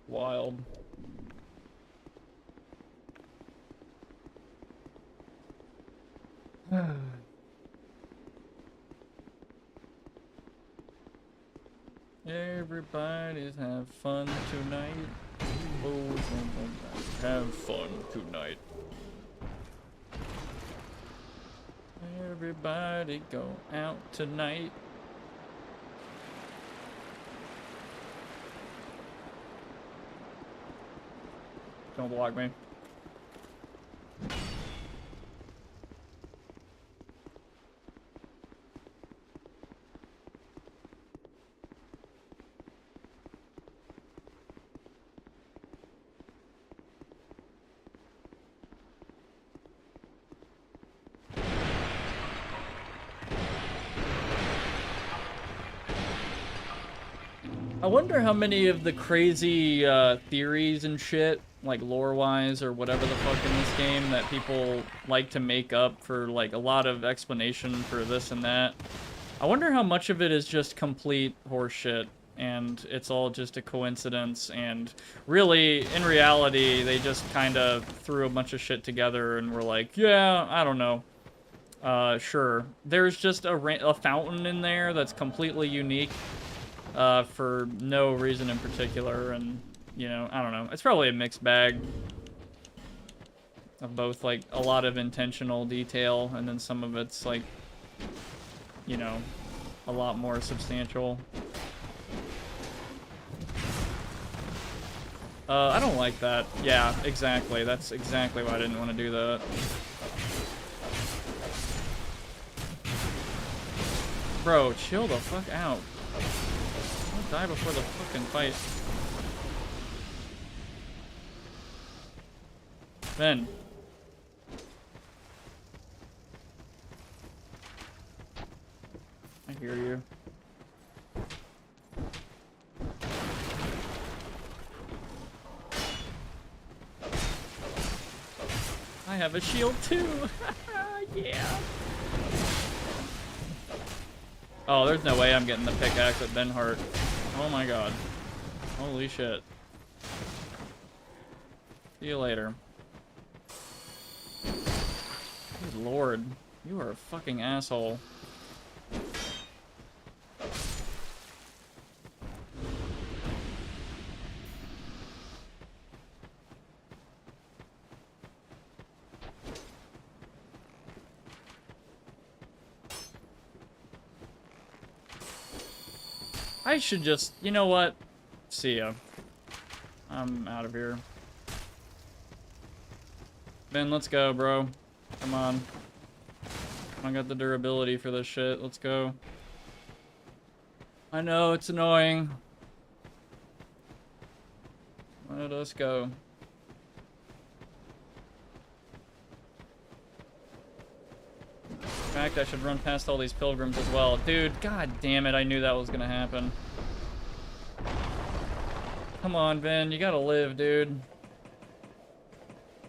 [SPEAKER 1] Wild. Everybody's have fun tonight. Oh, have fun tonight. Everybody go out tonight. Don't block me. I wonder how many of the crazy theories and shit, like lore-wise or whatever the fuck in this game, that people like to make up for like a lot of explanation for this and that. I wonder how much of it is just complete horseshit and it's all just a coincidence, and really, in reality, they just kind of threw a bunch of shit together and were like, yeah, I don't know. Sure. There's just a fountain in there that's completely unique, for no reason in particular, and, you know, I don't know. It's probably a mixed bag of both, like, a lot of intentional detail, and then some of it's, like, you know, a lot more substantial. I don't like that. Yeah, exactly. That's exactly why I didn't want to do that. Bro, chill the fuck out. Don't die before the fucking fight. Ben. I hear you. I have a shield too. Yeah. Oh, there's no way I'm getting the pickaxe at Ben Hart. Oh my god. Holy shit. See you later. Good lord. You are a fucking asshole. I should just, you know what? See ya. I'm out of here. Ben, let's go, bro. Come on. I got the durability for this shit. Let's go. I know, it's annoying. Let us go. In fact, I should run past all these pilgrims as well. Dude, god damn it, I knew that was gonna happen. Come on, Ben, you gotta live, dude.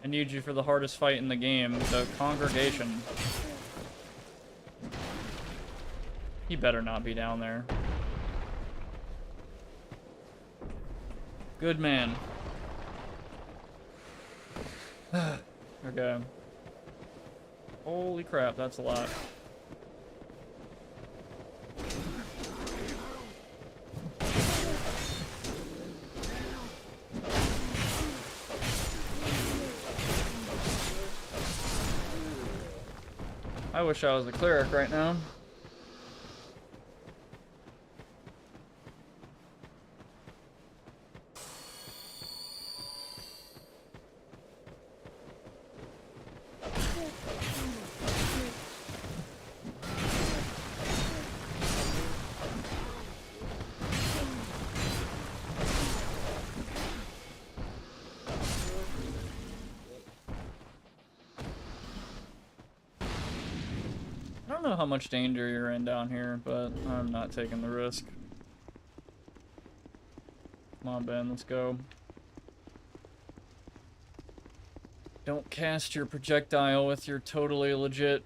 [SPEAKER 1] I need you for the hardest fight in the game, the congregation. He better not be down there. Good man. Okay. Holy crap, that's a lot. I wish I was a cleric right now. I don't know how much danger you're in down here, but I'm not taking the risk. Come on, Ben, let's go. Don't cast your projectile with your totally legit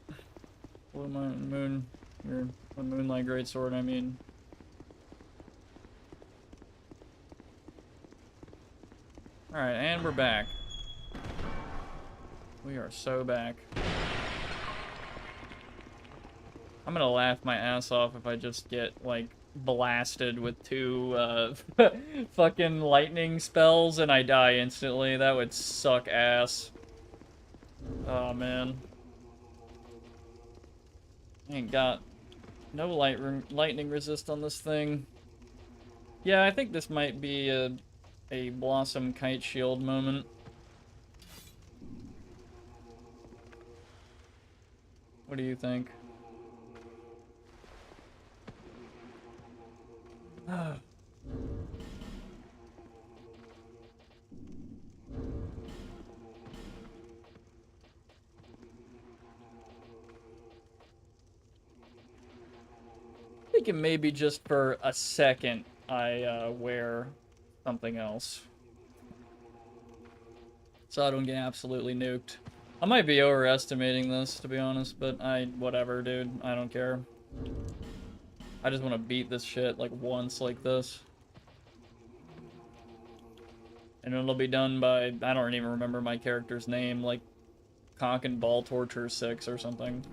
[SPEAKER 1] your Moonlight Greatsword, I mean. Alright, and we're back. We are so back. I'm gonna laugh my ass off if I just get, like, blasted with 2, fucking lightning spells and I die instantly. That would suck ass. Oh, man. Ain't got no lightning resist on this thing. Yeah, I think this might be a Blossom Kite Shield moment. What do you think? I think it may be just for a second I wear something else. So I don't get absolutely nuked. I might be overestimating this, to be honest, but whatever, dude. I don't care. I just want to beat this shit, like, once like this. And it'll be done by, I don't even remember my character's name, like, Cock and Ball Torture 6 or something.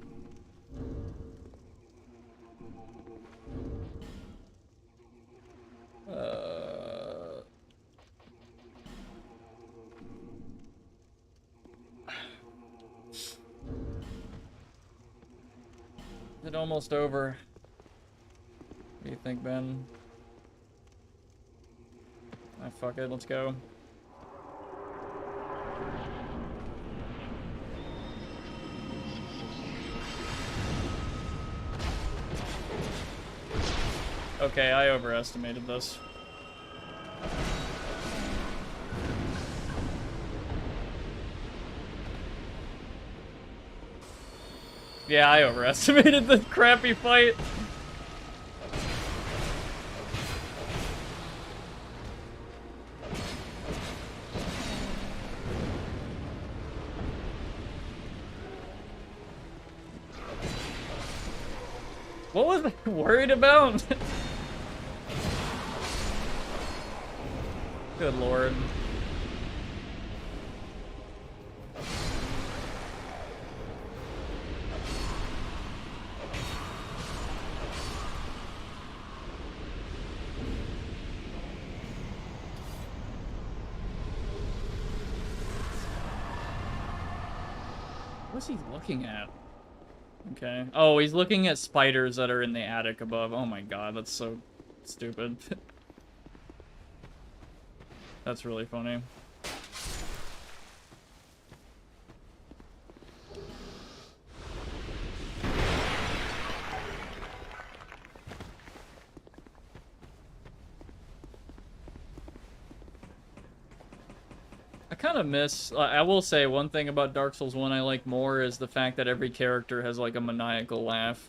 [SPEAKER 1] it almost over? What do you think, Ben? Ah, fuck it, let's go. Okay, I overestimated this. Yeah, I overestimated the crappy fight. What was I worried about? Good lord. What's he looking at? Okay. Oh, he's looking at spiders that are in the attic above. Oh my god, that's so stupid. That's really funny. I kind of miss, I will say one thing about Dark Souls 1 I like more is the fact that every character has like a maniacal laugh.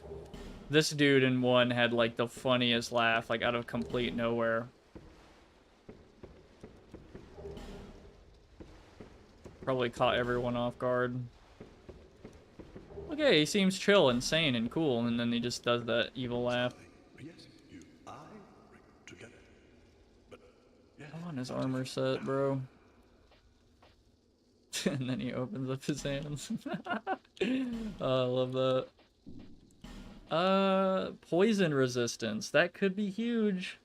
[SPEAKER 1] This dude in 1 had like the funniest laugh, like out of complete nowhere. Probably caught everyone off guard. Okay, he seems chill and sane and cool, and then he just does that evil laugh.
[SPEAKER 6] Yes, you, I, together. But yes,
[SPEAKER 1] I want his armor set, bro. And then he opens up his hands. Oh, I love that. Poison resistance. That could be huge.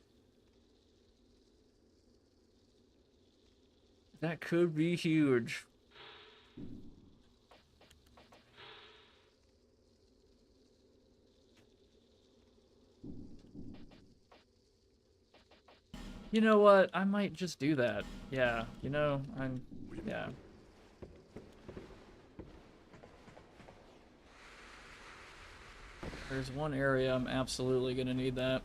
[SPEAKER 1] That could be huge. You know what? I might just do that. Yeah, you know, yeah. There's one area I'm absolutely gonna need that.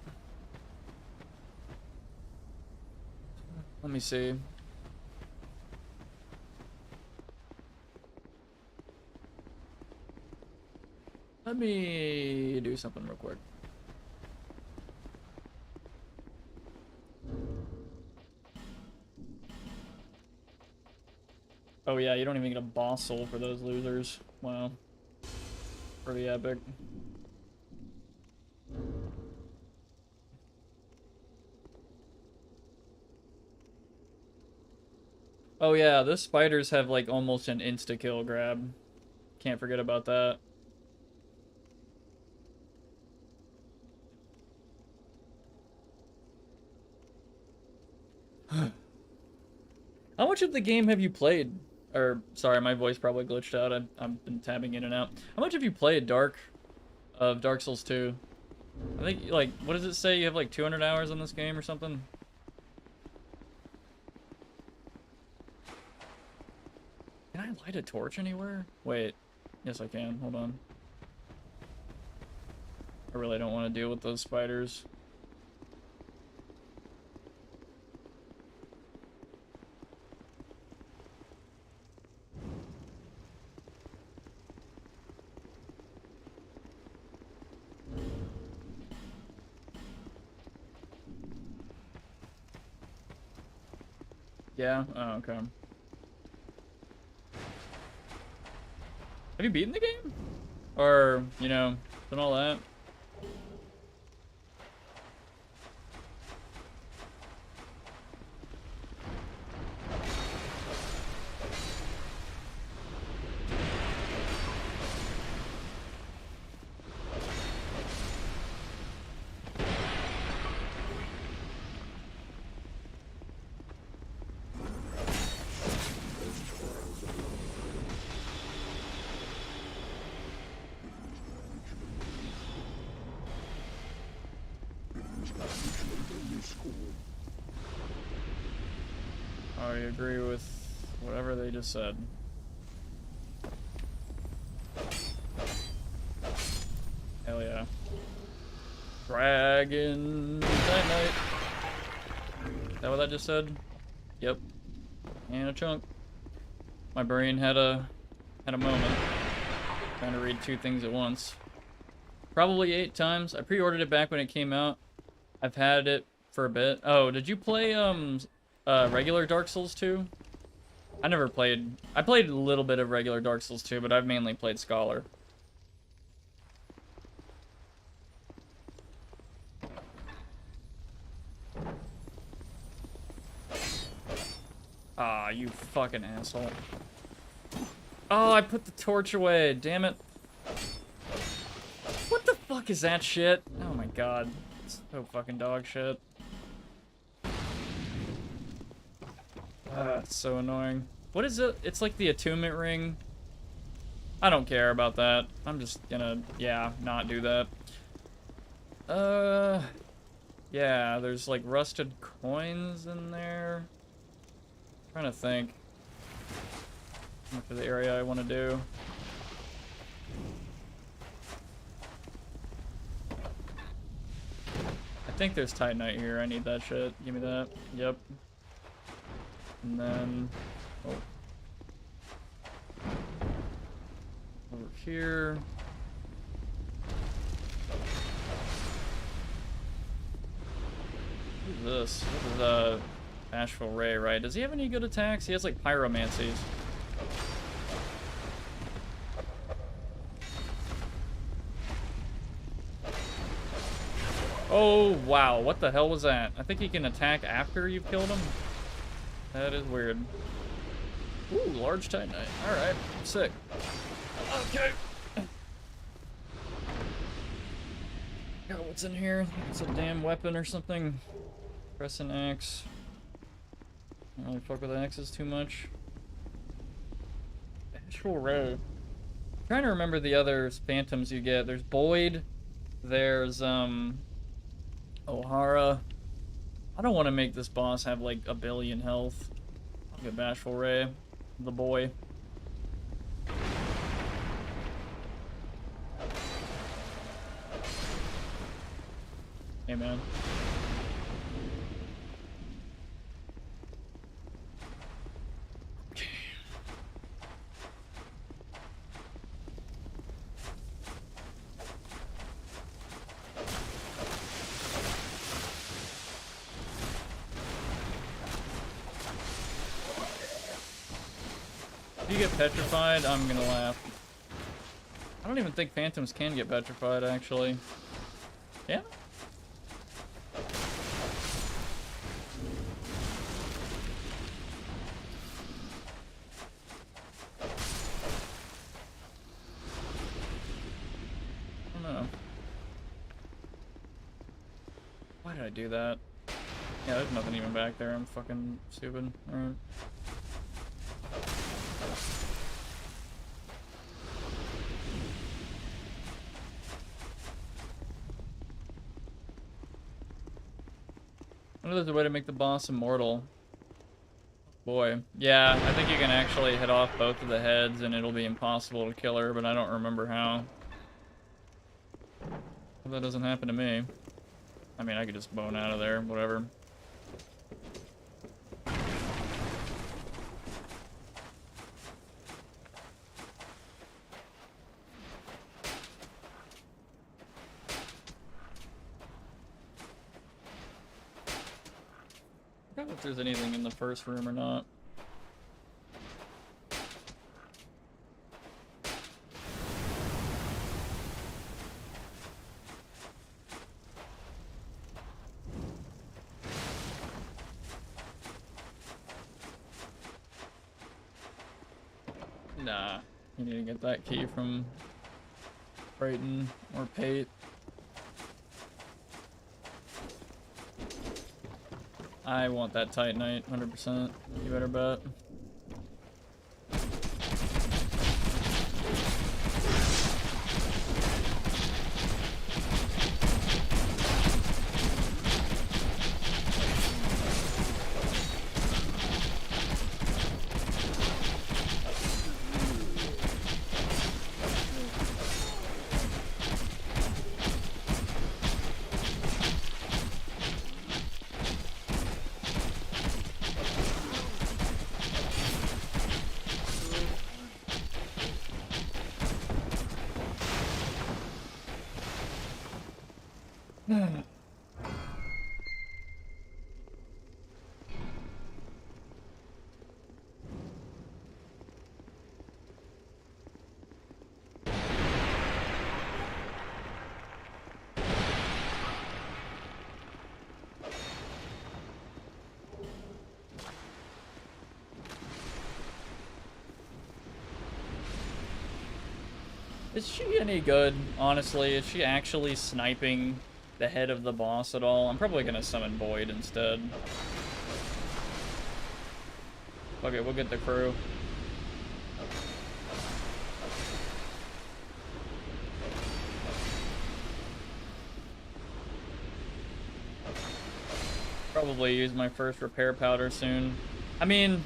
[SPEAKER 1] Let me see. Let me do something real quick. Oh yeah, you don't even get a boss soul for those losers. Wow. Pretty epic. Oh yeah, the spiders have like almost an insta-kill grab. Can't forget about that. How much of the game have you played? Or, sorry, my voice probably glitched out. I've been tabbing in and out. How much have you played Dark Souls 2? I think, like, what does it say? You have like 200 hours on this game or something? Can I light a torch anywhere? Wait. Yes, I can. Hold on. I really don't want to deal with those spiders. Yeah? Oh, okay. Have you beaten the game? Or, you know, done all that? I agree with whatever they just said. Hell yeah. Dragon Titanite. Is that what that just said? Yep. And a chunk. My brain had a moment. Trying to read two things at once. Probably 8 times. I pre-ordered it back when it came out. I've had it for a bit. Oh, did you play regular Dark Souls 2? I never played. I played a little bit of regular Dark Souls 2, but I've mainly played Scholar. Ah, you fucking asshole. Oh, I put the torch away. Damn it. What the fuck is that shit? Oh my god. It's so fucking dog shit. It's so annoying. What is it? It's like the attunement ring. I don't care about that. I'm just gonna, yeah, not do that. Yeah, there's like rusted coins in there. I'm trying to think. For the area I want to do. I think there's Titanite here. I need that shit. Give me that. Yep. And then... oh. Over here. Who's this? This is, Bashful Ray, right? Does he have any good attacks? He has, like, pyromancies. Oh, wow. What the hell was that? I think he can attack after you've killed him. That is weird. Ooh, large Titanite. Alright, sick. Okay. God, what's in here? It's a damn weapon or something. Press an axe. I don't really fuck with axes too much. Actual Ray. I'm trying to remember the other phantoms you get. There's Boyd. There's, O'Hara. I don't want to make this boss have like 1 billion health. I'll get Bashful Ray, the boy. Hey man. Okay. If you get petrified, I'm gonna laugh. I don't even think phantoms can get petrified, actually. Yeah? I don't know. Why did I do that? Yeah, there's nothing even back there. I'm fucking stupid. Alright. I know there's a way to make the boss immortal. Boy. Yeah, I think you can actually hit off both of the heads and it'll be impossible to kill her, but I don't remember how. Well, that doesn't happen to me. I mean, I could just bone out of there, whatever. I forgot if there's anything in the first room or not. Nah, you need to get that key from Brayton or Pate. I want that Titanite, 100%. You better bet. Is she any good, honestly? Is she actually sniping the head of the boss at all? I'm probably gonna summon Boyd instead. Okay, we'll get the crew. Probably use my first repair powder soon. I mean,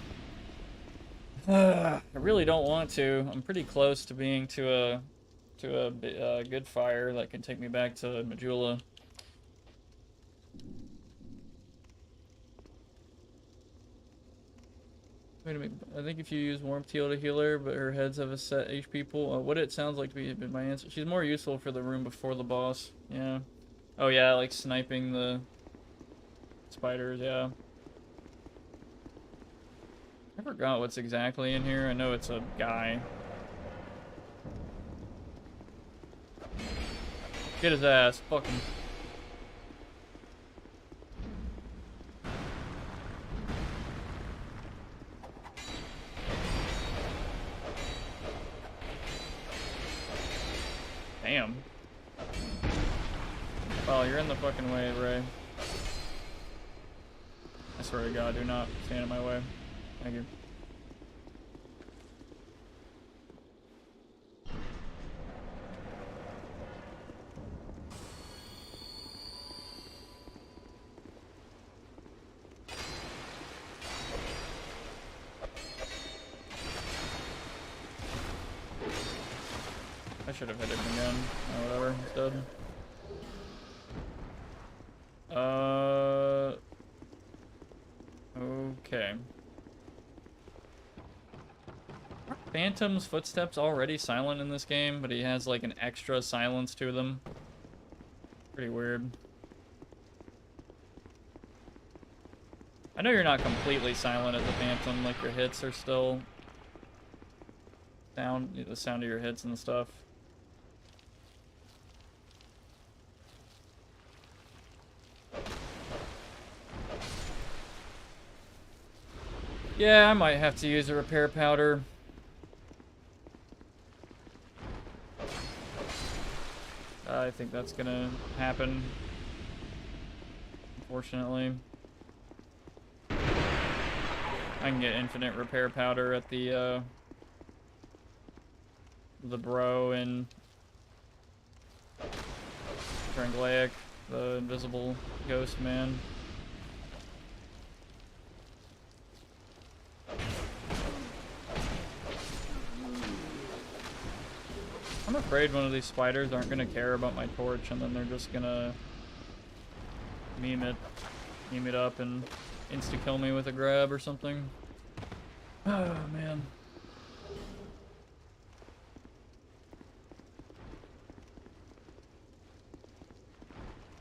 [SPEAKER 1] I really don't want to. I'm pretty close to being to a good fire that can take me back to Majula. Wait a minute. I think if you use Warmth Heal to heal her, but her heads have a set HP pool. What it sounds like to be my answer. She's more useful for the room before the boss. Yeah. Oh yeah, like sniping the spiders, yeah. I forgot what's exactly in here. I know it's a guy. Get his ass. Fuck him. Damn. Oh, you're in the fucking way, Ray. I swear to God, do not stand in my way. Thank you. I should have hit him again, or whatever, instead. Okay. Are Phantom's footsteps already silent in this game, but he has like an extra silence to them? Pretty weird. I know you're not completely silent as a Phantom, like your hits are still the sound of your hits and stuff. Yeah, I might have to use a repair powder. I think that's gonna happen, unfortunately. I can get infinite repair powder at the bro and Drangleic, the invisible ghost man. I'm afraid one of these spiders aren't gonna care about my torch, and then they're just gonna meme it up and insta-kill me with a grab or something. Oh, man.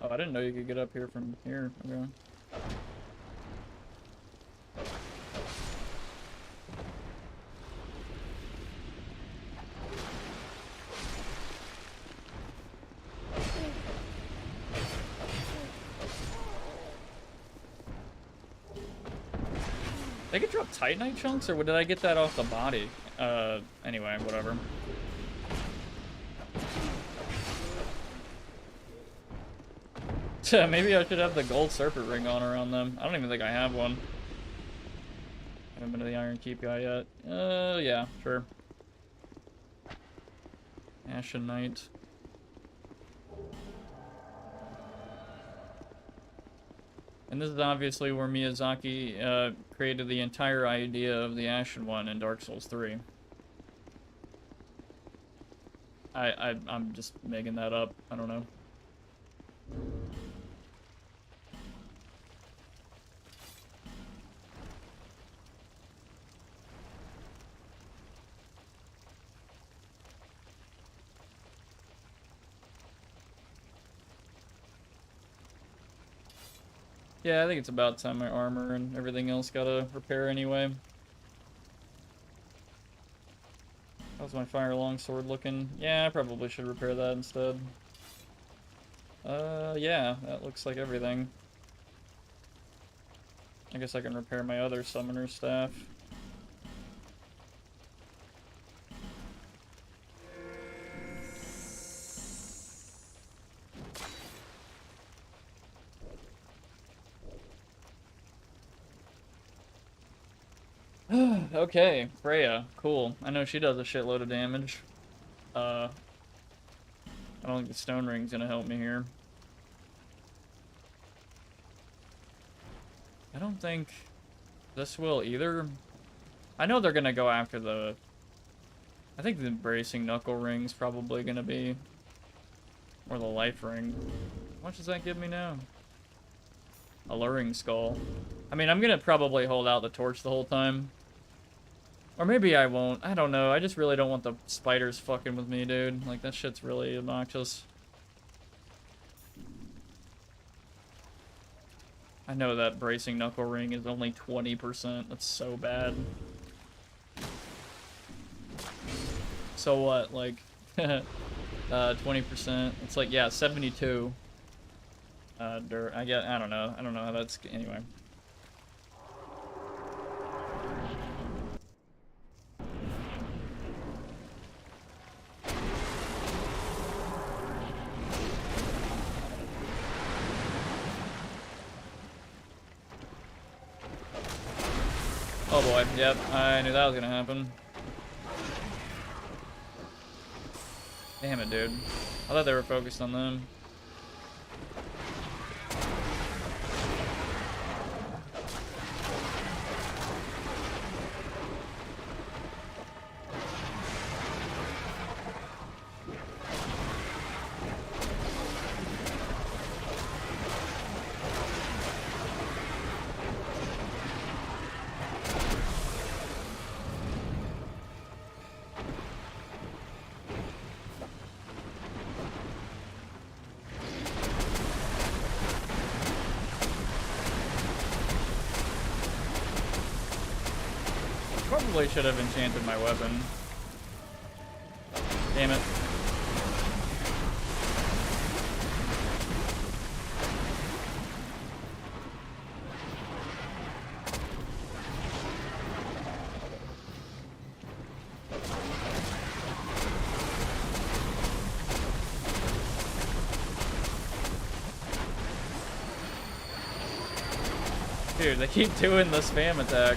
[SPEAKER 1] Oh, I didn't know you could get up here from here. Okay. They could drop Titanite chunks, or did I get that off the body? Anyway, whatever. Maybe I should have the gold serpent ring on around them. I don't even think I have one. Haven't been to the Iron Keep guy yet. Yeah, sure. Ashen Knight. And this is obviously where Miyazaki created the entire idea of the Ashen One in Dark Souls 3. I'm just making that up. I don't know. Yeah, I think it's about time my armor and everything else gotta repair anyway. How's my fire longsword looking? Yeah, I probably should repair that instead. Yeah, that looks like everything. I guess I can repair my other summoner staff. Okay, Freya, cool. I know she does a shitload of damage. I don't think the stone ring's gonna help me here. I don't think this will either. I know they're gonna go after the... I think the bracing knuckle ring's probably gonna be... Or the life ring. How much does that give me now? Alluring skull. I mean, I'm gonna probably hold out the torch the whole time. Or maybe I won't. I don't know. I just really don't want the spiders fucking with me, dude. Like, that shit's really obnoxious. I know that bracing knuckle ring is only 20%. That's so bad. So what? Like, 20%. It's like, yeah, 72. Dirt. I don't know. I don't know how that's... Anyway. Oh boy, yep, I knew that was gonna happen. Damn it, dude. I thought they were focused on them. Probably should have enchanted my weapon. Damn it. Dude, they keep doing the spam attack.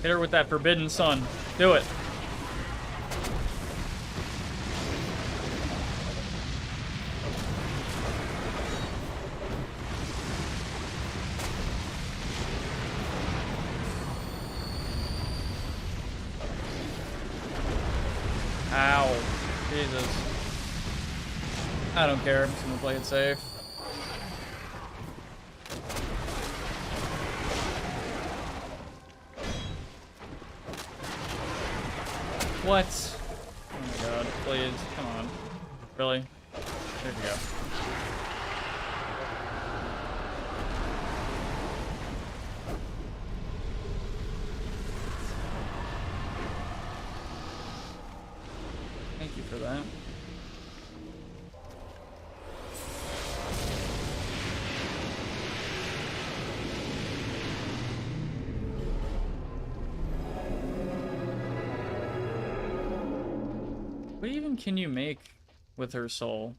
[SPEAKER 1] Hit her with that forbidden sun. Do it. Ow. Jesus. I don't care. I'm just gonna play it safe. What? Oh my god, please, come on. Really? There we go. Thank you for that. What even can you make with her soul?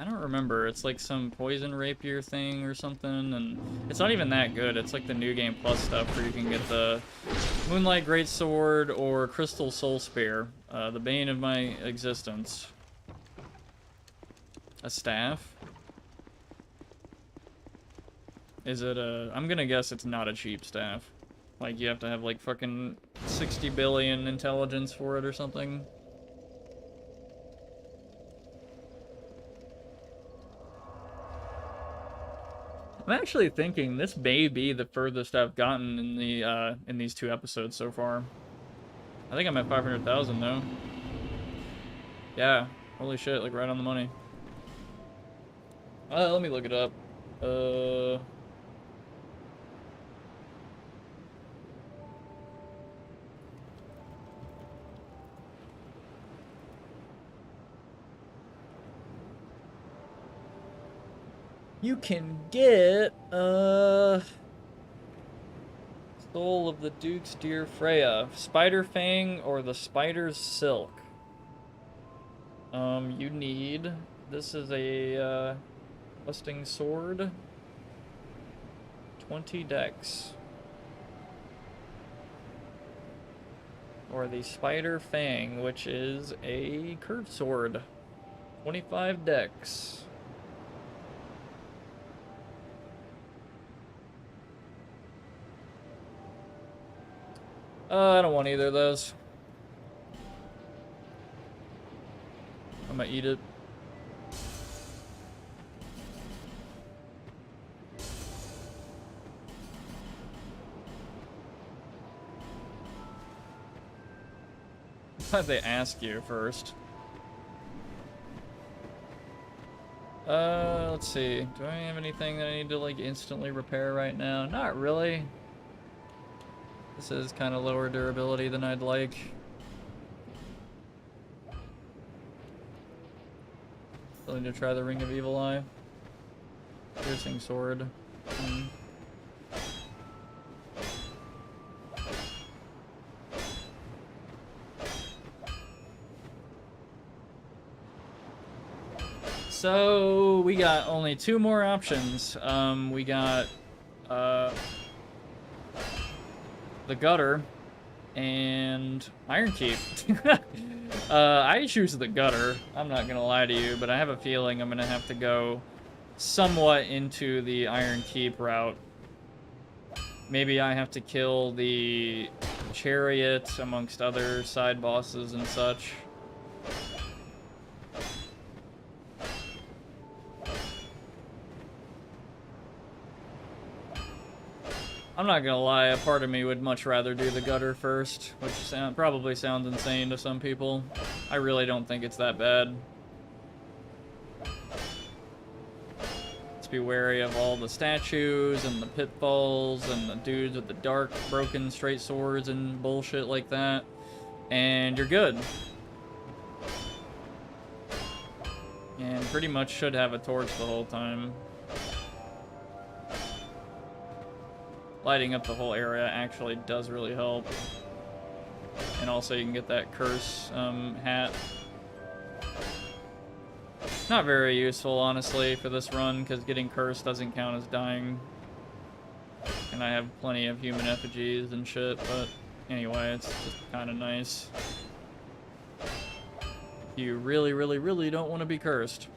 [SPEAKER 1] I don't remember. It's like some poison rapier thing or something, and it's not even that good. It's like the New Game Plus stuff where you can get the Moonlight Greatsword or Crystal Soul Spear, the bane of my existence. A staff? Is it a... I'm gonna guess it's not a cheap staff. Like, you have to have like fucking 60 billion intelligence for it or something. I'm actually thinking this may be the furthest I've gotten in the in these 2 episodes so far. I think I'm at 500,000 though. Yeah, holy shit, like right on the money. Let me look it up. You can get, Soul of the Duke's Dear Freya, Spider Fang, or the Spider's Silk. You need, this is a, Lusting Sword, 20 dex. Or the Spider Fang, which is a curved sword, 25 dex. I don't want either of those. I'm gonna eat it. Why'd they ask you first? Let's see. Do I have anything that I need to like instantly repair right now? Not really. This is kind of lower durability than I'd like. Still need to try the Ring of Evil Eye. Piercing Sword. So we got only 2 more options. We got the Gutter and Iron Keep. I choose the Gutter. I'm not gonna lie to you, but I have a feeling I'm gonna have to go somewhat into the Iron Keep route. Maybe I have to kill the Chariot amongst other side bosses and such. I'm not gonna lie, a part of me would much rather do the Gutter first, which probably sounds insane to some people. I really don't think it's that bad. Let's be wary of all the statues and the pitfalls and the dudes with the dark, broken, straight swords and bullshit like that. And you're good. And pretty much should have a torch the whole time. Lighting up the whole area actually does really help. And also you can get that curse hat. Not very useful, honestly, for this run, because getting cursed doesn't count as dying. And I have plenty of human effigies and shit, but anyway, it's just kind of nice. You really, really, really don't want to be cursed.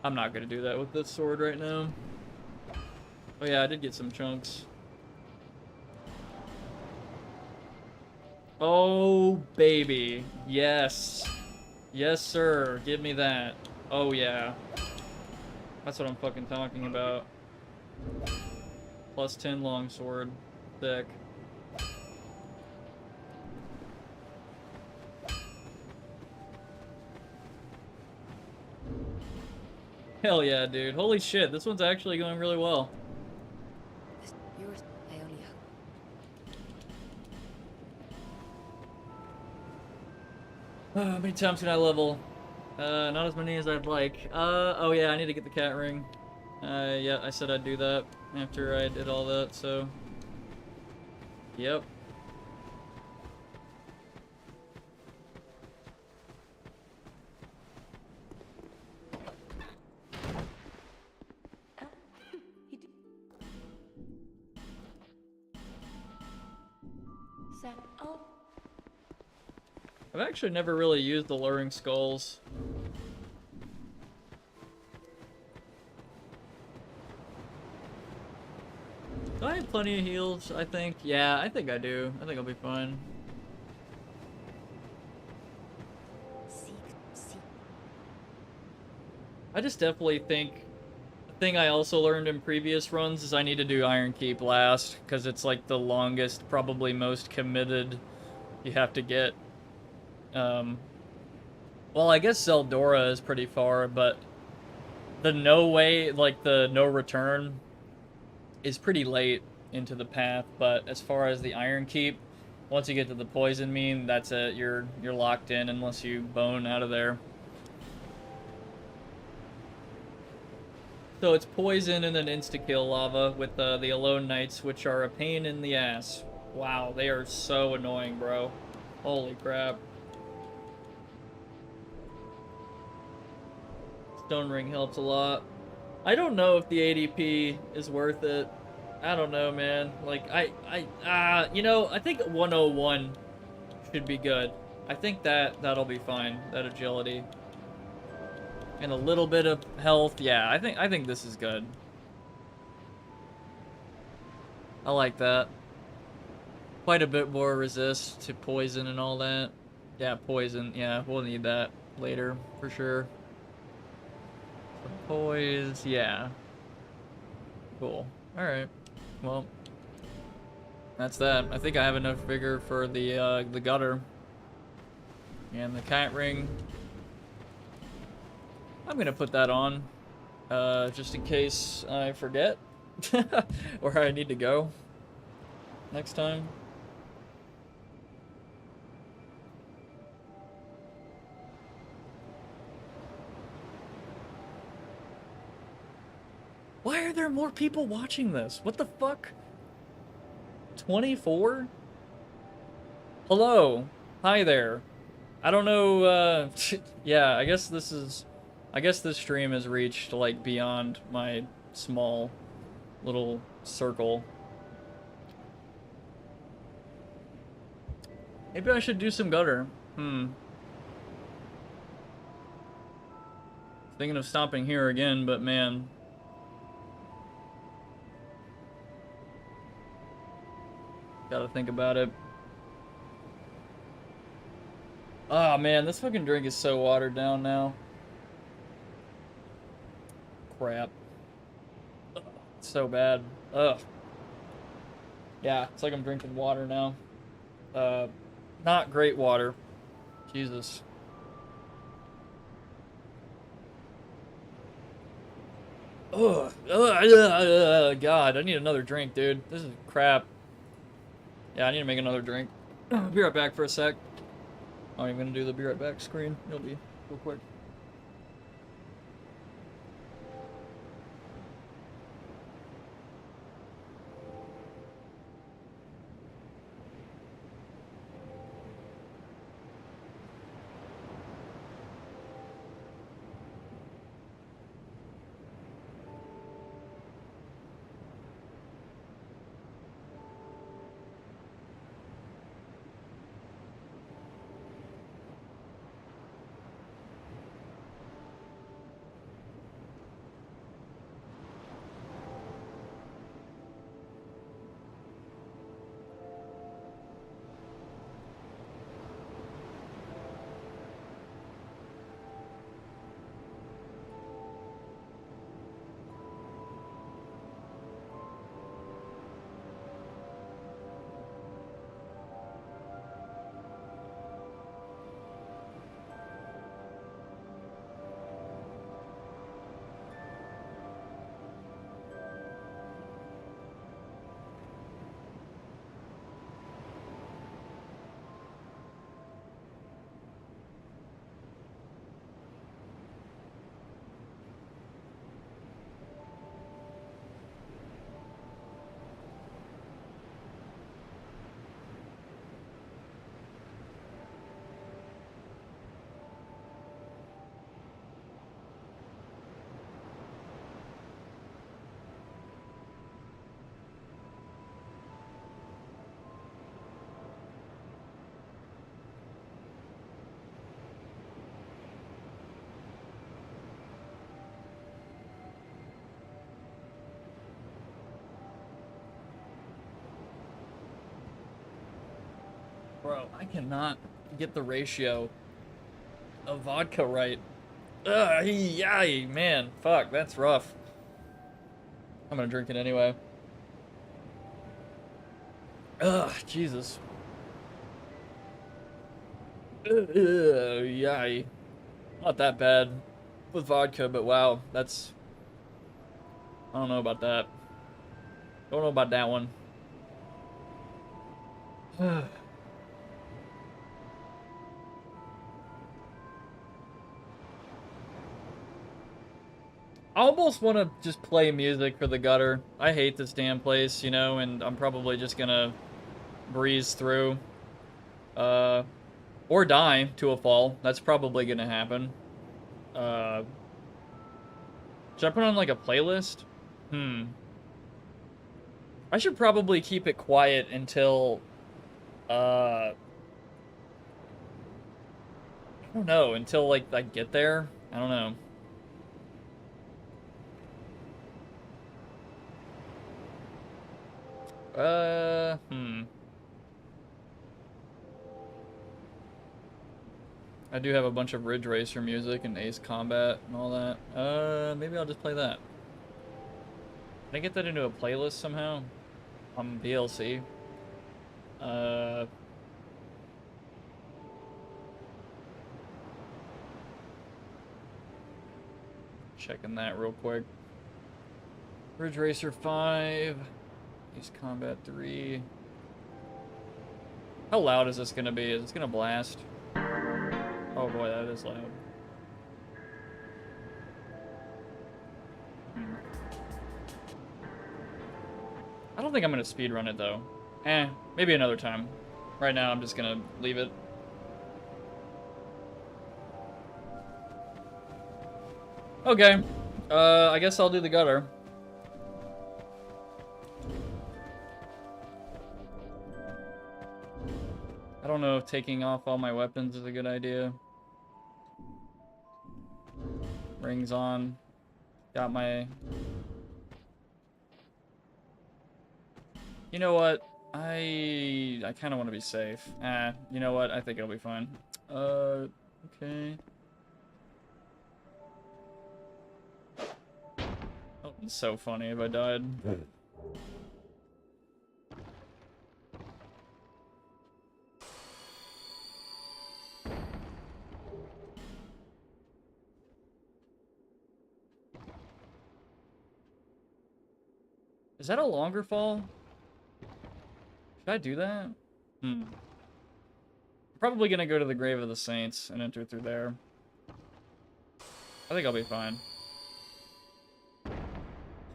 [SPEAKER 1] I'm not gonna do that with this sword right now. Oh yeah, I did get some chunks. Oh, baby. Yes. Yes, sir. Give me that. Oh, yeah. That's what I'm fucking talking about. Plus 10 longsword. Thick. Hell yeah, dude. Holy shit, this one's actually going really well.
[SPEAKER 5] Yours, I only hope.
[SPEAKER 1] How many times can I level? Not as many as I'd like. Oh yeah, I need to get the cat ring. Yeah, I said I'd do that after I did all that, so. Yep.
[SPEAKER 5] Oh, you do. So, oh,
[SPEAKER 1] I've actually never really used the luring skulls. Do I have plenty of heals, I think? Yeah, I think I do. I think I'll be fine.
[SPEAKER 5] seek.
[SPEAKER 1] I just definitely think the thing I also learned in previous runs is I need to do Iron Keep last, because it's like the longest, probably most committed you have to get. Well, I guess Zeldora is pretty far, but the no way, like the no return, is pretty late into the path. But as far as the Iron Keep, once you get to the poison mine, that's it. You're locked in unless you bone out of there. So it's poison and then insta-kill lava with the Alone Knights, which are a pain in the ass. Wow, they are so annoying, bro. Holy crap. Stone Ring helps a lot. I don't know if the ADP is worth it. I don't know, man. Like, you know, I think 101 should be good. I think that'll be fine. That agility. And a little bit of health. Yeah, I think this is good. I like that. Quite a bit more resist to poison and all that. Yeah, poison. Yeah, we'll need that later for sure. So poise, yeah. Cool. Alright. Well, that's that. I think I have enough vigor for the gutter. And the cat ring. I'm gonna put that on. Just in case I forget. Where I need to go next time. Why are there more people watching this? What the fuck? 24? Hello. Hi there. I don't know, yeah, I guess this stream has reached, like, beyond my small little circle. Maybe I should do some gutter. Thinking of stopping here again, but man. Gotta think about it. Oh man, this fucking drink is so watered down now. Crap. Ugh, it's so bad. Ugh. Yeah, it's like I'm drinking water now. Not great water. Jesus. Ugh. God, I need another drink, dude. This is crap. Yeah, I need to make another drink. Be right back for a sec. I'm even gonna do the be right back screen. It'll be real quick. Bro, I cannot get the ratio of vodka right. Ugh, yay, man. Fuck, that's rough. I'm gonna drink it anyway. Ugh, Jesus. Yay. Not that bad with vodka, but wow, that's... I don't know about that. Don't know about that one. I almost want to just play music for the gutter. I hate this damn place, you know, and I'm probably just gonna breeze through. Or die to a fall. That's probably gonna happen. Should I put on, like, a playlist? I should probably keep it quiet until, I don't know, until, like, I get there? I don't know. I do have a bunch of Ridge Racer music and Ace Combat and all that. Maybe I'll just play that. Can I get that into a playlist somehow? On VLC? Checking that real quick. Ridge Racer 5. Ace Combat 3. How loud is this gonna be? Is this gonna blast? Oh boy, that is loud. I don't think I'm gonna speedrun it though. Maybe another time. Right now I'm just gonna leave it. Okay. I guess I'll do the gutter. I don't know if taking off all my weapons is a good idea. Rings on. Got my... You know what? I kind of want to be safe. You know what? I think it'll be fine. Okay. Oh, it's so funny if I died. Is that a longer fall? Should I do that? I'm probably gonna go to the Grave of the Saints and enter through there. I think I'll be fine.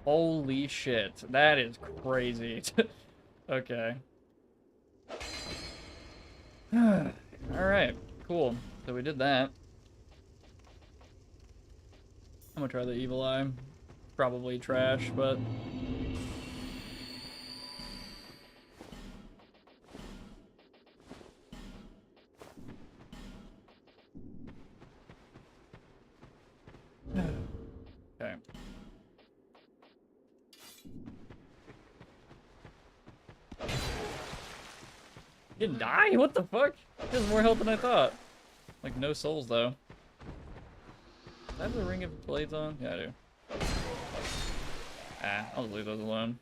[SPEAKER 1] Holy shit. That is crazy. Okay. Alright, cool. So we did that. I'm gonna try the Evil Eye. Probably trash, but... Okay. You didn't die? What the fuck? He has more health than I thought. Like, no souls, though. Do I have the Ring of Blades on? Yeah, I do. I'll just leave those alone.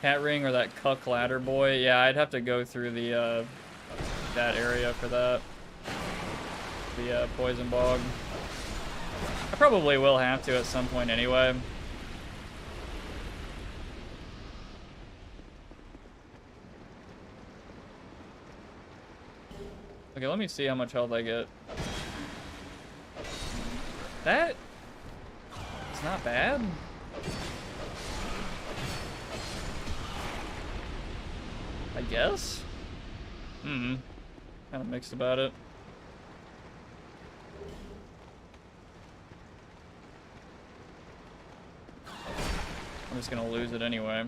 [SPEAKER 1] Cat Ring or that Cuck Ladder Boy? Yeah, I'd have to go through the, that area for that. The, Poison Bog. I probably will have to at some point anyway. Okay, let me see how much health I get. That is not bad. I guess? Kind of mixed about it. I'm just gonna lose it anyway.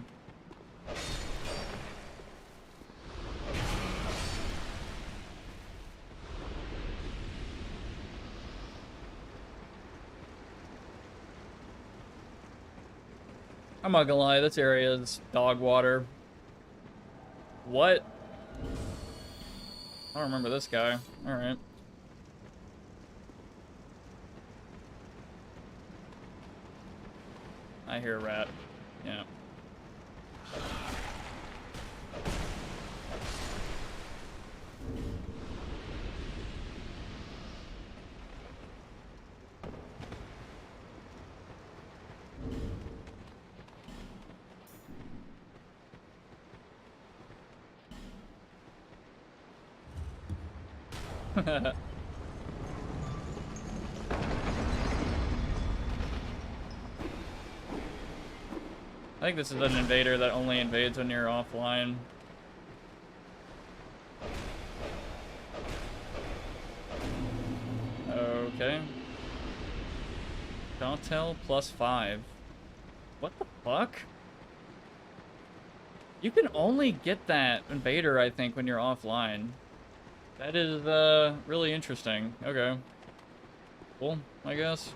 [SPEAKER 1] I'm not gonna lie, this area is dog water. What? I don't remember this guy. Alright. I hear a rat. Yeah. I think this is an invader that only invades when you're offline. Okay. Cartel +5. What the fuck? You can only get that invader, I think, when you're offline. That is, really interesting. Okay. Cool, I guess.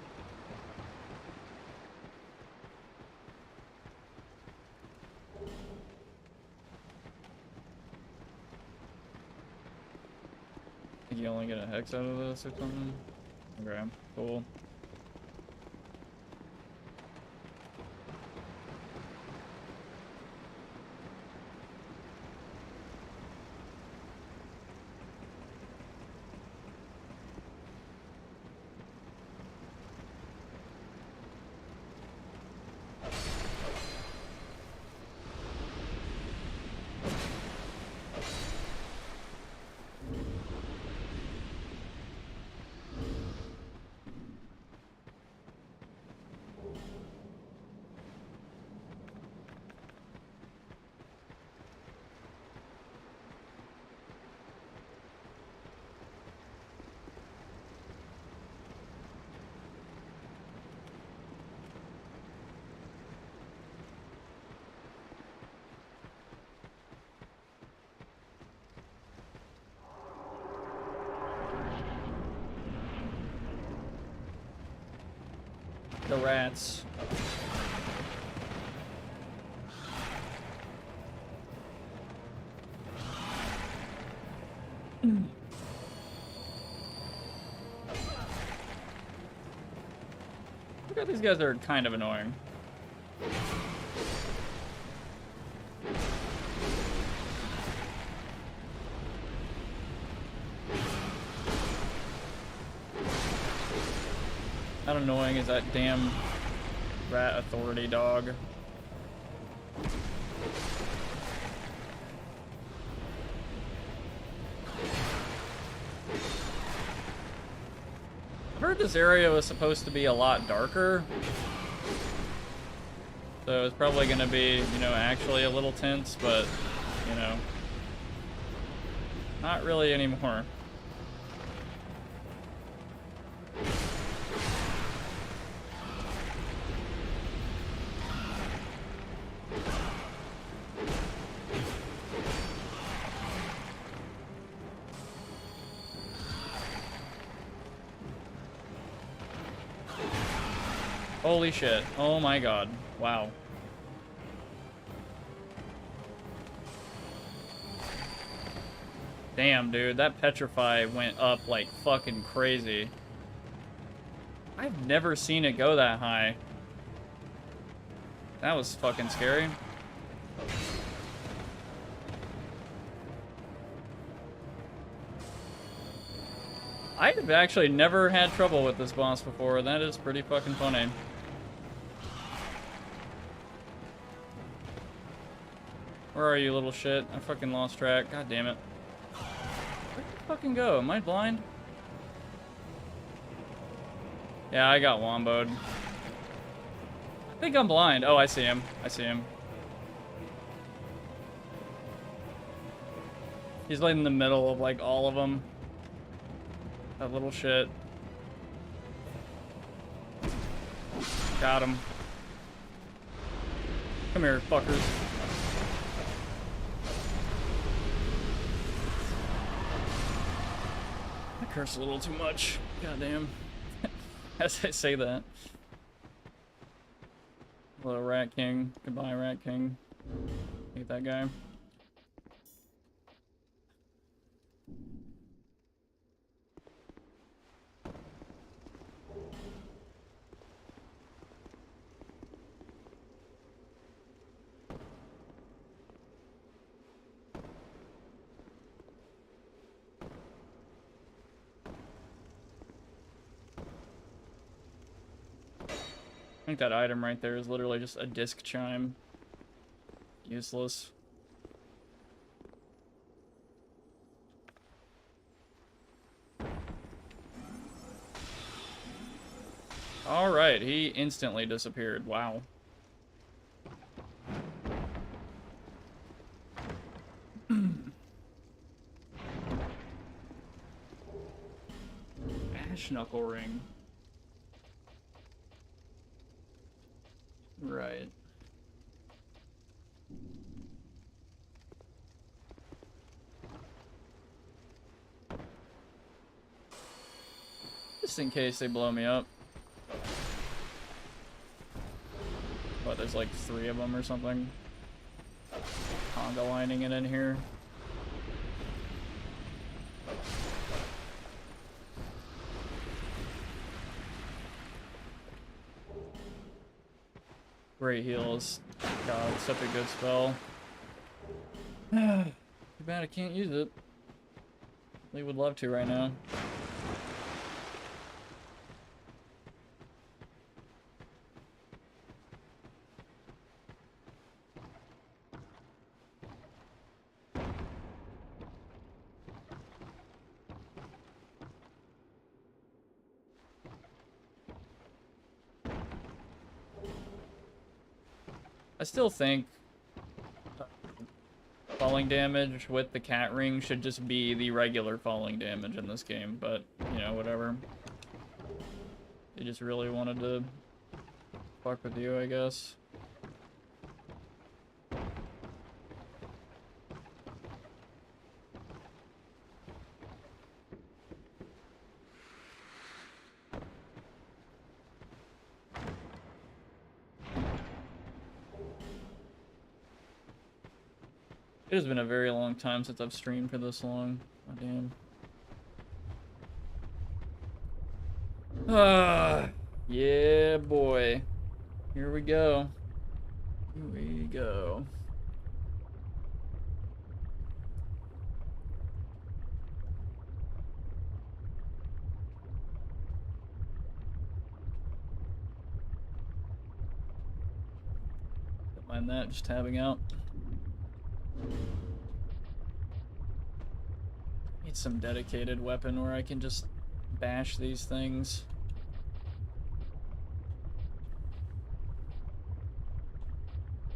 [SPEAKER 1] Think you only get a hex out of this or something? Okay, cool. The rats. Look at these guys are kind of annoying. How annoying is that damn rat authority dog? I've heard this area was supposed to be a lot darker. So it's probably gonna be, you know, actually a little tense, but, you know, not really anymore. Holy shit. Oh my god. Wow. Damn, dude. That petrify went up like fucking crazy. I've never seen it go that high. That was fucking scary. I've actually never had trouble with this boss before. That is pretty fucking funny. Where are you, little shit? I fucking lost track. God damn it. Where'd you fucking go? Am I blind? Yeah, I got womboed. I think I'm blind. Oh, I see him. I see him. He's like in the middle of like all of them. That little shit. Got him. Come here, fuckers. I curse a little too much. Goddamn. As I say that. Hello, Rat King. Goodbye, Rat King. Hate that guy. I think that item right there is literally just a disc chime. Useless. Alright, he instantly disappeared. Wow. Ash Knuckle Ring. Right. Just in case they blow me up. But there's like 3 of them or something. Conga lining it in here. Great heals. God, such a good spell. Too bad I can't use it. Really would love to right now. I still think falling damage with the cat ring should just be the regular falling damage in this game, but, you know, whatever. They just really wanted to fuck with you, I guess. It has been a very long time since I've streamed for this long. Oh, damn. Yeah, boy. Here we go. Here we go. Don't mind that, just tabbing out. Need some dedicated weapon where I can just bash these things.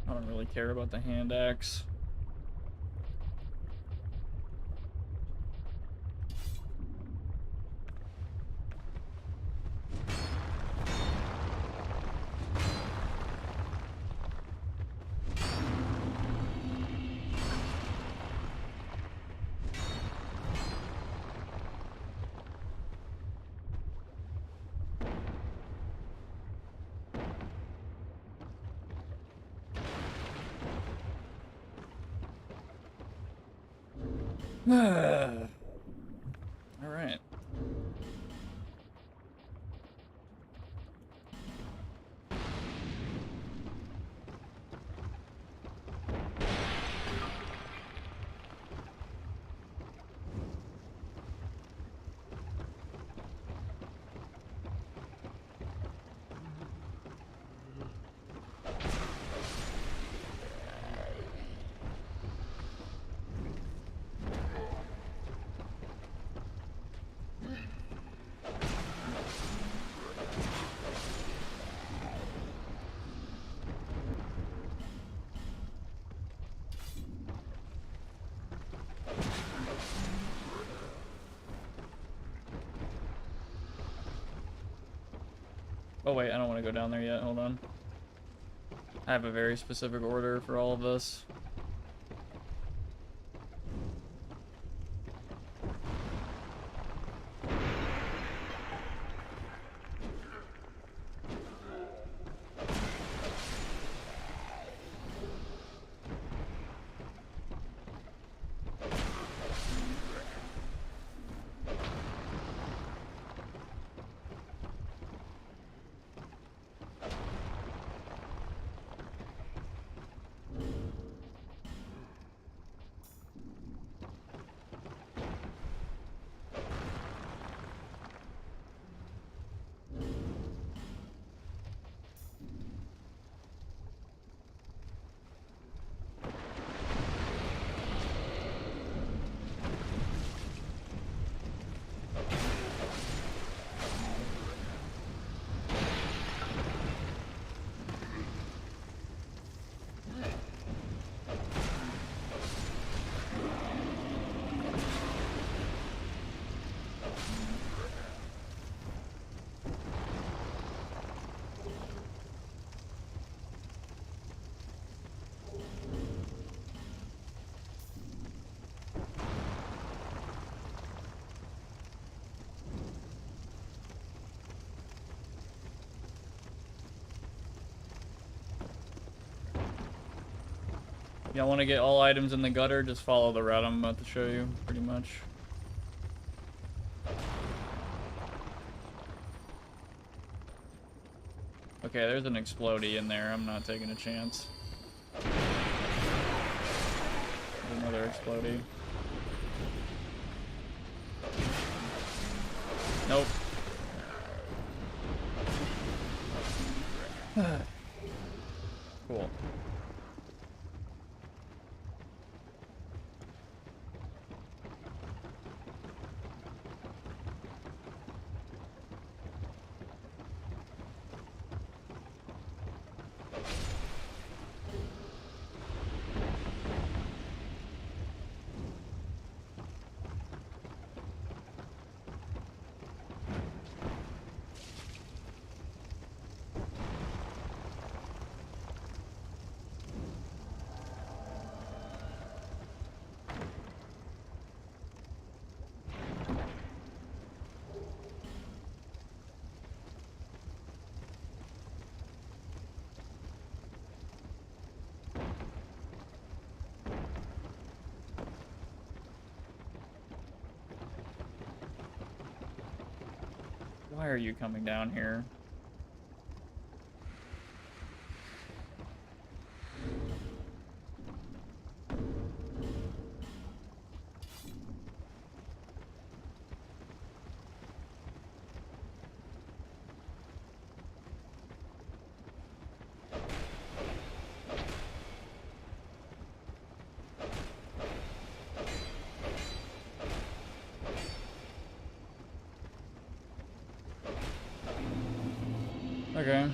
[SPEAKER 1] I don't really care about the hand axe. All right. Oh wait, I don't want to go down there yet. Hold on. I have a very specific order for all of this. Y'all want to get all items in the gutter? Just follow the route I'm about to show you, pretty much. Okay, there's an explodey in there. I'm not taking a chance. There's another explodey. Nope. Cool. Why are you coming down here? Okay.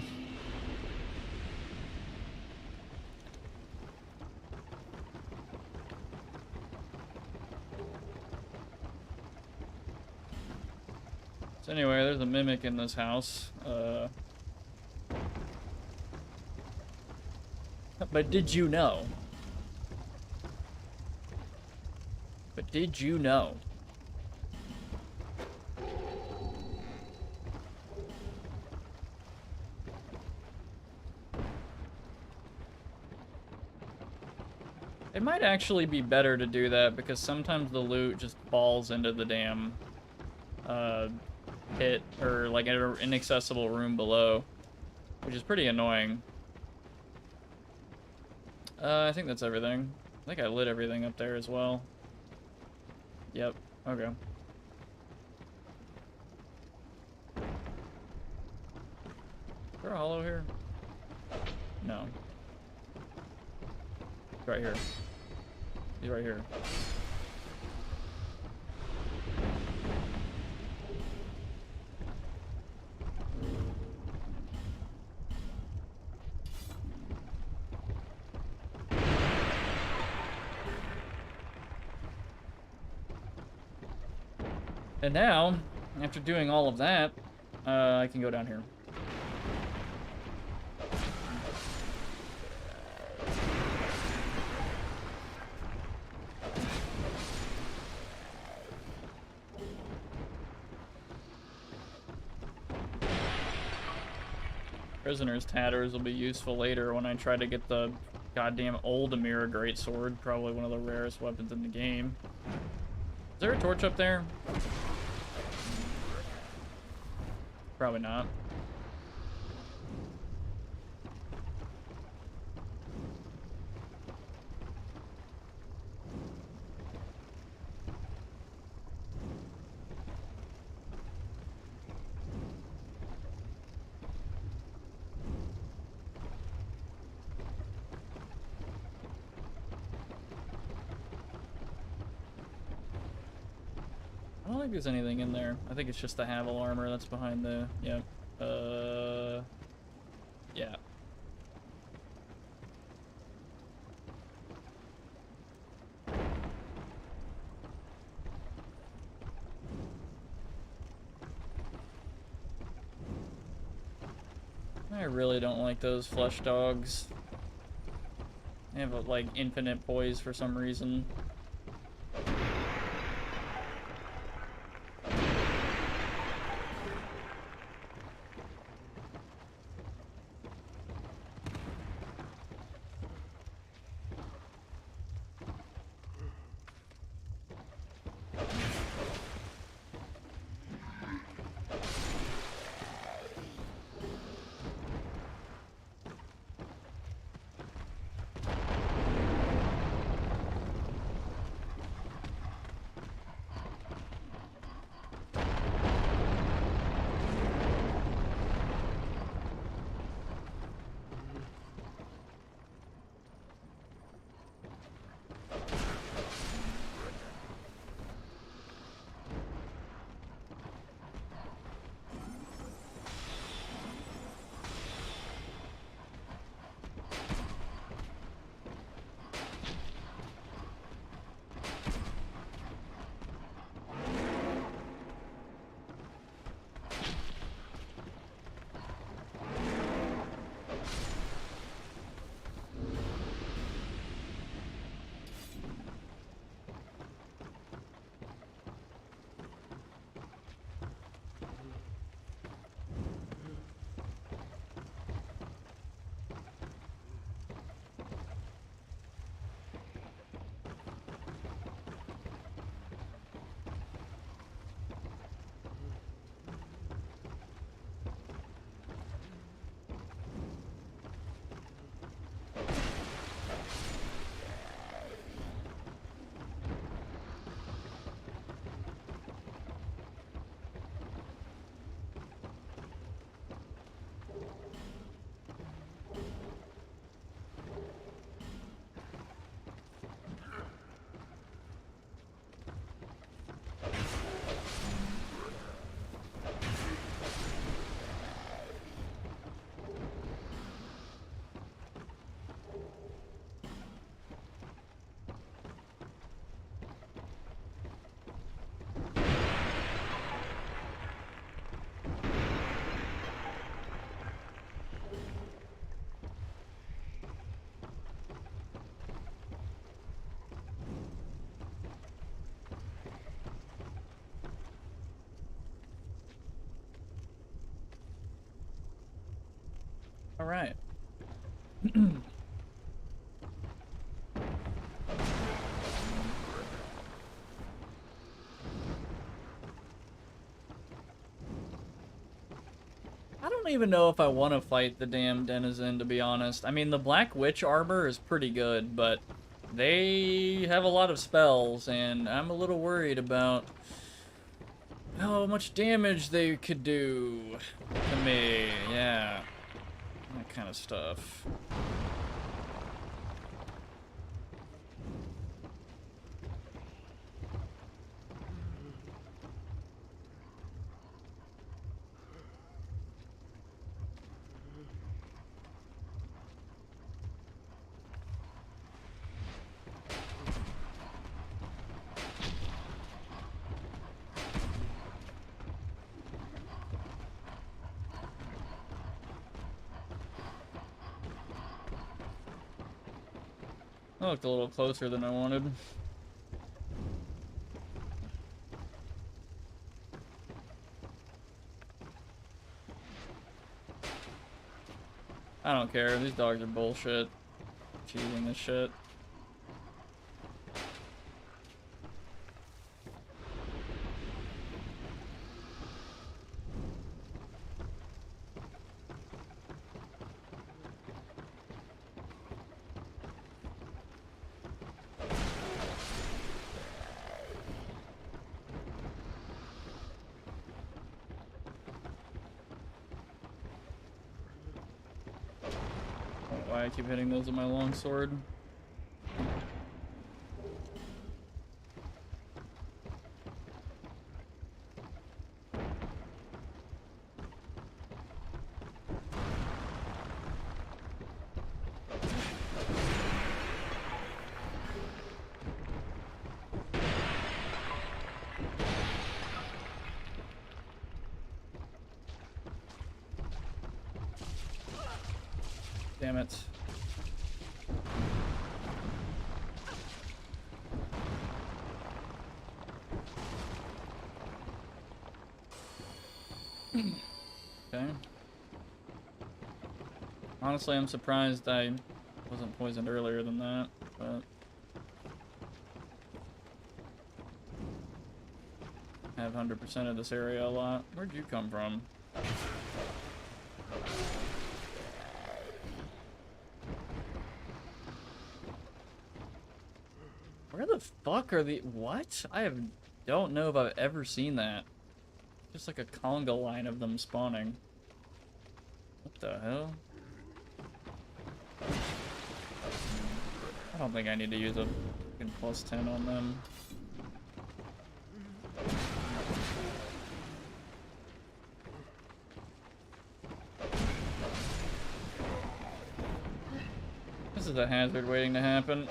[SPEAKER 1] So anyway, there's a mimic in this house. But did you know? But did you know? It might actually be better to do that because sometimes the loot just falls into the damn pit or like an inaccessible room below, which is pretty annoying. I think that's everything. I think I lit everything up there as well. Yep. Okay. Is there a hollow here? No. It's right here. He's right here. And now, after doing all of that, I can go down here. Prisoner's Tatters will be useful later when I try to get the goddamn old Amira Greatsword, probably one of the rarest weapons in the game. Is there a torch up there? Probably not. I don't think there's anything in there. I think it's just the Havel armor that's behind the... Yeah. Yeah. I really don't like those flesh dogs. They have, like, infinite poise for some reason. All right. I don't even know if I want to fight the damn denizen, to be honest. I mean, the Black Witch armor is pretty good, but they have a lot of spells, and I'm a little worried about how much damage they could do to me. Yeah, that kind of stuff. I looked a little closer than I wanted. I don't care. These dogs are bullshit. Cheating this shit. Why I keep hitting those with my longsword. Damn it. Okay. Honestly, I'm surprised I wasn't poisoned earlier than that, but I have 100% of this area a lot. Where'd you come from? Where the fuck are the... What? Don't know if I've ever seen that. Just like a conga line of them spawning. What the hell? I don't think I need to use a fucking +10 on them. This is a hazard waiting to happen.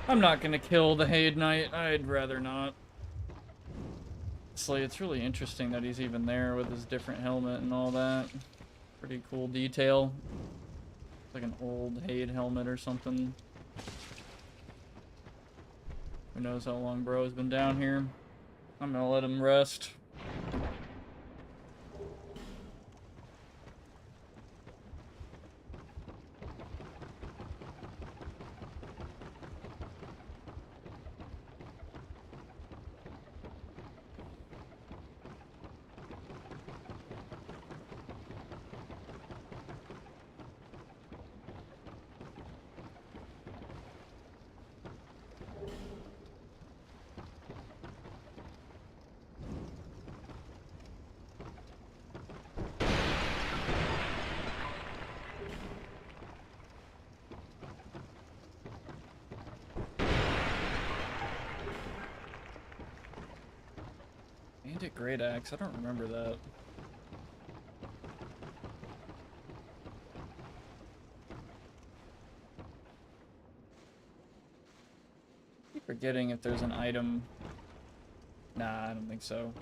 [SPEAKER 1] I'm not gonna kill the Haid Knight. I'd rather not. It's really interesting that he's even there with his different helmet and all that. Pretty cool detail. It's like an old Haid helmet or something. Who knows how long bro's been down here. I'm gonna let him rest. did Great Axe. I don't remember that. I keep forgetting if there's an item. Nah, I don't think so.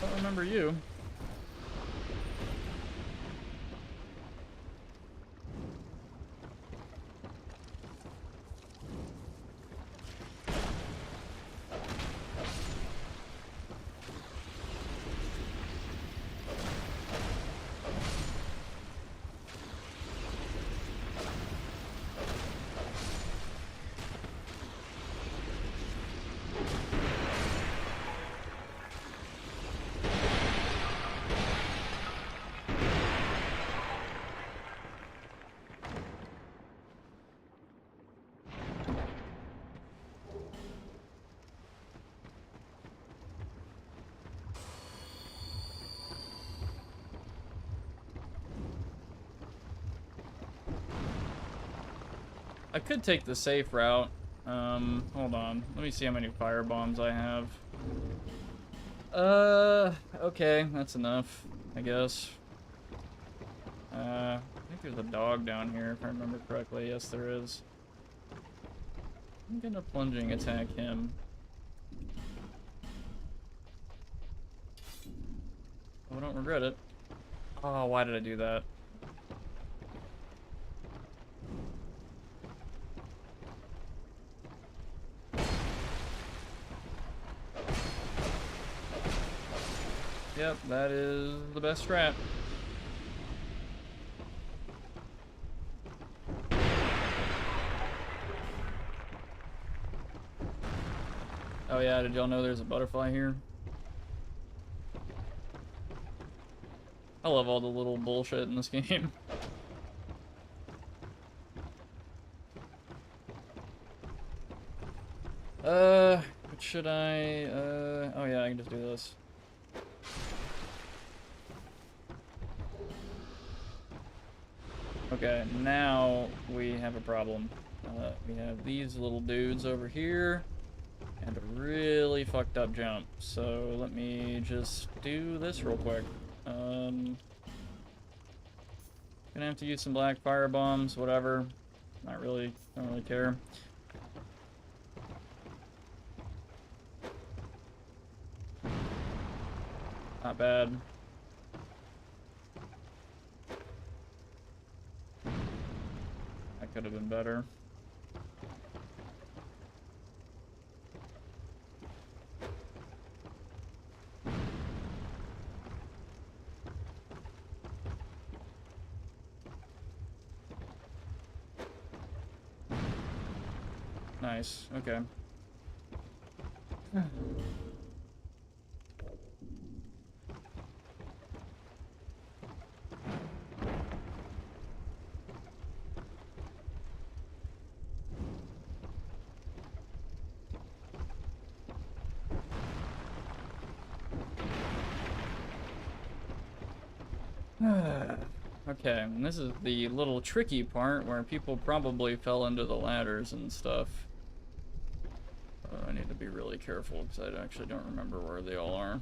[SPEAKER 1] Don't remember you. I could take the safe route. Hold on. Let me see how many fire bombs I have. Okay, that's enough, I guess. I think there's a dog down here, if I remember correctly. Yes, there is. I'm gonna plunging attack him. I don't regret it. Oh, why did I do that? Yep, that is the best strat. Oh yeah, did y'all know there's a butterfly here? I love all the little bullshit in this game. What should I, oh yeah, I can just do this. Okay, now we have a problem. We have these little dudes over here and a really fucked up jump. So let me just do this real quick. Gonna have to use some black fire bombs, whatever. Not really, don't really care. Not bad. That could have been better. Nice, okay. Okay, and this is the little tricky part where people probably fell into the ladders and stuff. I need to be really careful because I actually don't remember where they all are.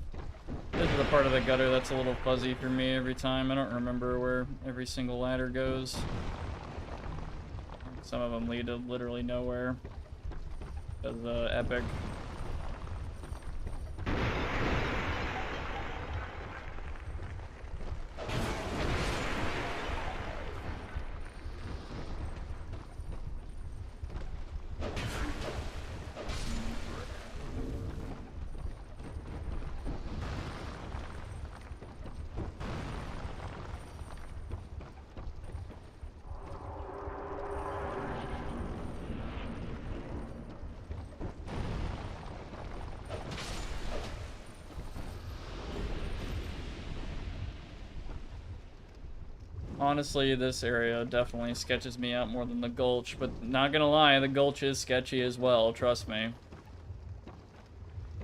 [SPEAKER 1] This is the part of the gutter that's a little fuzzy for me every time. I don't remember where every single ladder goes. Some of them lead to literally nowhere. Because Epic honestly, this area definitely sketches me out more than the Gulch, but not gonna lie, the Gulch is sketchy as well, trust me.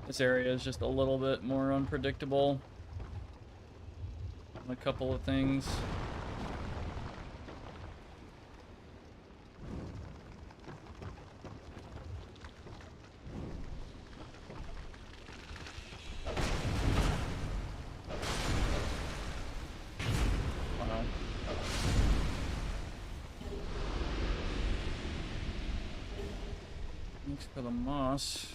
[SPEAKER 1] This area is just a little bit more unpredictable on a couple of things. Wow. Thanks for the moss.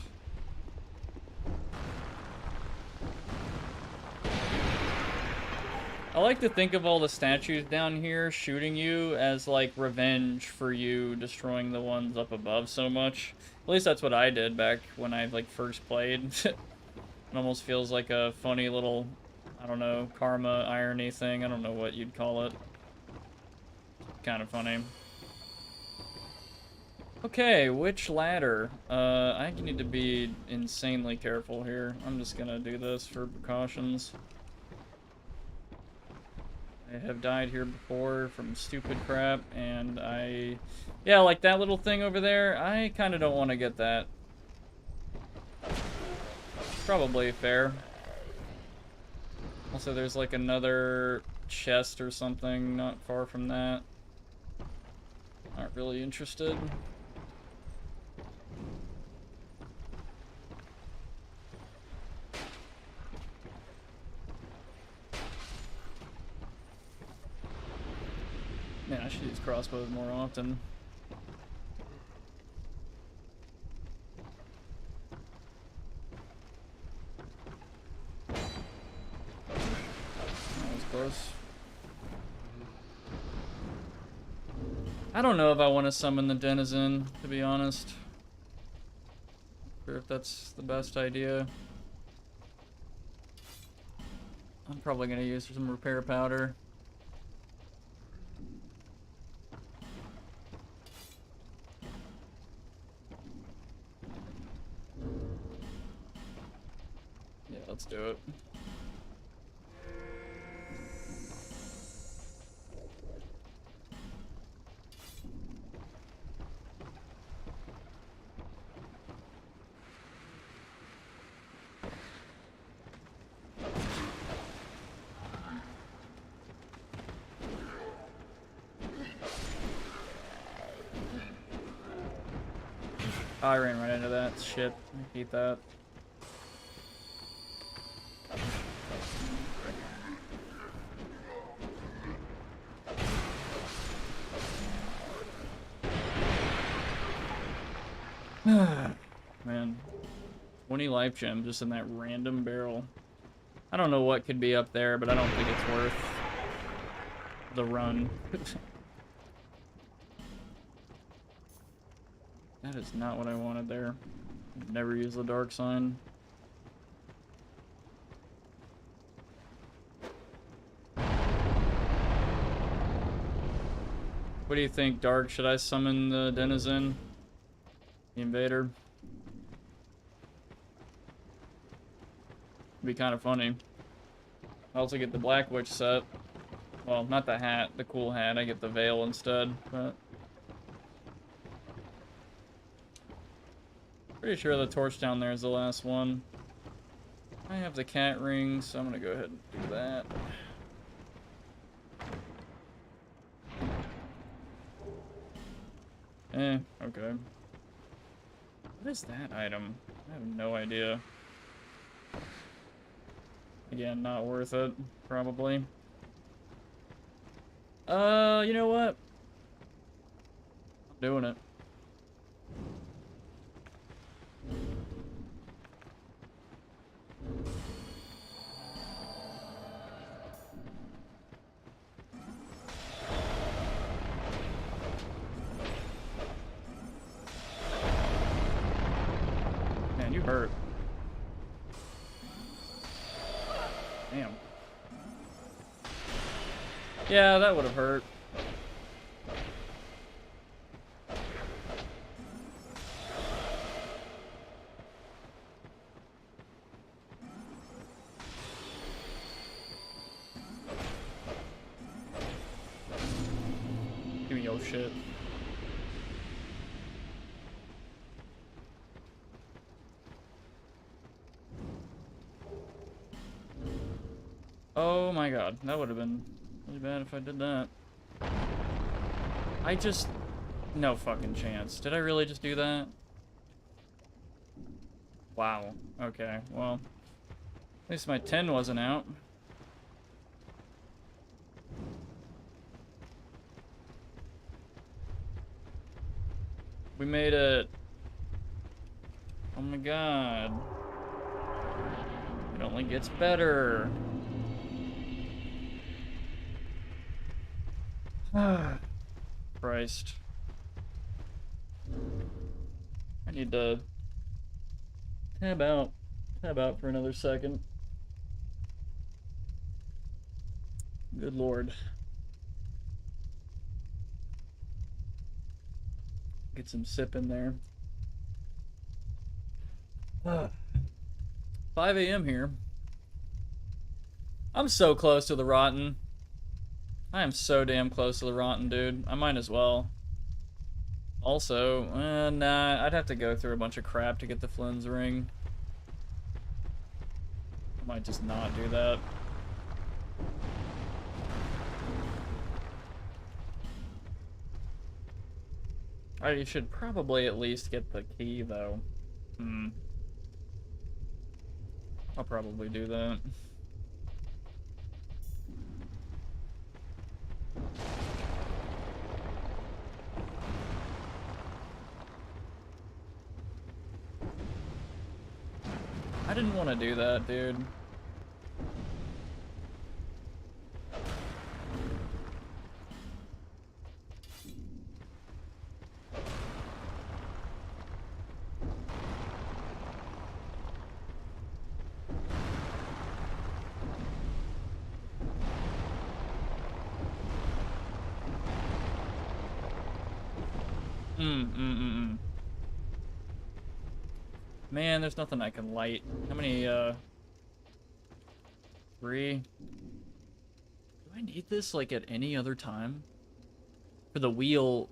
[SPEAKER 1] I like to think of all the statues down here shooting you as like revenge for you destroying the ones up above so much. At least that's what I did back when I like first played. It almost feels like a funny little, I don't know, karma irony thing. I don't know what you'd call it. Kind of funny. Okay, which ladder? I need to be insanely careful here. I'm just gonna do this for precautions. I have died here before from stupid crap, and yeah, like that little thing over there, I kind of don't want to get that. Probably fair. Also, there's like another chest or something not far from that. Not really interested. Man, I should use crossbows more often. That was close. I don't know if I want to summon the denizen, to be honest. Not sure if that's the best idea. I'm probably going to use some repair powder. Yeah, let's do it. Oh, I ran right into that. Shit. I hate that. Man. 20 life gems just in that random barrel. I don't know what could be up there, but I don't think it's worth the run. That is not what I wanted there. Never use the dark sign. What do you think, Dark? Should I summon the denizen? The invader? Be kind of funny. I also get the Black Witch set. Well, not the hat, the cool hat. I get the veil instead, but... Pretty sure the torch down there is the last one. I have the cat ring, so I'm gonna go ahead and do that. Okay. What is that item? I have no idea. Again, not worth it, probably. You know what? I'm doing it. Man, you hurt. Damn. Yeah, that would have hurt. Give me your shit. Oh my god, that would have been really bad if I did that. I just... No fucking chance. Did I really just do that? Wow. Okay, well. At least my 10 wasn't out. We made it. Oh my god. It only gets better. Christ. I need to tab out for another second. Good lord. Get some sip in there. 5 a.m. here. I'm so close to the rotten. I am so damn close to the rotten, dude. I might as well. Also, nah, I'd have to go through a bunch of crap to get the Flynn's ring. I might just not do that. I should probably at least get the key, though. I'll probably do that. I didn't want to do that, dude. Man, there's nothing I can light. How many, 3? Do I need this, like, at any other time? For the wheel,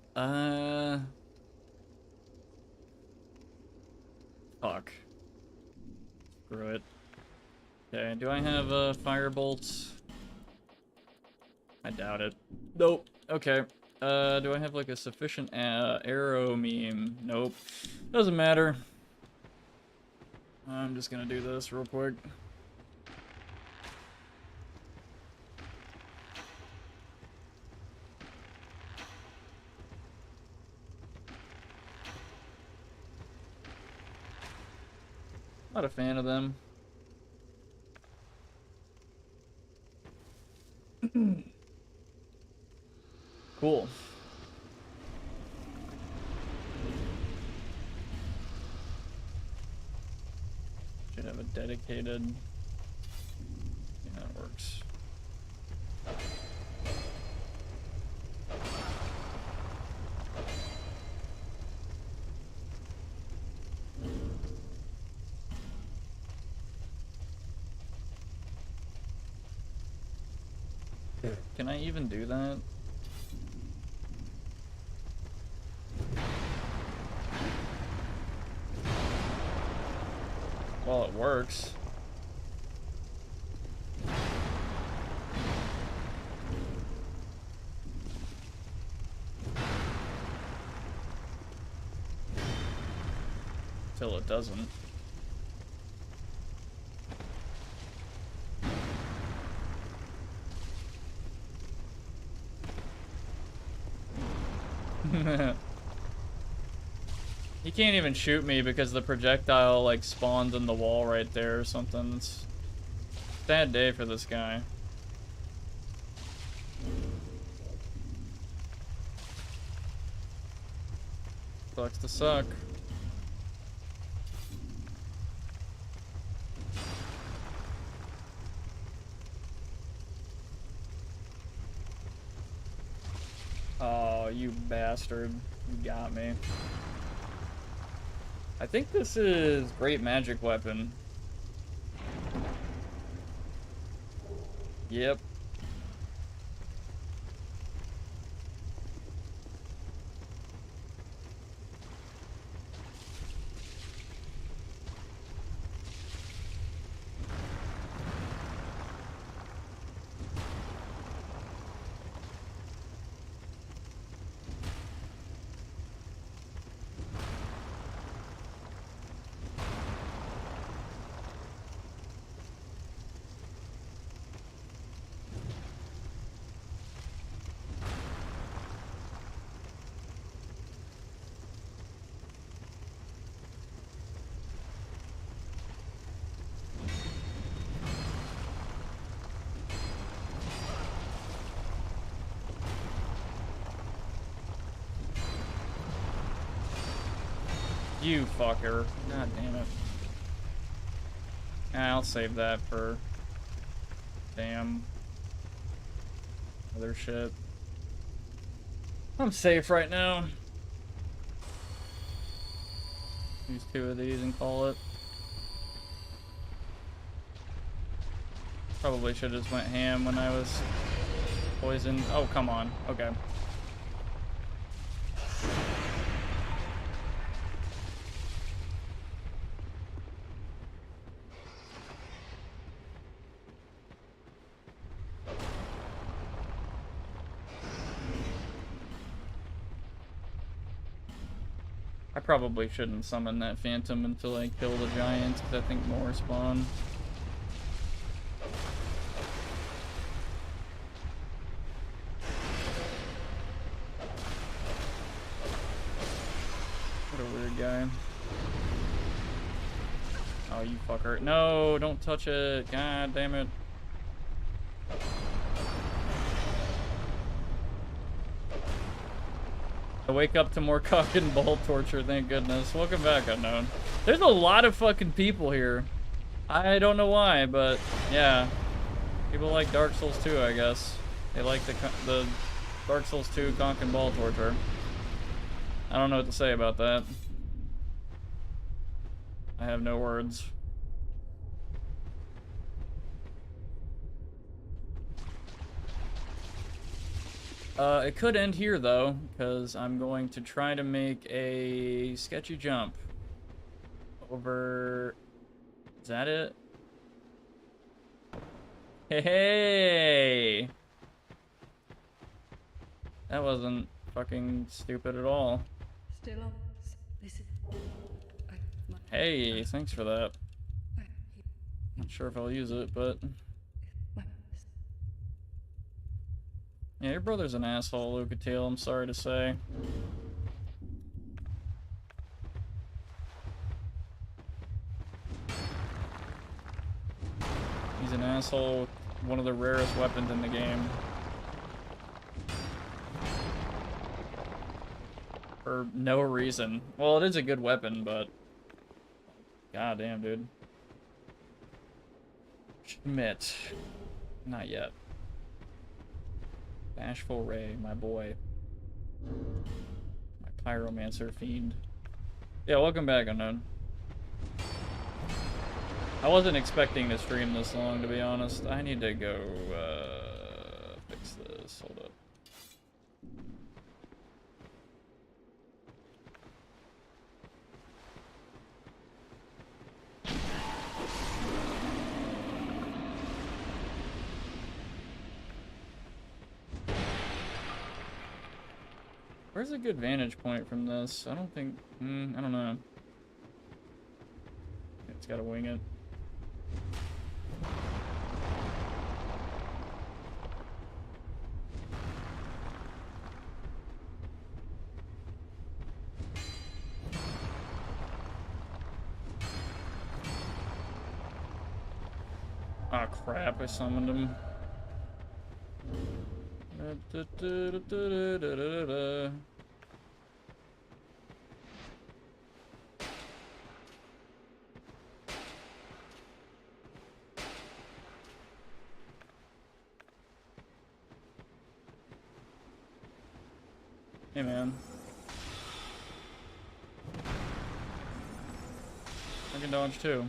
[SPEAKER 1] fuck. Screw it. Okay, do I have, fire bolts? I doubt it. Nope. Okay. Do I have, like, a sufficient, arrow meme? Nope. Doesn't matter. I'm just gonna do this real quick. Not a fan of them. Cool. Should have a dedicated. Yeah, that works. Can I even do that? Well, it works. Till it doesn't. He can't even shoot me because the projectile like spawns in the wall right there or something. It's a bad day for this guy. Sucks to suck. Oh, you bastard. You got me. I think this is great magic weapon. Yep. You fucker. God damn it. I'll save that for... Damn. Other shit. I'm safe right now. Use 2 of these and call it. Probably should have just went ham when I was poisoned. Oh, come on. Okay. I probably shouldn't summon that phantom until I kill the giants, because I think more spawn. What a weird guy. Oh, you fucker. No, don't touch it. God damn it. I wake up to more cock and ball torture, thank goodness. Welcome back, Unknown. There's a lot of fucking people here. I don't know why, but yeah. People like Dark Souls 2, I guess. They like the Dark Souls 2 cock and ball torture. I don't know what to say about that. I have no words. It could end here, though, because I'm going to try to make a sketchy jump over... Is that it? Hey! That wasn't fucking stupid at all.
[SPEAKER 4] Still on. Listen.
[SPEAKER 1] Hey, thanks for that. Not sure if I'll use it, but... Yeah, your brother's an asshole, Lucatiel, I'm sorry to say. He's an asshole with one of the rarest weapons in the game. For no reason. Well, it is a good weapon, but... God damn, dude. Schmidt. Not yet. Bashful Ray, my boy. My pyromancer fiend. Yeah, welcome back, Unknown. I wasn't expecting to stream this long, to be honest. I need to go, fix this. Hold up. Where's a good vantage point from this? I don't think... I don't know. It's gotta wing it. Ah, crap, I summoned him. Hey, man. I can dodge too.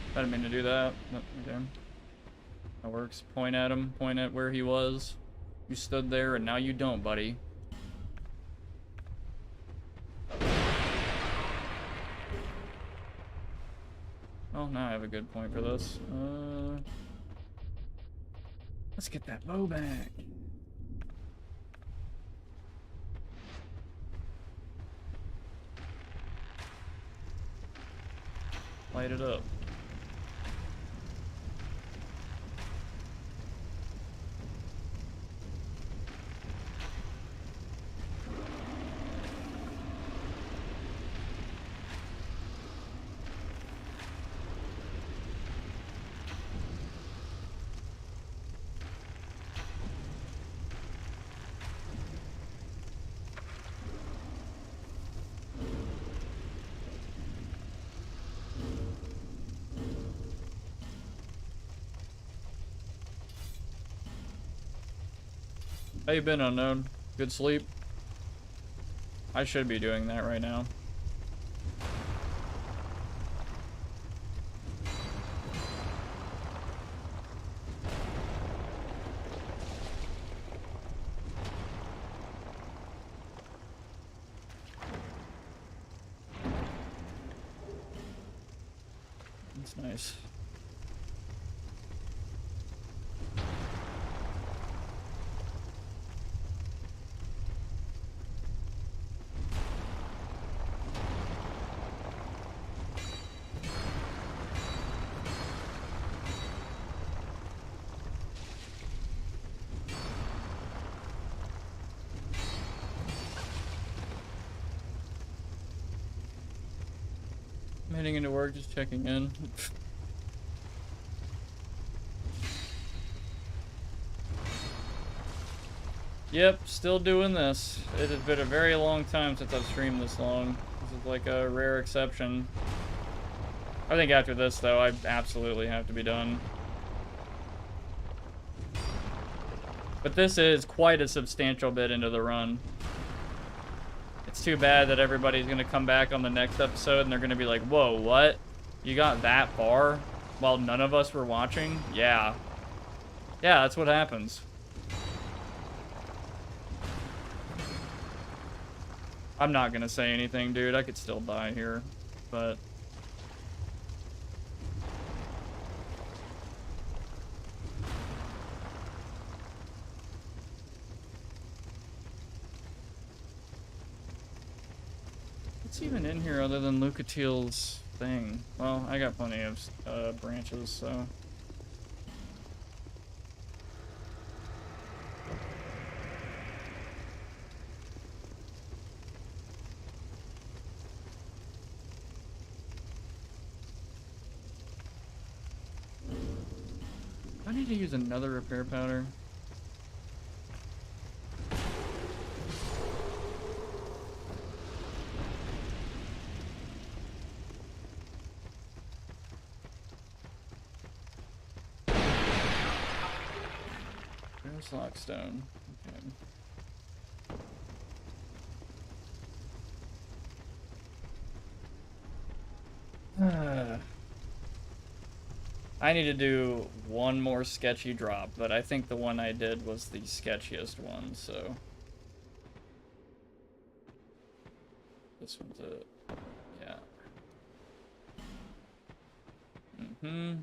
[SPEAKER 1] I didn't mean to do that. Okay. That works. Point at him. Point at where he was. You stood there, and now you don't, buddy. Well, now I have a good point for this. Let's get that bow back. Light it up. How you been, Unknown? Good sleep? I should be doing that right now. That's nice. I'm heading into work, just checking in. Yep, still doing this. It has been a very long time since I've streamed this long. This is like a rare exception. I think after this, though, I absolutely have to be done. But this is quite a substantial bit into the run. It's too bad that everybody's going to come back on the next episode and they're going to be like, whoa, what? You got that far while none of us were watching? Yeah. Yeah, that's what happens. I'm not going to say anything, dude. I could still die here, but... What's even in here other than Lucatiel's thing? Well, I got plenty of branches, so... I need to use another repair powder. There's Lockstone. Okay. I need to do one more sketchy drop, but I think the one I did was the sketchiest one, so... This one's it. Yeah. Mm-hmm.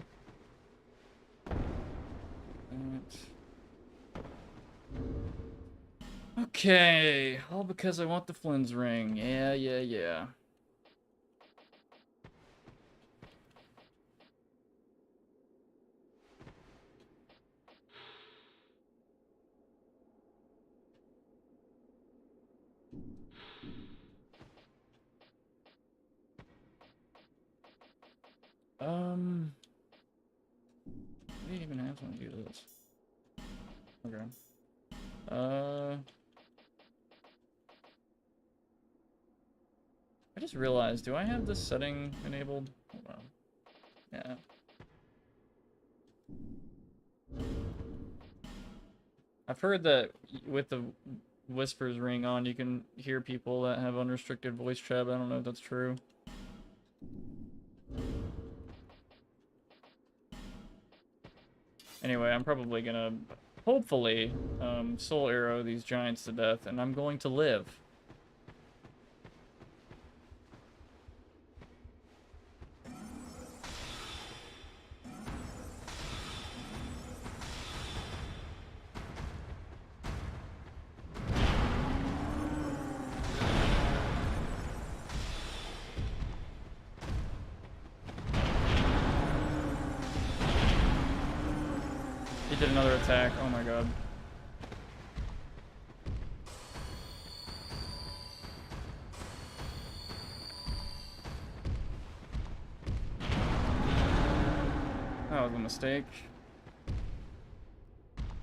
[SPEAKER 1] Okay, all because I want the Flynn's ring. Yeah. I didn't even have to do this. Okay. I just realized, do I have this setting enabled? Hold on. Yeah. I've heard that with the Whispers ring on, you can hear people that have unrestricted voice chat, but I don't know if that's true. Anyway, I'm probably gonna, hopefully, soul arrow these giants to death, and I'm going to live. He did another attack. Oh my god. That was a mistake.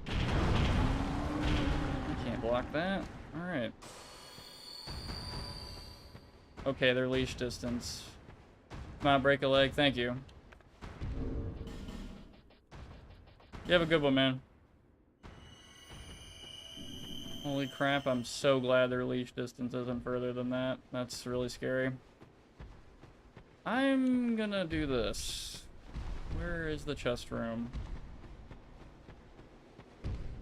[SPEAKER 1] Can't block that. Alright. Okay, they're leash distance. Come on, break a leg. Thank you. You have a good one, man. Holy crap, I'm so glad their leash distance isn't further than that. That's really scary. I'm gonna do this. Where is the chest room?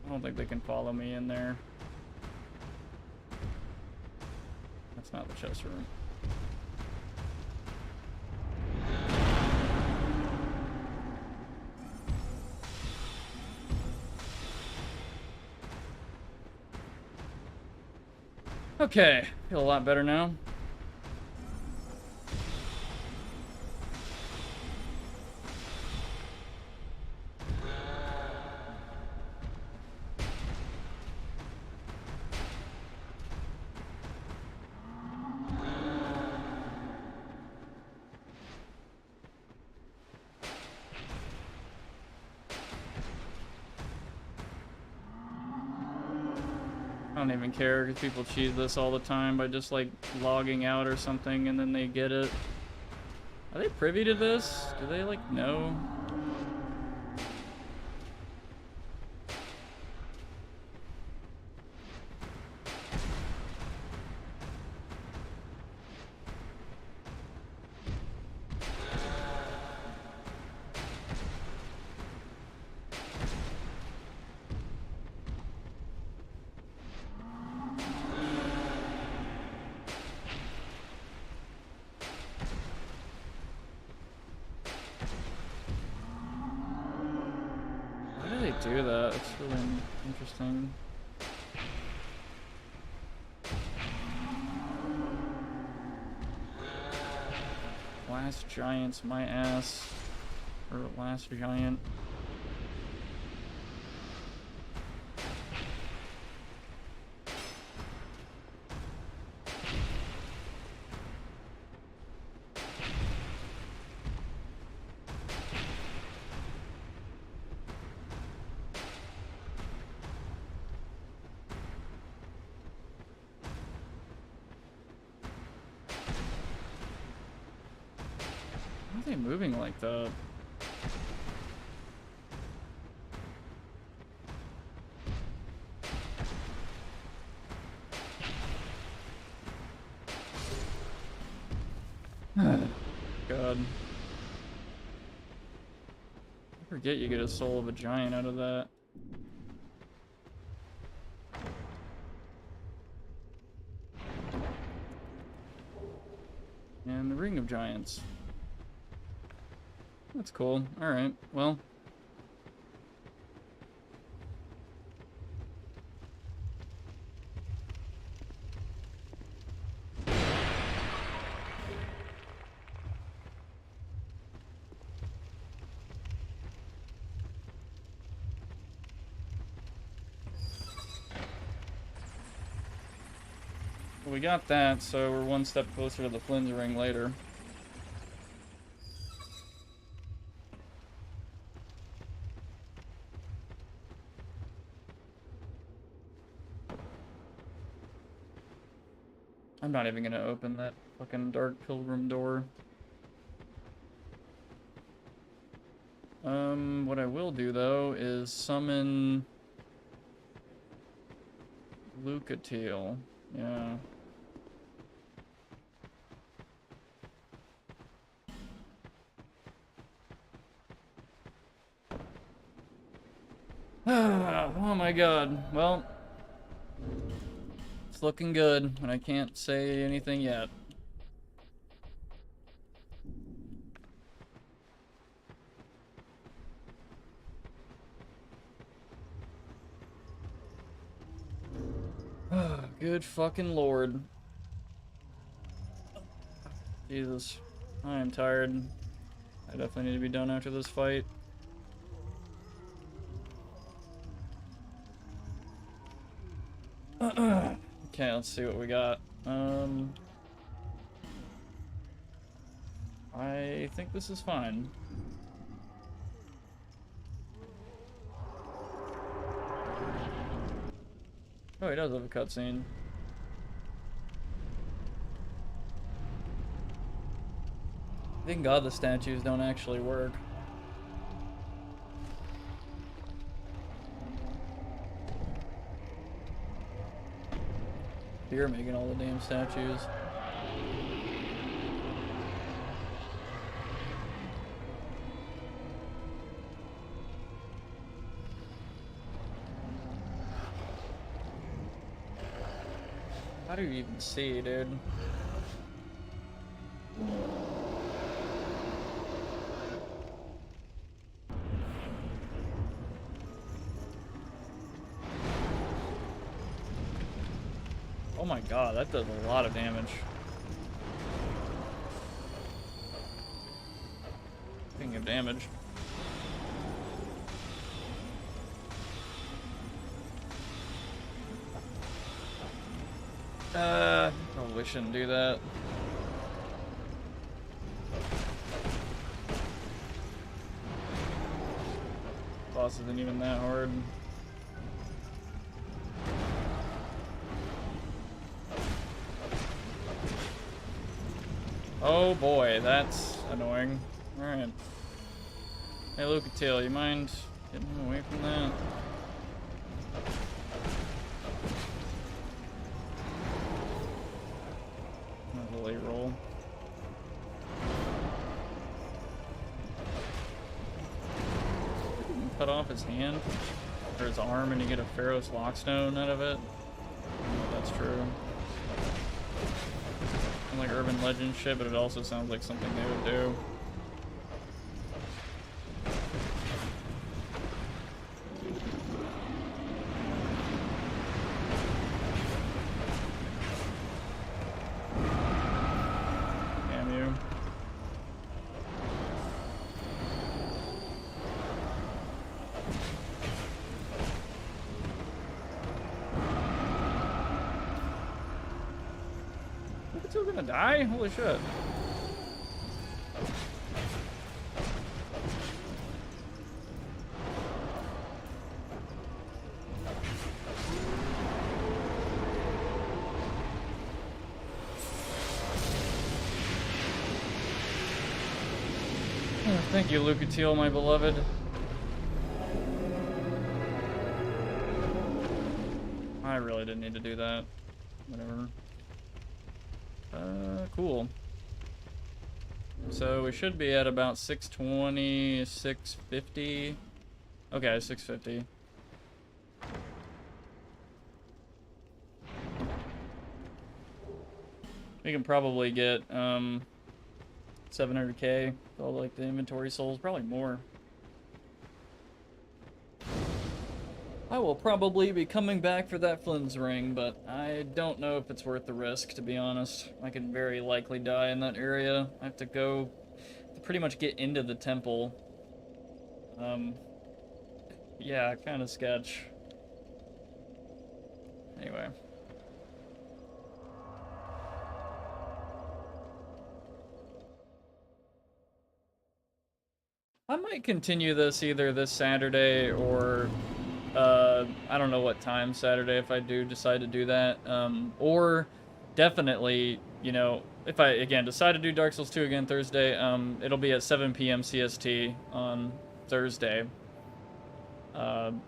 [SPEAKER 1] I don't think they can follow me in there. That's not the chest room. Okay, feel a lot better now. I don't even care because people cheese this all the time by just like logging out or something and then they get it. Are they privy to this? Do they like know? Do that. It's really interesting. Last giant's my ass. Or last giant. Why are they moving like that? God. I forget you get a soul of a giant out of that. And the Ring of Giants. That's cool. Alright, well. Well, we got that, so we're one step closer to the Flynn's ring later. I'm not even gonna open that fucking Dark Pilgrim door. What I will do though is summon Lucatiel. Yeah. Oh my god. Well, it's looking good, and I can't say anything yet. Good fucking lord. Jesus. I am tired. I definitely need to be done after this fight. Okay, let's see what we got. I think this is fine. Oh, he does have a cutscene. Thank God the statues don't actually work. You're making all the damn statues. How do you even see, dude? Oh my god, that does a lot of damage. Speaking of damage. Probably shouldn't do that. Boss isn't even that hard. Oh boy, that's annoying. Alright. Hey, Lucatiel, you mind getting away from that? That's a late roll. Cut off his hand or his arm and you get a Pharaoh's Lockstone out of it. I don't know if that's true. Like urban legend shit, but it also sounds like something they would do. Damn you. Is he gonna die? Holy shit. Oh, thank you, Lucatiel, my beloved. I really didn't need to do that. Whatever. Cool. So we should be at about 620, 650. Okay, 650. We can probably get 700k with all like the inventory souls, probably more. I will probably be coming back for that Flynn's ring, but I don't know if it's worth the risk, to be honest. I could very likely die in that area. I have to go to pretty much get into the temple. Yeah, kind of sketch. Anyway. I might continue this either this Saturday or I don't know what time Saturday if I do decide to do that. Or definitely, you know, if I again decide to do Dark Souls 2 again Thursday, it'll be at 7 PM CST on Thursday. I'm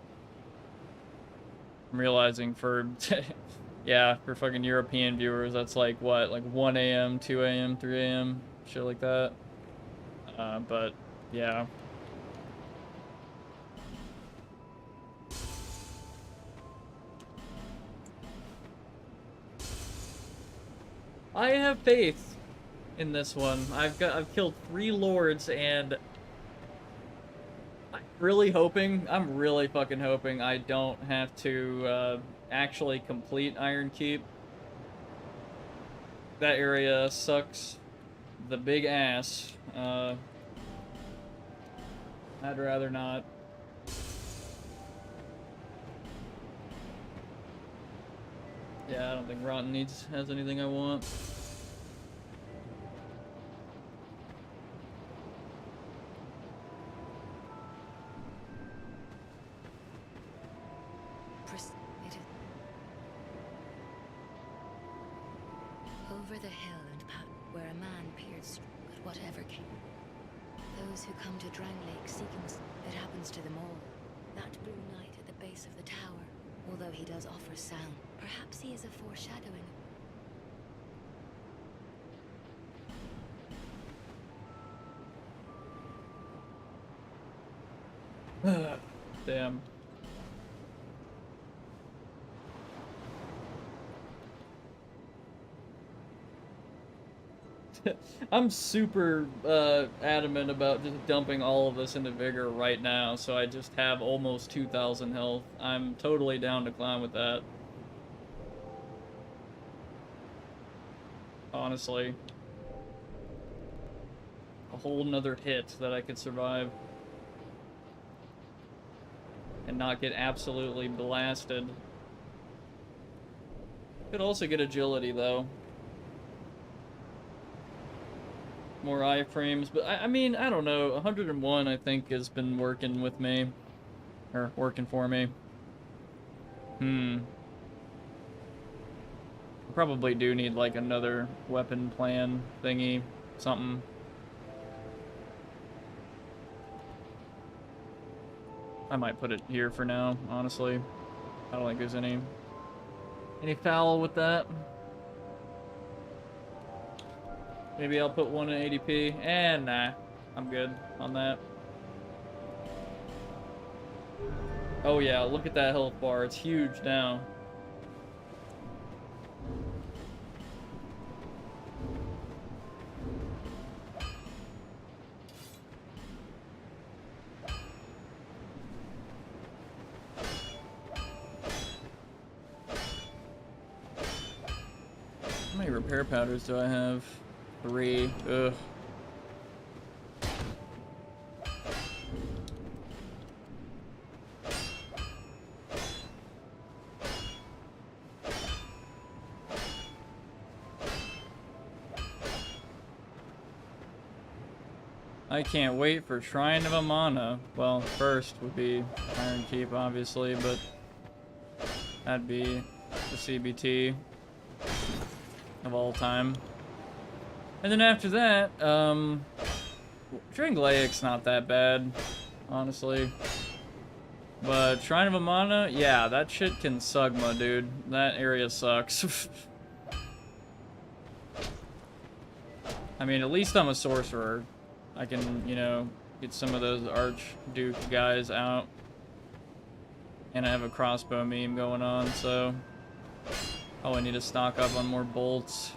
[SPEAKER 1] realizing for yeah, for fucking European viewers, that's like what, like 1 AM, 2 AM, 3 AM, shit like that. But yeah. I have faith in this one. I've killed 3 lords and I'm really fucking hoping I don't have to actually complete Iron Keep. That area sucks the big ass. I'd rather not. Yeah, I don't think Rotten has anything I want.
[SPEAKER 5] Over the hill and where a man peered at whatever came. Those who come to Drang Lake seeking it happens to them all. That blue knight at the base of the tower, although he does offer sound, perhaps he is a foreshadowing.
[SPEAKER 1] Damn. I'm super adamant about just dumping all of this into Vigor right now, so I just have almost 2,000 health. I'm totally down to climb with that. Honestly. A whole nother hit that I could survive. And not get absolutely blasted. Could also get agility, though. More iframes, but I mean, I don't know. 101, I think, has been working with me. Or working for me. Probably do need, like, another weapon plan thingy. Something. I might put it here for now, honestly. I don't think there's any foul with that. Maybe I'll put one in ADP. And nah, I'm good on that. Oh yeah, look at that health bar. It's huge now. How many repair powders do I have? 3. Ugh. I can't wait for Shrine of Amana. Well, first would be Iron Keep, obviously, but that'd be the CBT of all time. And then after that, Drangleiac's not that bad, honestly. But Shrine of Amana, yeah, that shit can Sugma, dude. That area sucks. I mean, at least I'm a sorcerer. I can, you know, get some of those Archduke guys out. And I have a crossbow meme going on, so... Oh, I need to stock up on more bolts.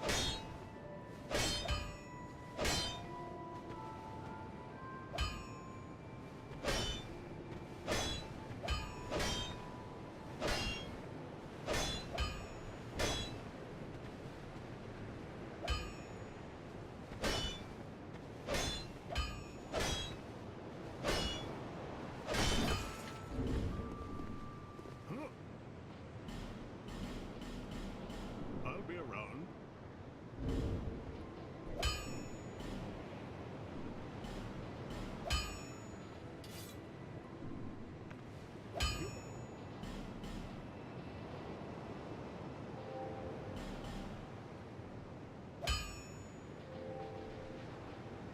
[SPEAKER 6] I'll be around.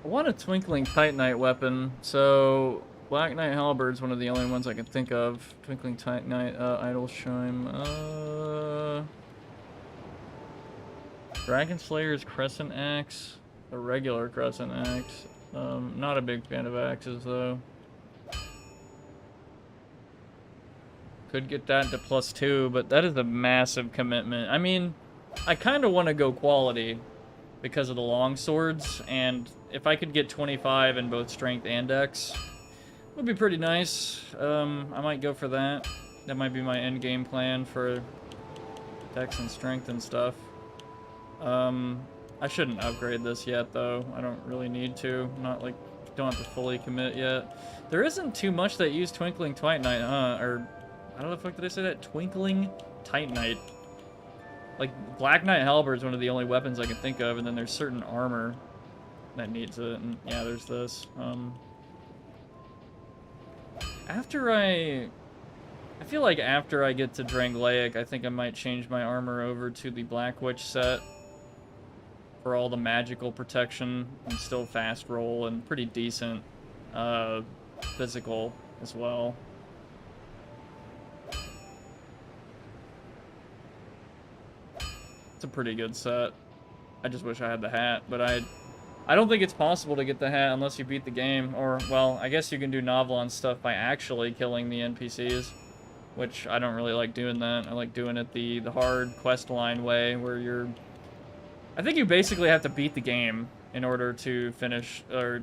[SPEAKER 1] I want a Twinkling Titanite weapon, so Black Knight Halberd's one of the only ones I can think of. Twinkling Titanite, Idleshime, Dragon Slayer's Crescent Axe, a regular Crescent Axe. Not a big fan of axes, though. Could get that to +2, but that is a massive commitment. I mean, I kind of want to go quality because of the long swords, and if I could get 25 in both strength and dex, it would be pretty nice. I might go for that. That might be my end game plan for dex and strength and stuff. I shouldn't upgrade this yet, though. I don't really need to. Not like, don't have to fully commit yet. There isn't too much that use Twinkling Titanite, huh? Or, how the fuck did I say that? Twinkling Titanite. Like, Black Knight Halberd is one of the only weapons I can think of, and then there's certain armor that needs it, and yeah, there's this. After I feel like after I get to Drangleic, I think I might change my armor over to the Black Witch set for all the magical protection and still fast roll and pretty decent physical as well. It's a pretty good set. I just wish I had the hat, but I don't think it's possible to get the hat unless you beat the game. Or, well, I guess you can do Novelon stuff by actually killing the NPCs, which I don't really like doing that. I like doing it the hard quest line way, where you're... I think you basically have to beat the game in order to finish, or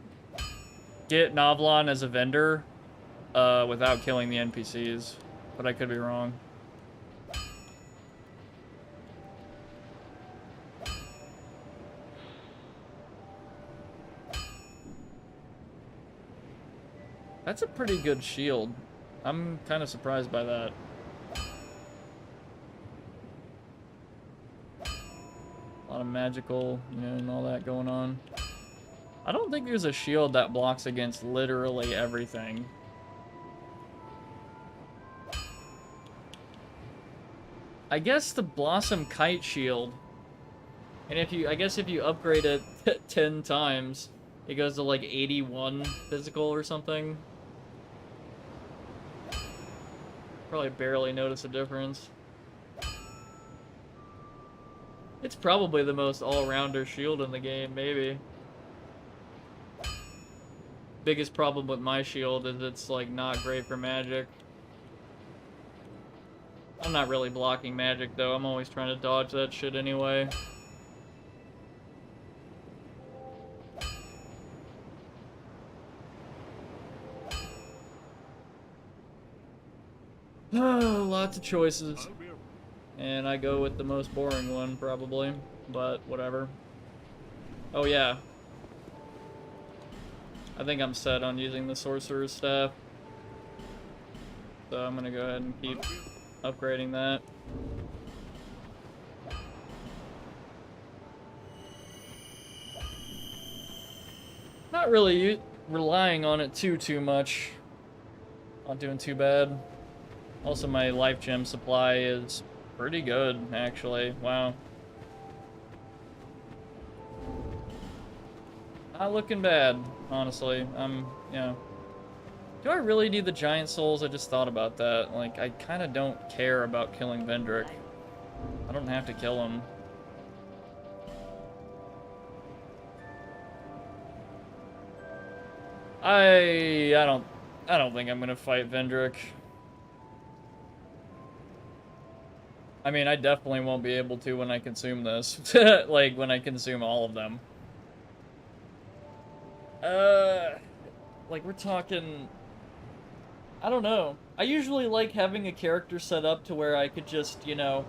[SPEAKER 1] get Novelon as a vendor without killing the NPCs, but I could be wrong. That's a pretty good shield. I'm kind of surprised by that. A lot of magical, you know, and all that going on. I don't think there's a shield that blocks against literally everything. I guess the Blossom Kite shield. And I guess if you upgrade it 10 times, it goes to like 81 physical or something. Probably barely notice a difference. It's probably the most all-rounder shield in the game, maybe. Biggest problem with my shield is it's like not great for magic. I'm not really blocking magic though, I'm always trying to dodge that shit anyway. Lots of choices. And I go with the most boring one, probably. But, whatever. Oh, yeah. I think I'm set on using the Sorcerer's Staff. So I'm gonna go ahead and keep upgrading that. Not really relying on it too much. Not doing too bad. Also, my life gem supply is pretty good, actually. Wow. Not looking bad, honestly. You know. Do I really need the giant souls? I just thought about that. Like, I kind of don't care about killing Vendrick. I don't have to kill him. I don't think I'm gonna fight Vendrick. I mean, I definitely won't be able to when I consume this. Like, when I consume all of them. Like, we're talking... I don't know. I usually like having a character set up to where I could just, you know,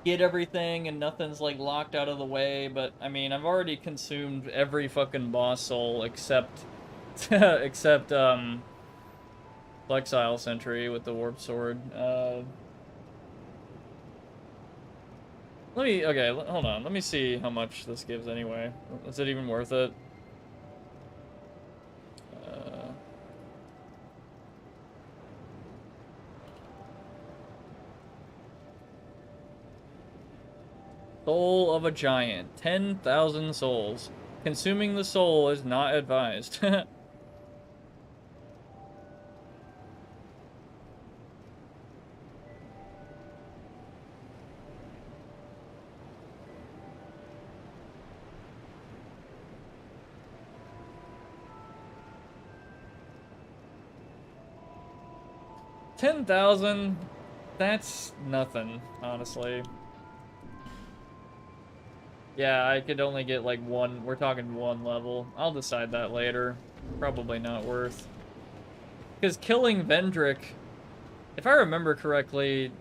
[SPEAKER 1] get everything and nothing's, like, locked out of the way, but, I mean, I've already consumed every fucking boss soul except... except, Flexile Sentry with the Warp Sword. Okay, hold on. Let me see how much this gives anyway. Is it even worth it? Soul of a Giant. 10,000 souls. Consuming the soul is not advised. 10,000, that's nothing, honestly. Yeah, I could only get like one, we're talking one level. I'll decide that later. Probably not worth. Because killing Vendrick, if I remember correctly,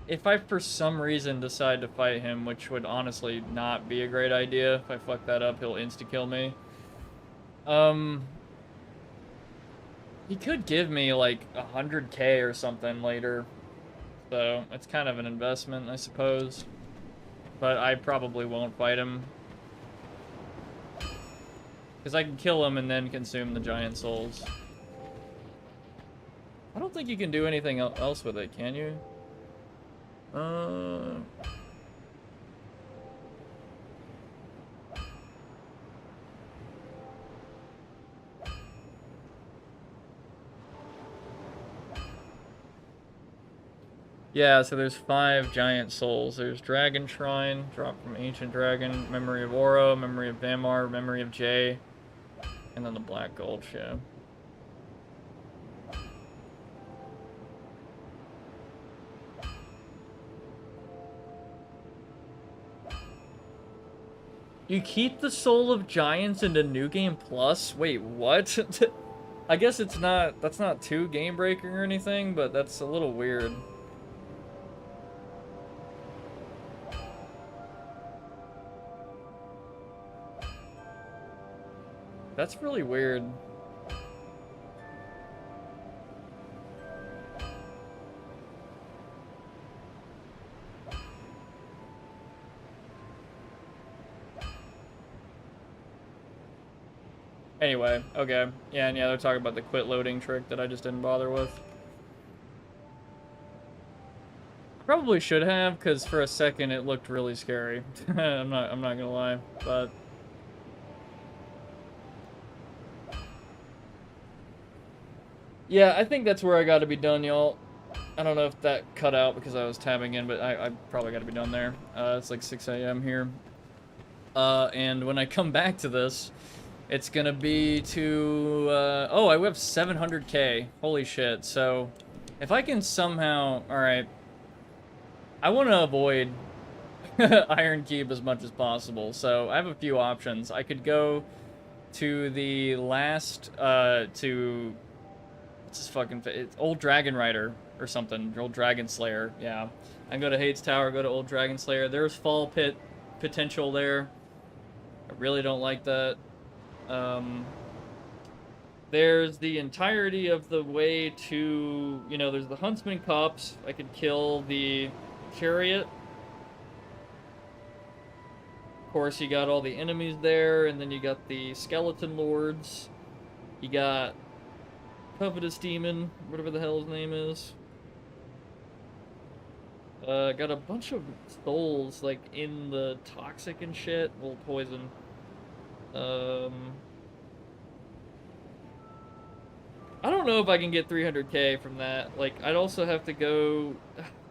[SPEAKER 1] if I for some reason decide to fight him, which would honestly not be a great idea, if I fuck that up, he'll insta-kill me. He could give me like 100k or something later, so it's kind of an investment, I suppose. but I probably won't fight him. Because I can kill him and then consume the giant souls. I don't think you can do anything else with it, can you? Yeah, so there's 5 giant souls. There's Dragon Shrine, drop from Ancient Dragon, Memory of Oro, Memory of Vamar, Memory of Jay, and then the Black Gold Show. You keep the Soul of Giants into New Game Plus? Wait, what? I guess it's not, that's not too game breaking or anything, but that's a little weird. That's really weird. Anyway, okay. Yeah, and yeah, they're talking about the quit loading trick that I just didn't bother with. Probably should have, because for a second it looked really scary. I'm not gonna lie, but... Yeah, I think that's where I gotta be done, y'all. I don't know if that cut out because I was tabbing in, but I probably gotta be done there. It's like 6 a.m. here. And when I come back to this, it's gonna be to, oh, I have 700k. Holy shit. So, if I can somehow, alright. I want to avoid Iron Keep as much as possible, so I have a few options. I could go to the last, to, what's this fucking, it's Old Dragon Rider or something, Old Dragon Slayer, yeah. I can go to Hades Tower, go to Old Dragon Slayer. There's Fall Pit potential there. I really don't like that. There's the entirety of the way to, you know, there's the Huntsman Copse. I could kill the Chariot. Of course, you got all the enemies there, and then you got the Skeleton Lords. You got Covetous Demon, whatever the hell his name is. Got a bunch of souls, like, in the toxic and shit. Well, poison. I don't know if I can get 300k from that. Like, I'd also have to go...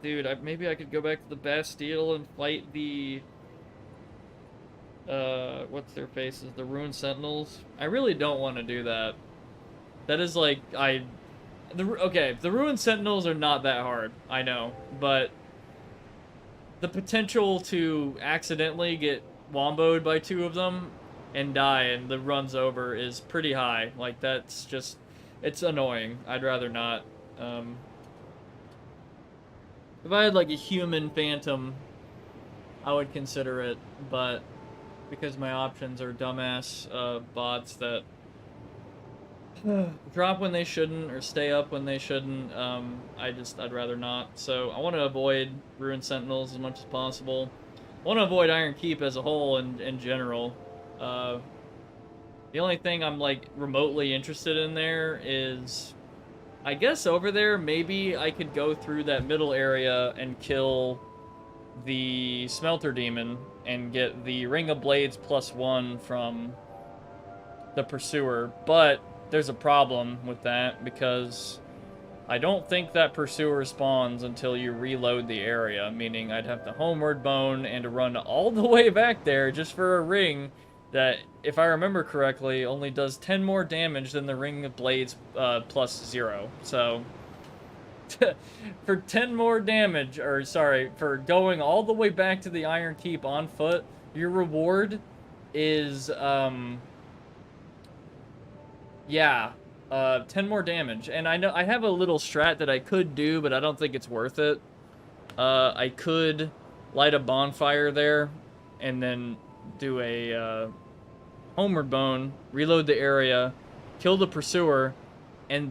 [SPEAKER 1] Dude, maybe I could go back to the Bastille and fight the... what's their faces? The Ruined Sentinels. I really don't want to do that. That is like, okay, the Ruined Sentinels are not that hard, I know, but the potential to accidentally get womboed by 2 of them and die and the run's over is pretty high. Like, that's just, it's annoying. I'd rather not. If I had like a human phantom, I would consider it, but because my options are dumbass bots that drop when they shouldn't or stay up when they shouldn't, I'd rather not. So I want to avoid Ruined Sentinels as much as possible. I want to avoid Iron Keep as a whole in general. The only thing I'm like remotely interested in there is, I guess over there maybe I could go through that middle area and kill the Smelter Demon and get the Ring of Blades +1 from the Pursuer, but there's a problem with that because I don't think that Pursuer spawns until you reload the area, meaning I'd have to Homeward Bone and to run all the way back there just for a ring that, if I remember correctly, only does 10 more damage than the Ring of Blades +0. So, for 10 more damage, or sorry, for going all the way back to the Iron Keep on foot, your reward is, 10 more damage. And I know I have a little strat that I could do, but I don't think it's worth it. I could light a bonfire there, and then do a Homeward Bone, reload the area, kill the Pursuer,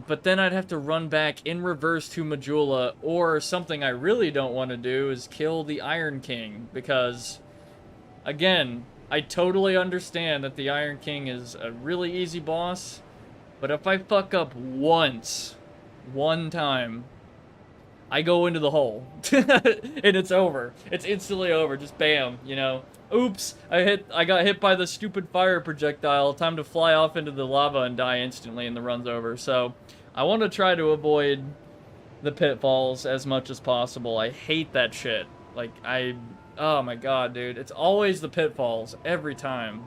[SPEAKER 1] but then I'd have to run back in reverse to Majula, or something I really don't want to do is kill the Iron King, because Again, I totally understand that the Iron King is a really easy boss, but if I fuck up once, one time, I go into the hole, and it's over. It's instantly over, just bam, you know. Oops, I got hit by the stupid fire projectile, time to fly off into the lava and die instantly, and the run's over. So, I want to try to avoid the pitfalls as much as possible. I hate that shit. Like, oh my god, dude. It's always the pitfalls, every time.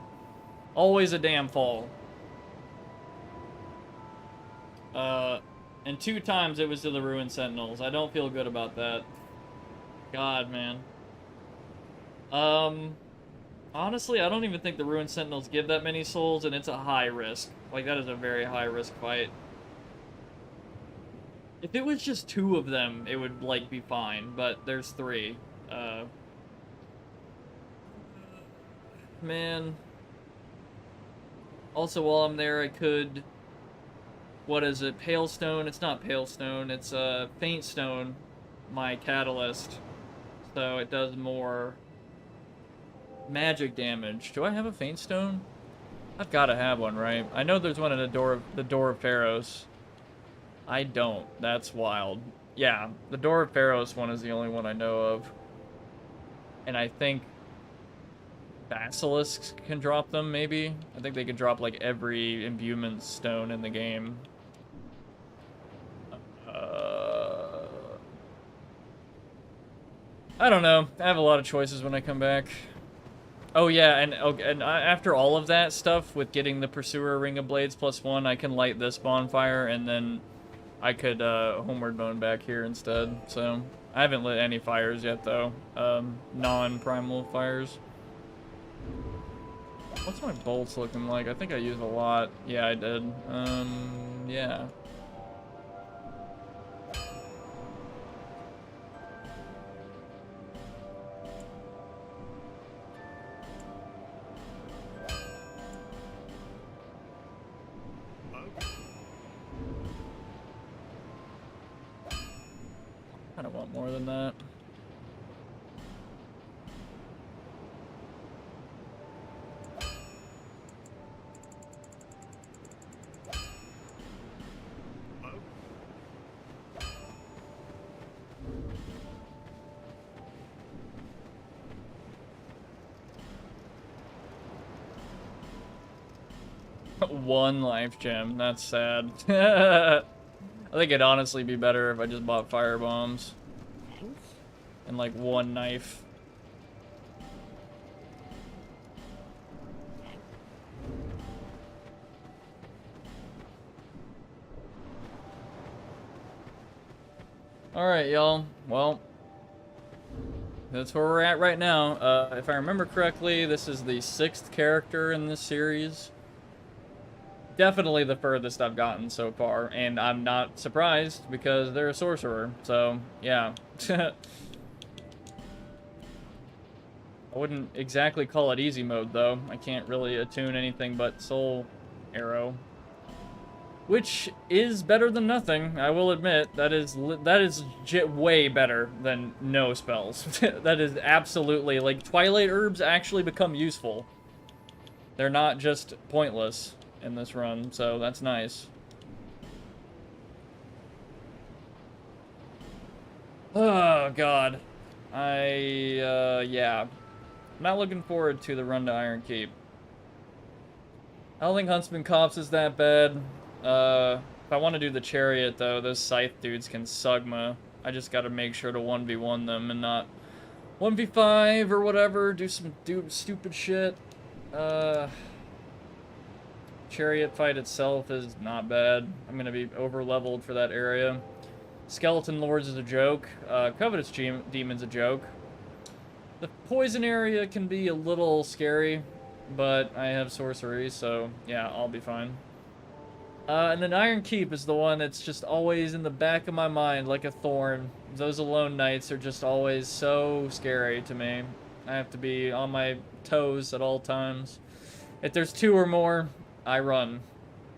[SPEAKER 1] Always a damn fall. And 2 times it was to the Ruined Sentinels. I don't feel good about that. God, man. Honestly, I don't even think the Ruined Sentinels give that many souls, and it's a high risk. Like, that is a very high risk fight. If it was just 2 of them, it would, like, be fine, but there's 3. Man. Also, while I'm there, I could... What is it? Pale Stone? It's not Pale Stone, it's, Faint Stone, my catalyst. So it does more magic damage. Do I have a Faint Stone? I've gotta have one, right? I know there's one in the Door of Pharaohs. I don't. That's wild. Yeah, the Door of Pharaohs one is the only one I know of. And I think Basilisks can drop them, maybe? I think they can drop, like, every imbuement stone in the game. I don't know. I have a lot of choices when I come back. Oh, yeah, and after all of that stuff, with getting the Pursuer Ring of Blades +1, I can light this bonfire, and then I could homeward bone back here instead. So, I haven't lit any fires yet, though. Non-primal fires. What's my bolts looking like? I think I used a lot. Yeah, I did. Yeah. I don't want more than that. One life gem. That's sad. I think it'd honestly be better if I just bought fire bombs. And like 1 knife. Alright, y'all. Well, that's where we're at right now. If I remember correctly, this is the 6th character in this series. Definitely the furthest I've gotten so far, and I'm not surprised because they're a sorcerer, so yeah. I wouldn't exactly call it easy mode, though. I can't really attune anything but Soul Arrow. Which is better than nothing, I will admit. That is way better than no spells. That is absolutely, like, Twilight Herbs actually become useful. They're not just pointless in this run, so that's nice. Oh, God. Yeah. I'm not looking forward to the run to Iron Keep. I don't think Huntsman Copse is that bad. If I want to do the Chariot, though, those Scythe dudes can Sugma. I just gotta make sure to 1v1 them and not 1v5 or whatever, do some stupid shit. Chariot fight itself is not bad. I'm gonna be over-leveled for that area. Skeleton Lords is a joke. Covetous Demon's a joke. The poison area can be a little scary, but I have sorcery, so yeah, I'll be fine. And then Iron Keep is the one that's just always in the back of my mind like a thorn. Those alone nights are just always so scary to me. I have to be on my toes at all times. If there's 2 or more, I run.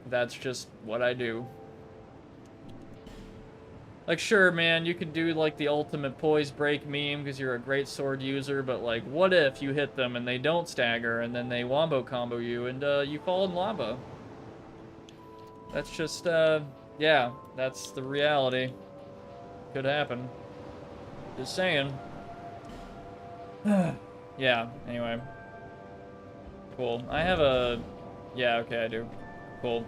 [SPEAKER 1] That's just what I do. Like, sure, man, you could do, like, the ultimate poise break meme because you're a great sword user, but, like, what if you hit them and they don't stagger and then they wombo combo you and, you fall in lava? That's just, yeah, that's the reality. Could happen. Just saying. Yeah, anyway. Cool. I have a... Yeah, okay, I do. Cool.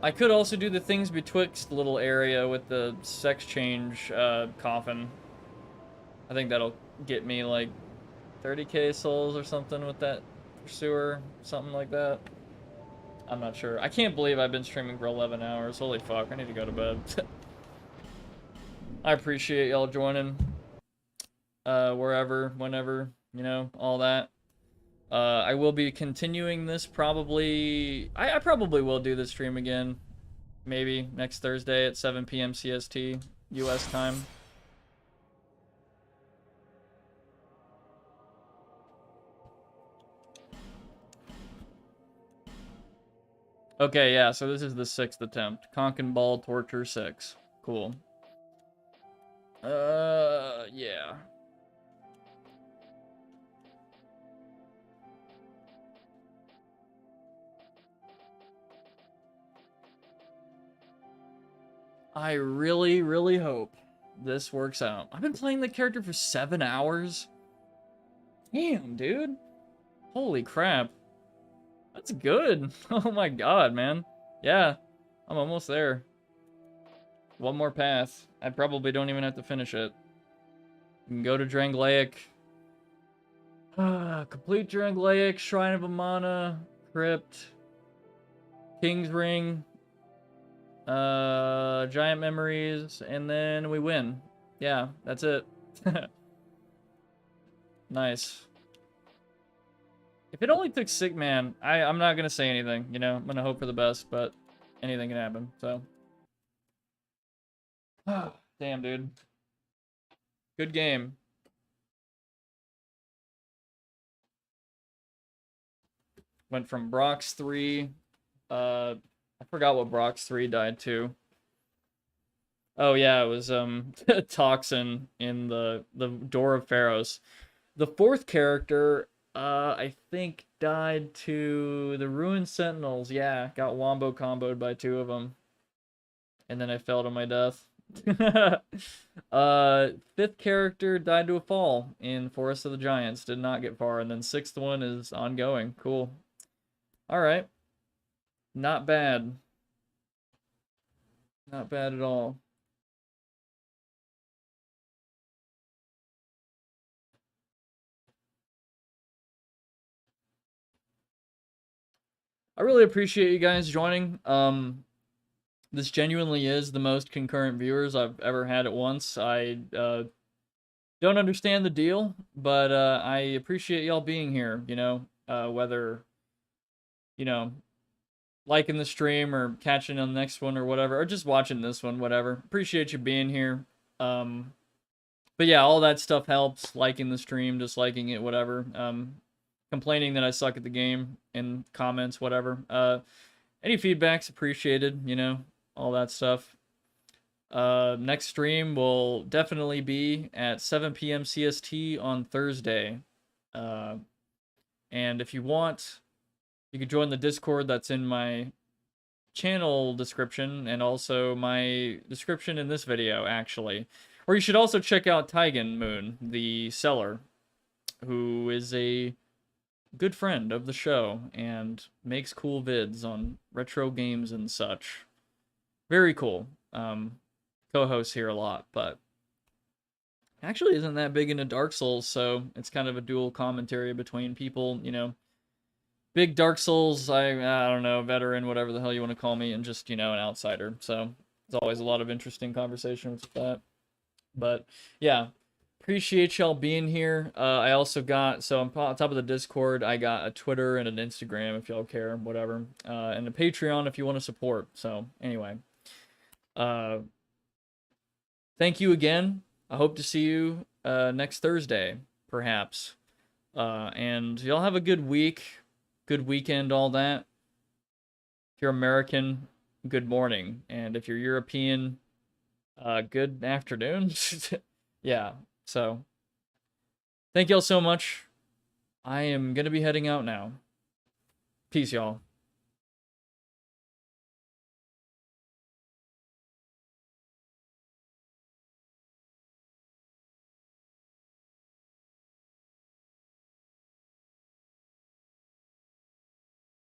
[SPEAKER 1] I could also do the things betwixt little area with the sex change coffin. I think that'll get me like 30k souls or something with that pursuer, something like that. I'm not sure. I can't believe I've been streaming for 11 hours. Holy fuck, I need to go to bed. I appreciate y'all joining. Wherever, whenever, you know, all that. I will be continuing this probably... I probably will do this stream again. Maybe next Thursday at 7 PM CST, US time. Okay, yeah, so this is the 6th attempt. Conch and Ball Torture 6. Cool. Yeah. I really, really hope this works out. I've been playing the character for 7 hours. Damn, dude. Holy crap. That's good. Oh my god, man. Yeah, I'm almost there. One more path. I probably don't even have to finish it. You can go to Dranglaic. Complete Dranglaic, Shrine of Amana, Crypt, King's Ring, Giant Memories, and then we win. Yeah, that's it. Nice. If it only took sick, man, I'm not gonna say anything, you know? I'm gonna hope for the best, but anything can happen, so. Damn, dude. Good game. Went from Brox 3, I forgot what Brox 3 died to. Oh yeah, it was Toxin in the Door of Pharaohs. The 4th character, I think died to the Ruined Sentinels. Yeah, got wombo comboed by 2 of them. And then I fell to my death. 5th character died to a fall in Forest of the Giants. Did not get far. And then 6th one is ongoing. Cool. Alright. Not bad. Not bad at all. I really appreciate you guys joining. This genuinely is the most concurrent viewers I've ever had at once. I don't understand the deal, but I appreciate y'all being here, you know, whether, you know, liking the stream or catching on the next one or whatever, or just watching this one, whatever. Appreciate you being here. But yeah, all that stuff helps. Liking the stream, disliking it, whatever. Complaining that I suck at the game in comments, whatever. Any feedback's appreciated, you know, all that stuff. Next stream will definitely be at 7 PM CST on Thursday. And if you want, you can join the Discord that's in my channel description and also my description in this video, actually. Or you should also check out Taigen Moon, the seller, who is a good friend of the show and makes cool vids on retro games and such. Very cool. Co-hosts here a lot, but actually isn't that big into Dark Souls, so it's kind of a dual commentary between people, you know, big Dark Souls, I don't know, veteran, whatever the hell you want to call me, and just, you know, an outsider. So it's always a lot of interesting conversations with that. But yeah, appreciate y'all being here. I also got, so on top of the Discord, I got a Twitter and an Instagram if y'all care, whatever, and a Patreon if you want to support. So anyway, thank you again. I hope to see you next Thursday, perhaps. And y'all have a good week, good weekend, all that. If you're American, good morning. And if you're European, good afternoon. Yeah, so thank y'all so much. I am going to be heading out now. Peace, y'all.